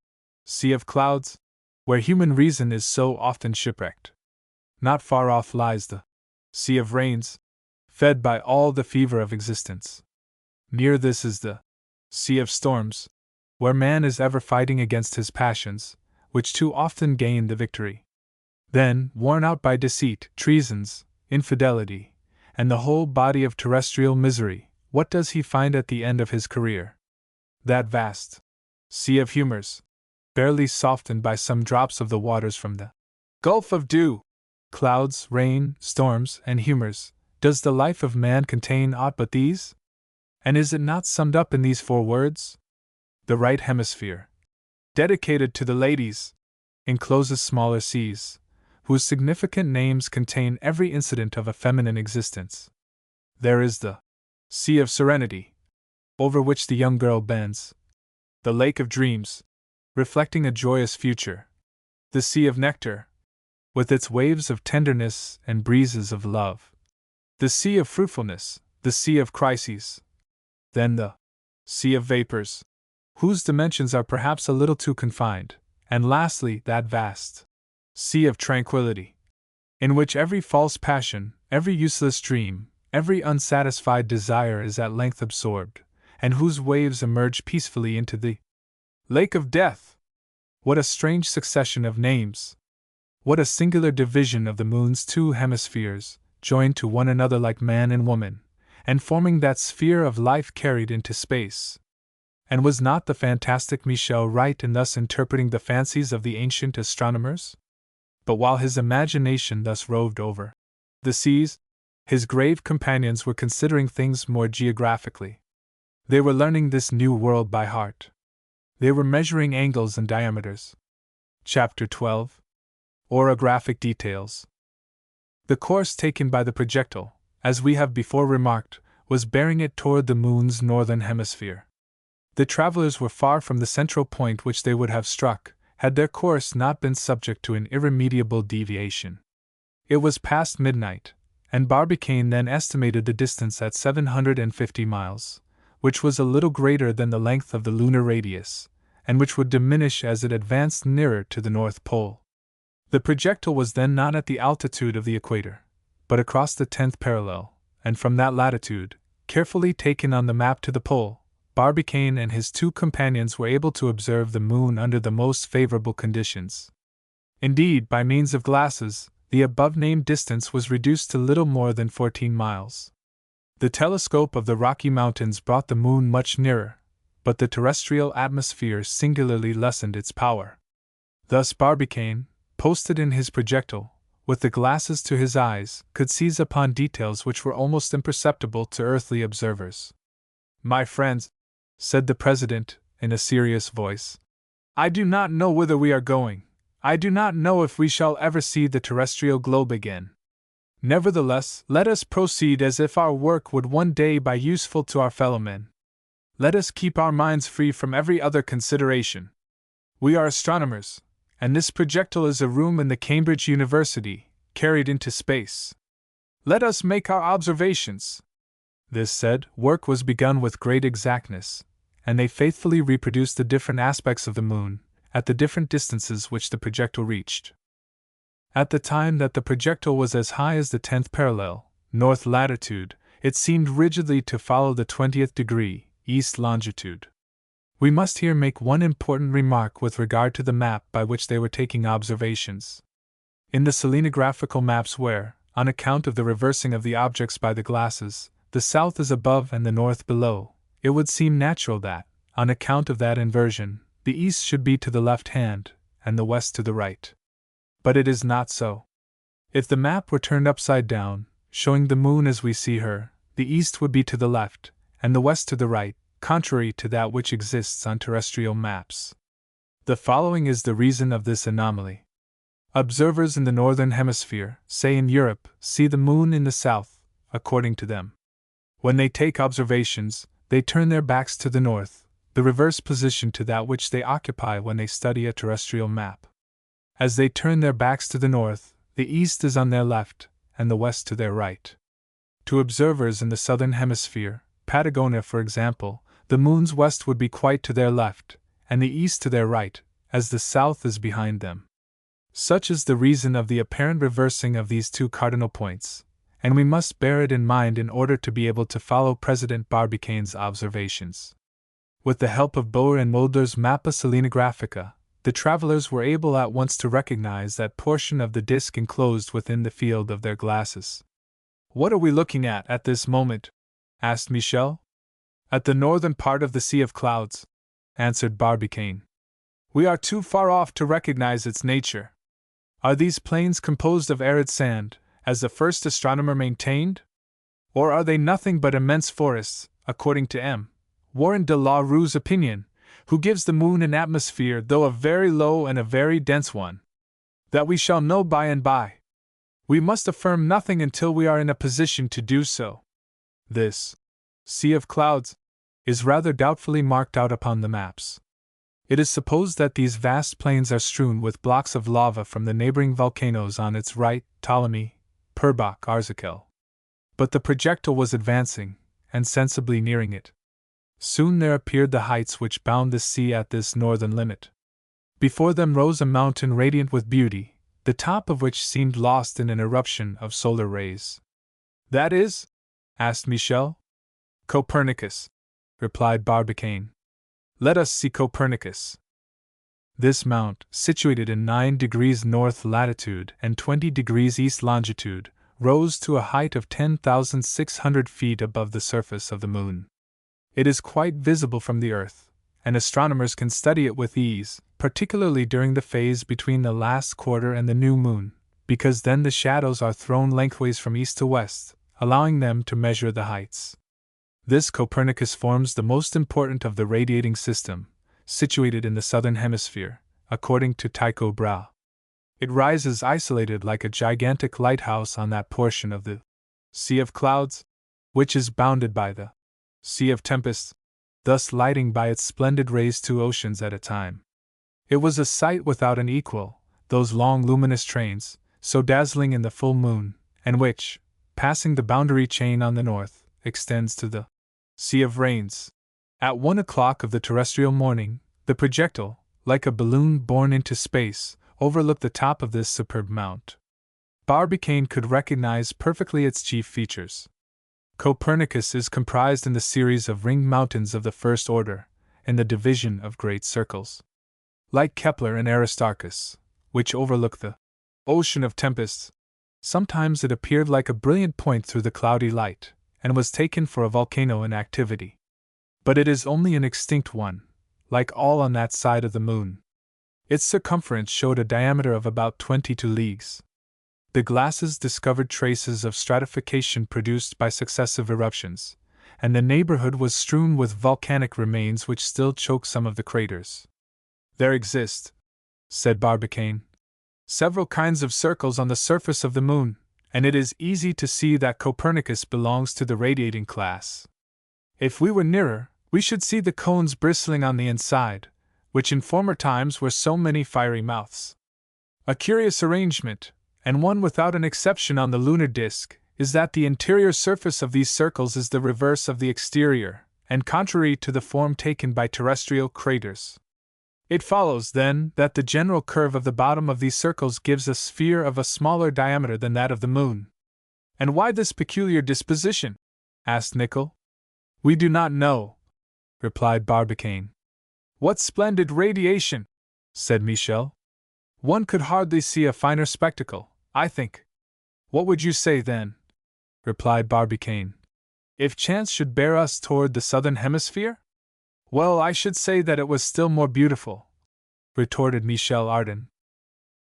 Sea of Clouds, where human reason is so often shipwrecked. Not far off lies the Sea of Rains, fed by all the fever of existence. Near this is the Sea of Storms, where man is ever fighting against his passions, which too often gain the victory. Then, worn out by deceit, treasons, infidelity, and the whole body of terrestrial misery, what does he find at the end of his career? That vast Sea of Humors, barely softened by some drops of the waters from the Gulf of Dew. Clouds, rain, storms, and humors. Does the life of man contain aught but these? And is it not summed up in these 4 words? The right hemisphere, dedicated to the ladies, encloses smaller seas, whose significant names contain every incident of a feminine existence. There is the Sea of Serenity, over which the young girl bends, the Lake of Dreams, reflecting a joyous future, the Sea of Nectar, with its waves of tenderness and breezes of love, the Sea of Fruitfulness, the Sea of Crises, then the Sea of Vapors, whose dimensions are perhaps a little too confined, and lastly that vast Sea of Tranquility, in which every false passion, every useless dream, every unsatisfied desire is at length absorbed, and whose waves emerge peacefully into the Lake of Death. What a strange succession of names! What a singular division of the moon's 2 hemispheres, joined to one another like man and woman, and forming that sphere of life carried into space. And was not the fantastic Michel right in thus interpreting the fancies of the ancient astronomers? But while his imagination thus roved over the seas, his grave companions were considering things more geographically. They were learning this new world by heart. They were measuring angles and diameters. Chapter 12. Orographic Details. The course taken by the projectile, as we have before remarked, was bearing it toward the moon's northern hemisphere. The travelers were far from the central point which they would have struck, had their course not been subject to an irremediable deviation. It was past midnight, and Barbicane then estimated the distance at 750 miles, which was a little greater than the length of the lunar radius, and which would diminish as it advanced nearer to the North Pole. The projectile was then not at the altitude of the equator, but across the 10th parallel, and from that latitude, carefully taken on the map to the pole, Barbicane and his 2 companions were able to observe the moon under the most favorable conditions. Indeed, by means of glasses, the above-named distance was reduced to little more than 14 miles. The telescope of the Rocky Mountains brought the moon much nearer, but the terrestrial atmosphere singularly lessened its power. Thus Barbicane, posted in his projectile, with the glasses to his eyes, could seize upon details which were almost imperceptible to earthly observers. "My friends," said the President, in a serious voice, "I do not know whither we are going. I do not know if we shall ever see the terrestrial globe again. Nevertheless, let us proceed as if our work would one day be useful to our fellowmen. Let us keep our minds free from every other consideration. We are astronomers, and this projectile is a room in the Cambridge University, carried into space. Let us make our observations." This said, work was begun with great exactness, and they faithfully reproduced the different aspects of the moon, at the different distances which the projectile reached. At the time that the projectile was as high as the 10th parallel, north latitude, it seemed rigidly to follow the 20th degree, east longitude. We must here make one important remark with regard to the map by which they were taking observations. In the selenographical maps where, on account of the reversing of the objects by the glasses, the south is above and the north below, it would seem natural that, on account of that inversion, the east should be to the left hand, and the west to the right. But it is not so. If the map were turned upside down, showing the moon as we see her, the east would be to the left, and the west to the right, contrary to that which exists on terrestrial maps. The following is the reason of this anomaly. Observers in the northern hemisphere, say in Europe, see the moon in the south, according to them. When they take observations, they turn their backs to the north, the reverse position to that which they occupy when they study a terrestrial map. As they turn their backs to the north, the east is on their left, and the west to their right. To observers in the southern hemisphere, Patagonia for example, the moon's west would be quite to their left, and the east to their right, as the south is behind them. Such is the reason of the apparent reversing of these 2 cardinal points, and we must bear it in mind in order to be able to follow President Barbicane's observations. With the help of Boer and Mulder's Mappa Selenographica, the travelers were able at once to recognize that portion of the disk enclosed within the field of their glasses. "What are we looking at this moment?" asked Michel. "At the northern part of the Sea of Clouds," answered Barbicane. We are too far off to recognize its nature. Are these plains composed of arid sand, as the first astronomer maintained? Or are they nothing but immense forests, according to M. Warren de la Rue's opinion, who gives the moon an atmosphere, though a very low and a very dense one? That we shall know by and by. We must affirm nothing until we are in a position to do so. This sea of clouds is rather doubtfully marked out upon the maps. It is supposed that these vast plains are strewn with blocks of lava from the neighboring volcanoes on its right, Ptolemy, Purbach, Arzakel. But the projectile was advancing, and sensibly nearing it. Soon there appeared the heights which bound the sea at this northern limit. Before them rose a mountain radiant with beauty, the top of which seemed lost in an eruption of solar rays. That is? Asked Michel. Copernicus, replied Barbicane. Let us see Copernicus. This mount, situated in 9 degrees north latitude and 20 degrees east longitude, rose to a height of 10,600 feet above the surface of the moon. It is quite visible from the earth, and astronomers can study it with ease, particularly during the phase between the last quarter and the new moon, because then the shadows are thrown lengthways from east to west, allowing them to measure the heights. This Copernicus forms the most important of the radiating system, situated in the southern hemisphere, according to Tycho Brahe. It rises isolated like a gigantic lighthouse on that portion of the Sea of Clouds, which is bounded by the Sea of Tempests, thus lighting by its splendid rays 2 oceans at a time. It was a sight without an equal, those long luminous trains, so dazzling in the full moon, and which, passing the boundary chain on the north, extends to the Sea of Rains. At 1 o'clock of the terrestrial morning, the projectile, like a balloon borne into space, overlooked the top of this superb mount. Barbicane could recognize perfectly its chief features. Copernicus is comprised in the series of ringed mountains of the first order, in the division of great circles. Like Kepler and Aristarchus, which overlook the ocean of tempests, sometimes it appeared like a brilliant point through the cloudy light, and was taken for a volcano in activity. But it is only an extinct one, like all on that side of the moon. Its circumference showed a diameter of about 22 leagues. The glasses discovered traces of stratification produced by successive eruptions, and the neighborhood was strewn with volcanic remains which still choke some of the craters. There exist, said Barbicane, several kinds of circles on the surface of the moon, and it is easy to see that Copernicus belongs to the radiating class. If we were nearer, we should see the cones bristling on the inside, which in former times were so many fiery mouths. A curious arrangement, and one without an exception on the lunar disk, is that the interior surface of these circles is the reverse of the exterior, and contrary to the form taken by terrestrial craters. It follows, then, that the general curve of the bottom of these circles gives a sphere of a smaller diameter than that of the moon. And why this peculiar disposition? Asked Nicholl. We do not know, replied Barbicane. What splendid radiation, said Michel. One could hardly see a finer spectacle, I think. What would you say, then? Replied Barbicane. If chance should bear us toward the southern hemisphere? Well, I should say that it was still more beautiful, retorted Michel Ardan.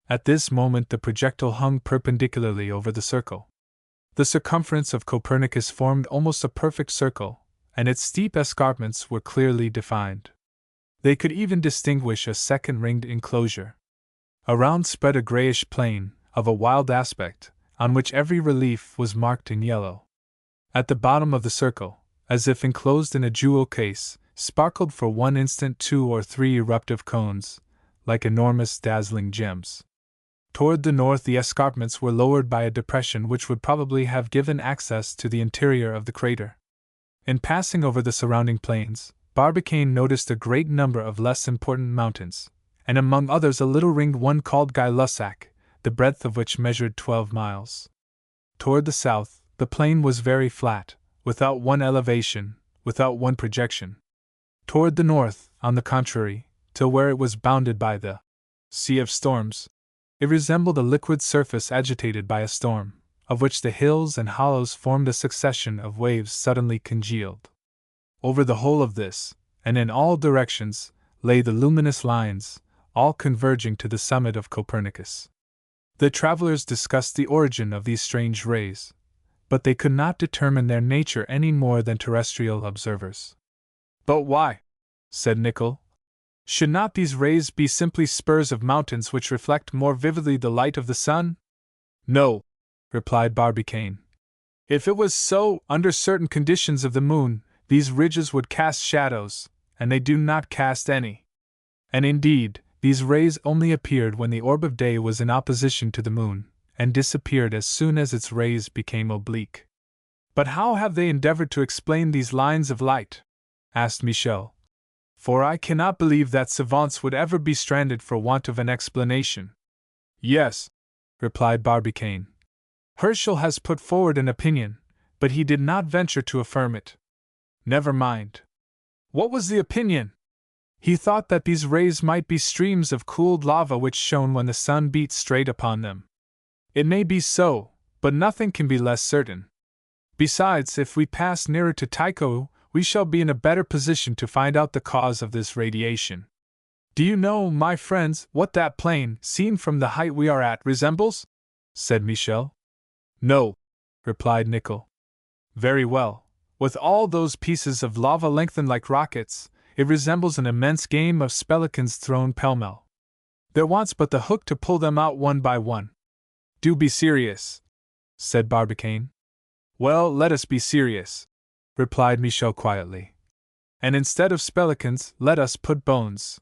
At this moment the projectile hung perpendicularly over the circle. The circumference of Copernicus formed almost a perfect circle, and its steep escarpments were clearly defined. They could even distinguish a second ringed enclosure. Around spread a grayish plain, of a wild aspect, on which every relief was marked in yellow. At the bottom of the circle, as if enclosed in a jewel case, sparkled for one instant 2 or 3 eruptive cones, like enormous dazzling gems. Toward the north the escarpments were lowered by a depression which would probably have given access to the interior of the crater. In passing over the surrounding plains, Barbicane noticed a great number of less important mountains, and among others a little ringed one called Gay-Lussac, the breadth of which measured 12 miles. Toward the south, the plain was very flat, without one elevation, without one projection. Toward the north, on the contrary, till where it was bounded by the Sea of Storms, it resembled a liquid surface agitated by a storm, of which the hills and hollows formed a succession of waves suddenly congealed. Over the whole of this, and in all directions, lay the luminous lines, all converging to the summit of Copernicus. The travelers discussed the origin of these strange rays, but they could not determine their nature any more than terrestrial observers. But why? Said Nicholl. Should not these rays be simply spurs of mountains which reflect more vividly the light of the sun? No, replied Barbicane. If it was so, under certain conditions of the moon, these ridges would cast shadows, and they do not cast any. And indeed, these rays only appeared when the orb of day was in opposition to the moon, and disappeared as soon as its rays became oblique. But how have they endeavored to explain these lines of light? Asked Michel. For I cannot believe that savants would ever be stranded for want of an explanation. Yes, replied Barbicane. Herschel has put forward an opinion, but he did not venture to affirm it. Never mind. What was the opinion? He thought that these rays might be streams of cooled lava which shone when the sun beat straight upon them. It may be so, but nothing can be less certain. Besides, if we pass nearer to Tycho, we shall be in a better position to find out the cause of this radiation. Do you know, my friends, what that plain, seen from the height we are at, resembles? Said Michel. No, replied Nicholl. Very well. With all those pieces of lava lengthened like rockets, it resembles an immense game of spelicans thrown pell-mell. There wants but the hook to pull them out one by one. Do be serious, said Barbicane. Well, let us be serious, replied Michel quietly. And instead of spelicans, let us put bones.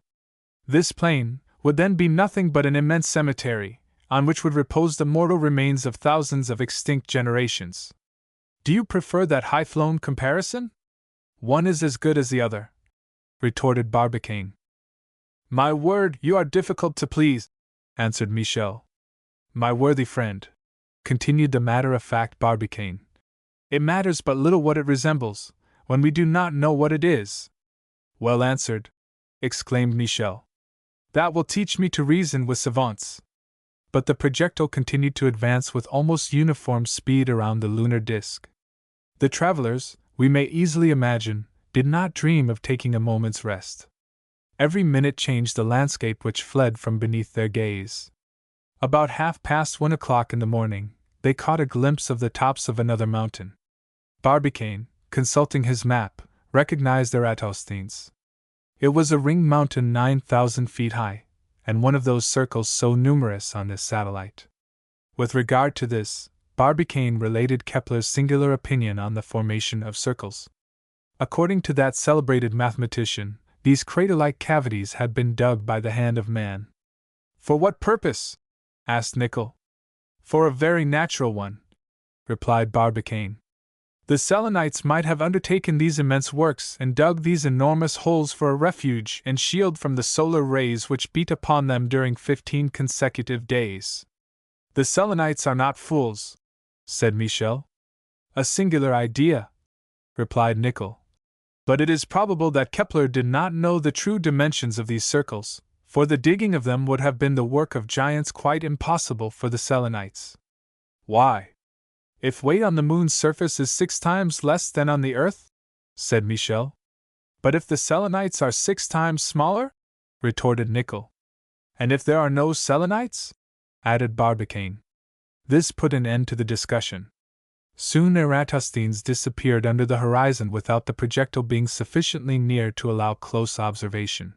This plain would then be nothing but an immense cemetery, on which would repose the mortal remains of thousands of extinct generations. Do you prefer that high-flown comparison? One is as good as the other, retorted Barbicane. My word, you are difficult to please, answered Michel. My worthy friend, continued the matter-of-fact Barbicane, it matters but little what it resembles, when we do not know what it is. Well answered, exclaimed Michel. That will teach me to reason with savants. But the projectile continued to advance with almost uniform speed around the lunar disk. The travelers, we may easily imagine, did not dream of taking a moment's rest. Every minute changed the landscape which fled from beneath their gaze. About 1:30 in the morning, they caught a glimpse of the tops of another mountain. Barbicane, consulting his map, recognized Eratosthenes. It was a ringed mountain 9,000 feet high, and one of those circles so numerous on this satellite. With regard to this, Barbicane related Kepler's singular opinion on the formation of circles. According to that celebrated mathematician, these crater-like cavities had been dug by the hand of man. For what purpose? Asked Nicholl. For a very natural one, replied Barbicane. The Selenites might have undertaken these immense works and dug these enormous holes for a refuge and shield from the solar rays which beat upon them during 15 consecutive days. The Selenites are not fools, said Michel. A singular idea, replied Nicholl. But it is probable that Kepler did not know the true dimensions of these circles, for the digging of them would have been the work of giants quite impossible for the Selenites. Why? If weight on the moon's surface is 6 times less than on the earth? Said Michel. But if the Selenites are 6 times smaller? Retorted Nicholl. And if there are no Selenites? Added Barbicane. This put an end to the discussion. Soon Eratosthenes disappeared under the horizon without the projectile being sufficiently near to allow close observation.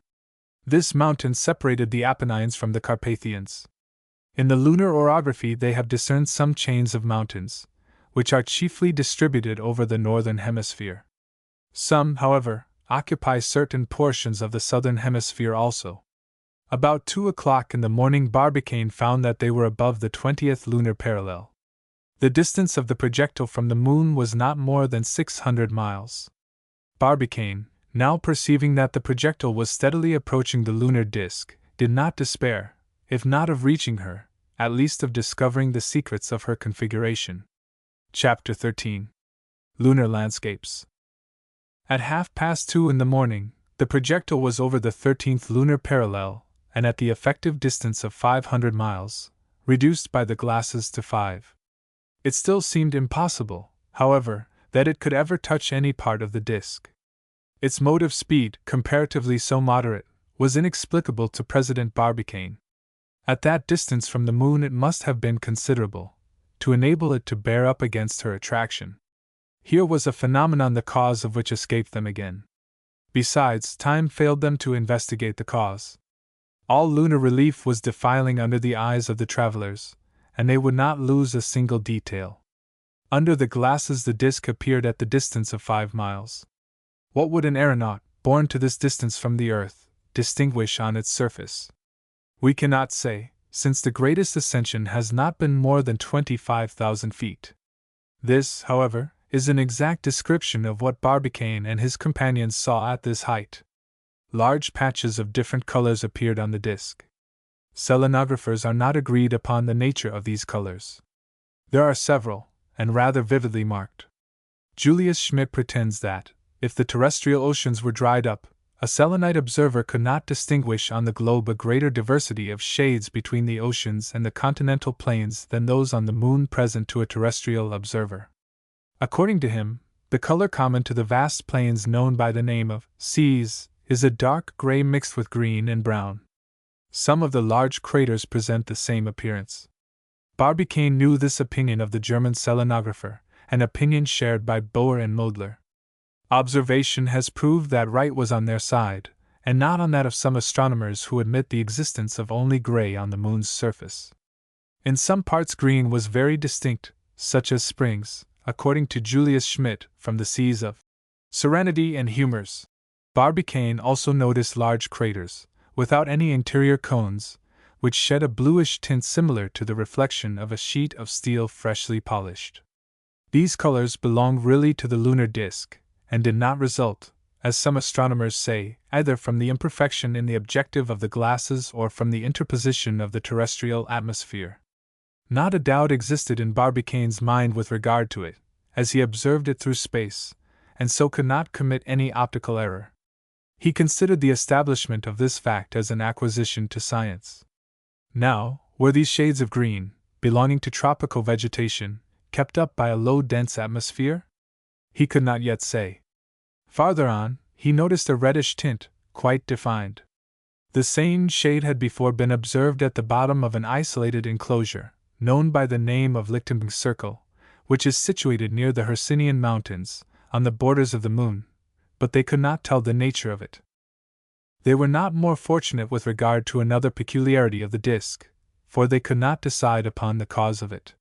This mountain separated the Apennines from the Carpathians. In the lunar orography they have discerned some chains of mountains, which are chiefly distributed over the northern hemisphere. Some, however, occupy certain portions of the southern hemisphere also. About 2 o'clock in the morning Barbicane found that they were above the 20th lunar parallel. The distance of the projectile from the moon was not more than 600 miles. Barbicane, now perceiving that the projectile was steadily approaching the lunar disk, did not despair, if not of reaching her, at least of discovering the secrets of her configuration. Chapter 13. Lunar Landscapes. At 2:30 in the morning, the projectile was over the 13th lunar parallel, and at the effective distance of 500 miles, reduced by the glasses to 5. It still seemed impossible, however, that it could ever touch any part of the disk. Its motive speed, comparatively so moderate, was inexplicable to President Barbicane. At that distance from the moon it must have been considerable, to enable it to bear up against her attraction. Here was a phenomenon the cause of which escaped them again. Besides, time failed them to investigate the cause. All lunar relief was defiling under the eyes of the travelers, and they would not lose a single detail. Under the glasses the disk appeared at the distance of 5 miles. What would an aeronaut, borne to this distance from the earth, distinguish on its surface? We cannot say, since the greatest ascension has not been more than 25,000 feet. This, however, is an exact description of what Barbicane and his companions saw at this height. Large patches of different colors appeared on the disk. Selenographers are not agreed upon the nature of these colors. There are several, and rather vividly marked. Julius Schmidt pretends that, if the terrestrial oceans were dried up, a selenite observer could not distinguish on the globe a greater diversity of shades between the oceans and the continental plains than those on the moon present to a terrestrial observer. According to him, the color common to the vast plains known by the name of seas is a dark gray mixed with green and brown. Some of the large craters present the same appearance. Barbicane knew this opinion of the German selenographer, an opinion shared by Boer and Modler. Observation has proved that right was on their side, and not on that of some astronomers who admit the existence of only gray on the moon's surface. In some parts green was very distinct, such as springs, according to Julius Schmidt, from the seas of Serenity and Humors. Barbicane also noticed large craters, without any interior cones, which shed a bluish tint similar to the reflection of a sheet of steel freshly polished. These colors belonged really to the lunar disk, and did not result, as some astronomers say, either from the imperfection in the objective of the glasses or from the interposition of the terrestrial atmosphere. Not a doubt existed in Barbicane's mind with regard to it, as he observed it through space, and so could not commit any optical error. He considered the establishment of this fact as an acquisition to science. Now, were these shades of green, belonging to tropical vegetation, kept up by a low dense atmosphere? He could not yet say. Farther on, he noticed a reddish tint, quite defined. The same shade had before been observed at the bottom of an isolated enclosure, known by the name of Lichtenberg Circle, which is situated near the Hercynian Mountains, on the borders of the moon, but they could not tell the nature of it. They were not more fortunate with regard to another peculiarity of the disk, for they could not decide upon the cause of it.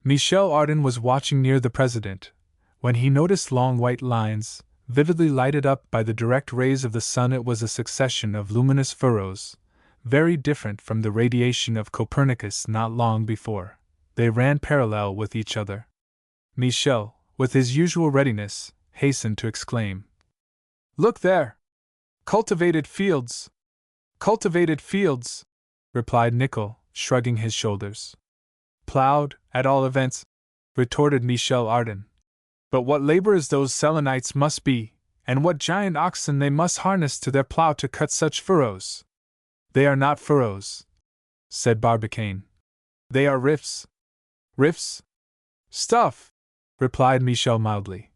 Michel Ardan was watching near the President, when he noticed long white lines, vividly lighted up by the direct rays of the sun. It was a succession of luminous furrows, very different from the radiation of Copernicus not long before. They ran parallel with each other. Michel, with his usual readiness, hastened to exclaim, "Look there! Cultivated fields! Cultivated fields!" replied Nicholl, shrugging his shoulders. "Plowed, at all events," retorted Michel Ardan. "But what laborers those Selenites must be, and what giant oxen they must harness to their plow to cut such furrows!" "They are not furrows," said Barbicane. "They are rifts." "Rifts? Stuff!" replied Michel mildly.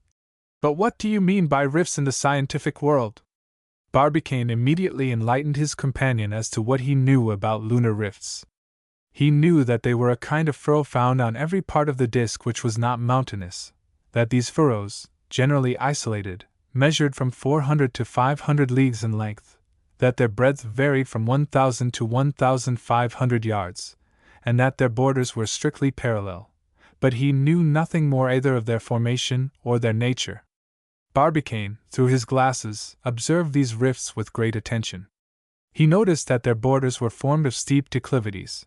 "But what do you mean by rifts in the scientific world?" Barbicane immediately enlightened his companion as to what he knew about lunar rifts. He knew that they were a kind of furrow found on every part of the disk which was not mountainous, that these furrows, generally isolated, measured from 400 to 500 leagues in length, that their breadth varied from 1,000 to 1,500 yards, and that their borders were strictly parallel, but he knew nothing more either of their formation or their nature. Barbicane, through his glasses, observed these rifts with great attention. He noticed that their borders were formed of steep declivities.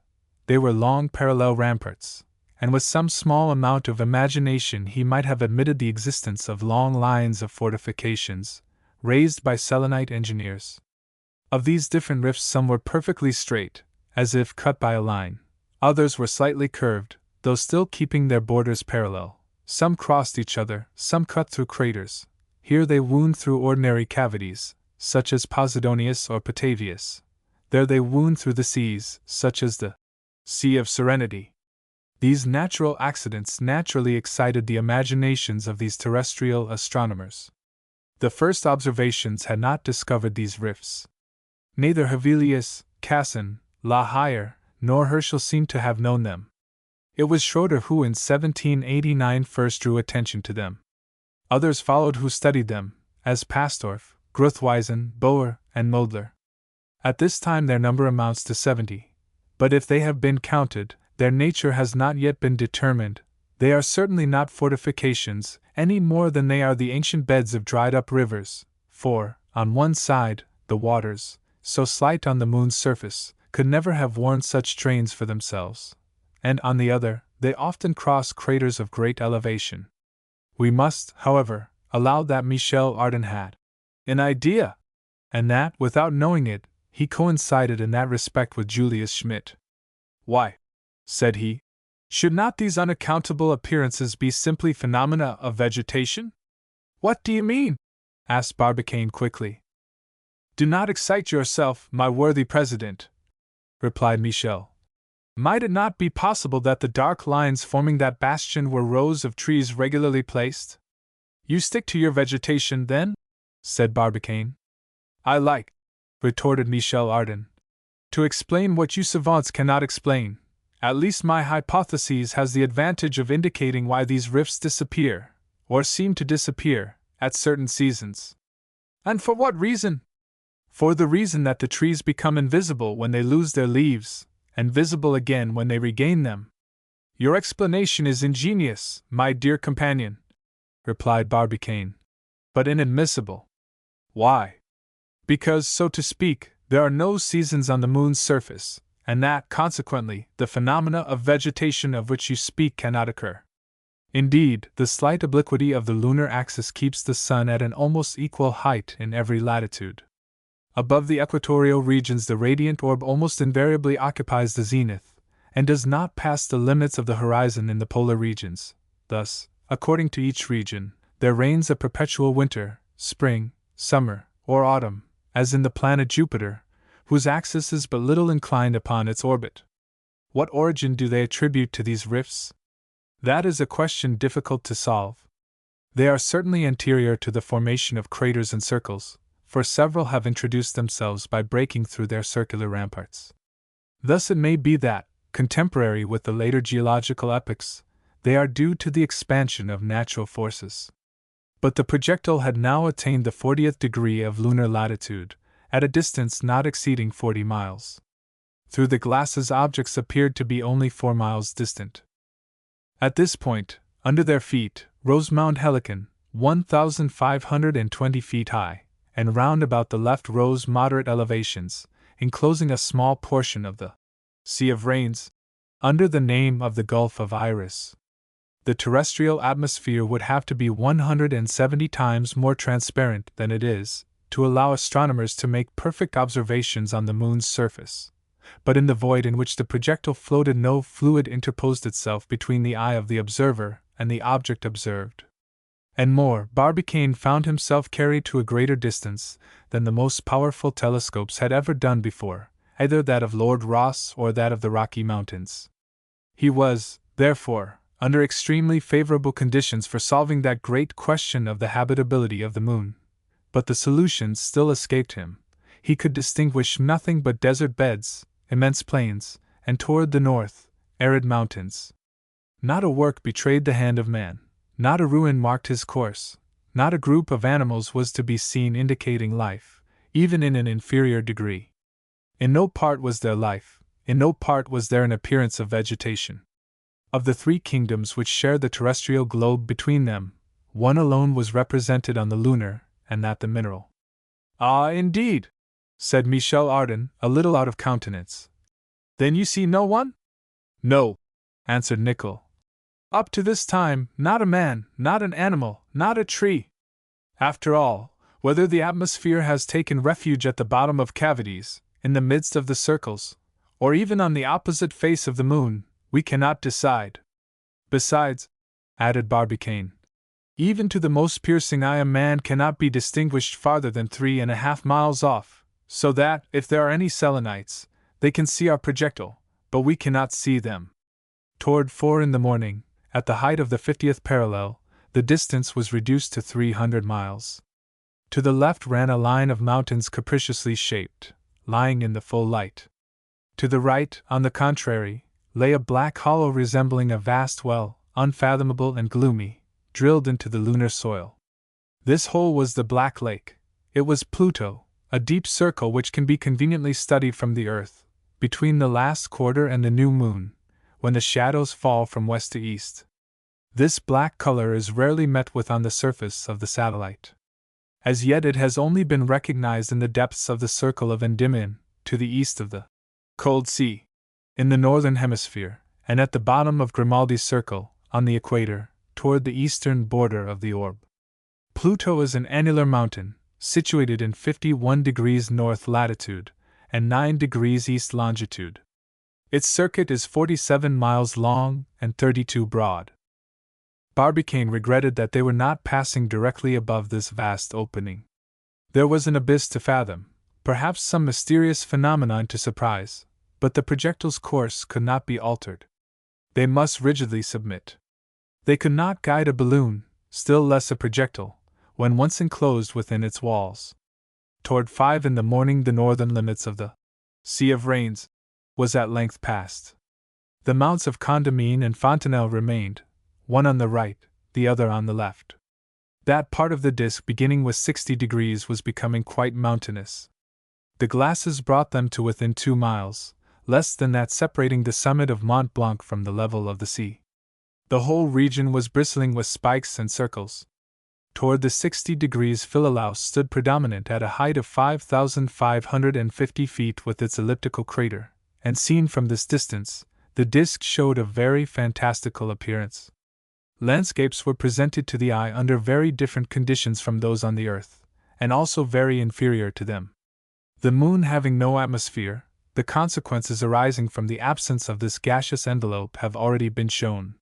They were long parallel ramparts, and with some small amount of imagination he might have admitted the existence of long lines of fortifications, raised by Selenite engineers. Of these different rifts some were perfectly straight, as if cut by a line. Others were slightly curved, though still keeping their borders parallel. Some crossed each other, some cut through craters. Here they wound through ordinary cavities, such as Posidonius or Patavius. There they wound through the seas, such as the Sea of Serenity. These natural accidents naturally excited the imaginations of these terrestrial astronomers. The first observations had not discovered these rifts. Neither Hevelius, Cassin, La Hire, nor Herschel seem to have known them. It was Schroeder who in 1789 first drew attention to them. Others followed who studied them, as Pastorff, Gruthuysen, Boer, and Modler. At this time their number amounts to 70, but if they have been counted, their nature has not yet been determined. They are certainly not fortifications, any more than they are the ancient beds of dried-up rivers, for, on one side, the waters, so slight on the moon's surface, could never have worn such trains for themselves, and on the other, they often cross craters of great elevation. We must, however, allow that Michel Ardan had an idea, and that, without knowing it, he coincided in that respect with Julius Schmidt. Why, said he, should not these unaccountable appearances be simply phenomena of vegetation? What do you mean? Asked Barbicane quickly. Do not excite yourself, my worthy president, replied Michel. Might it not be possible that the dark lines forming that bastion were rows of trees regularly placed? You stick to your vegetation, then? Said Barbicane. I like, retorted Michel Ardan, to explain what you savants cannot explain. At least my hypothesis has the advantage of indicating why these rifts disappear, or seem to disappear, at certain seasons. And for what reason? For the reason that the trees become invisible when they lose their leaves, and visible again when they regain them. Your explanation is ingenious, my dear companion, replied Barbicane, but inadmissible. Why? Because, so to speak, there are no seasons on the moon's surface, and that, consequently, the phenomena of vegetation of which you speak cannot occur. Indeed, the slight obliquity of the lunar axis keeps the sun at an almost equal height in every latitude. Above the equatorial regions the radiant orb almost invariably occupies the zenith, and does not pass the limits of the horizon in the polar regions. Thus, according to each region, there reigns a perpetual winter, spring, summer, or autumn, as in the planet Jupiter, whose axis is but little inclined upon its orbit. What origin do they attribute to these rifts? That is a question difficult to solve. They are certainly anterior to the formation of craters and circles, for several have introduced themselves by breaking through their circular ramparts. Thus it may be that, contemporary with the later geological epochs, they are due to the expansion of natural forces. But the projectile had now attained the 40th degree of lunar latitude, at a distance not exceeding 40 miles. Through the glasses objects appeared to be only 4 miles distant. At this point, under their feet, rose Mount Helicon, 1,520 feet high, and round about the left rose moderate elevations, enclosing a small portion of the Sea of Rains, under the name of the Gulf of Iris. The terrestrial atmosphere would have to be 170 times more transparent than it is, to allow astronomers to make perfect observations on the moon's surface. But in the void in which the projectile floated no fluid interposed itself between the eye of the observer and the object observed. And more, Barbicane found himself carried to a greater distance than the most powerful telescopes had ever done before, either that of Lord Rosse or that of the Rocky Mountains. He was, therefore, under extremely favorable conditions for solving that great question of the habitability of the moon. But the solution still escaped him. He could distinguish nothing but desert beds, immense plains, and toward the north, arid mountains. Not a work betrayed the hand of man. Not a ruin marked his course, not a group of animals was to be seen indicating life, even in an inferior degree. In no part was there life, in no part was there an appearance of vegetation. Of the 3 kingdoms which shared the terrestrial globe between them, one alone was represented on the lunar, and that the mineral. Ah, indeed, said Michel Ardan, a little out of countenance. Then you see no one? No, answered Nicholl. Up to this time, not a man, not an animal, not a tree. After all, whether the atmosphere has taken refuge at the bottom of cavities, in the midst of the circles, or even on the opposite face of the moon, we cannot decide. Besides, added Barbicane, even to the most piercing eye a man cannot be distinguished farther than 3.5 miles off, so that, if there are any Selenites, they can see our projectile, but we cannot see them. Toward 4 in the morning, at the height of the 50th parallel, the distance was reduced to 300 miles. To the left ran a line of mountains capriciously shaped, lying in the full light. To the right, on the contrary, lay a black hollow resembling a vast well, unfathomable and gloomy, drilled into the lunar soil. This hole was the Black Lake. It was Pluto, a deep circle which can be conveniently studied from the Earth, between the last quarter and the new moon, when the shadows fall from west to east. This black color is rarely met with on the surface of the satellite. As yet it has only been recognized in the depths of the circle of Endymion, to the east of the Cold Sea, in the northern hemisphere, and at the bottom of Grimaldi's circle, on the equator, toward the eastern border of the orb. Pluto is an annular mountain, situated in 51 degrees north latitude, and 9 degrees east longitude. Its circuit is 47 miles long and 32 broad. Barbicane regretted that they were not passing directly above this vast opening. There was an abyss to fathom, perhaps some mysterious phenomenon to surprise, but the projectile's course could not be altered. They must rigidly submit. They could not guide a balloon, still less a projectile, when once enclosed within its walls. Toward 5 in the morning the northern limits of the Sea of Rains was at length passed. The mounts of Condamine and Fontenelle remained, one on the right, the other on the left. That part of the disk beginning with 60 degrees was becoming quite mountainous. The glasses brought them to within 2 miles, less than that separating the summit of Mont Blanc from the level of the sea. The whole region was bristling with spikes and circles. Toward the 60 degrees Philolaus stood predominant at a height of 5,550 feet with its elliptical crater, and seen from this distance, the disk showed a very fantastical appearance. Landscapes were presented to the eye under very different conditions from those on the earth, and also very inferior to them. The moon having no atmosphere, the consequences arising from the absence of this gaseous envelope have already been shown.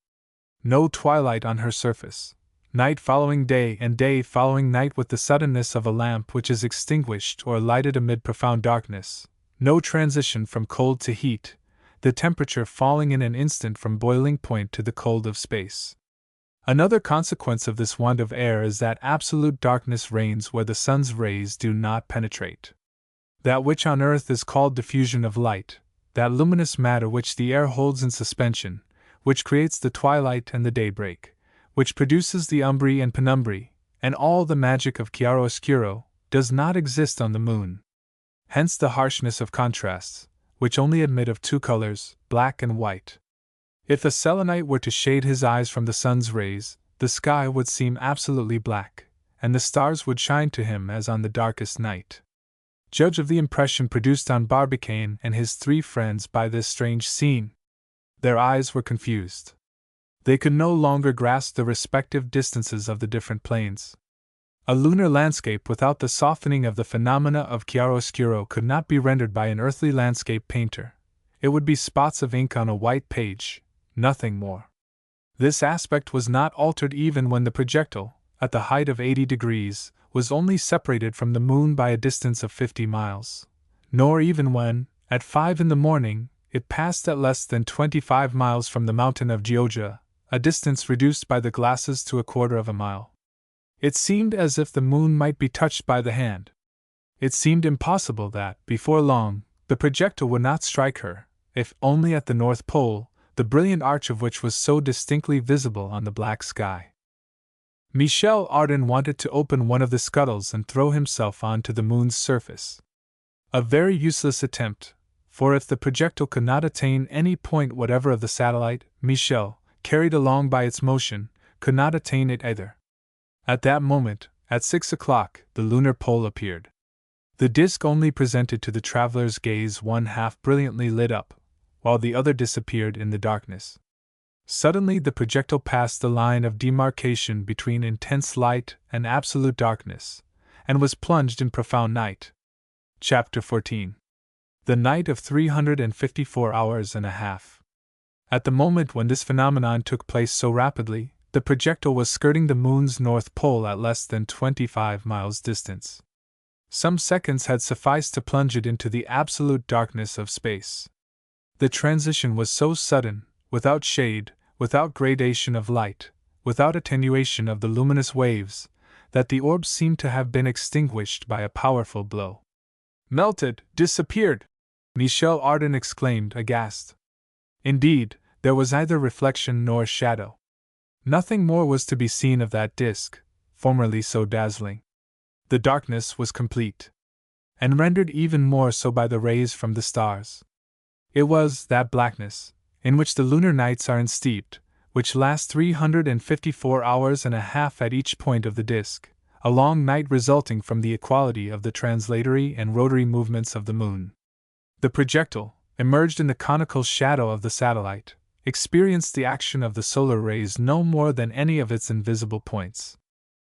No twilight on her surface, night following day and day following night with the suddenness of a lamp which is extinguished or lighted amid profound darkness, no transition from cold to heat, the temperature falling in an instant from boiling point to the cold of space. Another consequence of this want of air is that absolute darkness reigns where the sun's rays do not penetrate. That which on earth is called diffusion of light, that luminous matter which the air holds in suspension, which creates the twilight and the daybreak, which produces the umbri and penumbri, and all the magic of chiaroscuro, does not exist on the moon. Hence the harshness of contrasts, which only admit of 2 colors, black and white. If a Selenite were to shade his eyes from the sun's rays, the sky would seem absolutely black, and the stars would shine to him as on the darkest night. Judge of the impression produced on Barbicane and his 3 friends by this strange scene. Their eyes were confused. They could no longer grasp the respective distances of the different planes. A lunar landscape without the softening of the phenomena of chiaroscuro could not be rendered by an earthly landscape painter. It would be spots of ink on a white page, nothing more. This aspect was not altered even when the projectile, at the height of 80 degrees, was only separated from the moon by a distance of 50 miles, nor even when, at 5 in the morning, it passed at less than 25 miles from the mountain of Gioja, a distance reduced by the glasses to 1/4 of a mile. It seemed as if the moon might be touched by the hand. It seemed impossible that, before long, the projectile would not strike her, if only at the North Pole, the brilliant arch of which was so distinctly visible on the black sky. Michel Ardan wanted to open one of the scuttles and throw himself on to the moon's surface. A very useless attempt, for if the projectile could not attain any point whatever of the satellite, Michel, carried along by its motion, could not attain it either. At that moment, at 6 o'clock, the lunar pole appeared. The disk only presented to the traveler's gaze one half brilliantly lit up, while the other disappeared in the darkness. Suddenly the projectile passed the line of demarcation between intense light and absolute darkness, and was plunged in profound night. Chapter 14. The night of 354 hours and a half. At the moment when this phenomenon took place so rapidly, the projectile was skirting the moon's north pole at less than 25 miles distance. Some seconds had sufficed to plunge it into the absolute darkness of space. The transition was so sudden, without shade, without gradation of light, without attenuation of the luminous waves, that the orb seemed to have been extinguished by a powerful blow. melted, disappeared, Michel Ardan exclaimed, aghast. Indeed, there was neither reflection nor shadow. Nothing more was to be seen of that disk, formerly so dazzling. The darkness was complete, and rendered even more so by the rays from the stars. It was that blackness, in which the lunar nights are ensteeped, which lasts 354 hours and a half at each point of the disk, a long night resulting from the equality of the translatory and rotary movements of the moon. The projectile, immerged in the conical shadow of the satellite, experienced the action of the solar rays no more than any of its invisible points.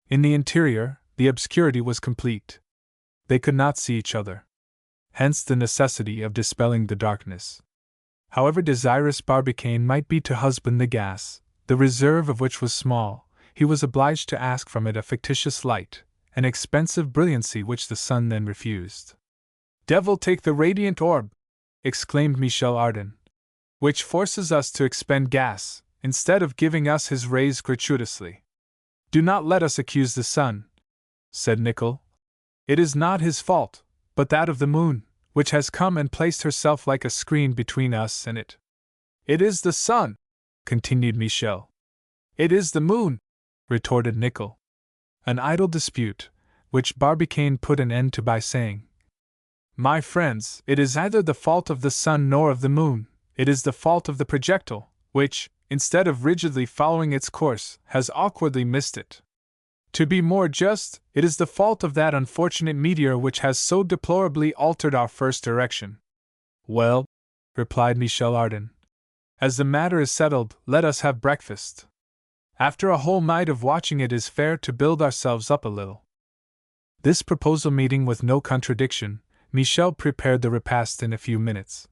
In the interior, the obscurity was complete. They could not see each other. Hence the necessity of dispelling the darkness. However desirous Barbicane might be to husband the gas, the reserve of which was small, he was obliged to ask from it a fictitious light, an expensive brilliancy which the sun then refused. "Devil take the radiant orb!" exclaimed Michel Ardan, "which forces us to expend gas, instead of giving us his rays gratuitously." "Do not let us accuse the sun," said Nicholl. "It is not his fault, but that of the moon, which has come and placed herself like a screen between us and it." "It is the sun," continued Michel. "It is the moon," retorted Nicholl. An idle dispute, which Barbicane put an end to by saying, "My friends, it is neither the fault of the sun nor of the moon, it is the fault of the projectile, which, instead of rigidly following its course, has awkwardly missed it. To be more just, it is the fault of that unfortunate meteor which has so deplorably altered our first direction." "Well," replied Michel Ardan, "as the matter is settled, let us have breakfast. After a whole night of watching it is fair to build ourselves up a little." This proposal meeting with no contradiction, Michel prepared the repast in a few minutes.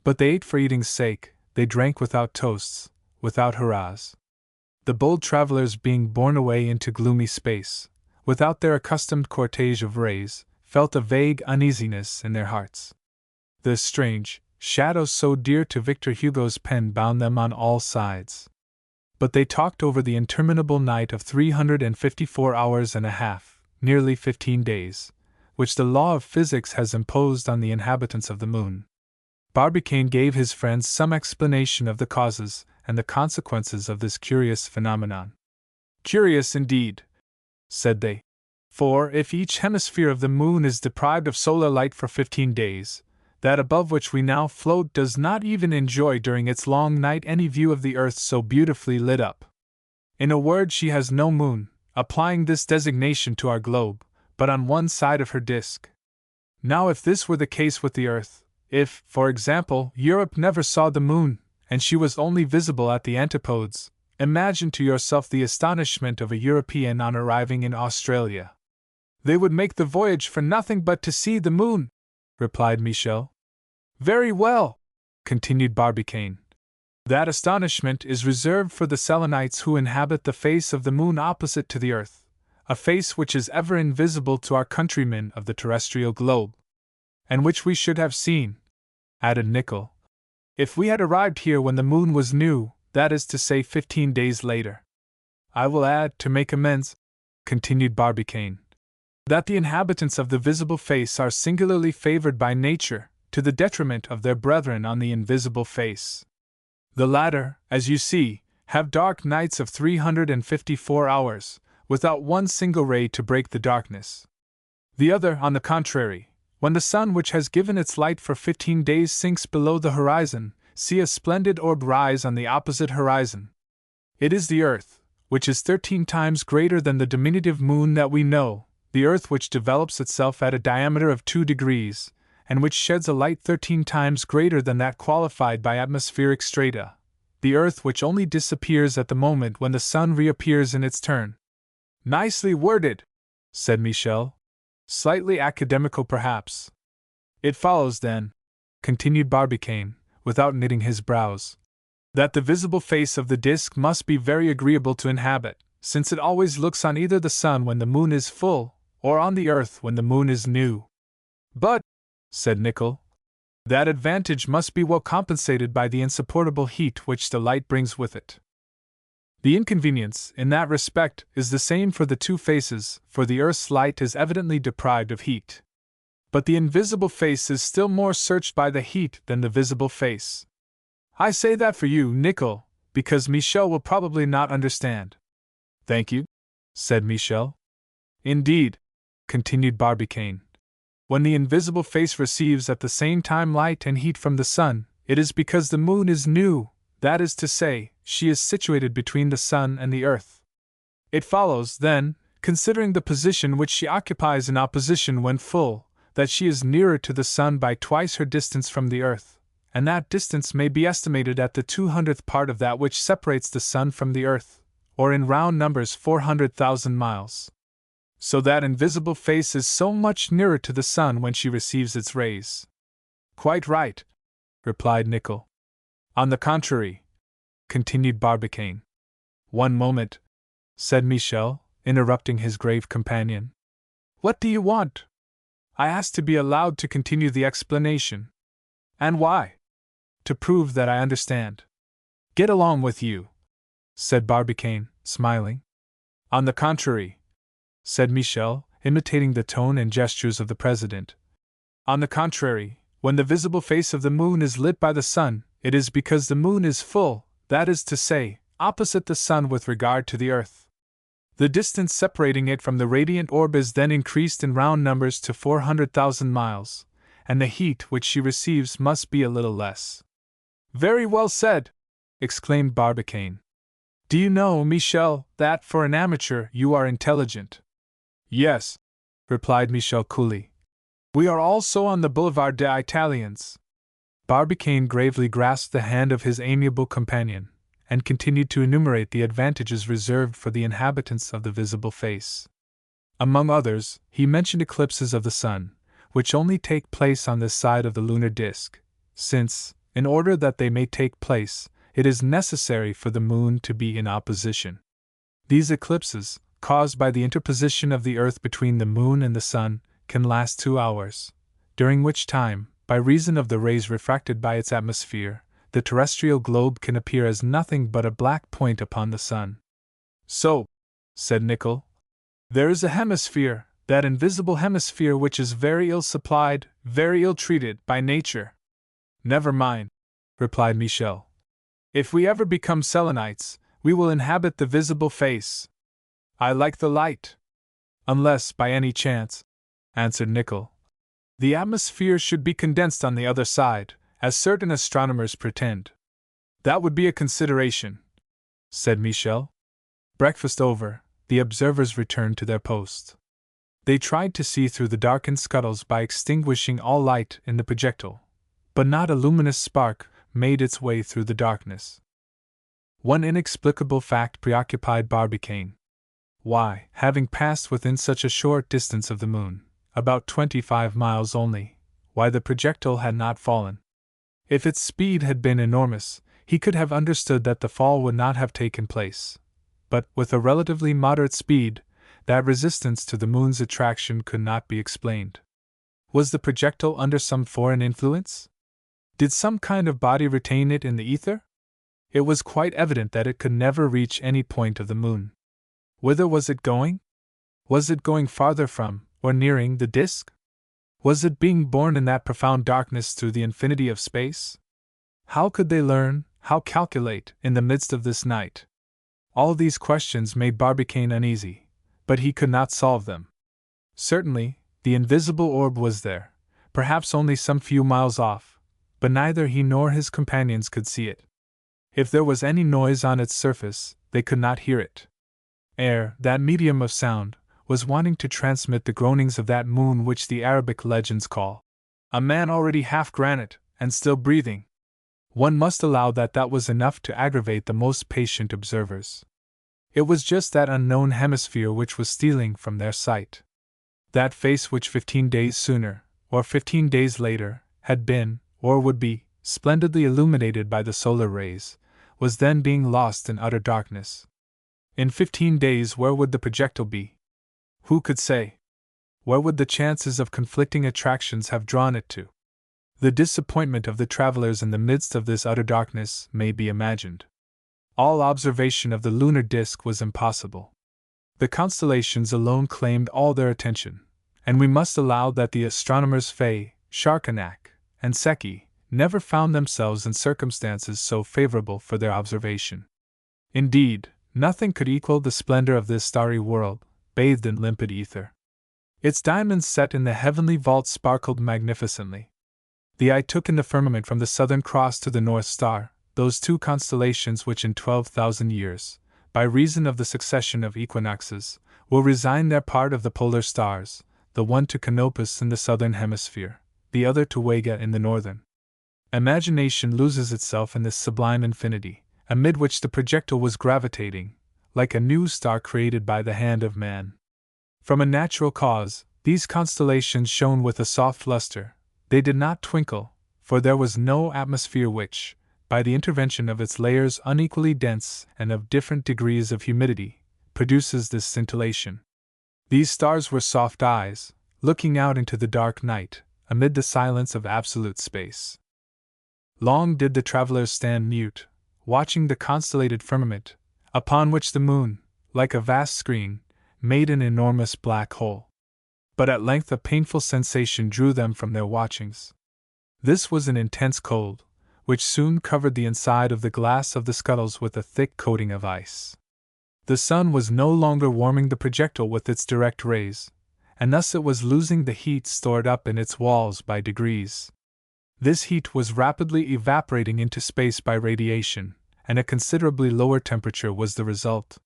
But they ate for eating's sake, they drank without toasts, without hurrahs. The bold travelers being borne away into gloomy space, without their accustomed cortege of rays, felt a vague uneasiness in their hearts. The strange shadows so dear to Victor Hugo's pen bound them on all sides. But they talked over the interminable night of 354 hours and a half, nearly 15 days, which the law of physics has imposed on the inhabitants of the moon. Barbicane gave his friends some explanation of the causes and the consequences of this curious phenomenon. "Curious indeed," said they, "for if each hemisphere of the moon is deprived of solar light for 15 days, that above which we now float does not even enjoy during its long night any view of the earth so beautifully lit up. In a word, she has no moon, applying this designation to our globe, but on one side of her disk. Now if this were the case with the earth, if, for example, Europe never saw the moon, and she was only visible at the antipodes, imagine to yourself the astonishment of a European on arriving in Australia." "They would make the voyage for nothing but to see the moon," replied Michel. "Very well," continued Barbicane. "That astonishment is reserved for the Selenites who inhabit the face of the moon opposite to the earth, a face which is ever invisible to our countrymen of the terrestrial globe. And which we should have seen," added Nicholl, "if we had arrived here when the moon was new, that is to say 15 days later. I will add, to make amends," continued Barbicane, "that the inhabitants of the visible face are singularly favored by nature, to the detriment of their brethren on the invisible face. The latter, as you see, have dark nights of 354 hours, without one single ray to break the darkness. The other, on the contrary, when the sun which has given its light for 15 days sinks below the horizon, see a splendid orb rise on the opposite horizon. It is the earth, which is 13 times greater than the diminutive moon that we know, the earth which develops itself at a diameter of 2 degrees, and which sheds a light 13 times greater than that qualified by atmospheric strata, the earth which only disappears at the moment when the sun reappears in its turn." "Nicely worded," said Michel. "Slightly academical perhaps." "It follows, then," continued Barbicane, without knitting his brows, "that the visible face of the disk must be very agreeable to inhabit, since it always looks on either the sun when the moon is full, or on the earth when the moon is new." "But," said Nicholl, "that advantage must be well compensated by the insupportable heat which the light brings with it." "The inconvenience, in that respect, is the same for the two faces, for the earth's light is evidently deprived of heat." But the invisible face is still more searched by the heat than the visible face. I say that for you, Nickel, because Michel will probably not understand. Thank you, said Michel. Indeed, continued Barbicane. When the invisible face receives at the same time light and heat from the sun, it is because the moon is new, that is to say, she is situated between the sun and the earth. It follows, then, considering the position which she occupies in opposition when full, that she is nearer to the sun by twice her distance from the earth, and that distance may be estimated at the 200th part of that which separates the sun from the earth, or in round numbers 400,000 miles. So that invisible face is so much nearer to the sun when she receives its rays. Quite right, replied Nickel. On the contrary, continued Barbicane. One moment, said Michel, interrupting his grave companion. What do you want? I asked to be allowed to continue the explanation. And why? To prove that I understand. Get along with you, said Barbicane, smiling. On the contrary, said Michel, imitating the tone and gestures of the president. On the contrary, when the visible face of the moon is lit by the sun, it is because the moon is full, that is to say, opposite the sun with regard to the earth. The distance separating it from the radiant orb is then increased in round numbers to 400,000 miles, and the heat which she receives must be a little less. Very well said, exclaimed Barbicane. Do you know, Michel, that for an amateur you are intelligent? Yes, replied Michel coolly. We are also on the Boulevard des Italiens. Barbicane gravely grasped the hand of his amiable companion, and continued to enumerate the advantages reserved for the inhabitants of the visible face. Among others, he mentioned eclipses of the sun, which only take place on this side of the lunar disk, since, in order that they may take place, it is necessary for the moon to be in opposition. These eclipses, caused by the interposition of the earth between the moon and the sun, can last 2 hours, during which time, by reason of the rays refracted by its atmosphere, the terrestrial globe can appear as nothing but a black point upon the sun. So, said Nickel, there is a hemisphere, that invisible hemisphere which is very ill supplied, very ill treated by nature. Never mind, replied Michel. If we ever become Selenites, we will inhabit the visible face. I like the light. Unless, by any chance, answered Nickel, the atmosphere should be condensed on the other side, as certain astronomers pretend. That would be a consideration, said Michel. Breakfast over, the observers returned to their posts. They tried to see through the darkened scuttles by extinguishing all light in the projectile, but not a luminous spark made its way through the darkness. One inexplicable fact preoccupied Barbicane. Why, having passed within such a short distance of the moon, about 25 miles only, why the projectile had not fallen. If its speed had been enormous, he could have understood that the fall would not have taken place. But, with a relatively moderate speed, that resistance to the moon's attraction could not be explained. Was the projectile under some foreign influence? Did some kind of body retain it in the ether? It was quite evident that it could never reach any point of the moon. Whither was it going? Was it going farther from, or nearing, the disk? Was it being borne in that profound darkness through the infinity of space? How could they learn, how calculate, in the midst of this night? All these questions made Barbicane uneasy, but he could not solve them. Certainly, the invisible orb was there, perhaps only some few miles off, but neither he nor his companions could see it. If there was any noise on its surface, they could not hear it. Air, that medium of sound, was wanting to transmit the groanings of that moon which the Arabic legends call a man already half granite, and still breathing. One must allow that that was enough to aggravate the most patient observers. It was just that unknown hemisphere which was stealing from their sight. That face which 15 days sooner, or 15 days later, had been, or would be, splendidly illuminated by the solar rays, was then being lost in utter darkness. In 15 days where would the projectile be? Who could say? Where would the chances of conflicting attractions have drawn it to? The disappointment of the travelers in the midst of this utter darkness may be imagined. All observation of the lunar disk was impossible. The constellations alone claimed all their attention, and we must allow that the astronomers Faye, Sharkanak, and Secchi never found themselves in circumstances so favorable for their observation. Indeed, nothing could equal the splendor of this starry world, bathed in limpid ether. Its diamonds set in the heavenly vault sparkled magnificently. The eye took in the firmament from the Southern Cross to the North Star, those two constellations which in 12,000 years, by reason of the succession of equinoxes, will resign their part of the polar stars, the one to Canopus in the southern hemisphere, the other to Vega in the northern. Imagination loses itself in this sublime infinity, amid which the projectile was gravitating, like a new star created by the hand of man. From a natural cause, these constellations shone with a soft luster. They did not twinkle, for there was no atmosphere which, by the intervention of its layers unequally dense and of different degrees of humidity, produces this scintillation. These stars were soft eyes, looking out into the dark night, amid the silence of absolute space. Long did the travelers stand mute, watching the constellated firmament, upon which the moon, like a vast screen, made an enormous black hole. But at length a painful sensation drew them from their watchings. This was an intense cold, which soon covered the inside of the glass of the scuttles with a thick coating of ice. The sun was no longer warming the projectile with its direct rays, and thus it was losing the heat stored up in its walls by degrees. This heat was rapidly evaporating into space by radiation, and a considerably lower temperature was the result.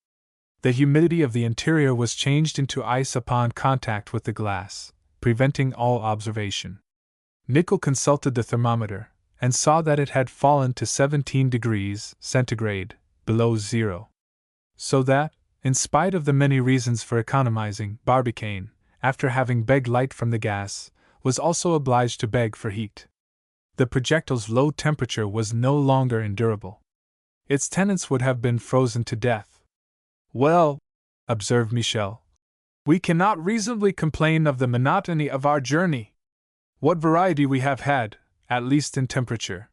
The humidity of the interior was changed into ice upon contact with the glass, preventing all observation. Nickel consulted the thermometer, and saw that it had fallen to 17 degrees centigrade, below zero. So that, in spite of the many reasons for economizing, Barbicane, after having begged light from the gas, was also obliged to beg for heat. The projectile's low temperature was no longer endurable. Its tenants would have been frozen to death. Well, observed Michel, we cannot reasonably complain of the monotony of our journey. What variety we have had, at least in temperature.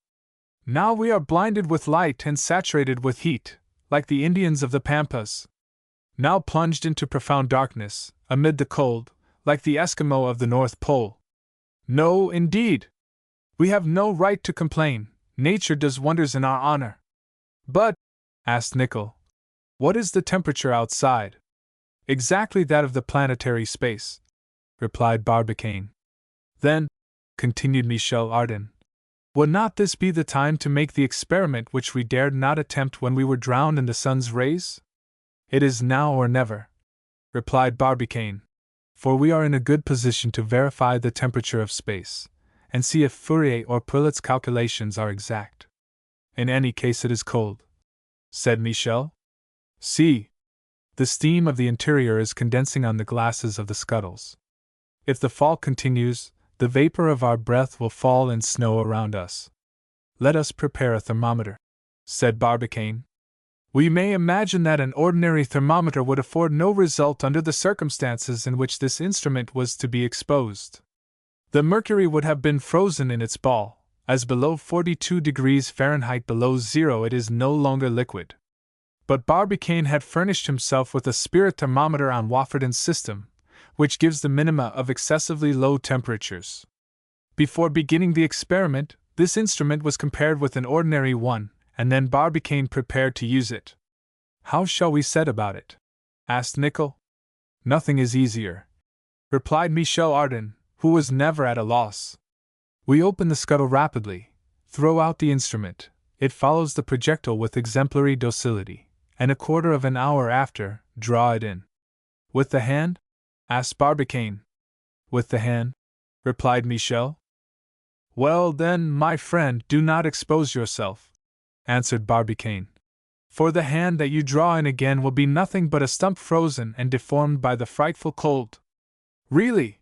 Now we are blinded with light and saturated with heat, like the Indians of the Pampas. Now plunged into profound darkness, amid the cold, like the Eskimo of the North Pole. No, indeed. We have no right to complain. Nature does wonders in our honor. But, asked Nickel, what is the temperature outside? Exactly that of the planetary space, replied Barbicane. Then, continued Michel Ardan, would not this be the time to make the experiment which we dared not attempt when we were drowned in the sun's rays? It is now or never, replied Barbicane, for we are in a good position to verify the temperature of space, and see if Fourier or Pouillet's calculations are exact. In any case it is cold, said Michel. See, the steam of the interior is condensing on the glasses of the scuttles. If the fall continues, the vapor of our breath will fall in snow around us. Let us prepare a thermometer, said Barbicane. We may imagine that an ordinary thermometer would afford no result under the circumstances in which this instrument was to be exposed. The mercury would have been frozen in its ball, as below 42 degrees Fahrenheit below zero it is no longer liquid. But Barbicane had furnished himself with a spirit thermometer on Wofford's system, which gives the minima of excessively low temperatures. Before beginning the experiment, this instrument was compared with an ordinary one, and then Barbicane prepared to use it. How shall we set about it? Asked Nickel. Nothing is easier, replied Michel Ardan, who was never at a loss. We open the scuttle rapidly, throw out the instrument, it follows the projectile with exemplary docility, and a quarter of an hour after, draw it in. With the hand? Asked Barbicane. With the hand, replied Michel. Well then, my friend, do not expose yourself, answered Barbicane. For the hand that you draw in again will be nothing but a stump frozen and deformed by the frightful cold. Really,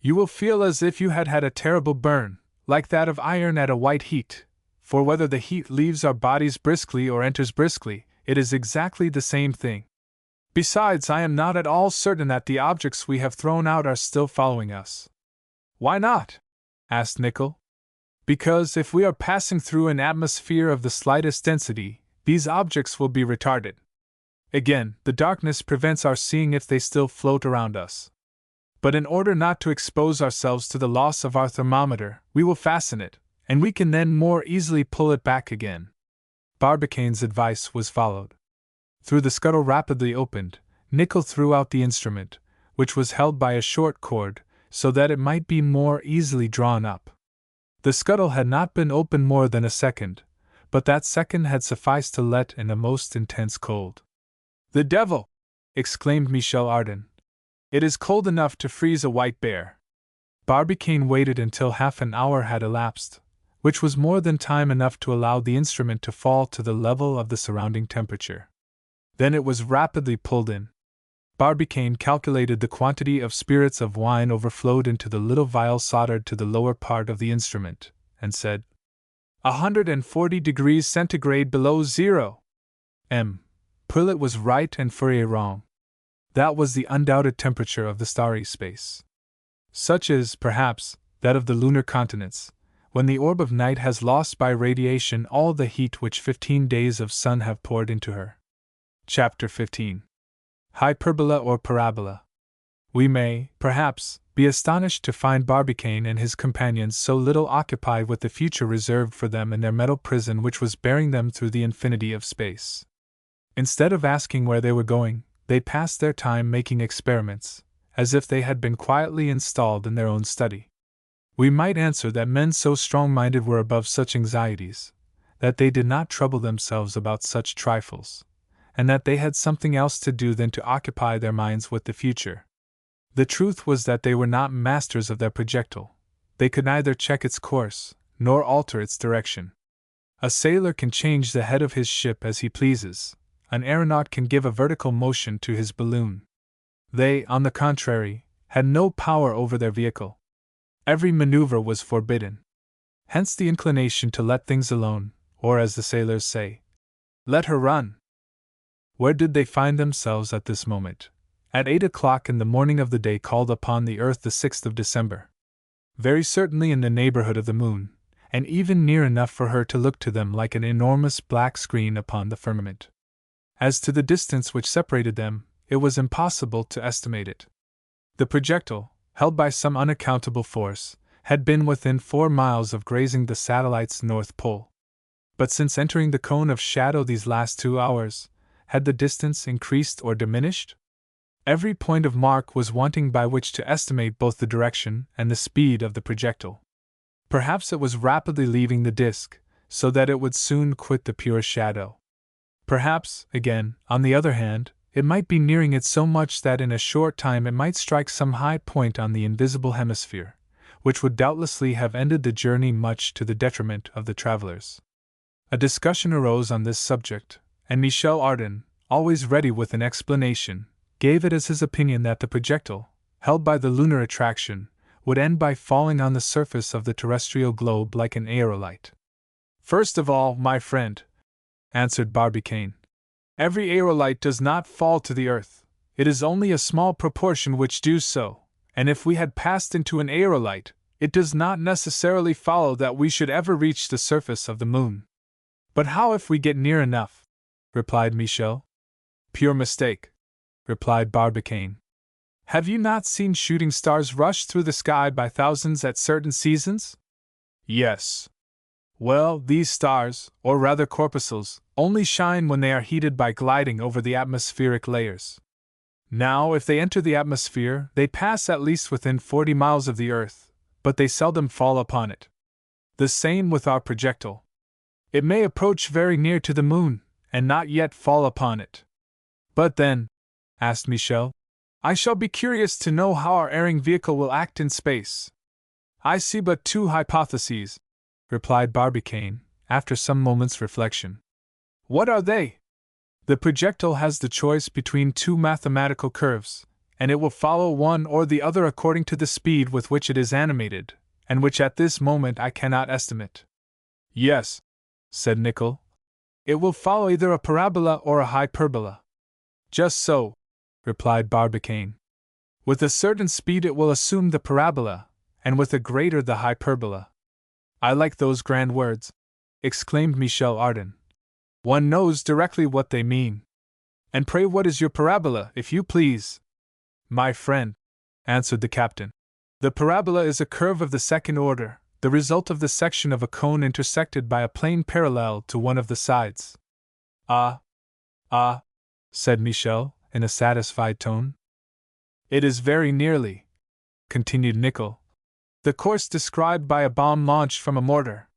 you will feel as if you had had a terrible burn, like that of iron at a white heat, for whether the heat leaves our bodies briskly or enters briskly, it is exactly the same thing. Besides, I am not at all certain that the objects we have thrown out are still following us. Why not? Asked Nickel. Because if we are passing through an atmosphere of the slightest density, these objects will be retarded. Again, the darkness prevents our seeing if they still float around us. But in order not to expose ourselves to the loss of our thermometer, we will fasten it, and we can then more easily pull it back again. Barbicane's advice was followed. Through the scuttle rapidly opened, Nicholl threw out the instrument, which was held by a short cord, so that it might be more easily drawn up. The scuttle had not been opened more than a second, but that second had sufficed to let in a most intense cold. "The devil!" exclaimed Michel Ardan. "It is cold enough to freeze a white bear." Barbicane waited until half an hour had elapsed, which was more than time enough to allow the instrument to fall to the level of the surrounding temperature. Then it was rapidly pulled in. Barbicane calculated the quantity of spirits of wine overflowed into the little vial soldered to the lower part of the instrument, and said, 140 degrees centigrade below zero. Pilot was right and Fourier wrong. That was the undoubted temperature of the starry space. Such is, perhaps, that of the lunar continents, when the orb of night has lost by radiation all the heat which 15 days of sun have poured into her. Chapter 15. Hyperbola or Parabola. We may, perhaps, be astonished to find Barbicane and his companions so little occupied with the future reserved for them in their metal prison which was bearing them through the infinity of space. Instead of asking where they were going, they passed their time making experiments, as if they had been quietly installed in their own study. We might answer that men so strong-minded were above such anxieties, that they did not trouble themselves about such trifles, and that they had something else to do than to occupy their minds with the future. The truth was that they were not masters of their projectile. They could neither check its course, nor alter its direction. A sailor can change the head of his ship as he pleases. An aeronaut can give a vertical motion to his balloon. They, on the contrary, had no power over their vehicle. Every maneuver was forbidden. Hence the inclination to let things alone, or as the sailors say, let her run. Where did they find themselves at this moment? At 8 o'clock in the morning of the day called upon the earth the 6th of December. Very certainly in the neighborhood of the moon, and even near enough for her to look to them like an enormous black screen upon the firmament. As to the distance which separated them, it was impossible to estimate it. The projectile, held by some unaccountable force, had been within 4 miles of grazing the satellite's north pole. But since entering the cone of shadow these last 2 hours, had the distance increased or diminished? Every point of mark was wanting by which to estimate both the direction and the speed of the projectile. Perhaps it was rapidly leaving the disk, so that it would soon quit the pure shadow. Perhaps, again, on the other hand, it might be nearing it so much that in a short time it might strike some high point on the invisible hemisphere, which would doubtlessly have ended the journey much to the detriment of the travelers. A discussion arose on this subject, and Michel Ardan, always ready with an explanation, gave it as his opinion that the projectile, held by the lunar attraction, would end by falling on the surface of the terrestrial globe like an aerolite. "First of all, my friend," answered Barbicane, "every aerolite does not fall to the earth. It is only a small proportion which do so, and if we had passed into an aerolite, it does not necessarily follow that we should ever reach the surface of the moon." "But how if we get near enough?" replied Michel. "Pure mistake," replied Barbicane. "Have you not seen shooting stars rush through the sky by thousands at certain seasons?" "Yes." "Well, these stars, or rather corpuscles, only shine when they are heated by gliding over the atmospheric layers. Now, if they enter the atmosphere, they pass at least within 40 miles of the earth, but they seldom fall upon it. The same with our projectile. It may approach very near to the moon, and not yet fall upon it." "But then," asked Michel, "I shall be curious to know how our erring vehicle will act in space." "I see but 2 hypotheses," replied Barbicane, after some moments' reflection. "What are they?" "The projectile has the choice between 2 mathematical curves, and it will follow one or the other according to the speed with which it is animated, and which at this moment I cannot estimate." "Yes," said Nicholl. "It will follow either a parabola or a hyperbola." "Just so," replied Barbicane. "With a certain speed it will assume the parabola, and with a greater the hyperbola." "I like those grand words," exclaimed Michel Ardan. "One knows directly what they mean. And pray what is your parabola, if you please?" "My friend," answered the captain. The parabola is a curve of the second order, the result of the section of a cone intersected by a plane parallel to one of the sides. Ah, said Michel, in a satisfied tone. It is very nearly, continued Nickel, the course described by a bomb launched from a mortar.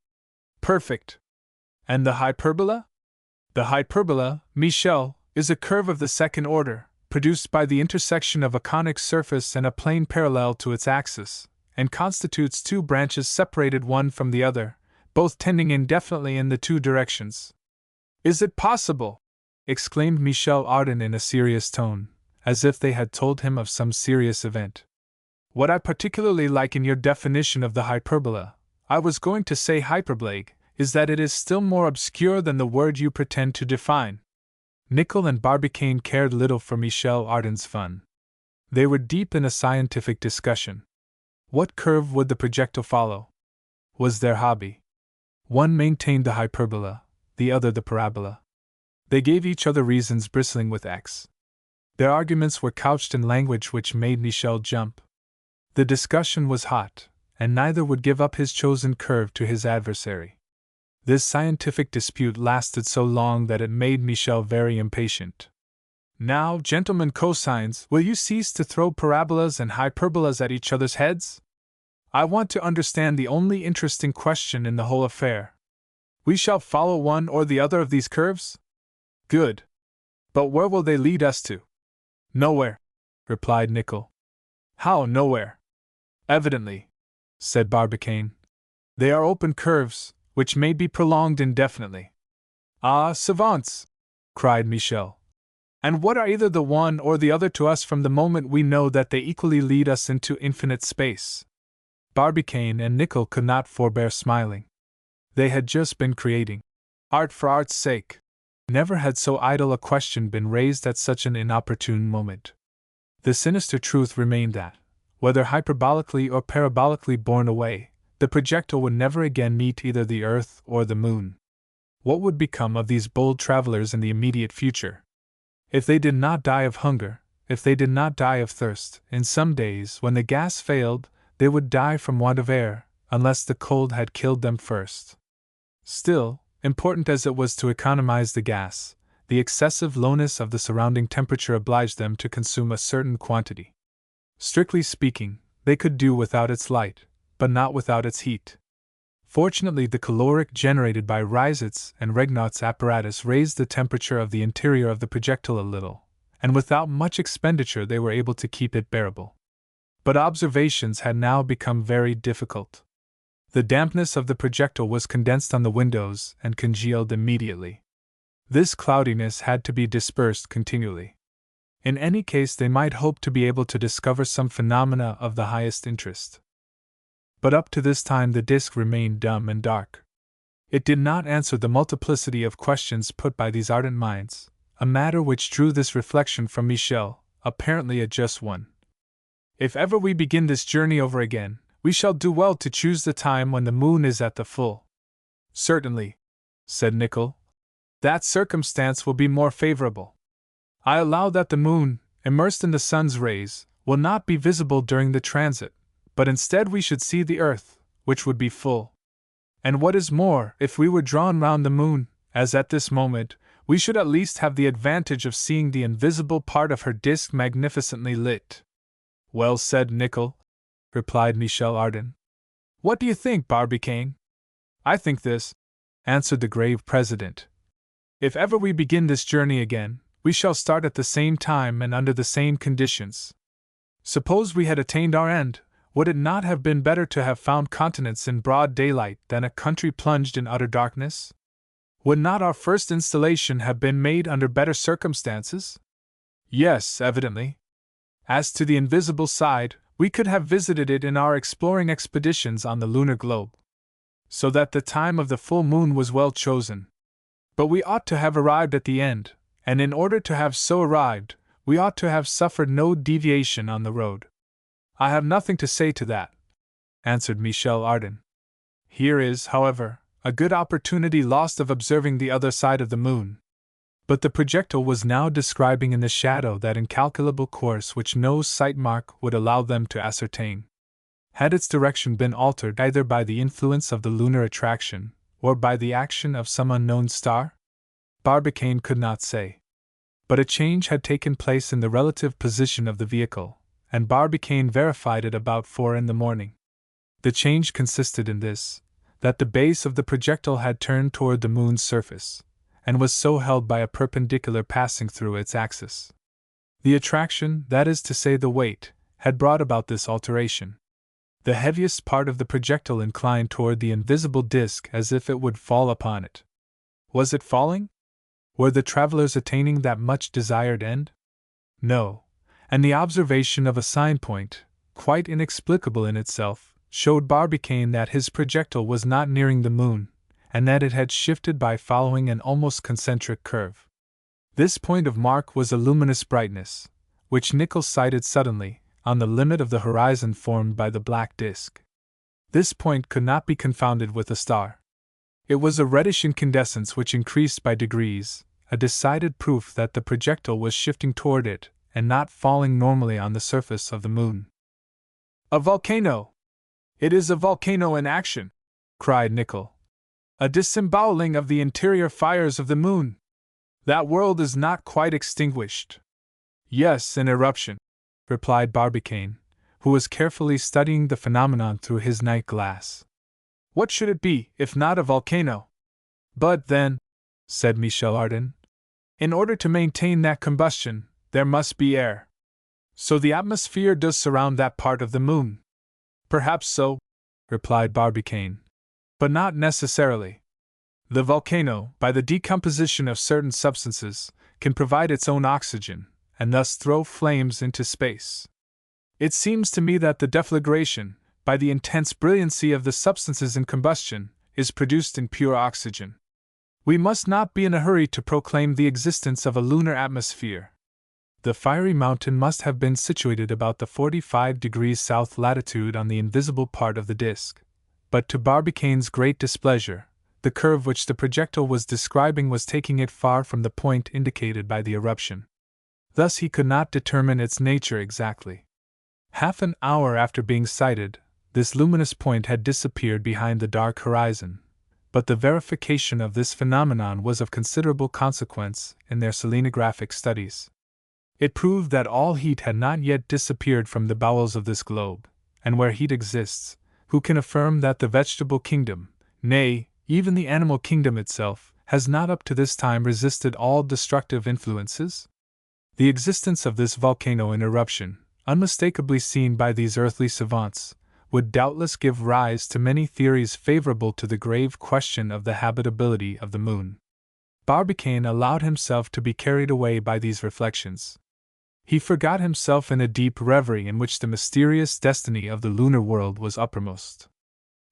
Perfect. And the hyperbola? The hyperbola, Michel, is a curve of the second order, produced by the intersection of a conic surface and a plane parallel to its axis, and constitutes two branches separated one from the other, both tending indefinitely in the two directions. Is it possible? Exclaimed Michel Ardan in a serious tone, as if they had told him of some serious event. What I particularly like in your definition of the hyperbola, I was going to say hyperbolae, is that it is still more obscure than the word you pretend to define. Nickel and Barbicane cared little for Michel Ardan's fun. They were deep in a scientific discussion. What curve would the projectile follow? Was their hobby. One maintained the hyperbola, the other the parabola. They gave each other reasons bristling with X. Their arguments were couched in language which made Michel jump. The discussion was hot, and neither would give up his chosen curve to his adversary. This scientific dispute lasted so long that it made Michel very impatient. Now, gentlemen cosines, will you cease to throw parabolas and hyperbolas at each other's heads? I want to understand the only interesting question in the whole affair. We shall follow one or the other of these curves? Good. But where will they lead us to? Nowhere, replied Nickel. How nowhere? Evidently, said Barbicane. They are open curves, which may be prolonged indefinitely. Ah, savants! Cried Michel. And what are either the one or the other to us from the moment we know that they equally lead us into infinite space? Barbicane and Nickel could not forbear smiling. They had just been creating art for art's sake. Never had so idle a question been raised at such an inopportune moment. The sinister truth remained that, whether hyperbolically or parabolically borne away, the projectile would never again meet either the Earth or the Moon. What would become of these bold travelers in the immediate future? If they did not die of hunger, if they did not die of thirst, in some days when the gas failed, they would die from want of air, unless the cold had killed them first. Still, important as it was to economize the gas, the excessive lowness of the surrounding temperature obliged them to consume a certain quantity. Strictly speaking, they could do without its light, but not without its heat. Fortunately, the caloric generated by Reiset's and Regnaut's apparatus raised the temperature of the interior of the projectile a little, and without much expenditure they were able to keep it bearable. But observations had now become very difficult. The dampness of the projectile was condensed on the windows and congealed immediately. This cloudiness had to be dispersed continually. In any case, they might hope to be able to discover some phenomena of the highest interest. But up to this time the disk remained dumb and dark. It did not answer the multiplicity of questions put by these ardent minds, a matter which drew this reflection from Michel, apparently a just one. If ever we begin this journey over again, we shall do well to choose the time when the moon is at the full. Certainly, said Nickel. That circumstance will be more favorable. I allow that the moon, immersed in the sun's rays, will not be visible during the transit, but instead we should see the earth, which would be full. And what is more, if we were drawn round the moon, as at this moment, we should at least have the advantage of seeing the invisible part of her disk magnificently lit. Well said, Nickel, replied Michel Ardan. What do you think, Barbicane? I think this, answered the grave president. If ever we begin this journey again, we shall start at the same time and under the same conditions. Suppose we had attained our end, would it not have been better to have found continents in broad daylight than a country plunged in utter darkness? Would not our first installation have been made under better circumstances? Yes, evidently. As to the invisible side, we could have visited it in our exploring expeditions on the lunar globe. So that the time of the full moon was well chosen. But we ought to have arrived at the end, and in order to have so arrived, we ought to have suffered no deviation on the road. I have nothing to say to that, answered Michel Ardan. Here is, however, a good opportunity lost of observing the other side of the moon. But the projectile was now describing in the shadow that incalculable course which no sight mark would allow them to ascertain. Had its direction been altered either by the influence of the lunar attraction, or by the action of some unknown star? Barbicane could not say. But a change had taken place in the relative position of the vehicle, and Barbicane verified it about 4 in the morning. The change consisted in this, that the base of the projectile had turned toward the moon's surface, and was so held by a perpendicular passing through its axis. The attraction, that is to say the weight, had brought about this alteration. The heaviest part of the projectile inclined toward the invisible disk as if it would fall upon it. Was it falling? Were the travelers attaining that much desired end? No, and the observation of a sign point, quite inexplicable in itself, showed Barbicane that his projectile was not nearing the moon, and that it had shifted by following an almost concentric curve. This point of mark was a luminous brightness, which Nicholl sighted suddenly, on the limit of the horizon formed by the black disk. This point could not be confounded with a star. It was a reddish incandescence which increased by degrees, a decided proof that the projectile was shifting toward it, and not falling normally on the surface of the moon. "A volcano! It is a volcano in action!" cried Nicholl. "A disemboweling of the interior fires of the moon! That world is not quite extinguished." "Yes, an eruption," replied Barbicane, who was carefully studying the phenomenon through his night glass. "What should it be, if not a volcano?" "But then," said Michel Ardan, "in order to maintain that combustion, there must be air. So the atmosphere does surround that part of the moon." "Perhaps so," replied Barbicane, "but not necessarily. The volcano, by the decomposition of certain substances, can provide its own oxygen, and thus throw flames into space. It seems to me that the deflagration, by the intense brilliancy of the substances in combustion, is produced in pure oxygen. We must not be in a hurry to proclaim the existence of a lunar atmosphere. The fiery mountain must have been situated about the 45 degrees south latitude on the invisible part of the disk. But to Barbicane's great displeasure, the curve which the projectile was describing was taking it far from the point indicated by the eruption. Thus he could not determine its nature exactly. Half an hour after being sighted, this luminous point had disappeared behind the dark horizon, but the verification of this phenomenon was of considerable consequence in their selenographic studies. It proved that all heat had not yet disappeared from the bowels of this globe, and where heat exists, who can affirm that the vegetable kingdom, nay, even the animal kingdom itself, has not up to this time resisted all destructive influences? The existence of this volcano in eruption, unmistakably seen by these earthly savants, would doubtless give rise to many theories favorable to the grave question of the habitability of the moon. Barbicane allowed himself to be carried away by these reflections. He forgot himself in a deep reverie in which the mysterious destiny of the lunar world was uppermost.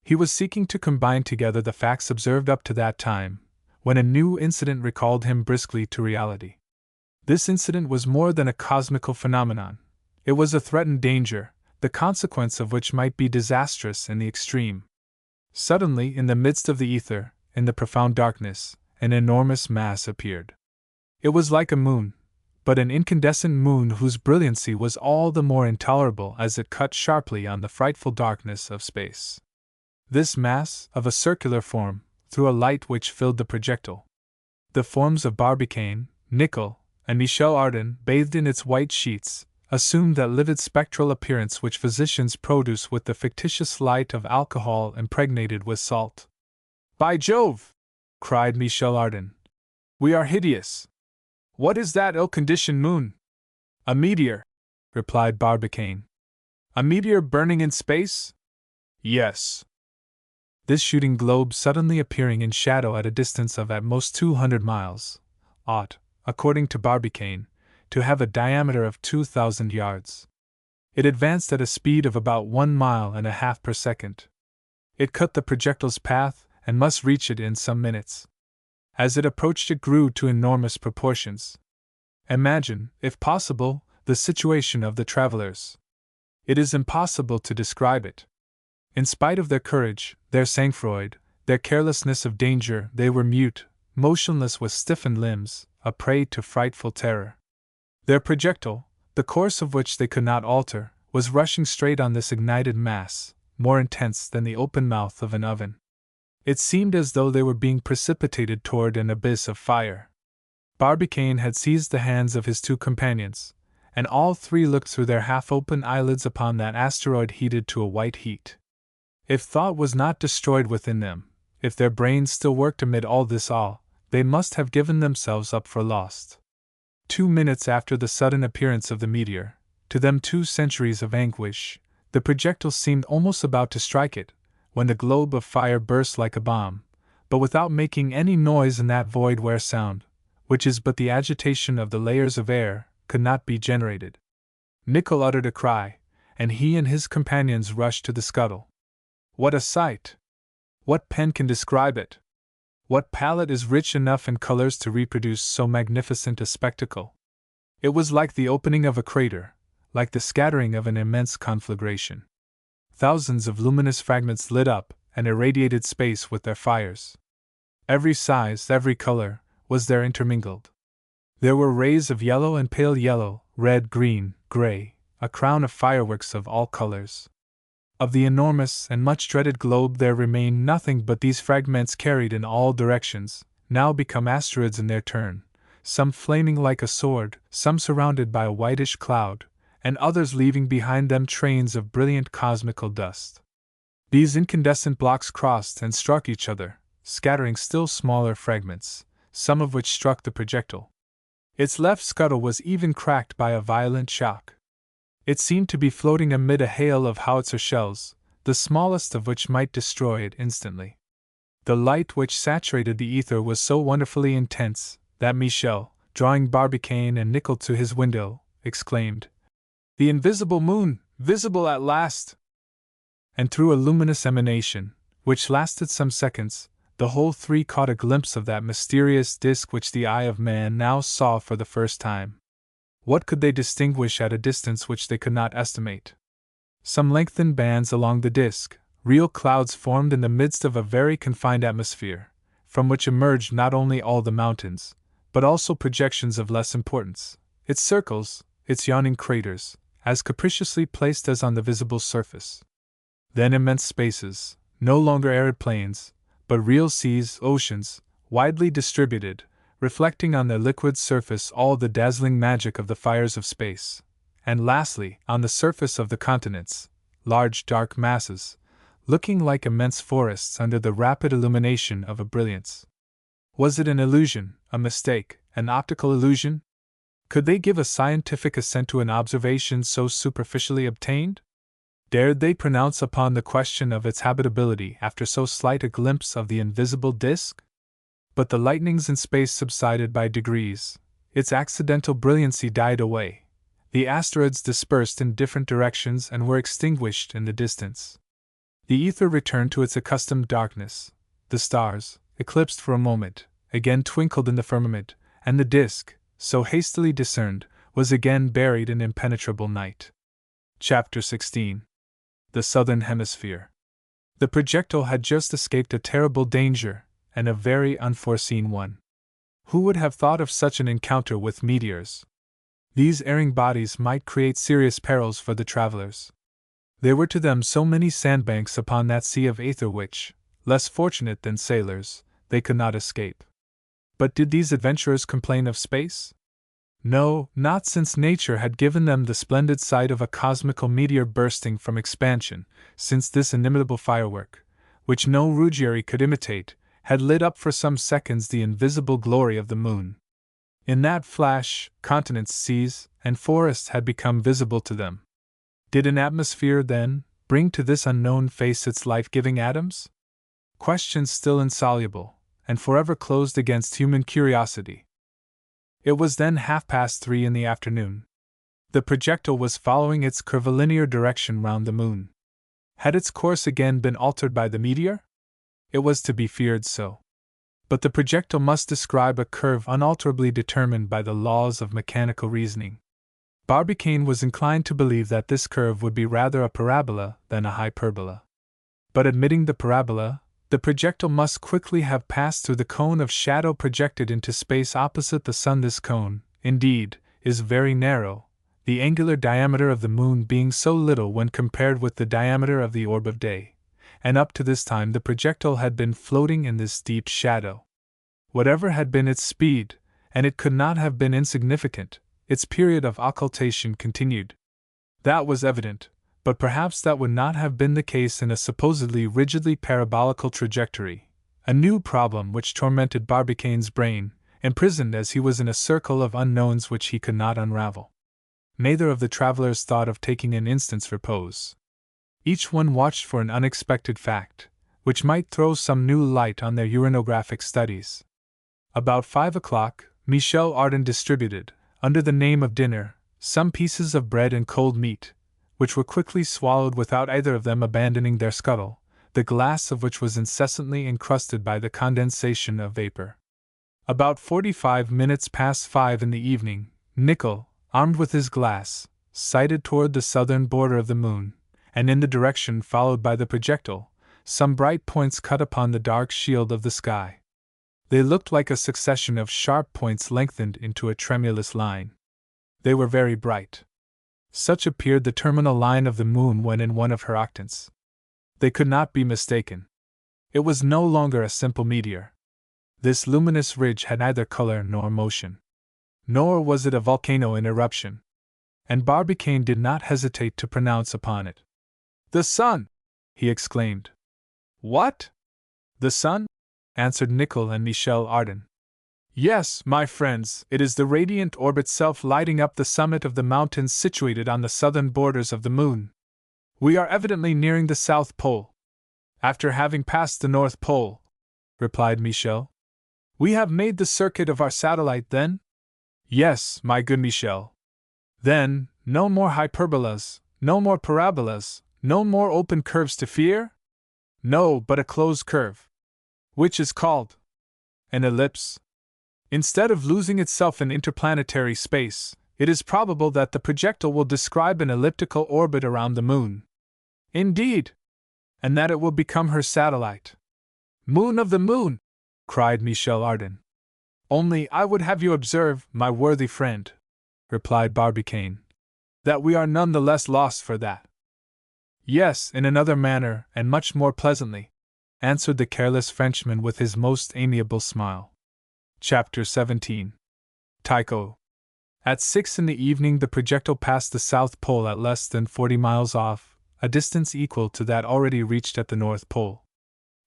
He was seeking to combine together the facts observed up to that time, when a new incident recalled him briskly to reality. This incident was more than a cosmical phenomenon. It was a threatened danger, the consequence of which might be disastrous in the extreme. Suddenly, in the midst of the ether, in the profound darkness, an enormous mass appeared. It was like a moon, but an incandescent moon whose brilliancy was all the more intolerable as it cut sharply on the frightful darkness of space. This mass, of a circular form, threw a light which filled the projectile. The forms of Barbicane, Nicholl, and Michel Ardan, bathed in its white sheets, assumed that livid spectral appearance which physicians produce with the fictitious light of alcohol impregnated with salt. "By Jove!" cried Michel Ardan. "We are hideous! What is that ill-conditioned moon?" "A meteor," replied Barbicane. "A meteor burning in space?" "Yes." This shooting globe, suddenly appearing in shadow at a distance of at most 200 miles, ought, according to Barbicane, to have a diameter of 2,000 yards. It advanced at a speed of about 1.5 miles per second. It cut the projectile's path, and must reach it in some minutes. As it approached, it grew to enormous proportions. Imagine, if possible, the situation of the travelers. It is impossible to describe it. In spite of their courage, their sang-froid, their carelessness of danger, they were mute, motionless with stiffened limbs, a prey to frightful terror. Their projectile, the course of which they could not alter, was rushing straight on this ignited mass, more intense than the open mouth of an oven. It seemed as though they were being precipitated toward an abyss of fire. Barbicane had seized the hands of his two companions, and all three looked through their half-open eyelids upon that asteroid heated to a white heat. If thought was not destroyed within them, if their brains still worked amid all this awe, they must have given themselves up for lost. 2 minutes after the sudden appearance of the meteor, to them 2 centuries of anguish, the projectile seemed almost about to strike it, when the globe of fire burst like a bomb, but without making any noise in that void where sound, which is but the agitation of the layers of air, could not be generated. Nicholl uttered a cry, and he and his companions rushed to the scuttle. What a sight! What pen can describe it? What palette is rich enough in colors to reproduce so magnificent a spectacle? It was like the opening of a crater, like the scattering of an immense conflagration. Thousands of luminous fragments lit up and irradiated space with their fires. Every size, every color, was there intermingled. There were rays of yellow and pale yellow, red, green, gray, a crown of fireworks of all colors. Of the enormous and much dreaded globe there remained nothing but these fragments carried in all directions, now become asteroids in their turn, some flaming like a sword, some surrounded by a whitish cloud, and others leaving behind them trains of brilliant cosmical dust. These incandescent blocks crossed and struck each other, scattering still smaller fragments, some of which struck the projectile. Its left scuttle was even cracked by a violent shock. It seemed to be floating amid a hail of howitzer shells, the smallest of which might destroy it instantly. The light which saturated the ether was so wonderfully intense that Michel, drawing Barbicane and Nicholl to his window, exclaimed, "The invisible moon, visible at last!" And through a luminous emanation, which lasted some seconds, the whole three caught a glimpse of that mysterious disk which the eye of man now saw for the first time. What could they distinguish at a distance which they could not estimate? Some lengthened bands along the disk, real clouds formed in the midst of a very confined atmosphere, from which emerged not only all the mountains, but also projections of less importance, its circles, its yawning craters, as capriciously placed as on the visible surface. Then immense spaces, no longer arid plains, but real seas, oceans, widely distributed, reflecting on their liquid surface all the dazzling magic of the fires of space, and lastly, on the surface of the continents, large dark masses, looking like immense forests under the rapid illumination of a brilliance. Was it an illusion, a mistake, an optical illusion? Could they give a scientific assent to an observation so superficially obtained? Dared they pronounce upon the question of its habitability after so slight a glimpse of the invisible disk? But the lightnings in space subsided by degrees, its accidental brilliancy died away, the asteroids dispersed in different directions and were extinguished in the distance. The ether returned to its accustomed darkness, the stars, eclipsed for a moment, again twinkled in the firmament, and the disk, so hastily discerned, was again buried in impenetrable night. Chapter 16. The Southern Hemisphere. The projectile had just escaped a terrible danger, and a very unforeseen one. Who would have thought of such an encounter with meteors? These erring bodies might create serious perils for the travelers. There were to them so many sandbanks upon that sea of aether which, less fortunate than sailors, they could not escape. But did these adventurers complain of space? No, not since nature had given them the splendid sight of a cosmical meteor bursting from expansion, since this inimitable firework, which no Ruggieri could imitate, had lit up for some seconds the invisible glory of the moon. In that flash, continents, seas, and forests had become visible to them. Did an atmosphere, then, bring to this unknown face its life-giving atoms? Questions still insoluble, and forever closed against human curiosity. It was then 3:30 in the afternoon. The projectile was following its curvilinear direction round the moon. Had its course again been altered by the meteor? It was to be feared so. But the projectile must describe a curve unalterably determined by the laws of mechanical reasoning. Barbicane was inclined to believe that this curve would be rather a parabola than a hyperbola. But admitting the parabola, The projectile must quickly have passed through the cone of shadow projected into space opposite the sun. This cone, indeed, is very narrow, the angular diameter of the moon being so little when compared with the diameter of the orb of day, and up to this time the projectile had been floating in this deep shadow. Whatever had been its speed, and it could not have been insignificant, its period of occultation continued. That was evident, but perhaps that would not have been the case in a supposedly rigidly parabolical trajectory, a new problem which tormented Barbicane's brain, imprisoned as he was in a circle of unknowns which he could not unravel. Neither of the travelers thought of taking an instant's repose. Each one watched for an unexpected fact, which might throw some new light on their uranographic studies. About 5 o'clock, Michel Ardan distributed, under the name of dinner, some pieces of bread and cold meat, which were quickly swallowed without either of them abandoning their scuttle, the glass of which was incessantly encrusted by the condensation of vapor. About 45 minutes past 5 in the evening, Nicholl, armed with his glass, sighted toward the southern border of the moon, and in the direction followed by the projectile, some bright points cut upon the dark shield of the sky. They looked like a succession of sharp points lengthened into a tremulous line. They were very bright. Such appeared the terminal line of the moon when in one of her octants. They could not be mistaken. It was no longer a simple meteor. This luminous ridge had neither color nor motion. Nor was it a volcano in eruption. And Barbicane did not hesitate to pronounce upon it. "The sun!" he exclaimed. "What? The sun?" answered Nicholl and Michel Ardan. "Yes, my friends, it is the radiant orb itself lighting up the summit of the mountains situated on the southern borders of the moon. We are evidently nearing the South Pole." "After having passed the North Pole," replied Michel. "We have made the circuit of our satellite, then?" "Yes, my good Michel." "Then, no more hyperbolas, no more parabolas, no more open curves to fear?" "No, but a closed curve." "Which is called?" "An ellipse." "Instead of losing itself in interplanetary space, it is probable that the projectile will describe an elliptical orbit around the moon." "Indeed!" "And that it will become her satellite." "Moon of the moon!" cried Michel Ardan. "Only I would have you observe, my worthy friend," replied Barbicane, "that we are none the less lost for that." "Yes, in another manner, and much more pleasantly," answered the careless Frenchman with his most amiable smile. Chapter 17. Tycho. At 6 in the evening the projectile passed the South Pole at less than 40 miles off, a distance equal to that already reached at the North Pole.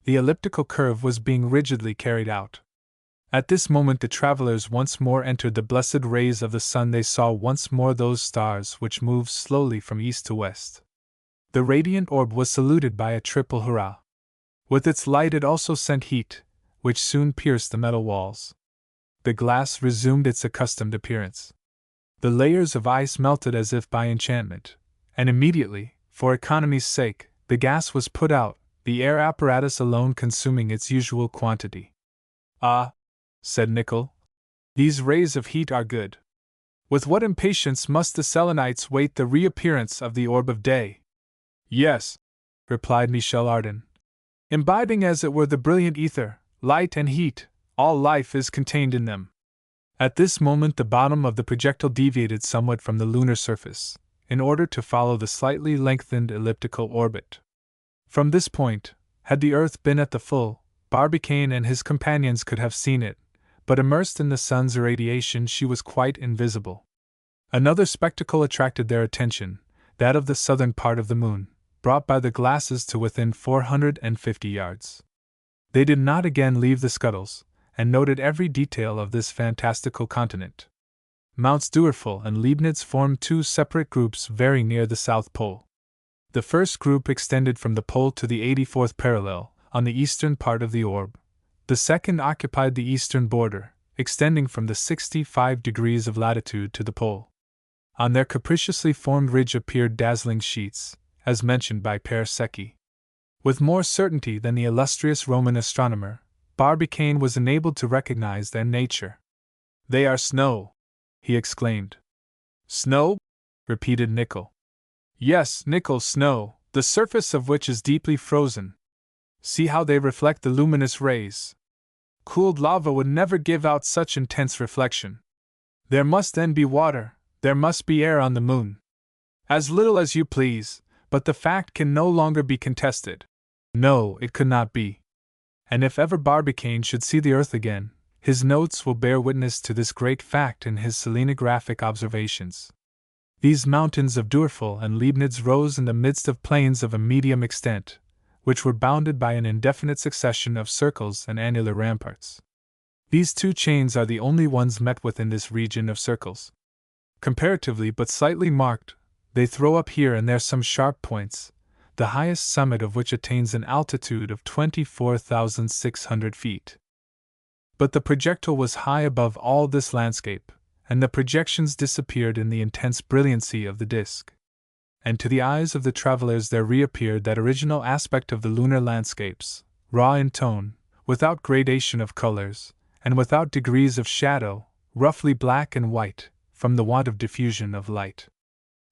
The elliptical curve was being rigidly carried out. At this moment the travelers once more entered the blessed rays of the sun. They saw once more those stars which moved slowly from east to west. The radiant orb was saluted by a triple hurrah. With its light it also sent heat, which soon pierced the metal walls. The glass resumed its accustomed appearance. The layers of ice melted as if by enchantment, and immediately, for economy's sake, the gas was put out, the air apparatus alone consuming its usual quantity. "Ah," said Nicholl, "these rays of heat are good. With what impatience must the Selenites wait the reappearance of the orb of day!" "Yes," replied Michel Ardan. "Imbibing as it were the brilliant ether, light and heat, all life is contained in them." At this moment the bottom of the projectile deviated somewhat from the lunar surface, in order to follow the slightly lengthened elliptical orbit. From this point, had the Earth been at the full, Barbicane and his companions could have seen it, but immersed in the sun's irradiation she was quite invisible. Another spectacle attracted their attention, that of the southern part of the moon, brought by the glasses to within 450 yards. They did not again leave the scuttles, and noted every detail of this fantastical continent. Mounts Duerful and Leibniz formed two separate groups very near the South Pole. The first group extended from the pole to the 84th parallel, on the eastern part of the orb. The second occupied the eastern border, extending from the 65 degrees of latitude to the pole. On their capriciously formed ridge appeared dazzling sheets, as mentioned by Pere Secchi. With more certainty than the illustrious Roman astronomer, Barbicane was enabled to recognize their nature. "They are snow!" he exclaimed. "Snow?" repeated Nicholl. "Yes, Nicholl, snow, the surface of which is deeply frozen." See how they reflect the luminous rays. Cooled lava would never give out such intense reflection. There must then be water, there must be air on the moon. As little as you please, but the fact can no longer be contested. No, it could not be. And if ever Barbicane should see the Earth again, his notes will bear witness to this great fact in his selenographic observations. These mountains of Dürfel and Leibniz rose in the midst of plains of a medium extent, which were bounded by an indefinite succession of circles and annular ramparts. These two chains are the only ones met with in this region of circles. Comparatively but slightly marked, they throw up here and there some sharp points, the highest summit of which attains an altitude of 24,600 feet. But the projectile was high above all this landscape, and the projections disappeared in the intense brilliancy of the disk. And to the eyes of the travelers there reappeared that original aspect of the lunar landscapes, raw in tone, without gradation of colors, and without degrees of shadow, roughly black and white, from the want of diffusion of light.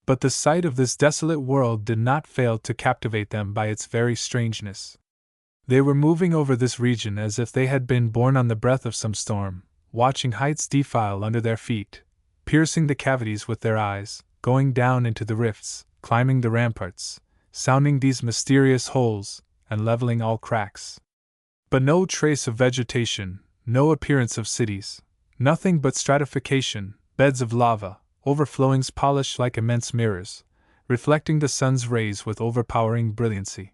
But the sight of this desolate world did not fail to captivate them by its very strangeness. They were moving over this region as if they had been borne on the breath of some storm, watching heights defile under their feet, piercing the cavities with their eyes, going down into the rifts, climbing the ramparts, sounding these mysterious holes, and leveling all cracks. But no trace of vegetation, no appearance of cities, nothing but stratification, beds of lava, overflowings polished like immense mirrors, reflecting the sun's rays with overpowering brilliancy.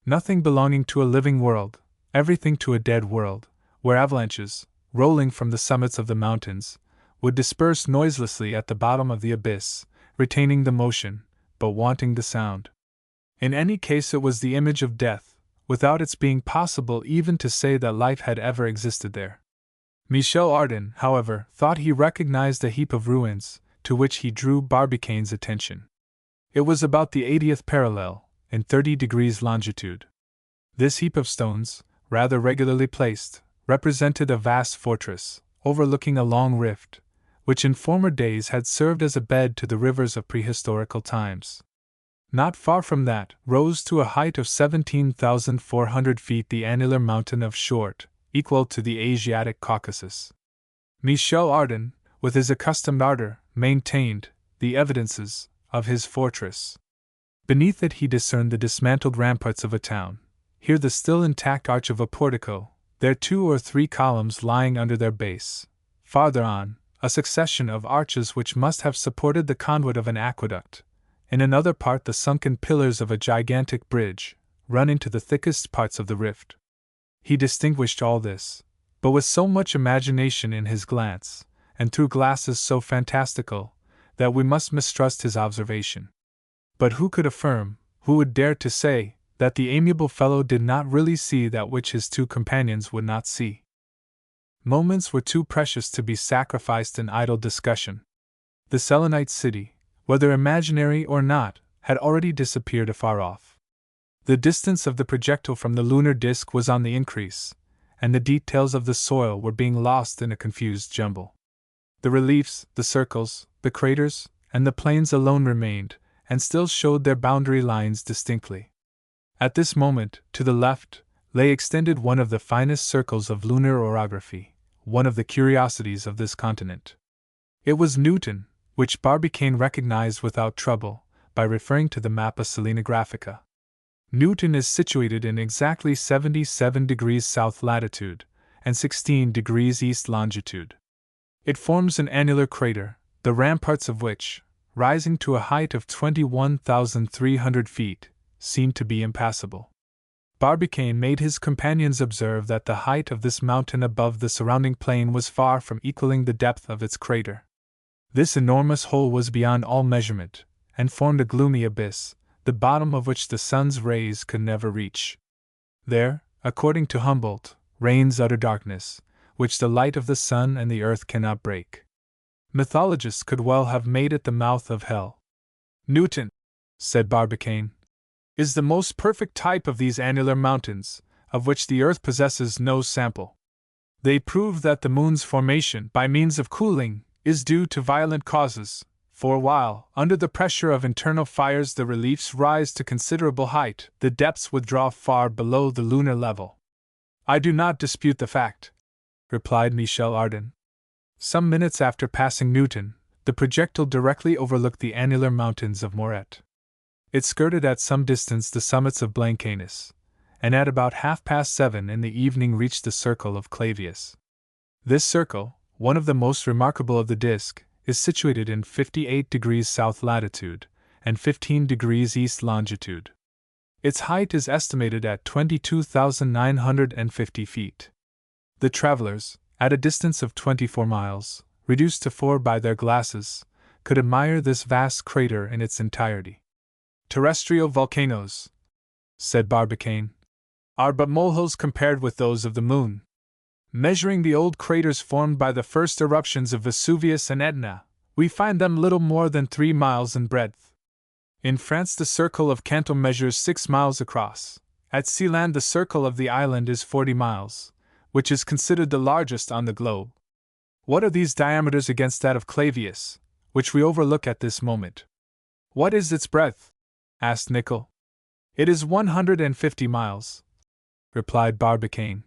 Nothing belonging to a living world, everything to a dead world, where avalanches, rolling from the summits of the mountains, would disperse noiselessly at the bottom of the abyss, retaining the motion, but wanting the sound. In any case, it was the image of death, without its being possible even to say that life had ever existed there. Michel Ardan, however, thought he recognized a heap of ruins, to which he drew Barbicane's attention. It was about the 80th parallel, in 30 degrees longitude. This heap of stones, rather regularly placed, represented a vast fortress, overlooking a long rift, which in former days had served as a bed to the rivers of prehistorical times. Not far from that rose to a height of 17,400 feet the annular mountain of Short, equal to the Asiatic Caucasus. Michel Ardan, with his accustomed ardor, maintained the evidences of his fortress. Beneath it he discerned the dismantled ramparts of a town, here the still intact arch of a portico, there 2 or 3 columns lying under their base, farther on, a succession of arches which must have supported the conduit of an aqueduct, in another part the sunken pillars of a gigantic bridge, run into the thickest parts of the rift. He distinguished all this, but with so much imagination in his glance, and through glasses so fantastical, that we must mistrust his observation. But who could affirm, who would dare to say, that the amiable fellow did not really see that which his 2 companions would not see? Moments were too precious to be sacrificed in idle discussion. The Selenite city, whether imaginary or not, had already disappeared afar off. The distance of the projectile from the lunar disk was on the increase, and the details of the soil were being lost in a confused jumble. The reliefs, the circles, the craters, and the plains alone remained, and still showed their boundary lines distinctly. At this moment, to the left, lay extended one of the finest circles of lunar orography, one of the curiosities of this continent. It was Newton, which Barbicane recognized without trouble, by referring to the Mappa Selenographica. Newton is situated in exactly 77 degrees south latitude, and 16 degrees east longitude. It forms an annular crater, the ramparts of which, rising to a height of 21,300 feet, seemed to be impassable. Barbicane made his companions observe that the height of this mountain above the surrounding plain was far from equaling the depth of its crater. This enormous hole was beyond all measurement, and formed a gloomy abyss, the bottom of which the sun's rays could never reach. There, according to Humboldt, reigns utter darkness, which the light of the sun and the earth cannot break. Mythologists could well have made it the mouth of hell. Newton, said Barbicane, is the most perfect type of these annular mountains, of which the earth possesses no sample. They prove that the moon's formation, by means of cooling, is due to violent causes, For while, under the pressure of internal fires, the reliefs rise to considerable height, the depths withdraw far below the lunar level. I do not dispute the fact, replied Michel Ardan. Some minutes after passing Newton, the projectile directly overlooked the annular mountains of Moret. It skirted at some distance the summits of Blancanus, and at about 7:30 in the evening reached the circle of Clavius. This circle, one of the most remarkable of the disk, is situated in 58 degrees south latitude and 15 degrees east longitude. Its height is estimated at 22,950 feet. The travelers, at a distance of 24 miles, reduced to 4 by their glasses, could admire this vast crater in its entirety. Terrestrial volcanoes, said Barbicane, are but molehills compared with those of the moon. Measuring the old craters formed by the first eruptions of Vesuvius and Etna, we find them little more than 3 miles in breadth. In France, the circle of Canton measures 6 miles across. At Sealand, the circle of the island is 40 miles, which is considered the largest on the globe. What are these diameters against that of Clavius, which we overlook at this moment? What is its breadth? Asked Nicholl. It is 150 miles, replied Barbicane.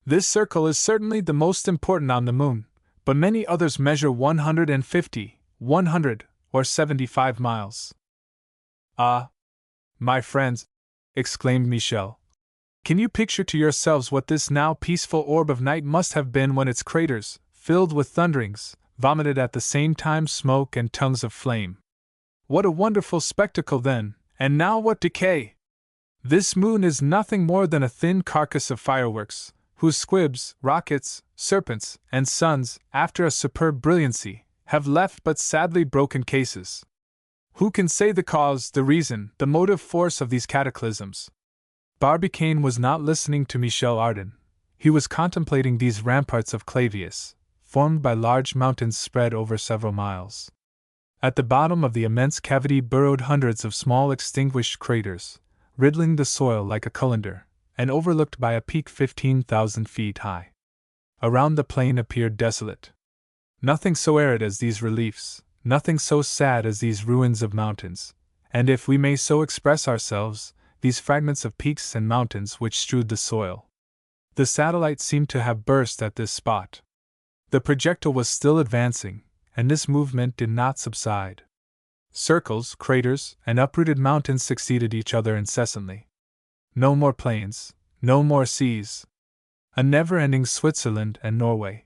This circle is certainly the most important on the moon, but many others measure 150, 100, or 75 miles. Ah, my friends, exclaimed Michel, can you picture to yourselves what this now peaceful orb of night must have been when its craters, filled with thunderings, vomited at the same time smoke and tongues of flame? What a wonderful spectacle then, and now what decay! This moon is nothing more than a thin carcass of fireworks, whose squibs, rockets, serpents, and suns, after a superb brilliancy, have left but sadly broken cases. Who can say the cause, the reason, the motive force of these cataclysms? Barbicane was not listening to Michel Ardan. He was contemplating these ramparts of Clavius, formed by large mountains spread over several miles. At the bottom of the immense cavity burrowed hundreds of small extinguished craters, riddling the soil like a colander, and overlooked by a peak 15,000 feet high. Around the plain appeared desolate. Nothing so arid as these reliefs, nothing so sad as these ruins of mountains, and if we may so express ourselves, these fragments of peaks and mountains which strewed the soil. The satellite seemed to have burst at this spot. The projectile was still advancing, and this movement did not subside. Circles, craters, and uprooted mountains succeeded each other incessantly. No more plains, no more seas. A never-ending Switzerland and Norway.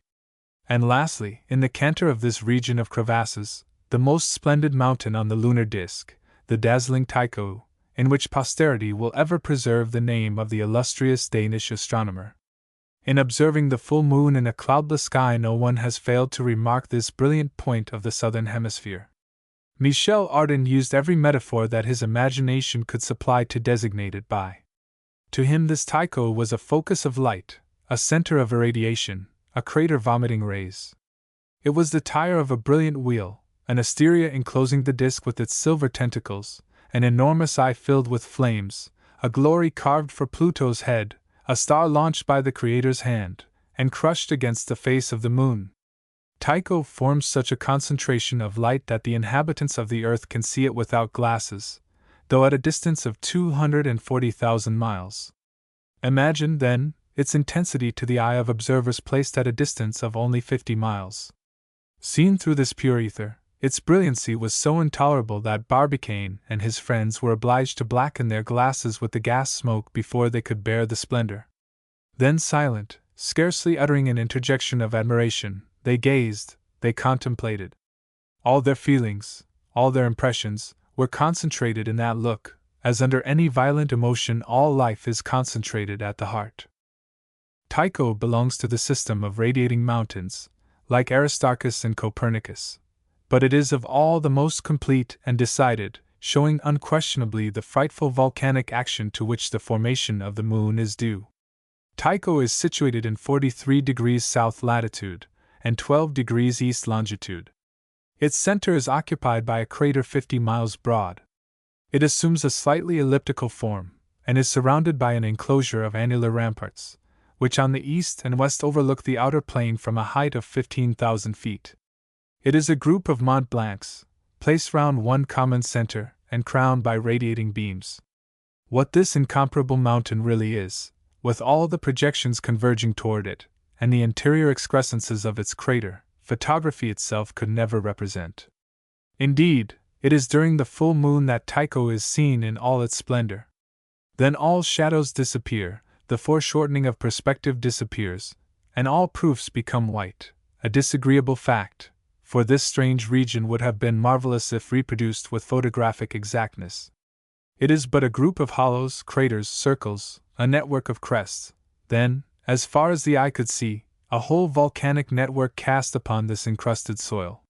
And lastly, in the canter of this region of crevasses, the most splendid mountain on the lunar disk, the dazzling Tycho, in which posterity will ever preserve the name of the illustrious Danish astronomer. In observing the full moon in a cloudless sky, no one has failed to remark this brilliant point of the southern hemisphere. Michel Ardan used every metaphor that his imagination could supply to designate it by. To him this Tycho was a focus of light, a center of irradiation, a crater vomiting rays. It was the tire of a brilliant wheel, an asteria enclosing the disk with its silver tentacles, an enormous eye filled with flames, a glory carved for Pluto's head, a star launched by the Creator's hand, and crushed against the face of the moon. Tycho forms such a concentration of light that the inhabitants of the earth can see it without glasses, though at a distance of 240,000 miles. Imagine, then, its intensity to the eye of observers placed at a distance of only 50 miles. Seen through this pure ether, its brilliancy was so intolerable that Barbicane and his friends were obliged to blacken their glasses with the gas smoke before they could bear the splendor. Then silent, scarcely uttering an interjection of admiration, they gazed, they contemplated. All their feelings, all their impressions, were concentrated in that look, as under any violent emotion all life is concentrated at the heart. Tycho belongs to the system of radiating mountains, like Aristarchus and Copernicus, but it is of all the most complete and decided, showing unquestionably the frightful volcanic action to which the formation of the moon is due. Tycho is situated in 43 degrees south latitude and 12 degrees east longitude. Its center is occupied by a crater 50 miles broad. It assumes a slightly elliptical form, and is surrounded by an enclosure of annular ramparts, which on the east and west overlook the outer plain from a height of 15,000 feet. It is a group of Mont Blancs, placed round one common center, and crowned by radiating beams. What this incomparable mountain really is, with all the projections converging toward it, and the interior excrescences of its crater, photography itself could never represent. Indeed, it is during the full moon that Tycho is seen in all its splendor. Then all shadows disappear, the foreshortening of perspective disappears, and all proofs become white, a disagreeable fact, for this strange region would have been marvelous if reproduced with photographic exactness. It is but a group of hollows, craters, circles, a network of crests, then, as far as the eye could see, a whole volcanic network cast upon this encrusted soil.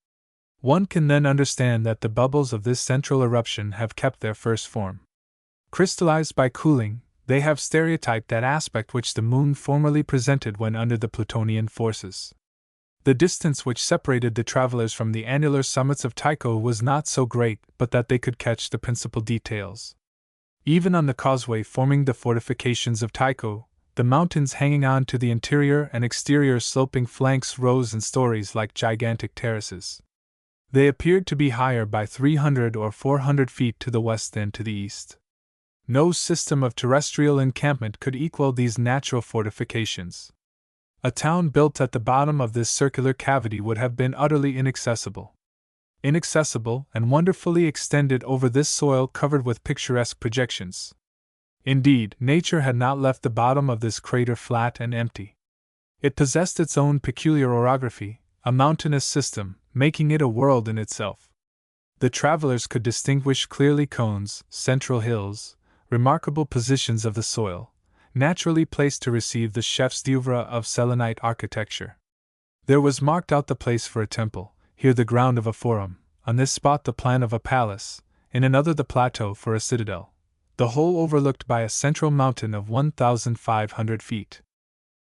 One can then understand that the bubbles of this central eruption have kept their first form. Crystallized by cooling, they have stereotyped that aspect which the moon formerly presented when under the Plutonian forces. The distance which separated the travelers from the annular summits of Tycho was not so great but that they could catch the principal details. Even on the causeway forming the fortifications of Tycho, the mountains hanging on to the interior and exterior sloping flanks rose in stories like gigantic terraces. They appeared to be higher by 300 or 400 feet to the west than to the east. No system of terrestrial encampment could equal these natural fortifications. A town built at the bottom of this circular cavity would have been utterly inaccessible. Inaccessible and wonderfully extended over this soil covered with picturesque projections. Indeed, nature had not left the bottom of this crater flat and empty. It possessed its own peculiar orography, a mountainous system, making it a world in itself. The travelers could distinguish clearly cones, central hills, remarkable positions of the soil, naturally placed to receive the chefs d'oeuvre of Selenite architecture. There was marked out the place for a temple, here the ground of a forum, on this spot the plan of a palace, in another the plateau for a citadel, the whole overlooked by a central mountain of 1,500 feet.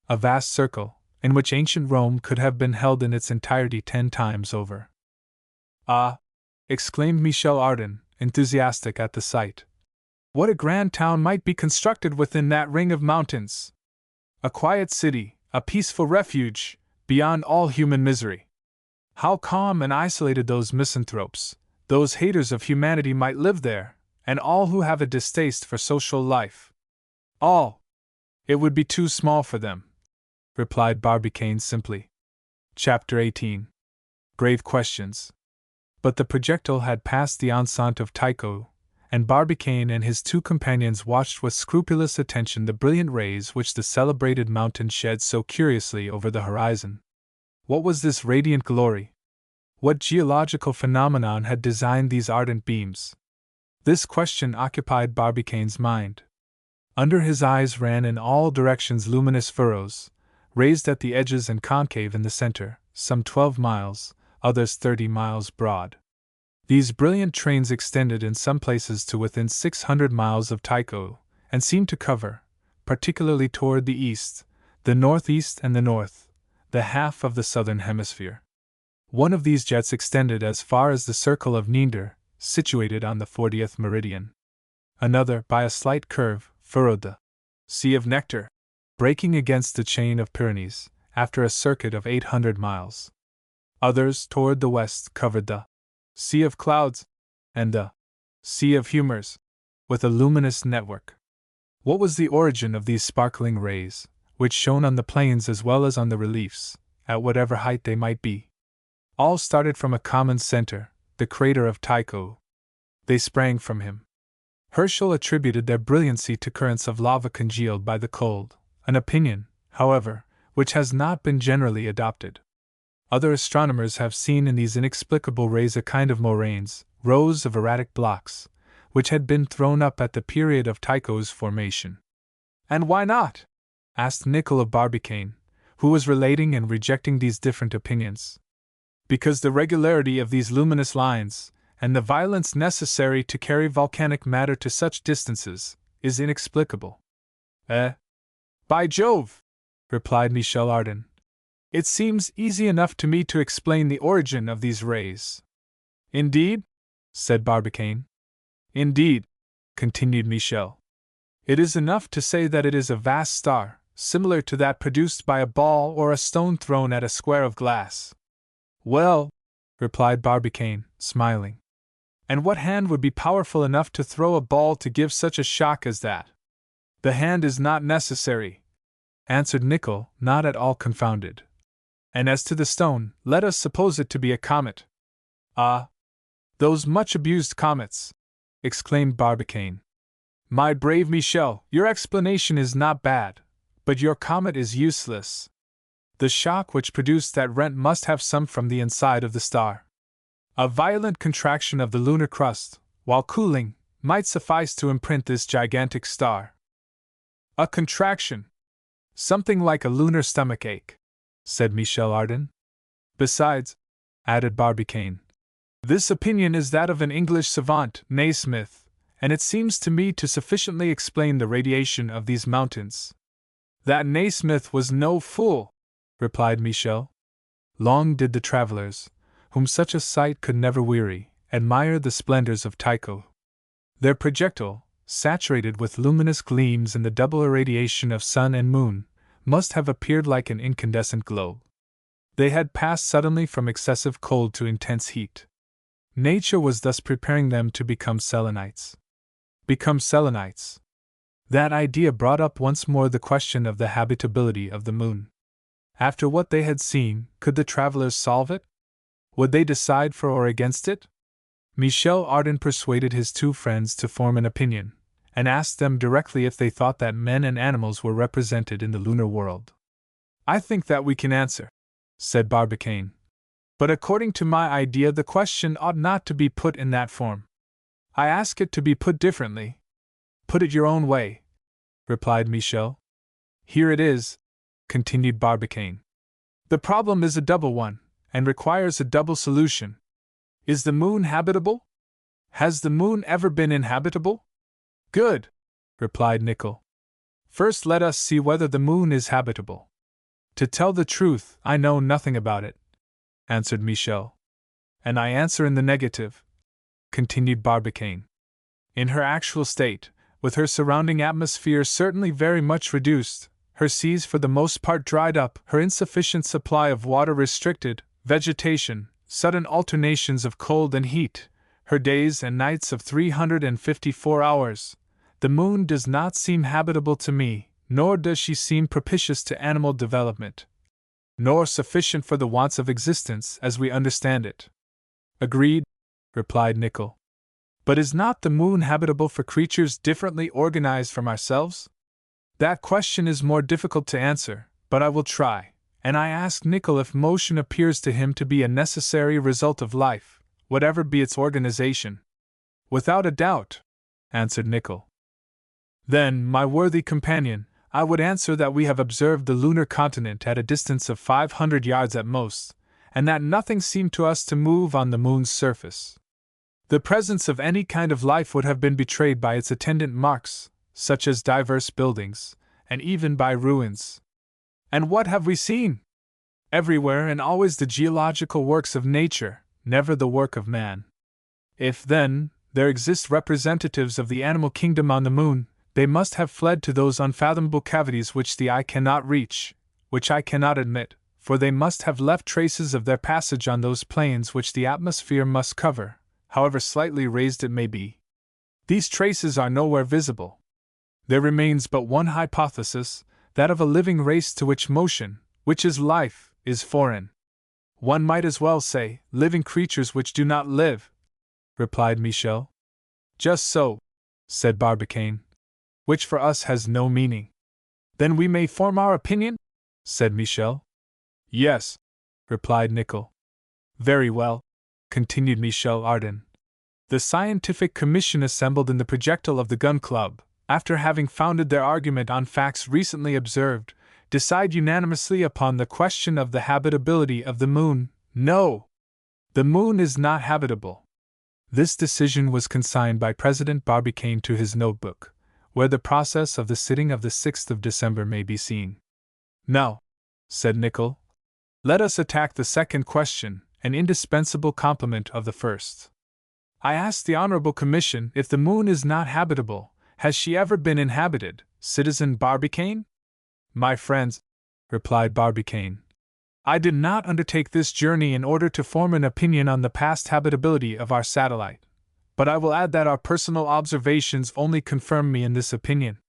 A vast circle, in which ancient Rome could have been held in its entirety 10 times over. "Ah!" exclaimed Michel Ardan, enthusiastic at the sight. "What a grand town might be constructed within that ring of mountains! A quiet city, a peaceful refuge, beyond all human misery. How calm and isolated those misanthropes, those haters of humanity might live there, and all who have a distaste for social life. All! It would be too small for them," replied Barbicane simply. Chapter 18. Grave Questions. But the projectile had passed the enceinte of Tycho, and Barbicane and his two companions watched with scrupulous attention the brilliant rays which the celebrated mountain shed so curiously over the horizon. What was this radiant glory? What geological phenomenon had designed these ardent beams? This question occupied Barbicane's mind. Under his eyes ran in all directions luminous furrows, raised at the edges and concave in the center, some 12 miles, others 30 miles broad. These brilliant trains extended in some places to within 600 miles of Tycho, and seemed to cover, particularly toward the east, the northeast and the north, the half of the southern hemisphere. One of these jets extended as far as the circle of Niender, situated on the 40th meridian. Another, by a slight curve, furrowed the Sea of Nectar, breaking against the chain of Pyrenees, after a circuit of 800 miles. Others, toward the west, covered the Sea of Clouds and the Sea of Humors, with a luminous network. What was the origin of these sparkling rays, which shone on the plains as well as on the reliefs, at whatever height they might be? All started from a common center, the crater of Tycho. They sprang from him. Herschel attributed their brilliancy to currents of lava congealed by the cold, an opinion, however, which has not been generally adopted. Other astronomers have seen in these inexplicable rays a kind of moraines, rows of erratic blocks, which had been thrown up at the period of Tycho's formation. "And why not?" asked Nicholl of Barbicane, who was relating and rejecting these different opinions. "Because the regularity of these luminous lines, and the violence necessary to carry volcanic matter to such distances, is inexplicable." "Eh? By Jove!" replied Michel Ardan. "It seems easy enough to me to explain the origin of these rays." "Indeed?" said Barbicane. "Indeed," continued Michel. "It is enough to say that it is a vast star, similar to that produced by a ball or a stone thrown at a square of glass." "Well," replied Barbicane, smiling, And what hand would be powerful enough to throw a ball to give such a shock as that? The hand is not necessary, answered Nicholl, not at all confounded. And as to the stone, let us suppose it to be a comet. Ah! Those much abused comets! Exclaimed Barbicane. My brave Michel, your explanation is not bad, but your comet is useless. The shock which produced that rent must have come from the inside of the star. A violent contraction of the lunar crust, while cooling, might suffice to imprint this gigantic star. A contraction! Something like a lunar stomachache, said Michel Ardan. Besides, added Barbicane, this opinion is that of an English savant, Naismith, and it seems to me to sufficiently explain the radiation of these mountains. That Naismith was no fool, replied Michel. Long did the travelers, whom such a sight could never weary, admire the splendors of Tycho. Their projectile, saturated with luminous gleams in the double irradiation of sun and moon, must have appeared like an incandescent globe. They had passed suddenly from excessive cold to intense heat. Nature was thus preparing them to become Selenites. Become Selenites. That idea brought up once more the question of the habitability of the moon. After what they had seen, could the travelers solve it? Would they decide for or against it? Michel Ardan persuaded his two friends to form an opinion, and asked them directly if they thought that men and animals were represented in the lunar world. I think that we can answer, said Barbicane. But according to my idea, the question ought not to be put in that form. I ask it to be put differently. Put it your own way, replied Michel. Here it is, continued Barbicane. The problem is a double one, and requires a double solution. Is the moon habitable? Has the moon ever been inhabitable? Good, replied Nicholl. First let us see whether the moon is habitable. To tell the truth, I know nothing about it, answered Michel. And I answer in the negative, continued Barbicane. In her actual state, with her surrounding atmosphere certainly very much reduced, her seas for the most part dried up, her insufficient supply of water restricted, vegetation, sudden alternations of cold and heat, her days and nights of 354 hours, the moon does not seem habitable to me, nor does she seem propitious to animal development, nor sufficient for the wants of existence as we understand it. Agreed, replied Nicholl. But is not the moon habitable for creatures differently organized from ourselves? That question is more difficult to answer, but I will try, and I ask Nicholl if motion appears to him to be a necessary result of life, whatever be its organization. Without a doubt, answered Nicholl. Then, my worthy companion, I would answer that we have observed the lunar continent at a distance of 500 yards at most, and that nothing seemed to us to move on the moon's surface. The presence of any kind of life would have been betrayed by its attendant marks, such as diverse buildings, and even by ruins. And what have we seen? Everywhere and always the geological works of nature, never the work of man. If, then, there exist representatives of the animal kingdom on the moon, they must have fled to those unfathomable cavities which the eye cannot reach, which I cannot admit, for they must have left traces of their passage on those plains which the atmosphere must cover, however slightly raised it may be. These traces are nowhere visible. There remains but one hypothesis, that of a living race to which motion, which is life, is foreign. One might as well say, living creatures which do not live, replied Michel. Just so, said Barbicane. Which for us has no meaning. Then we may form our opinion? Said Michel. Yes, replied Nicholl. Very well, continued Michel Ardan. The scientific commission assembled in the projectile of the Gun Club, after having founded their argument on facts recently observed, decide unanimously upon the question of the habitability of the moon. No! The moon is not habitable. This decision was consigned by President Barbicane to his notebook, where the process of the sitting of the 6th of December may be seen. Now, said Nicholl, let us attack the second question, an indispensable complement of the first. I ask the Honorable Commission, if the moon is not habitable, has she ever been inhabited, Citizen Barbicane? My friends, replied Barbicane, I did not undertake this journey in order to form an opinion on the past habitability of our satellite. but I will add that our personal observations only confirm me in this opinion.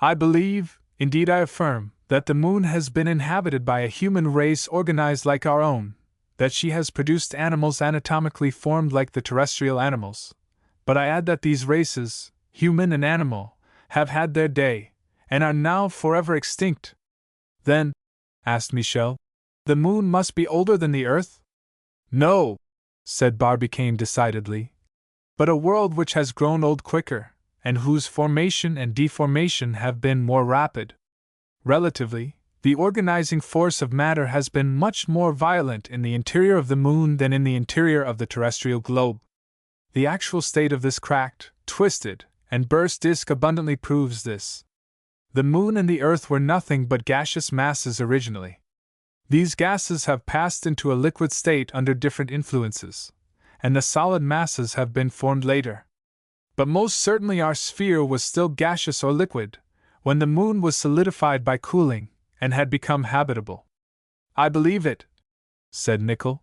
I believe, indeed I affirm, that the moon has been inhabited by a human race organized like our own, that she has produced animals anatomically formed like the terrestrial animals. But I add that these races, human and animal, have had their day, and are now forever extinct. Then, asked Michel, the moon must be older than the earth? No, said Barbicane decidedly, but a world which has grown old quicker, and whose formation and deformation have been more rapid. Relatively, the organizing force of matter has been much more violent in the interior of the moon than in the interior of the terrestrial globe. The actual state of this cracked, twisted, and burst disk abundantly proves this. The moon and the earth were nothing but gaseous masses originally. These gases have passed into a liquid state under different influences, and the solid masses have been formed later. But most certainly our sphere was still gaseous or liquid when the moon was solidified by cooling and had become habitable. I believe it, said Nicholl.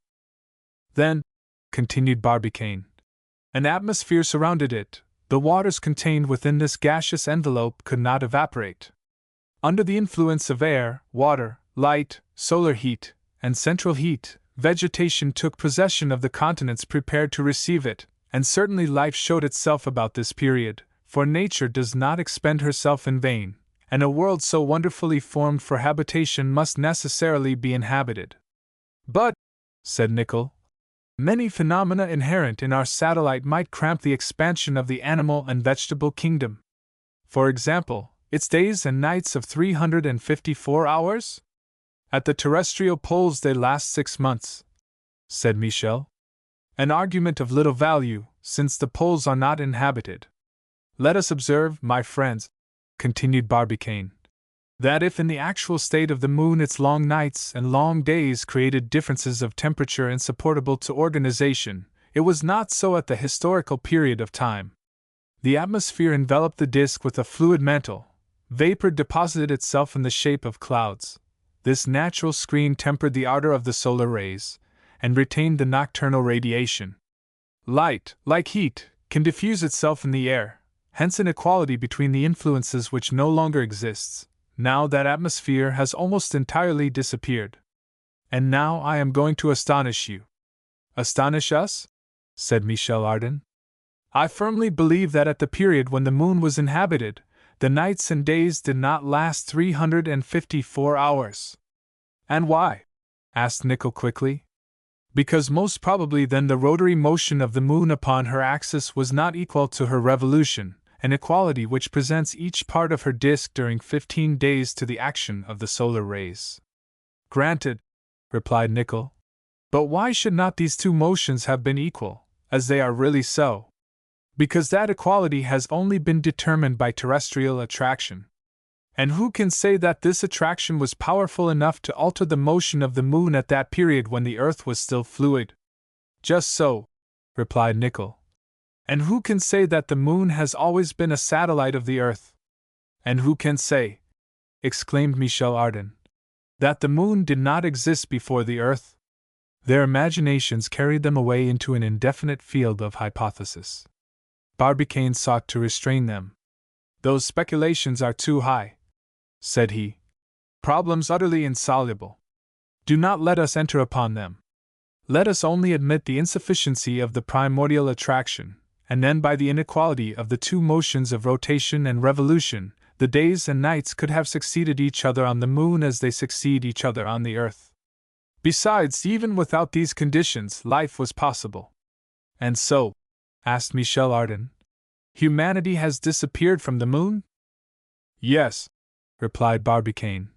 Then, continued Barbicane, an atmosphere surrounded it. The waters contained within this gaseous envelope could not evaporate. Under the influence of air, water, light, solar heat, and central heat, vegetation took possession of the continents prepared to receive it, and certainly life showed itself about this period, for nature does not expend herself in vain, and a world so wonderfully formed for habitation must necessarily be inhabited. But, said Nicholl, many phenomena inherent in our satellite might cramp the expansion of the animal and vegetable kingdom. For example, its days and nights of 354 hours? At the terrestrial poles they last 6 months, said Michel. An argument of little value, since the poles are not inhabited. Let us observe, my friends, continued Barbicane, that if in the actual state of the moon its long nights and long days created differences of temperature insupportable to organization, it was not so at the historical period of time. The atmosphere enveloped the disk with a fluid mantle, vapor deposited itself in the shape of clouds. This natural screen tempered the ardor of the solar rays, and retained the nocturnal radiation. Light, like heat, can diffuse itself in the air, hence an equality between the influences which no longer exists. Now that atmosphere has almost entirely disappeared. And now I am going to astonish you. Astonish us? Said Michel Ardan. I firmly believe that at the period when the moon was inhabited, the nights and days did not last 354 hours. And why? Asked Nicholl quickly. Because most probably then the rotary motion of the moon upon her axis was not equal to her revolution, an equality which presents each part of her disk during 15 days to the action of the solar rays. Granted, replied Nicholl. But why should not these two motions have been equal, as they are really so? Because that equality has only been determined by terrestrial attraction. And who can say that this attraction was powerful enough to alter the motion of the moon at that period when the earth was still fluid? Just so, replied Nicholl. And who can say that the moon has always been a satellite of the earth? And who can say, exclaimed Michel Ardan, that the moon did not exist before the earth? Their imaginations carried them away into an indefinite field of hypothesis. Barbicane sought to restrain them. Those speculations are too high, said he. Problems utterly insoluble. Do not let us enter upon them. Let us only admit the insufficiency of the primordial attraction, and then by the inequality of the two motions of rotation and revolution, the days and nights could have succeeded each other on the moon as they succeed each other on the earth. Besides, even without these conditions, life was possible. And so, asked Michel Ardan, humanity has disappeared from the moon? Yes, replied Barbicane.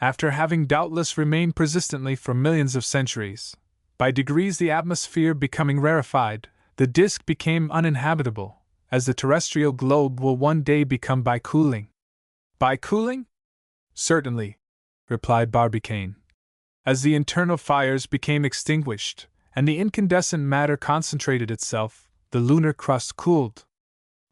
After having doubtless remained persistently for millions of centuries, by degrees the atmosphere becoming rarefied, the disk became uninhabitable, as the terrestrial globe will one day become by cooling. By cooling? Certainly, replied Barbicane. As the internal fires became extinguished, and the incandescent matter concentrated itself, the lunar crust cooled.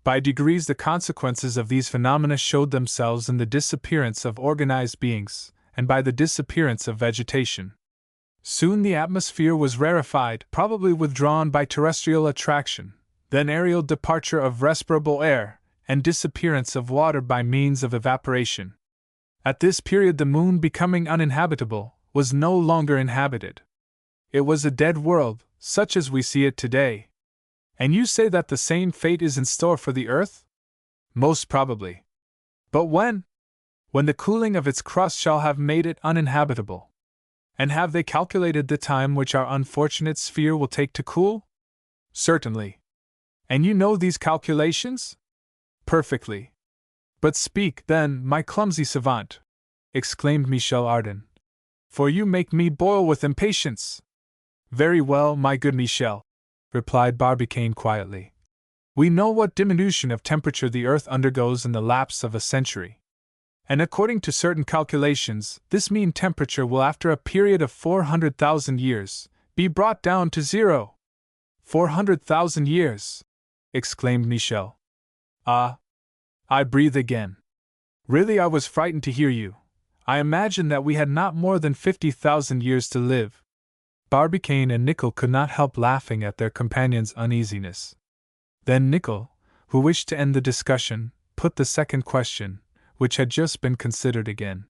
By degrees the consequences of these phenomena showed themselves in the disappearance of organized beings, and by the disappearance of vegetation. Soon the atmosphere was rarefied, probably withdrawn by terrestrial attraction. then aerial departure of respirable air, and disappearance of water by means of evaporation. At this period the moon, becoming uninhabitable, was no longer inhabited. It was a dead world, such as we see it today. And you say that the same fate is in store for the Earth? Most probably. But when? When the cooling of its crust shall have made it uninhabitable. And have they calculated the time which our unfortunate sphere will take to cool? Certainly. And you know these calculations? Perfectly. But speak, then, my clumsy savant, exclaimed Michel Ardan, for you make me boil with impatience. Very well, my good Michel, replied Barbicane quietly. We know what diminution of temperature the Earth undergoes in the lapse of a century. And according to certain calculations, this mean temperature will, after a period of 400,000 years, be brought down to zero. 400,000 years! Exclaimed Michel. Ah! I breathe again. Really, I was frightened to hear you. I imagined that we had not more than 50,000 years to live. Barbicane and Nicholl could not help laughing at their companion's uneasiness. Then Nicholl, who wished to end the discussion, put the second question, which had just been considered again.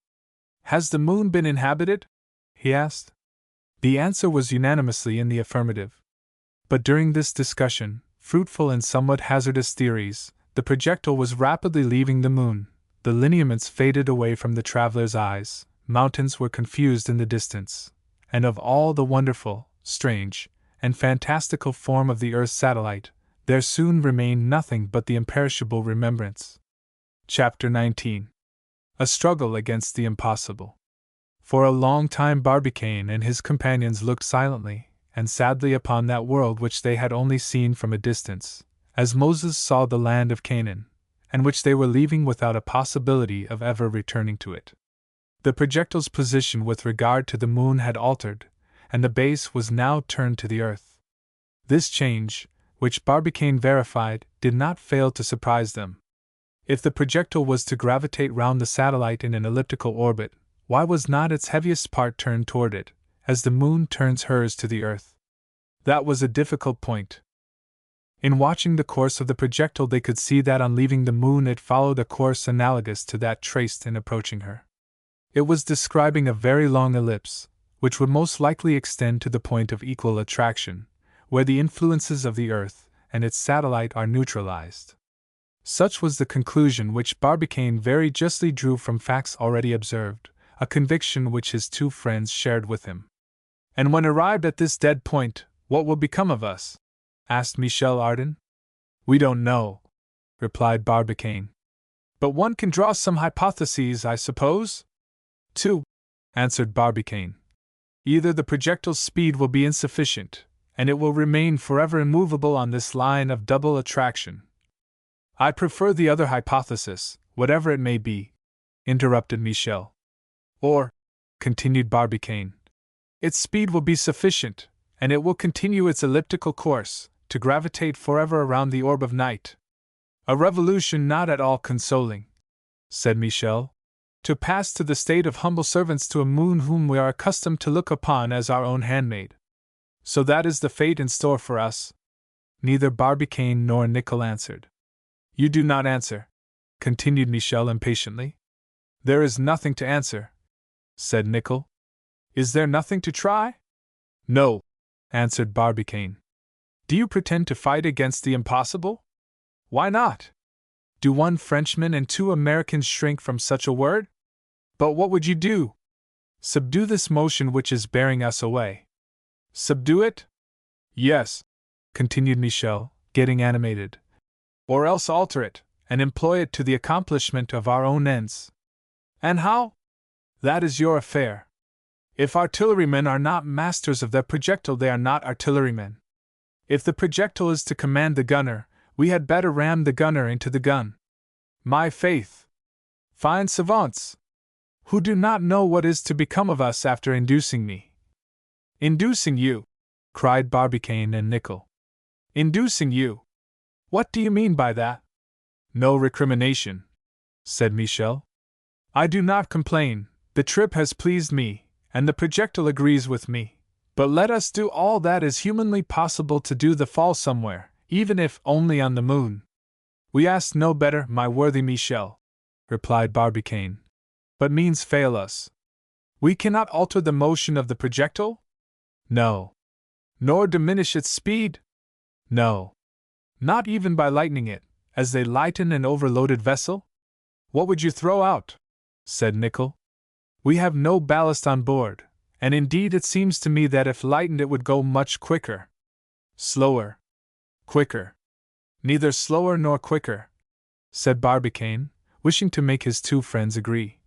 Has the moon been inhabited? He asked. The answer was unanimously in the affirmative. But during this discussion, fruitful in somewhat hazardous theories, the projectile was rapidly leaving the moon, the lineaments faded away from the traveler's eyes, mountains were confused in the distance, and of all the wonderful, strange, and fantastical form of the Earth's satellite, there soon remained nothing but the imperishable remembrance. Chapter 19. A Struggle Against the Impossible. For a long time Barbicane and his companions looked silently and sadly upon that world which they had only seen from a distance, as Moses saw the land of Canaan, and which they were leaving without a possibility of ever returning to it. The projectile's position with regard to the moon had altered, and the base was now turned to the earth. This change, which Barbicane verified, did not fail to surprise them. If the projectile was to gravitate round the satellite in an elliptical orbit, why was not its heaviest part turned toward it, as the moon turns hers to the earth? That was a difficult point. In watching the course of the projectile they could see that on leaving the moon it followed a course analogous to that traced in approaching her. It was describing a very long ellipse, which would most likely extend to the point of equal attraction, where the influences of the Earth and its satellite are neutralized. Such was the conclusion which Barbicane very justly drew from facts already observed, a conviction which his two friends shared with him. And when arrived at this dead point, what will become of us? Asked Michel Ardan. We don't know, replied Barbicane. But one can draw some hypotheses, I suppose? Two, answered Barbicane. Either the projectile's speed will be insufficient, and it will remain forever immovable on this line of double attraction. I prefer the other hypothesis, whatever it may be, interrupted Michel. Or, continued Barbicane, its speed will be sufficient, and it will continue its elliptical course, to gravitate forever around the orb of night. A revolution not at all consoling, said Michel, to pass to the state of humble servants to a moon whom we are accustomed to look upon as our own handmaid. So that is the fate in store for us? Neither Barbicane nor Nicholl answered. You do not answer, continued Michel impatiently. There is nothing to answer, said Nicholl. Is there nothing to try? No, answered Barbicane. Do you pretend to fight against the impossible? Why not? Do one Frenchman and two Americans shrink from such a word? But what would you do? Subdue this motion which is bearing us away. Subdue it? Yes, continued Michel, getting animated. Or else alter it, and employ it to the accomplishment of our own ends. And how? That is your affair. If artillerymen are not masters of their projectile, they are not artillerymen. If the projectile is to command the gunner, we had better ram the gunner into the gun. My faith! Fine savants! Who do not know what is to become of us after inducing me. Inducing you! Cried Barbicane and Nicholl. Inducing you! What do you mean by that? No recrimination, said Michel. I do not complain, the trip has pleased me, and the projectile agrees with me. But let us do all that is humanly possible to do the fall somewhere, even if only on the moon. We ask no better, my worthy Michel, replied Barbicane. But means fail us. We cannot alter the motion of the projectile? No. Nor diminish its speed? No. Not even by lightening it, as they lighten an overloaded vessel? What would you throw out? Said Nicholl. We have no ballast on board, and indeed it seems to me that if lightened it would go much quicker. Slower. Quicker. Neither slower nor quicker, said Barbicane, wishing to make his two friends agree.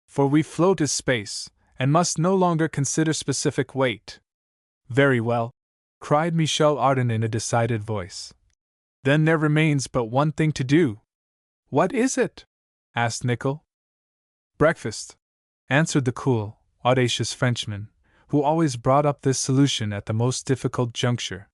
For we float as space, and must no longer consider specific weight. Very well, cried Michel Ardan in a decided voice. Then there remains but one thing to do. What is it? Asked Nicholl. Breakfast, answered the cool, audacious Frenchman, who always brought up this solution at the most difficult juncture.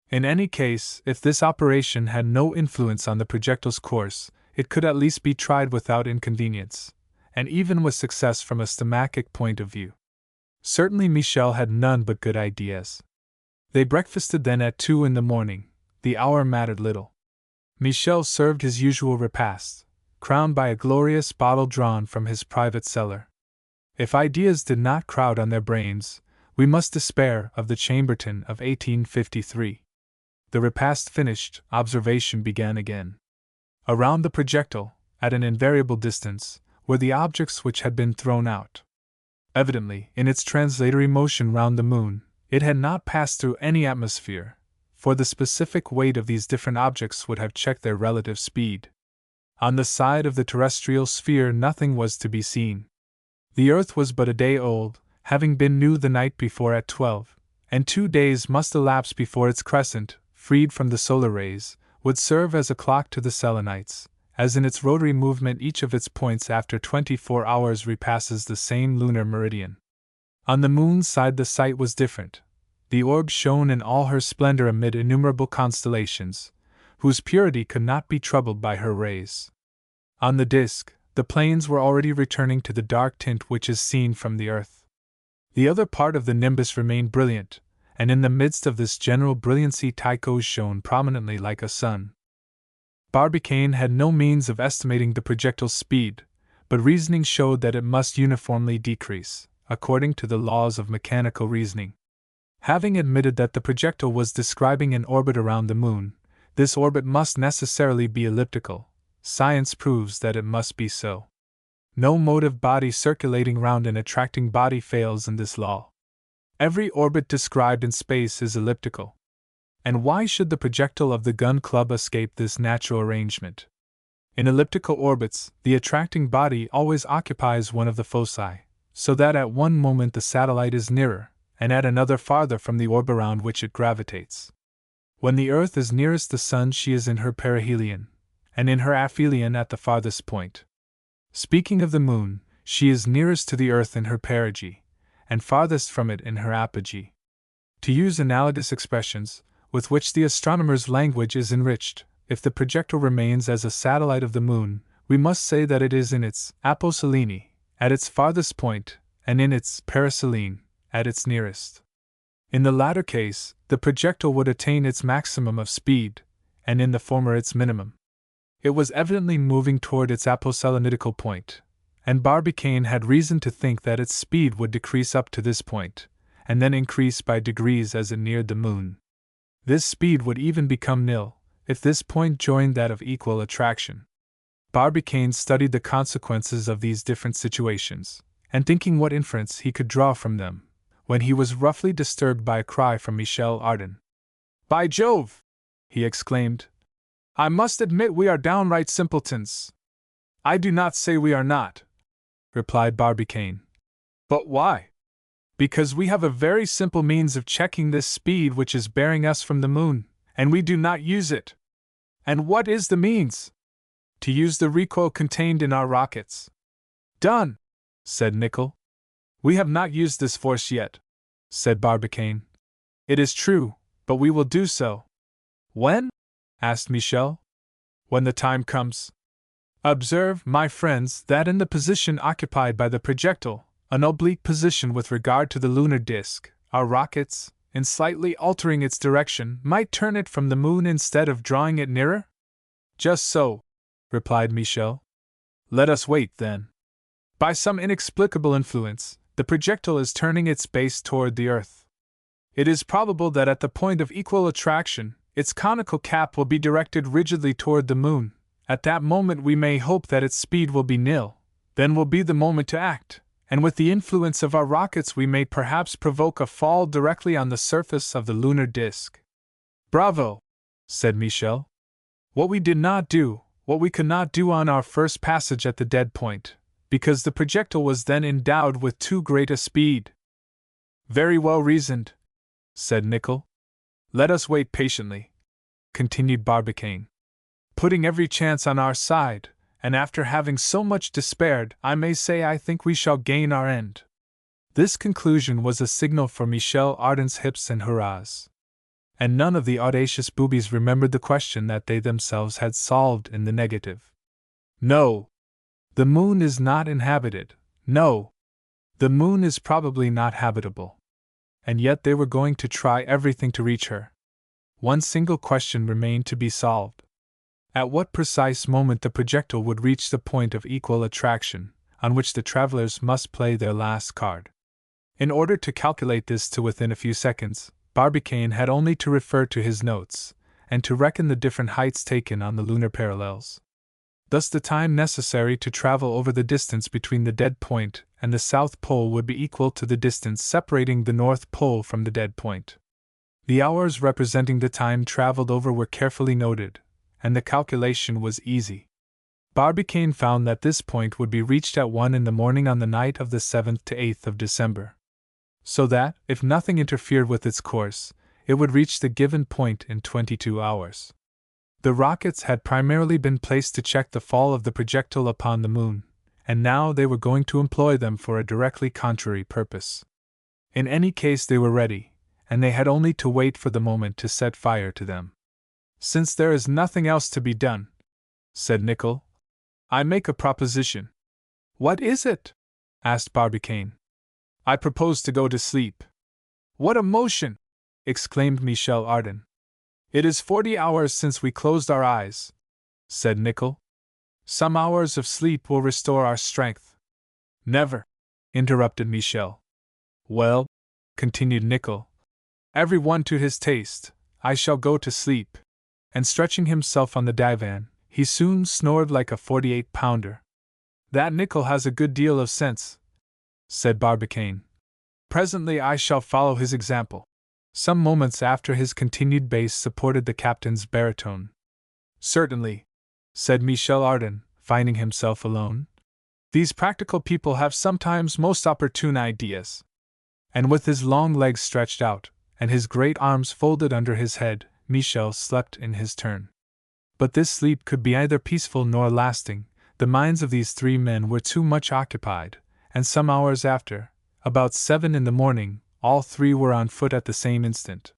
In any case, if this operation had no influence on the projectile's course, it could at least be tried without inconvenience, and even with success from a stomachic point of view. Certainly Michel had none but good ideas. They breakfasted then at 2 in the morning. The hour mattered little. Michel served his usual repast, crowned by a glorious bottle drawn from his private cellar. If ideas did not crowd on their brains, we must despair of the Chambertin of 1853. The repast finished, observation began again. Around the projectile, at an invariable distance, were the objects which had been thrown out. Evidently, in its translatory motion round the moon, it had not passed through any atmosphere, for the specific weight of these different objects would have checked their relative speed. On the side of the terrestrial sphere nothing was to be seen. The earth was but a day old, having been new the night before at 12, and 2 days must elapse before its crescent, freed from the solar rays, would serve as a clock to the Selenites, as in its rotary movement each of its points after 24 hours repasses the same lunar meridian. On the moon's side the sight was different. The orb shone in all her splendor amid innumerable constellations, whose purity could not be troubled by her rays. On the disk, the planes were already returning to the dark tint which is seen from the earth. The other part of the nimbus remained brilliant, and in the midst of this general brilliancy Tycho shone prominently like a sun. Barbicane had no means of estimating the projectile's speed, but reasoning showed that it must uniformly decrease, according to the laws of mechanical reasoning. Having admitted that the projectile was describing an orbit around the moon, this orbit must necessarily be elliptical. Science proves that it must be so. No motive body circulating round an attracting body fails in this law. Every orbit described in space is elliptical. And why should the projectile of the Gun Club escape this natural arrangement? In elliptical orbits, the attracting body always occupies one of the foci, so that at one moment the satellite is nearer, and at another farther from the orb around which it gravitates. When the Earth is nearest the Sun, she is in her perihelion, and in her aphelion at the farthest point. Speaking of the Moon, she is nearest to the Earth in her perigee, and farthest from it in her apogee. To use analogous expressions, with which the astronomer's language is enriched, if the projectile remains as a satellite of the Moon, we must say that it is in its aposelene, at its farthest point, and in its periselene, at its nearest. In the latter case, the projectile would attain its maximum of speed, and in the former its minimum. It was evidently moving toward its aposelenitical point, and Barbicane had reason to think that its speed would decrease up to this point, and then increase by degrees as it neared the Moon. This speed would even become nil, if this point joined that of equal attraction. Barbicane studied the consequences of these different situations, and thinking what inference he could draw from them, when he was roughly disturbed by a cry from Michel Ardan. "By Jove!" he exclaimed. "I must admit we are downright simpletons." "I do not say we are not," replied Barbicane. "But why?" "Because we have a very simple means of checking this speed which is bearing us from the Moon, and we do not use it." "And what is the means?" "To use the recoil contained in our rockets." "Done," said Nicholl. "We have not used this force yet," said Barbicane. "It is true, but we will do so." "When?" asked Michel. "When the time comes. Observe, my friends, that in the position occupied by the projectile, an oblique position with regard to the lunar disk, our rockets, in slightly altering its direction, might turn it from the moon instead of drawing it nearer? Just so, replied Michel. Let us wait, then. By some inexplicable influence, the projectile is turning its base toward the Earth. It is probable that at the point of equal attraction, its conical cap will be directed rigidly toward the moon. At that moment we may hope that its speed will be nil. Then will be the moment to act, and with the influence of our rockets we may perhaps provoke a fall directly on the surface of the lunar disk. Bravo! Said Michel. What we did not do, what we could not do on our first passage at the dead point, because the projectile was then endowed with too great a speed. Very well reasoned, said Nicholl. Let us wait patiently, continued Barbicane. Putting every chance on our side, and after having so much despaired, I may say I think we shall gain our end. This conclusion was a signal for Michel Ardan's hips and hurrahs. And none of the audacious boobies remembered the question that they themselves had solved in the negative. No! The moon is not inhabited. No! The moon is probably not habitable. And yet they were going to try everything to reach her. One single question remained to be solved. At what precise moment the projectile would reach the point of equal attraction, on which the travelers must play their last card. In order to calculate this to within a few seconds, Barbicane had only to refer to his notes, and to reckon the different heights taken on the lunar parallels. Thus the time necessary to travel over the distance between the dead point and the South Pole would be equal to the distance separating the North Pole from the dead point. The hours representing the time traveled over were carefully noted, and the calculation was easy. Barbicane found that this point would be reached at 1 in the morning on the night of the 7th to 8th of December. So that, if nothing interfered with its course, it would reach the given point in 22 hours. The rockets had primarily been placed to check the fall of the projectile upon the moon, and now they were going to employ them for a directly contrary purpose. In any case they were ready, and they had only to wait for the moment to set fire to them. Since there is nothing else to be done, said Nicholl, I make a proposition. What is it? Asked Barbicane. I propose to go to sleep. What a motion! Exclaimed Michel Ardan. It is 40 hours since we closed our eyes, said Nicholl. Some hours of sleep will restore our strength. Never, interrupted Michel. Well, continued Nicholl, every one to his taste, I shall go to sleep. And stretching himself on the divan, he soon snored like a 48-pounder. That Nicholl has a good deal of sense, said Barbicane. Presently I shall follow his example. Some moments after his continued bass supported the captain's baritone. Certainly, said Michel Ardan, finding himself alone. These practical people have sometimes most opportune ideas. And with his long legs stretched out, and his great arms folded under his head, Michel slept in his turn. But this sleep could be neither peaceful nor lasting. The minds of these three men were too much occupied, and some hours after, about 7 in the morning, all three were on foot at the same instant.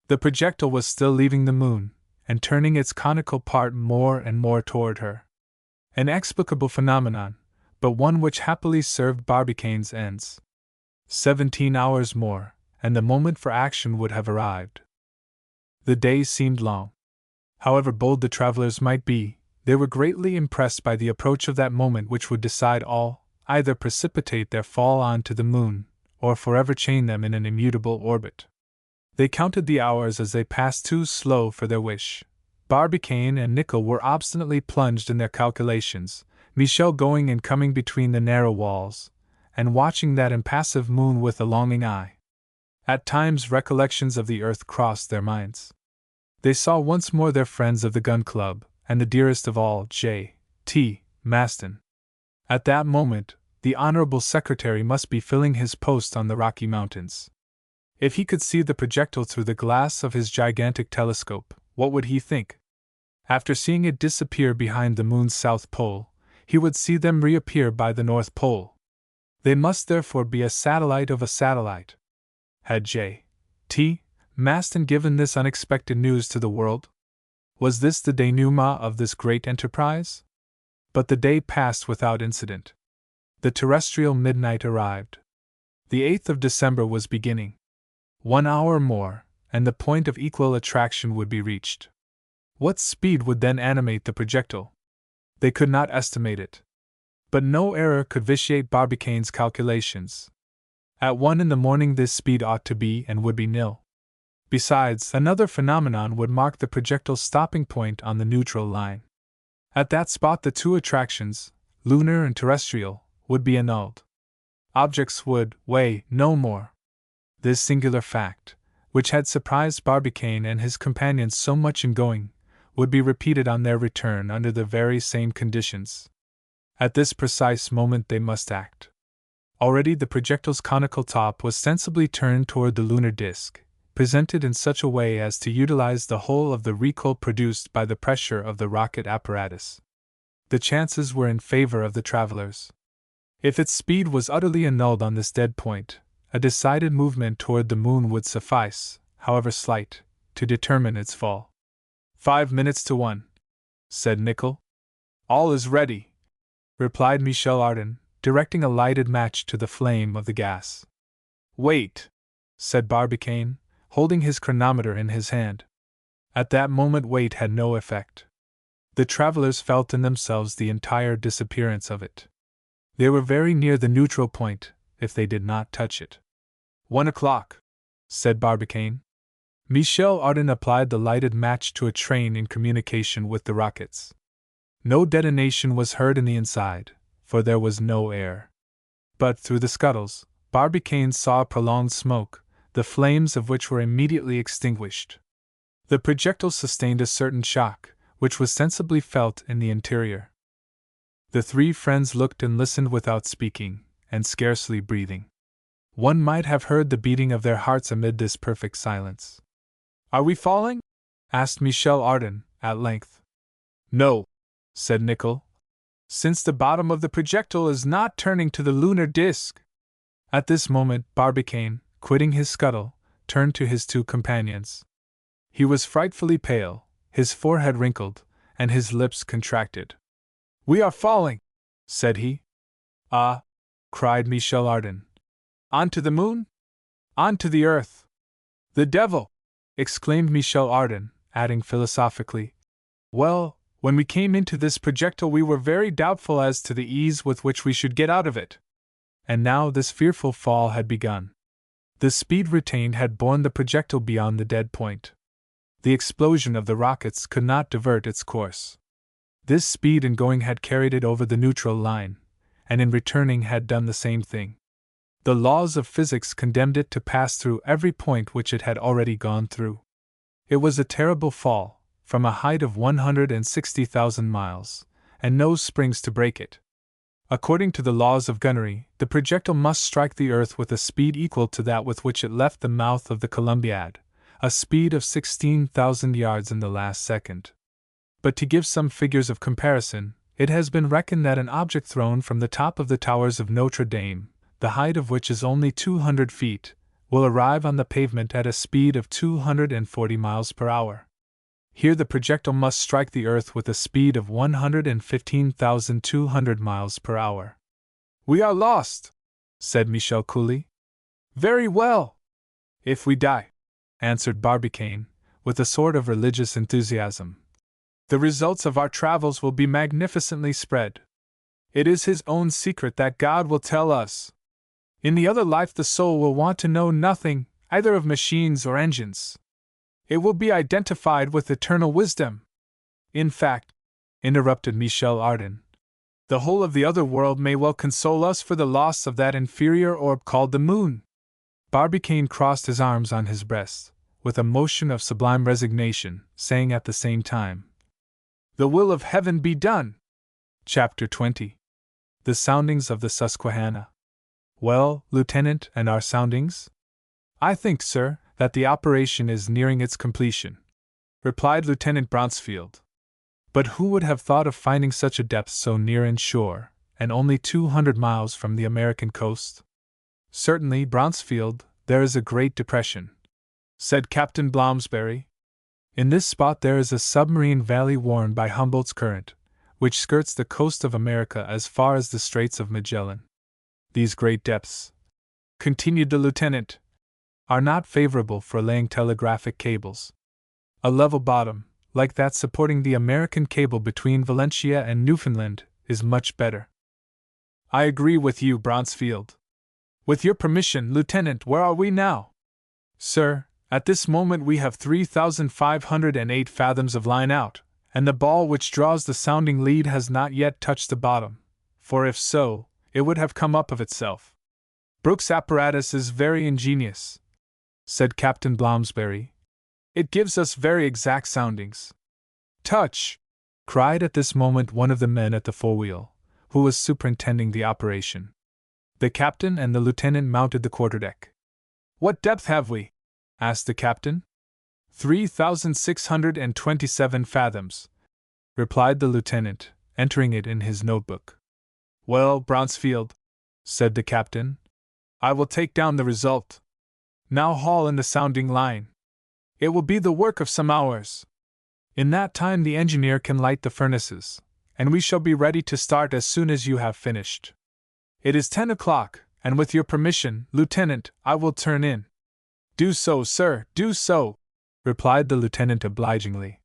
The projectile was still leaving the moon, and turning its conical part more and more toward her. An explicable phenomenon, but one which happily served Barbicane's ends. 17 hours more, and the moment for action would have arrived. The days seemed long. However bold the travelers might be, they were greatly impressed by the approach of that moment which would decide all, either precipitate their fall on to the moon, or forever chain them in an immutable orbit. They counted the hours as they passed too slow for their wish. Barbicane and Nicholl were obstinately plunged in their calculations, Michel going and coming between the narrow walls, and watching that impassive moon with a longing eye. At times recollections of the earth crossed their minds. They saw once more their friends of the Gun Club, and the dearest of all, J.T. Maston. At that moment, the Honorable Secretary must be filling his post on the Rocky Mountains. If he could see the projectile through the glass of his gigantic telescope, what would he think? After seeing it disappear behind the moon's south pole, he would see them reappear by the north pole. They must therefore be a satellite of a satellite. Had J.T. Maston given this unexpected news to the world? Was this the denouement of this great enterprise? But the day passed without incident. The terrestrial midnight arrived. The 8th of December was beginning. 1 hour more, and the point of equal attraction would be reached. What speed would then animate the projectile? They could not estimate it. But no error could vitiate Barbicane's calculations. At 1 in the morning this speed ought to be and would be nil. Besides, another phenomenon would mark the projectile's stopping point on the neutral line. At that spot the two attractions, lunar and terrestrial, would be annulled. Objects would weigh no more. This singular fact, which had surprised Barbicane and his companions so much in going, would be repeated on their return under the very same conditions. At this precise moment they must act. Already the projectile's conical top was sensibly turned toward the lunar disk, presented in such a way as to utilize the whole of the recoil produced by the pressure of the rocket apparatus. The chances were in favor of the travelers. If its speed was utterly annulled on this dead point, a decided movement toward the moon would suffice, however slight, to determine its fall. 5 minutes to 1, said Nicholl. All is ready, replied Michel Ardan, directing a lighted match to the flame of the gas. Wait, said Barbicane, holding his chronometer in his hand. At that moment weight had no effect. The travelers felt in themselves the entire disappearance of it. They were very near the neutral point, if they did not touch it. 1 o'clock, said Barbicane. Michel Ardan applied the lighted match to a train in communication with the rockets. No detonation was heard in the inside, for there was no air. But through the scuttles, Barbicane saw a prolonged smoke, the flames of which were immediately extinguished. The projectile sustained a certain shock, which was sensibly felt in the interior. The three friends looked and listened without speaking, and scarcely breathing. One might have heard the beating of their hearts amid this perfect silence. Are we falling? Asked Michel Ardan, at length. No, said Nicholl, since the bottom of the projectile is not turning to the lunar disk. At this moment, Barbicane, quitting his scuttle, turned to his two companions. He was frightfully pale, his forehead wrinkled, and his lips contracted. We are falling, said he. Ah, cried Michel Ardan. On to the moon? On to the earth. The devil! Exclaimed Michel Ardan, adding philosophically, well, when we came into this projectile we were very doubtful as to the ease with which we should get out of it. And now this fearful fall had begun. The speed retained had borne the projectile beyond the dead point. The explosion of the rockets could not divert its course. This speed in going had carried it over the neutral line, and in returning had done the same thing. The laws of physics condemned it to pass through every point which it had already gone through. It was a terrible fall, from a height of 160,000 miles, and no springs to break it. According to the laws of gunnery, the projectile must strike the earth with a speed equal to that with which it left the mouth of the Columbiad, a speed of 16,000 yards in the last second. But to give some figures of comparison, it has been reckoned that an object thrown from the top of the towers of Notre Dame, the height of which is only 200 feet, will arrive on the pavement at a speed of 240 miles per hour. Here the projectile must strike the earth with a speed of 115,200 miles per hour. We are lost, said Michel coolly. Very well. If we die, answered Barbicane, with a sort of religious enthusiasm, the results of our travels will be magnificently spread. It is his own secret that God will tell us. In the other life the soul will want to know nothing, either of machines or engines. It will be identified with eternal wisdom. In fact, interrupted Michel Ardan, the whole of the other world may well console us for the loss of that inferior orb called the moon. Barbicane crossed his arms on his breast, with a motion of sublime resignation, saying at the same time, The will of heaven be done. Chapter 20. The soundings of the Susquehanna. Well, Lieutenant, and our soundings? I think, sir, that the operation is nearing its completion, replied Lieutenant Bronsfield. But who would have thought of finding such a depth so near in shore, and only 200 miles from the American coast? Certainly, Bronsfield, there is a great depression, said Captain Blomsberry. In this spot there is a submarine valley worn by Humboldt's current, which skirts the coast of America as far as the Straits of Magellan. These great depths, continued the lieutenant, are not favorable for laying telegraphic cables. A level bottom, like that supporting the American cable between Valentia and Newfoundland, is much better. I agree with you, Bronsfield. With your permission, Lieutenant, where are we now? Sir, at this moment we have 3,508 fathoms of line out, and the ball which draws the sounding lead has not yet touched the bottom, for if so, it would have come up of itself. Brooke's apparatus is very ingenious, said Captain Blomsberry. It gives us very exact soundings. Touch! Cried at this moment one of the men at the forewheel, who was superintending the operation. The captain and the lieutenant mounted the quarterdeck. What depth have we? Asked the captain. 3,627 fathoms, replied the lieutenant, entering it in his notebook. Well, Bronsfield, said the captain, I will take down the result. Now haul in the sounding line. It will be the work of some hours. In that time the engineer can light the furnaces, and we shall be ready to start as soon as you have finished. It is 10 o'clock, and with your permission, Lieutenant, I will turn in. Do so, sir, do so, replied the lieutenant obligingly.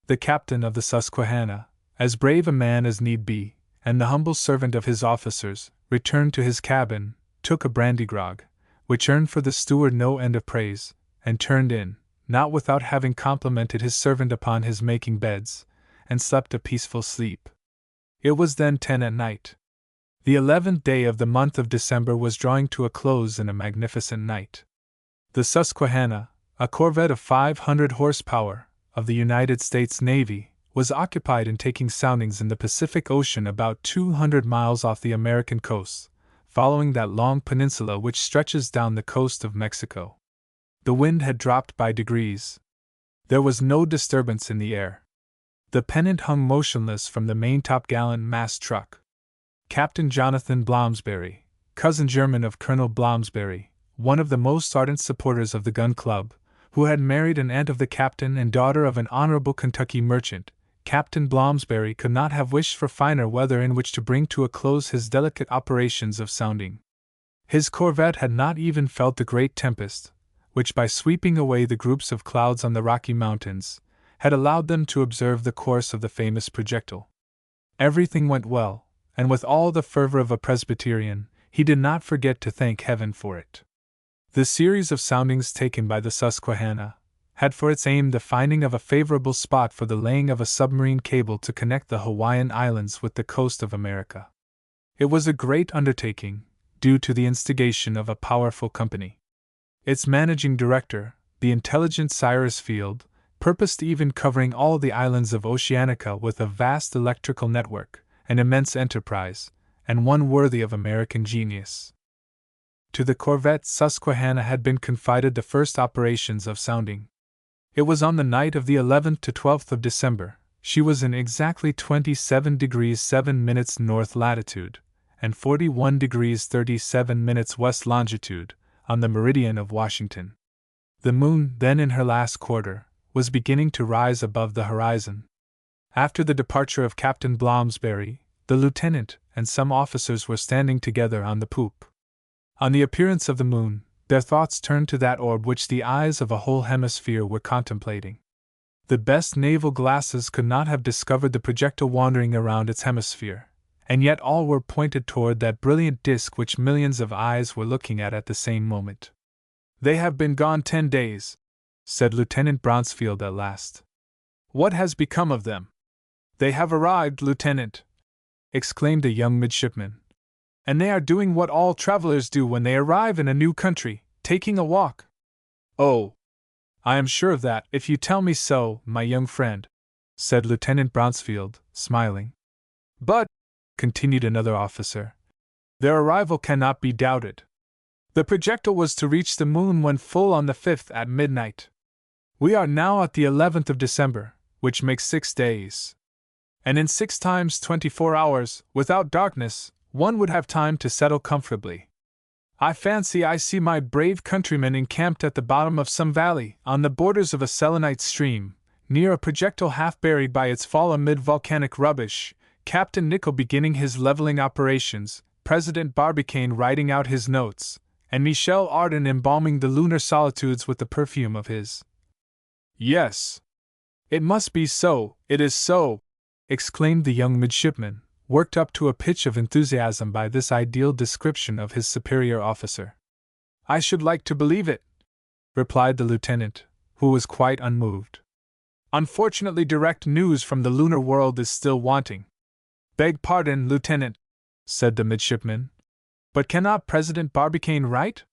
The captain of the Susquehanna, as brave a man as need be, and the humble servant of his officers, returned to his cabin, took a brandy grog, which earned for the steward no end of praise, and turned in, not without having complimented his servant upon his making beds, and slept a peaceful sleep. It was then 10 at night. The 11th day of the month of December was drawing to a close in a magnificent night. The Susquehanna, a corvette of 500 horsepower, of the United States Navy, was occupied in taking soundings in the Pacific Ocean about 200 miles off the American coast, following that long peninsula which stretches down the coast of Mexico. The wind had dropped by degrees. There was no disturbance in the air. The pennant hung motionless from the maintop-gallant mast truck. Captain Jonathan Blomsberry, cousin german of Colonel Blomsberry, one of the most ardent supporters of the Gun Club, who had married an aunt of the captain and daughter of an honorable Kentucky merchant, Captain Blomsberry could not have wished for finer weather in which to bring to a close his delicate operations of sounding. His corvette had not even felt the great tempest, which by sweeping away the groups of clouds on the Rocky Mountains, had allowed them to observe the course of the famous projectile. Everything went well, and with all the fervor of a Presbyterian, he did not forget to thank heaven for it. The series of soundings taken by the Susquehanna had for its aim the finding of a favorable spot for the laying of a submarine cable to connect the Hawaiian Islands with the coast of America. It was a great undertaking, due to the instigation of a powerful company. Its managing director, the intelligent Cyrus Field, purposed even covering all the islands of Oceanica with a vast electrical network, an immense enterprise, and one worthy of American genius. To the corvette Susquehanna had been confided the first operations of sounding. It was on the night of the 11th to 12th of December. She was in exactly 27 degrees 7 minutes north latitude, and 41 degrees 37 minutes west longitude, on the meridian of Washington. The moon, then in her last quarter, was beginning to rise above the horizon. After the departure of Captain Blomsberry, the lieutenant and some officers were standing together on the poop. On the appearance of the moon, their thoughts turned to that orb which the eyes of a whole hemisphere were contemplating. The best naval glasses could not have discovered the projectile wandering around its hemisphere, and yet all were pointed toward that brilliant disk which millions of eyes were looking at the same moment. "They have been gone 10 days," said Lieutenant Bronsfield at last. "What has become of them?" "They have arrived, Lieutenant," exclaimed a young midshipman. "And they are doing what all travelers do when they arrive in a new country, taking a walk." "Oh, I am sure of that, if you tell me so, my young friend," said Lieutenant Bronsfield, smiling. "But," continued another officer, "their arrival cannot be doubted. The projectile was to reach the moon when full on the 5th at midnight. We are now at the 11th of December, which makes 6 days. And in 6 times 24 hours, without darkness, one would have time to settle comfortably. I fancy I see my brave countrymen encamped at the bottom of some valley, on the borders of a selenite stream, near a projectile half buried by its fall amid volcanic rubbish, Captain Nicholl beginning his leveling operations, President Barbicane writing out his notes, and Michel Ardan embalming the lunar solitudes with the perfume of his. Yes. It must be so, it is so, exclaimed the young midshipman, worked up to a pitch of enthusiasm by this ideal description of his superior officer. I should like to believe it, replied the lieutenant, who was quite unmoved. Unfortunately, direct news from the lunar world is still wanting. Beg pardon, Lieutenant, said the midshipman, but cannot President Barbicane write?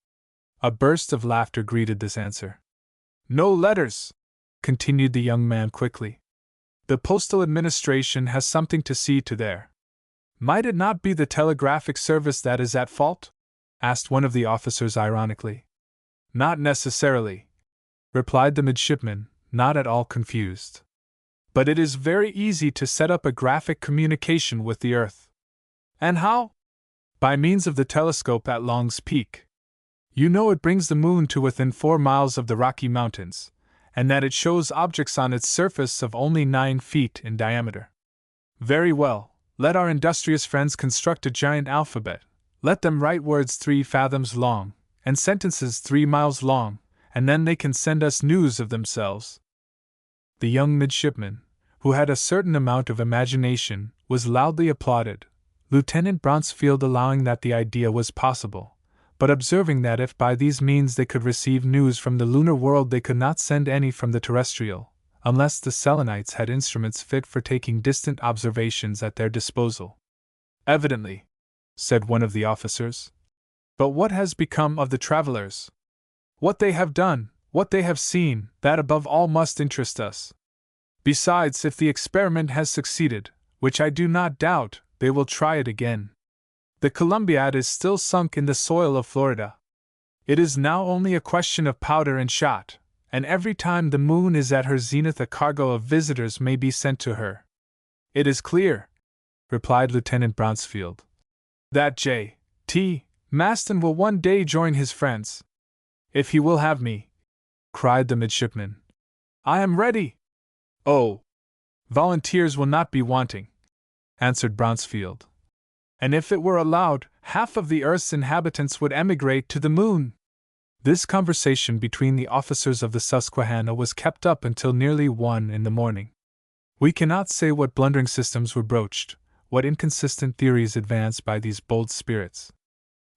A burst of laughter greeted this answer. No letters, continued the young man quickly. The postal administration has something to see to there. Might it not be the telegraphic service that is at fault? Asked one of the officers ironically. Not necessarily, replied the midshipman, not at all confused. But it is very easy to set up a graphic communication with the Earth. And how? By means of the telescope at Long's Peak. You know it brings the moon to within 4 miles of the Rocky Mountains, and that it shows objects on its surface of only 9 feet in diameter. Very well, let our industrious friends construct a giant alphabet. Let them write words 3 fathoms long, and sentences 3 miles long, and then they can send us news of themselves. The young midshipman, who had a certain amount of imagination, was loudly applauded, Lieutenant Bronsfield allowing that the idea was possible, but observing that if by these means they could receive news from the lunar world they could not send any from the terrestrial, unless the Selenites had instruments fit for taking distant observations at their disposal. Evidently, said one of the officers. But what has become of the travelers? What they have done, what they have seen, that above all must interest us. Besides, if the experiment has succeeded, which I do not doubt, they will try it again. The Columbiad is still sunk in the soil of Florida. It is now only a question of powder and shot, and every time the moon is at her zenith a cargo of visitors may be sent to her. It is clear, replied Lieutenant Bronsfield, that J.T. Maston will one day join his friends. If he will have me, cried the midshipman. I am ready. Oh, volunteers will not be wanting, answered Bronsfield. And if it were allowed, half of the Earth's inhabitants would emigrate to the moon. This conversation between the officers of the Susquehanna was kept up until nearly 1 in the morning. We cannot say what blundering systems were broached, what inconsistent theories advanced by these bold spirits.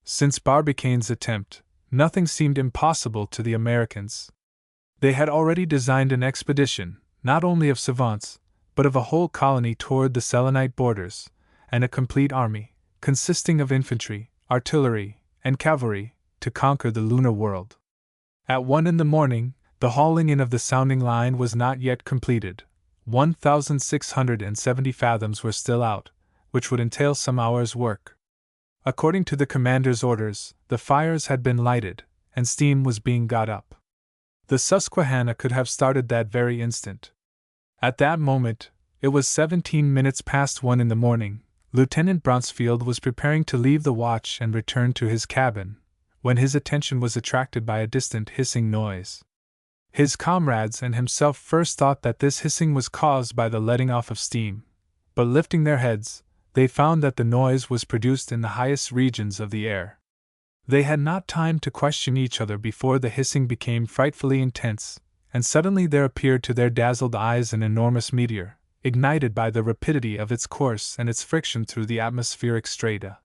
Since Barbicane's attempt, nothing seemed impossible to the Americans. They had already designed an expedition, not only of savants, but of a whole colony toward the Selenite borders, and a complete army, consisting of infantry, artillery, and cavalry, to conquer the lunar world. At 1 in the morning, the hauling in of the sounding line was not yet completed. 1,670 fathoms were still out, which would entail some hours' work. According to the commander's orders, the fires had been lighted, and steam was being got up. The Susquehanna could have started that very instant. At that moment, it was 17 minutes past 1 in the morning. Lieutenant Bronsfield was preparing to leave the watch and return to his cabin, when his attention was attracted by a distant hissing noise. His comrades and himself first thought that this hissing was caused by the letting off of steam, but lifting their heads, they found that the noise was produced in the highest regions of the air. They had not time to question each other before the hissing became frightfully intense, and suddenly there appeared to their dazzled eyes an enormous meteor, ignited by the rapidity of its course and its friction through the atmospheric strata.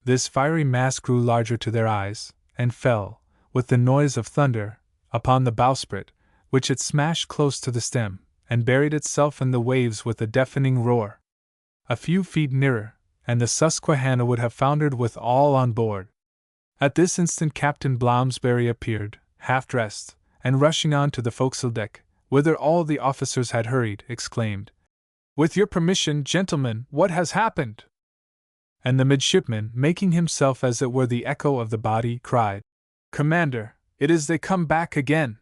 This fiery mass grew larger to their eyes, and fell, with the noise of thunder, upon the bowsprit, which it smashed close to the stem, and buried itself in the waves with a deafening roar. A few feet nearer, and the Susquehanna would have foundered with all on board. At this instant Captain Bloomsbury appeared, half-dressed, and rushing on to the forecastle deck, whither all the officers had hurried, exclaimed, "With your permission, gentlemen, what has happened?" And the midshipman, making himself as it were the echo of the body, cried, "Commander, it is they come back again!"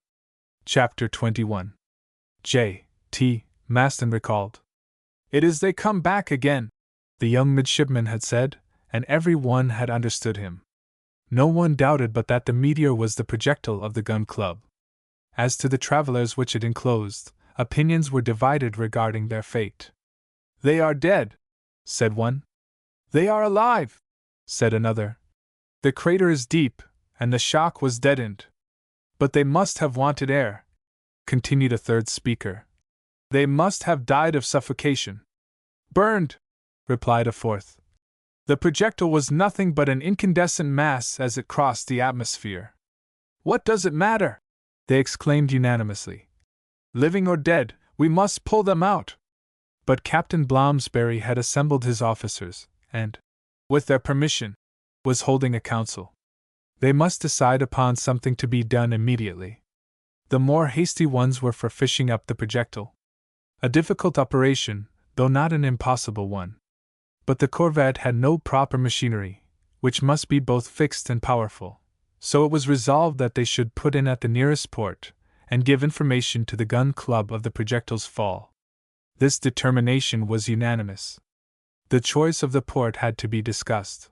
Chapter 21. J.T. Maston recalled. "It is they come back again," the young midshipman had said, and every one had understood him. No one doubted but that the meteor was the projectile of the gun club. As to the travelers which it enclosed, opinions were divided regarding their fate. "They are dead," said one. "They are alive," said another. "The crater is deep, and the shock was deadened. But they must have wanted air, continued a third speaker. They must have died of suffocation. Burned, replied a fourth. The projectile was nothing but an incandescent mass as it crossed the atmosphere. What does it matter? They exclaimed unanimously. Living or dead, we must pull them out. But Captain Blomsberry had assembled his officers, and, with their permission, was holding a council. They must decide upon something to be done immediately. The more hasty ones were for fishing up the projectile. A difficult operation, though not an impossible one. But the corvette had no proper machinery, which must be both fixed and powerful, so it was resolved that they should put in at the nearest port, and give information to the gun club of the projectile's fall. This determination was unanimous. The choice of the port had to be discussed.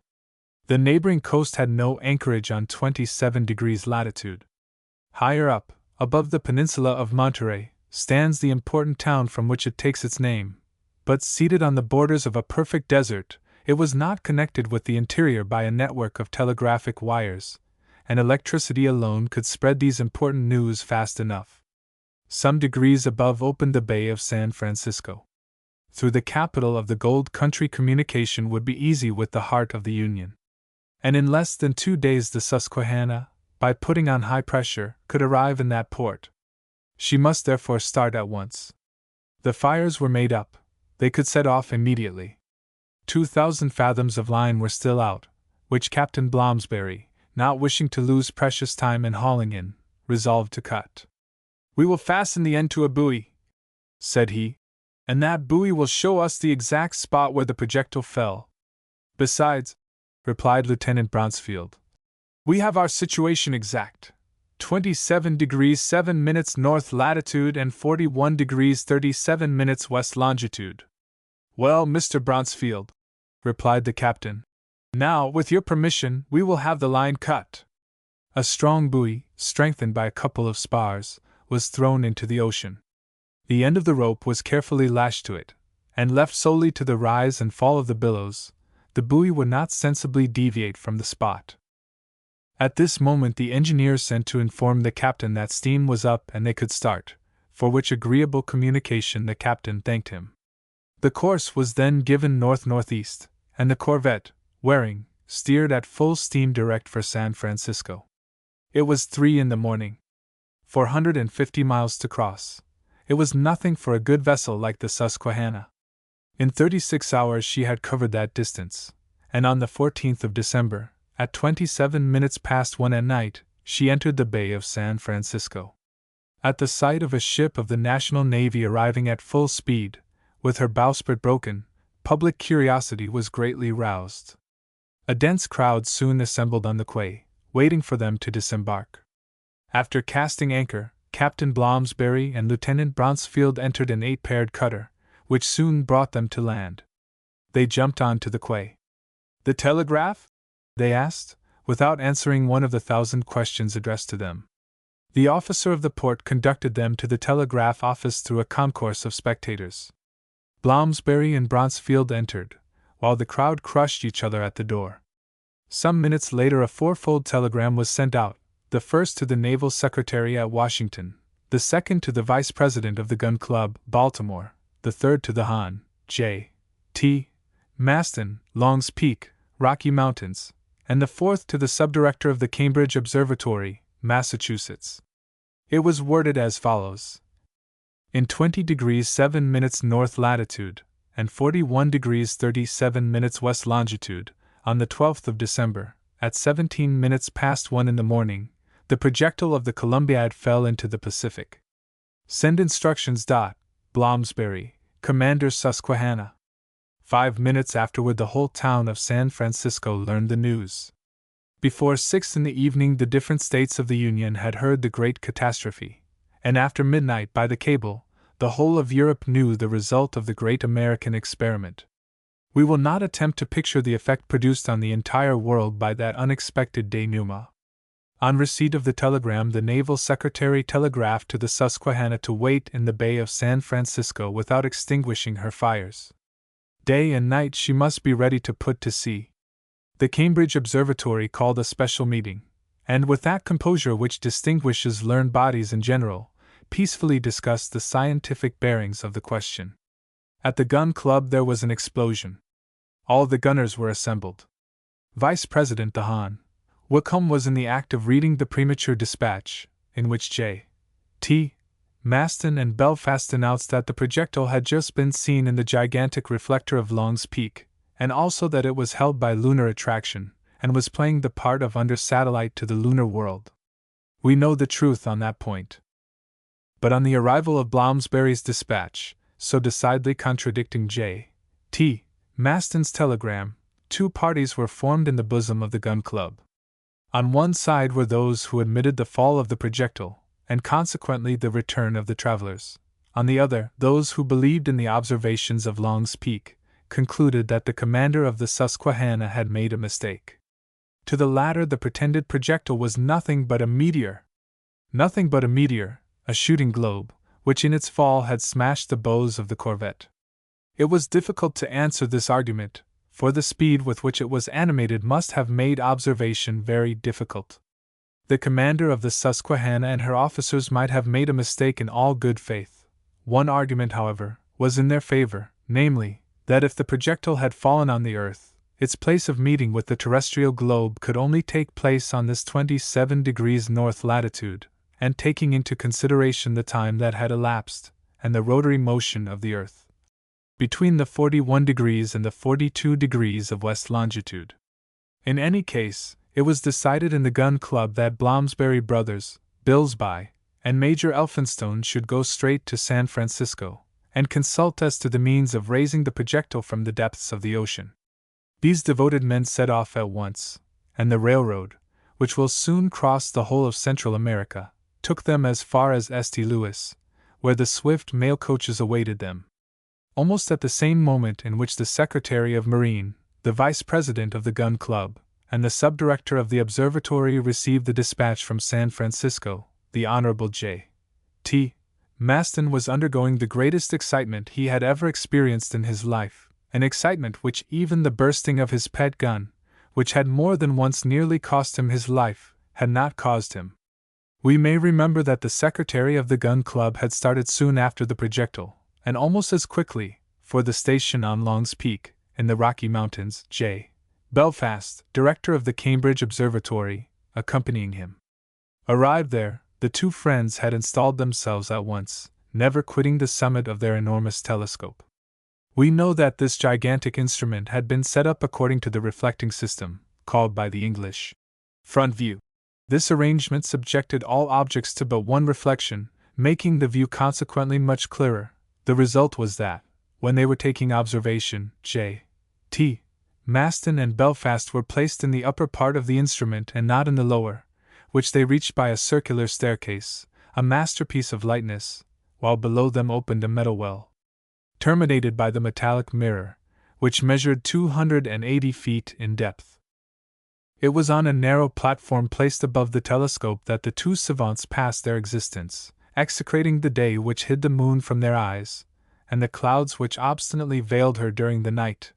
The neighboring coast had no anchorage on 27 degrees latitude. Higher up, above the peninsula of Monterey, stands the important town from which it takes its name, but seated on the borders of a perfect desert, it was not connected with the interior by a network of telegraphic wires, and electricity alone could spread these important news fast enough. Some degrees above opened the Bay of San Francisco. Through the capital of the gold country communication would be easy with the heart of the Union. And in less than 2 days the Susquehanna, by putting on high pressure, could arrive in that port. She must therefore start at once. The fires were made up. They could set off immediately. 2,000 fathoms of line were still out, which Captain Blomsberry, not wishing to lose precious time in hauling in, resolved to cut. We will fasten the end to a buoy, said he, and that buoy will show us the exact spot where the projectile fell. Besides, replied Lieutenant Bronsfield, we have our situation exact. 27 degrees 7 minutes north latitude and 41 degrees 37 minutes west longitude. Well, Mr. Bronsfield, replied the captain, now, with your permission, we will have the line cut. A strong buoy, strengthened by a couple of spars, was thrown into the ocean. The end of the rope was carefully lashed to it, and left solely to the rise and fall of the billows, the buoy would not sensibly deviate from the spot. At this moment the engineer sent to inform the captain that steam was up and they could start, for which agreeable communication the captain thanked him. The course was then given north-northeast, and the corvette, Waring, steered at full steam direct for San Francisco. It was 3 in the morning. 450 miles to cross. It was nothing for a good vessel like the Susquehanna. In 36 hours she had covered that distance, and on the 14th of December, at 27 minutes past 1 at night, she entered the Bay of San Francisco. At the sight of a ship of the National Navy arriving at full speed, with her bowsprit broken, public curiosity was greatly roused. A dense crowd soon assembled on the quay, waiting for them to disembark. After casting anchor, Captain Blomsberry and Lieutenant Bronsfield entered an 8-paired cutter, which soon brought them to land. They jumped on to the quay. The telegraph? They asked, without answering one of the 1,000 questions addressed to them. The officer of the port conducted them to the telegraph office through a concourse of spectators. Blomsberry and Bronsfield entered, while the crowd crushed each other at the door. Some minutes later a 4-fold telegram was sent out, the first to the Naval Secretary at Washington, the second to the Vice President of the Gun Club, Baltimore, the third to the Hon. J. T. Maston, Long's Peak, Rocky Mountains, and the fourth to the Subdirector of the Cambridge Observatory, Massachusetts. It was worded as follows. In 20 degrees 7 minutes north latitude, and 41 degrees 37 minutes west longitude, on the 12th of December, at 17 minutes past 1 in the morning, the projectile of the Columbiad fell into the Pacific. Send instructions. Blomsberry, Commander Susquehanna. 5 minutes afterward the whole town of San Francisco learned the news. Before 6 in the evening the different states of the Union had heard the great catastrophe, and after midnight by the cable, the whole of Europe knew the result of the great American experiment. We will not attempt to picture the effect produced on the entire world by that unexpected denouement. On receipt of the telegram the Naval Secretary telegraphed to the Susquehanna to wait in the Bay of San Francisco without extinguishing her fires. Day and night she must be ready to put to sea. The Cambridge Observatory called a special meeting, and with that composure which distinguishes learned bodies in general, peacefully discussed the scientific bearings of the question. At the gun club there was an explosion. All the gunners were assembled. Vice President Dehaan Wickham was in the act of reading the premature dispatch, in which J.T. Maston and Belfast announced that the projectile had just been seen in the gigantic reflector of Long's Peak, and also that it was held by lunar attraction, and was playing the part of under-satellite to the lunar world. We know the truth on that point. But on the arrival of Bloomsbury's dispatch, so decidedly contradicting J.T. Maston's telegram, two parties were formed in the bosom of the Gun Club. On one side were those who admitted the fall of the projectile, and consequently the return of the travelers. On the other, those who believed in the observations of Long's Peak, concluded that the commander of the Susquehanna had made a mistake. To the latter the pretended projectile was nothing but a meteor. Nothing but a meteor, a shooting globe, which in its fall had smashed the bows of the corvette. It was difficult to answer this argument, for the speed with which it was animated must have made observation very difficult. The commander of the Susquehanna and her officers might have made a mistake in all good faith. One argument, however, was in their favor, namely, that if the projectile had fallen on the earth, its place of meeting with the terrestrial globe could only take place on this 27 degrees north latitude, and taking into consideration the time that had elapsed, and the rotary motion of the earth, between the 41 degrees and the 42 degrees of west longitude. In any case, it was decided in the Gun Club that Bloomsbury Brothers, Bilsby, and Major Elphinstone should go straight to San Francisco, and consult as to the means of raising the projectile from the depths of the ocean. These devoted men set off at once, and the railroad, which will soon cross the whole of Central America, took them as far as St. Louis, where the swift mail coaches awaited them. Almost at the same moment in which the Secretary of Marine, the Vice President of the Gun Club, and the Subdirector of the Observatory received the dispatch from San Francisco, the Honorable J.T. Maston was undergoing the greatest excitement he had ever experienced in his life, an excitement which even the bursting of his pet gun, which had more than once nearly cost him his life, had not caused him. We may remember that the Secretary of the Gun Club had started soon after the projectile, and almost as quickly, for the station on Long's Peak, in the Rocky Mountains, J. Belfast, director of the Cambridge Observatory, accompanying him. Arrived there, the two friends had installed themselves at once, never quitting the summit of their enormous telescope. We know that this gigantic instrument had been set up according to the reflecting system, called by the English front view. This arrangement subjected all objects to but one reflection, making the view consequently much clearer. The result was that, when they were taking observation, J.T. Maston and Belfast were placed in the upper part of the instrument and not in the lower, which they reached by a circular staircase, a masterpiece of lightness, while below them opened a metal well, terminated by the metallic mirror, which measured 280 feet in depth. It was on a narrow platform placed above the telescope that the two savants passed their existence, execrating the day which hid the moon from their eyes, and the clouds which obstinately veiled her during the night.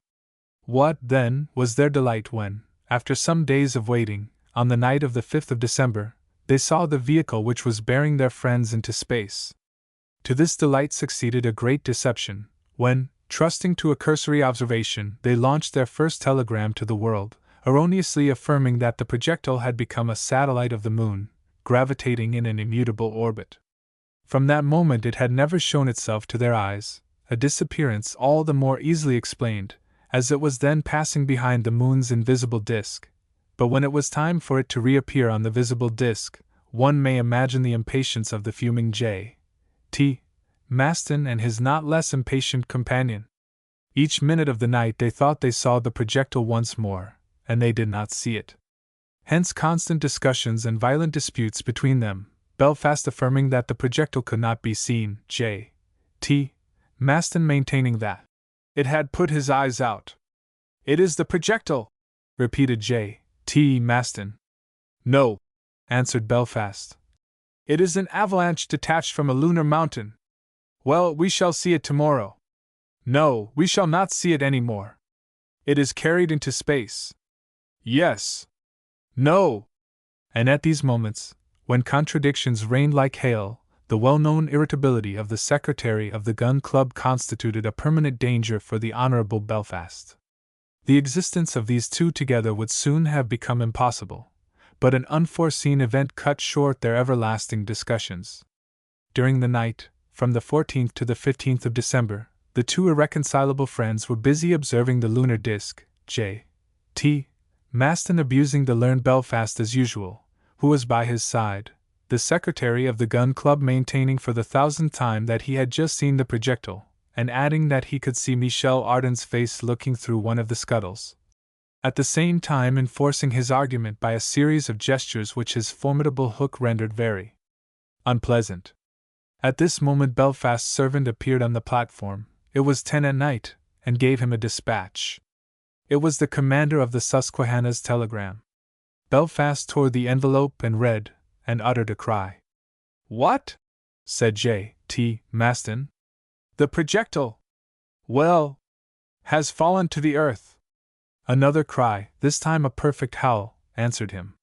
What, then, was their delight when, after some days of waiting, on the night of the 5th of December, they saw the vehicle which was bearing their friends into space. To this delight succeeded a great deception, when, trusting to a cursory observation, they launched their first telegram to the world, erroneously affirming that the projectile had become a satellite of the moon, gravitating in an immutable orbit. From that moment it had never shown itself to their eyes, a disappearance all the more easily explained, as it was then passing behind the moon's invisible disk. But when it was time for it to reappear on the visible disk, one may imagine the impatience of the fuming J.T. Maston and his not less impatient companion. Each minute of the night they thought they saw the projectile once more, and they did not see it. Hence constant discussions and violent disputes between them, Belfast affirming that the projectile could not be seen, J.T. Maston maintaining that it had put his eyes out. "It is the projectile," repeated J.T. Maston. "No," answered Belfast. "It is an avalanche detached from a lunar mountain." "Well, we shall see it tomorrow." "No, we shall not see it any more. It is carried into space." "Yes." "No." And at these moments, when contradictions rained like hail, the well-known irritability of the secretary of the Gun Club constituted a permanent danger for the Honorable Belfast. The existence of these two together would soon have become impossible, but an unforeseen event cut short their everlasting discussions. During the night, from the 14th to the 15th of December, the two irreconcilable friends were busy observing the lunar disk, J.T. Maston abusing the learned Belfast as usual, who was by his side, the secretary of the Gun Club maintaining for the 1000th time that he had just seen the projectile, and adding that he could see Michel Ardan's face looking through one of the scuttles, at the same time enforcing his argument by a series of gestures which his formidable hook rendered very unpleasant. At this moment Belfast's servant appeared on the platform. It was 10 at night, and gave him a dispatch. It was the commander of the Susquehanna's telegram. Belfast tore the envelope and read, and uttered a cry. "What?" said J.T. Maston. "The projectile, well, has fallen to the earth." Another cry, this time a perfect howl, answered him.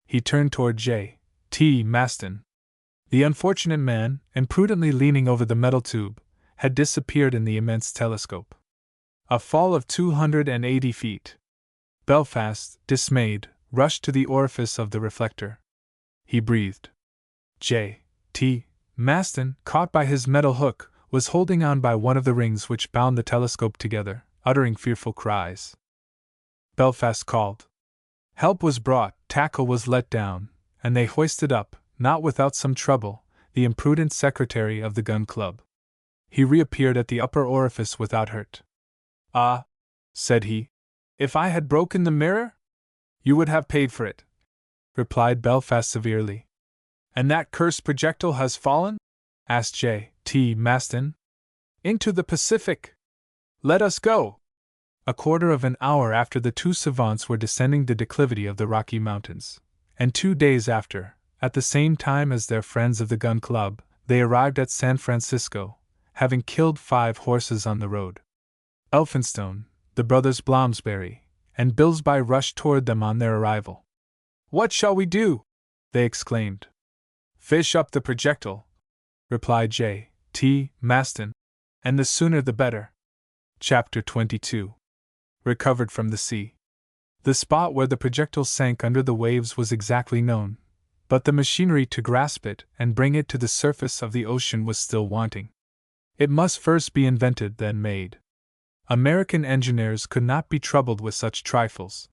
He turned toward J.T. Maston. The unfortunate man, imprudently leaning over the metal tube, had disappeared in the immense telescope. A fall of 280 feet. Belfast, dismayed, rushed to the orifice of the reflector. He breathed. J.T. Maston, caught by his metal hook, was holding on by one of the rings which bound the telescope together, uttering fearful cries. Belfast called. Help was brought, tackle was let down, and they hoisted up, not without some trouble, the imprudent secretary of the Gun Club. He reappeared at the upper orifice without hurt. "Ah," said he, "if I had broken the mirror? You would have paid for it," replied Belfast severely. "And that cursed projectile has fallen?" asked J.T. Maston. "Into the Pacific. Let us go." A quarter of an hour after the two savants were descending the declivity of the Rocky Mountains, and 2 days after, at the same time as their friends of the Gun Club, they arrived at San Francisco, having killed 5 horses on the road. Elphinstone, the brothers Bloomsbury, and Bilsby rushed toward them on their arrival. "What shall we do?" they exclaimed. "Fish up the projectile," replied J.T. Maston, "and the sooner the better." Chapter 22. Recovered from the sea. The spot where the projectile sank under the waves was exactly known, but the machinery to grasp it and bring it to the surface of the ocean was still wanting. It must first be invented, then made. American engineers could not be troubled with such trifles.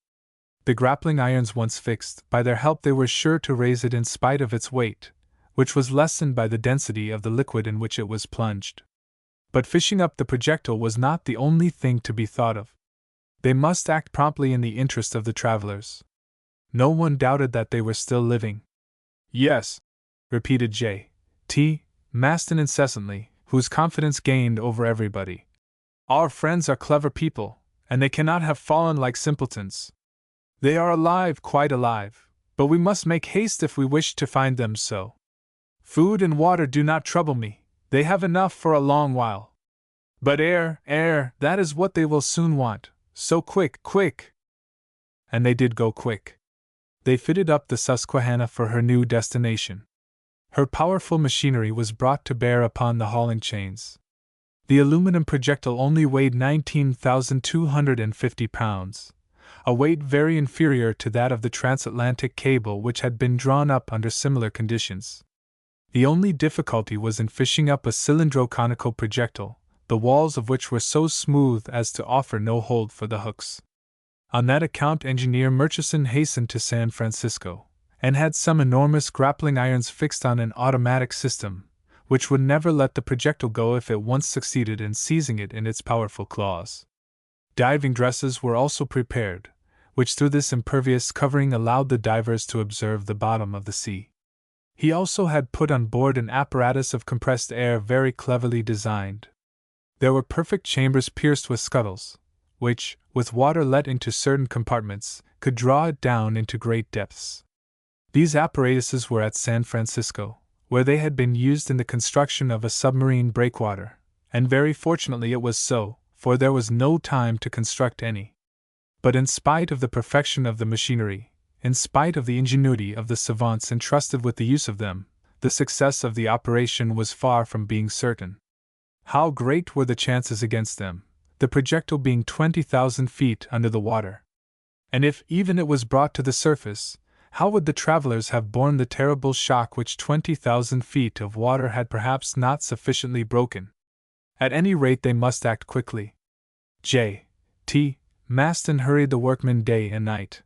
The grappling irons once fixed, by their help they were sure to raise it in spite of its weight, which was lessened by the density of the liquid in which it was plunged. But fishing up the projectile was not the only thing to be thought of. They must act promptly in the interest of the travelers. No one doubted that they were still living. "Yes," repeated J.T. Maston incessantly, whose confidence gained over everybody. "Our friends are clever people, and they cannot have fallen like simpletons. They are alive, quite alive, but we must make haste if we wish to find them so. Food and water do not trouble me, they have enough for a long while. But air, that is what they will soon want, so quick, quick!" And they did go quick. They fitted up the Susquehanna for her new destination. Her powerful machinery was brought to bear upon the hauling chains. The aluminum projectile only weighed 19,250 pounds, a weight very inferior to that of the transatlantic cable which had been drawn up under similar conditions. The only difficulty was in fishing up a cylindro-conical projectile, the walls of which were so smooth as to offer no hold for the hooks. On that account Engineer Murchison hastened to San Francisco, and had some enormous grappling irons fixed on an automatic system, which would never let the projectile go if it once succeeded in seizing it in its powerful claws. Diving dresses were also prepared, which through this impervious covering allowed the divers to observe the bottom of the sea. He also had put on board an apparatus of compressed air very cleverly designed. There were perfect chambers pierced with scuttles, which, with water let into certain compartments, could draw it down into great depths. These apparatuses were at San Francisco, where they had been used in the construction of a submarine breakwater, and very fortunately it was so, for there was no time to construct any. But in spite of the perfection of the machinery, in spite of the ingenuity of the savants entrusted with the use of them, the success of the operation was far from being certain. How great were the chances against them, the projectile being 20,000 feet under the water! And if even it was brought to the surface, how would the travelers have borne the terrible shock which 20,000 feet of water had perhaps not sufficiently broken? At any rate, they must act quickly. J.T. Maston hurried the workmen day and night.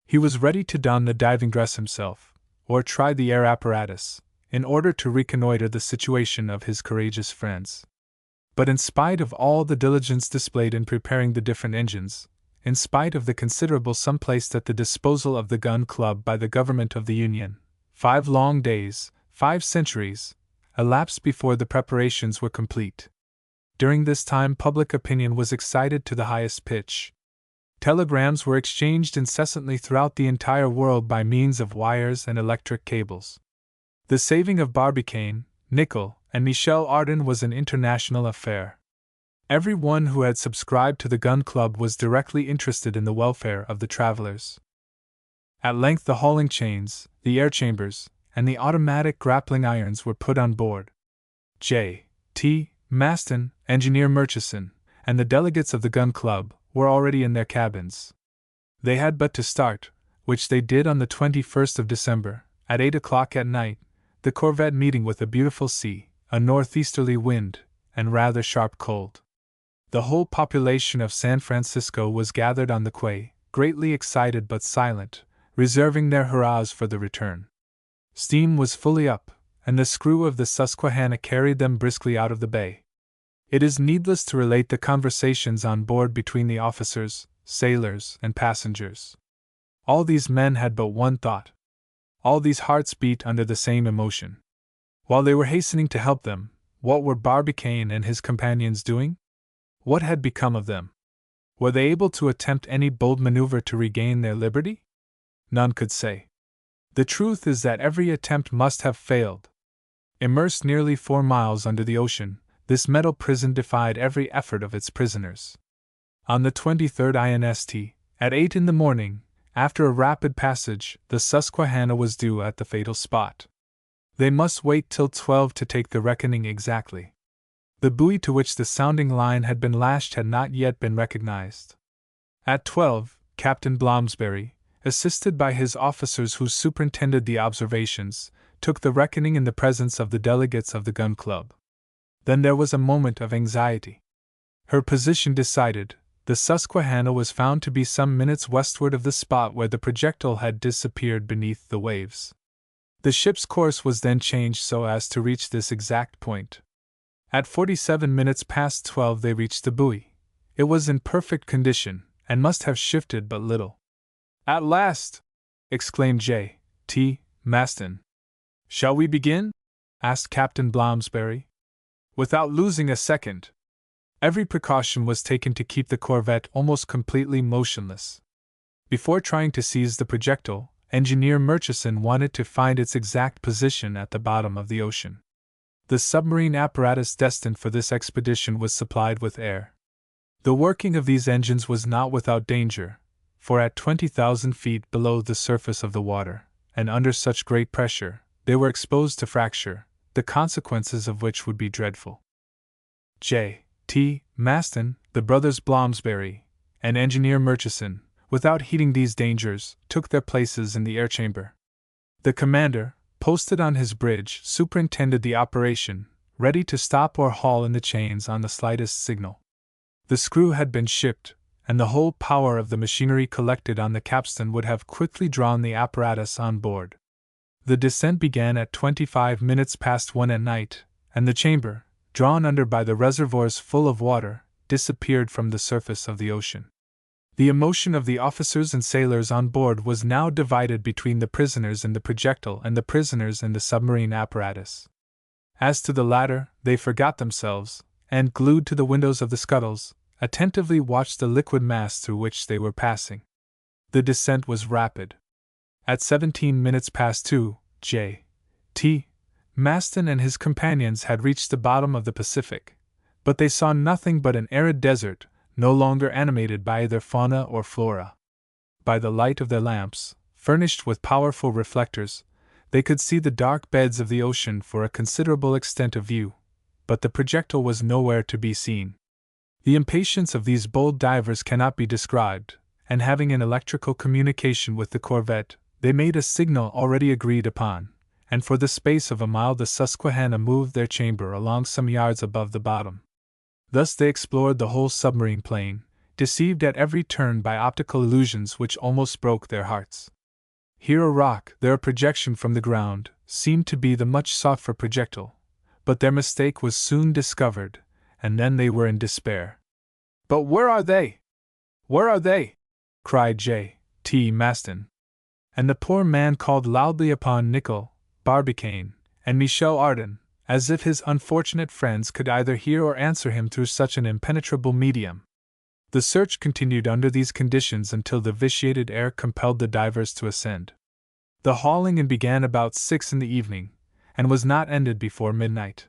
He was ready to don the diving dress himself, or try the air apparatus, in order to reconnoiter the situation of his courageous friends. But in spite of all the diligence displayed in preparing the different engines, in spite of the considerable sum placed at the disposal of the Gun Club by the government of the Union, 5 long days, 5 centuries, elapsed before the preparations were complete. During this time public opinion was excited to the highest pitch. Telegrams were exchanged incessantly throughout the entire world by means of wires and electric cables. The saving of Barbicane, Nicholl, and Michel Ardan was an international affair. Every one who had subscribed to the Gun Club was directly interested in the welfare of the travelers. At length the hauling chains, the air chambers, and the automatic grappling irons were put on board. J.T. Maston, Engineer Murchison, and the delegates of the Gun Club were already in their cabins. They had but to start, which they did on the 21st of December, at 8 o'clock at night, the corvette meeting with a beautiful sea, a northeasterly wind, and rather sharp cold. The whole population of San Francisco was gathered on the quay, greatly excited but silent, reserving their hurrahs for the return. Steam was fully up, and the screw of the Susquehanna carried them briskly out of the bay. It is needless to relate the conversations on board between the officers, sailors, and passengers. All these men had but one thought. All these hearts beat under the same emotion. While they were hastening to help them, what were Barbicane and his companions doing? What had become of them? Were they able to attempt any bold maneuver to regain their liberty? None could say. The truth is that every attempt must have failed. Immersed nearly 4 miles under the ocean, this metal prison defied every effort of its prisoners. On the 23rd INST, at 8 in the morning, after a rapid passage, the Susquehanna was due at the fatal spot. They must wait till 12 to take the reckoning exactly. The buoy to which the sounding line had been lashed had not yet been recognized. At 12, Captain Blomsberry, assisted by his officers who superintended the observations, took the reckoning in the presence of the delegates of the Gun Club. Then there was a moment of anxiety. Her position decided, the Susquehanna was found to be some minutes westward of the spot where the projectile had disappeared beneath the waves. The ship's course was then changed so as to reach this exact point. At 47 minutes past 12 they reached the buoy. It was in perfect condition, and must have shifted but little. "At last!" exclaimed J.T. Maston. "Shall we begin?" asked Captain Blomsberry. Without losing a second. Every precaution was taken to keep the corvette almost completely motionless. Before trying to seize the projectile, Engineer Murchison wanted to find its exact position at the bottom of the ocean. The submarine apparatus destined for this expedition was supplied with air. The working of these engines was not without danger, for at 20,000 feet below the surface of the water, and under such great pressure, they were exposed to fracture, the consequences of which would be dreadful. J.T. Maston, the brothers Blomsberry, and Engineer Murchison, without heeding these dangers, took their places in the air chamber. The commander, posted on his bridge, superintended the operation, ready to stop or haul in the chains on the slightest signal. The screw had been shipped, and the whole power of the machinery collected on the capstan would have quickly drawn the apparatus on board. The descent began at 25 minutes past 1 at night, and the chamber, drawn under by the reservoirs full of water, disappeared from the surface of the ocean. The emotion of the officers and sailors on board was now divided between the prisoners in the projectile and the prisoners in the submarine apparatus. As to the latter, they forgot themselves, and, glued to the windows of the scuttles, attentively watched the liquid mass through which they were passing. The descent was rapid. At 17 minutes past 2, J.T. Maston and his companions had reached the bottom of the Pacific, but they saw nothing but an arid desert, no longer animated by either fauna or flora. By the light of their lamps, furnished with powerful reflectors, they could see the dark beds of the ocean for a considerable extent of view, but the projectile was nowhere to be seen. The impatience of these bold divers cannot be described, and having an electrical communication with the corvette, they made a signal already agreed upon, and for the space of a mile the Susquehanna moved their chamber along some yards above the bottom. Thus they explored the whole submarine plain, deceived at every turn by optical illusions which almost broke their hearts. Here a rock, there a projection from the ground, seemed to be the much sought for projectile, but their mistake was soon discovered, and then they were in despair. "But where are they? Where are they?" cried J. T. Maston. And the poor man called loudly upon Nicol, Barbicane, and Michel Ardan, as if his unfortunate friends could either hear or answer him through such an impenetrable medium. The search continued under these conditions until the vitiated air compelled the divers to ascend. The hauling in began about 6 in the evening, and was not ended before midnight.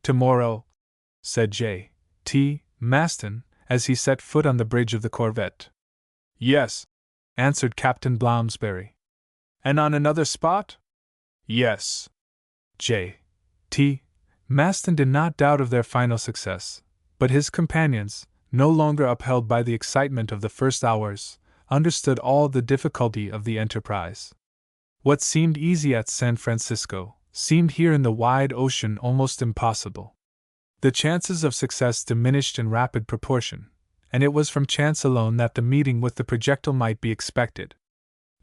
"Tomorrow," said J. T. Maston, as he set foot on the bridge of the corvette. "Yes," answered Captain Bloomsbury. "And on another spot?" "Yes." J. T. Maston did not doubt of their final success, but his companions, no longer upheld by the excitement of the first hours, understood all the difficulty of the enterprise. What seemed easy at San Francisco seemed here in the wide ocean almost impossible. The chances of success diminished in rapid proportion, and it was from chance alone that the meeting with the projectile might be expected.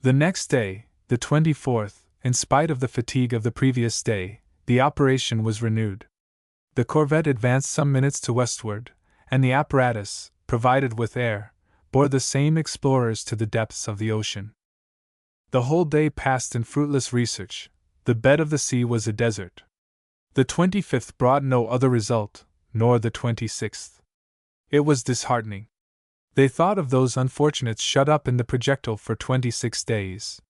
The next day, the 24th, in spite of the fatigue of the previous day, the operation was renewed. The corvette advanced some minutes to westward, and the apparatus, provided with air, bore the same explorers to the depths of the ocean. The whole day passed in fruitless research. The bed of the sea was a desert. The 25th brought no other result, nor the 26th. It was disheartening. They thought of those unfortunates shut up in the projectile for 26 days.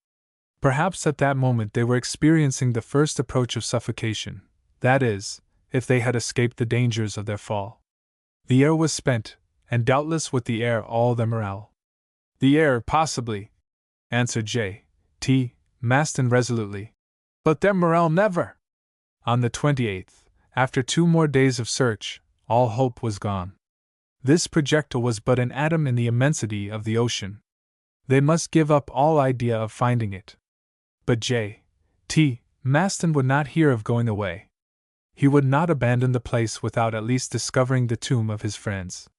Perhaps at that moment they were experiencing the first approach of suffocation, that is, if they had escaped the dangers of their fall. The air was spent, and doubtless with the air all their morale. "The air, possibly," answered J. T. Maston resolutely. "But their morale never." On the 28th, after 2 more days of search, all hope was gone. This projectile was but an atom in the immensity of the ocean. They must give up all idea of finding it. But J. T. Maston would not hear of going away. He would not abandon the place without at least discovering the tomb of his friends.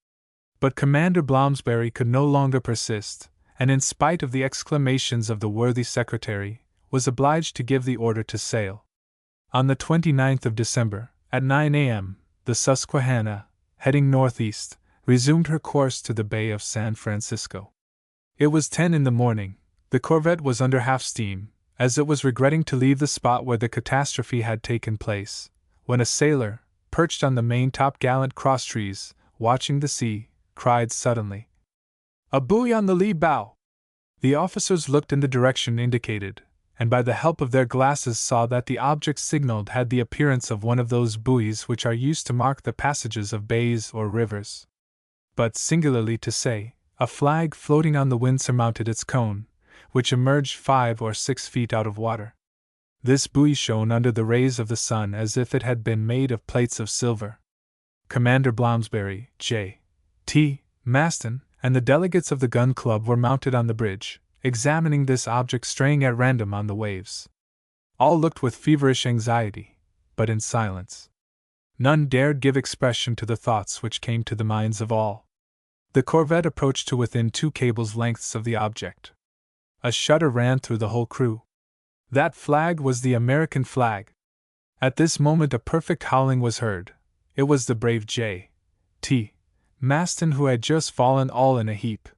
But Commander Bloomsbury could no longer persist, and in spite of the exclamations of the worthy secretary, was obliged to give the order to sail. On the 29th of December, at 9 a.m., the Susquehanna, heading northeast, resumed her course to the Bay of San Francisco. It was 10 in the morning. The corvette was under half steam, as it was regretting to leave the spot where the catastrophe had taken place, when a sailor, perched on the main-top-gallant crosstrees, watching the sea, cried suddenly, "A buoy on the lee bow!" The officers looked in the direction indicated, and by the help of their glasses saw that the object signaled had the appearance of one of those buoys which are used to mark the passages of bays or rivers. But, singularly to say, a flag floating on the wind surmounted its cone, which emerged 5 or 6 feet out of water. This buoy shone under the rays of the sun as if it had been made of plates of silver. Commander Bloomsbury, J. T. Maston, and the delegates of the gun club were mounted on the bridge, examining this object straying at random on the waves. All looked with feverish anxiety, but in silence. None dared give expression to the thoughts which came to the minds of all. The corvette approached to within 2 cables' lengths of the object. A shudder ran through the whole crew. That flag was the American flag. At this moment a perfect howling was heard. It was the brave J. T. Maston who had just fallen all in a heap.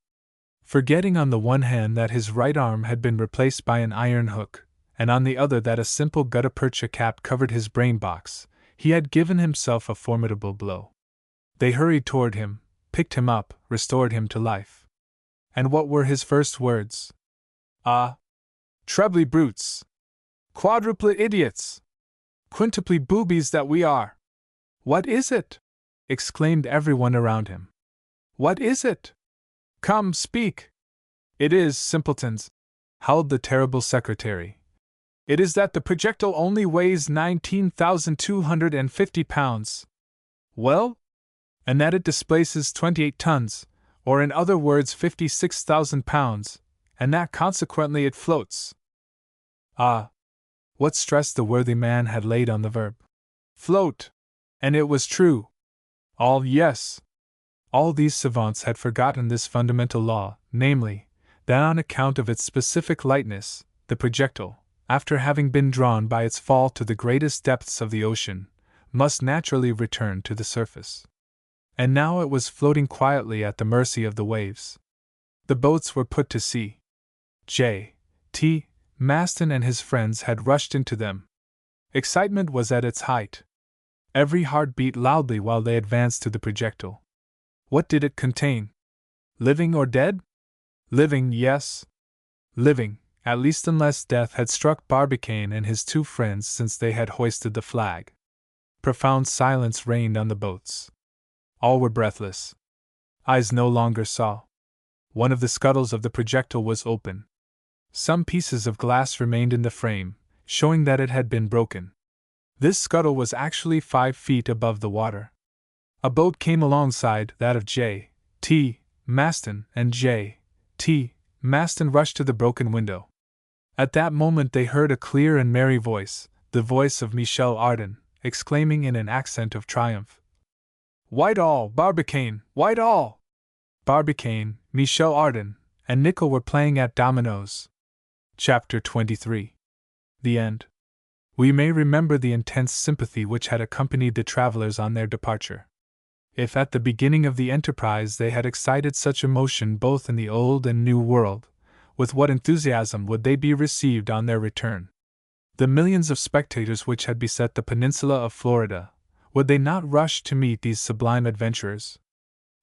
Forgetting on the one hand that his right arm had been replaced by an iron hook, and on the other that a simple gutta percha cap covered his brain box, he had given himself a formidable blow. They hurried toward him, picked him up, restored him to life. And what were his first words? "Ah! Trebly brutes! Quadruply idiots! Quintuply boobies that we are!" "What is it?" exclaimed everyone around him. "What is it? Come, speak!" "It is, simpletons. howled the terrible secretary. "It is that the projectile only weighs 19,250 pounds. Well? And that it displaces 28 tons, or in other words 56,000 pounds, and that consequently it floats." Ah! What stress the worthy man had laid on the verb float! And it was true. Yes. All these savants had forgotten this fundamental law, namely, that on account of its specific lightness, the projectile, after having been drawn by its fall to the greatest depths of the ocean, must naturally return to the surface. And now it was floating quietly at the mercy of the waves. The boats were put to sea. J.T. Maston and his friends had rushed into them. Excitement was at its height. Every heart beat loudly while they advanced to the projectile. What did it contain? Living or dead? Living, yes. Living, at least unless death had struck Barbicane and his two friends since they had hoisted the flag. Profound silence reigned on the boats. All were breathless. Eyes no longer saw. One of the scuttles of the projectile was open. Some pieces of glass remained in the frame, showing that it had been broken. This scuttle was actually 5 feet above the water. A boat came alongside that of J.T. Maston, and J.T. Maston rushed to the broken window. At that moment they heard a clear and merry voice, the voice of Michel Ardan, exclaiming in an accent of triumph, "Whitehall, Barbicane, Whitehall!" Barbicane, Michel Ardan, and Nicholl were playing at dominoes. Chapter 23. The End. We may remember the intense sympathy which had accompanied the travelers on their departure. If at the beginning of the enterprise they had excited such emotion both in the Old and New World, with what enthusiasm would they be received on their return? The millions of spectators which had beset the peninsula of Florida, would they not rush to meet these sublime adventurers?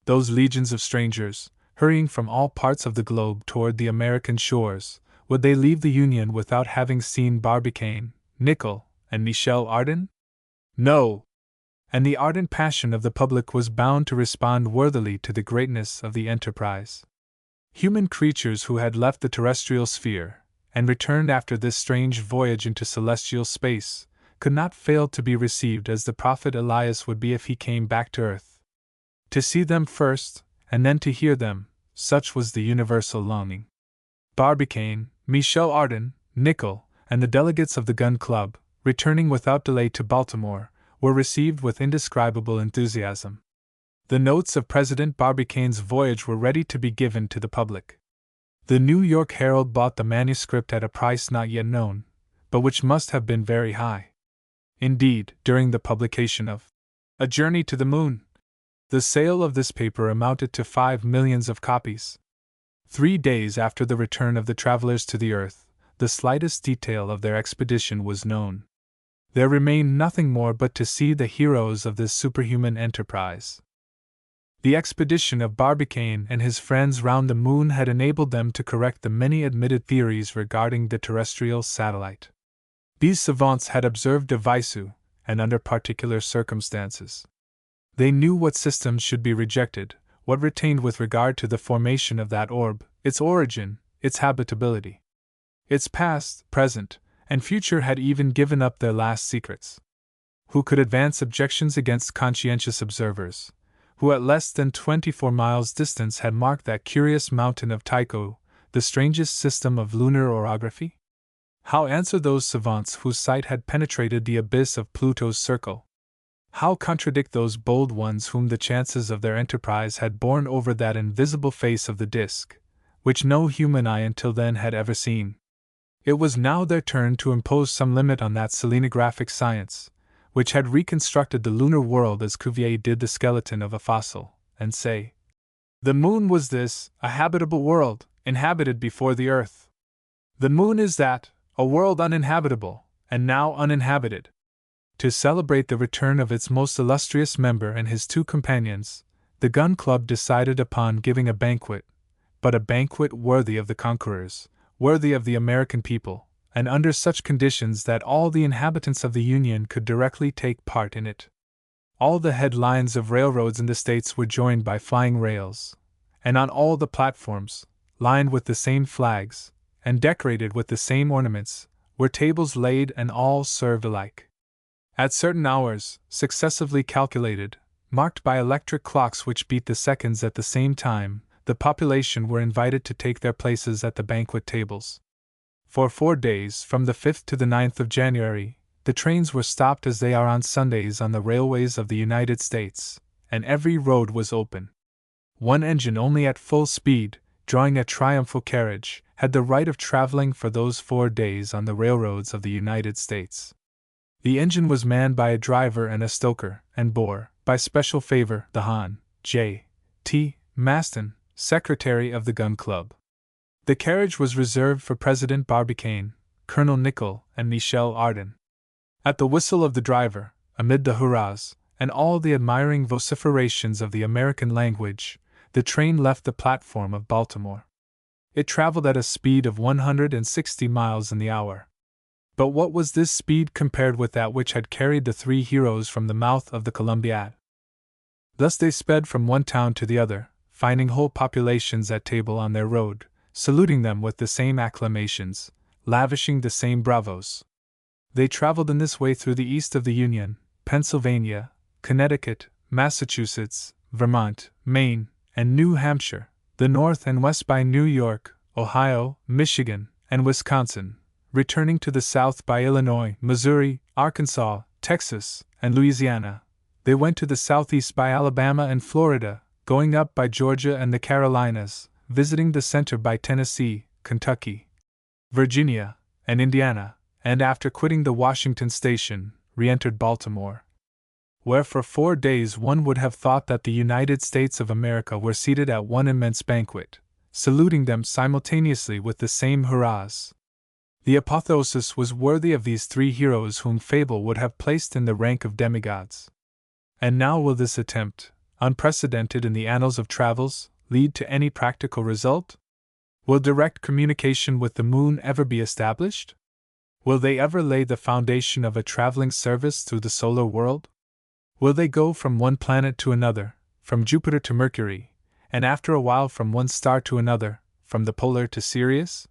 Those legions of strangers, hurrying from all parts of the globe toward the American shores, would they leave the Union without having seen Barbicane, Nicholl, and Michel Ardan? No! And the ardent passion of the public was bound to respond worthily to the greatness of the enterprise. Human creatures who had left the terrestrial sphere, and returned after this strange voyage into celestial space, could not fail to be received as the prophet Elias would be if he came back to earth. To see them first, and then to hear them, such was the universal longing. Barbicane, Michel Ardan, Nicholl, and the delegates of the Gun Club, returning without delay to Baltimore, were received with indescribable enthusiasm. The notes of President Barbicane's voyage were ready to be given to the public. The New York Herald bought the manuscript at a price not yet known, but which must have been very high. Indeed, during the publication of A Journey to the Moon, the sale of this paper amounted to 5 millions of copies. 3 days after the return of the travelers to the earth, the slightest detail of their expedition was known. There remained nothing more but to see the heroes of this superhuman enterprise. The expedition of Barbicane and his friends round the moon had enabled them to correct the many admitted theories regarding the terrestrial satellite. These savants had observed Devisu, and under particular circumstances. They knew what systems should be rejected, what retained with regard to the formation of that orb, its origin, its habitability. Its past, present, and future had even given up their last secrets. Who could advance objections against conscientious observers, who at less than 24 miles distance had marked that curious mountain of Tycho, the strangest system of lunar orography? How answer those savants whose sight had penetrated the abyss of Pluto's circle? How contradict those bold ones whom the chances of their enterprise had borne over that invisible face of the disk, which no human eye until then had ever seen? It was now their turn to impose some limit on that selenographic science, which had reconstructed the lunar world as Cuvier did the skeleton of a fossil, and say, "The moon was this, a habitable world, inhabited before the earth. The moon is that, a world uninhabitable, and now uninhabited." To celebrate the return of its most illustrious member and his 2 companions, the Gun Club decided upon giving a banquet, but a banquet worthy of the conquerors, worthy of the American people, and under such conditions that all the inhabitants of the Union could directly take part in it. All the headlines of railroads in the States were joined by flying rails, and on all the platforms, lined with the same flags, and decorated with the same ornaments, where tables laid and all served alike. At certain hours, successively calculated, marked by electric clocks which beat the seconds at the same time, the population were invited to take their places at the banquet tables. For 4 days, from the 5th to the 9th of January, the trains were stopped as they are on Sundays on the railways of the United States, and every road was open. One engine only at full speed, drawing a triumphal carriage, had the right of traveling for those 4 days on the railroads of the United States. The engine was manned by a driver and a stoker, and bore, by special favor, the Hon. J. T. Maston, secretary of the Gun Club. The carriage was reserved for President Barbicane, Colonel Nicholl, and Michel Ardan. At the whistle of the driver, amid the hurrahs, and all the admiring vociferations of the American language, the train left the platform of Baltimore. It traveled at a speed of 160 miles in the hour. But what was this speed compared with that which had carried the 3 heroes from the mouth of the Columbiad? Thus they sped from one town to the other, finding whole populations at table on their road, saluting them with the same acclamations, lavishing the same bravos. They traveled in this way through the east of the Union, Pennsylvania, Connecticut, Massachusetts, Vermont, Maine, and New Hampshire, the north and west by New York, Ohio, Michigan, and Wisconsin, returning to the south by Illinois, Missouri, Arkansas, Texas, and Louisiana. They went to the southeast by Alabama and Florida, going up by Georgia and the Carolinas, visiting the center by Tennessee, Kentucky, Virginia, and Indiana, and after quitting the Washington station, re-entered Baltimore, where for 4 days one would have thought that the United States of America were seated at one immense banquet, saluting them simultaneously with the same hurrahs. The apotheosis was worthy of these 3 heroes whom fable would have placed in the rank of demigods. And now will this attempt, unprecedented in the annals of travels, lead to any practical result? Will direct communication with the moon ever be established? Will they ever lay the foundation of a traveling service through the solar world? Will they go from one planet to another, from Jupiter to Mercury, and after a while from one star to another, from the polar to Sirius?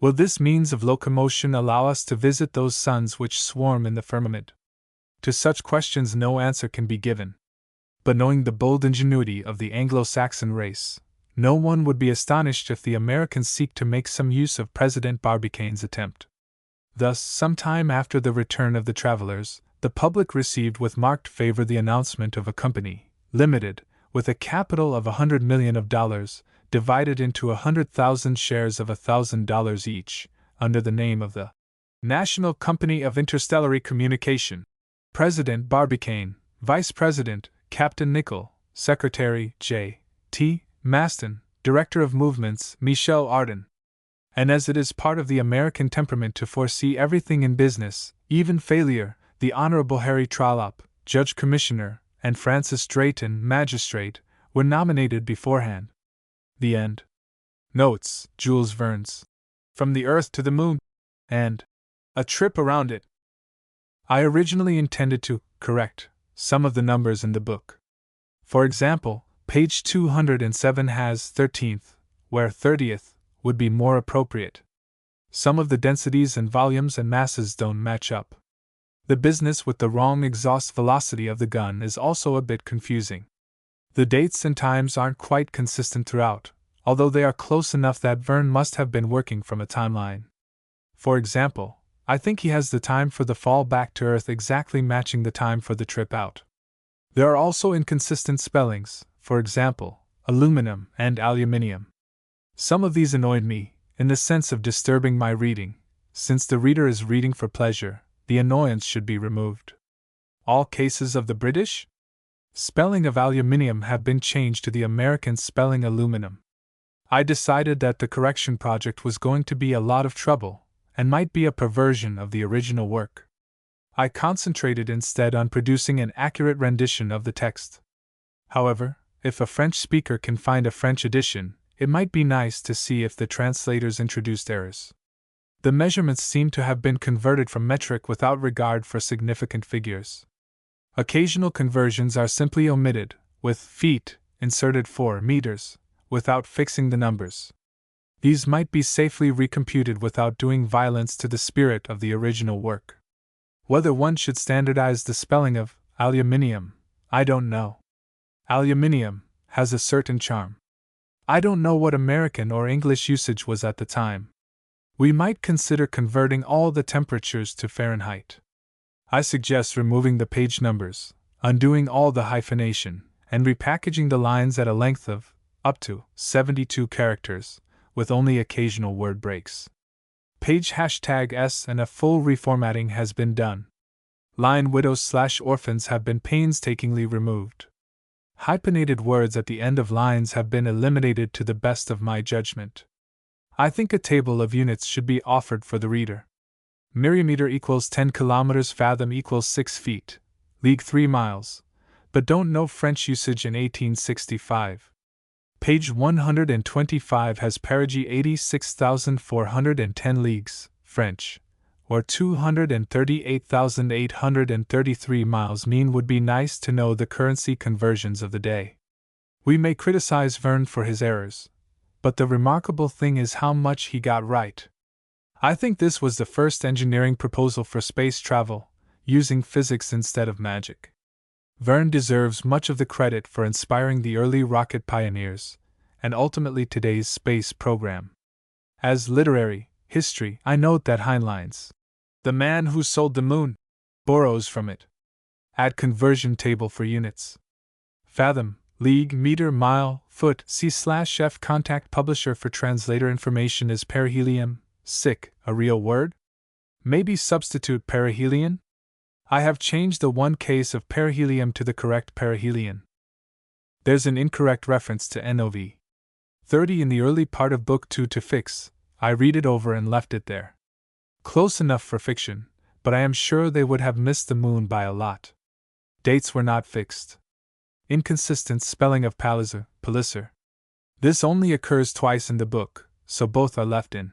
Will this means of locomotion allow us to visit those suns which swarm in the firmament? To such questions no answer can be given. But knowing the bold ingenuity of the Anglo-Saxon race, no one would be astonished if the Americans seek to make some use of President Barbicane's attempt. Thus, some time after the return of the travelers, the public received with marked favor the announcement of a company, limited, with a capital of $100 million, divided into 100,000 shares of $1,000 each, under the name of the National Company of Interstellary Communication. President Barbicane, Vice President Captain Nicholl, Secretary J. T. Maston, Director of Movements Michel Ardan. And as it is part of the American temperament to foresee everything in business, even failure, the Honorable Harry Trollope, Judge Commissioner, and Francis Drayton, Magistrate, were nominated beforehand. The End. Notes, Jules Verne's From the Earth to the Moon, and A Trip Around It. I originally intended to correct some of the numbers in the book. For example, page 207 has 13th, where 30th would be more appropriate. Some of the densities and volumes and masses don't match up. The business with the wrong exhaust velocity of the gun is also a bit confusing. The dates and times aren't quite consistent throughout, although they are close enough that Verne must have been working from a timeline. For example, I think he has the time for the fall back to Earth exactly matching the time for the trip out. There are also inconsistent spellings, for example, aluminum and aluminium. Some of these annoyed me, in the sense of disturbing my reading. Since the reader is reading for pleasure, the annoyance should be removed. All cases of the British spelling of aluminium have been changed to the American spelling aluminum. I decided that the correction project was going to be a lot of trouble, and might be a perversion of the original work. I concentrated instead on producing an accurate rendition of the text. However, if a French speaker can find a French edition, it might be nice to see if the translators introduced errors. The measurements seem to have been converted from metric without regard for significant figures. Occasional conversions are simply omitted, with feet inserted for meters, without fixing the numbers. These might be safely recomputed without doing violence to the spirit of the original work. Whether one should standardize the spelling of aluminium, I don't know. Aluminium has a certain charm. I don't know what American or English usage was at the time. We might consider converting all the temperatures to Fahrenheit. I suggest removing the page numbers, undoing all the hyphenation, and repackaging the lines at a length of up to 72 characters, with only occasional word breaks. Page #S and a full reformatting has been done. Line widows/orphans have been painstakingly removed. Hyphenated words at the end of lines have been eliminated to the best of my judgment. I think a table of units should be offered for the reader. Myriameter equals 10 kilometers, fathom equals 6 feet, league 3 miles, but don't know French usage in 1865. Page 125 has perigee 86,410 leagues, French, or 238,833 miles mean. Would be nice to know the currency conversions of the day. We may criticize Verne for his errors, but the remarkable thing is how much he got right. I think this was the first engineering proposal for space travel, using physics instead of magic. Verne deserves much of the credit for inspiring the early rocket pioneers, and ultimately today's space program. As literary history, I note that Heinlein's "The Man Who Sold the Moon" borrows from it. Add conversion table for units. Fathom, league, meter, mile, foot, C/F. Contact publisher for translator information. Is perihelion, a real word? Maybe substitute perihelion? I have changed the one case of perihelium to the correct perihelion. There's an incorrect reference to NOV 30 in the early part of Book 2 to fix. I read it over and left it there. Close enough for fiction, but I am sure they would have missed the moon by a lot. Dates were not fixed. Inconsistent spelling of Palliser. This only occurs twice in the book, so both are left in.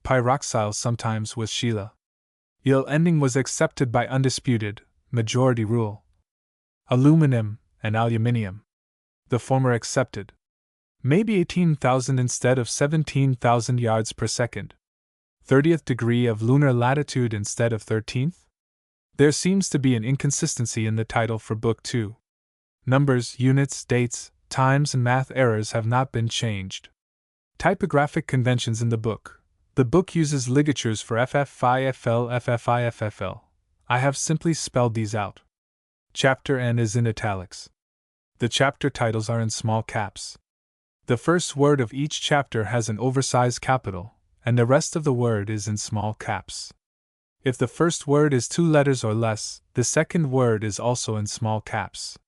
Pyroxyle sometimes with Sheila. Ill ending was accepted by undisputed, majority rule. Aluminum and aluminium. The former accepted. Maybe 18,000 instead of 17,000 yards per second. 30th degree of lunar latitude instead of 13th? There seems to be an inconsistency in the title for Book 2. Numbers, units, dates, times, and math errors have not been changed. Typographic conventions in the book. The book uses ligatures for FFIFL, FFIFFL. I have simply spelled these out. Chapter N is in italics. The chapter titles are in small caps. The first word of each chapter has an oversized capital, and the rest of the word is in small caps. If the first word is 2 letters or less, the second word is also in small caps.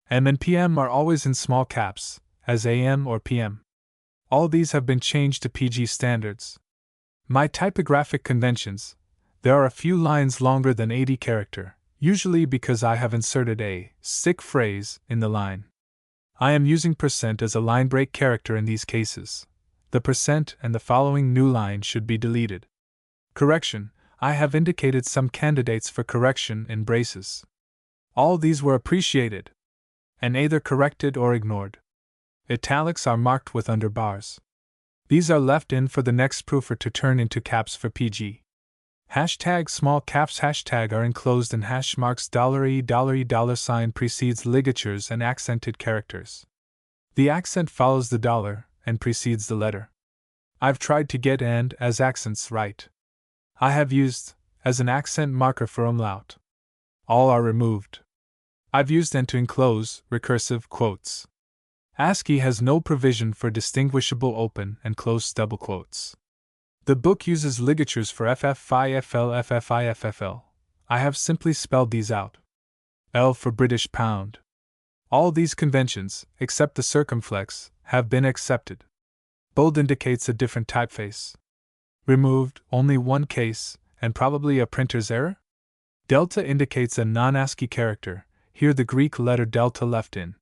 M and PM are always in small caps, as AM or PM. All these have been changed to PG standards. My typographic conventions: there are a few lines longer than 80 character, usually because I have inserted a stick phrase in the line. I am using % as a line break character in these cases. The % and the following new line should be deleted. Correction: I have indicated some candidates for correction in braces. All these were appreciated, and either corrected or ignored. Italics are marked with underbars. These are left in for the next proofer to turn into caps for PG. Hashtag small caps hashtag are enclosed in hash marks. $E$ precedes ligatures and accented characters. The accent follows the dollar and precedes the letter. I've tried to get and as accents right. I have used as an accent marker for umlaut. All are removed. I've used and to enclose recursive quotes. ASCII has no provision for distinguishable open and closed double quotes. The book uses ligatures for FFIFL, FFIFFL. I have simply spelled these out. L for British pound. All these conventions, except the circumflex, have been accepted. Bold indicates a different typeface. Removed, only one case, and probably a printer's error? Delta indicates a non-ASCII character, here the Greek letter delta left in.